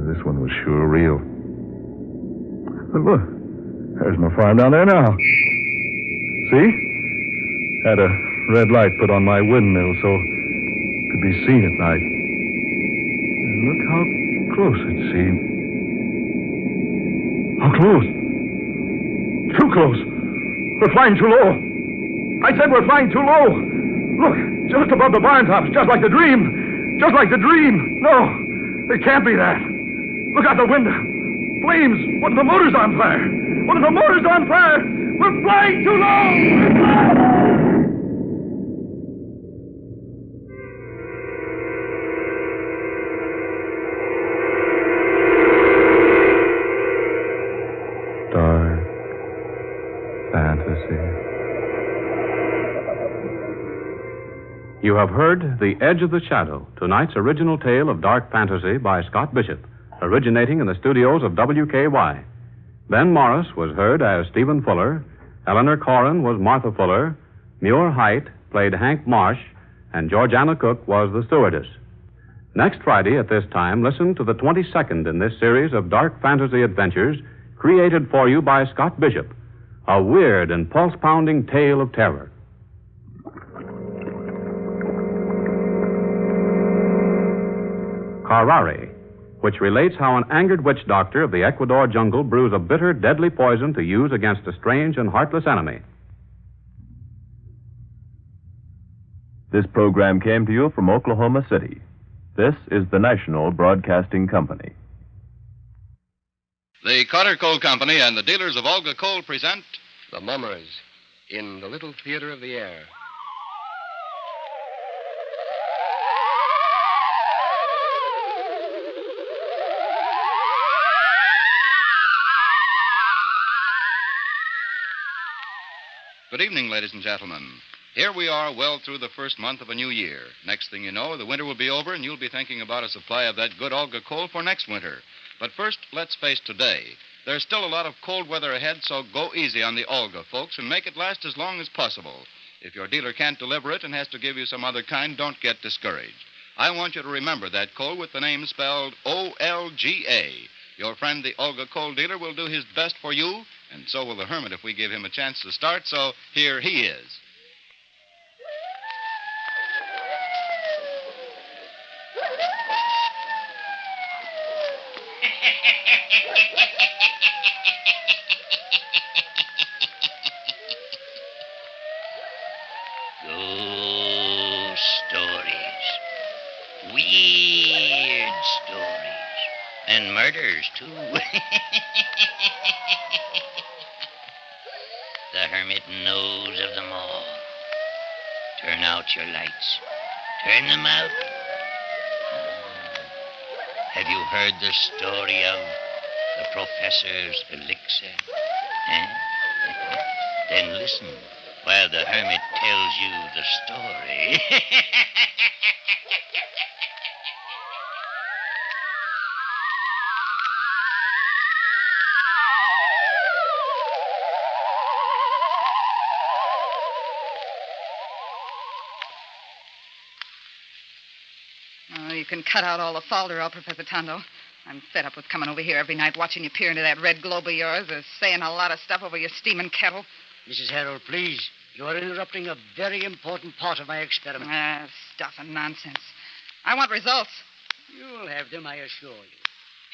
This one was sure real. But look, there's my farm down there now. See? Had a red light put on my windmill so it could be seen at night. And look how close it seemed. How close? Too close. We're flying too low. I said we're flying too low. Look, just above the barn tops, just like the dream. Just like the dream. No, it can't be that. Look out the window. Flames. One of the motors on fire. One of the motors on fire. We're flying too low. fantasy. You have heard The Edge of the Shadow, tonight's original tale of dark fantasy by Scott Bishop, originating in the studios of WKY. Ben Morris was heard as Stephen Fuller, Eleanor Corrin was Martha Fuller, Muir Height played Hank Marsh, and Georgiana Cook was the stewardess. Next Friday at this time, listen to the 22nd in this series of dark fantasy adventures created for you by Scott Bishop, a weird and pulse-pounding tale of terror. Carrari, which relates how an angered witch doctor of the Ecuador jungle brews a bitter, deadly poison to use against a strange and heartless enemy. This program came to you from Oklahoma City. This is the National Broadcasting Company. The Carter Coal Company and the dealers of Olga Coal present The Mummers in the Little Theater of the Air. Good evening, ladies and gentlemen. Here we are well through the first month of a new year. Next thing you know, the winter will be over and you'll be thinking about a supply of that good Olga coal for next winter. But first, let's face today. There's still a lot of cold weather ahead, so go easy on the Olga, folks, and make it last as long as possible. If your dealer can't deliver it and has to give you some other kind, don't get discouraged. I want you to remember that coal with the name spelled O-L-G-A. Your friend, the Olga coal dealer, will do his best for you, and so will the hermit if we give him a chance to start, so here he is. Ghost stories. Weird stories. And murders, too. The hermit knows of them all. Turn out your lights. Turn them out. Have you heard the story of the professor's elixir? Eh? Then listen while the hermit tells you the story. Oh, you can cut out all the falderall, Professor Tondo. I'm fed up with coming over here every night watching you peer into that red globe of yours or saying a lot of stuff over your steaming kettle. Mrs. Harold, please. You are interrupting a very important part of my experiment. Stuff and nonsense. I want results. You'll have them, I assure you.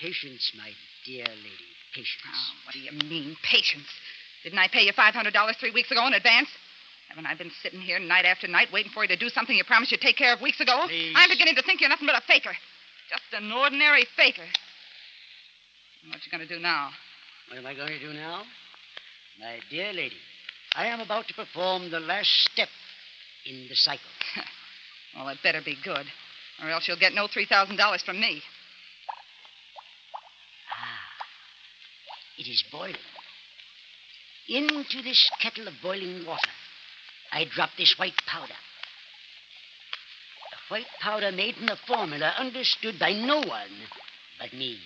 Patience, my dear lady. Patience. Oh, what do you mean, patience? Didn't I pay you $500 3 weeks ago in advance? Haven't I been sitting here night after night waiting for you to do something you promised you'd take care of weeks ago? Please. I'm beginning to think you're nothing but a faker. Just an ordinary faker. What you going to do now? What am I going to do now? My dear lady, I am about to perform the last step in the cycle. Well, it better be good, or else you'll get no $3,000 from me. It is boiling. Into this kettle of boiling water, I drop this white powder. A white powder made from a formula understood by no one but me.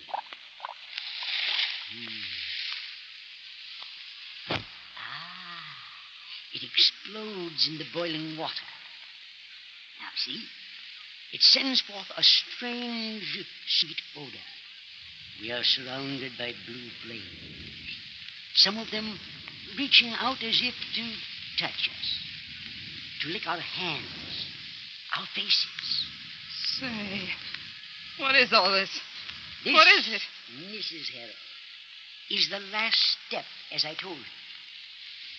It explodes in the boiling water. Now, see? It sends forth a strange, sweet odor. We are surrounded by blue flames. Some of them reaching out as if to touch us, to lick our hands, our faces. Say, what is all this? This, what is it? Mrs. Harold, is the last step, as I told you.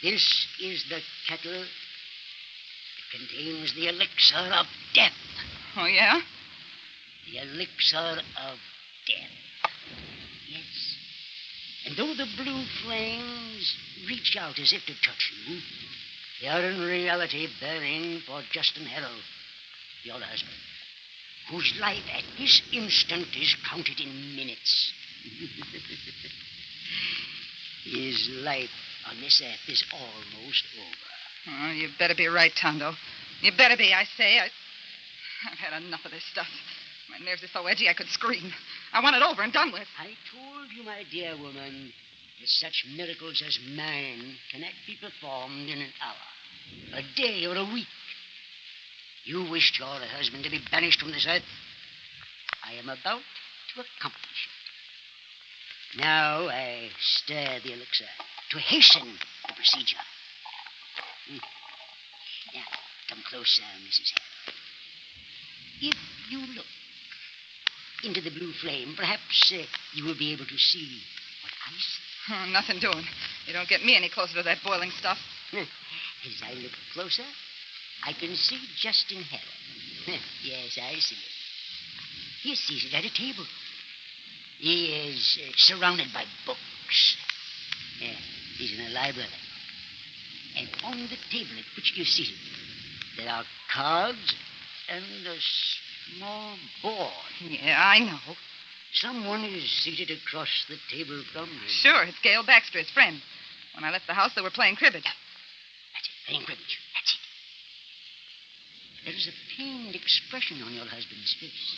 This is the kettle. It contains the elixir of death. Oh, yeah? The elixir of death. Yes. And though the blue flames reach out as if to touch you, they are in reality burning for Justin Harold, your husband, whose life at this instant is counted in minutes. His life on this earth is almost over. Oh, you better be right, Tondo. You better be, I say. I've had enough of this stuff. My nerves are so edgy I could scream. I want it over and done with. I told you, my dear woman, that such miracles as mine cannot be performed in an hour, a day, or a week. You wished your husband to be banished from this earth. I am about to accomplish it. Now I stir the elixir to hasten the procedure. Now, come closer, Mrs. Hale. If you look into the blue flame, perhaps you will be able to see what I see. Oh, nothing doing. You don't get me any closer to that boiling stuff. As I look closer, I can see Justin Hale. Yes, I see it. He is seated at a table. He is surrounded by books. He's in a library. And on the table at which you're seated, there are cards and a small board. Yeah, I know. Someone is seated across the table from him. Sure, it's Gail Baxter, his friend. When I left the house, they were playing cribbage. That's it, playing cribbage. That's it. There is a pained expression on your husband's face.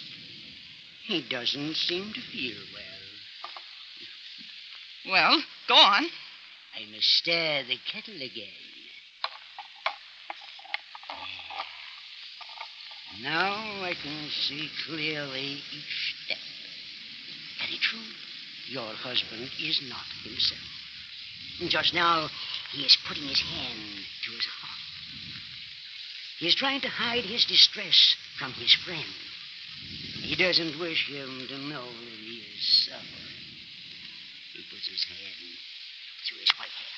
He doesn't seem to feel well. Well, go on. I must stir the kettle again. Now I can see clearly each step. Very true. Your husband is not himself. Just now, he is putting his hand to his heart. He is trying to hide his distress from his friend. He doesn't wish him to know that he is suffering. He puts his hand through his white hair.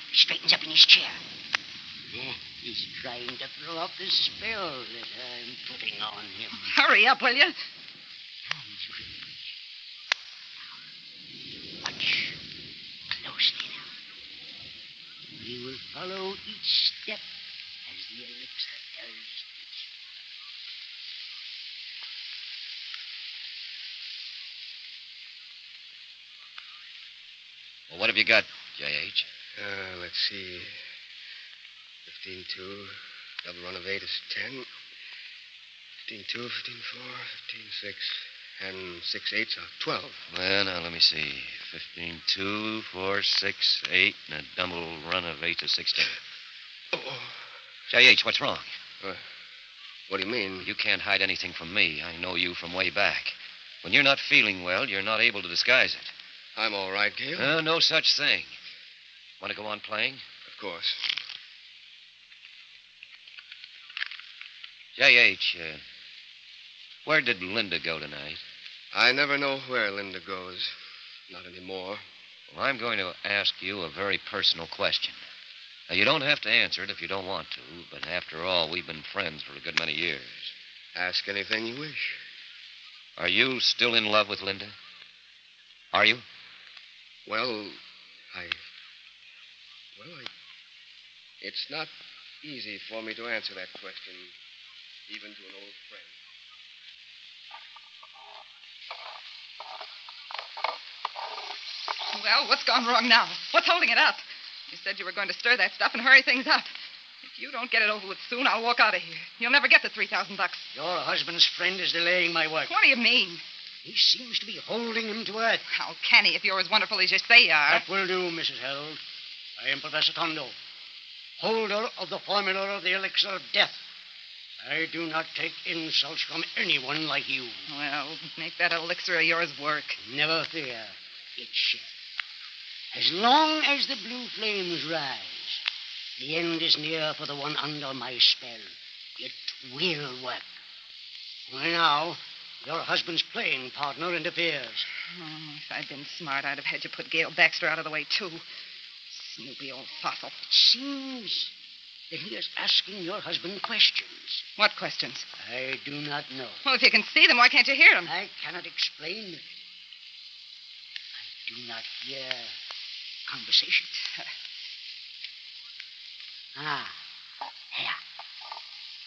He straightens up in his chair. He's trying to throw off the spell that I'm putting on him. Hurry up, will you? Watch closely now. We will follow each step as the elixir does its Well, what have you got, J.H.? Let's see. 15-2, double run of 8 is 10. 15-2, 15-4, 15-6, and 6-8s are 12. Well, now, let me see. 15-2, 4, 6, 8, and a double run of 8 to 16. Oh. J.H., what's wrong? What do you mean? You can't hide anything from me. I know you from way back. When you're not feeling well, you're not able to disguise it. I'm all right, Gale. No such thing. Want to go on playing? Of course. J.H., where did Linda go tonight? I never know where Linda goes. Not anymore. Well, I'm going to ask you a very personal question. Now, you don't have to answer it if you don't want to, but after all, we've been friends for a good many years. Ask anything you wish. Are you still in love with Linda? Are you? Well, it's not easy for me to answer that question, even to an old friend. Well, what's gone wrong now? What's holding it up? You said you were going to stir that stuff and hurry things up. If you don't get it over with soon, I'll walk out of here. You'll never get the $3,000. Your husband's friend is delaying my work. What do you mean? He seems to be holding him to earth. How can he if you're as wonderful as you say you are? That will do, Mrs. Harold. I am Professor Tondo, holder of the formula of the elixir of death. I do not take insults from anyone like you. Well, make that elixir of yours work. Never fear. It shall. As long as the blue flames rise, the end is near for the one under my spell. It will work. Only now, your husband's playing partner interferes. Oh, if I'd been smart, I'd have had you put Gail Baxter out of the way, too. Snoopy old fossil. It seems that he is asking your husband questions. What questions? I do not know. Well, if you can see them, why can't you hear them? I cannot explain. I do not hear conversation. There.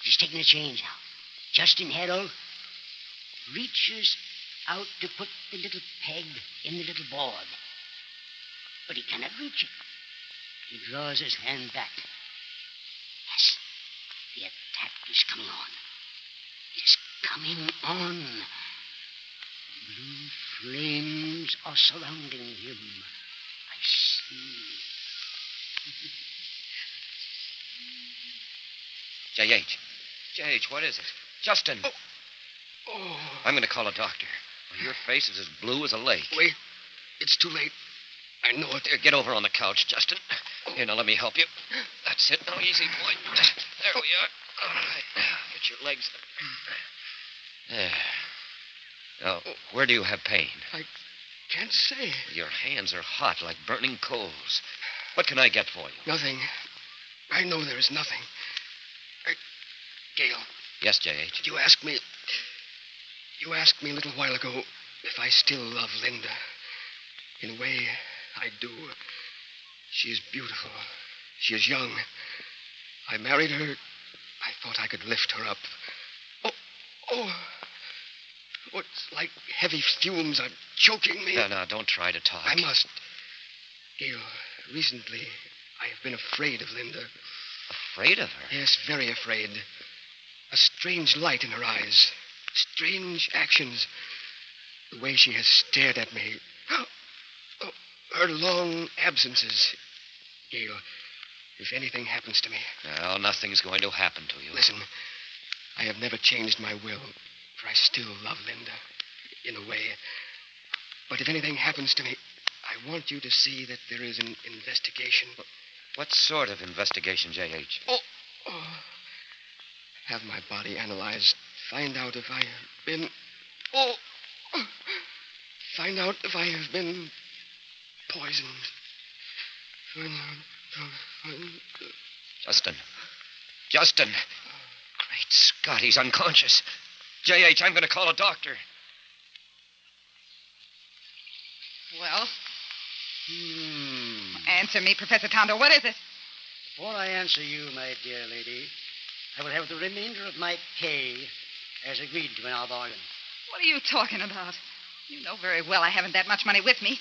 He's taking a change now. Justin Harold reaches out to put the little peg in the little board. but he cannot reach it. He draws his hand back. Yes, the attack is coming on. It's coming on. Blue flames are surrounding him. I see. J.H., what is it? Justin! Oh. I'm going to call a doctor. Your face is as blue as a lake. Wait. It's too late. I know it. There, get over on the couch, Justin. Here, now let me help you. That's it. Now, easy, boy. There we are. All right. Get your legs. There. Now, where do you have pain? I can't say. Your hands are hot like burning coals. What can I get for you? Nothing. I know there is nothing. Gale. Yes, J.H. You asked me a little while ago if I still love Linda. In a way, I do. She is beautiful. She is young. I married her. I thought I could lift her up. Oh, it's like heavy fumes are choking me. No, don't try to talk. I must. Gale, recently I have been afraid of Linda. Afraid of her? Yes, very afraid. A strange light in her eyes. Strange actions. The way she has stared at me. Oh, her long absences. Gale, if anything happens to me... Well, nothing's going to happen to you. Listen, I have never changed my will, for I still love Linda, in a way. But if anything happens to me, I want you to see that there is an investigation. What sort of investigation, J.H.? Have my body analyzed. Find out if I have been... Find out if I have been poisoned. Justin. Great Scott, he's unconscious. J.H., I'm going to call a doctor. Well? Answer me, Professor Tondo. What is it? Before I answer you, my dear lady, I will have the remainder of my pay as agreed to in our bargain. What are you talking about? You know very well I haven't that much money with me.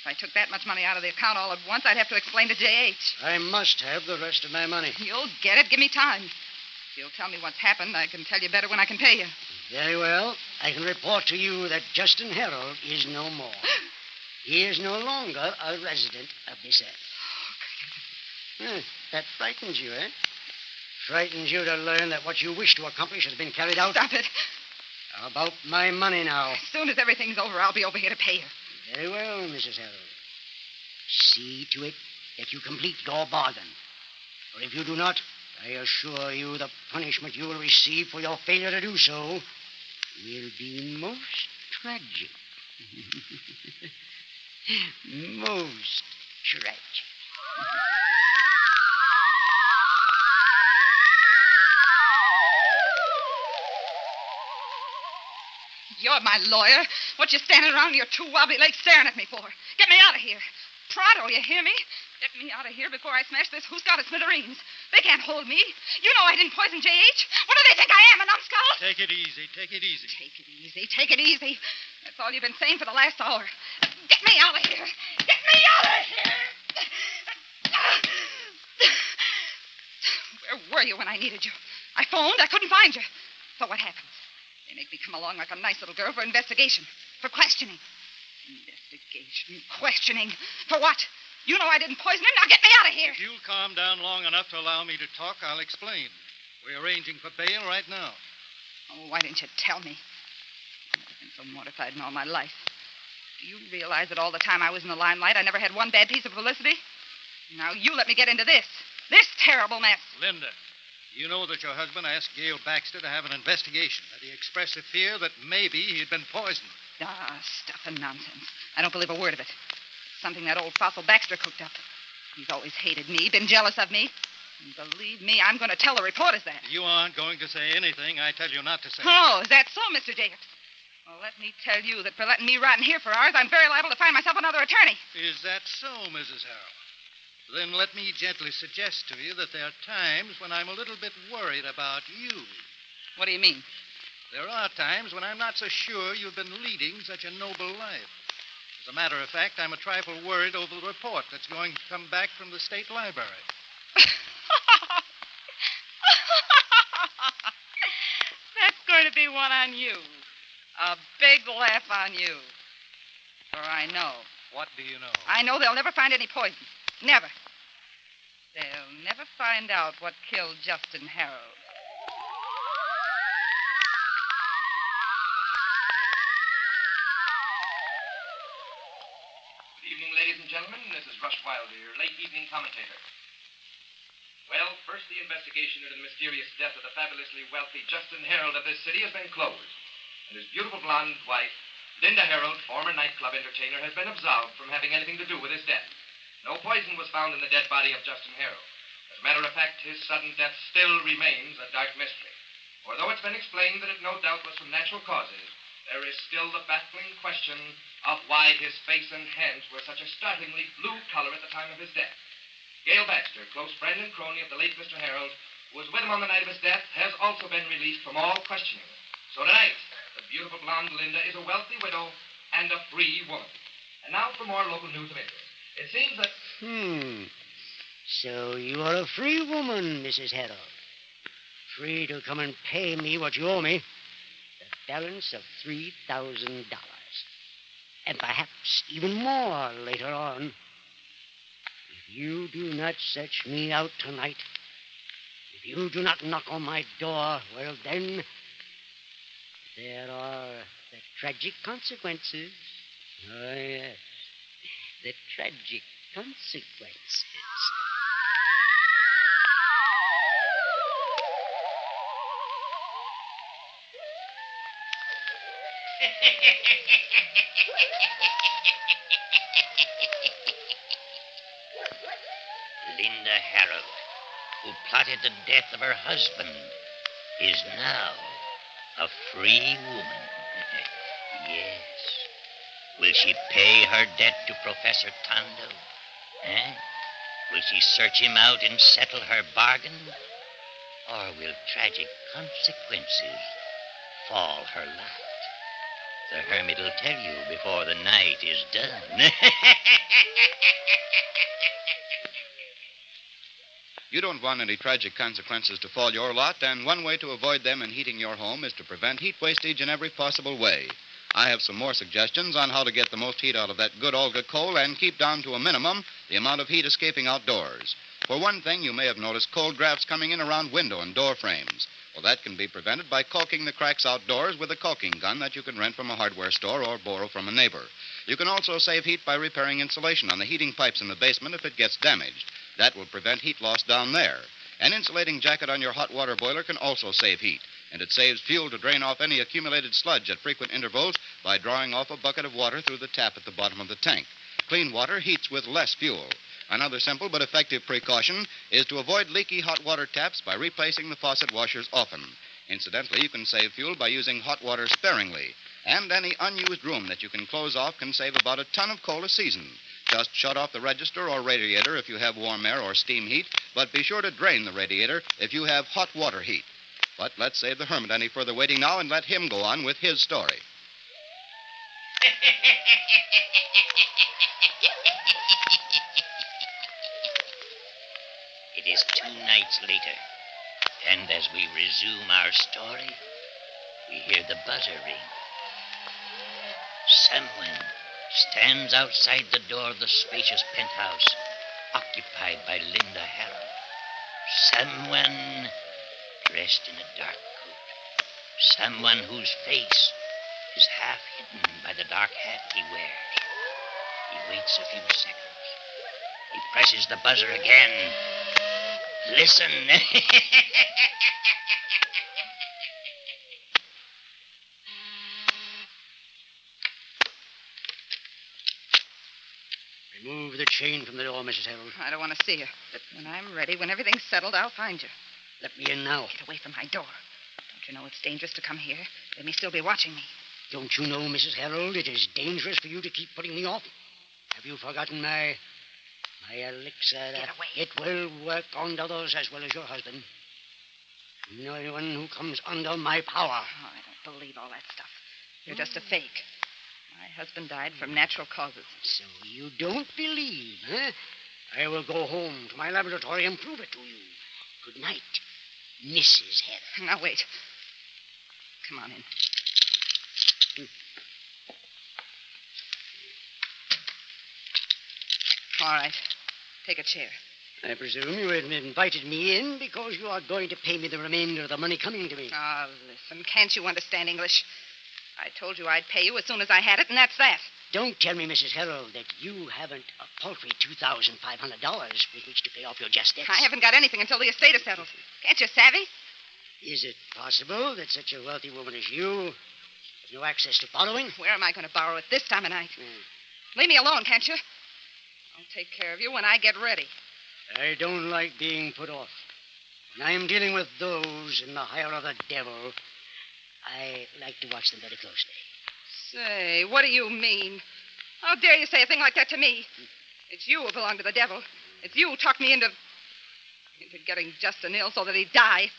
If I took that much money out of the account all at once, I'd have to explain to J.H. I must have the rest of my money. You'll get it. Give me time. If you'll tell me what's happened, I can tell you better when I can pay you. Very well. I can report to you that Justin Harold is no more. He is no longer a resident of this earth. That frightens you, eh? Frightens you to learn that what you wish to accomplish has been carried out? Stop it. How about my money now? As soon as everything's over, I'll be over here to pay you. Very well, Mrs. Harold. See to it that you complete your bargain. For if you do not, I assure you the punishment you will receive for your failure to do so will be most tragic. Most tragic. You're my lawyer. What you standing around your two wobbly legs staring at me for? Get me out of here. Pronto, you hear me? Get me out of here before I smash this who's got a smithereens. They can't hold me. You know I didn't poison J.H. What do they think I am, a numbskull? Take it easy. Take it easy. Take it easy. Take it easy. That's all you've been saying for the last hour. Get me out of here. Get me out of here. Where were you when I needed you? I phoned. I couldn't find you. So what happened? They make me come along like a nice little girl for investigation, for questioning. Investigation, questioning. For what? You know I didn't poison him. Now get me out of here. If you'll calm down long enough to allow me to talk, I'll explain. We're arranging for bail right now. Oh, why didn't you tell me? I've never been so mortified in all my life. Do you realize that all the time I was in the limelight, I never had one bad piece of publicity? Now you let me get into this terrible mess. Linda, you know that your husband asked Gail Baxter to have an investigation, that he expressed a fear that maybe he'd been poisoned. Stuff and nonsense. I don't believe a word of it. Something that old fossil Baxter cooked up. He's always hated me, been jealous of me. And believe me, I'm going to tell the reporters that. You aren't going to say anything I tell you not to say. Oh, is that so, Mr. Jacobs? Well, let me tell you that for letting me rot in here for hours, I'm very liable to find myself another attorney. Is that so, Mrs. Harold? Then let me gently suggest to you that there are times when I'm a little bit worried about you. What do you mean? There are times when I'm not so sure you've been leading such a noble life. As a matter of fact, I'm a trifle worried over the report that's going to come back from the state library. That's going to be one on you. A big laugh on you. For I know. What do you know? I know they'll never find any poison. Never. They'll never find out what killed Justin Harold. Good evening, ladies and gentlemen. This is Rush Wilder, your late evening commentator. Well, first, the investigation into the mysterious death of the fabulously wealthy Justin Harold of this city has been closed. And his beautiful blonde wife, Linda Harold, former nightclub entertainer, has been absolved from having anything to do with his death. No poison was found in the dead body of Justin Harold. As a matter of fact, his sudden death still remains a dark mystery. For though it's been explained that it no doubt was from natural causes, there is still the baffling question of why his face and hands were such a startlingly blue color at the time of his death. Gail Baxter, close friend and crony of the late Mr. Harold, who was with him on the night of his death, has also been released from all questioning. So tonight, the beautiful blonde Linda is a wealthy widow and a free woman. And now for more local news of interest. It seems that... So you are a free woman, Mrs. Harold. Free to come and pay me what you owe me. The balance of $3,000. And perhaps even more later on. If you do not search me out tonight, if you do not knock on my door, well then, there are the tragic consequences. Oh, yes. The tragic consequences. Linda Harold, who plotted the death of her husband, is now a free woman. Yes. Will she pay her debt to Professor Tondo? Will she search him out and settle her bargain? Or will tragic consequences fall her lot? The hermit will tell you before the night is done. You don't want any tragic consequences to fall your lot, and one way to avoid them in heating your home is to prevent heat wastage in every possible way. I have some more suggestions on how to get the most heat out of that good Olga coal and keep down to a minimum the amount of heat escaping outdoors. For one thing, you may have noticed cold drafts coming in around window and door frames. Well, that can be prevented by caulking the cracks outdoors with a caulking gun that you can rent from a hardware store or borrow from a neighbor. You can also save heat by repairing insulation on the heating pipes in the basement if it gets damaged. That will prevent heat loss down there. An insulating jacket on your hot water boiler can also save heat, and it saves fuel to drain off any accumulated sludge at frequent intervals by drawing off a bucket of water through the tap at the bottom of the tank. Clean water heats with less fuel. Another simple but effective precaution is to avoid leaky hot water taps by replacing the faucet washers often. Incidentally, you can save fuel by using hot water sparingly. And any unused room that you can close off can save about a ton of coal a season. Just shut off the register or radiator if you have warm air or steam heat, but be sure to drain the radiator if you have hot water heat. But let's save the hermit any further waiting now and let him go on with his story. It is 2 nights later, and as we resume our story, we hear the buzzer ring. Someone stands outside the door of the spacious penthouse occupied by Linda Harold. Someone dressed in a dark coat. Someone whose face is half hidden by the dark hat he wears. He waits a few seconds. He presses the buzzer again. Listen. Remove the chain from the door, Mrs. Harold. I don't want to see you. But when I'm ready, when everything's settled, I'll find you. Let me in now. Get away from my door. Don't you know it's dangerous to come here? They may still be watching me. Don't you know, Mrs. Harold, it is dangerous for you to keep putting me off? Have you forgotten my elixir? Get away. It will work on others as well as your husband. No one who comes under my power. Oh, I don't believe all that stuff. You're just a fake. My husband died from natural causes. So you don't believe, huh? I will go home to my laboratory and prove it to you. Good night, Mrs. Heather. Now, wait. Come on in. All right. Take a chair. I presume you have invited me in because you are going to pay me the remainder of the money coming to me. Ah, listen, can't you understand English? I told you I'd pay you as soon as I had it, and that's that. Don't tell me, Mrs. Herald, that you haven't a paltry $2,500 with which to pay off your just debts. I haven't got anything until the estate is settled. Can't you savvy? Is it possible that such a wealthy woman as you has no access to borrowing? Where am I going to borrow it this time of night? Leave me alone, can't you? I'll take care of you when I get ready. I don't like being put off. When I'm dealing with those in the hire of the devil, I like to watch them very closely. Say, what do you mean? How dare you say a thing like that to me? It's you who belong to the devil. It's you who talked me into getting Justin ill so that he'd die.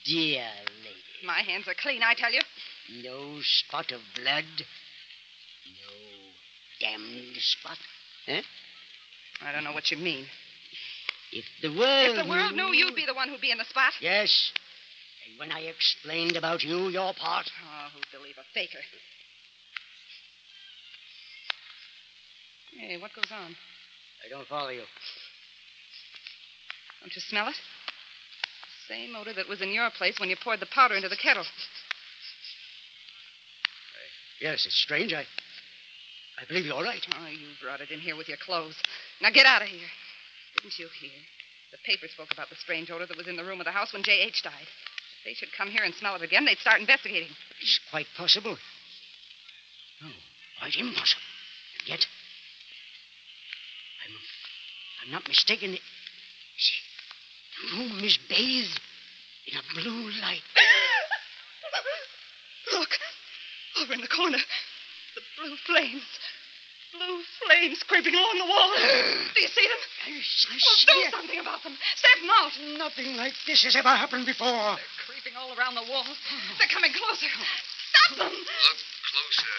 Dear lady. My hands are clean, I tell you. No spot of blood. No damned spot. Huh? I don't know what you mean. If the world knew you'd be the one who'd be in the spot. Yes. And when I explained about you, your part. Oh, who'd believe a faker? Hey, what goes on? I don't follow you. Don't you smell it? Same odor that was in your place when you poured the powder into the kettle. Yes, it's strange. I believe you're right. Oh, you brought it in here with your clothes. Now get out of here. Didn't you hear? The paper spoke about the strange odor that was in the room of the house when J.H. died. If they should come here and smell it again, they'd start investigating. It's quite possible. No, quite impossible. And yet, I'm not mistaken. See, the room is bathed in a blue light. Look, over in the corner, the blue flames. Blue flames creeping along the wall. Do you see them? Yes, I see do something about them. Stamp them out. Nothing like this has ever happened before. They're creeping all around the walls. They're coming closer. Stop them. Look closer.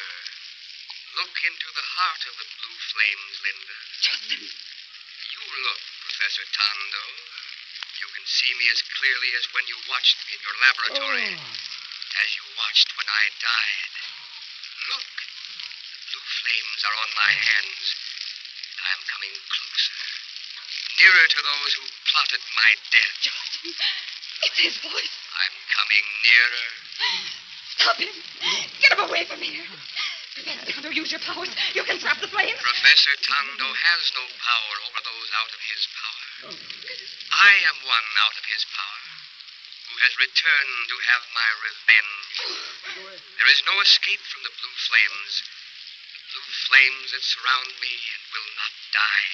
Look into the heart of the blue flames, Linda. Justin. You look, Professor Tondo. You can see me as clearly as when you watched me in your laboratory. As you watched when I died. Look. Blue flames are on my hands. I'm coming closer. Nearer to those who plotted my death. Justin, it's his voice. I'm coming nearer. Stop him. Get him away from here. Professor Tondo, use your powers. You can trap the flames. Professor Tondo has no power over those out of his power. I am one out of his power, who has returned to have my revenge. There is no escape from the blue flames. Blue flames that surround me and will not die.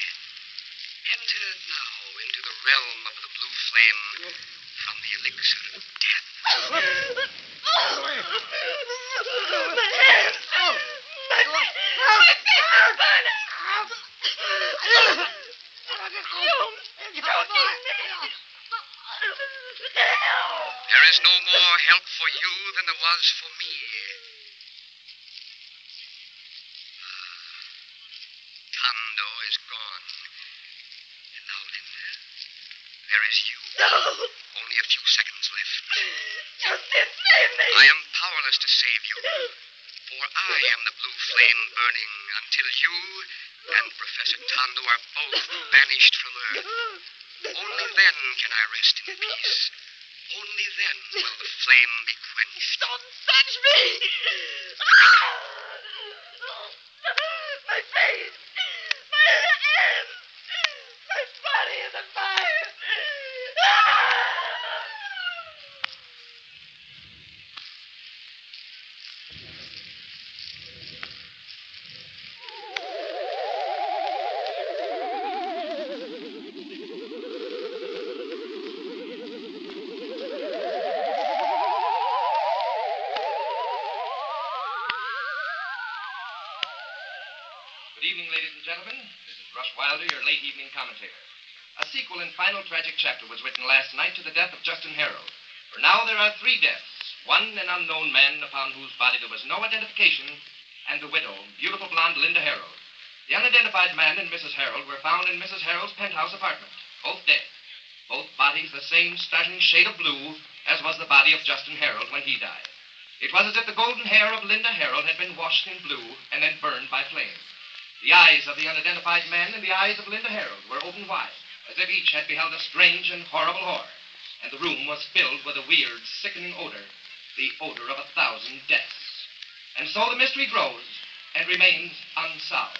Enter now into the realm of the blue flame from the elixir of death. My hands! My fingers burning! There is no more help for you than there was for me. Tondo is gone. And now, Linda, there is you. No! Only a few seconds left. Justin, save me! I am powerless to save you, for I am the blue flame burning until you and Professor Tondo are both banished from Earth. Only then can I rest in peace. Only then will the flame be quenched. Don't touch me! My face! My hands! My body is on fire! Good evening, ladies and gentlemen. This is Rush Wilder, your late evening commentator. A sequel and final tragic chapter was written last night to the death of Justin Harold. For now there are 3 deaths. One, an unknown man upon whose body there was no identification, and the widow, beautiful blonde Linda Harold. The unidentified man and Mrs. Harold were found in Mrs. Harold's penthouse apartment, both dead. Both bodies the same startling shade of blue as was the body of Justin Harold when he died. It was as if the golden hair of Linda Harold had been washed in blue and then burned by flame. The eyes of the unidentified man and the eyes of Linda Harold were open wide, as if each had beheld a strange and horrible horror. And the room was filled with a weird, sickening odor, the odor of 1,000 deaths. And so the mystery grows and remains unsolved.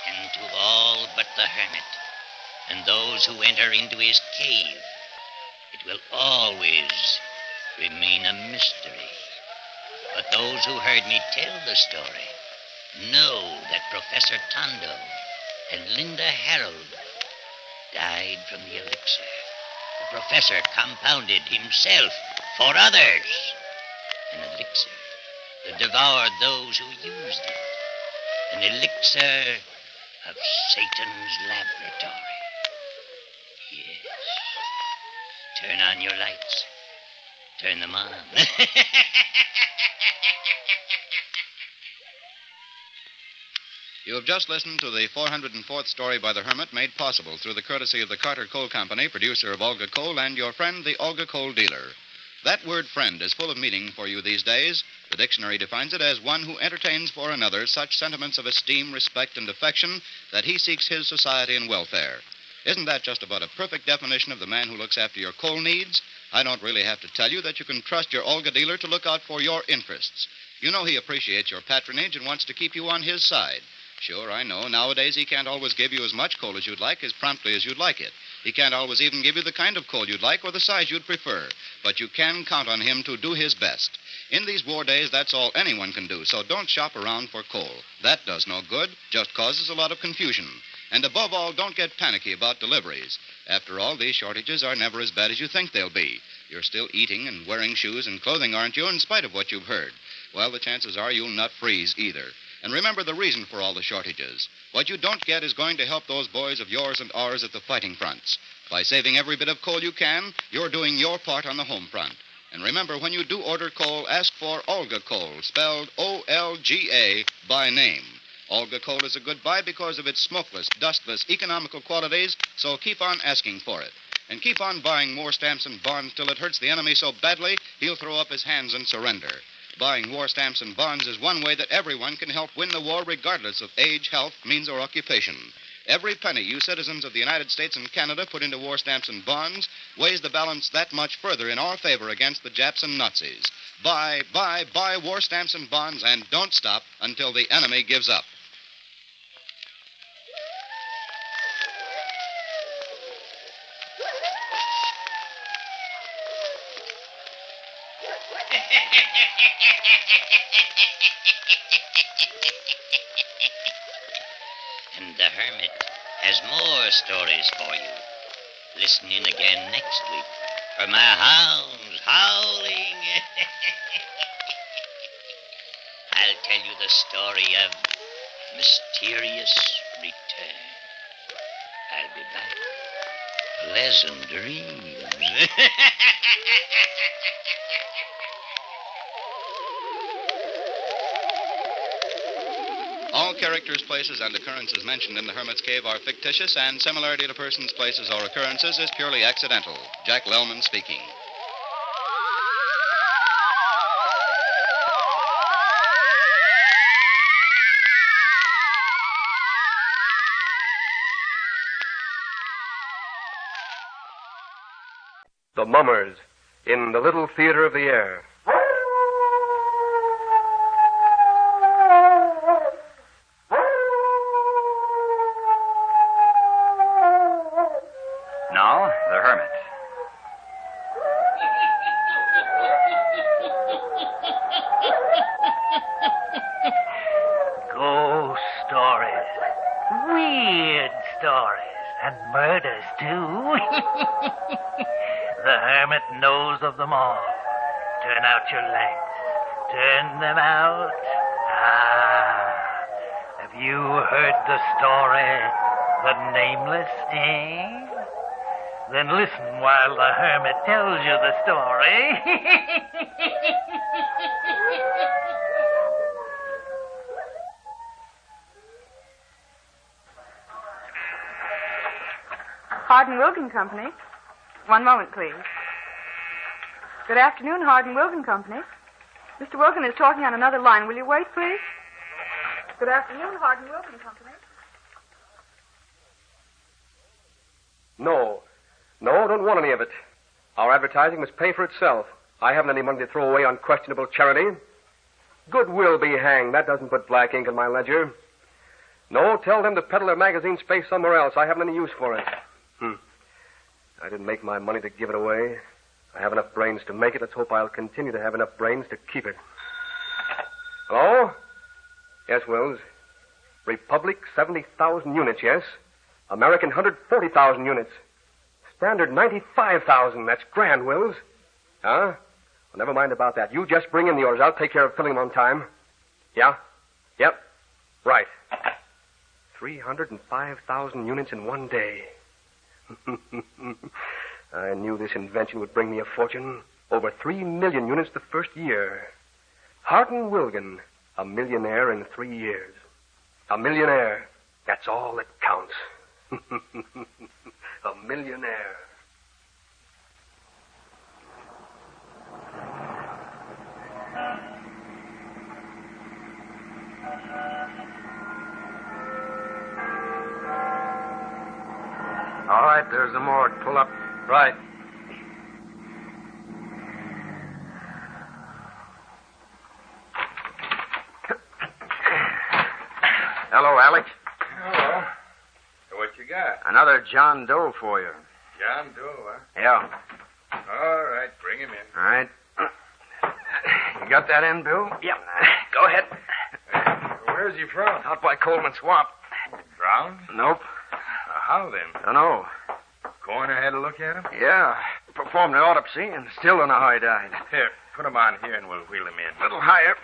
And to all but the hermit and those who enter into his cave, it will always remain a mystery. But those who heard me tell the story know that Professor Tondo and Linda Harold died from the elixir. The professor compounded himself for others. An elixir that devoured those who used it. An elixir of Satan's laboratory. Yes. Turn on your lights. Turn them on. You have just listened to the 404th story by the Hermit, made possible through the courtesy of the Carter Coal Company, producer of Olga Coal, and your friend, the Olga Coal dealer. That word friend is full of meaning for you these days. The dictionary defines it as one who entertains for another such sentiments of esteem, respect, and affection that he seeks his society and welfare. Isn't that just about a perfect definition of the man who looks after your coal needs? I don't really have to tell you that you can trust your Olga dealer to look out for your interests. You know he appreciates your patronage and wants to keep you on his side. Sure, I know. Nowadays, he can't always give you as much coal as you'd like, as promptly as you'd like it. He can't always even give you the kind of coal you'd like or the size you'd prefer. But you can count on him to do his best. In these war days, that's all anyone can do, so don't shop around for coal. That does no good, just causes a lot of confusion. And above all, don't get panicky about deliveries. After all, these shortages are never as bad as you think they'll be. You're still eating and wearing shoes and clothing, aren't you, in spite of what you've heard? Well, the chances are you'll not freeze either. And remember the reason for all the shortages. What you don't get is going to help those boys of yours and ours at the fighting fronts. By saving every bit of coal you can, you're doing your part on the home front. And remember, when you do order coal, ask for Olga Coal, spelled O-L-G-A, by name. Olga Coal is a good buy because of its smokeless, dustless, economical qualities, so keep on asking for it. And keep on buying more stamps and bonds till it hurts the enemy so badly he'll throw up his hands and surrender. Buying war stamps and bonds is one way that everyone can help win the war regardless of age, health, means, or occupation. Every penny you citizens of the United States and Canada put into war stamps and bonds weighs the balance that much further in our favor against the Japs and Nazis. Buy war stamps and bonds, and don't stop until the enemy gives up. And the hermit has more stories for you. Listen in again next week for my hounds howling. I'll tell you the story of mysterious return. I'll be back. Pleasant dreams. All characters, places, and occurrences mentioned in the Hermit's Cave are fictitious, and similarity to persons, places, or occurrences is purely accidental. Jack Lellman speaking. The Mummers in the Little Theater of the Air. Now, the Hermit. Ghost stories. The hermit knows of them all. Turn out your lights. Turn them out. Have you heard the story? The Nameless, eh? Then listen while the hermit tells you the story. Hardin Wilkin Company. One moment, please. Good afternoon, Hardin Wilkin Company. Mr. Wilkin is talking on another line. Will you wait, please? Good afternoon, Hardin Wilkin Company. No, don't want any of it. Our advertising must pay for itself. I haven't any money to throw away on questionable charity. Goodwill be hanged. That doesn't put black ink in my ledger. No, tell them to peddle their magazine space somewhere else. I haven't any use for it. I didn't make my money to give it away. I have enough brains to make it. Let's hope I'll continue to have enough brains to keep it. Hello? Yes, Wills. Republic, 70,000 units, yes. American, 140,000 units. Standard, 95,000. That's grand, Wills. Huh? Well, never mind about that. You just bring in the orders. I'll take care of filling them on time. Yeah? Yep. Right. 305,000 units in one day. I knew this invention would bring me a fortune. Over 3 million units the first year. Hardin Wilkin, a millionaire in 3 years. A millionaire. That's all that counts. A millionaire. All right, there's the morgue. Pull up. Right. Hello, Alex. Hello. What you got? Another John Doe for you. John Doe, huh? Yeah. All right, bring him in. All right. You got that in, Bill? Yep. Go ahead. Where's he from? Out by Coleman Swamp. Drowned? Nope. How then? Dunno. Coroner had a look at him? Yeah. Performed an autopsy and still don't know how he died. Here, put him on here and we'll wheel him in. A little higher.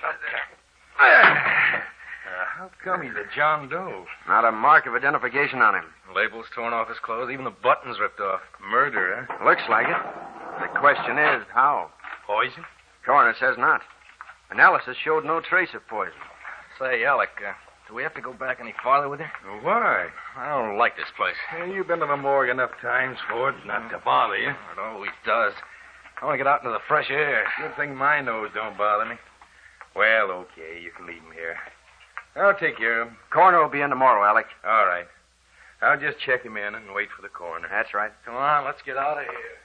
How come he's a John Doe? Not a mark of identification on him. Labels torn off his clothes, even the buttons ripped off. Murder, huh? Looks like it. The question is, how? Poison? Coroner says not. Analysis showed no trace of poison. Say, Alec, do we have to go back any farther with you? Why? I don't like this place. You've been to the morgue enough times for it not to bother you. It always does. I want to get out into the fresh air. Good thing my nose don't bother me. Well, okay, you can leave him here. I'll take care of him. Coroner will be in tomorrow, Alec. All right. I'll just check him in and wait for the coroner. That's right. Come on, let's get out of here.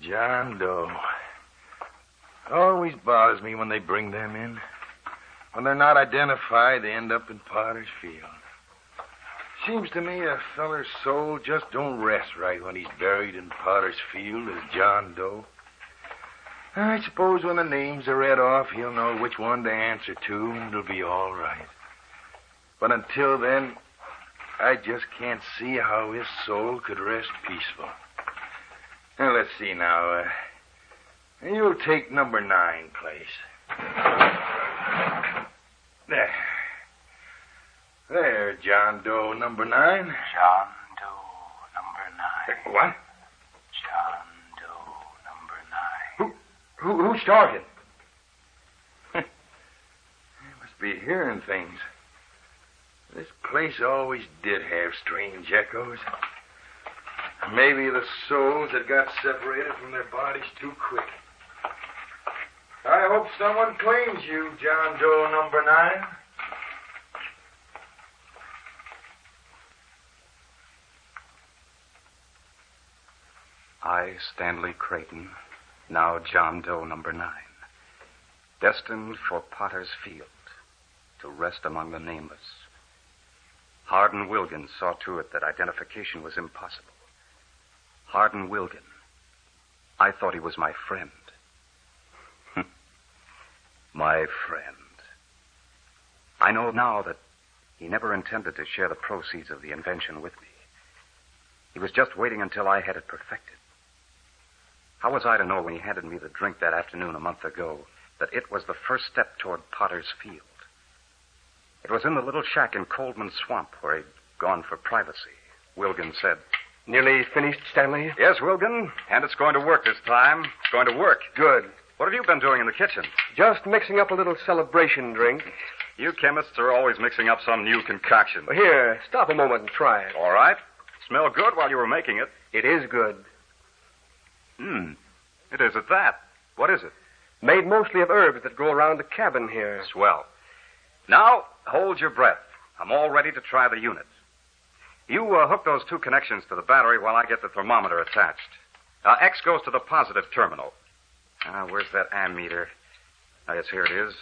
John Doe. Always bothers me when they bring them in. When they're not identified, they end up in Potter's Field. Seems to me a feller's soul just don't rest right when he's buried in Potter's Field as John Doe. I suppose when the names are read off, he'll know which one to answer to, and it'll be all right. But until then, I just can't see how his soul could rest peaceful. Now, let's see now. You'll take number 9 place. There, John Doe, number 9. John Doe, number 9. What? John Doe, number 9. Who's talking? I must be hearing things. This place always did have strange echoes. Maybe the souls that got separated from their bodies too quick. I hope someone claims you, John Doe, number 9. I, Stanley Creighton, now John Doe, number 9, destined for Potter's Field, to rest among the nameless. Hardin Wilkin saw to it that identification was impossible. Hardin Wilkin. I thought he was my friend. My friend. I know now that he never intended to share the proceeds of the invention with me. He was just waiting until I had it perfected. How was I to know when he handed me the drink that afternoon a month ago that it was the first step toward Potter's Field? It was in the little shack in Coldman Swamp where he'd gone for privacy. Wilgan said, Nearly finished, Stanley? Yes, Wilgan, and it's going to work this time. It's going to work. Good. What have you been doing in the kitchen? Just mixing up a little celebration drink. You chemists are always mixing up some new concoction. Here, stop a moment and try it. All right. Smelled good while you were making it. It is good. It is at that. What is it? Made mostly of herbs that grow around the cabin here. Swell. Now, hold your breath. I'm all ready to try the unit. You hook those 2 connections to the battery while I get the thermometer attached. X goes to the positive terminal. Where's that ammeter? Yes, here it is.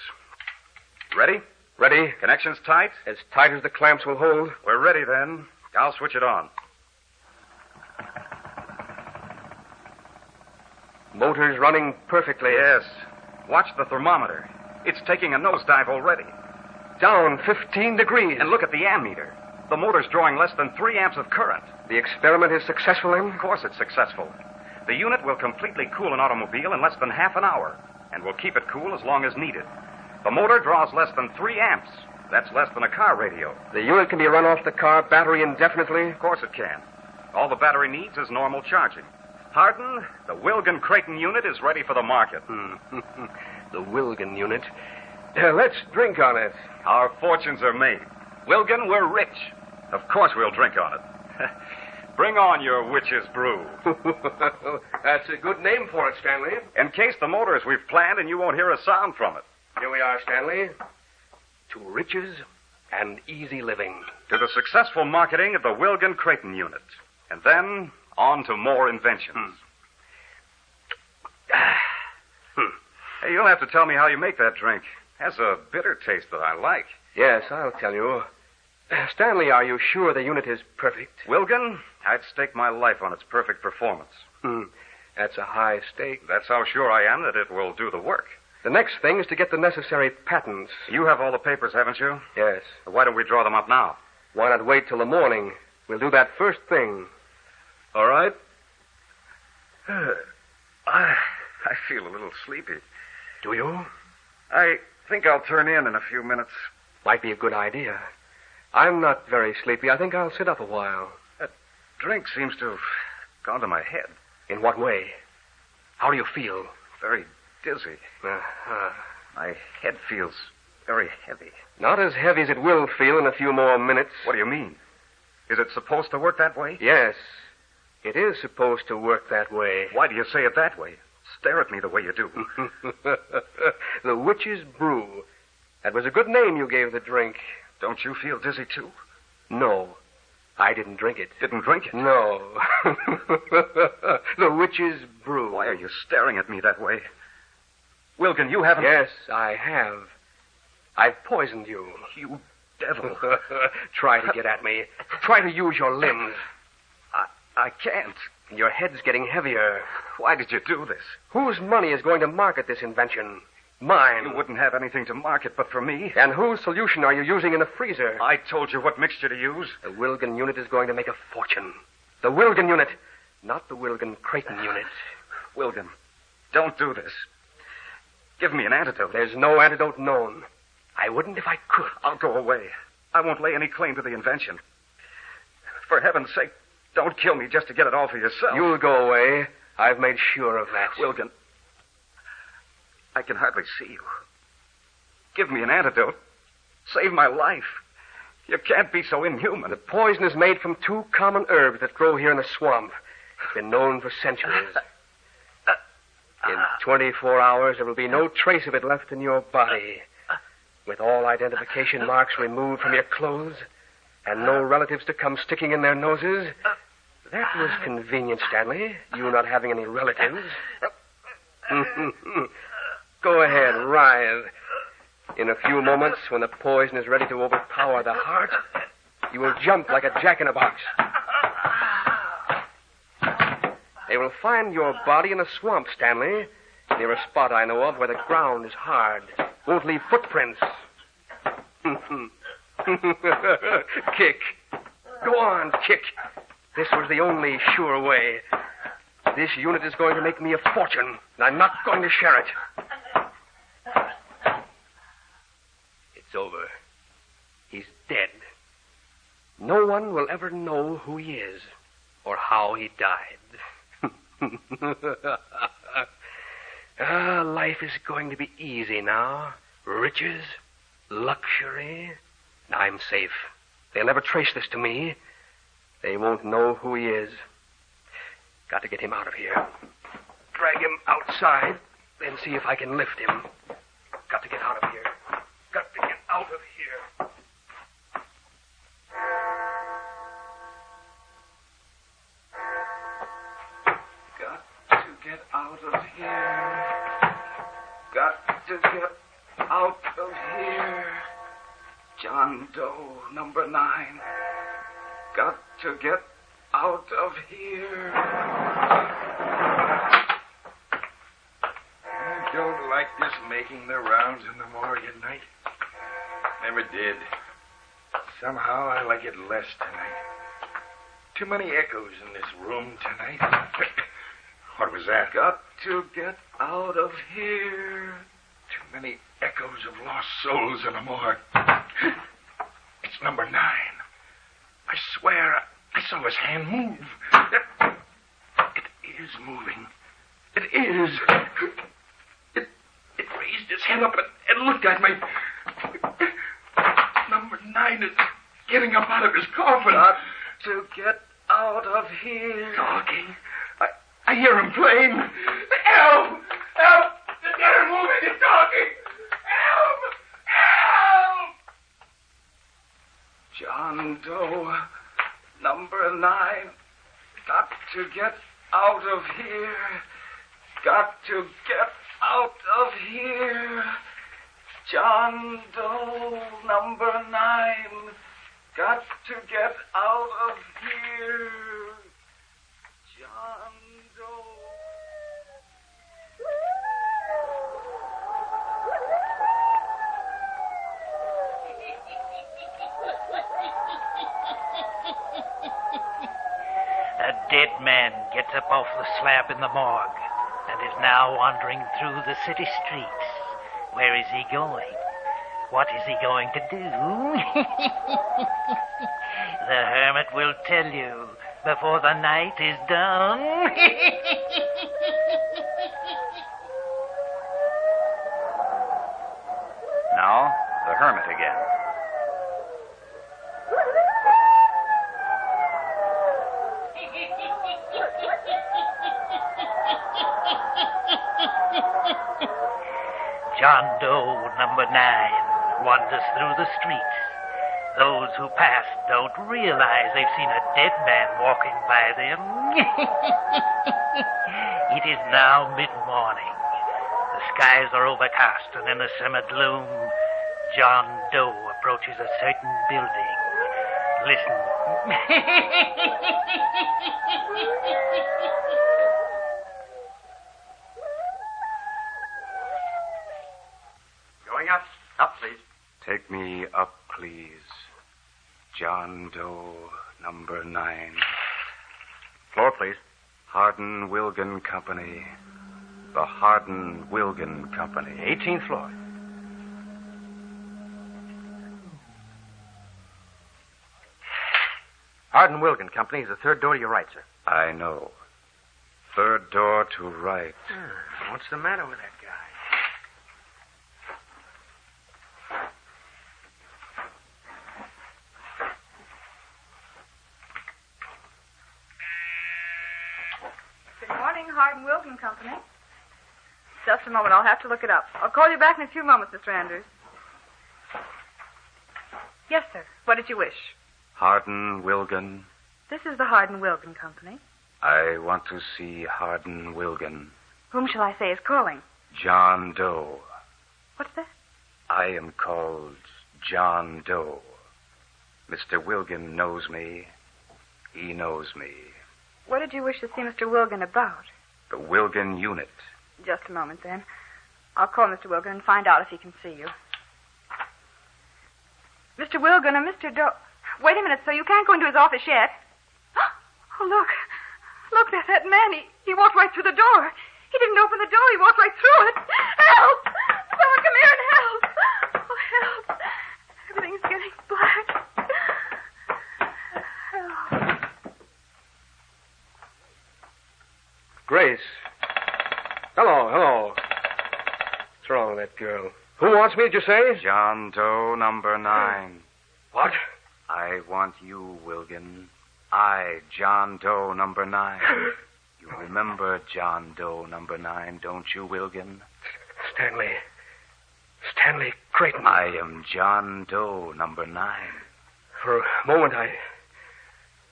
Ready? Ready. Connections tight? As tight as the clamps will hold. We're ready, then. I'll switch it on. Motor's running perfectly. Yes. Watch the thermometer. It's taking a nosedive already. Down 15 degrees. And look at the ammeter. The motor's drawing less than 3 amps of current. The experiment is successful, then? Of course it's successful. The unit will completely cool an automobile in less than half an hour, and will keep it cool as long as needed. The motor draws less than 3 amps. That's less than a car radio. The unit can be run off the car battery indefinitely? Of course it can. All the battery needs is normal charging. Hardin, the Wilgan-Creighton unit is ready for the market. The Wilgan unit. Let's drink on it. Our fortunes are made. Wilgan, we're rich. Of course we'll drink on it. Bring on your witch's brew. That's a good name for it, Stanley. Encase the motor as we've planned, and you won't hear a sound from it. Here we are, Stanley. To riches and easy living. To the successful marketing of the Wilgan-Creighton unit. And then on to more inventions. Hey, you'll have to tell me how you make that drink. It has a bitter taste that I like. Yes, I'll tell you. Stanley, are you sure the unit is perfect? Wilgan, I'd stake my life on its perfect performance. That's a high stake. That's how sure I am that it will do the work. The next thing is to get the necessary patents. You have all the papers, haven't you? Yes. Why don't we draw them up now? Why not wait till the morning? We'll do that first thing. All right. I feel a little sleepy. Do you? I think I'll turn in a few minutes. Might be a good idea. I'm not very sleepy. I think I'll sit up a while. That drink seems to have gone to my head. In what way? How do you feel? Very dizzy. My head feels very heavy. Not as heavy as it will feel in a few more minutes. What do you mean? Is it supposed to work that way? Yes. It is supposed to work that way. Why do you say it that way? Stare at me the way you do. The Witch's Brew. That was a good name you gave the drink. Don't you feel dizzy, too? No. I didn't drink it. Didn't drink it? No. The Witch's Brew. Why are you staring at me that way? Wilgan, you haven't... Yes, I have. I've poisoned you. You devil. Try to get at me. Try to use your limbs. I can't. Your head's getting heavier. Why did you do this? Whose money is going to market this invention? Mine. You wouldn't have anything to market but for me. And whose solution are you using in the freezer? I told you what mixture to use. The Wilgan unit is going to make a fortune. The Wilgan unit, not the Wilgan-Creighton unit. Wilgan, don't do this. Give me an antidote. There's no antidote known. I wouldn't if I could. I'll go away. I won't lay any claim to the invention. For heaven's sake, don't kill me just to get it all for yourself. You'll go away. I've made sure of that. Wilgan, I can hardly see you. Give me an antidote. Save my life. You can't be so inhuman. The poison is made from 2 common herbs that grow here in the swamp. It's been known for centuries. In 24 hours, there will be no trace of it left in your body. With all identification marks removed from your clothes, and no relatives to come sticking in their noses. That was convenient, Stanley. You not having any relatives. Go ahead, writhe. In a few moments, when the poison is ready to overpower the heart, you will jump like a jack-in-a-box. They will find your body in a swamp, Stanley, near a spot I know of where the ground is hard. Won't leave footprints. Kick. Go on, kick. This was the only sure way. This unit is going to make me a fortune, and I'm not going to share it. It's over. He's dead. No one will ever know who he is or how he died. Life is going to be easy now. Riches, luxury. I'm safe. They'll never trace this to me. They won't know who he is. Got to get him out of here. Drag him outside, then see if I can lift him. Got to get out of here. Got to get out of here. Got to get out of here. Got to get out of here. John Doe, number 9. Got to get out of here. I don't like this making the rounds in the morgue at night. Never did. Somehow I like it less tonight. Too many echoes in this room tonight. What was that? Got to get out of here. Too many echoes of lost souls in the morgue. It's number 9. I swear I saw his hand move. It is moving. It is. It raised his head up and looked at me. Number 9 is getting up out of his coffin. Got to get out of here. Talking. I hear him playing. Help! Help! The dead are moving and talking. Help! Help! John Doe, number 9. Got to get out of here. Got to get out of here. John Doe, number 9. Got to get out of here. John Doe. A dead man gets up off the slab in the morgue and is now wandering through the city streets. Where is he going? What is he going to do? The hermit will tell you before the night is done. Now, the hermit again. John Doe, number 9, wanders through the streets. Those who pass don't realize they've seen a dead man walking by them. It is now mid-morning. The skies are overcast, and in the summer gloom, John Doe approaches a certain building. Listen. Going up. Up, please. Take me up, please. John Doe, number 9. Floor, please. Hardin Wilgan Company. The Hardin Wilgan Company. 18th floor. Hardin Wilgan Company is the third door to your right, sir. I know. Third door to right. What's the matter with that guy? Good morning, Hardin Wilgan Company. Just a moment. I'll have to look it up. I'll call you back in a few moments, Mr. Andrews. Yes, sir. What did you wish? Hardin Wilgan. This is the Hardin Wilgan Company. I want to see Hardin Wilgan. Whom shall I say is calling? John Doe. What's that? I am called John Doe. Mr. Wilgan knows me. He knows me. What did you wish to see Mr. Wilgan about? The Wilgan unit. Just a moment, then. I'll call Mr. Wilgan and find out if he can see you. Mr. Wilgan and Mr. Wait a minute, sir. You can't go into his office yet. Oh, look. Look, there's that man. He walked right through the door. He didn't open the door. He walked right through it. Help! Someone come here and help. Oh, help. Everything's getting black. Help. Grace. Hello. What's wrong with that girl? Who wants me, did you say? John Doe number 9. What? I want you, Wilgan. I, John Doe number 9. You remember John Doe number 9, don't you, Wilgan? Stanley Creighton. I am John Doe number 9. For a moment,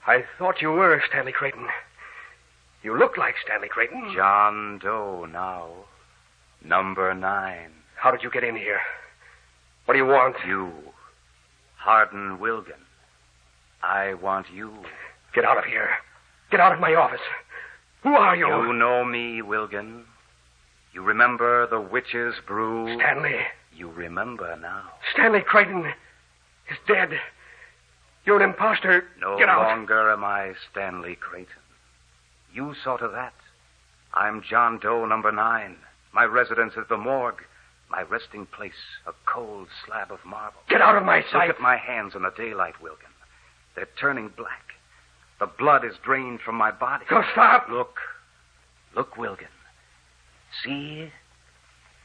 I thought you were Stanley Creighton. You look like Stanley Creighton. John Doe now. Number 9. How did you get in here? What do you want? You. Hardin Wilgan. I want you. Get out of here. Get out of my office. Who are you? You know me, Wilgan. You remember the witch's brew? Stanley. You remember now. Stanley Creighton is dead. You're an imposter. No Get out. longer am I Stanley Creighton. You saw to that. I'm John Doe number 9. My residence is the morgue. My resting place, a cold slab of marble. Get out of my sight. Look at my hands in the daylight, Wilgan. They're turning black. The blood is drained from my body. Go stop. Look, Wilgan. See?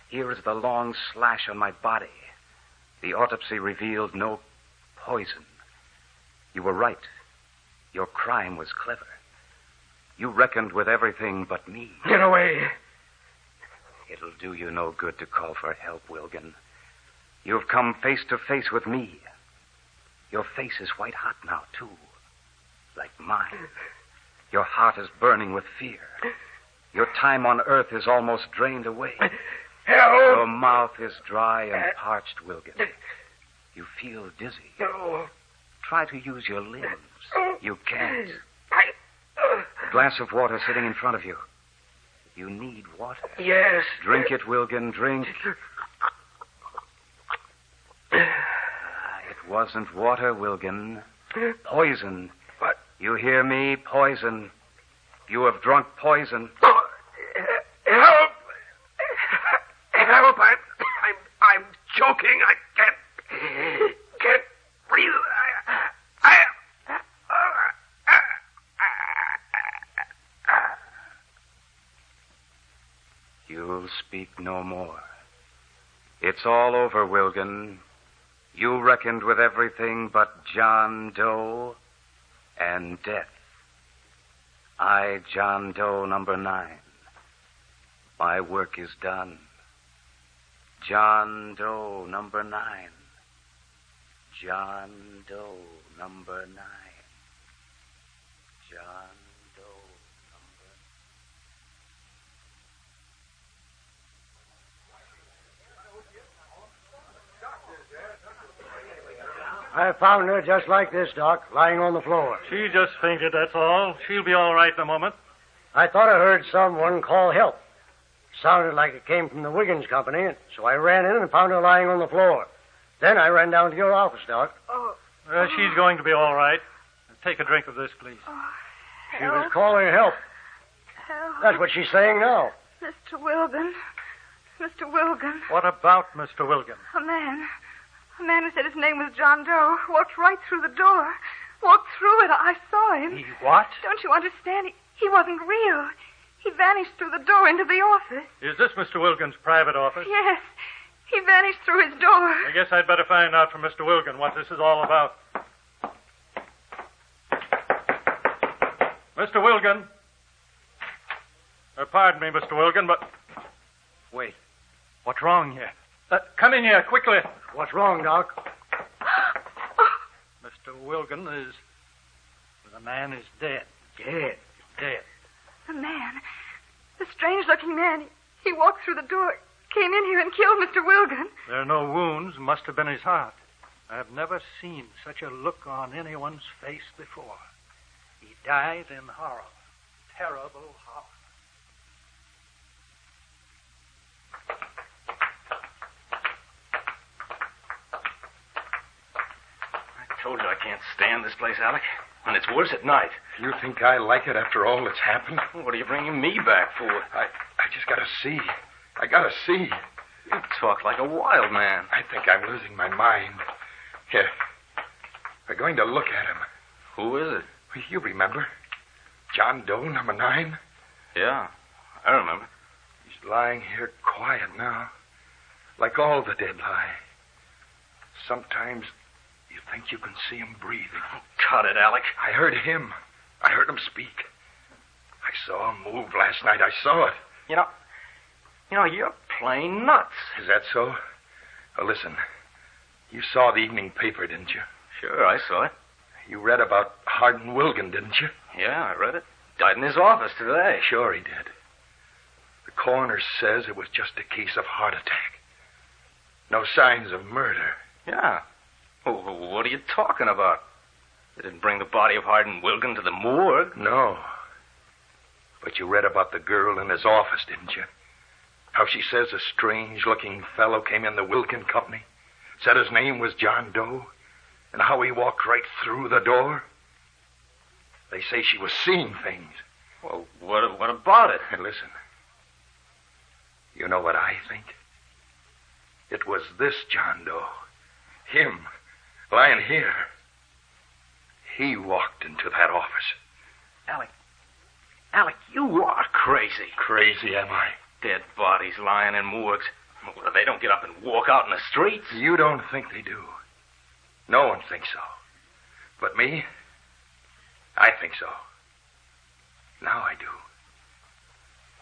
Here is the long slash on my body. The autopsy revealed no poison. You were right. Your crime was clever. You reckoned with everything but me. Get away. It'll do you no good to call for help, Wilgan. You've come face to face with me. Your face is white hot now, too. Like mine. Your heart is burning with fear. Your time on earth is almost drained away. Help! Your mouth is dry and parched, Wilgan. You feel dizzy. No. Try to use your limbs. You can't. A glass of water sitting in front of you. You need water. Yes. Drink it, Wilgan, drink. It wasn't water, Wilgan. Poison. What? You hear me? Poison. You have drunk poison. Help! Help! I'm choking. I can't breathe. You'll speak no more. It's all over, Wilgan. You reckoned with everything but John Doe and death. I, John Doe number 9. My work is done. John Doe number 9. John Doe number 9. John Doe number... I found her just like this, Doc, lying on the floor. She just fainted, that's all. She'll be all right in a moment. I thought I heard someone call help. Sounded like it came from the Wiggins Company, so I ran in and found her lying on the floor. Then I ran down to your office, Doc. She's going to be all right. Take a drink of this, please. She was calling help. Help. That's what she's saying now. Mr. Wilgan. Mr. Wilgan. What about Mr. Wilgan? A man who said his name was John Doe walked right through the door. Walked through it. I saw him. He what? Don't you understand? He wasn't real. He vanished through the door into the office. Is this Mr. Wilgan's private office? Yes. He vanished through his door. I guess I'd better find out from Mr. Wilgan what this is all about. Mr. Wilgan. Pardon me, Mr. Wilgan, but... Wait. What's wrong here? Come in here, quickly. What's wrong, Doc? Mr. Wilgan is... The man is dead. Dead? Dead. The man. The strange-looking man. He walked through the door, came in here and killed Mr. Wilgan. There are no wounds. Must have been his heart. I've never seen such a look on anyone's face before. He died in horror. Terrible horror. Told you I can't stand this place, Alec. And it's worse at night. You think I like it after all that's happened? What are you bringing me back for? I just gotta see. I gotta see. You talk like a wild man. I think I'm losing my mind. Here. We're going to look at him. Who is it? You remember? John Doe, number 9? Yeah, I remember. He's lying here quiet now. Like all the dead lie. Sometimes you think you can see him breathing. Oh, cut it, Alec. I heard him. I heard him speak. I saw him move last night. I saw it. You know, you're plain nuts. Is that so? Well, listen. You saw the evening paper, didn't you? Sure, I saw it. You read about Hardin Wilgan, didn't you? Yeah, I read it. Died in his office today. Sure he did. The coroner says it was just a case of heart attack. No signs of murder. Yeah. Well, what are you talking about? They didn't bring the body of Hardin Wilgan to the morgue. No. But you read about the girl in his office, didn't you? How she says a strange-looking fellow came in the Wilkin company, said his name was John Doe, and how he walked right through the door. They say she was seeing things. Well, what about it? And listen. You know what I think? It was this John Doe. Him, lying here. He walked into that office. Alec, you are crazy. Crazy, am I? Dead bodies lying in morgues. Well, they don't get up and walk out in the streets. You don't think they do. No one thinks so. But me, I think so. Now I do.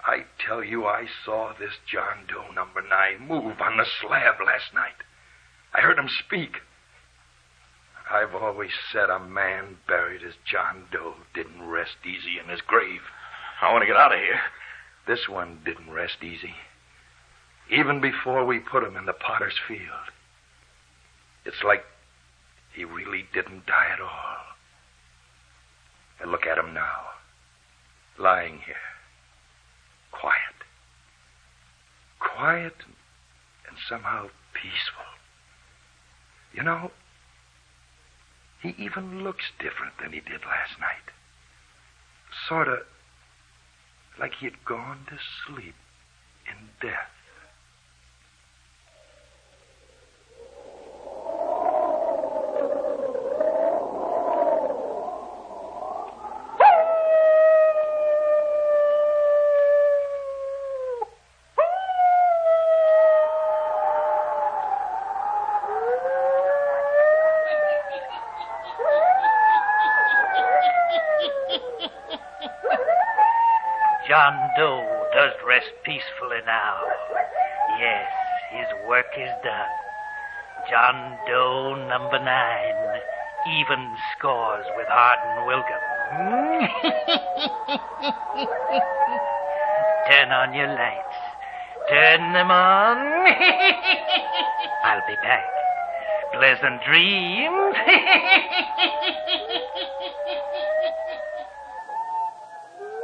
I tell you, I saw this John Doe number 9 move on the slab last night. I heard him speak. I've always said a man buried as John Doe didn't rest easy in his grave. I want to get out of here. This one didn't rest easy. Even before we put him in the potter's field. It's like he really didn't die at all. And look at him now. Lying here. Quiet. Quiet and somehow peaceful. You know, he even looks different than he did last night. Sort of like he had gone to sleep in death. John Doe does rest peacefully now. Yes, his work is done. John Doe number 9 even scores with Hardin Wilgan. Turn on your lights. Turn them on. I'll be back. Pleasant dreams.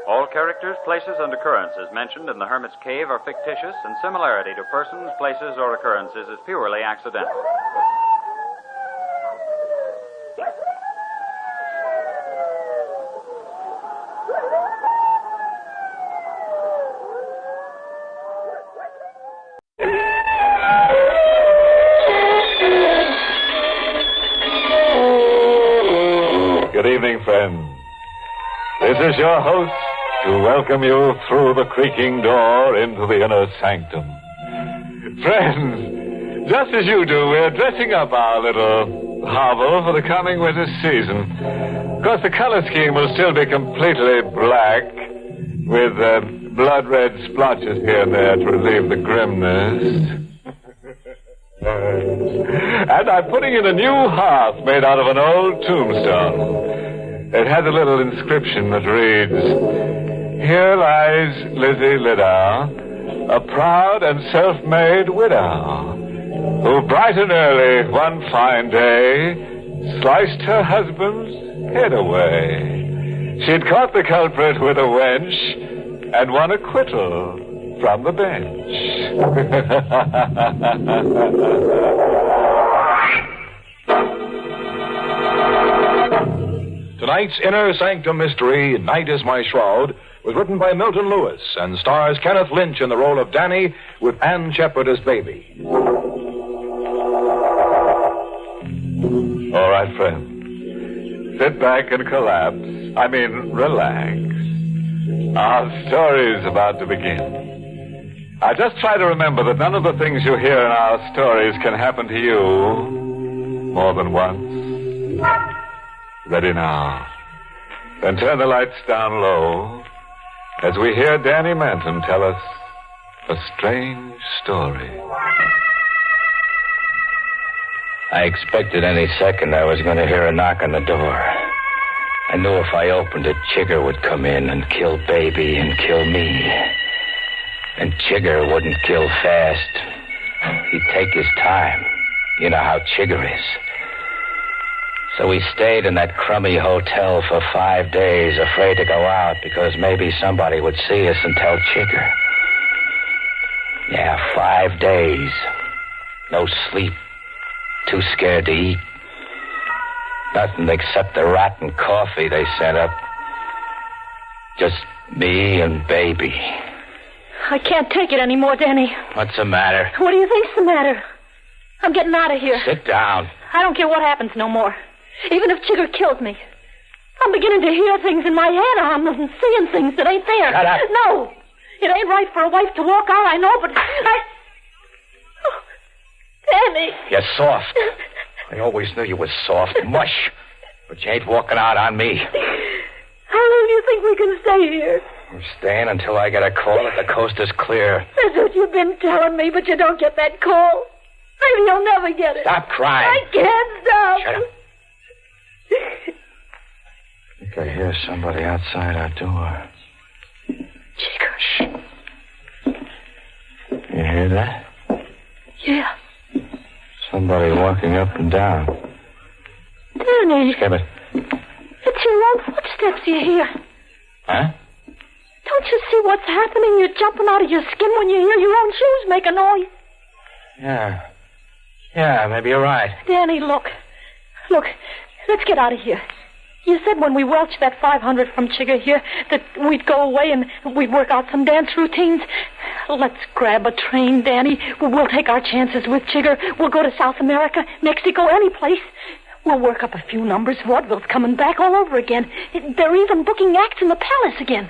All characters, places, and occurrences mentioned in The Hermit's Cave are fictitious, and similarity to persons, places, or occurrences is purely accidental. Good evening, friends. This is your host to welcome you through the creaking door into the inner sanctum. Friends, just as you do, we're dressing up our little hovel for the coming winter season. Of course, the color scheme will still be completely black, with blood-red splotches here and there to relieve the grimness. And I'm putting in a new hearth made out of an old tombstone. It has a little inscription that reads, "Here lies Lizzie Liddell, a proud and self-made widow, who bright and early one fine day sliced her husband's head away. She'd caught the culprit with a wench and won acquittal from the bench." Tonight's Inner Sanctum mystery, Night is My Shroud, was written by Milton Lewis and stars Kenneth Lynch in the role of Danny with Ann Shepard as Baby. All right, friends. Sit back and collapse. Relax. Our story's about to begin. Now, just try to remember that none of the things you hear in our stories can happen to you more than once. Ready now. Then turn the lights down low as we hear Danny Manton tell us a strange story. I expected any second I was going to hear a knock on the door. I knew if I opened it, Chigger would come in and kill Baby and kill me. And Chigger wouldn't kill fast. He'd take his time. You know how Chigger is. So we stayed in that crummy hotel for 5 days, afraid to go out because maybe somebody would see us and tell Chigger. Yeah, 5 days. No sleep. Too scared to eat. Nothing except the rotten coffee they sent up. Just me and Baby. I can't take it anymore, Danny. What's the matter? What do you think's the matter? I'm getting out of here. Sit down. I don't care what happens no more. Even if Chigger kills me. I'm beginning to hear things in my head. I'm seeing things that ain't there. Shut up. No. It ain't right for a wife to walk out, I know, but Oh, Danny. You're soft. I always knew you was soft. Mush. But you ain't walking out on me. How long do you think we can stay here? I'm staying until I get a call that the coast is clear. That's what you've been telling me, but you don't get that call. Maybe you'll never get it. Stop crying. I can't stop. Shut up. I think I hear somebody outside our door. Chigger. Shh. You hear that? Yeah. Somebody walking up and down. Danny. Skip it. It's your own footsteps you hear. Huh? Don't you see what's happening? You're jumping out of your skin when you hear your own shoes make a noise. Yeah. Yeah, maybe you're right. Danny, look. Look, let's get out of here. You said when we welched that 500 from Chigger here that we'd go away and we'd work out some dance routines. Let's grab a train, Danny. We'll take our chances with Chigger. We'll go to South America, Mexico, any place. We'll work up a few numbers. Vaudeville's coming back all over again. They're even booking acts in the palace again.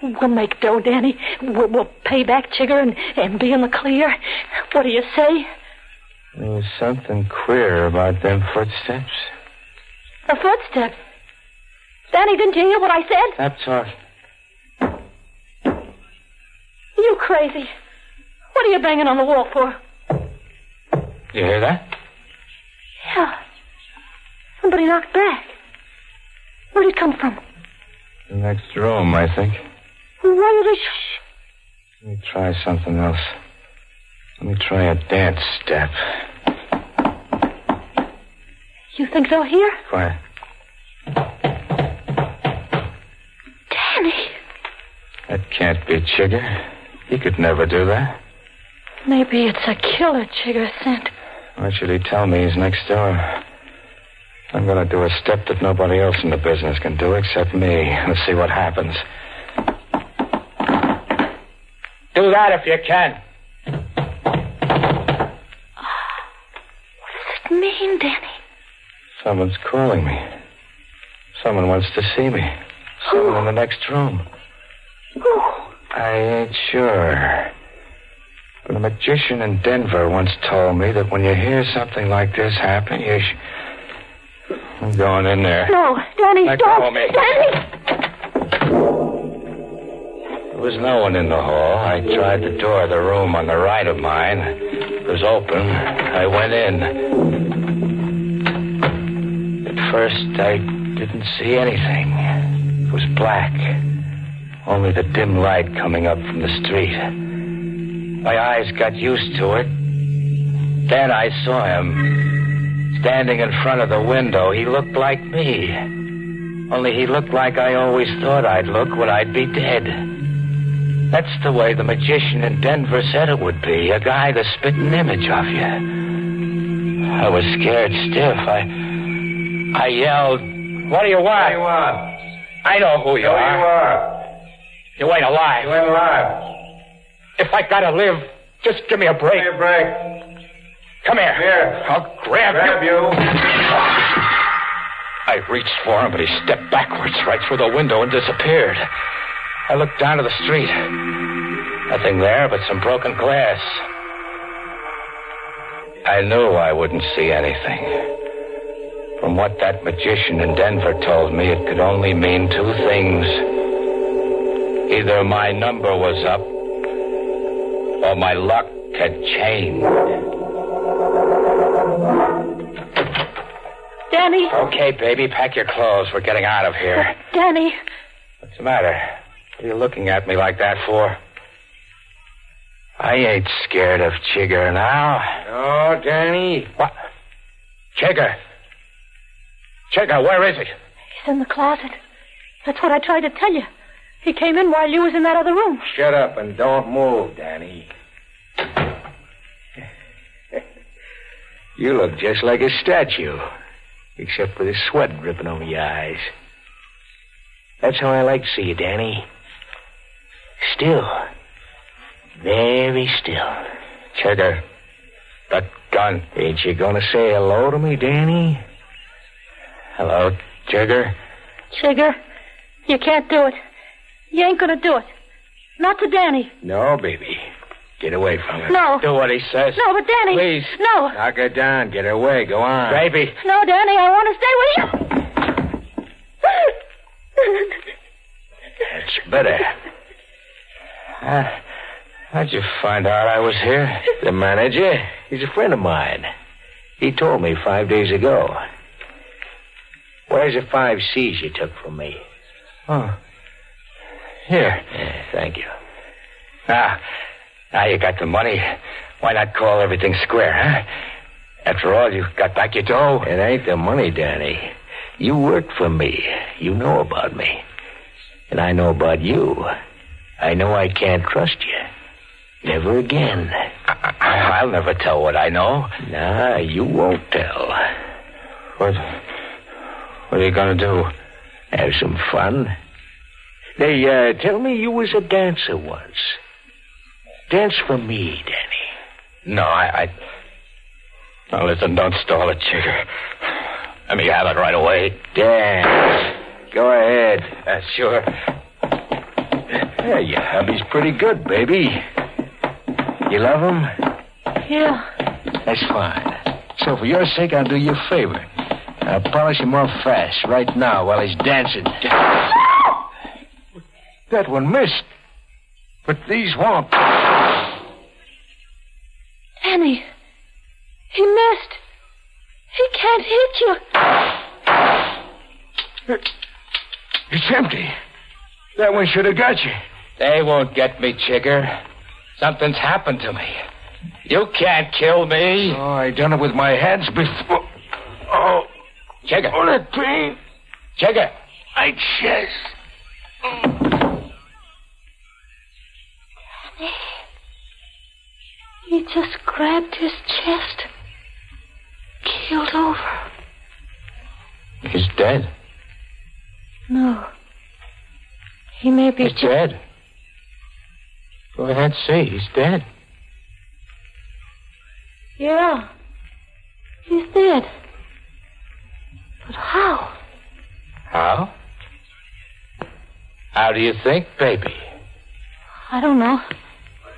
We'll make dough, Danny. We'll pay back Chigger and be in the clear. What do you say? There's something queer about them footsteps. The footsteps? Danny, didn't you hear what I said? Stop talking. You crazy. What are you banging on the wall for? You hear that? Yeah. Somebody knocked back. Where'd it come from? The next room, I think. Why are they... Let me try something else. Let me try a dance step. You think they'll hear? Quiet. Danny. That can't be Chigger. He could never do that. Maybe it's a killer Chigger sent. Why should he tell me he's next door? I'm going to do a step that nobody else in the business can do except me. Let's see what happens. Do that if you can. What does it mean, Danny? Someone's calling me. Someone wants to see me. Someone in the next room. Who? I ain't sure. But a magician in Denver once told me that when you hear something like this happen, I'm going in there. No, Danny, Let don't. go of me. Danny! There was no one in the hall. I tried the door of the room on the right of mine. It was open. I went in. At first, I didn't see anything. It was black. Only the dim light coming up from the street. My eyes got used to it. Then I saw him. Standing in front of the window, he looked like me. Only he looked like I always thought I'd look when I'd be dead. That's the way the magician in Denver said it would be. A guy the spitting image of you. I was scared stiff. I yelled, What do you want? What do you want? I know who you are. You are. You ain't alive. You ain't alive. If I gotta live, just give me a break. Give me a break. Come here. Here. I'll grab you. I reached for him, but he stepped backwards right through the window and disappeared. I looked down to the street. Nothing there but some broken glass. I knew I wouldn't see anything. From what that magician in Denver told me, it could only mean two things. Either my number was up, or my luck had changed. Danny. Okay, baby, pack your clothes. We're getting out of here. Danny. What's the matter? What are you looking at me like that for? I ain't scared of Chigger now. Oh, Danny. What? Chigger. Chigger, where is he? He's in the closet. That's what I tried to tell you. He came in while you was in that other room. Shut up and don't move, Danny. You look just like a statue, except for the sweat dripping over your eyes. That's how I like to see you, Danny. Still. Very still. Chigger, that gun. Ain't you gonna say hello to me, Danny? Hello, Chigger. Chigger, you can't do it. You ain't gonna do it. Not to Danny. No, baby. Get away from her. No. Do what he says. No, but Danny. Please. No. Knock her down. Get away. Go on. Baby. No, Danny, I want to stay with you. That's better. How'd you find out I was here? The manager. He's a friend of mine. He told me 5 days ago. Where's the 5 C's you took from me? Oh. Here. Yeah, thank you. Now you got the money. Why not call everything square, huh? After all, you got back your dough. It ain't the money, Danny. You worked for me. You know about me. And I know about you. I know I can't trust you. Never again. I'll never tell what I know. Nah, you won't tell. What are you gonna do? Have some fun. They tell me you was a dancer once. Dance for me, Danny. No, Now listen, don't stall it, Chigger. Let me have it right away. Dance. Go ahead. Sure. Yeah, your hubby's pretty good, baby. You love him? Yeah. That's fine. So for your sake, I'll do you a favor. I'll polish him off fast right now while he's dancing. That one missed. But these won't. Danny. He missed. He can't hit you. It's empty. That one should have got you. They won't get me, Chigger. Something's happened to me. You can't kill me. Oh, I done it with my hands before. Oh. Chigger. Oh, that pain. Chigger. My chest. He just grabbed his chest. Keeled over. He's dead. No. He may be He's dead. Go ahead, see. He's dead. Yeah. He's dead. But how? How? How do you think, baby? I don't know.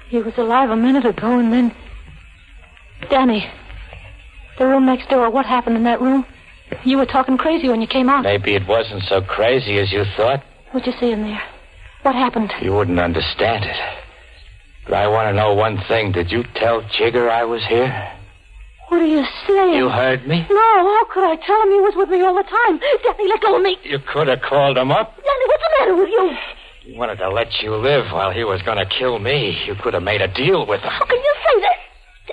He was alive a minute ago, and then... Danny, the room next door, what happened in that room? You were talking crazy when you came out. Maybe it wasn't so crazy as you thought. What'd you see in there? What happened? You wouldn't understand it. But I want to know one thing. Did you tell Chigger I was here? What are you saying? You heard me? No, how could I tell him he was with me all the time? Danny, let go of me. You could have called him up. Danny, what's the matter with you? He wanted to let you live while he was going to kill me. You could have made a deal with him. How can you say that?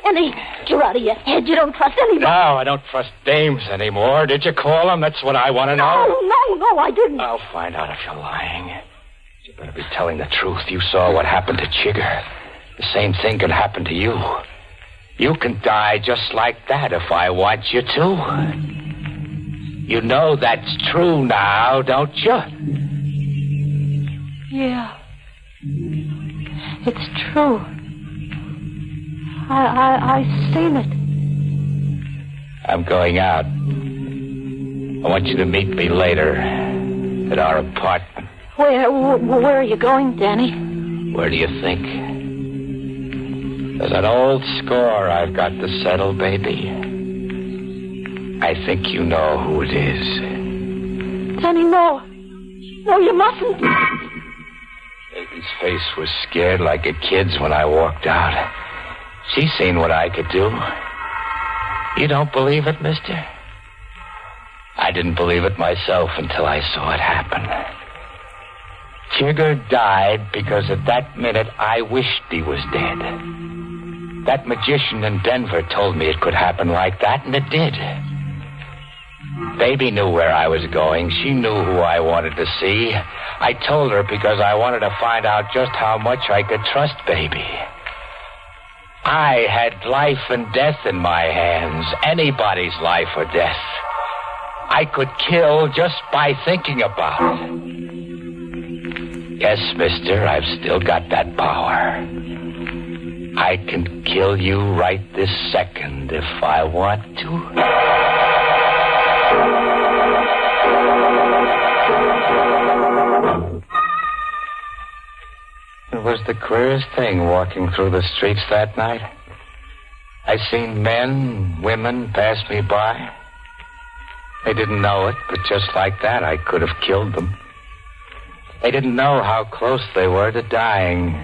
Danny, you're out of your head. You don't trust anybody. No, I don't trust dames anymore. Did you call him? That's what I want to know. No, I didn't. I'll find out if you're lying. You better be telling the truth. You saw what happened to Chigger. The same thing could happen to you. You can die just like that if I want you to. You know that's true now, don't you? Yeah. It's true. I seen it. I'm going out. I want you to meet me later at our apartment. Where are you going, Danny? Where do you think? There's an old score I've got to settle, baby. I think you know who it is. Danny, no. No, you mustn't. Baby's face was scared like a kid's when I walked out. She seen what I could do. You don't believe it, mister? I didn't believe it myself until I saw it happen. Chigger died because at that minute I wished he was dead. That magician in Denver told me it could happen like that, and it did. Baby knew where I was going. She knew who I wanted to see. I told her because I wanted to find out just how much I could trust Baby. I had life and death in my hands, anybody's life or death. I could kill just by thinking about it. Yes, mister, I've still got that power. I can kill you right this second if I want to. It was the queerest thing walking through the streets that night. I seen men, women pass me by. They didn't know it, but just like that, I could have killed them. They didn't know how close they were to dying.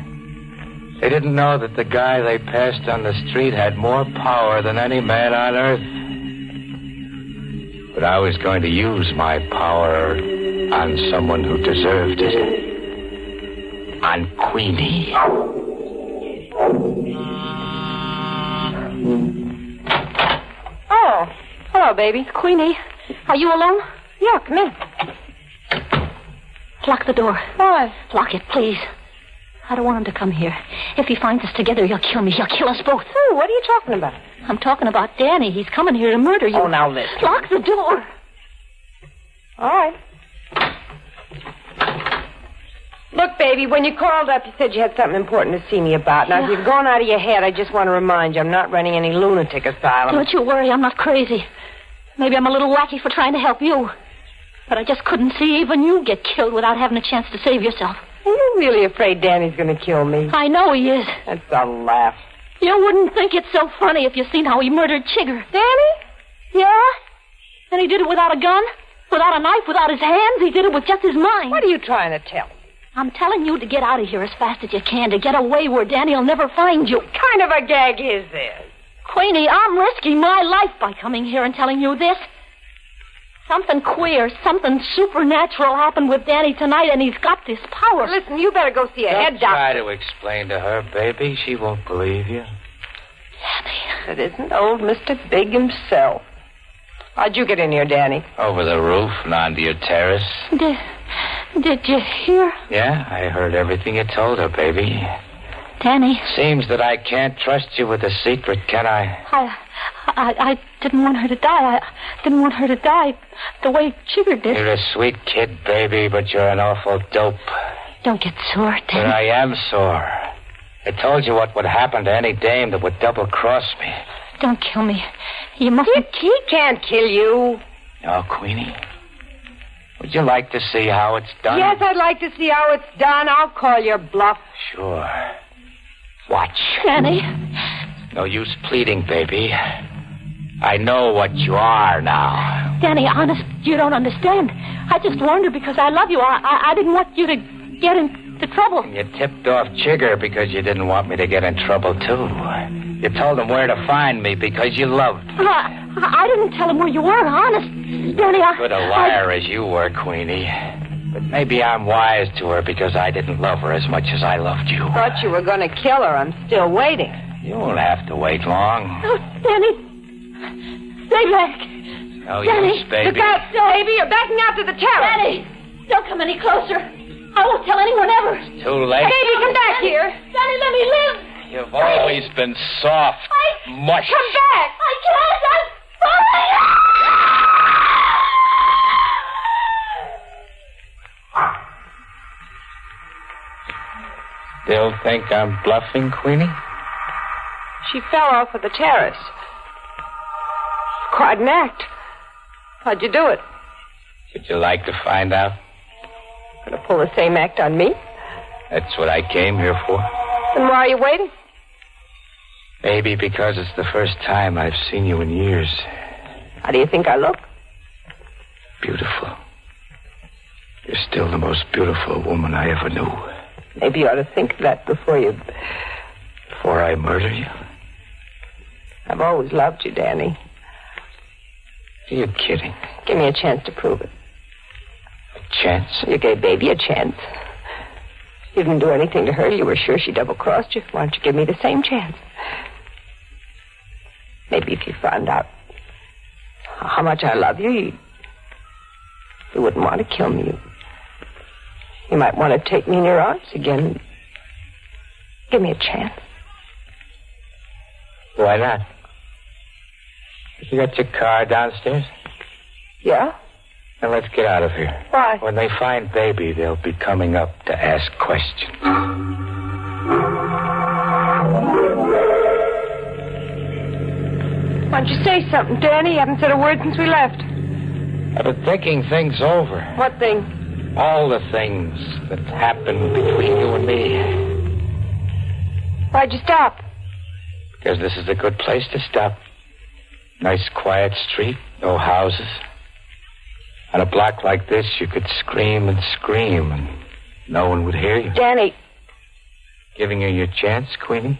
They didn't know that the guy they passed on the street had more power than any man on earth. But I was going to use my power on someone who deserved it. On Queenie. Oh, hello, baby. Queenie, are you alone? Yeah, come in. Lock the door. Why? Lock it, please. I don't want him to come here. If he finds us together, he'll kill me. He'll kill us both. Who? What are you talking about? I'm talking about Danny. He's coming here to murder you. Oh, now listen. Lock the door. All right. Look, baby, when you called up, you said you had something important to see me about. Now, if you've gone out of your head, I just want to remind you I'm not running any lunatic asylum. Don't you worry, I'm not crazy. Maybe I'm a little wacky for trying to help you. But I just couldn't see even you get killed without having a chance to save yourself. Are you really afraid Danny's going to kill me? I know he is. That's a laugh. You wouldn't think it's so funny if you seen how he murdered Chigger. Danny? Yeah? And he did it without a gun, without a knife, without his hands. He did it with just his mind. What are you trying to tell me? I'm telling you to get out of here as fast as you can, to get away where Danny'll never find you. What kind of a gag is this? Queenie, I'm risking my life by coming here and telling you this. Something queer, something supernatural happened with Danny tonight, and he's got this power. Listen, you better go see a head doctor. Try to explain to her, baby. She won't believe you. Danny. It isn't old Mr. Big himself. How'd you get in here, Danny? Over the roof and onto your terrace. Did you hear? Yeah, I heard everything you told her, baby. Danny. Seems that I can't trust you with a secret, can I? I didn't want her to die. I didn't want her to die the way Chigger did. You're a sweet kid, baby, but you're an awful dope. Don't get sore, Danny. But I am sore. I told you what would happen to any dame that would double-cross me. Don't kill me. You mustn't... He can't kill you. Oh, Queenie. Would you like to see how it's done? Yes, I'd like to see how it's done. I'll call your bluff. Sure. Watch. Danny. No use pleading, baby. I know what you are now. Danny, honest, you don't understand. I just warned her because I love you. I didn't want you to get into trouble. You tipped off Chigger because you didn't want me to get in trouble, too. You told him where to find me because you loved me. I didn't tell him where you were, honest. Danny, Good a liar as you were, Queenie. But maybe I'm wise to her because I didn't love her as much as I loved you. Thought you were going to kill her. I'm still waiting. You won't have to wait long. Oh, Danny. Stay back. No Danny, use, baby. Look out, baby. You're backing out to the terrace. Danny, don't come any closer. I won't tell anyone ever. It's too late. Baby, come back here. Danny, let me live. You've always been soft. Mush. Come back. I can't. I'm falling. still think I'm bluffing, Queenie? She fell off of the terrace. Quite an act. How'd you do it? Would you like to find out? Gonna pull the same act on me? That's what I came here for. Then why are you waiting? Maybe because it's the first time I've seen you in years. How do you think I look? Beautiful. You're still the most beautiful woman I ever knew. Maybe you ought to think of that before I murder you? I've always loved you, Danny. Are you kidding? Give me a chance to prove it. A chance? You gave Baby a chance. You didn't do anything to her. You were sure she double-crossed you. Why don't you give me the same chance? Maybe if you found out how much I love you, you wouldn't want to kill me. You might want to take me in your arms again. Give me a chance. Why not? You got your car downstairs? Yeah? Then let's get out of here. Why? When they find Baby, they'll be coming up to ask questions. Why don't you say something, Danny? You haven't said a word since we left. I've been thinking things over. What thing? All the things that happened between you and me. Why'd you stop? Because this is a good place to stop. Nice, quiet street, no houses. On a block like this, you could scream and scream, and no one would hear you. Danny. Giving you your chance, Queenie?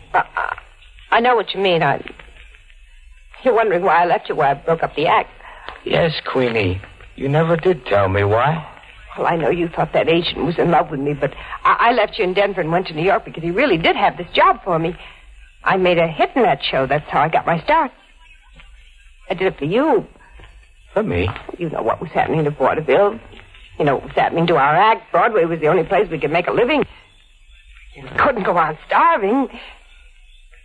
I know what you mean. You're wondering why I left you, why I broke up the act. Yes, Queenie. You never did tell me why. Well, I know you thought that agent was in love with me, but I left you in Denver and went to New York because he really did have this job for me. I made a hit in that show. That's how I got my start. I did it for you. For me? You know what was happening to vaudeville. You know what was happening to our act. Broadway was the only place we could make a living. We couldn't go on starving.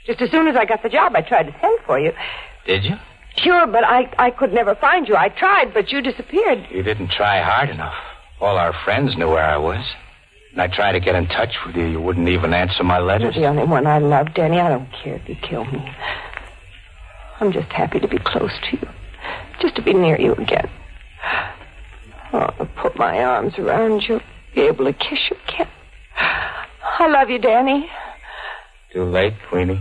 Just as soon as I got the job, I tried to send for you. Did you? Sure, but I could never find you. I tried, but you disappeared. You didn't try hard enough. All our friends knew where I was. And I tried to get in touch with you. You wouldn't even answer my letters. You're the only one I love, Danny. I don't care if you kill me. I'm just happy to be close to you. Just to be near you again. Oh, to put my arms around you. Be able to kiss you again. I love you, Danny. Too late, Queenie.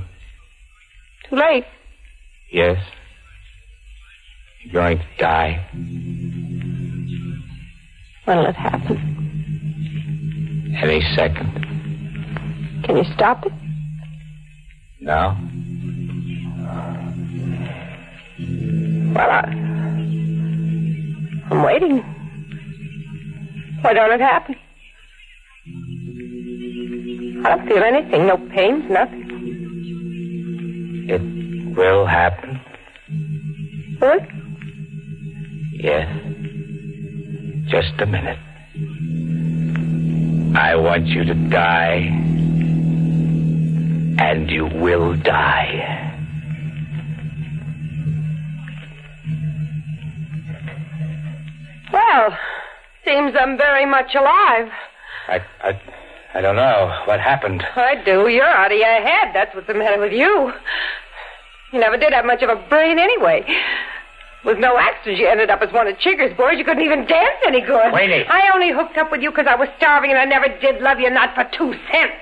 Too late? Yes. You're going to die. When'll it happen? Any second. Can you stop it? No. Well, I'm waiting. Why don't it happen? I don't feel anything. No pains, nothing. It will happen. What? Yes. Just a minute. I want you to die. And you will die. Well, seems I'm very much alive. I don't know. What happened? I do. You're out of your head. That's what's the matter with you. You never did have much of a brain anyway. With no accident, you ended up as one of Chigger's boys. You couldn't even dance any good. Queenie. I only hooked up with you because I was starving and I never did love you, not for 2 cents.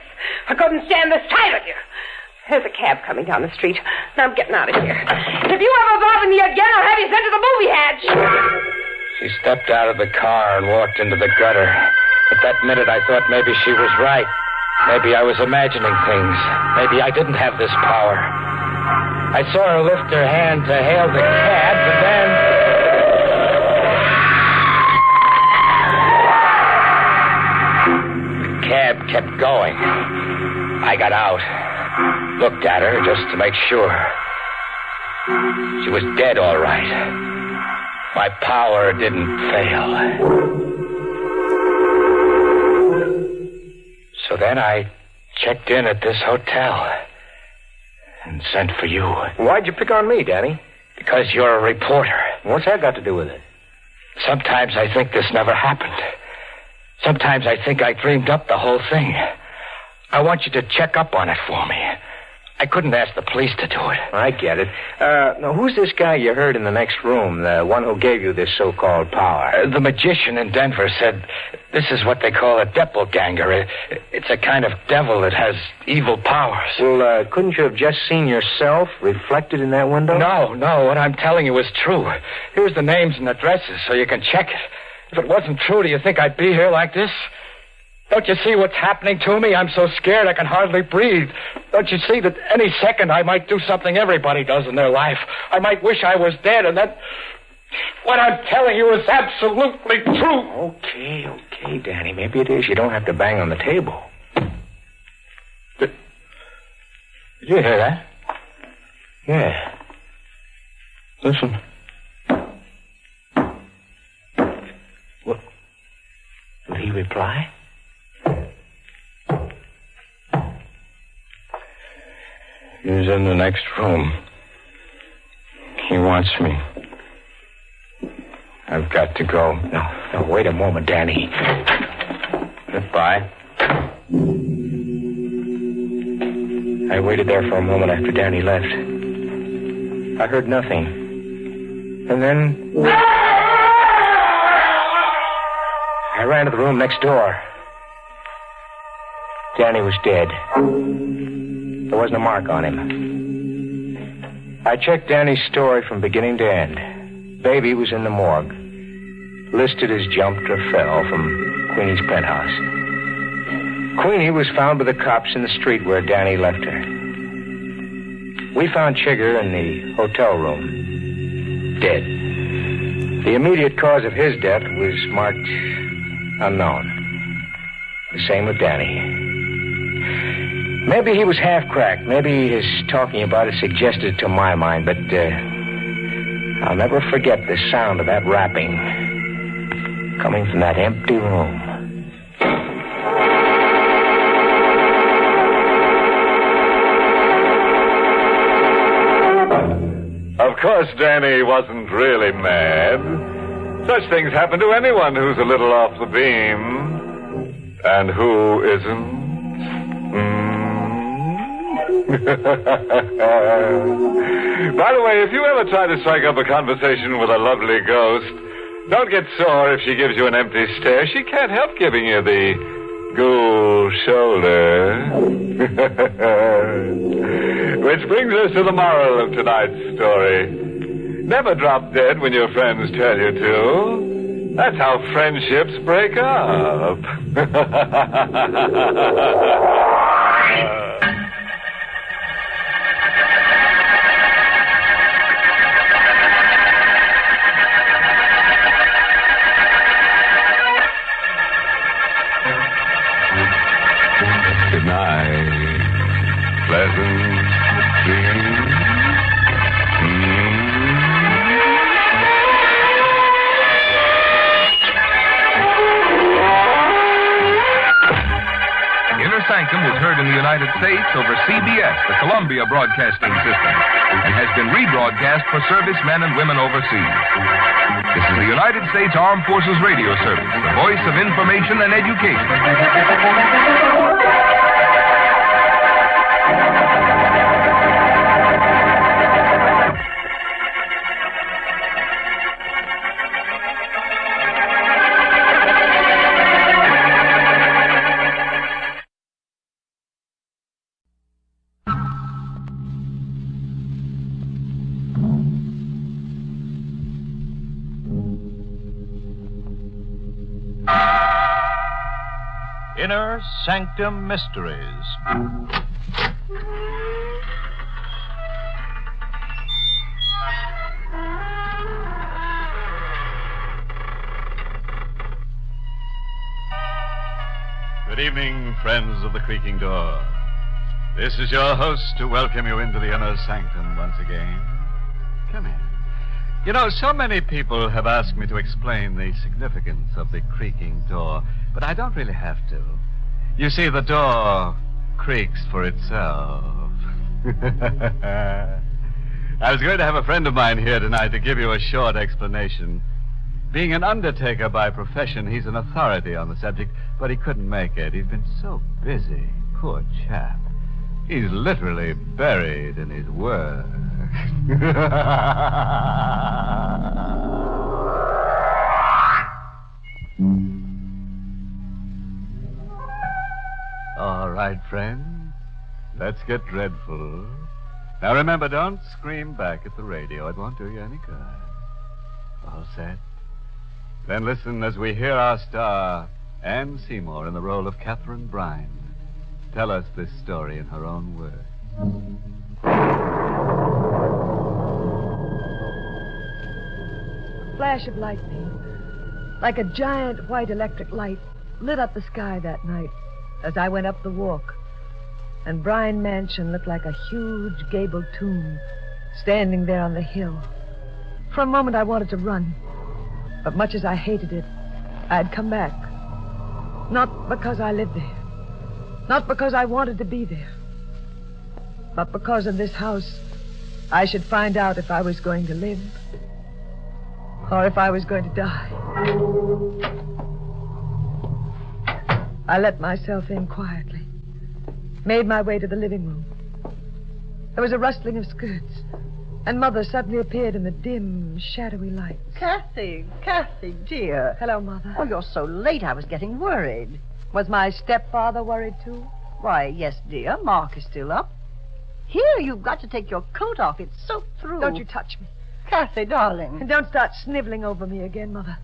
I couldn't stand the sight of you. There's a cab coming down the street. Now I'm getting out of here. If you ever bother me again, I'll have you sent to the movie hatch. She stepped out of the car and walked into the gutter. At that minute, I thought maybe she was right. Maybe I was imagining things. Maybe I didn't have this power. I saw her lift her hand to hail the cab, and then... The cab kept going. I got out, looked at her just to make sure. She was dead, all right. My power didn't fail. So then I checked in at this hotel and sent for you. Why'd you pick on me, Danny? Because you're a reporter. What's that got to do with it? Sometimes I think this never happened. Sometimes I think I dreamed up the whole thing. I want you to check up on it for me. I couldn't ask the police to do it. I get it. Now, who's this guy you heard in the next room, the one who gave you this so-called power? The magician in Denver said this is what they call a doppelganger. It's a kind of devil that has evil powers. Well, couldn't you have just seen yourself reflected in that window? No. What I'm telling you is true. Here's the names and addresses so you can check it. If it wasn't true, do you think I'd be here like this? Don't you see what's happening to me? I'm so scared I can hardly breathe. Don't you see that any second I might do something everybody does in their life? I might wish I was dead, and that what I'm telling you is absolutely true. Okay, Danny. Maybe it is. You don't have to bang on the table. Did you hear that? Yeah. Listen. Will he reply? He's in the next room. He wants me. I've got to go. No, wait a moment, Danny. Goodbye. I waited there for a moment after Danny left. I heard nothing. And then I ran to the room next door. Danny was dead. There wasn't a mark on him. I checked Danny's story from beginning to end. Baby was in the morgue. Listed as jumped or fell from Queenie's penthouse. Queenie was found by the cops in the street where Danny left her. We found Chigger in the hotel room, dead. The immediate cause of his death was marked unknown. The same with Danny. Maybe he was half-cracked. Maybe his talking about it suggested it to my mind, but I'll never forget the sound of that rapping coming from that empty room. Of course, Danny wasn't really mad. Such things happen to anyone who's a little off the beam. And who isn't? By the way, if you ever try to strike up a conversation with a lovely ghost, don't get sore if she gives you an empty stare. She can't help giving you the ghoul shoulder. Which brings us to the moral of tonight's story. Never drop dead when your friends tell you to. That's how friendships break up. Good night. Pleasant dreams. Inner Sanctum was heard in the United States over CBS, the Columbia Broadcasting System, and has been rebroadcast for servicemen and women overseas. This is the United States Armed Forces Radio Service, the voice of information and education. Inner Sanctum Mysteries. Good evening, friends of the creaking door. This is your host to welcome you into the Inner Sanctum once again. Come in. You know, so many people have asked me to explain the significance of the creaking door, but I don't really have to. You see, the door creaks for itself. I was going to have a friend of mine here tonight to give you a short explanation. Being an undertaker by profession, he's an authority on the subject, but he couldn't make it. He's been so busy. Poor chap. He's literally buried in his work. All right, friend. Let's get dreadful. Now remember, don't scream back at the radio. It won't do you any good. All set? Then listen as we hear our star, Anne Seymour, in the role of Catherine Brine, tell us this story in her own words. A flash of lightning, like a giant white electric light, lit up the sky that night as I went up the walk. And Brine Mansion looked like a huge gabled tomb standing there on the hill. For a moment I wanted to run, but much as I hated it, I had come back. Not because I lived there, not because I wanted to be there, but because in this house I should find out if I was going to live or if I was going to die. I let myself in quietly, made my way to the living room. There was a rustling of skirts, and Mother suddenly appeared in the dim, shadowy light. Kathy, dear. Hello, Mother. Oh, you're so late, I was getting worried. Was my stepfather worried, too? Why, yes, dear. Mark is still up. Here, you've got to take your coat off. It's soaked through. Don't you touch me. Kathy, darling. And don't start sniveling over me again, Mother.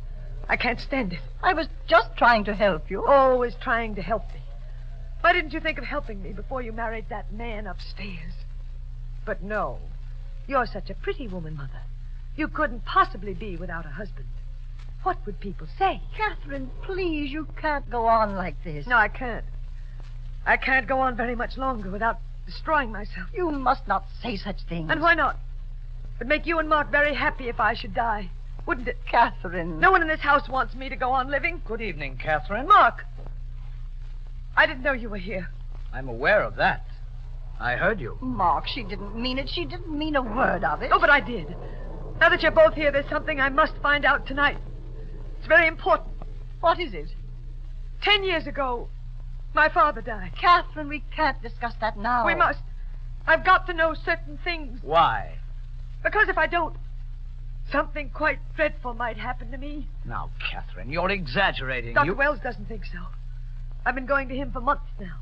I can't stand it. I was just trying to help you. Always trying to help me. Why didn't you think of helping me before you married that man upstairs? But no. You're such a pretty woman, Mother. You couldn't possibly be without a husband. What would people say? Catherine, please, you can't go on like this. No, I can't. I can't go on very much longer without destroying myself. You must not say such things. And why not? It'd make you and Mark very happy if I should die, wouldn't it? Catherine. No one in this house wants me to go on living. Good evening, Catherine. Mark! I didn't know you were here. I'm aware of that. I heard you. Mark, she didn't mean it. She didn't mean a word of it. Oh, but I did. Now that you're both here, there's something I must find out tonight. It's very important. What is it? 10 years ago, my father died. Catherine, we can't discuss that now. We must. I've got to know certain things. Why? Because if I don't, something quite dreadful might happen to me. Now, Catherine, you're exaggerating. Dr. Wells doesn't think so. I've been going to him for months now.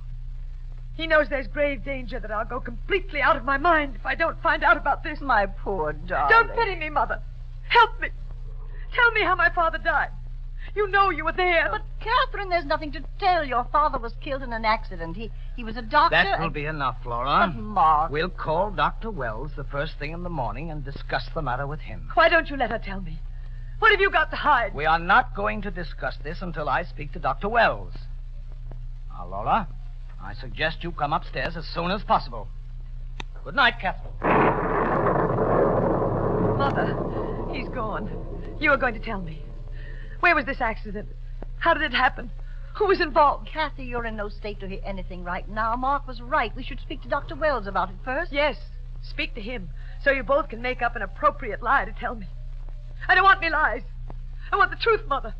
He knows there's grave danger that I'll go completely out of my mind if I don't find out about this. My poor darling. Don't pity me, Mother. Help me. Tell me how my father died. You know you were there. But, Catherine, there's nothing to tell. Your father was killed in an accident. He was a doctor. That will be enough, Flora. But, Mark. We'll call Dr. Wells the first thing in the morning and discuss the matter with him. Why don't you let her tell me? What have you got to hide? We are not going to discuss this until I speak to Dr. Wells. Now, Lola, I suggest you come upstairs as soon as possible. Good night, Catherine. Mother, he's gone. You were going to tell me. Where was this accident? How did it happen? Who was involved? Kathy, you're in no state to hear anything right now. Mark was right. We should speak to Dr. Wells about it first. Yes, speak to him, so you both can make up an appropriate lie to tell me. I don't want any lies. I want the truth, Mother.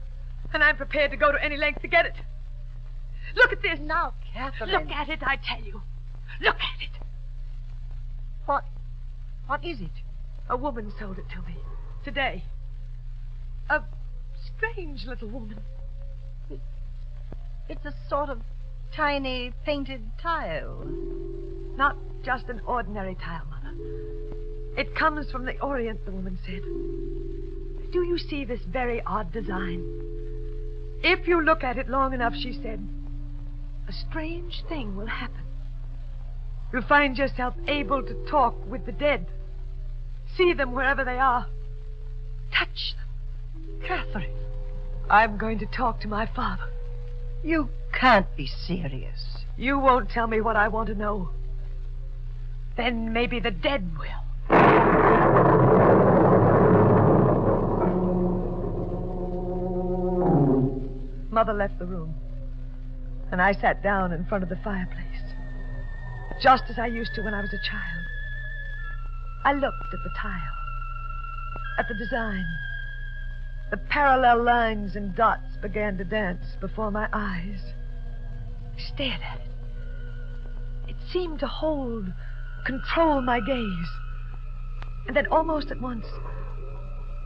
And I'm prepared to go to any length to get it. Look at this. Now, Catherine. Look at it, I tell you. Look at it. What is it? A woman sold it to me. Today. A strange little woman. It's a sort of tiny painted tile. Not just an ordinary tile, Mother. It comes from the Orient, the woman said. Do you see this very odd design? If you look at it long enough, she said, a strange thing will happen. You'll find yourself able to talk with the dead. See them wherever they are. Touch them. Catherine, I'm going to talk to my father. You can't be serious. You won't tell me what I want to know. Then maybe the dead will. Mother left the room, and I sat down in front of the fireplace, just as I used to when I was a child. I looked at the tile, at the design. The parallel lines and dots began to dance before my eyes. I stared at it, seemed to hold, control my gaze. And then almost at once,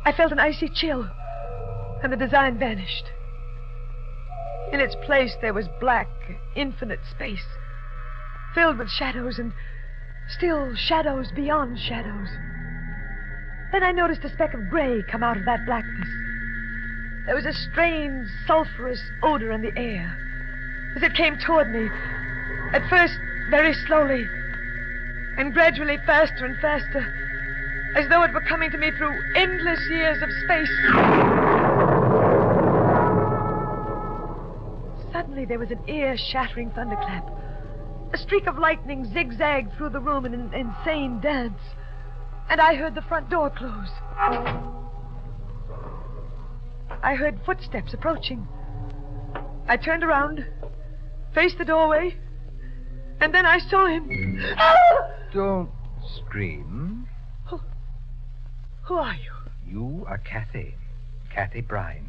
I felt an icy chill, and the design vanished. In its place, there was black, infinite space, filled with shadows and still shadows beyond shadows. Then I noticed a speck of gray come out of that blackness. There was a strange, sulphurous odor in the air as it came toward me, at first very slowly, and gradually faster and faster, as though it were coming to me through endless years of space. Suddenly there was an ear-shattering thunderclap. A streak of lightning zigzagged through the room in an insane dance, and I heard the front door close. I heard footsteps approaching. I turned around, faced the doorway, and then I saw him. Don't scream. Who are you? You are Kathy. Kathy Bryan.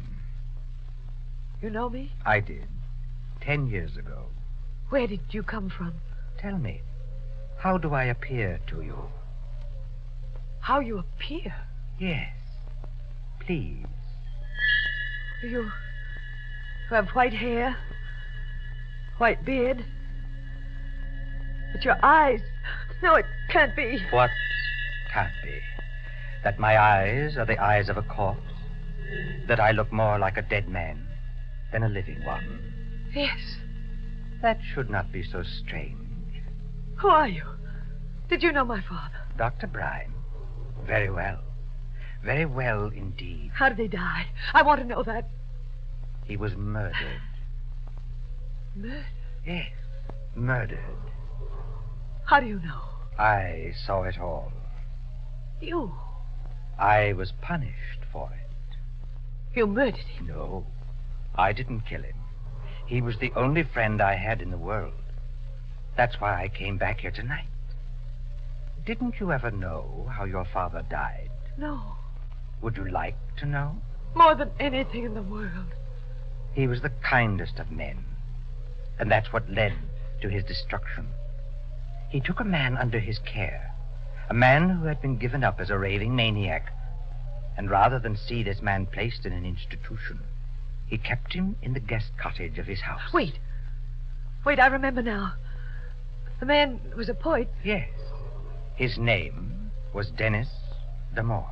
You know me? I did. 10 years ago. Where did you come from? Tell me, how do I appear to you? How you appear? Yes. Please. You have white hair, white beard. But your eyes... No, it can't be. What can't be? That my eyes are the eyes of a corpse? That I look more like a dead man than a living one? Yes. That should not be so strange. Who are you? Did you know my father? Dr. Bryan. Very well. Very well indeed. How did he die? I want to know that. He was murdered. Murdered? Yes, murdered. How do you know? I saw it all. You? I was punished for it. You murdered him? No, I didn't kill him. He was the only friend I had in the world. That's why I came back here tonight. Didn't you ever know how your father died? No. Would you like to know? More than anything in the world. He was the kindest of men, and that's what led to his destruction. He took a man under his care, a man who had been given up as a raving maniac, and rather than see this man placed in an institution, he kept him in the guest cottage of his house. Wait, I remember now. The man was a poet. Yes. His name was Dennis Damore.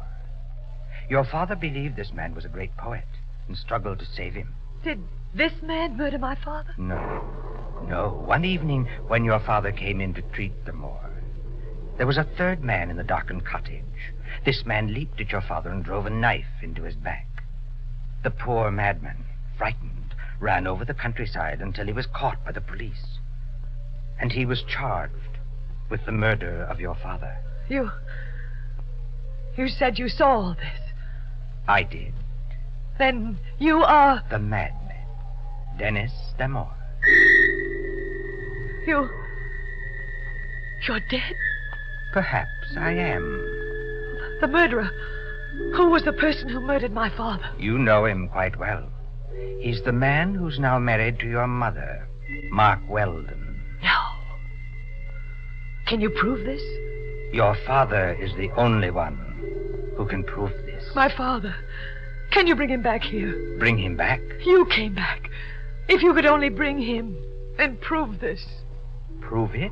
Your father believed this man was a great poet and struggled to save him. Did this man murder my father? No. One evening when your father came in to treat Damore, there was a third man in the darkened cottage. This man leaped at your father and drove a knife into his back. The poor madman, frightened, ran over the countryside until he was caught by the police. And he was charged with the murder of your father. You said you saw all this. I did. Then you are... the madman, Dennis Damore. You're dead? Perhaps I am. The murderer. Who was the person who murdered my father? You know him quite well. He's the man who's now married to your mother, Mark Weldon. No. Can you prove this? Your father is the only one who can prove this. My father. Can you bring him back here? Bring him back? You came back. If you could only bring him and prove this. Prove it?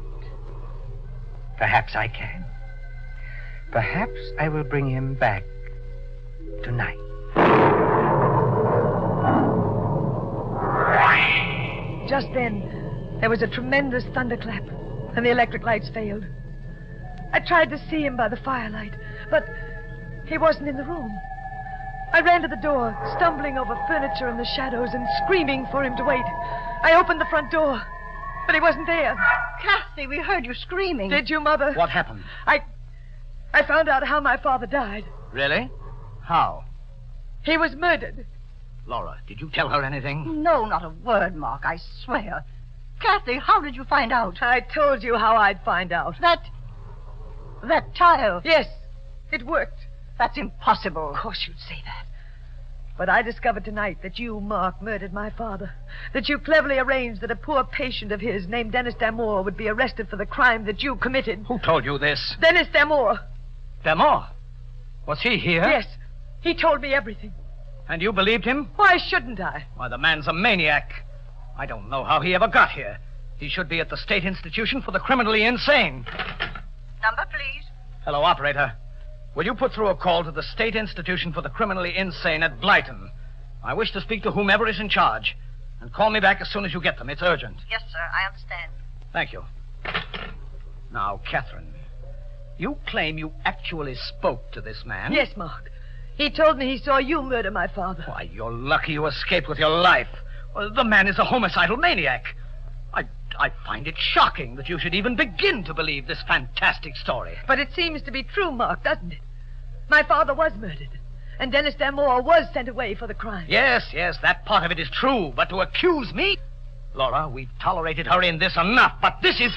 Perhaps I can. Perhaps I will bring him back tonight. Just then, there was a tremendous thunderclap, and the electric lights failed. I tried to see him by the firelight, but he wasn't in the room. I ran to the door, stumbling over furniture in the shadows and screaming for him to wait. I opened the front door, but he wasn't there. Kathy, we heard you screaming. Did you, Mother? What happened? I found out how my father died. Really? How? He was murdered. Laura, did you tell her anything? No, not a word, Mark, I swear. Kathy, how did you find out? I told you how I'd find out. That tile. Yes, it worked. That's impossible. Of course you'd say that. But I discovered tonight that you, Mark, murdered my father. That you cleverly arranged that a poor patient of his named Dennis D'Amour would be arrested for the crime that you committed. Who told you this? Dennis D'Amour. D'Amour? Was he here? Yes. He told me everything. And you believed him? Why shouldn't I? Why, the man's a maniac. I don't know how he ever got here. He should be at the State Institution for the Criminally Insane. Number, please. Hello, operator. Will you put through a call to the State Institution for the Criminally Insane at Blyton? I wish to speak to whomever is in charge. And call me back as soon as you get them. It's urgent. Yes, sir. I understand. Thank you. Now, Catherine, you claim you actually spoke to this man? Yes, Mark. He told me he saw you murder my father. Why, you're lucky you escaped with your life. Well, the man is a homicidal maniac. I find it shocking that you should even begin to believe this fantastic story. But it seems to be true, Mark, doesn't it? My father was murdered, and Dennis D'Amour was sent away for the crime. Yes, that part of it is true, but to accuse me... Laura, we've tolerated her in this enough, but this is...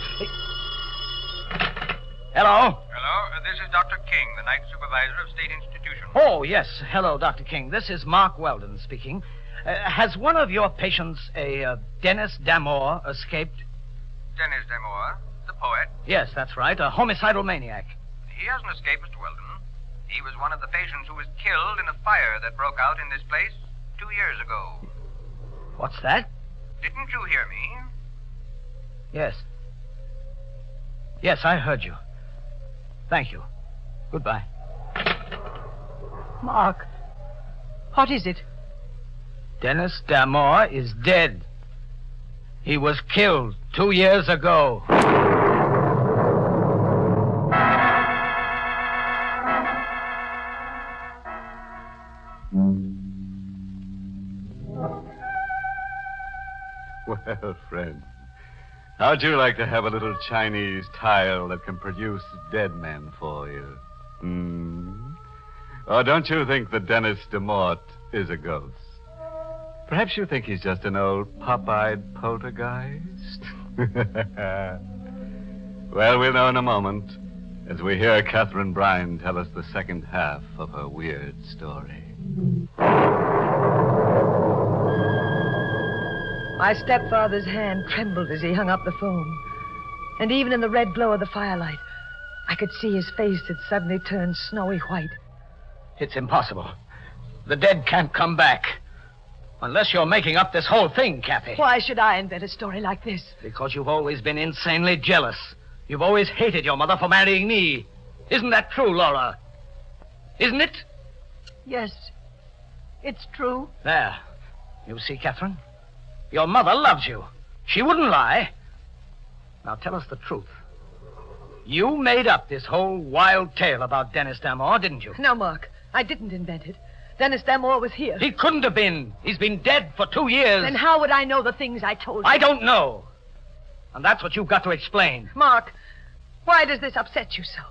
Hello? Hello, this is Dr. King, the night supervisor of State Institution. Oh, yes. Hello, Dr. King. This is Mark Weldon speaking. Has one of your patients, a Dennis D'Amour, escaped? Dennis D'Amour, the poet. Yes, that's right. A homicidal maniac. He hasn't escaped, Mr. Weldon. He was one of the patients who was killed in a fire that broke out in this place 2 years ago. What's that? Didn't you hear me? Yes. Yes, I heard you. Thank you. Goodbye. Mark, what is it? Dennis D'Amour is dead. He was killed 2 years ago. Well, friend, how'd you like to have a little Chinese tile that can produce dead men for you? Or don't you think that Dennis D'Amour is a ghost? Perhaps you think he's just an old pop-eyed poltergeist? Well, we'll know in a moment as we hear Catherine Bryan tell us the second half of her weird story. My stepfather's hand trembled as he hung up the phone. And even in the red glow of the firelight, I could see his face had suddenly turned snowy white. It's impossible. The dead can't come back. Unless you're making up this whole thing, Kathy. Why should I invent a story like this? Because you've always been insanely jealous. You've always hated your mother for marrying me. Isn't that true, Laura? Isn't it? Yes, it's true. There. You see, Catherine? Your mother loves you. She wouldn't lie. Now tell us the truth. You made up this whole wild tale about Dennis D'Amour, didn't you? No, Mark. I didn't invent it. Dennis D'Amour was here. He couldn't have been. He's been dead for 2 years. Then how would I know the things I told you? I don't know. And that's what you've got to explain. Mark, why does this upset you so?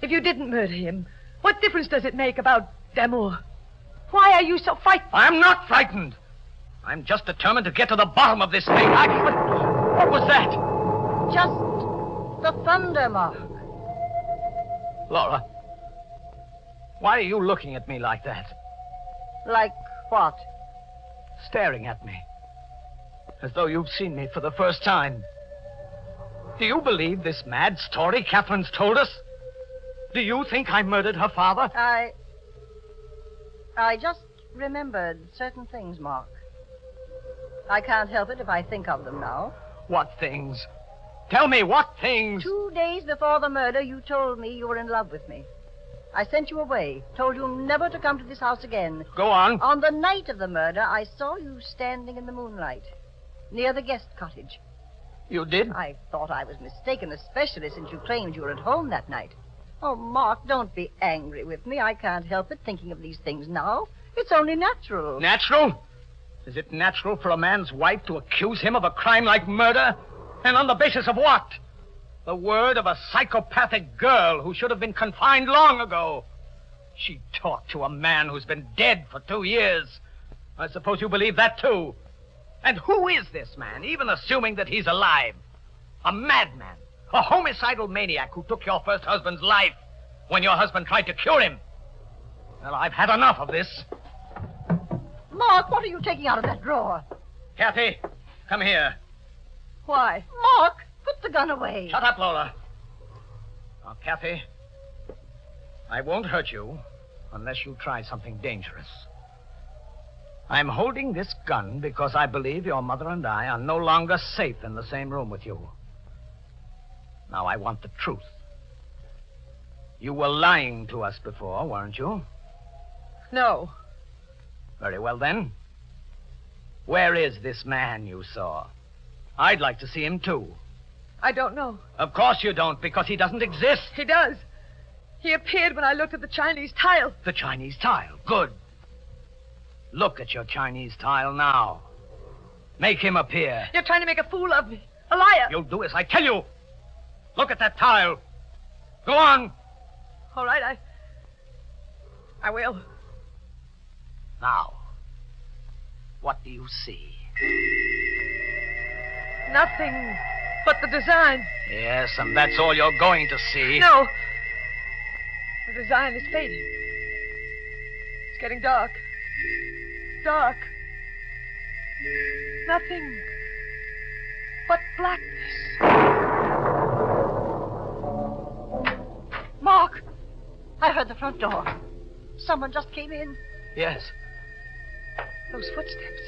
If you didn't murder him, what difference does it make about D'Amour? Why are you so frightened? I'm not frightened. I'm just determined to get to the bottom of this thing. What was that? Just the thunder, Mark. Laura, why are you looking at me like that? Like what? Staring at me. As though you've seen me for the first time. Do you believe this mad story Catherine's told us? Do you think I murdered her father? I just remembered certain things, Mark. I can't help it if I think of them now. What things? Tell me what things? 2 days before the murder, you told me you were in love with me. I sent you away, told you never to come to this house again. Go on. On the night of the murder, I saw you standing in the moonlight, near the guest cottage. You did? I thought I was mistaken, especially since you claimed you were at home that night. Oh, Mark, don't be angry with me. I can't help it thinking of these things now. It's only natural. Natural? Is it natural for a man's wife to accuse him of a crime like murder? And on the basis of what? The word of a psychopathic girl who should have been confined long ago. She talked to a man who's been dead for 2 years. I suppose you believe that, too. And who is this man, even assuming that he's alive? A madman, a homicidal maniac who took your first husband's life when your husband tried to cure him. Well, I've had enough of this. Mark, what are you taking out of that drawer? Kathy, come here. Why? Mark, put the gun away. Shut up, Lola. Now, Kathy, I won't hurt you unless you try something dangerous. I'm holding this gun because I believe your mother and I are no longer safe in the same room with you. Now, I want the truth. You were lying to us before, weren't you? No. Very well, then. Where is this man you saw? I'd like to see him, too. I don't know. Of course you don't, because he doesn't exist. He does. He appeared when I looked at the Chinese tile. The Chinese tile? Good. Look at your Chinese tile now. Make him appear. You're trying to make a fool of me. A liar. You'll do as I tell you. Look at that tile. Go on. All right, I will. Now, what do you see? Nothing but the design. Yes, and that's all you're going to see. No. The design is fading. It's getting dark. Dark. Nothing but blackness. Mark, I heard the front door. Someone just came in. Yes. Those footsteps.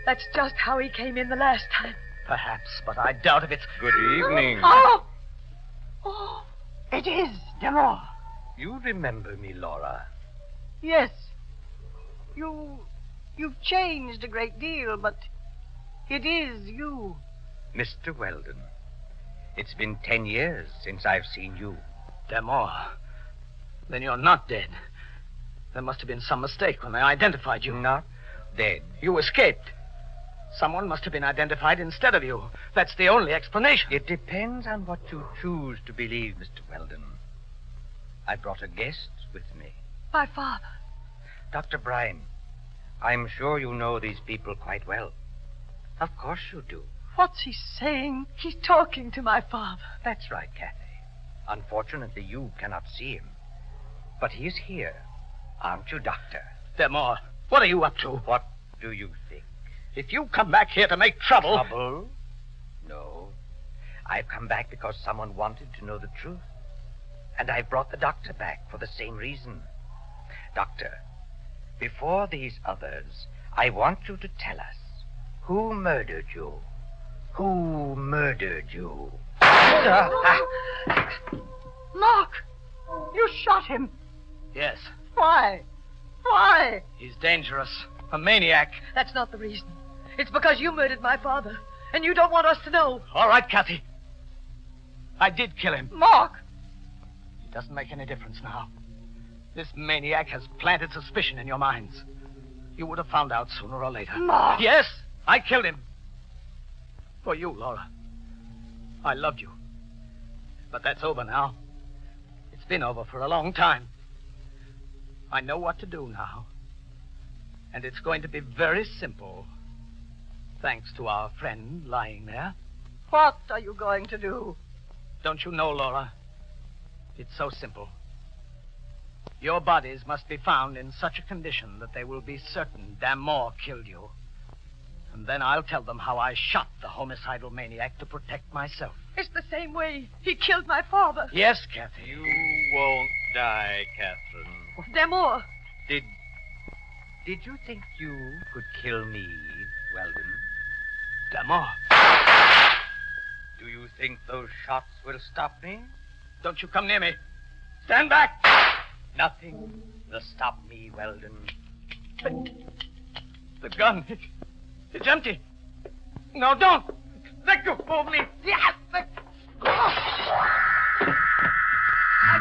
That's just how he came in the last time. Perhaps, but I doubt if it's... Good evening. Oh! Oh, it is Demore. You remember me, Laura? Yes. You've changed a great deal, but it is you. Mr. Weldon, it's been 10 years since I've seen you. Demore, then you're not dead. There must have been some mistake when they identified you. Not dead. You escaped. Someone must have been identified instead of you. That's the only explanation. It depends on what you choose to believe, Mr. Weldon. I brought a guest with me. My father. Dr. Bryan, I'm sure you know these people quite well. Of course you do. What's he saying? He's talking to my father. That's right, Kathy. Unfortunately, you cannot see him. But he is here. Aren't you, Doctor? Demore, what are you up to? What do you think? If you come back here to make trouble... Trouble? No. I've come back because someone wanted to know the truth. And I've brought the doctor back for the same reason. Doctor, before these others, I want you to tell us who murdered you. Who murdered you? Mark, you shot him. Yes. Why? Why? He's dangerous. A maniac. That's not the reason. It's because you murdered my father, and you don't want us to know. All right, Kathy. I did kill him. Mark! It doesn't make any difference now. This maniac has planted suspicion in your minds. You would have found out sooner or later. Mark! Yes, I killed him. For you, Laura. I loved you. But that's over now. It's been over for a long time. I know what to do now. And it's going to be very simple. Thanks to our friend lying there. What are you going to do? Don't you know, Laura? It's so simple. Your bodies must be found in such a condition that they will be certain Damore killed you. And then I'll tell them how I shot the homicidal maniac to protect myself. It's the same way he killed my father. Yes, Kathy. You won't die, Catherine. Damore. Did you think you could kill me, Weldon? Damore. Do you think those shots will stop me? Don't you come near me. Stand back! Nothing will stop me, Weldon. The gun, it's empty. No, don't. Let go of me. I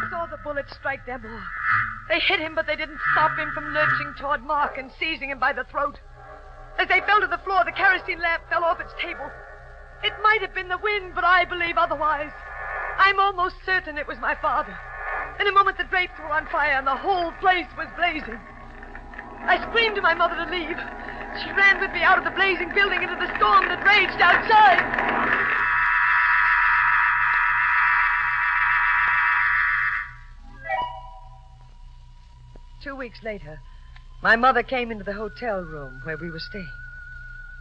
saw the bullet strike Damore. They hit him, but they didn't stop him from lurching toward Mark and seizing him by the throat. As they fell to the floor, the kerosene lamp fell off its table. It might have been the wind, but I believe otherwise. I'm almost certain it was my father. In a moment, the drapes were on fire, and the whole place was blazing. I screamed to my mother to leave. She ran with me out of the blazing building into the storm that raged outside. 2 weeks later, My mother came into the hotel room where we were staying.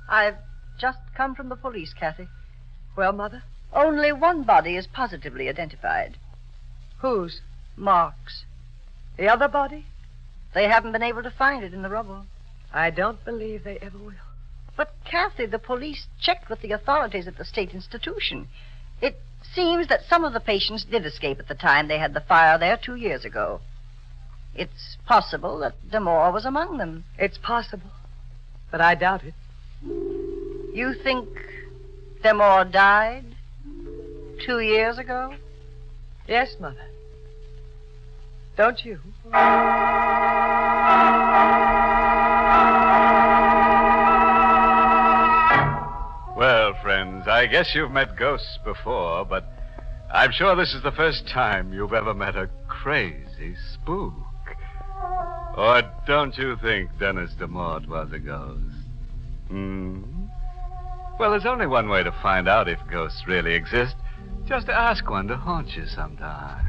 I've just come from the police, Kathy. Well, Mother? Only one body is positively identified. Whose? Mark's. The other body? They haven't been able to find it in the rubble. I don't believe they ever will. But, Kathy, the police checked with the authorities at the state institution. It seems that some of the patients did escape at the time they had the fire there 2 years ago. It's possible that Demore was among them. It's possible, but I doubt it. You think Demore died 2 years ago? Yes, Mother. Don't you? Well, friends, I guess you've met ghosts before, but I'm sure this is the first time you've ever met a crazy spook. Or don't you think Dennis DeMort was a ghost? Well, there's only one way to find out if ghosts really exist. Just ask one to haunt you sometime.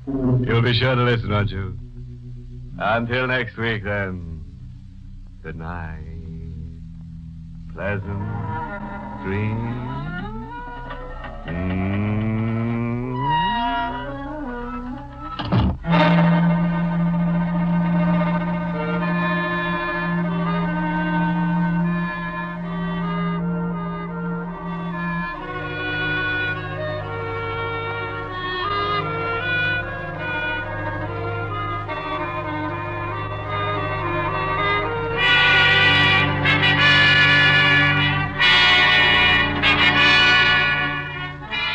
You'll be sure to listen, won't you? Until next week, then. Good night. Pleasant dreams.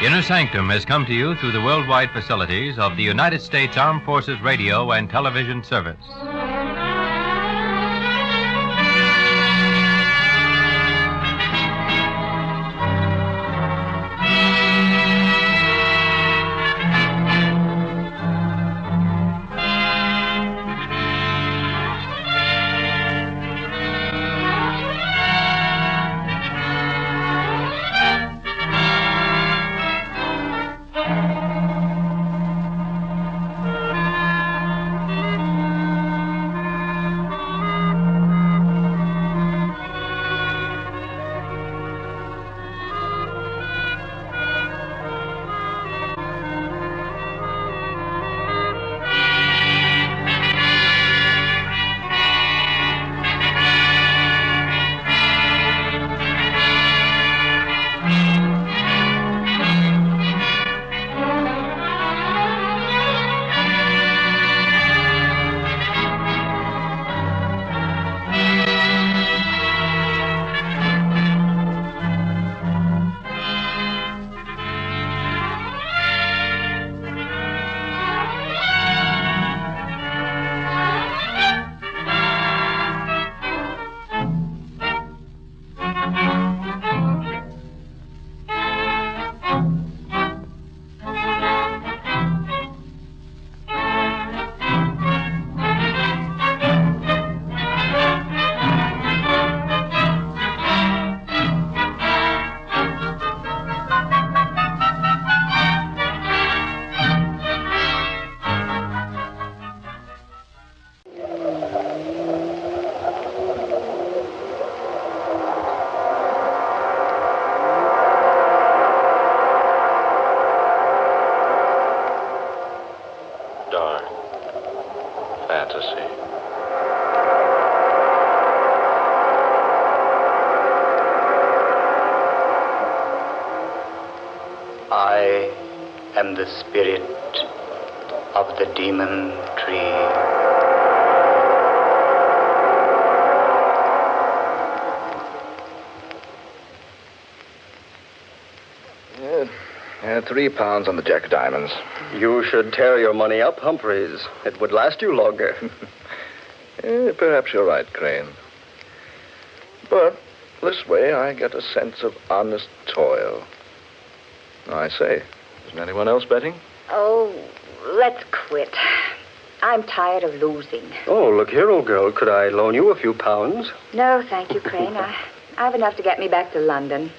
Inner Sanctum has come to you through the worldwide facilities of the United States Armed Forces Radio and Television Service. I am the spirit of the demon tree. £3 on the Jack of Diamonds. You should tear your money up, Humphreys. It would last you longer. Perhaps you're right, Crane. But this way I get a sense of honest toil. I say, isn't anyone else betting? Oh, let's quit. I'm tired of losing. Oh, look here, old girl. Could I loan you a few pounds? No, thank you, Crane. I've enough to get me back to London.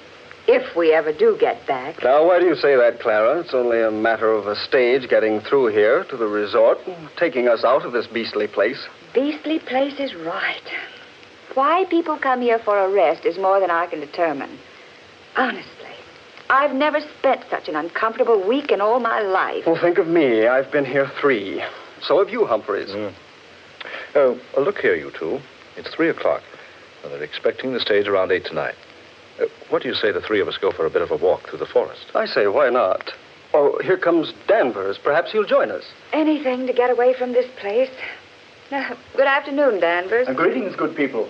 If we ever do get back. Now, why do you say that, Clara? It's only a matter of a stage getting through here to the resort and taking us out of this beastly place. beastly place is right. Why people come here for a rest is more than I can determine. Honestly, I've never spent such an uncomfortable week in all my life. Well, think of me. I've been here 3. So have you, Humphreys. Oh, look here, you two. It's 3 o'clock. And they're expecting the stage around 8 tonight. What do you say the 3 of us go for a bit of a walk through the forest? I say, why not? Oh, here comes Danvers. Perhaps he'll join us. Anything to get away from this place. Good afternoon, Danvers. Greetings, good people.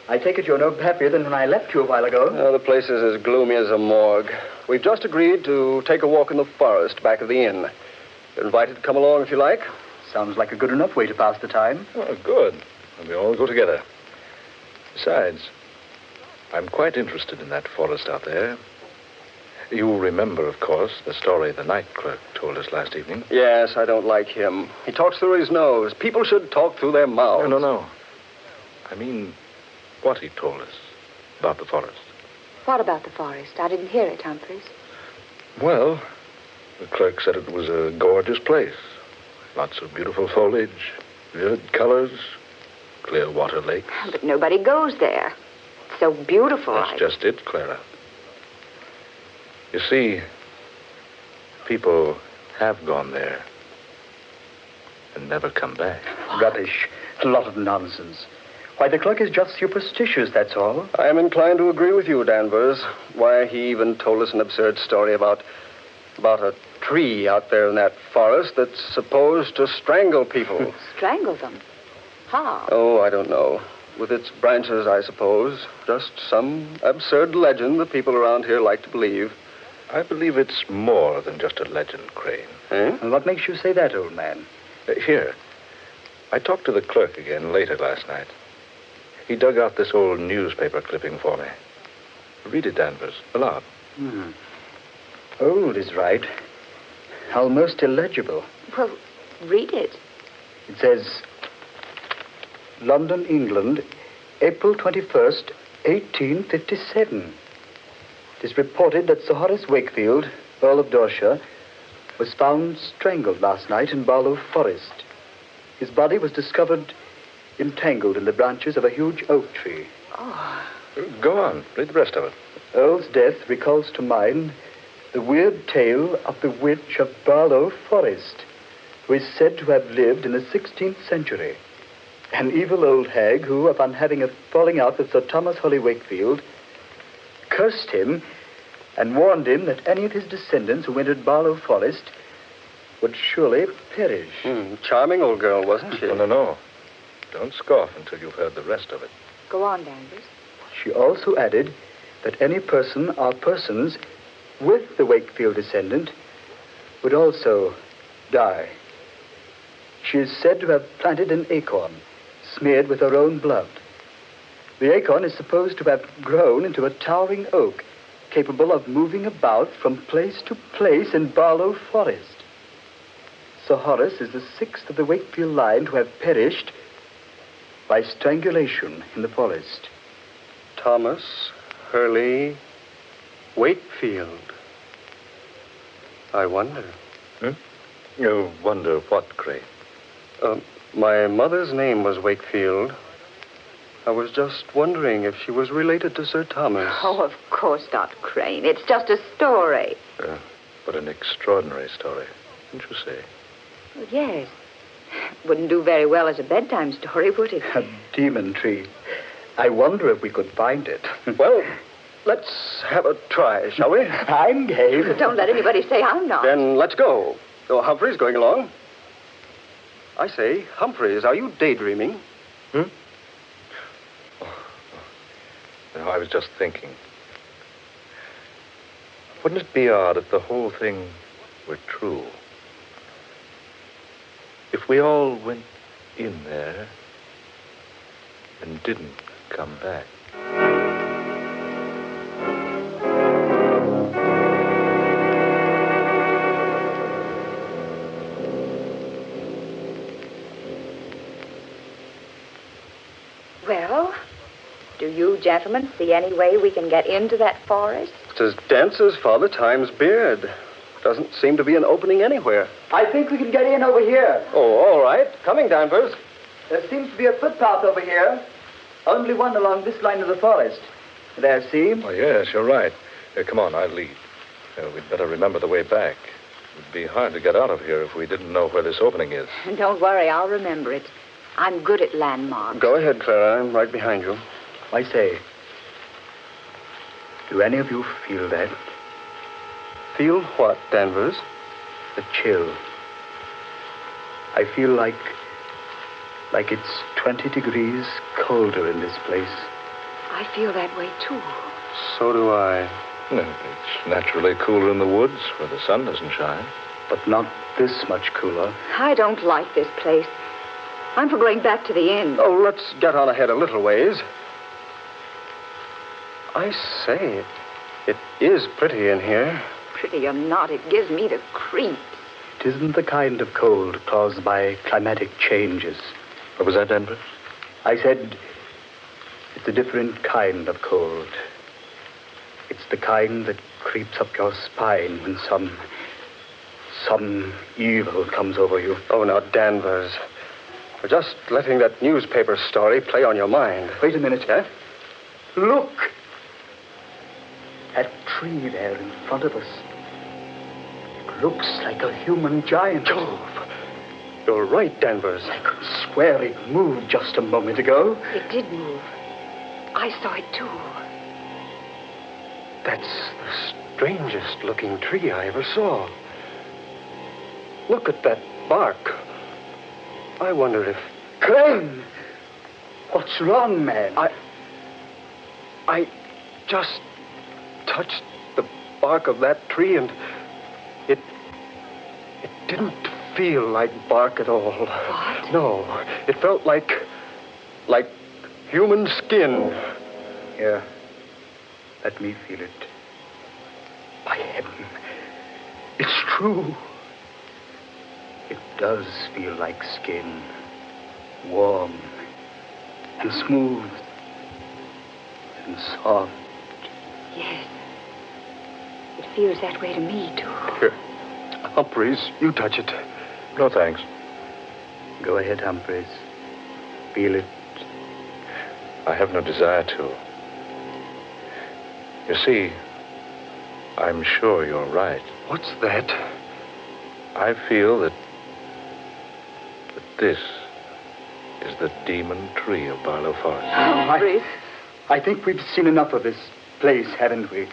I take it you're no happier than when I left you a while ago. Oh, the place is as gloomy as a morgue. We've just agreed to take a walk in the forest back of the inn. You're invited to come along if you like. Sounds like a good enough way to pass the time. Oh, good. And we all go together. Besides, I'm quite interested in that forest out there. You remember, of course, the story the night clerk told us last evening. Yes, I don't like him. He talks through his nose. People should talk through their mouths. No. I mean, what he told us about the forest. What about the forest? I didn't hear it, Humphreys. Well, the clerk said it was a gorgeous place. Lots of beautiful foliage, vivid colors, clear water lakes. But nobody goes there. It's so beautiful. That's just it, Clara. You see, people have gone there and never come back. Rubbish. A lot of nonsense. Why, the clerk is just superstitious, that's all. I am inclined to agree with you, Danvers. Why, he even told us an absurd story about a tree out there in that forest that's supposed to strangle people. Strangle them? How? Oh, I don't know. With its branches, I suppose. Just some absurd legend that people around here like to believe. I believe it's more than just a legend, Crane. Eh? And what makes you say that, old man? Here. I talked to the clerk again later last night. He dug out this old newspaper clipping for me. Read it, Danvers, aloud. Old is right. Almost illegible. Well, read it. It says, London, England, April 21st, 1857. It is reported that Sir Horace Wakefield, Earl of Dorset, was found strangled last night in Barlow Forest. His body was discovered entangled in the branches of a huge oak tree. Oh. Go on. Read the rest of it. Earl's death recalls to mind the weird tale of the witch of Barlow Forest, who is said to have lived in the 16th century. An evil old hag who, upon having a falling out with Sir Thomas Holy Wakefield, cursed him and warned him that any of his descendants who entered Barlow Forest would surely perish. Charming old girl, wasn't she? No. Don't scoff until you've heard the rest of it. Go on, Danvers. She also added that any person or persons with the Wakefield descendant would also die. She is said to have planted an acorn smeared with her own blood. The acorn is supposed to have grown into a towering oak capable of moving about from place to place in Barlow Forest. Sir Horace is the 6th of the Wakefield line to have perished by strangulation in the forest. Thomas Hurley Wakefield. I wonder. You wonder what, Crane? My mother's name was Wakefield. I was just wondering if she was related to Sir Thomas. Oh, of course not, Crane. It's just a story. But an extraordinary story, wouldn't you say? Well, yes. Wouldn't do very well as a bedtime story, would it? A demon tree. I wonder if we could find it. Well, let's have a try, shall we? I'm game. Don't let anybody say I'm not. Then let's go. Oh, Humphreys going along. I say, Humphreys, are you daydreaming? No, I was just thinking. Wouldn't it be odd if the whole thing were true? If we all went in there and didn't come back. Well, do you gentlemen see any way we can get into that forest? It's as dense as Father Time's beard. Doesn't seem to be an opening anywhere. I think we can get in over here. Oh, all right. Coming, Danvers. There seems to be a footpath over here. Only one along this line of the forest. There, see? Oh, yes, you're right. Come on, I'll lead. We'd better remember the way back. It'd be hard to get out of here if we didn't know where this opening is. Don't worry, I'll remember it. I'm good at landmarks. Go ahead, Clara. I'm right behind you. I say, do any of you feel that? Feel what, Danvers? The chill. I feel like it's 20 degrees colder in this place. I feel that way, too. So do I. It's naturally cooler in the woods where the sun doesn't shine. But not this much cooler. I don't like this place. I'm for going back to the inn. Oh, let's get on ahead a little ways. I say, it is pretty in here. Pretty or not, it gives me the creeps. It isn't the kind of cold caused by climatic changes. What was that, Denver? I said it's a different kind of cold. It's the kind that creeps up your spine when some evil comes over you. Oh, now, Danvers. We're just letting that newspaper story play on your mind. Wait a minute, eh? Look! That tree there in front of us. It looks like a human giant. Jove! You're right, Danvers. I could swear it moved just a moment ago. It did move. I saw it, too. That's the strangest looking tree I ever saw. Look at that bark. I wonder if... Crane! What's wrong, man? I just touched the bark of that tree and it didn't feel like bark at all. What? No, it felt like human skin. Here, let me feel it. By heaven, it's true. It does feel like skin. Warm and smooth and soft. Yes. It feels that way to me, too. Here, Humphreys, you touch it. No, thanks. Go ahead, Humphreys. Feel it. I have no desire to. You see, I'm sure you're right. What's that? I feel that this is the demon tree of Barlow Forest. Humphreys. I think we've seen enough of this place, haven't we?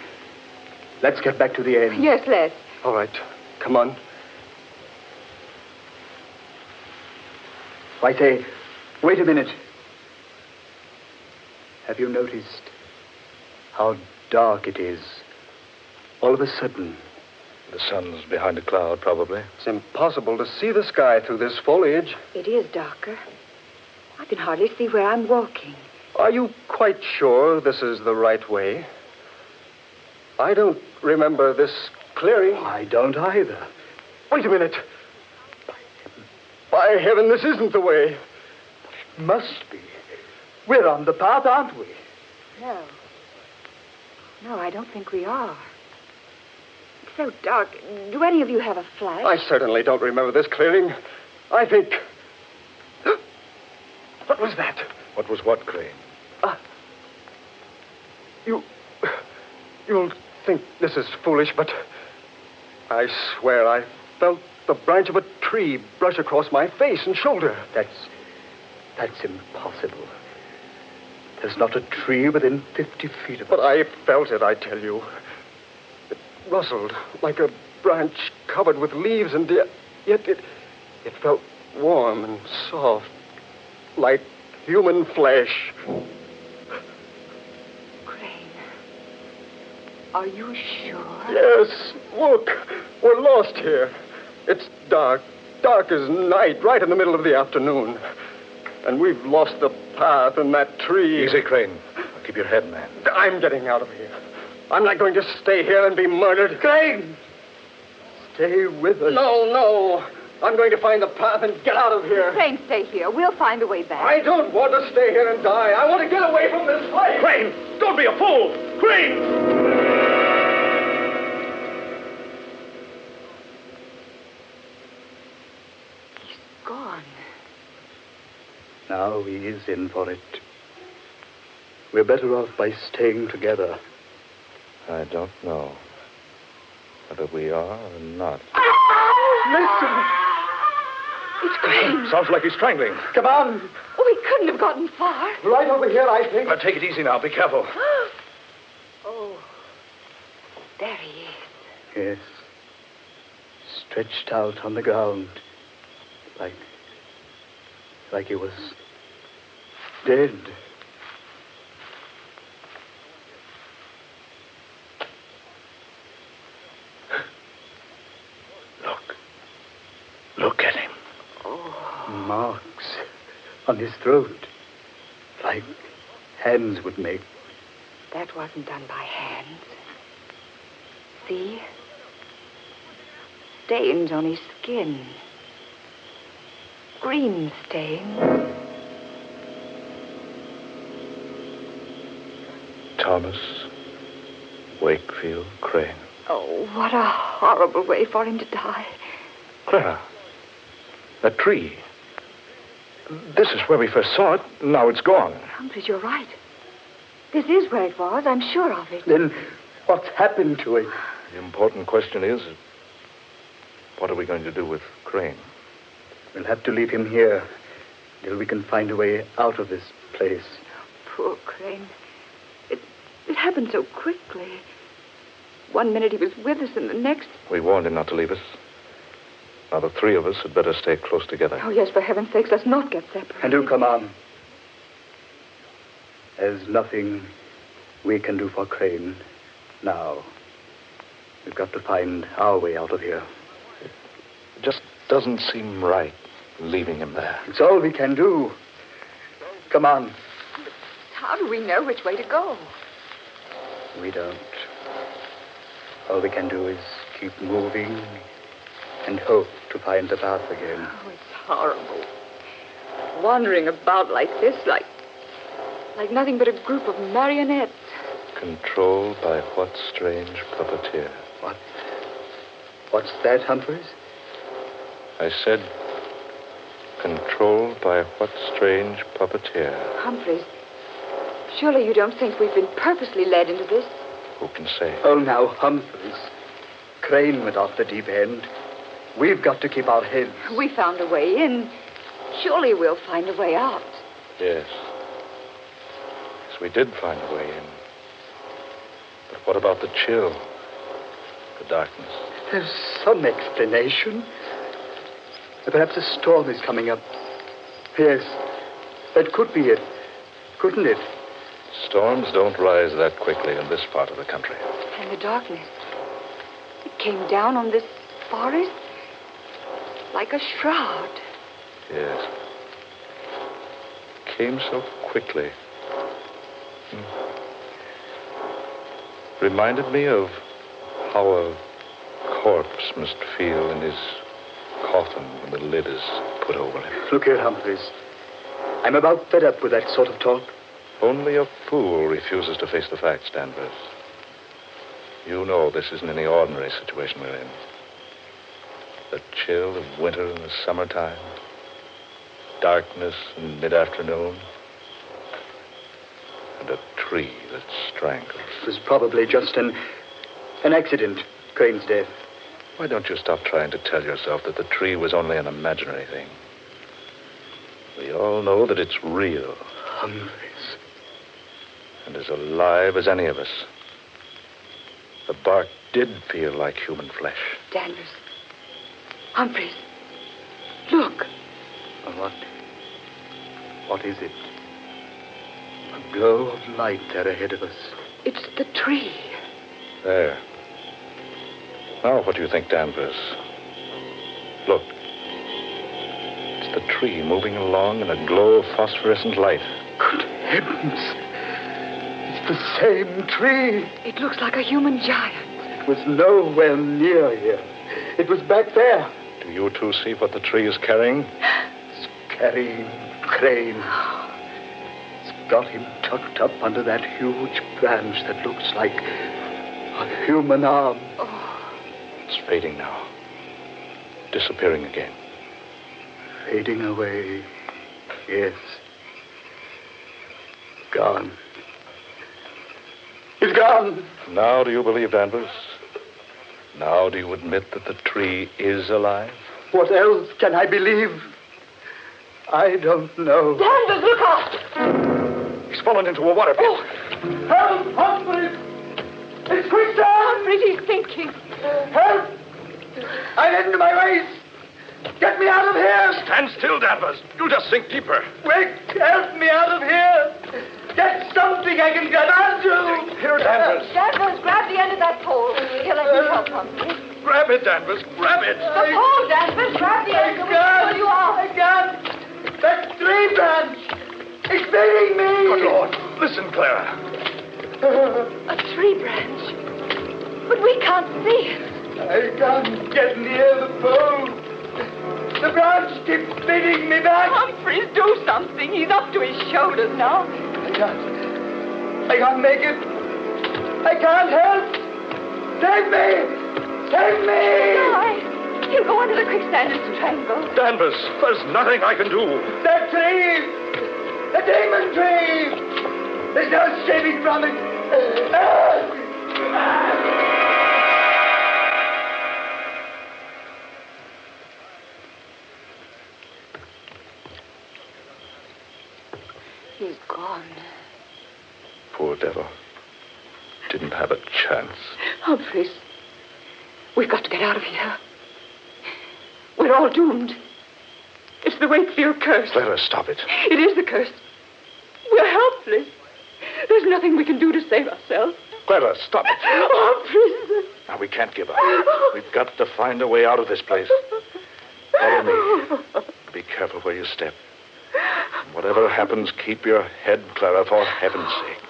Let's get back to the inn. Yes, let's. All right. Come on. I say, wait a minute. Have you noticed how dark it is? All of a sudden. The sun's behind a cloud, probably. It's impossible to see the sky through this foliage. It is darker. I can hardly see where I'm walking. Are you quite sure this is the right way? I don't remember this clearing. I don't either. Wait a minute. By heaven, this isn't the way. It must be. We're on the path, aren't we? No. No, I don't think we are. It's so dark. Do any of you have a flash? I certainly don't remember this clearing. I think... What was that? What was what, Crane? You'll think this is foolish, but I swear I felt the branch of a tree brush across my face and shoulder. That's impossible. There's not a tree within 50 feet of us. But I felt it, I tell you. It rustled like a branch covered with leaves, and yet it felt warm and soft, like human flesh. Are you sure? Yes. Look, we're lost here. It's dark as night, right in the middle of the afternoon. And we've lost the path and that tree. Easy, Crane. Keep your head, man. I'm getting out of here. I'm not going to stay here and be murdered. Crane! Stay with us. No. I'm going to find the path and get out of here. Crane, stay here. We'll find a way back. I don't want to stay here and die. I want to get away from this place. Crane, don't be a fool. Crane! Gone. in for it. We're better off by staying together. I don't know whether we are or not. Listen. It's Crane. Sounds like he's strangling. Come on. Oh, we couldn't have gotten far. Right over here, I think. Now, take it easy now. Be careful. Oh, there he is. Yes. Stretched out on the ground. Like he was dead. Look at him. Oh. Marks on his throat. Like hands would make. That wasn't done by hands. See? Stains on his skin. Green stains. Thomas Wakefield Crane. Oh, what a horrible way for him to die. Clara, that tree. This is where we first saw it. Now it's gone. Humphreys, you're right. This is where it was. I'm sure of it. Then what's happened to it? The important question is, what are we going to do with Crane? We'll have to leave him here till we can find a way out of this place. Poor Crane. It happened so quickly. One minute he was with us, and the next... We warned him not to leave us. Now, the three of us had better stay close together. Oh, yes, for heaven's sakes, let's not get separated. And do come on. There's nothing we can do for Crane now. We've got to find our way out of here. It just doesn't seem right, leaving him there. It's all we can do. Come on. How do we know which way to go? We don't. All we can do is keep moving and hope to find the path again. Oh, it's horrible. Wandering about like this, like nothing but a group of marionettes. Controlled by what strange puppeteer? What's that, Humphreys? I said, controlled by what strange puppeteer? Humphreys, surely you don't think we've been purposely led into this? Who can say? Oh, now, Humphreys. Crane went off the deep end. We've got to keep our heads. We found a way in. Surely we'll find a way out. Yes. Yes, we did find a way in. But what about the chill? The darkness? There's some explanation. Perhaps a storm is coming up. Yes, that could be it. Couldn't it? Storms don't rise that quickly in this part of the country. And the darkness. It came down on this forest like a shroud. Yes. Came so quickly. Reminded me of how a corpse must feel in his coffin when the lid is put over him. Look here, Humphreys. I'm about fed up with that sort of talk. Only a fool refuses to face the facts, Danvers. You know this isn't any ordinary situation we're in. The chill of winter in the summertime. Darkness in mid-afternoon. And a tree that strangles. It was probably just an accident, Crane's death. Why don't you stop trying to tell yourself that the tree was only an imaginary thing? We all know that it's real. Humphreys. And as alive as any of us. The bark did feel like human flesh. Danvers. Humphreys. Look. What is it? A glow of light there ahead of us. It's the tree. There. Now, what do you think, Danvers? Look. It's the tree moving along in a glow of phosphorescent light. Good heavens. It's the same tree. It looks like a human giant. It was nowhere near here. It was back there. Do you two see what the tree is carrying? It's carrying Crane. It's got him tucked up under that huge branch that looks like a human arm. Oh. It's fading now. Disappearing again. Fading away. Yes. He's gone. Now do you believe, Danvers? Now do you admit that the tree is alive? What else can I believe? I don't know. Danvers, look out! He's fallen into a water pit. Oh. Help! Humphrey! It's quicksand! Humphrey, he's sinking. Help! I'm into my waist! Get me out of here! Stand still, Danvers. You'll just sink deeper. Quick! Help me out of here! Get something I can grab onto! Here, Danvers. Danvers, grab the end of that pole. Here, let me help Humphrey. Grab it, Danvers. Grab it. The pole, Danvers. Grab the end. I Pull you off. can't! That tree branch! It's beating me! Good Lord. Listen, Clara. A tree branch. But we can't see it. I can't get near the pole. The branch keeps beating me back. Humphreys, do something. He's up to his shoulders now. I can't make it. I can't help. Save me! Save me! No, he'll go under the quicksand and strangle. Danvers, there's nothing I can do. That tree! The demon tree! There's no saving from it. He's gone. Poor devil. Didn't have a chance. Humphreys, we've got to get out of here. We're all doomed. It's the Wakefield curse. Clara, stop it. It is the curse. We're helpless. There's nothing we can do to save ourselves. Clara, stop it. Humphreys. Now, we can't give up. We've got to find a way out of this place. Follow me. Be careful where you step. Whatever happens, keep your head, Clara, for heaven's sake.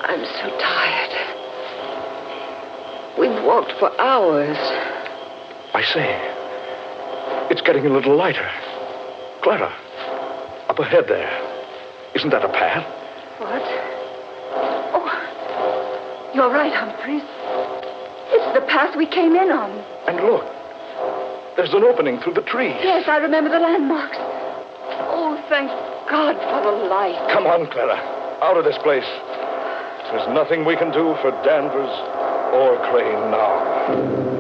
I'm so tired. We've walked for hours. I say, it's getting a little lighter. Clara, up ahead there. Isn't that a path? What? Oh, you're right, Humphreys. It's the path we came in on. And look, there's an opening through the trees. Yes, I remember the landmarks. Oh, thank God for the light. Come on, Clara. Out of this place. There's nothing we can do for Danvers or Crane now.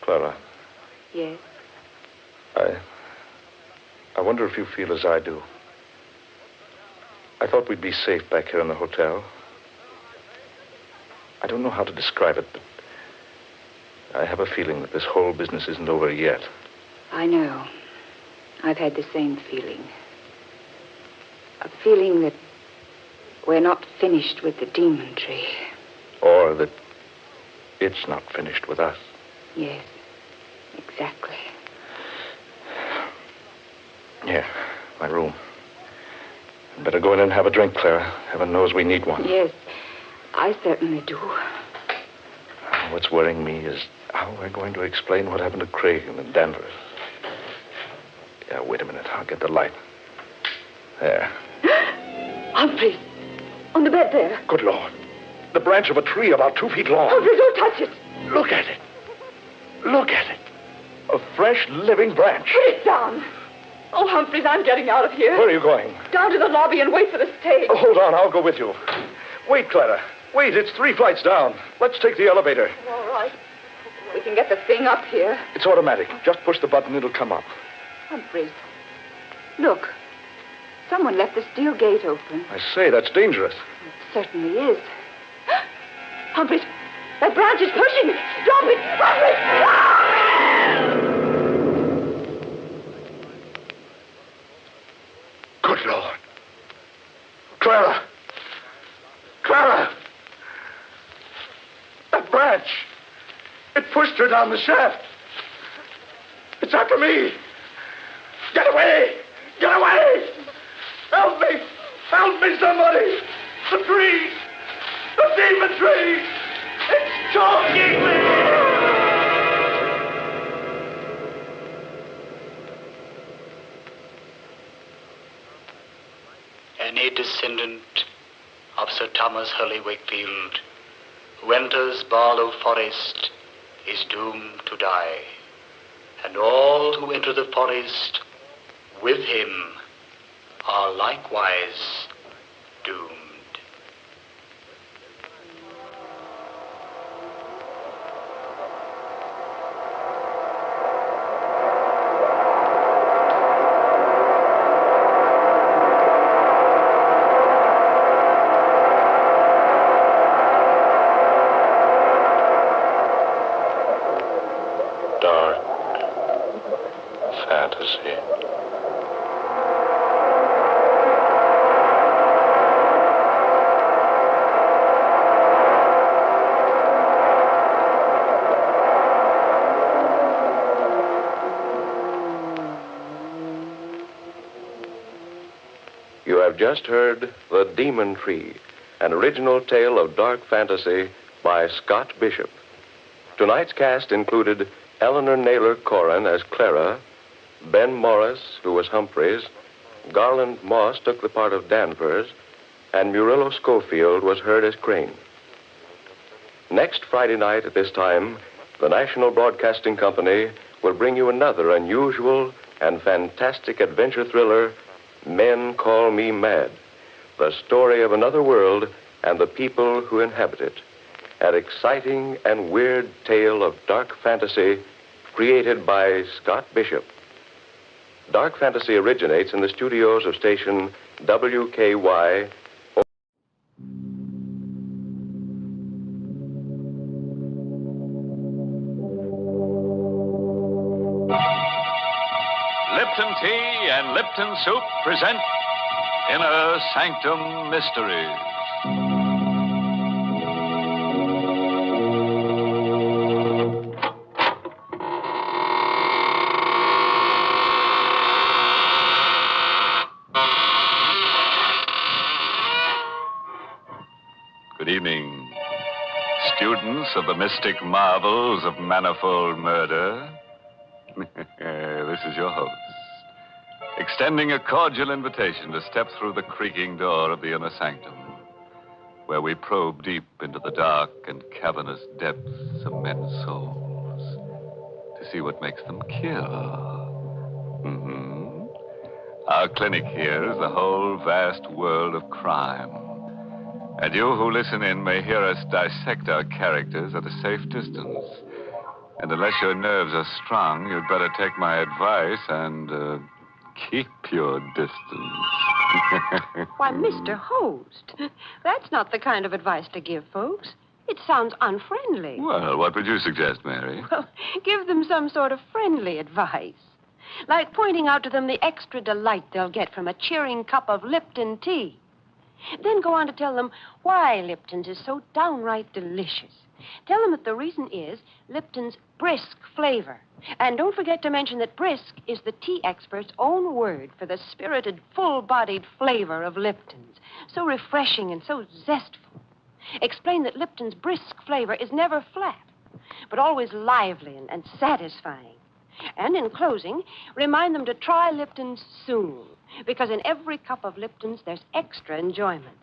Clara. Yes? I wonder if you feel as I do. I thought we'd be safe back here in the hotel. I don't know how to describe it, but I have a feeling that this whole business isn't over yet. I know. I've had the same feeling. A feeling that we're not finished with the demon tree. Or that it's not finished with us. Yes, exactly. Here, my room. I'd better go in and have a drink, Clara. Heaven knows we need one. Yes, I certainly do. What's worrying me is how we're going to explain what happened to Craig and Danvers. Yeah, wait a minute. I'll get the light. There. Humphreys, on the bed there. Good Lord. The branch of a tree about 2 feet long. Humphreys, don't touch it. Look at it. Look at it. A fresh, living branch. Put it down. Oh, Humphreys, I'm getting out of here. Where are you going? Down to the lobby and wait for the stage. Oh, hold on. I'll go with you. Wait, Clara. Wait, it's 3 flights down. Let's take the elevator. All right. We can get the thing up here. It's automatic. Just push the button, it'll come up. Humphreys, look. Someone left the steel gate open. I say, that's dangerous. It certainly is. Humphreys, that branch is pushing. Drop it. Humphreys! Ah! Good Lord. Clara! Clara! That branch! It pushed her down the shaft. It's after me. Get away! Get away! Help me! Help me, somebody! The tree! The demon tree! It's choking me! Any descendant of Sir Thomas Hurley Wakefield who enters Barlow Forest is doomed to die, and all who enter the forest with him are likewise doomed. You have just heard The Demon Tree, an original tale of dark fantasy by Scott Bishop. Tonight's cast included Eleanor Naylor Corrin as Clara, Ben Morris, who was Humphreys, Garland Moss took the part of Danvers, and Murillo Schofield was heard as Crane. Next Friday night at this time, the National Broadcasting Company will bring you another unusual and fantastic adventure thriller, Men Call Me Mad, the story of another world and the people who inhabit it. An exciting and weird tale of dark fantasy created by Scott Bishop. Dark fantasy originates in the studios of station WKY. Lipton Tea and Lipton Soup present Inner Sanctum Mysteries. Good evening, students of the mystic marvels of manifold murder. This is your host, extending a cordial invitation to step through the creaking door of the inner sanctum, where we probe deep into the dark and cavernous depths of men's souls to see what makes them kill. Our clinic here is the whole vast world of crime. And you who listen in may hear us dissect our characters at a safe distance. And unless your nerves are strong, you'd better take my advice and keep your distance. Why, Mr. Host, that's not the kind of advice to give folks. It sounds unfriendly. Well, what would you suggest, Mary? Well, give them some sort of friendly advice. Like pointing out to them the extra delight they'll get from a cheering cup of Lipton tea. Then go on to tell them why Lipton's is so downright delicious. Tell them that the reason is Lipton's brisk flavor. And don't forget to mention that brisk is the tea expert's own word for the spirited, full-bodied flavor of Lipton's. So refreshing and so zestful. Explain that Lipton's brisk flavor is never flat, but always lively and satisfying. And in closing, remind them to try Lipton's soon, because in every cup of Lipton's, there's extra enjoyment.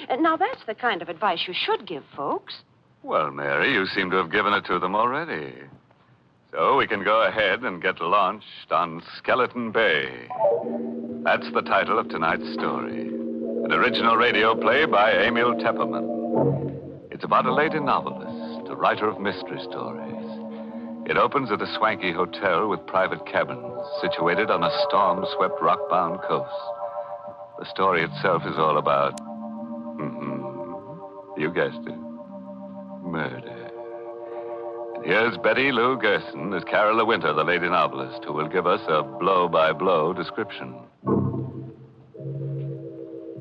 And now, that's the kind of advice you should give folks. Well, Mary, you seem to have given it to them already. So we can go ahead and get launched on Skeleton Bay. That's the title of tonight's story. An original radio play by Emil Tepperman. It's about a lady novelist, a writer of mystery stories. It opens at a swanky hotel with private cabins situated on a storm-swept, rock-bound coast. The story itself is all about, you guessed it, murder. And here's Betty Lou Gerson as Carol De Winter, the lady novelist, who will give us a blow-by-blow description.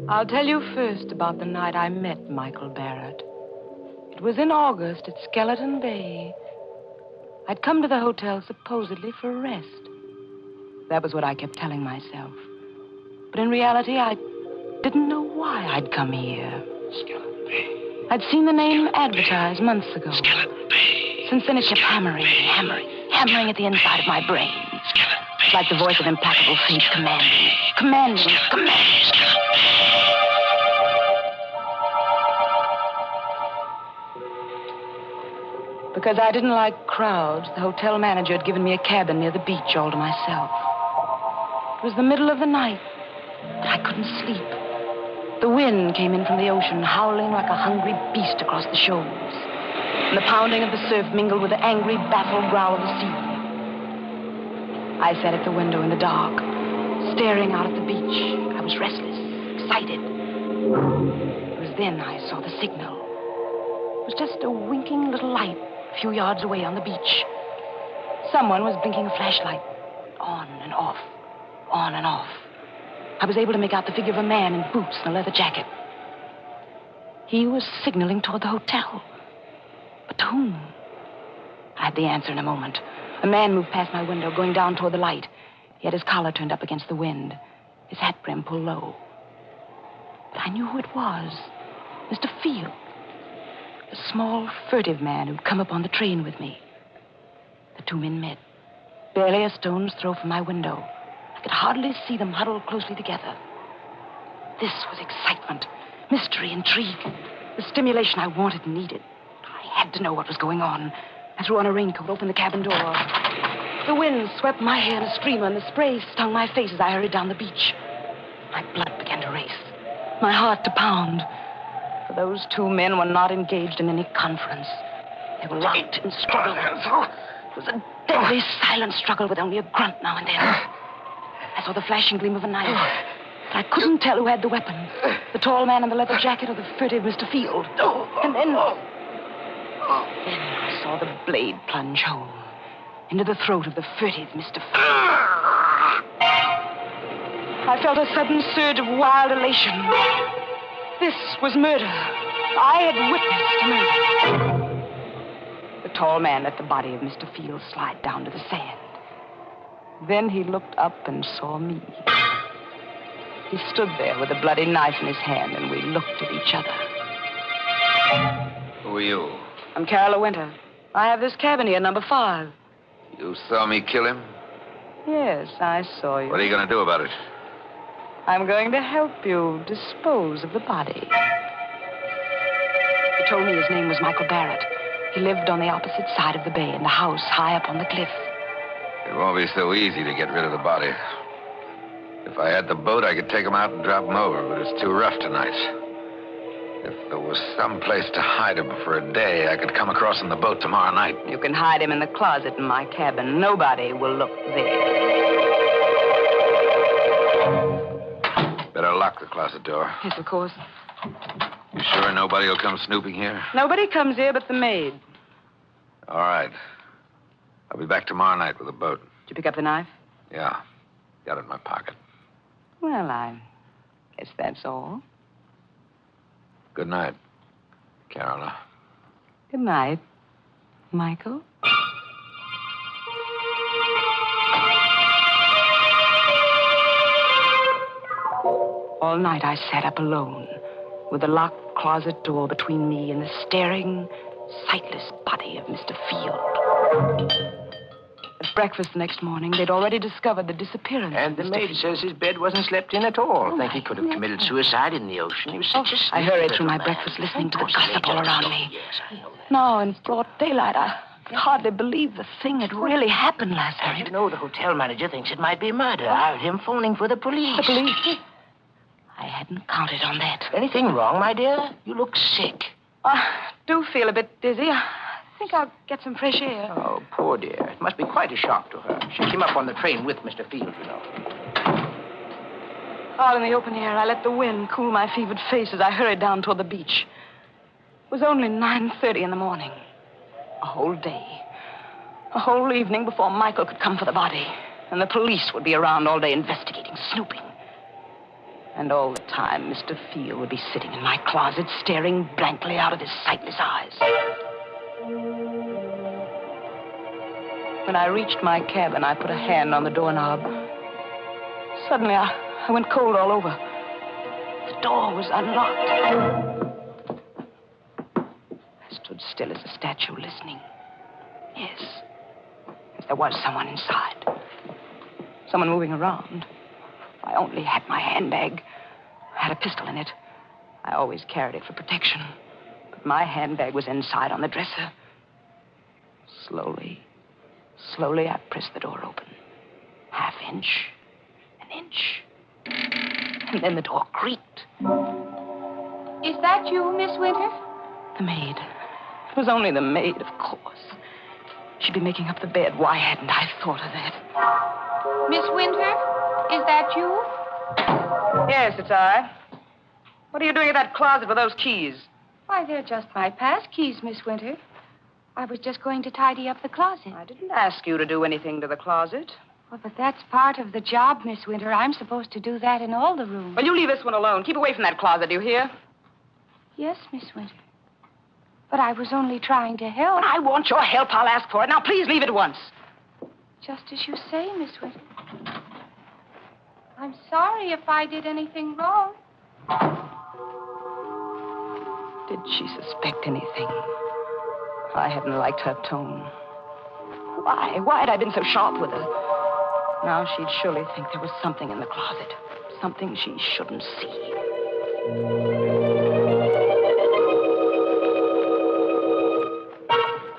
I'll tell you first about the night I met Michael Barrett. It was in August at Skeleton Bay. I'd come to the hotel supposedly for a rest. That was what I kept telling myself. But in reality, I didn't know why I'd come here. Skeleton Bay. I'd seen the name advertised months ago. Skeleton Bay. Since then, it kept hammering at the inside of my brain. It's like the voice of implacable fate commanding. Because I didn't like crowds, the hotel manager had given me a cabin near the beach all to myself. It was the middle of the night, but I couldn't sleep. The wind came in from the ocean, howling like a hungry beast across the shoals. And the pounding of the surf mingled with the angry, baffled growl of the sea. I sat at the window in the dark, staring out at the beach. I was restless, excited. It was then I saw the signal. It was just a winking little light a few yards away on the beach. Someone was blinking a flashlight, on and off, on and off. I was able to make out the figure of a man in boots and a leather jacket. He was signaling toward the hotel. But to whom? I had the answer in a moment. A man moved past my window, going down toward the light. He had his collar turned up against the wind, his hat brim pulled low. But I knew who it was. Mr. Field. A small, furtive man who'd come up on the train with me. The two men met, barely a stone's throw from my window. I could hardly see them huddled closely together. This was excitement, mystery, intrigue, the stimulation I wanted and needed. I had to know what was going on. I threw on a raincoat, opened the cabin door. The wind swept my hair in a streamer, and the spray stung my face as I hurried down the beach. My blood began to race, my heart to pound. For those two men were not engaged in any conference. They were locked in struggle. It was a deadly, silent struggle with only a grunt now and then. I saw the flashing gleam of a knife, but I couldn't tell who had the weapon. The tall man in the leather jacket or the furtive Mr. Field. And then I saw the blade plunge home into the throat of the furtive Mr. Field. I felt a sudden surge of wild elation. This was murder. I had witnessed murder. The tall man let the body of Mr. Field slide down to the sand. Then he looked up and saw me. He stood there with a bloody knife in his hand, and we looked at each other. Who are you? I'm Carol Winter. I have this cabin here, number 5. You saw me kill him? Yes, I saw you. What are you going to do about it? I'm going to help you dispose of the body. He told me his name was Michael Barrett. He lived on the opposite side of the bay in the house high up on the cliff. It won't be so easy to get rid of the body. If I had the boat, I could take him out and drop him over, but it's too rough tonight. If there was some place to hide him for a day, I could come across on the boat tomorrow night. You can hide him in the closet in my cabin. Nobody will look there. Better lock the closet door. Yes, of course. You sure nobody will come snooping here? Nobody comes here but the maid. All right. I'll be back tomorrow night with a boat. Did you pick up the knife? Yeah. Got it in my pocket. Well, I guess that's all. Good night, Carola. Good night, Michael. All night I sat up alone, with the locked closet door between me and the staring, sightless body of Mr. Field. At breakfast the next morning, they'd already discovered the disappearance And of the Mr. maid Field. says his bed wasn't slept in at all. I think he could have committed suicide in the ocean. He was such a I sneaky hurried little through my man. breakfast, listening to the Of course, gossip the all maid around doesn't me. know. Yes, I know. Now, in broad daylight, I could hardly believe the thing had really happened last And night. you know, the hotel manager thinks it might be murder. I heard him phoning for the police. The police? I hadn't counted on that. Anything wrong, my dear? You look sick. I do feel a bit dizzy. I think I'll get some fresh air. Oh, poor dear. It must be quite a shock to her. She came up on the train with Mr. Field, you know. Out in the open air, I let the wind cool my fevered face as I hurried down toward the beach. It was only 9:30 in the morning. A whole day. A whole evening before Michael could come for the body. And the police would be around all day investigating, snooping. And all the time, Mr. Field would be sitting in my closet, staring blankly out of his sightless eyes. When I reached my cabin, I put a hand on the doorknob. Suddenly, I went cold all over. The door was unlocked. I stood still as a statue, listening. Yes, there was someone inside. Someone moving around. I only had my handbag. I had a pistol in it. I always carried it for protection. But my handbag was inside on the dresser. Slowly, I pressed the door open. Half inch, an inch. And then the door creaked. Is that you, Miss Winter? The maid. It was only the maid, of course. She'd be making up the bed. Why hadn't I thought of that? Miss Winter, is that you? Yes, it's I. What are you doing in that closet with those keys? Why, they're just my pass keys, Miss Winter. I was just going to tidy up the closet. I didn't ask you to do anything to the closet. Well, but that's part of the job, Miss Winter. I'm supposed to do that in all the rooms. Well, you leave this one alone. Keep away from that closet, do you hear? Yes, Miss Winter. But I was only trying to help. When I want your help, I'll ask for it. Now, please leave at once. Just as you say, Miss Winter. I'm sorry if I did anything wrong. Did she suspect anything? I hadn't liked her tone. Why? Why had I been so sharp with her? Now she'd surely think there was something in the closet. Something she shouldn't see.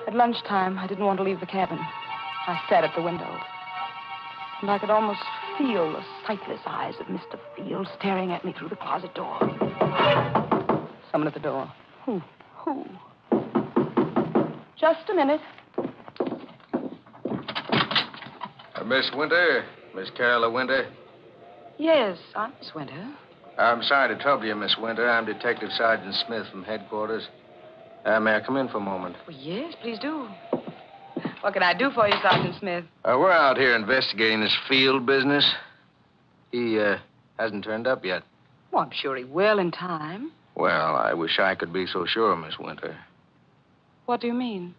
At lunchtime, I didn't want to leave the cabin. I sat at the window. And I could almost feel the sightless eyes of Mr. Field staring at me through the closet door. Someone at the door. Who? Just a minute. Miss Winter? Miss Carolyn Winter? Yes, I'm Miss Winter. I'm sorry to trouble you, Miss Winter. I'm Detective Sergeant Smith from headquarters. May I come in for a moment? Well, yes, please do. What can I do for you, Sergeant Smith? We're out here investigating this Field business. He hasn't turned up yet. Well, I'm sure he will in time. Well, I wish I could be so sure, Miss Winter. What do you mean?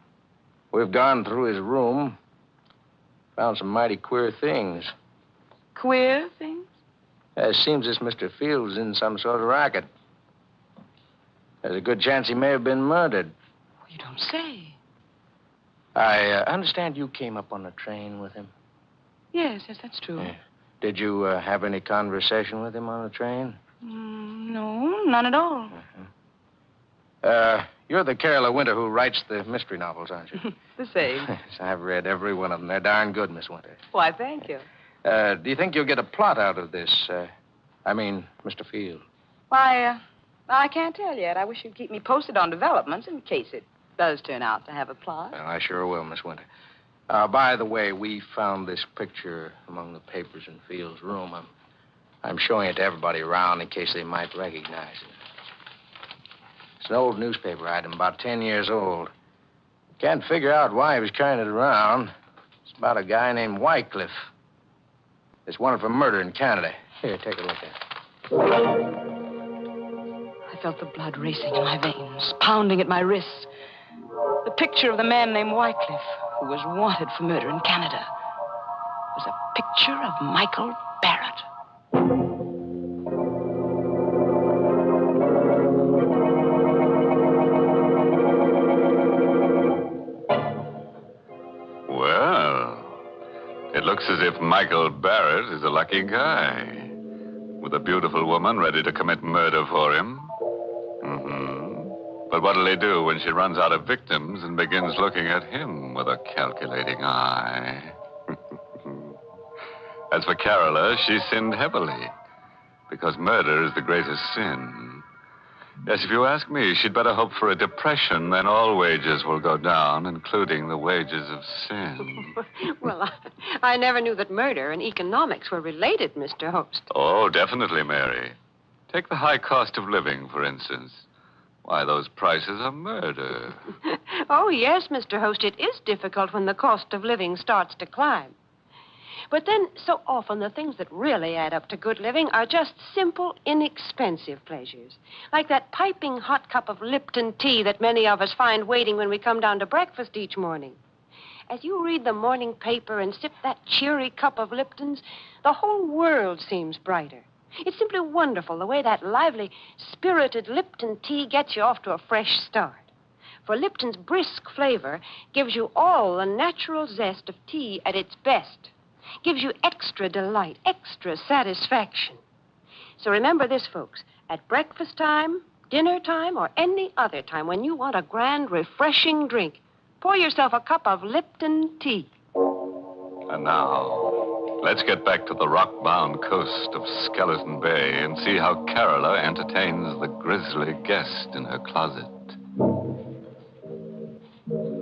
We've gone through his room. Found some mighty queer things. Queer things? It seems this Mr. Field's in some sort of racket. There's a good chance he may have been murdered. Well, you don't say. I understand you came up on the train with him. Yes, that's true. Yeah. Did you have any conversation with him on the train? No, none at all. You're the Carolyn Winter who writes the mystery novels, aren't you? The same. Yes, I've read every one of them. They're darn good, Miss Winter. Why, thank you. Do you think you'll get a plot out of this? Mr. Field. Why, I can't tell yet. I wish you'd keep me posted on developments in case it does turn out to have a plot. Well, I sure will, Miss Winter. By the way, we found this picture among the papers in Field's room. I'm showing it to everybody around in case they might recognize it. It's an old newspaper item, about 10 years old. Can't figure out why he was carrying it around. It's about a guy named Wycliffe. It's wanted for murder in Canada. Here, take a look at it. I felt the blood racing in my veins, pounding at my wrists. The picture of the man named Wycliffe, who was wanted for murder in Canada, was a picture of Michael Barrett. Well, it looks as if Michael Barrett is a lucky guy, with a beautiful woman ready to commit murder for him. But what'll he do when she runs out of victims and begins looking at him with a calculating eye? As for Carola, she sinned heavily, because murder is the greatest sin. Yes, if you ask me, she'd better hope for a depression, then all wages will go down, including the wages of sin. Well, I never knew that murder and economics were related, Mr. Host. Oh, definitely, Mary. Take the high cost of living, for instance. Why, those prices are murder. Oh, yes, Mr. Host, it is difficult when the cost of living starts to climb. But then, so often, the things that really add up to good living are just simple, inexpensive pleasures. Like that piping hot cup of Lipton tea that many of us find waiting when we come down to breakfast each morning. As you read the morning paper and sip that cheery cup of Lipton's, the whole world seems brighter. It's simply wonderful the way that lively, spirited Lipton tea gets you off to a fresh start. For Lipton's brisk flavor gives you all the natural zest of tea at its best. Gives you extra delight, extra satisfaction. So remember this, folks. At breakfast time, dinner time, or any other time when you want a grand, refreshing drink, pour yourself a cup of Lipton tea. And now, let's get back to the rock-bound coast of Skeleton Bay and see how Carola entertains the grisly guest in her closet.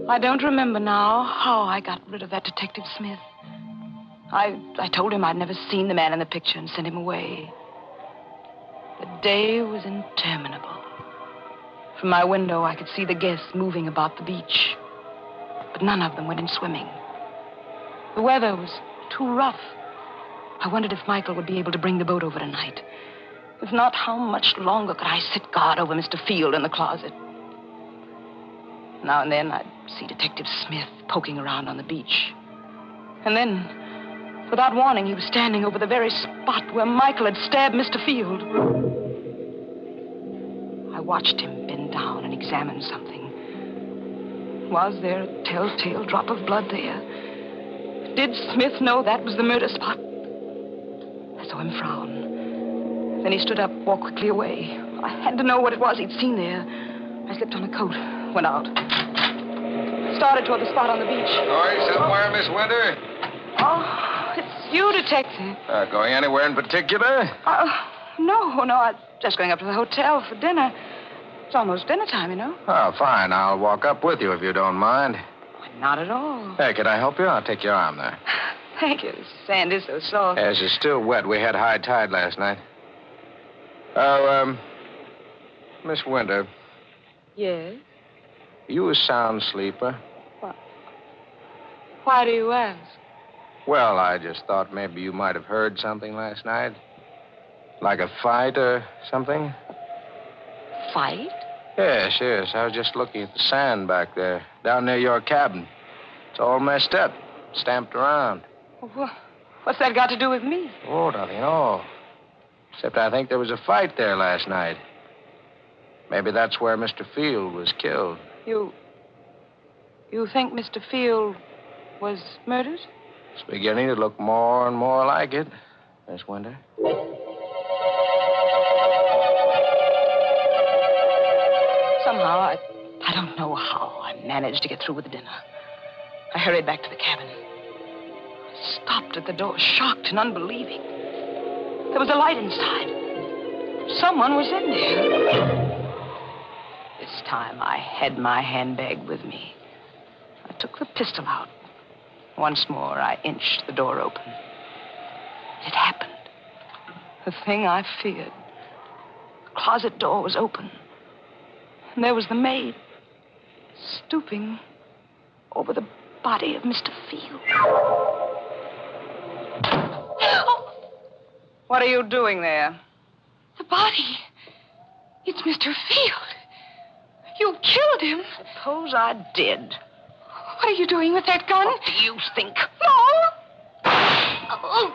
I don't remember now how I got rid of that Detective Smith. I told him I'd never seen the man in the picture and sent him away. The day was interminable. From my window, I could see the guests moving about the beach, but none of them went in swimming. The weather was too rough. I wondered if Michael would be able to bring the boat over tonight. If not, how much longer could I sit guard over Mr. Field in the closet? Now and then, I'd see Detective Smith poking around on the beach. And then, without warning, he was standing over the very spot where Michael had stabbed Mr. Field. I watched him bend down and examine something. Was there a telltale drop of blood there? Did Smith know that was the murder spot? I saw him frown. Then he stood up, walked quickly away. I had to know what it was he'd seen there. I slipped on a coat, went out. Started toward the spot on the beach. Going somewhere, Miss Winter? Oh, it's you, Detective. Going anywhere in particular? No, I'm just going up to the hotel for dinner. It's almost dinner time, you know. Oh, fine. I'll walk up with you if you don't mind. Not at all. Hey, can I help you? I'll take your arm there. Thank you. The sand is so soft. Yes, it's still wet. We had high tide last night. Miss Winter. Yes? You a sound sleeper? What? Why do you ask? Well, I just thought maybe you might have heard something last night. Like a fight or something? Fight? Yes. I was just looking at the sand back there, down near your cabin. It's all messed up, stamped around. What's that got to do with me? Oh, nothing at all. Except I think there was a fight there last night. Maybe that's where Mr. Field was killed. You think Mr. Field was murdered? It's beginning to look more and more like it, Miss Winter. Somehow, I don't know how, I managed to get through with the dinner. I hurried back to the cabin. I stopped at the door, shocked and unbelieving. There was a light inside. Someone was in there. This time, I had my handbag with me. I took the pistol out. Once more, I inched the door open. It happened. The thing I feared. The closet door was open. And there was the maid, stooping over the body of Mr. Field. Oh! What are you doing there? The body. It's Mr. Field. You killed him. Suppose I did. What are you doing with that gun? What do you think? No! Oh.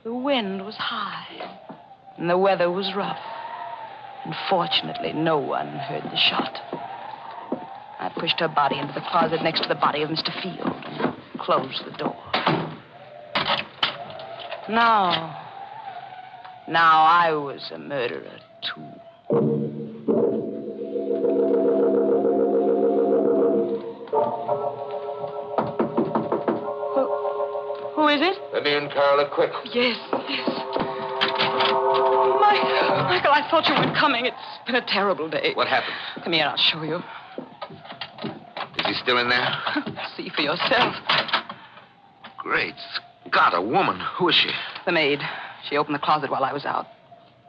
The wind was high, and the weather was rough. Unfortunately, no one heard the shot. I pushed her body into the closet next to the body of Mr. Field and closed the door. Now I was a murderer, too. Who is it? Let me in, Carola, quick. Yes. Michael, I thought you weren't coming. It's been a terrible day. What happened? Come here, I'll show you. Is he still in there? See for yourself. Great Scott, a woman. Who is she? The maid. She opened the closet while I was out.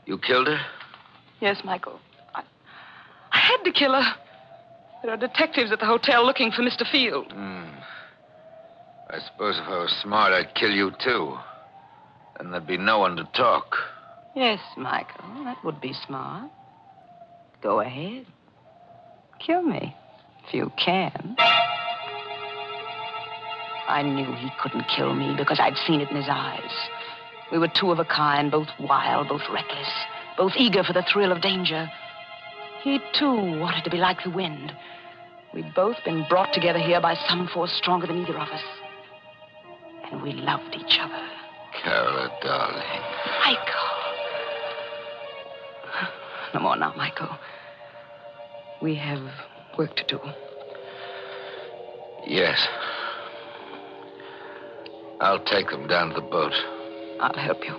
You killed her? Yes, Michael. I had to kill her. There are detectives at the hotel looking for Mr. Field. I suppose if I was smart, I'd kill you, too. Then there'd be no one to talk. Yes, Michael, that would be smart. Go ahead. Kill me, if you can. I knew he couldn't kill me because I'd seen it in his eyes. We were two of a kind, both wild, both reckless, both eager for the thrill of danger. He, too, wanted to be like the wind. We'd both been brought together here by some force stronger than either of us. And we loved each other. Carola, darling. Michael. No more now, Michael. We have work to do. Yes. I'll take them down to the boat. I'll help you.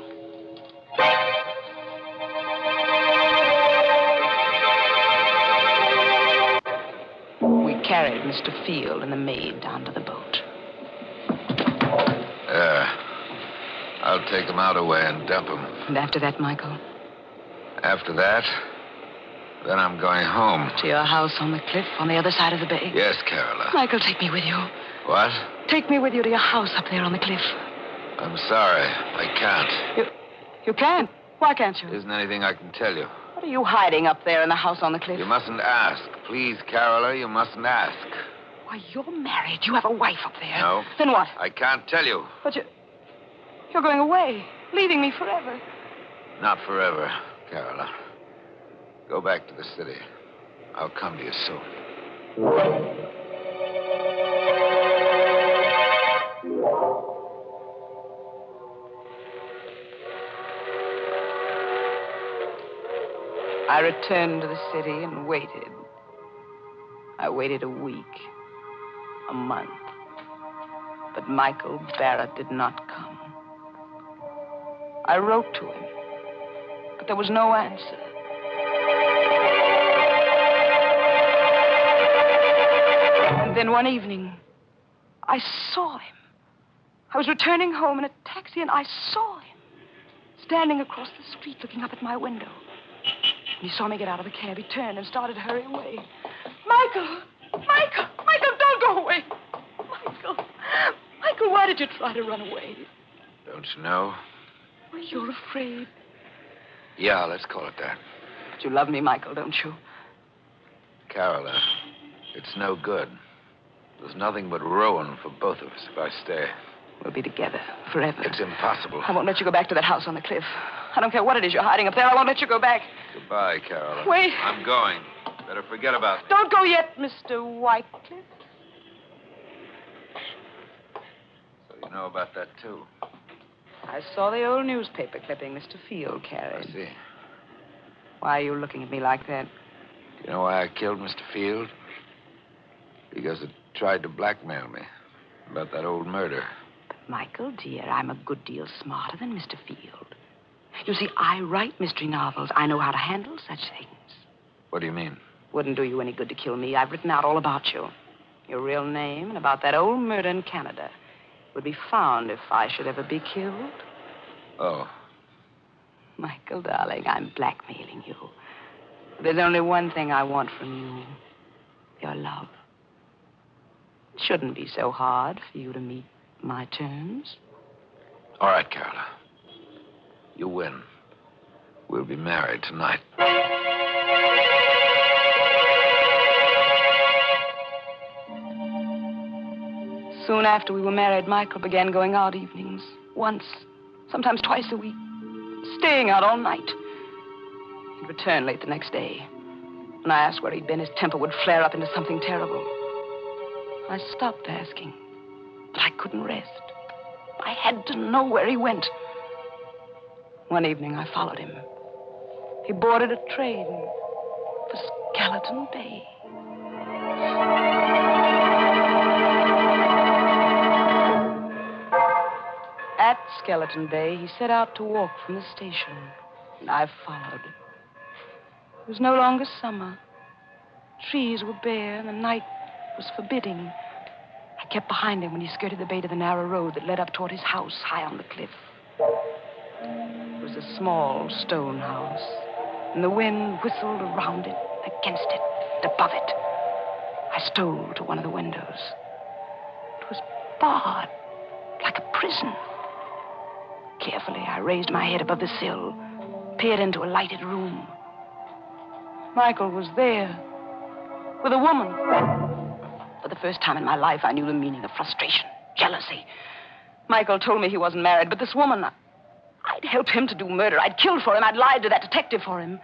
We carried Mr. Field and the maid down to the boat. I'll take them out away and dump them. And after that, Michael? After that, then I'm going home. To your house on the cliff on the other side of the bay? Yes, Carola. Michael, take me with you. What? Take me with you to your house up there on the cliff. I'm sorry. I can't. You can't? Why can't you? Isn't anything I can tell you. What are you hiding up there in the house on the cliff? You mustn't ask. Please, Carola, you mustn't ask. Why, you're married. You have a wife up there. No. Then what? I can't tell you. But you're going away, leaving me forever. Not forever, Carola. Go back to the city. I'll come to you soon. I returned to the city and waited. I waited a week, a month. But Michael Barrett did not come. I wrote to him, but there was no answer. And then one evening, I saw him. I was returning home in a taxi, and I saw him standing across the street looking up at my window. When he saw me get out of the cab, he turned and started to hurry away. Michael! Michael! Michael, don't go away! Michael! Michael, why did you try to run away? Don't you know? Well, you're afraid. Yeah, let's call it that. But you love me, Michael, don't you? Carola, it's no good. There's nothing but ruin for both of us if I stay. We'll be together forever. It's impossible. I won't let you go back to that house on the cliff. I don't care what it is you're hiding up there. I won't let you go back. Goodbye, Carola. Wait. I'm going. Better forget about me. Don't go yet, Mr. Whitecliff. So you know about that, too. I saw the old newspaper clipping Mr. Field carried. I see. Why are you looking at me like that? Do you know why I killed Mr. Field? Because it tried to blackmail me about that old murder. But, Michael, dear, I'm a good deal smarter than Mr. Field. You see, I write mystery novels. I know how to handle such things. What do you mean? Wouldn't do you any good to kill me. I've written out all about you. Your real name and about that old murder in Canada would be found if I should ever be killed. Oh. Michael, darling, I'm blackmailing you. There's only one thing I want from you. Your love. It shouldn't be so hard for you to meet my terms. All right, Carola. You win. We'll be married tonight. Soon after we were married, Michael began going out evenings. Once, sometimes twice a week. Staying out all night. He'd return late the next day. When I asked where he'd been, his temper would flare up into something terrible. I stopped asking, but I couldn't rest. I had to know where he went. One evening, I followed him. He boarded a train for Skeleton Bay. At Skeleton Bay, he set out to walk from the station, and I followed. It was no longer summer. Trees were bare, and the night was forbidding. I kept behind him when he skirted the bay to the narrow road that led up toward his house high on the cliff. It was a small stone house, and the wind whistled around it, against it, and above it. I stole to one of the windows. It was barred, like a prison. Carefully, I raised my head above the sill, peered into a lighted room. Michael was there, with a woman. For the first time in my life, I knew the meaning of frustration, jealousy. Michael told me he wasn't married, but this woman, I'd helped him to do murder. I'd killed for him. I'd lied to that detective for him.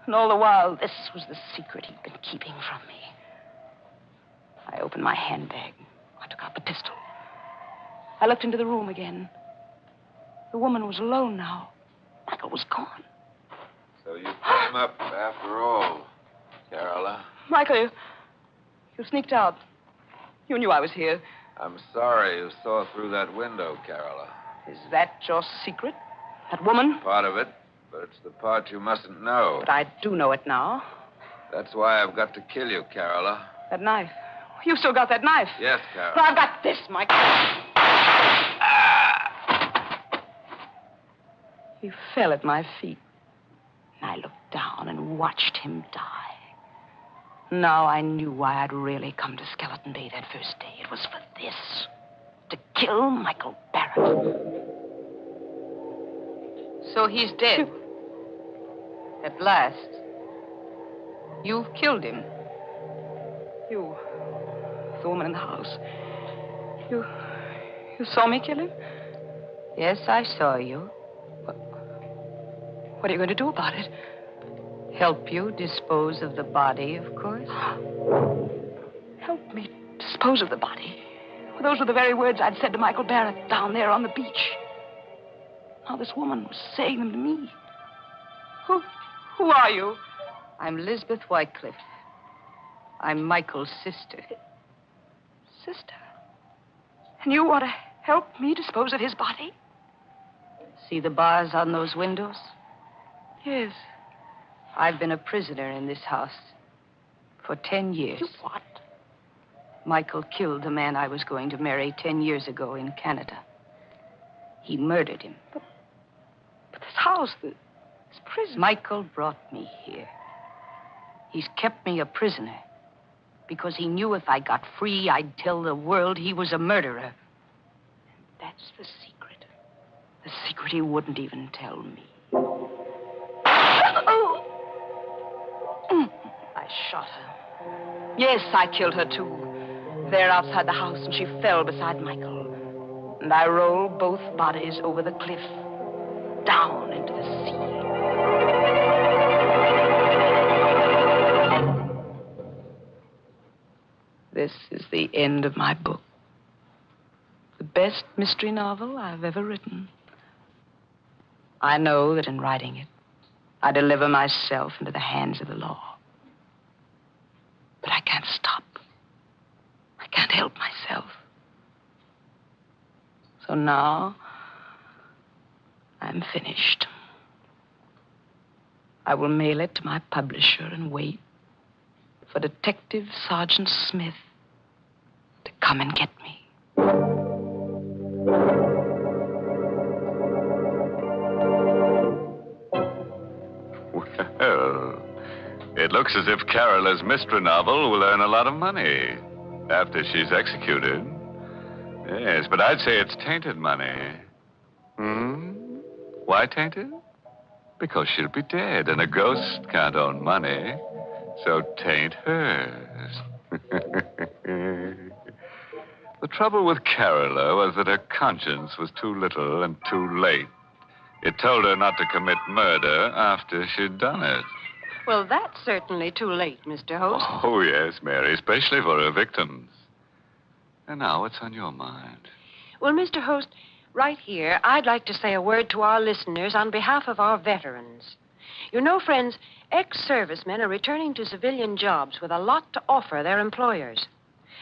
And all the while, this was the secret he'd been keeping from me. I opened my handbag. I took out the pistol. I looked into the room again. The woman was alone now. Michael was gone. So you came up after all, Carola. Michael, you sneaked out. You knew I was here. I'm sorry you saw through that window, Carola. Is that your secret? That woman? Part of it, but it's the part you mustn't know. But I do know it now. That's why I've got to kill you, Carola. That knife. You still got that knife? Yes, Carola. Well, I've got this, Michael. He fell at my feet. And I looked down and watched him die. Now I knew why I'd really come to Skeleton Bay that first day. It was for this. To kill Michael Barrett. So he's dead. At last. You've killed him. You, the woman in the house. You saw me kill him? Yes, I saw you. What are you going to do about it? Help you dispose of the body, of course. Help me dispose of the body. Those were the very words I'd said to Michael Barrett down there on the beach. Now this woman was saying them to me. Who are you? I'm Lisbeth Wycliffe. I'm Michael's sister. Sister? And you want to help me dispose of his body? See the bars on those windows? Yes. I've been a prisoner in this house for 10 years. You what? Michael killed the man I was going to marry 10 years ago in Canada. He murdered him. But this house, this prison... Michael brought me here. He's kept me a prisoner because he knew if I got free, I'd tell the world he was a murderer. And that's the secret. The secret he wouldn't even tell me. I shot her. Yes, I killed her, too. There outside the house, and she fell beside Michael. And I rolled both bodies over the cliff, down into the sea. This is the end of my book. The best mystery novel I've ever written. I know that in writing it, I deliver myself into the hands of the law. But I can't stop. I can't help myself. So now, I'm finished. I will mail it to my publisher and wait for Detective Sergeant Smith to come and get me. Well, it looks as if Carola's mystery novel will earn a lot of money after she's executed. Yes, but I'd say it's tainted money. Why tainted? Because she'll be dead, and a ghost can't own money. So taint hers. The trouble with Carola was that her conscience was too little and too late. It told her not to commit murder after she'd done it. Well, that's certainly too late, Mr. Host. Oh, yes, Mary, especially for her victims. And now, what's on your mind? Well, Mr. Host, right here, I'd like to say a word to our listeners on behalf of our veterans. You know, friends, ex-servicemen are returning to civilian jobs with a lot to offer their employers.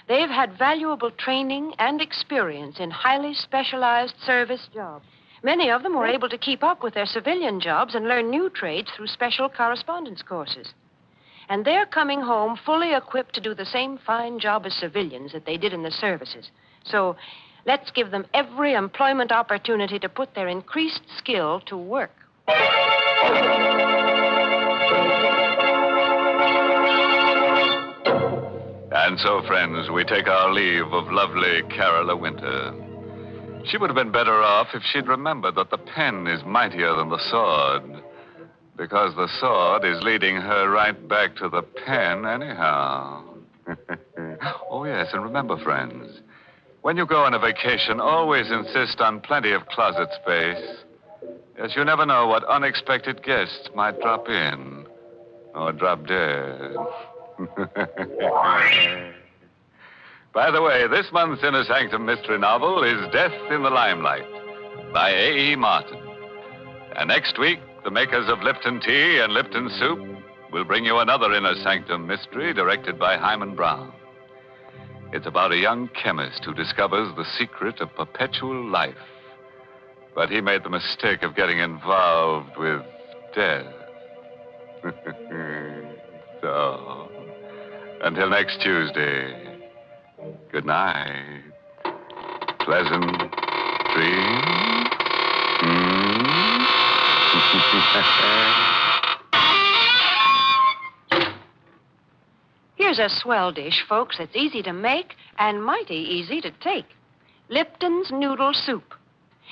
They've had valuable training and experience in highly specialized service jobs. Many of them were able to keep up with their civilian jobs and learn new trades through special correspondence courses. And they're coming home fully equipped to do the same fine job as civilians that they did in the services. So let's give them every employment opportunity to put their increased skill to work. And so, friends, we take our leave of lovely Carola Winter. She would have been better off if she'd remembered that the pen is mightier than the sword. Because the sword is leading her right back to the pen anyhow. Oh, yes, and remember, friends, when you go on a vacation, always insist on plenty of closet space. Yes, you never know what unexpected guests might drop in or drop dead. By the way, this month's Inner Sanctum mystery novel is Death in the Limelight by A.E. Martin. And next week, the makers of Lipton Tea and Lipton Soup will bring you another Inner Sanctum mystery directed by Hyman Brown. It's about a young chemist who discovers the secret of perpetual life. But he made the mistake of getting involved with death. So, until next Tuesday, good night. Pleasant dreams. Here's a swell dish, folks, that's easy to make and mighty easy to take. Lipton's Noodle Soup.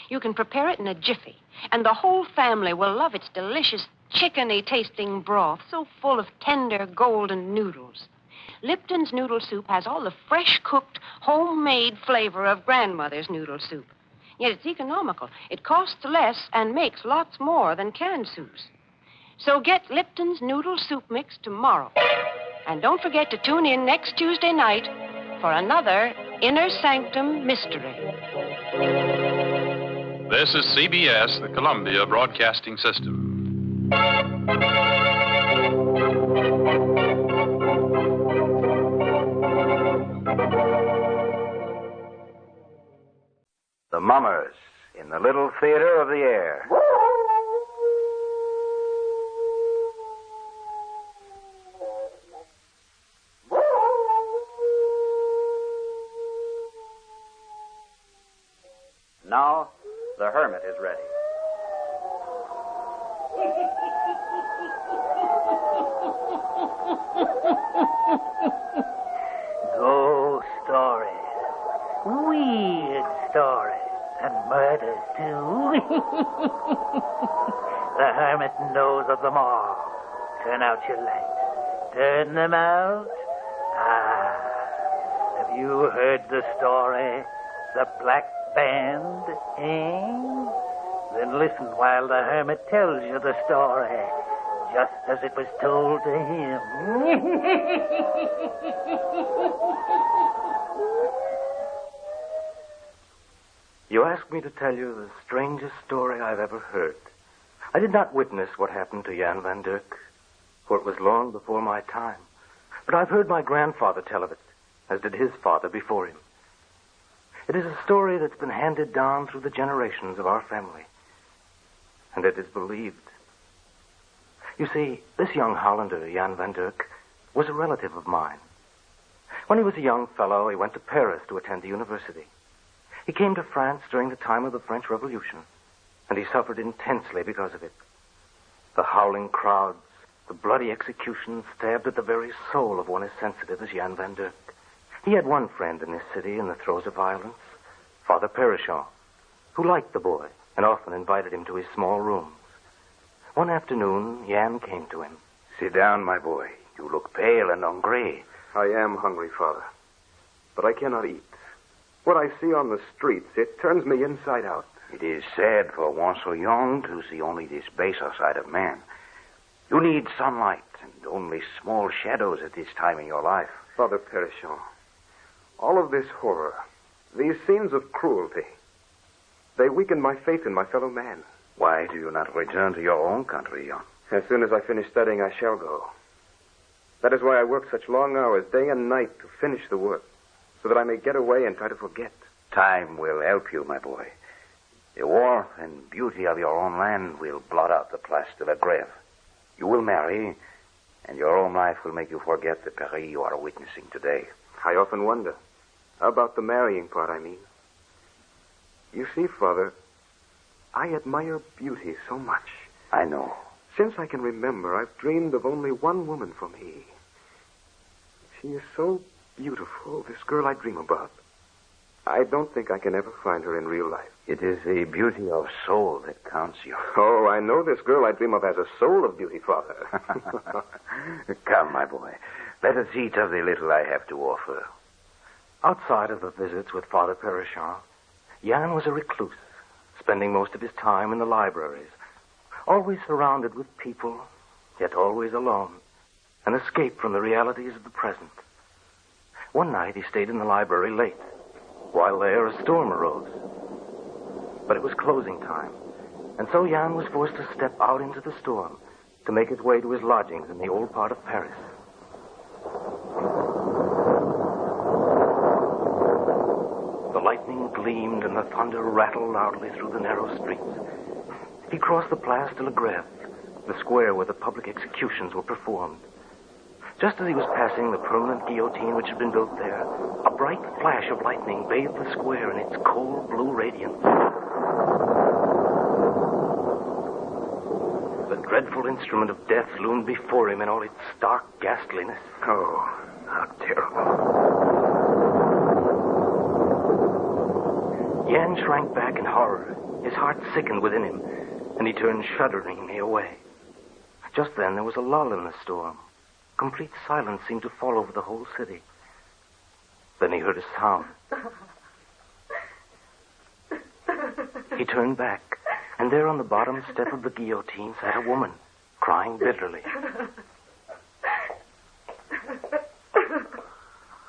You can prepare it in a jiffy, and the whole family will love its delicious chickeny-tasting broth, so full of tender, golden noodles. Lipton's Noodle Soup has all the fresh-cooked, homemade flavor of grandmother's noodle soup. Yet it's economical. It costs less and makes lots more than canned soups. So get Lipton's Noodle Soup Mix tomorrow. And don't forget to tune in next Tuesday night for another Inner Sanctum Mystery. This is CBS, the Columbia Broadcasting System. The Mummers in the Little Theater of the Air. Now, the Hermit is ready. Ghost stories, weird stories, and murders, too. The Hermit knows of them all. Turn out your lights. Turn them out. Have you heard the story? The Black Band, eh? Then listen while the Hermit tells you the story, just as it was told to him. You asked me to tell you the strangest story I've ever heard. I did not witness what happened to Jan van Dirk, for it was long before my time. But I've heard my grandfather tell of it, as did his father before him. It is a story that's been handed down through the generations of our family. And it is believed. You see, this young Hollander, Jan van Dirk, was a relative of mine. When he was a young fellow, he went to Paris to attend the university. He came to France during the time of the French Revolution, and he suffered intensely because of it. The howling crowds, the bloody executions stabbed at the very soul of one as sensitive as Jan van Dirk. He had one friend in this city in the throes of violence, Father Perichon, who liked the boy and often invited him to his small rooms. One afternoon, Jan came to him. Sit down, my boy. You look pale and hungry. I am hungry, Father, but I cannot eat. What I see on the streets, it turns me inside out. It is sad for one so young to see only this baser side of man. You need sunlight and only small shadows at this time in your life. Father Perichon, all of this horror, these scenes of cruelty, they weaken my faith in my fellow man. Why do you not return to your own country, Jan? As soon as I finish studying, I shall go. That is why I work such long hours, day and night, to finish the work, so that I may get away and try to forget. Time will help you, my boy. The warmth and beauty of your own land will blot out the Place de la Grève. You will marry, and your own life will make you forget the Paris you are witnessing today. I often wonder. About the marrying part, I mean. You see, Father, I admire beauty so much. I know. Since I can remember, I've dreamed of only one woman for me. She is so beautiful, this girl I dream about. I don't think I can ever find her in real life. It is the beauty of soul that counts you. Oh, I know this girl I dream of has a soul of beauty, Father. Come, my boy. Let us eat of the little I have to offer. Outside of the visits with Father Perichamp, Jan was a recluse, spending most of his time in the libraries, always surrounded with people, yet always alone, an escape from the realities of the present. One night he stayed in the library late. While there, a storm arose. But it was closing time, and so Jan was forced to step out into the storm to make his way to his lodgings in the old part of Paris. The lightning gleamed and the thunder rattled loudly through the narrow streets. He crossed the Place de la Grève, the square where the public executions were performed. Just as he was passing the permanent guillotine which had been built there, a bright flash of lightning bathed the square in its cold blue radiance. The dreadful instrument of death loomed before him in all its stark ghastliness. Oh, how terrible. Jan shrank back in horror. His heart sickened within him, and he turned shudderingly away. Just then there was a lull in the storm. Complete silence seemed to fall over the whole city. Then he heard a sound. He turned back, and there on the bottom step of the guillotine sat a woman, crying bitterly.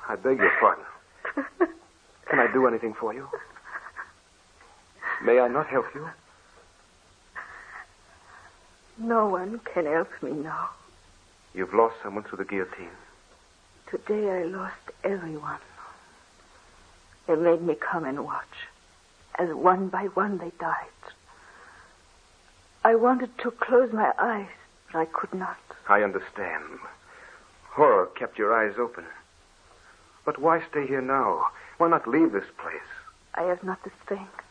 I beg your pardon. Can I do anything for you? May I not help you? No one can help me now. You've lost someone through the guillotine. Today I lost everyone. They made me come and watch, as one by one they died. I wanted to close my eyes, but I could not. I understand. Horror kept your eyes open. But why stay here now? Why not leave this place? I have not the strength.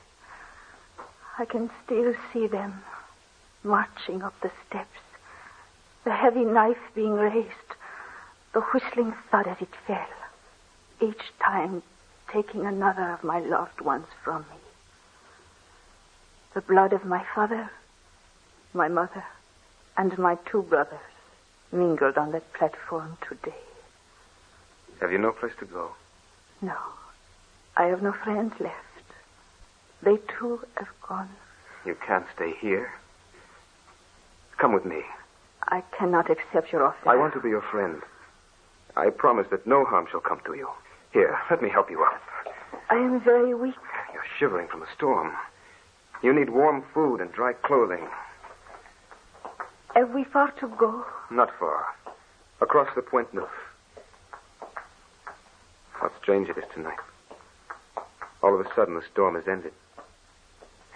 I can still see them marching up the steps. The heavy knife being raised, the whistling thud as it fell, each time taking another of my loved ones from me. The blood of my father, my mother, and my 2 brothers mingled on that platform today. Have you no place to go? No, I have no friends left. They too have gone. You can't stay here. Come with me. I cannot accept your offer. I want to be your friend. I promise that no harm shall come to you. Here, let me help you up. I am very weak. You're shivering from the storm. You need warm food and dry clothing. Have we far to go? Not far. Across the Point Neuf. How strange it is tonight. All of a sudden, the storm has ended.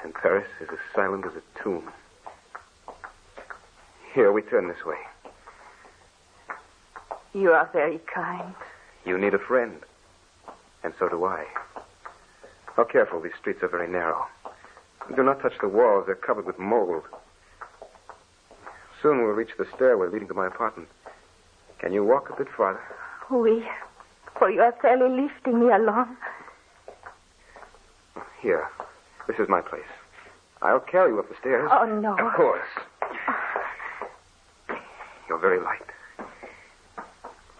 And Paris is as silent as a tomb. Here, we turn this way. You are very kind. You need a friend. And so do I. Now, careful. These streets are very narrow. Do not touch the walls. They're covered with mold. Soon we'll reach the stairway leading to my apartment. Can you walk a bit farther? Oui, for you are fairly lifting me along. Here. This is my place. I'll carry you up the stairs. Oh, no. Of course. You're very light.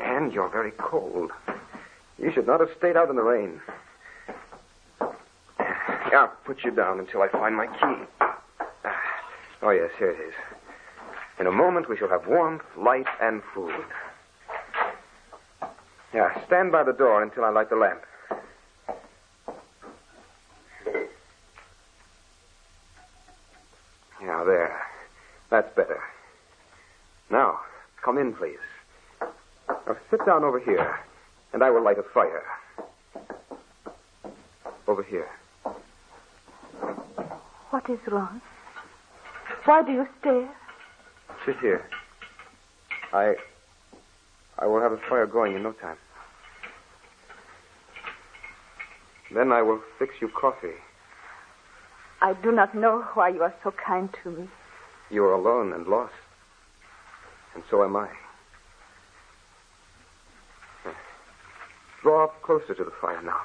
And you're very cold. You should not have stayed out in the rain. I'll put you down until I find my key. Oh, yes, here it is. In a moment, we shall have warmth, light, and food. Yeah, stand by the door until I light the lamp. Now, there. That's better. Now, come in, please. Now, sit down over here, and I will light a fire. Over here. What is wrong? Why do you stare? Sit here. I will have a fire going in no time. Then I will fix you coffee. I do not know why you are so kind to me. You are alone and lost. And so am I. Draw up closer to the fire now.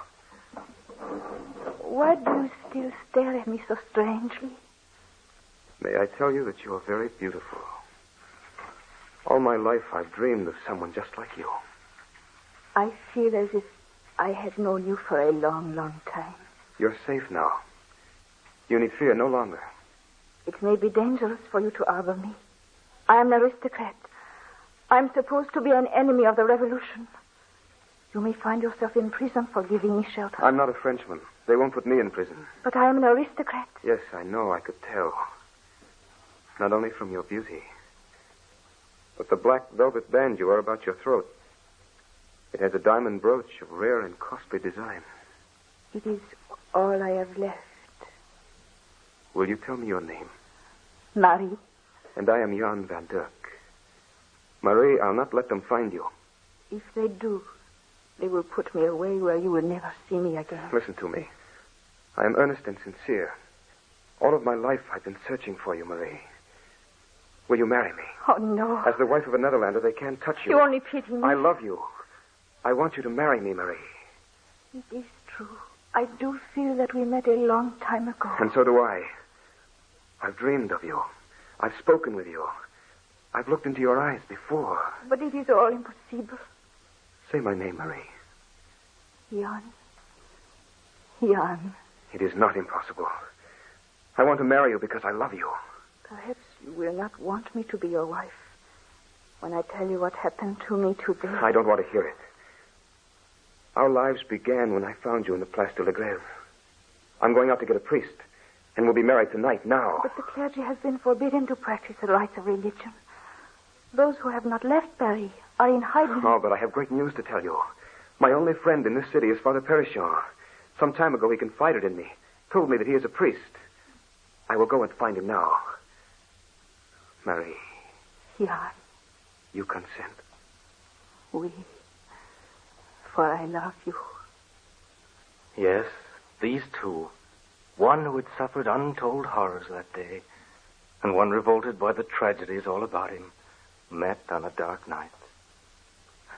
Why do you still stare at me so strangely? May I tell you that you are very beautiful. All my life I've dreamed of someone just like you. I feel as if I had known you for a long, long time. You're safe now. You need fear no longer. It may be dangerous for you to arbor me. I am an aristocrat. I'm supposed to be an enemy of the revolution. You may find yourself in prison for giving me shelter. I'm not a Frenchman. They won't put me in prison. But I am an aristocrat. Yes, I know. I could tell. Not only from your beauty, but the black velvet band you wear about your throat. It has a diamond brooch of rare and costly design. It is all I have left. Will you tell me your name? Marie. And I am Jan van Dirk. Marie, I'll not let them find you. If they do, they will put me away where you will never see me again. Listen to me. I am earnest and sincere. All of my life I've been searching for you, Marie. Will you marry me? Oh, no. As the wife of a Netherlander, they can't touch you. You only pity me. I love you. I want you to marry me, Marie. It is true. I do feel that we met a long time ago. And so do I. I've dreamed of you. I've spoken with you. I've looked into your eyes before. But it is all impossible. Say my name, Marie. Jan. Jan. It is not impossible. I want to marry you because I love you. Perhaps you will not want me to be your wife when I tell you what happened to me today. I don't want to hear it. Our lives began when I found you in the Place de la Grève. I'm going out to get a priest, and we'll be married tonight, now. But the clergy has been forbidden to practice the rites of religion. Those who have not left Paris are in hiding. Oh, but I have great news to tell you. My only friend in this city is Father Perichon. Some time ago he confided in me, told me that he is a priest. I will go and find him now. Marie. Jan. You consent? Oui. For I love you. Yes, these two. One who had suffered untold horrors that day, and one revolted by the tragedies all about him, met on a dark night.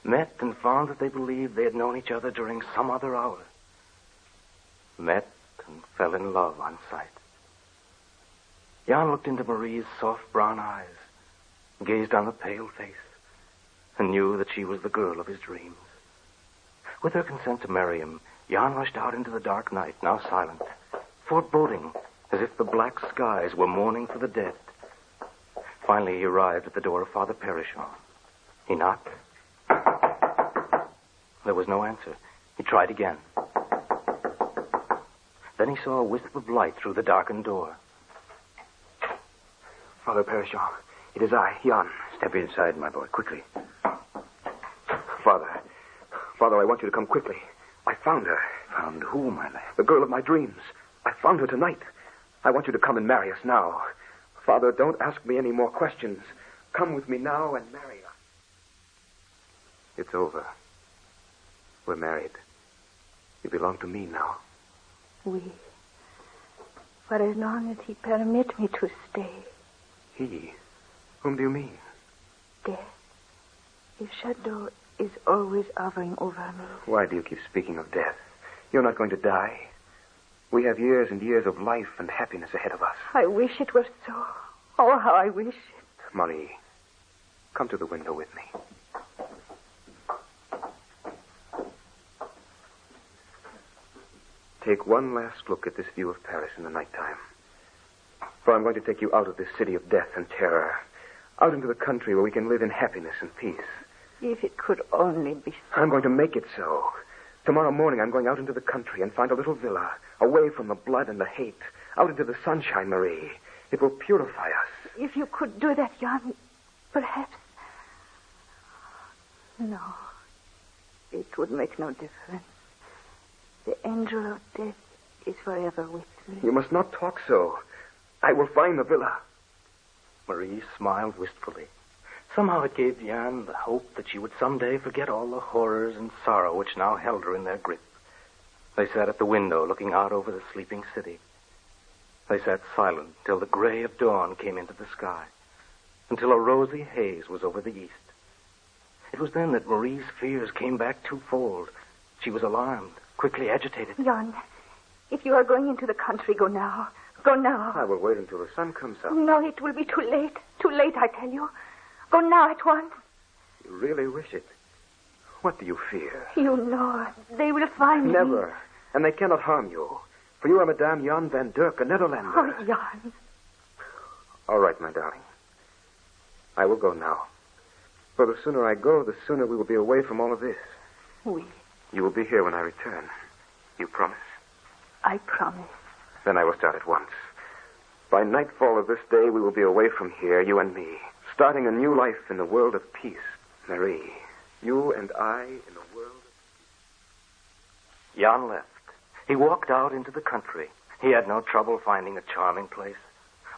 Met and found that they believed they had known each other during some other hour. Met and fell in love on sight. Jan looked into Marie's soft brown eyes, gazed on the pale face, and knew that she was the girl of his dreams. With her consent to marry him, Jan rushed out into the dark night, now silent, foreboding, as if the black skies were mourning for the dead. Finally, he arrived at the door of Father Perichon. He knocked. There was no answer. He tried again. Then he saw a wisp of light through the darkened door. Father Perichon, it is I, Jan. Step inside, my boy, quickly. Father, I want you to come quickly. I found her. Found who, my lad? The girl of my dreams. I found her tonight. I want you to come and marry us now. Father, don't ask me any more questions. Come with me now and marry us. It's over. We're married. You belong to me now. Oui. For as long as he permits me to stay. He? Whom do you mean? Death. His shadow is always hovering over me. Why do you keep speaking of death? You're not going to die. We have years and years of life and happiness ahead of us. I wish it were so. Oh, how I wish it. Marie, come to the window with me. Take one last look at this view of Paris in the nighttime. For I'm going to take you out of this city of death and terror, out into the country where we can live in happiness and peace. If it could only be so. I'm going to make it so. Tomorrow morning I'm going out into the country and find a little villa, away from the blood and the hate, out into the sunshine, Marie. It will purify us. If you could do that, Jan, perhaps. No. It would make no difference. The angel of death is forever with me. You must not talk so. I will find the villa. Marie smiled wistfully. Somehow it gave Jan the hope that she would someday forget all the horrors and sorrow which now held her in their grip. They sat at the window looking out over the sleeping city. They sat silent till the gray of dawn came into the sky, until a rosy haze was over the east. It was then that Marie's fears came back twofold. She was alarmed, quickly agitated. Jan, If you are going into the country, go now. Go now. I will wait until the sun comes up. No, it will be too late. Too late, I tell you. Go now at once. You really wish it? What do you fear? You know, they will find me. Never. And they cannot harm you. For you are Madame Jan van Dirk, a Netherlander. Oh, Jan. All right, my darling. I will go now. For the sooner I go, the sooner we will be away from all of this. Oui. You will be here when I return. You promise? I promise. Then I will start at once. By nightfall of this day, we will be away from here, you and me, starting a new life in the world of peace. Marie, you and I in the world of peace. Jan left. He walked out into the country. He had no trouble finding a charming place.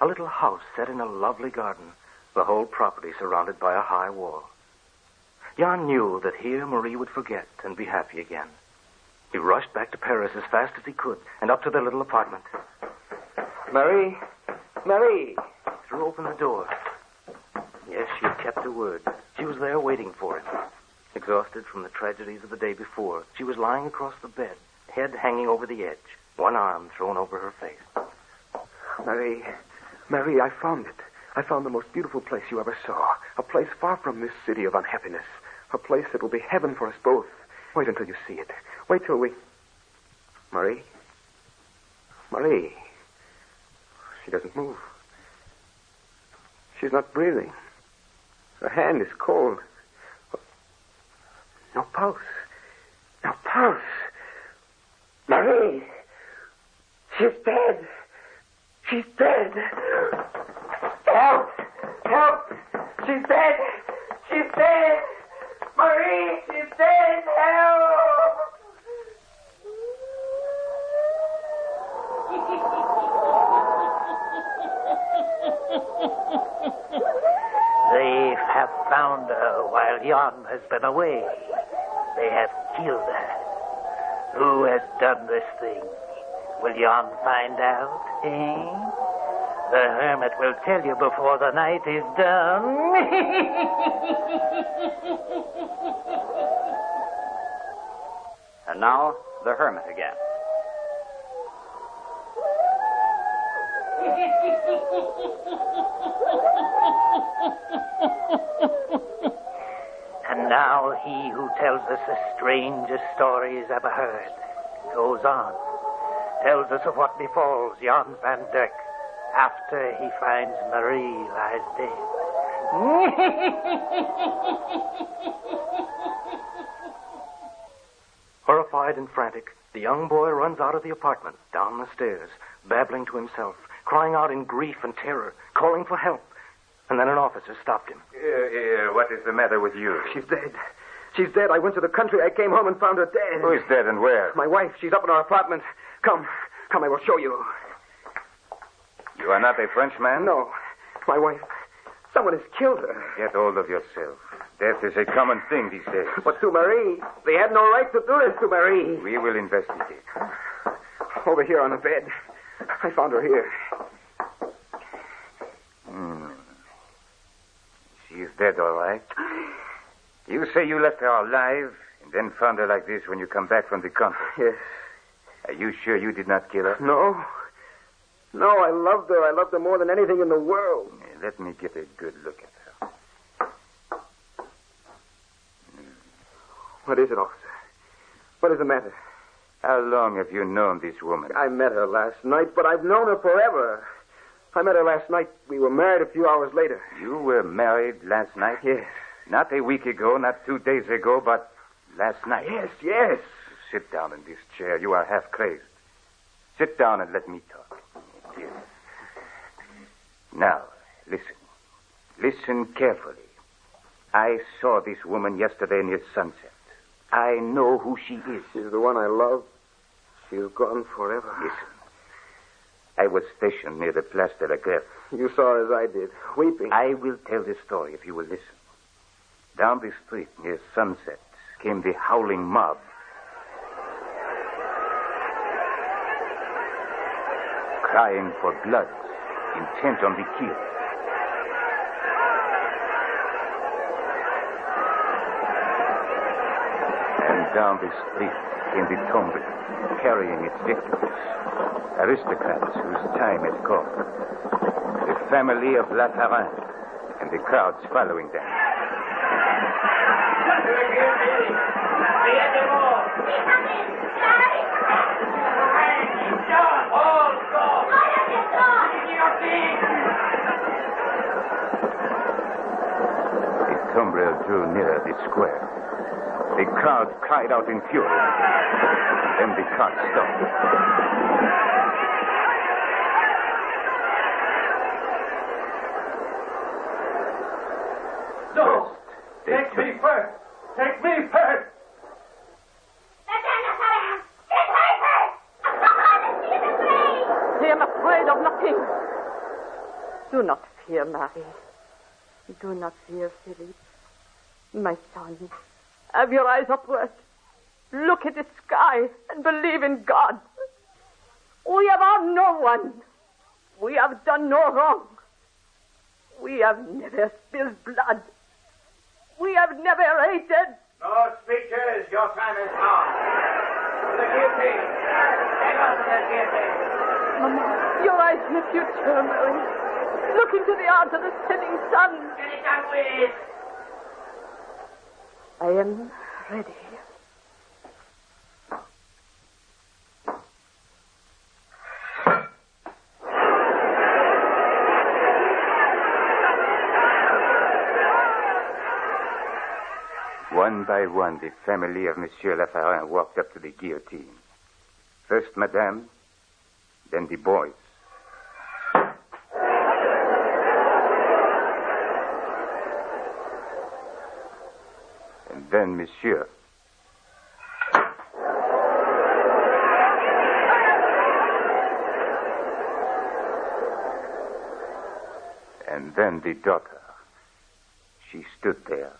A little house set in a lovely garden, the whole property surrounded by a high wall. Jan knew that here Marie would forget and be happy again. He rushed back to Paris as fast as he could and up to their little apartment. Marie! Marie! He threw open the door. Yes, she had kept her word. She was there waiting for him. Exhausted from the tragedies of the day before, she was lying across the bed, head hanging over the edge, one arm thrown over her face. Marie, I found it. I found the most beautiful place you ever saw. A place far from this city of unhappiness. A place that will be heaven for us both. Wait until you see it. Wait till we... Marie? Marie. She doesn't move. She's not breathing. Her hand is cold. No pulse. No pulse. Marie! She's dead. She's dead. Help! Help! She's dead. She's dead. Marie, she's dead. Help! They have found her while Jan has been away. They have killed her. Who has done this thing? Will Jan find out, eh? The hermit will tell you before the night is done. And now, the hermit again. And now he who tells us the strangest stories ever heard goes on, tells us of what befalls Jan van Dirk after he finds Marie lies dead. Horrified and frantic, the young boy runs out of the apartment, down the stairs, babbling to himself, crying out in grief and terror, calling for help. And then an officer stopped him. What is the matter with you? She's dead. She's dead. I went to the country. I came home and found her dead. Who is dead and where? My wife. She's up in our apartment. Come, I will show you. You are not a Frenchman? No, my wife. Someone has killed her. Get hold of yourself. Death is a common thing these days. But to Marie, they had no right to do this to Marie. We will investigate. Over here on the bed. I found her here. She is dead, all right. You say you left her alive and then found her like this when you come back from the country? Yes. Are you sure you did not kill her? No. No, I loved her. I loved her more than anything in the world. Let me get a good look at her. What is it, officer? What is the matter? How long have you known this woman? I met her last night, but I've known her forever. I met her last night. We were married a few hours later. You were married last night? Yes. Not a week ago, not 2 days ago, but last night. Yes. Sit down in this chair. You are half crazed. Sit down and let me talk. Yes. Now, listen. Listen carefully. I saw this woman yesterday near sunset. I know who she is. She's the one I love. She's gone forever. Listen. I was stationed near the Place de la Grève. You saw her as I did, weeping. I will tell the story if you will listen. Down the street near sunset came the howling mob. Crying for blood, intent on the kill. And Down the street came the tomb, carrying its victims. Aristocrats whose time had come. The family of Lafarin, and the crowds following them. The tumbrel drew nearer the square. The crowd cried out in fury. Then the cart stopped. No! Take me first! Take me first! I am afraid of nothing. Do not fear, Marie. Do not fear, Philippe. My son, have your eyes upward. Look at the sky and believe in God. We have harmed no one. We have done no wrong. We have never spilled blood. We have never hated. No speeches. Your time is come. To the guillotine. Take us to the guillotine. Mama, your eyes in the future, Mary. Look into the arms of the setting sun. Get it done with. I am ready. One by one, the family of Monsieur Lafarin walked up to the guillotine. First Madame, then the boys. And then Monsieur. And then the daughter. She stood there,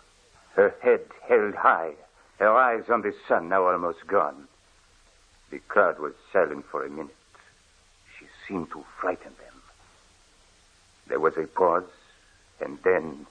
her head held high, her eyes on the sun, now almost gone. The crowd was silent for a minute. She seemed to frighten them. There was a pause, and then...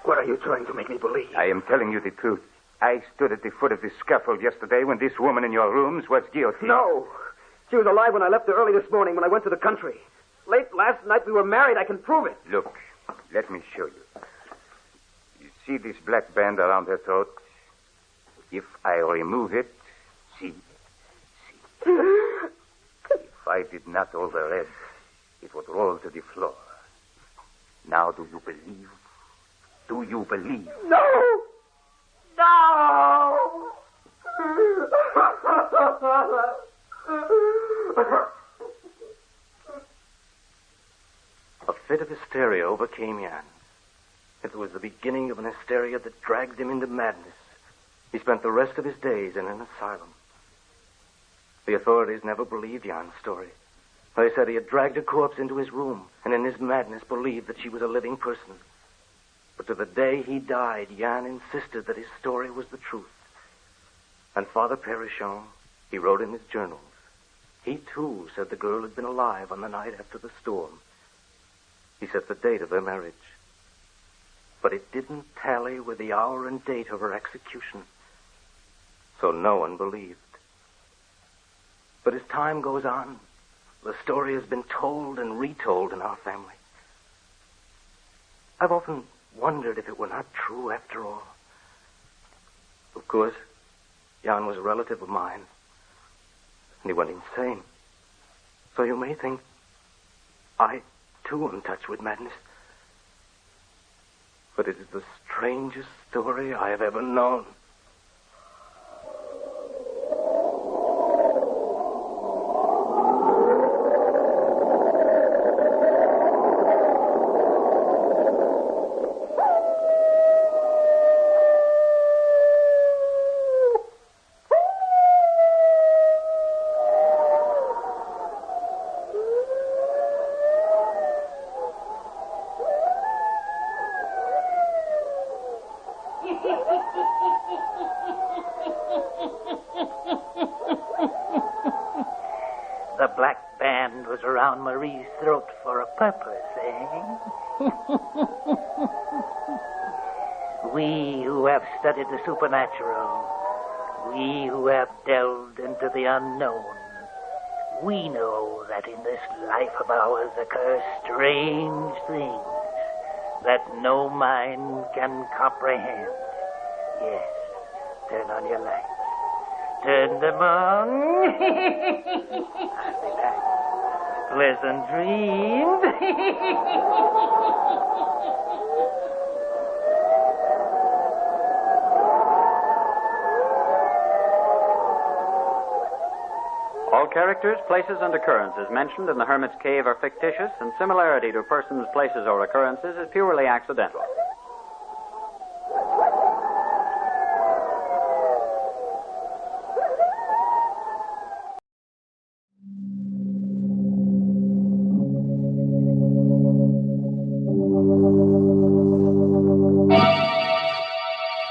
What are you trying to make me believe? I am telling you the truth. I stood at the foot of the scaffold yesterday when this woman in your rooms was guillotined. No. She was alive when I left her early this morning when I went to the country. Late last night we were married. I can prove it. Look, let me show you. You see this black band around her throat? If I remove it, see. If I did not hold the red, it would roll to the floor. Now do you believe? Do you believe? No! No! A fit of hysteria overcame Jan. It was the beginning of an hysteria that dragged him into madness. He spent the rest of his days in an asylum. The authorities never believed Jan's story. They said he had dragged a corpse into his room and in his madness believed that she was a living person. But to the day he died, Jan insisted that his story was the truth. And Father Perichon, he wrote in his journals, he too said the girl had been alive on the night after the storm. He set the date of their marriage. But it didn't tally with the hour and date of her execution. So no one believed. But as time goes on, the story has been told and retold in our family. I've often wondered if it were not true after all. Of course, Jan was a relative of mine, and he went insane. So you may think I, too, am touched with madness. But it is the strangest story I have ever known. The black band was around Marie's throat for a purpose, eh? We who have studied the supernatural, we who have delved into the unknown, we know that in this life of ours occur strange things that no mind can comprehend. Yes, turn on your lights. Turn them on. I'll be back. Pleasant dreams. All characters, places, and occurrences mentioned in the Hermit's Cave are fictitious, and similarity to persons, places, or occurrences is purely accidental.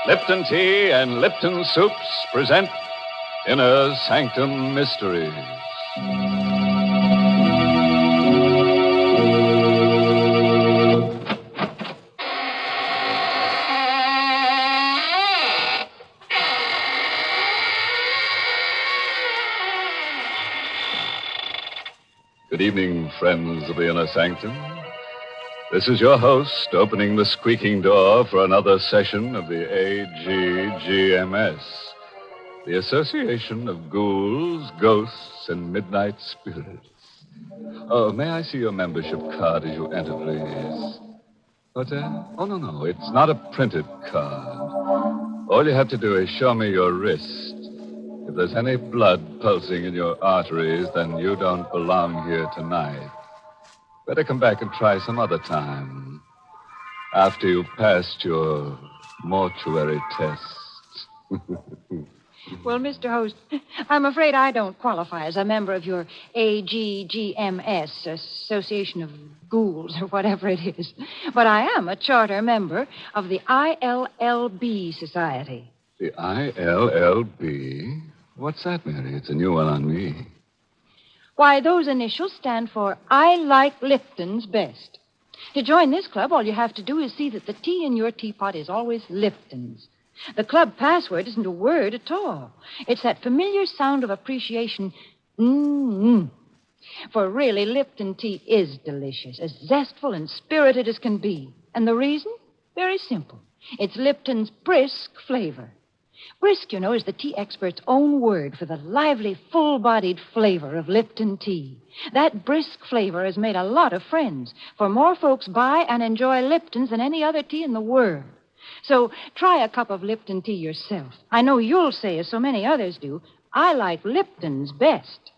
Lipton Tea and Lipton Soups present Inner Sanctum Mysteries. Good evening, friends of the Inner Sanctum. This is your host, opening the squeaking door for another session of the AGGMS, the Association of Ghouls, Ghosts, and Midnight Spirits. Oh, may I see your membership card as you enter, please? What's that? Oh, no, it's not a printed card. All you have to do is show me your wrist. If there's any blood pulsing in your arteries, then you don't belong here tonight. Better come back and try some other time, after you've passed your mortuary tests. Well, Mr. Host, I'm afraid I don't qualify as a member of your AGGMS, Association of Ghouls, or whatever it is. But I am a charter member of the ILLB Society. The ILLB? What's that, Mary? It's a new one on me. Why, those initials stand for I Like Lipton's Best. To join this club, all you have to do is see that the tea in your teapot is always Lipton's. The club password isn't a word at all. It's that familiar sound of appreciation, mm-hmm. For really, Lipton tea is delicious, as zestful and spirited as can be. And the reason? Very simple. It's Lipton's brisk flavor. Brisk, you know, is the tea expert's own word for the lively, full-bodied flavor of Lipton tea. That brisk flavor has made a lot of friends, for more folks buy and enjoy Lipton's than any other tea in the world. So try a cup of Lipton tea yourself. I know you'll say, as so many others do, I like Lipton's best.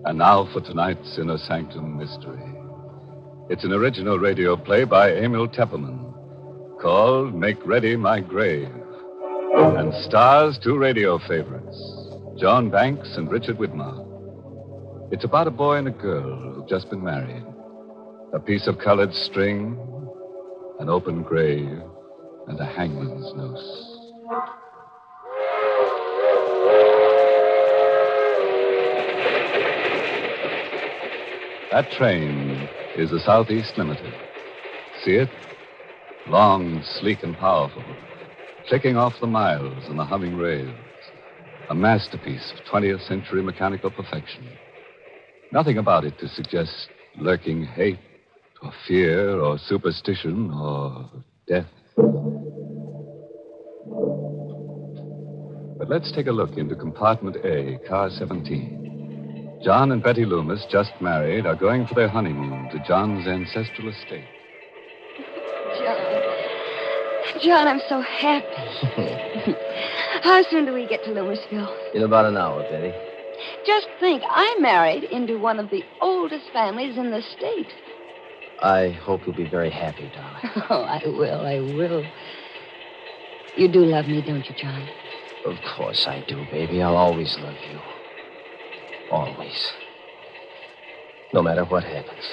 And now for tonight's Inner Sanctum Mystery. It's an original radio play by Emil Tepperman called Make Ready My Grave, and stars two radio favorites, John Banks and Richard Widmark. It's about a boy and a girl who've just been married. A piece of colored string, an open grave, and a hangman's noose. That train is the Southeast Limited. See it? Long, sleek, and powerful, clicking off the miles and the humming rails. A masterpiece of 20th century mechanical perfection. Nothing about it to suggest lurking hate, or fear, or superstition, or death. But let's take a look into compartment A, car 17. John and Betty Loomis, just married, are going for their honeymoon to John's ancestral estate. John, I'm so happy. How soon do we get to Loomisville? In about an hour, Betty. Just think, I married into one of the oldest families in the state. I hope you'll be very happy, darling. Oh, I will. You do love me, don't you, John? Of course I do, baby. I'll always love you. Always. No matter what happens.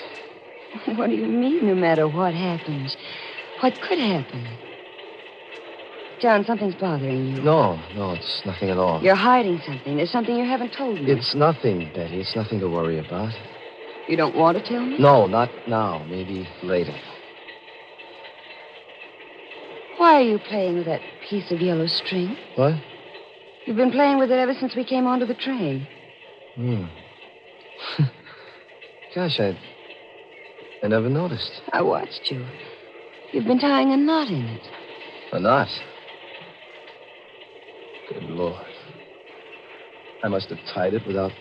What do you mean, no matter what happens? What could happen? John, something's bothering you. No, it's nothing at all. You're hiding something. There's something you haven't told me. It's nothing, Betty. It's nothing to worry about. You don't want to tell me? No, not now. Maybe later. Why are you playing with that piece of yellow string? What? You've been playing with it ever since we came onto the train. Gosh, I never noticed. I watched you. You've been tying a knot in it. A knot? Good Lord. I must have tied it without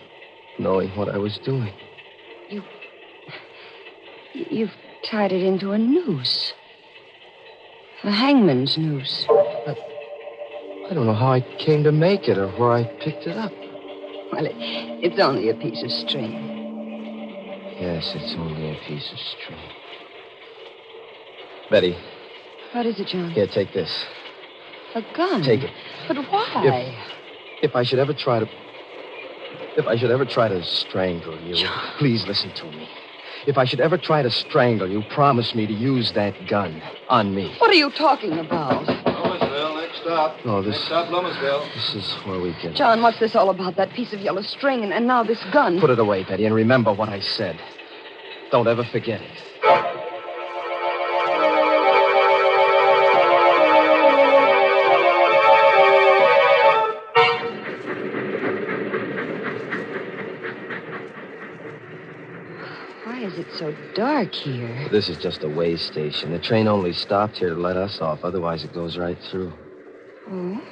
knowing what I was doing. You've tied it into a noose. A hangman's noose. I don't know how I came to make it or where I picked it up. Well, it's only a piece of string. Yes, it's only a piece of string. Betty. What is it, John? Here, take this. A gun? Take it. But why? If I should ever try to strangle you, John. Please listen to me. If I should ever try to strangle you, promise me to use that gun on me. What are you talking about? Lomasville, next stop. No, Next stop, Lomasville. This is where we get... John, what's this all about? That piece of yellow string and now this gun. Put it away, Betty, and remember what I said. Don't ever forget it. Why is it so dark here? This is just a way station. The train only stopped here to let us off. Otherwise, it goes right through. Oh?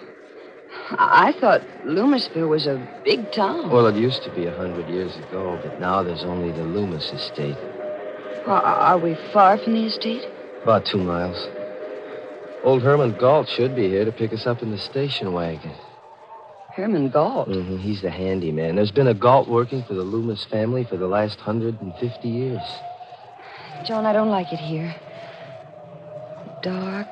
I thought Loomisville was a big town. Well, it used to be 100 years ago, but now there's only the Loomis estate. Are we far from the estate? About 2 miles. Old Herman Galt should be here to pick us up in the station wagon. Herman Galt? Mm-hmm. He's the handyman. There's been a Galt working for the Loomis family for the last 150 years. John, I don't like it here. Dark,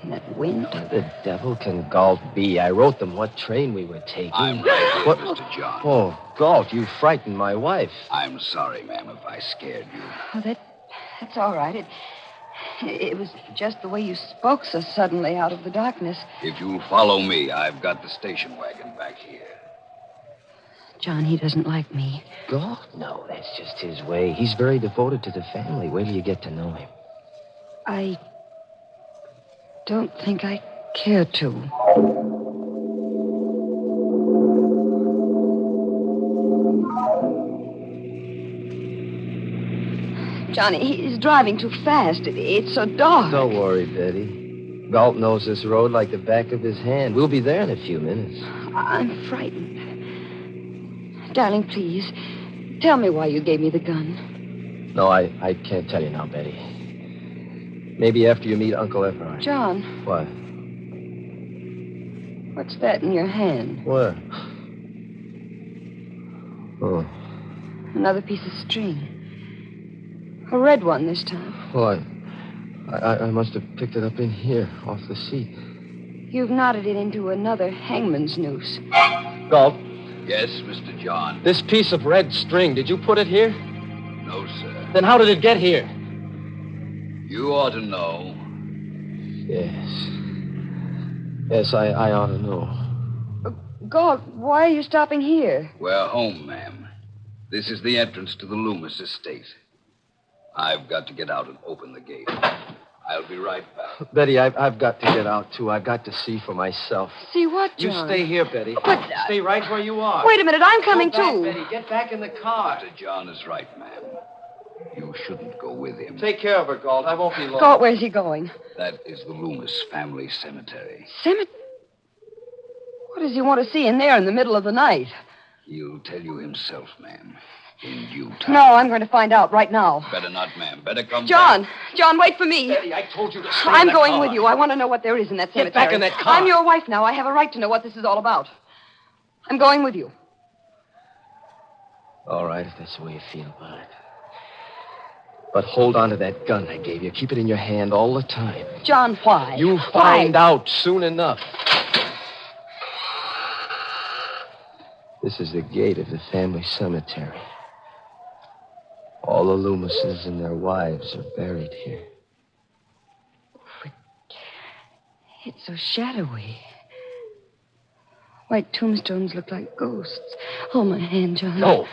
and that wind. The devil can Galt be? I wrote them what train we were taking. I'm right here, Mr. John. Oh, Galt, you frightened my wife. I'm sorry, ma'am, if I scared you. Oh, that's all right. It was just the way you spoke so suddenly out of the darkness. If you'll follow me, I've got the station wagon back here. John, he doesn't like me. Galt? No, that's just his way. He's very devoted to the family. Wait till you get to know him. I don't think I care to. Johnny, he's driving too fast. It's so dark. Don't worry, Betty. Galt knows this road like the back of his hand. We'll be there in a few minutes. I'm frightened. Darling, please, tell me why you gave me the gun. No, I can't tell you now, Betty. Maybe after you meet Uncle Everard. John. What? What's that in your hand? What? Oh. Another piece of string. A red one this time. Well, I must have picked it up in here, off the seat. You've knotted it into another hangman's noose. Galt. Yes, Mr. John. This piece of red string, did you put it here? No, sir. Then how did it get here? You ought to know. Yes. Yes, I ought to know. Galt, why are you stopping here? We're home, ma'am. This is the entrance to the Loomis estate. I've got to get out and open the gate. I'll be right back. Betty, I've got to get out, too. I've got to see for myself. See what, You John? stay here, Betty. But, Stay right where you are. Wait a minute, I'm coming, Go back, too. Betty. Get back in the car. Mr. John is right, ma'am. You shouldn't go with him. Take care of her, Galt. I won't be long. Galt, where's he going? That is the Loomis family cemetery. Cemetery? What does he want to see in there in the middle of the night? He'll tell you himself, ma'am. In due time. No, I'm going to find out right now. Better not, ma'am. Better come John! back. John, wait for me. Betty, I told you to stay I'm in the going car. with you. I want to know what there is in that cemetery. Get back in that car. I'm your wife now. I have a right to know what this is all about. I'm going with you. All right, if that's the way you feel about it. But hold on to that gun I gave you. Keep it in your hand all the time. John, why? You'll find out soon enough. This is the gate of the family cemetery. All the Loomises and their wives are buried here. It's so shadowy. White tombstones look like ghosts. Hold my hand, John. No.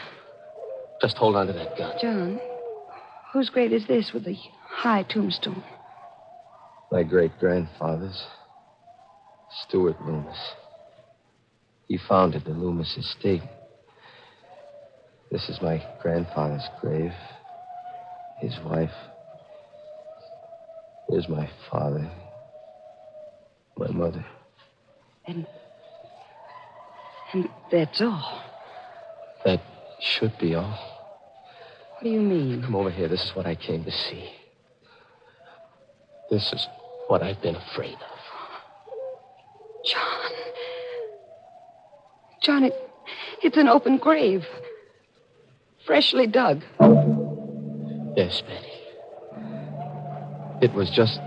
Just hold on to that gun. John, whose grave is this with the high tombstone? My great-grandfather's, Stuart Loomis. He founded the Loomis estate. This is my grandfather's grave. His wife. Here's my father. My mother. And that's all. That should be all. What do you mean? Come over here. This is what I came to see. This is what I've been afraid of. John, it's an open grave. Freshly dug. Yes, Betty. It was just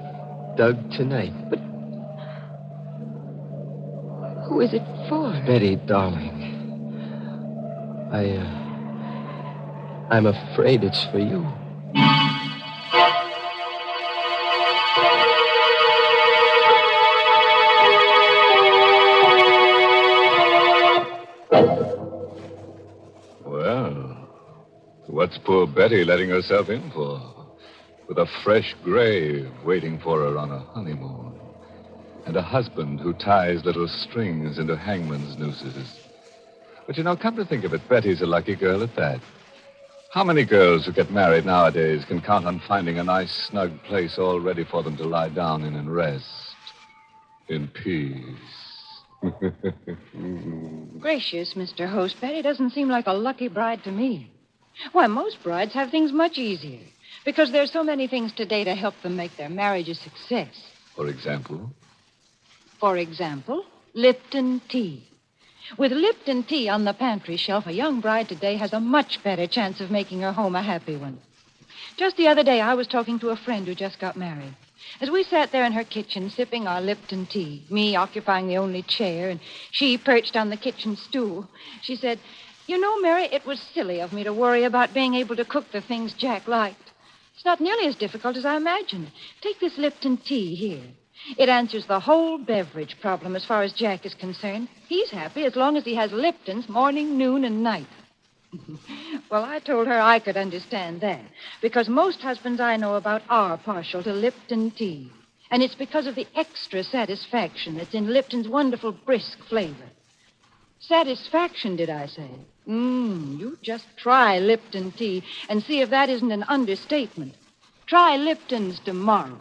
dug tonight. But who is it for? Betty, darling. I'm afraid it's for you. Well, what's poor Betty letting herself in for? With a fresh grave waiting for her on a honeymoon. And a husband who ties little strings into hangman's nooses. But come to think of it, Betty's a lucky girl at that. How many girls who get married nowadays can count on finding a nice, snug place all ready for them to lie down in and rest? In peace. Gracious, Mr. Host, Betty doesn't seem like a lucky bride to me. Why, most brides have things much easier. Because there's so many things today to help them make their marriage a success. For example? For example, Lipton tea. With Lipton tea on the pantry shelf, a young bride today has a much better chance of making her home a happy one. Just the other day, I was talking to a friend who just got married. As we sat there in her kitchen sipping our Lipton tea, me occupying the only chair and she perched on the kitchen stool, she said, "You know, Mary, it was silly of me to worry about being able to cook the things Jack liked. It's not nearly as difficult as I imagined. Take this Lipton tea here. It answers the whole beverage problem as far as Jack is concerned. He's happy as long as he has Lipton's morning, noon, and night." Well, I told her I could understand that, because most husbands I know about are partial to Lipton tea. And it's because of the extra satisfaction that's in Lipton's wonderful brisk flavor. Satisfaction, did I say? You just try Lipton tea and see if that isn't an understatement. Try Lipton's tomorrow.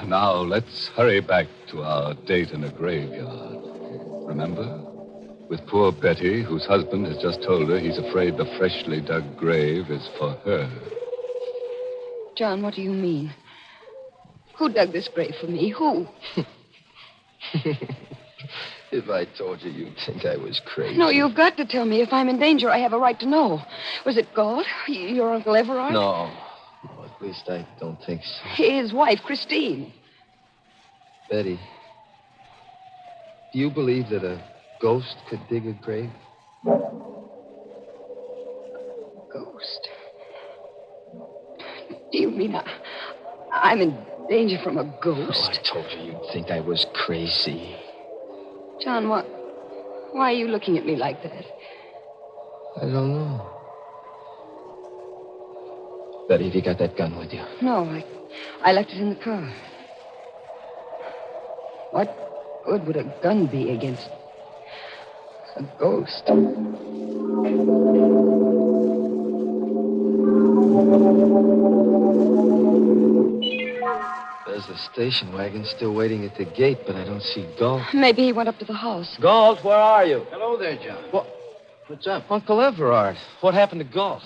Now, let's hurry back to our date in a graveyard. Remember? With poor Betty, whose husband has just told her he's afraid the freshly dug grave is for her. John, what do you mean? Who dug this grave for me? Who? If I told you, you'd think I was crazy. No, you've got to tell me. If I'm in danger, I have a right to know. Was it God? Your Uncle Everard? No, at least I don't think so. His wife, Christine. Betty, do you believe that a ghost could dig a grave? Ghost? Do you mean I'm in danger from a ghost? Oh, I told you you'd think I was crazy. John, why are you looking at me like that? I don't know. Betty, have you got that gun with you? No, I left it in the car. What good would a gun be against a ghost? There's the station wagon still waiting at the gate, but I don't see Galt. Maybe he went up to the house. Galt, where are you? Hello there, John. What's up? Uncle Everard. What happened to Galt?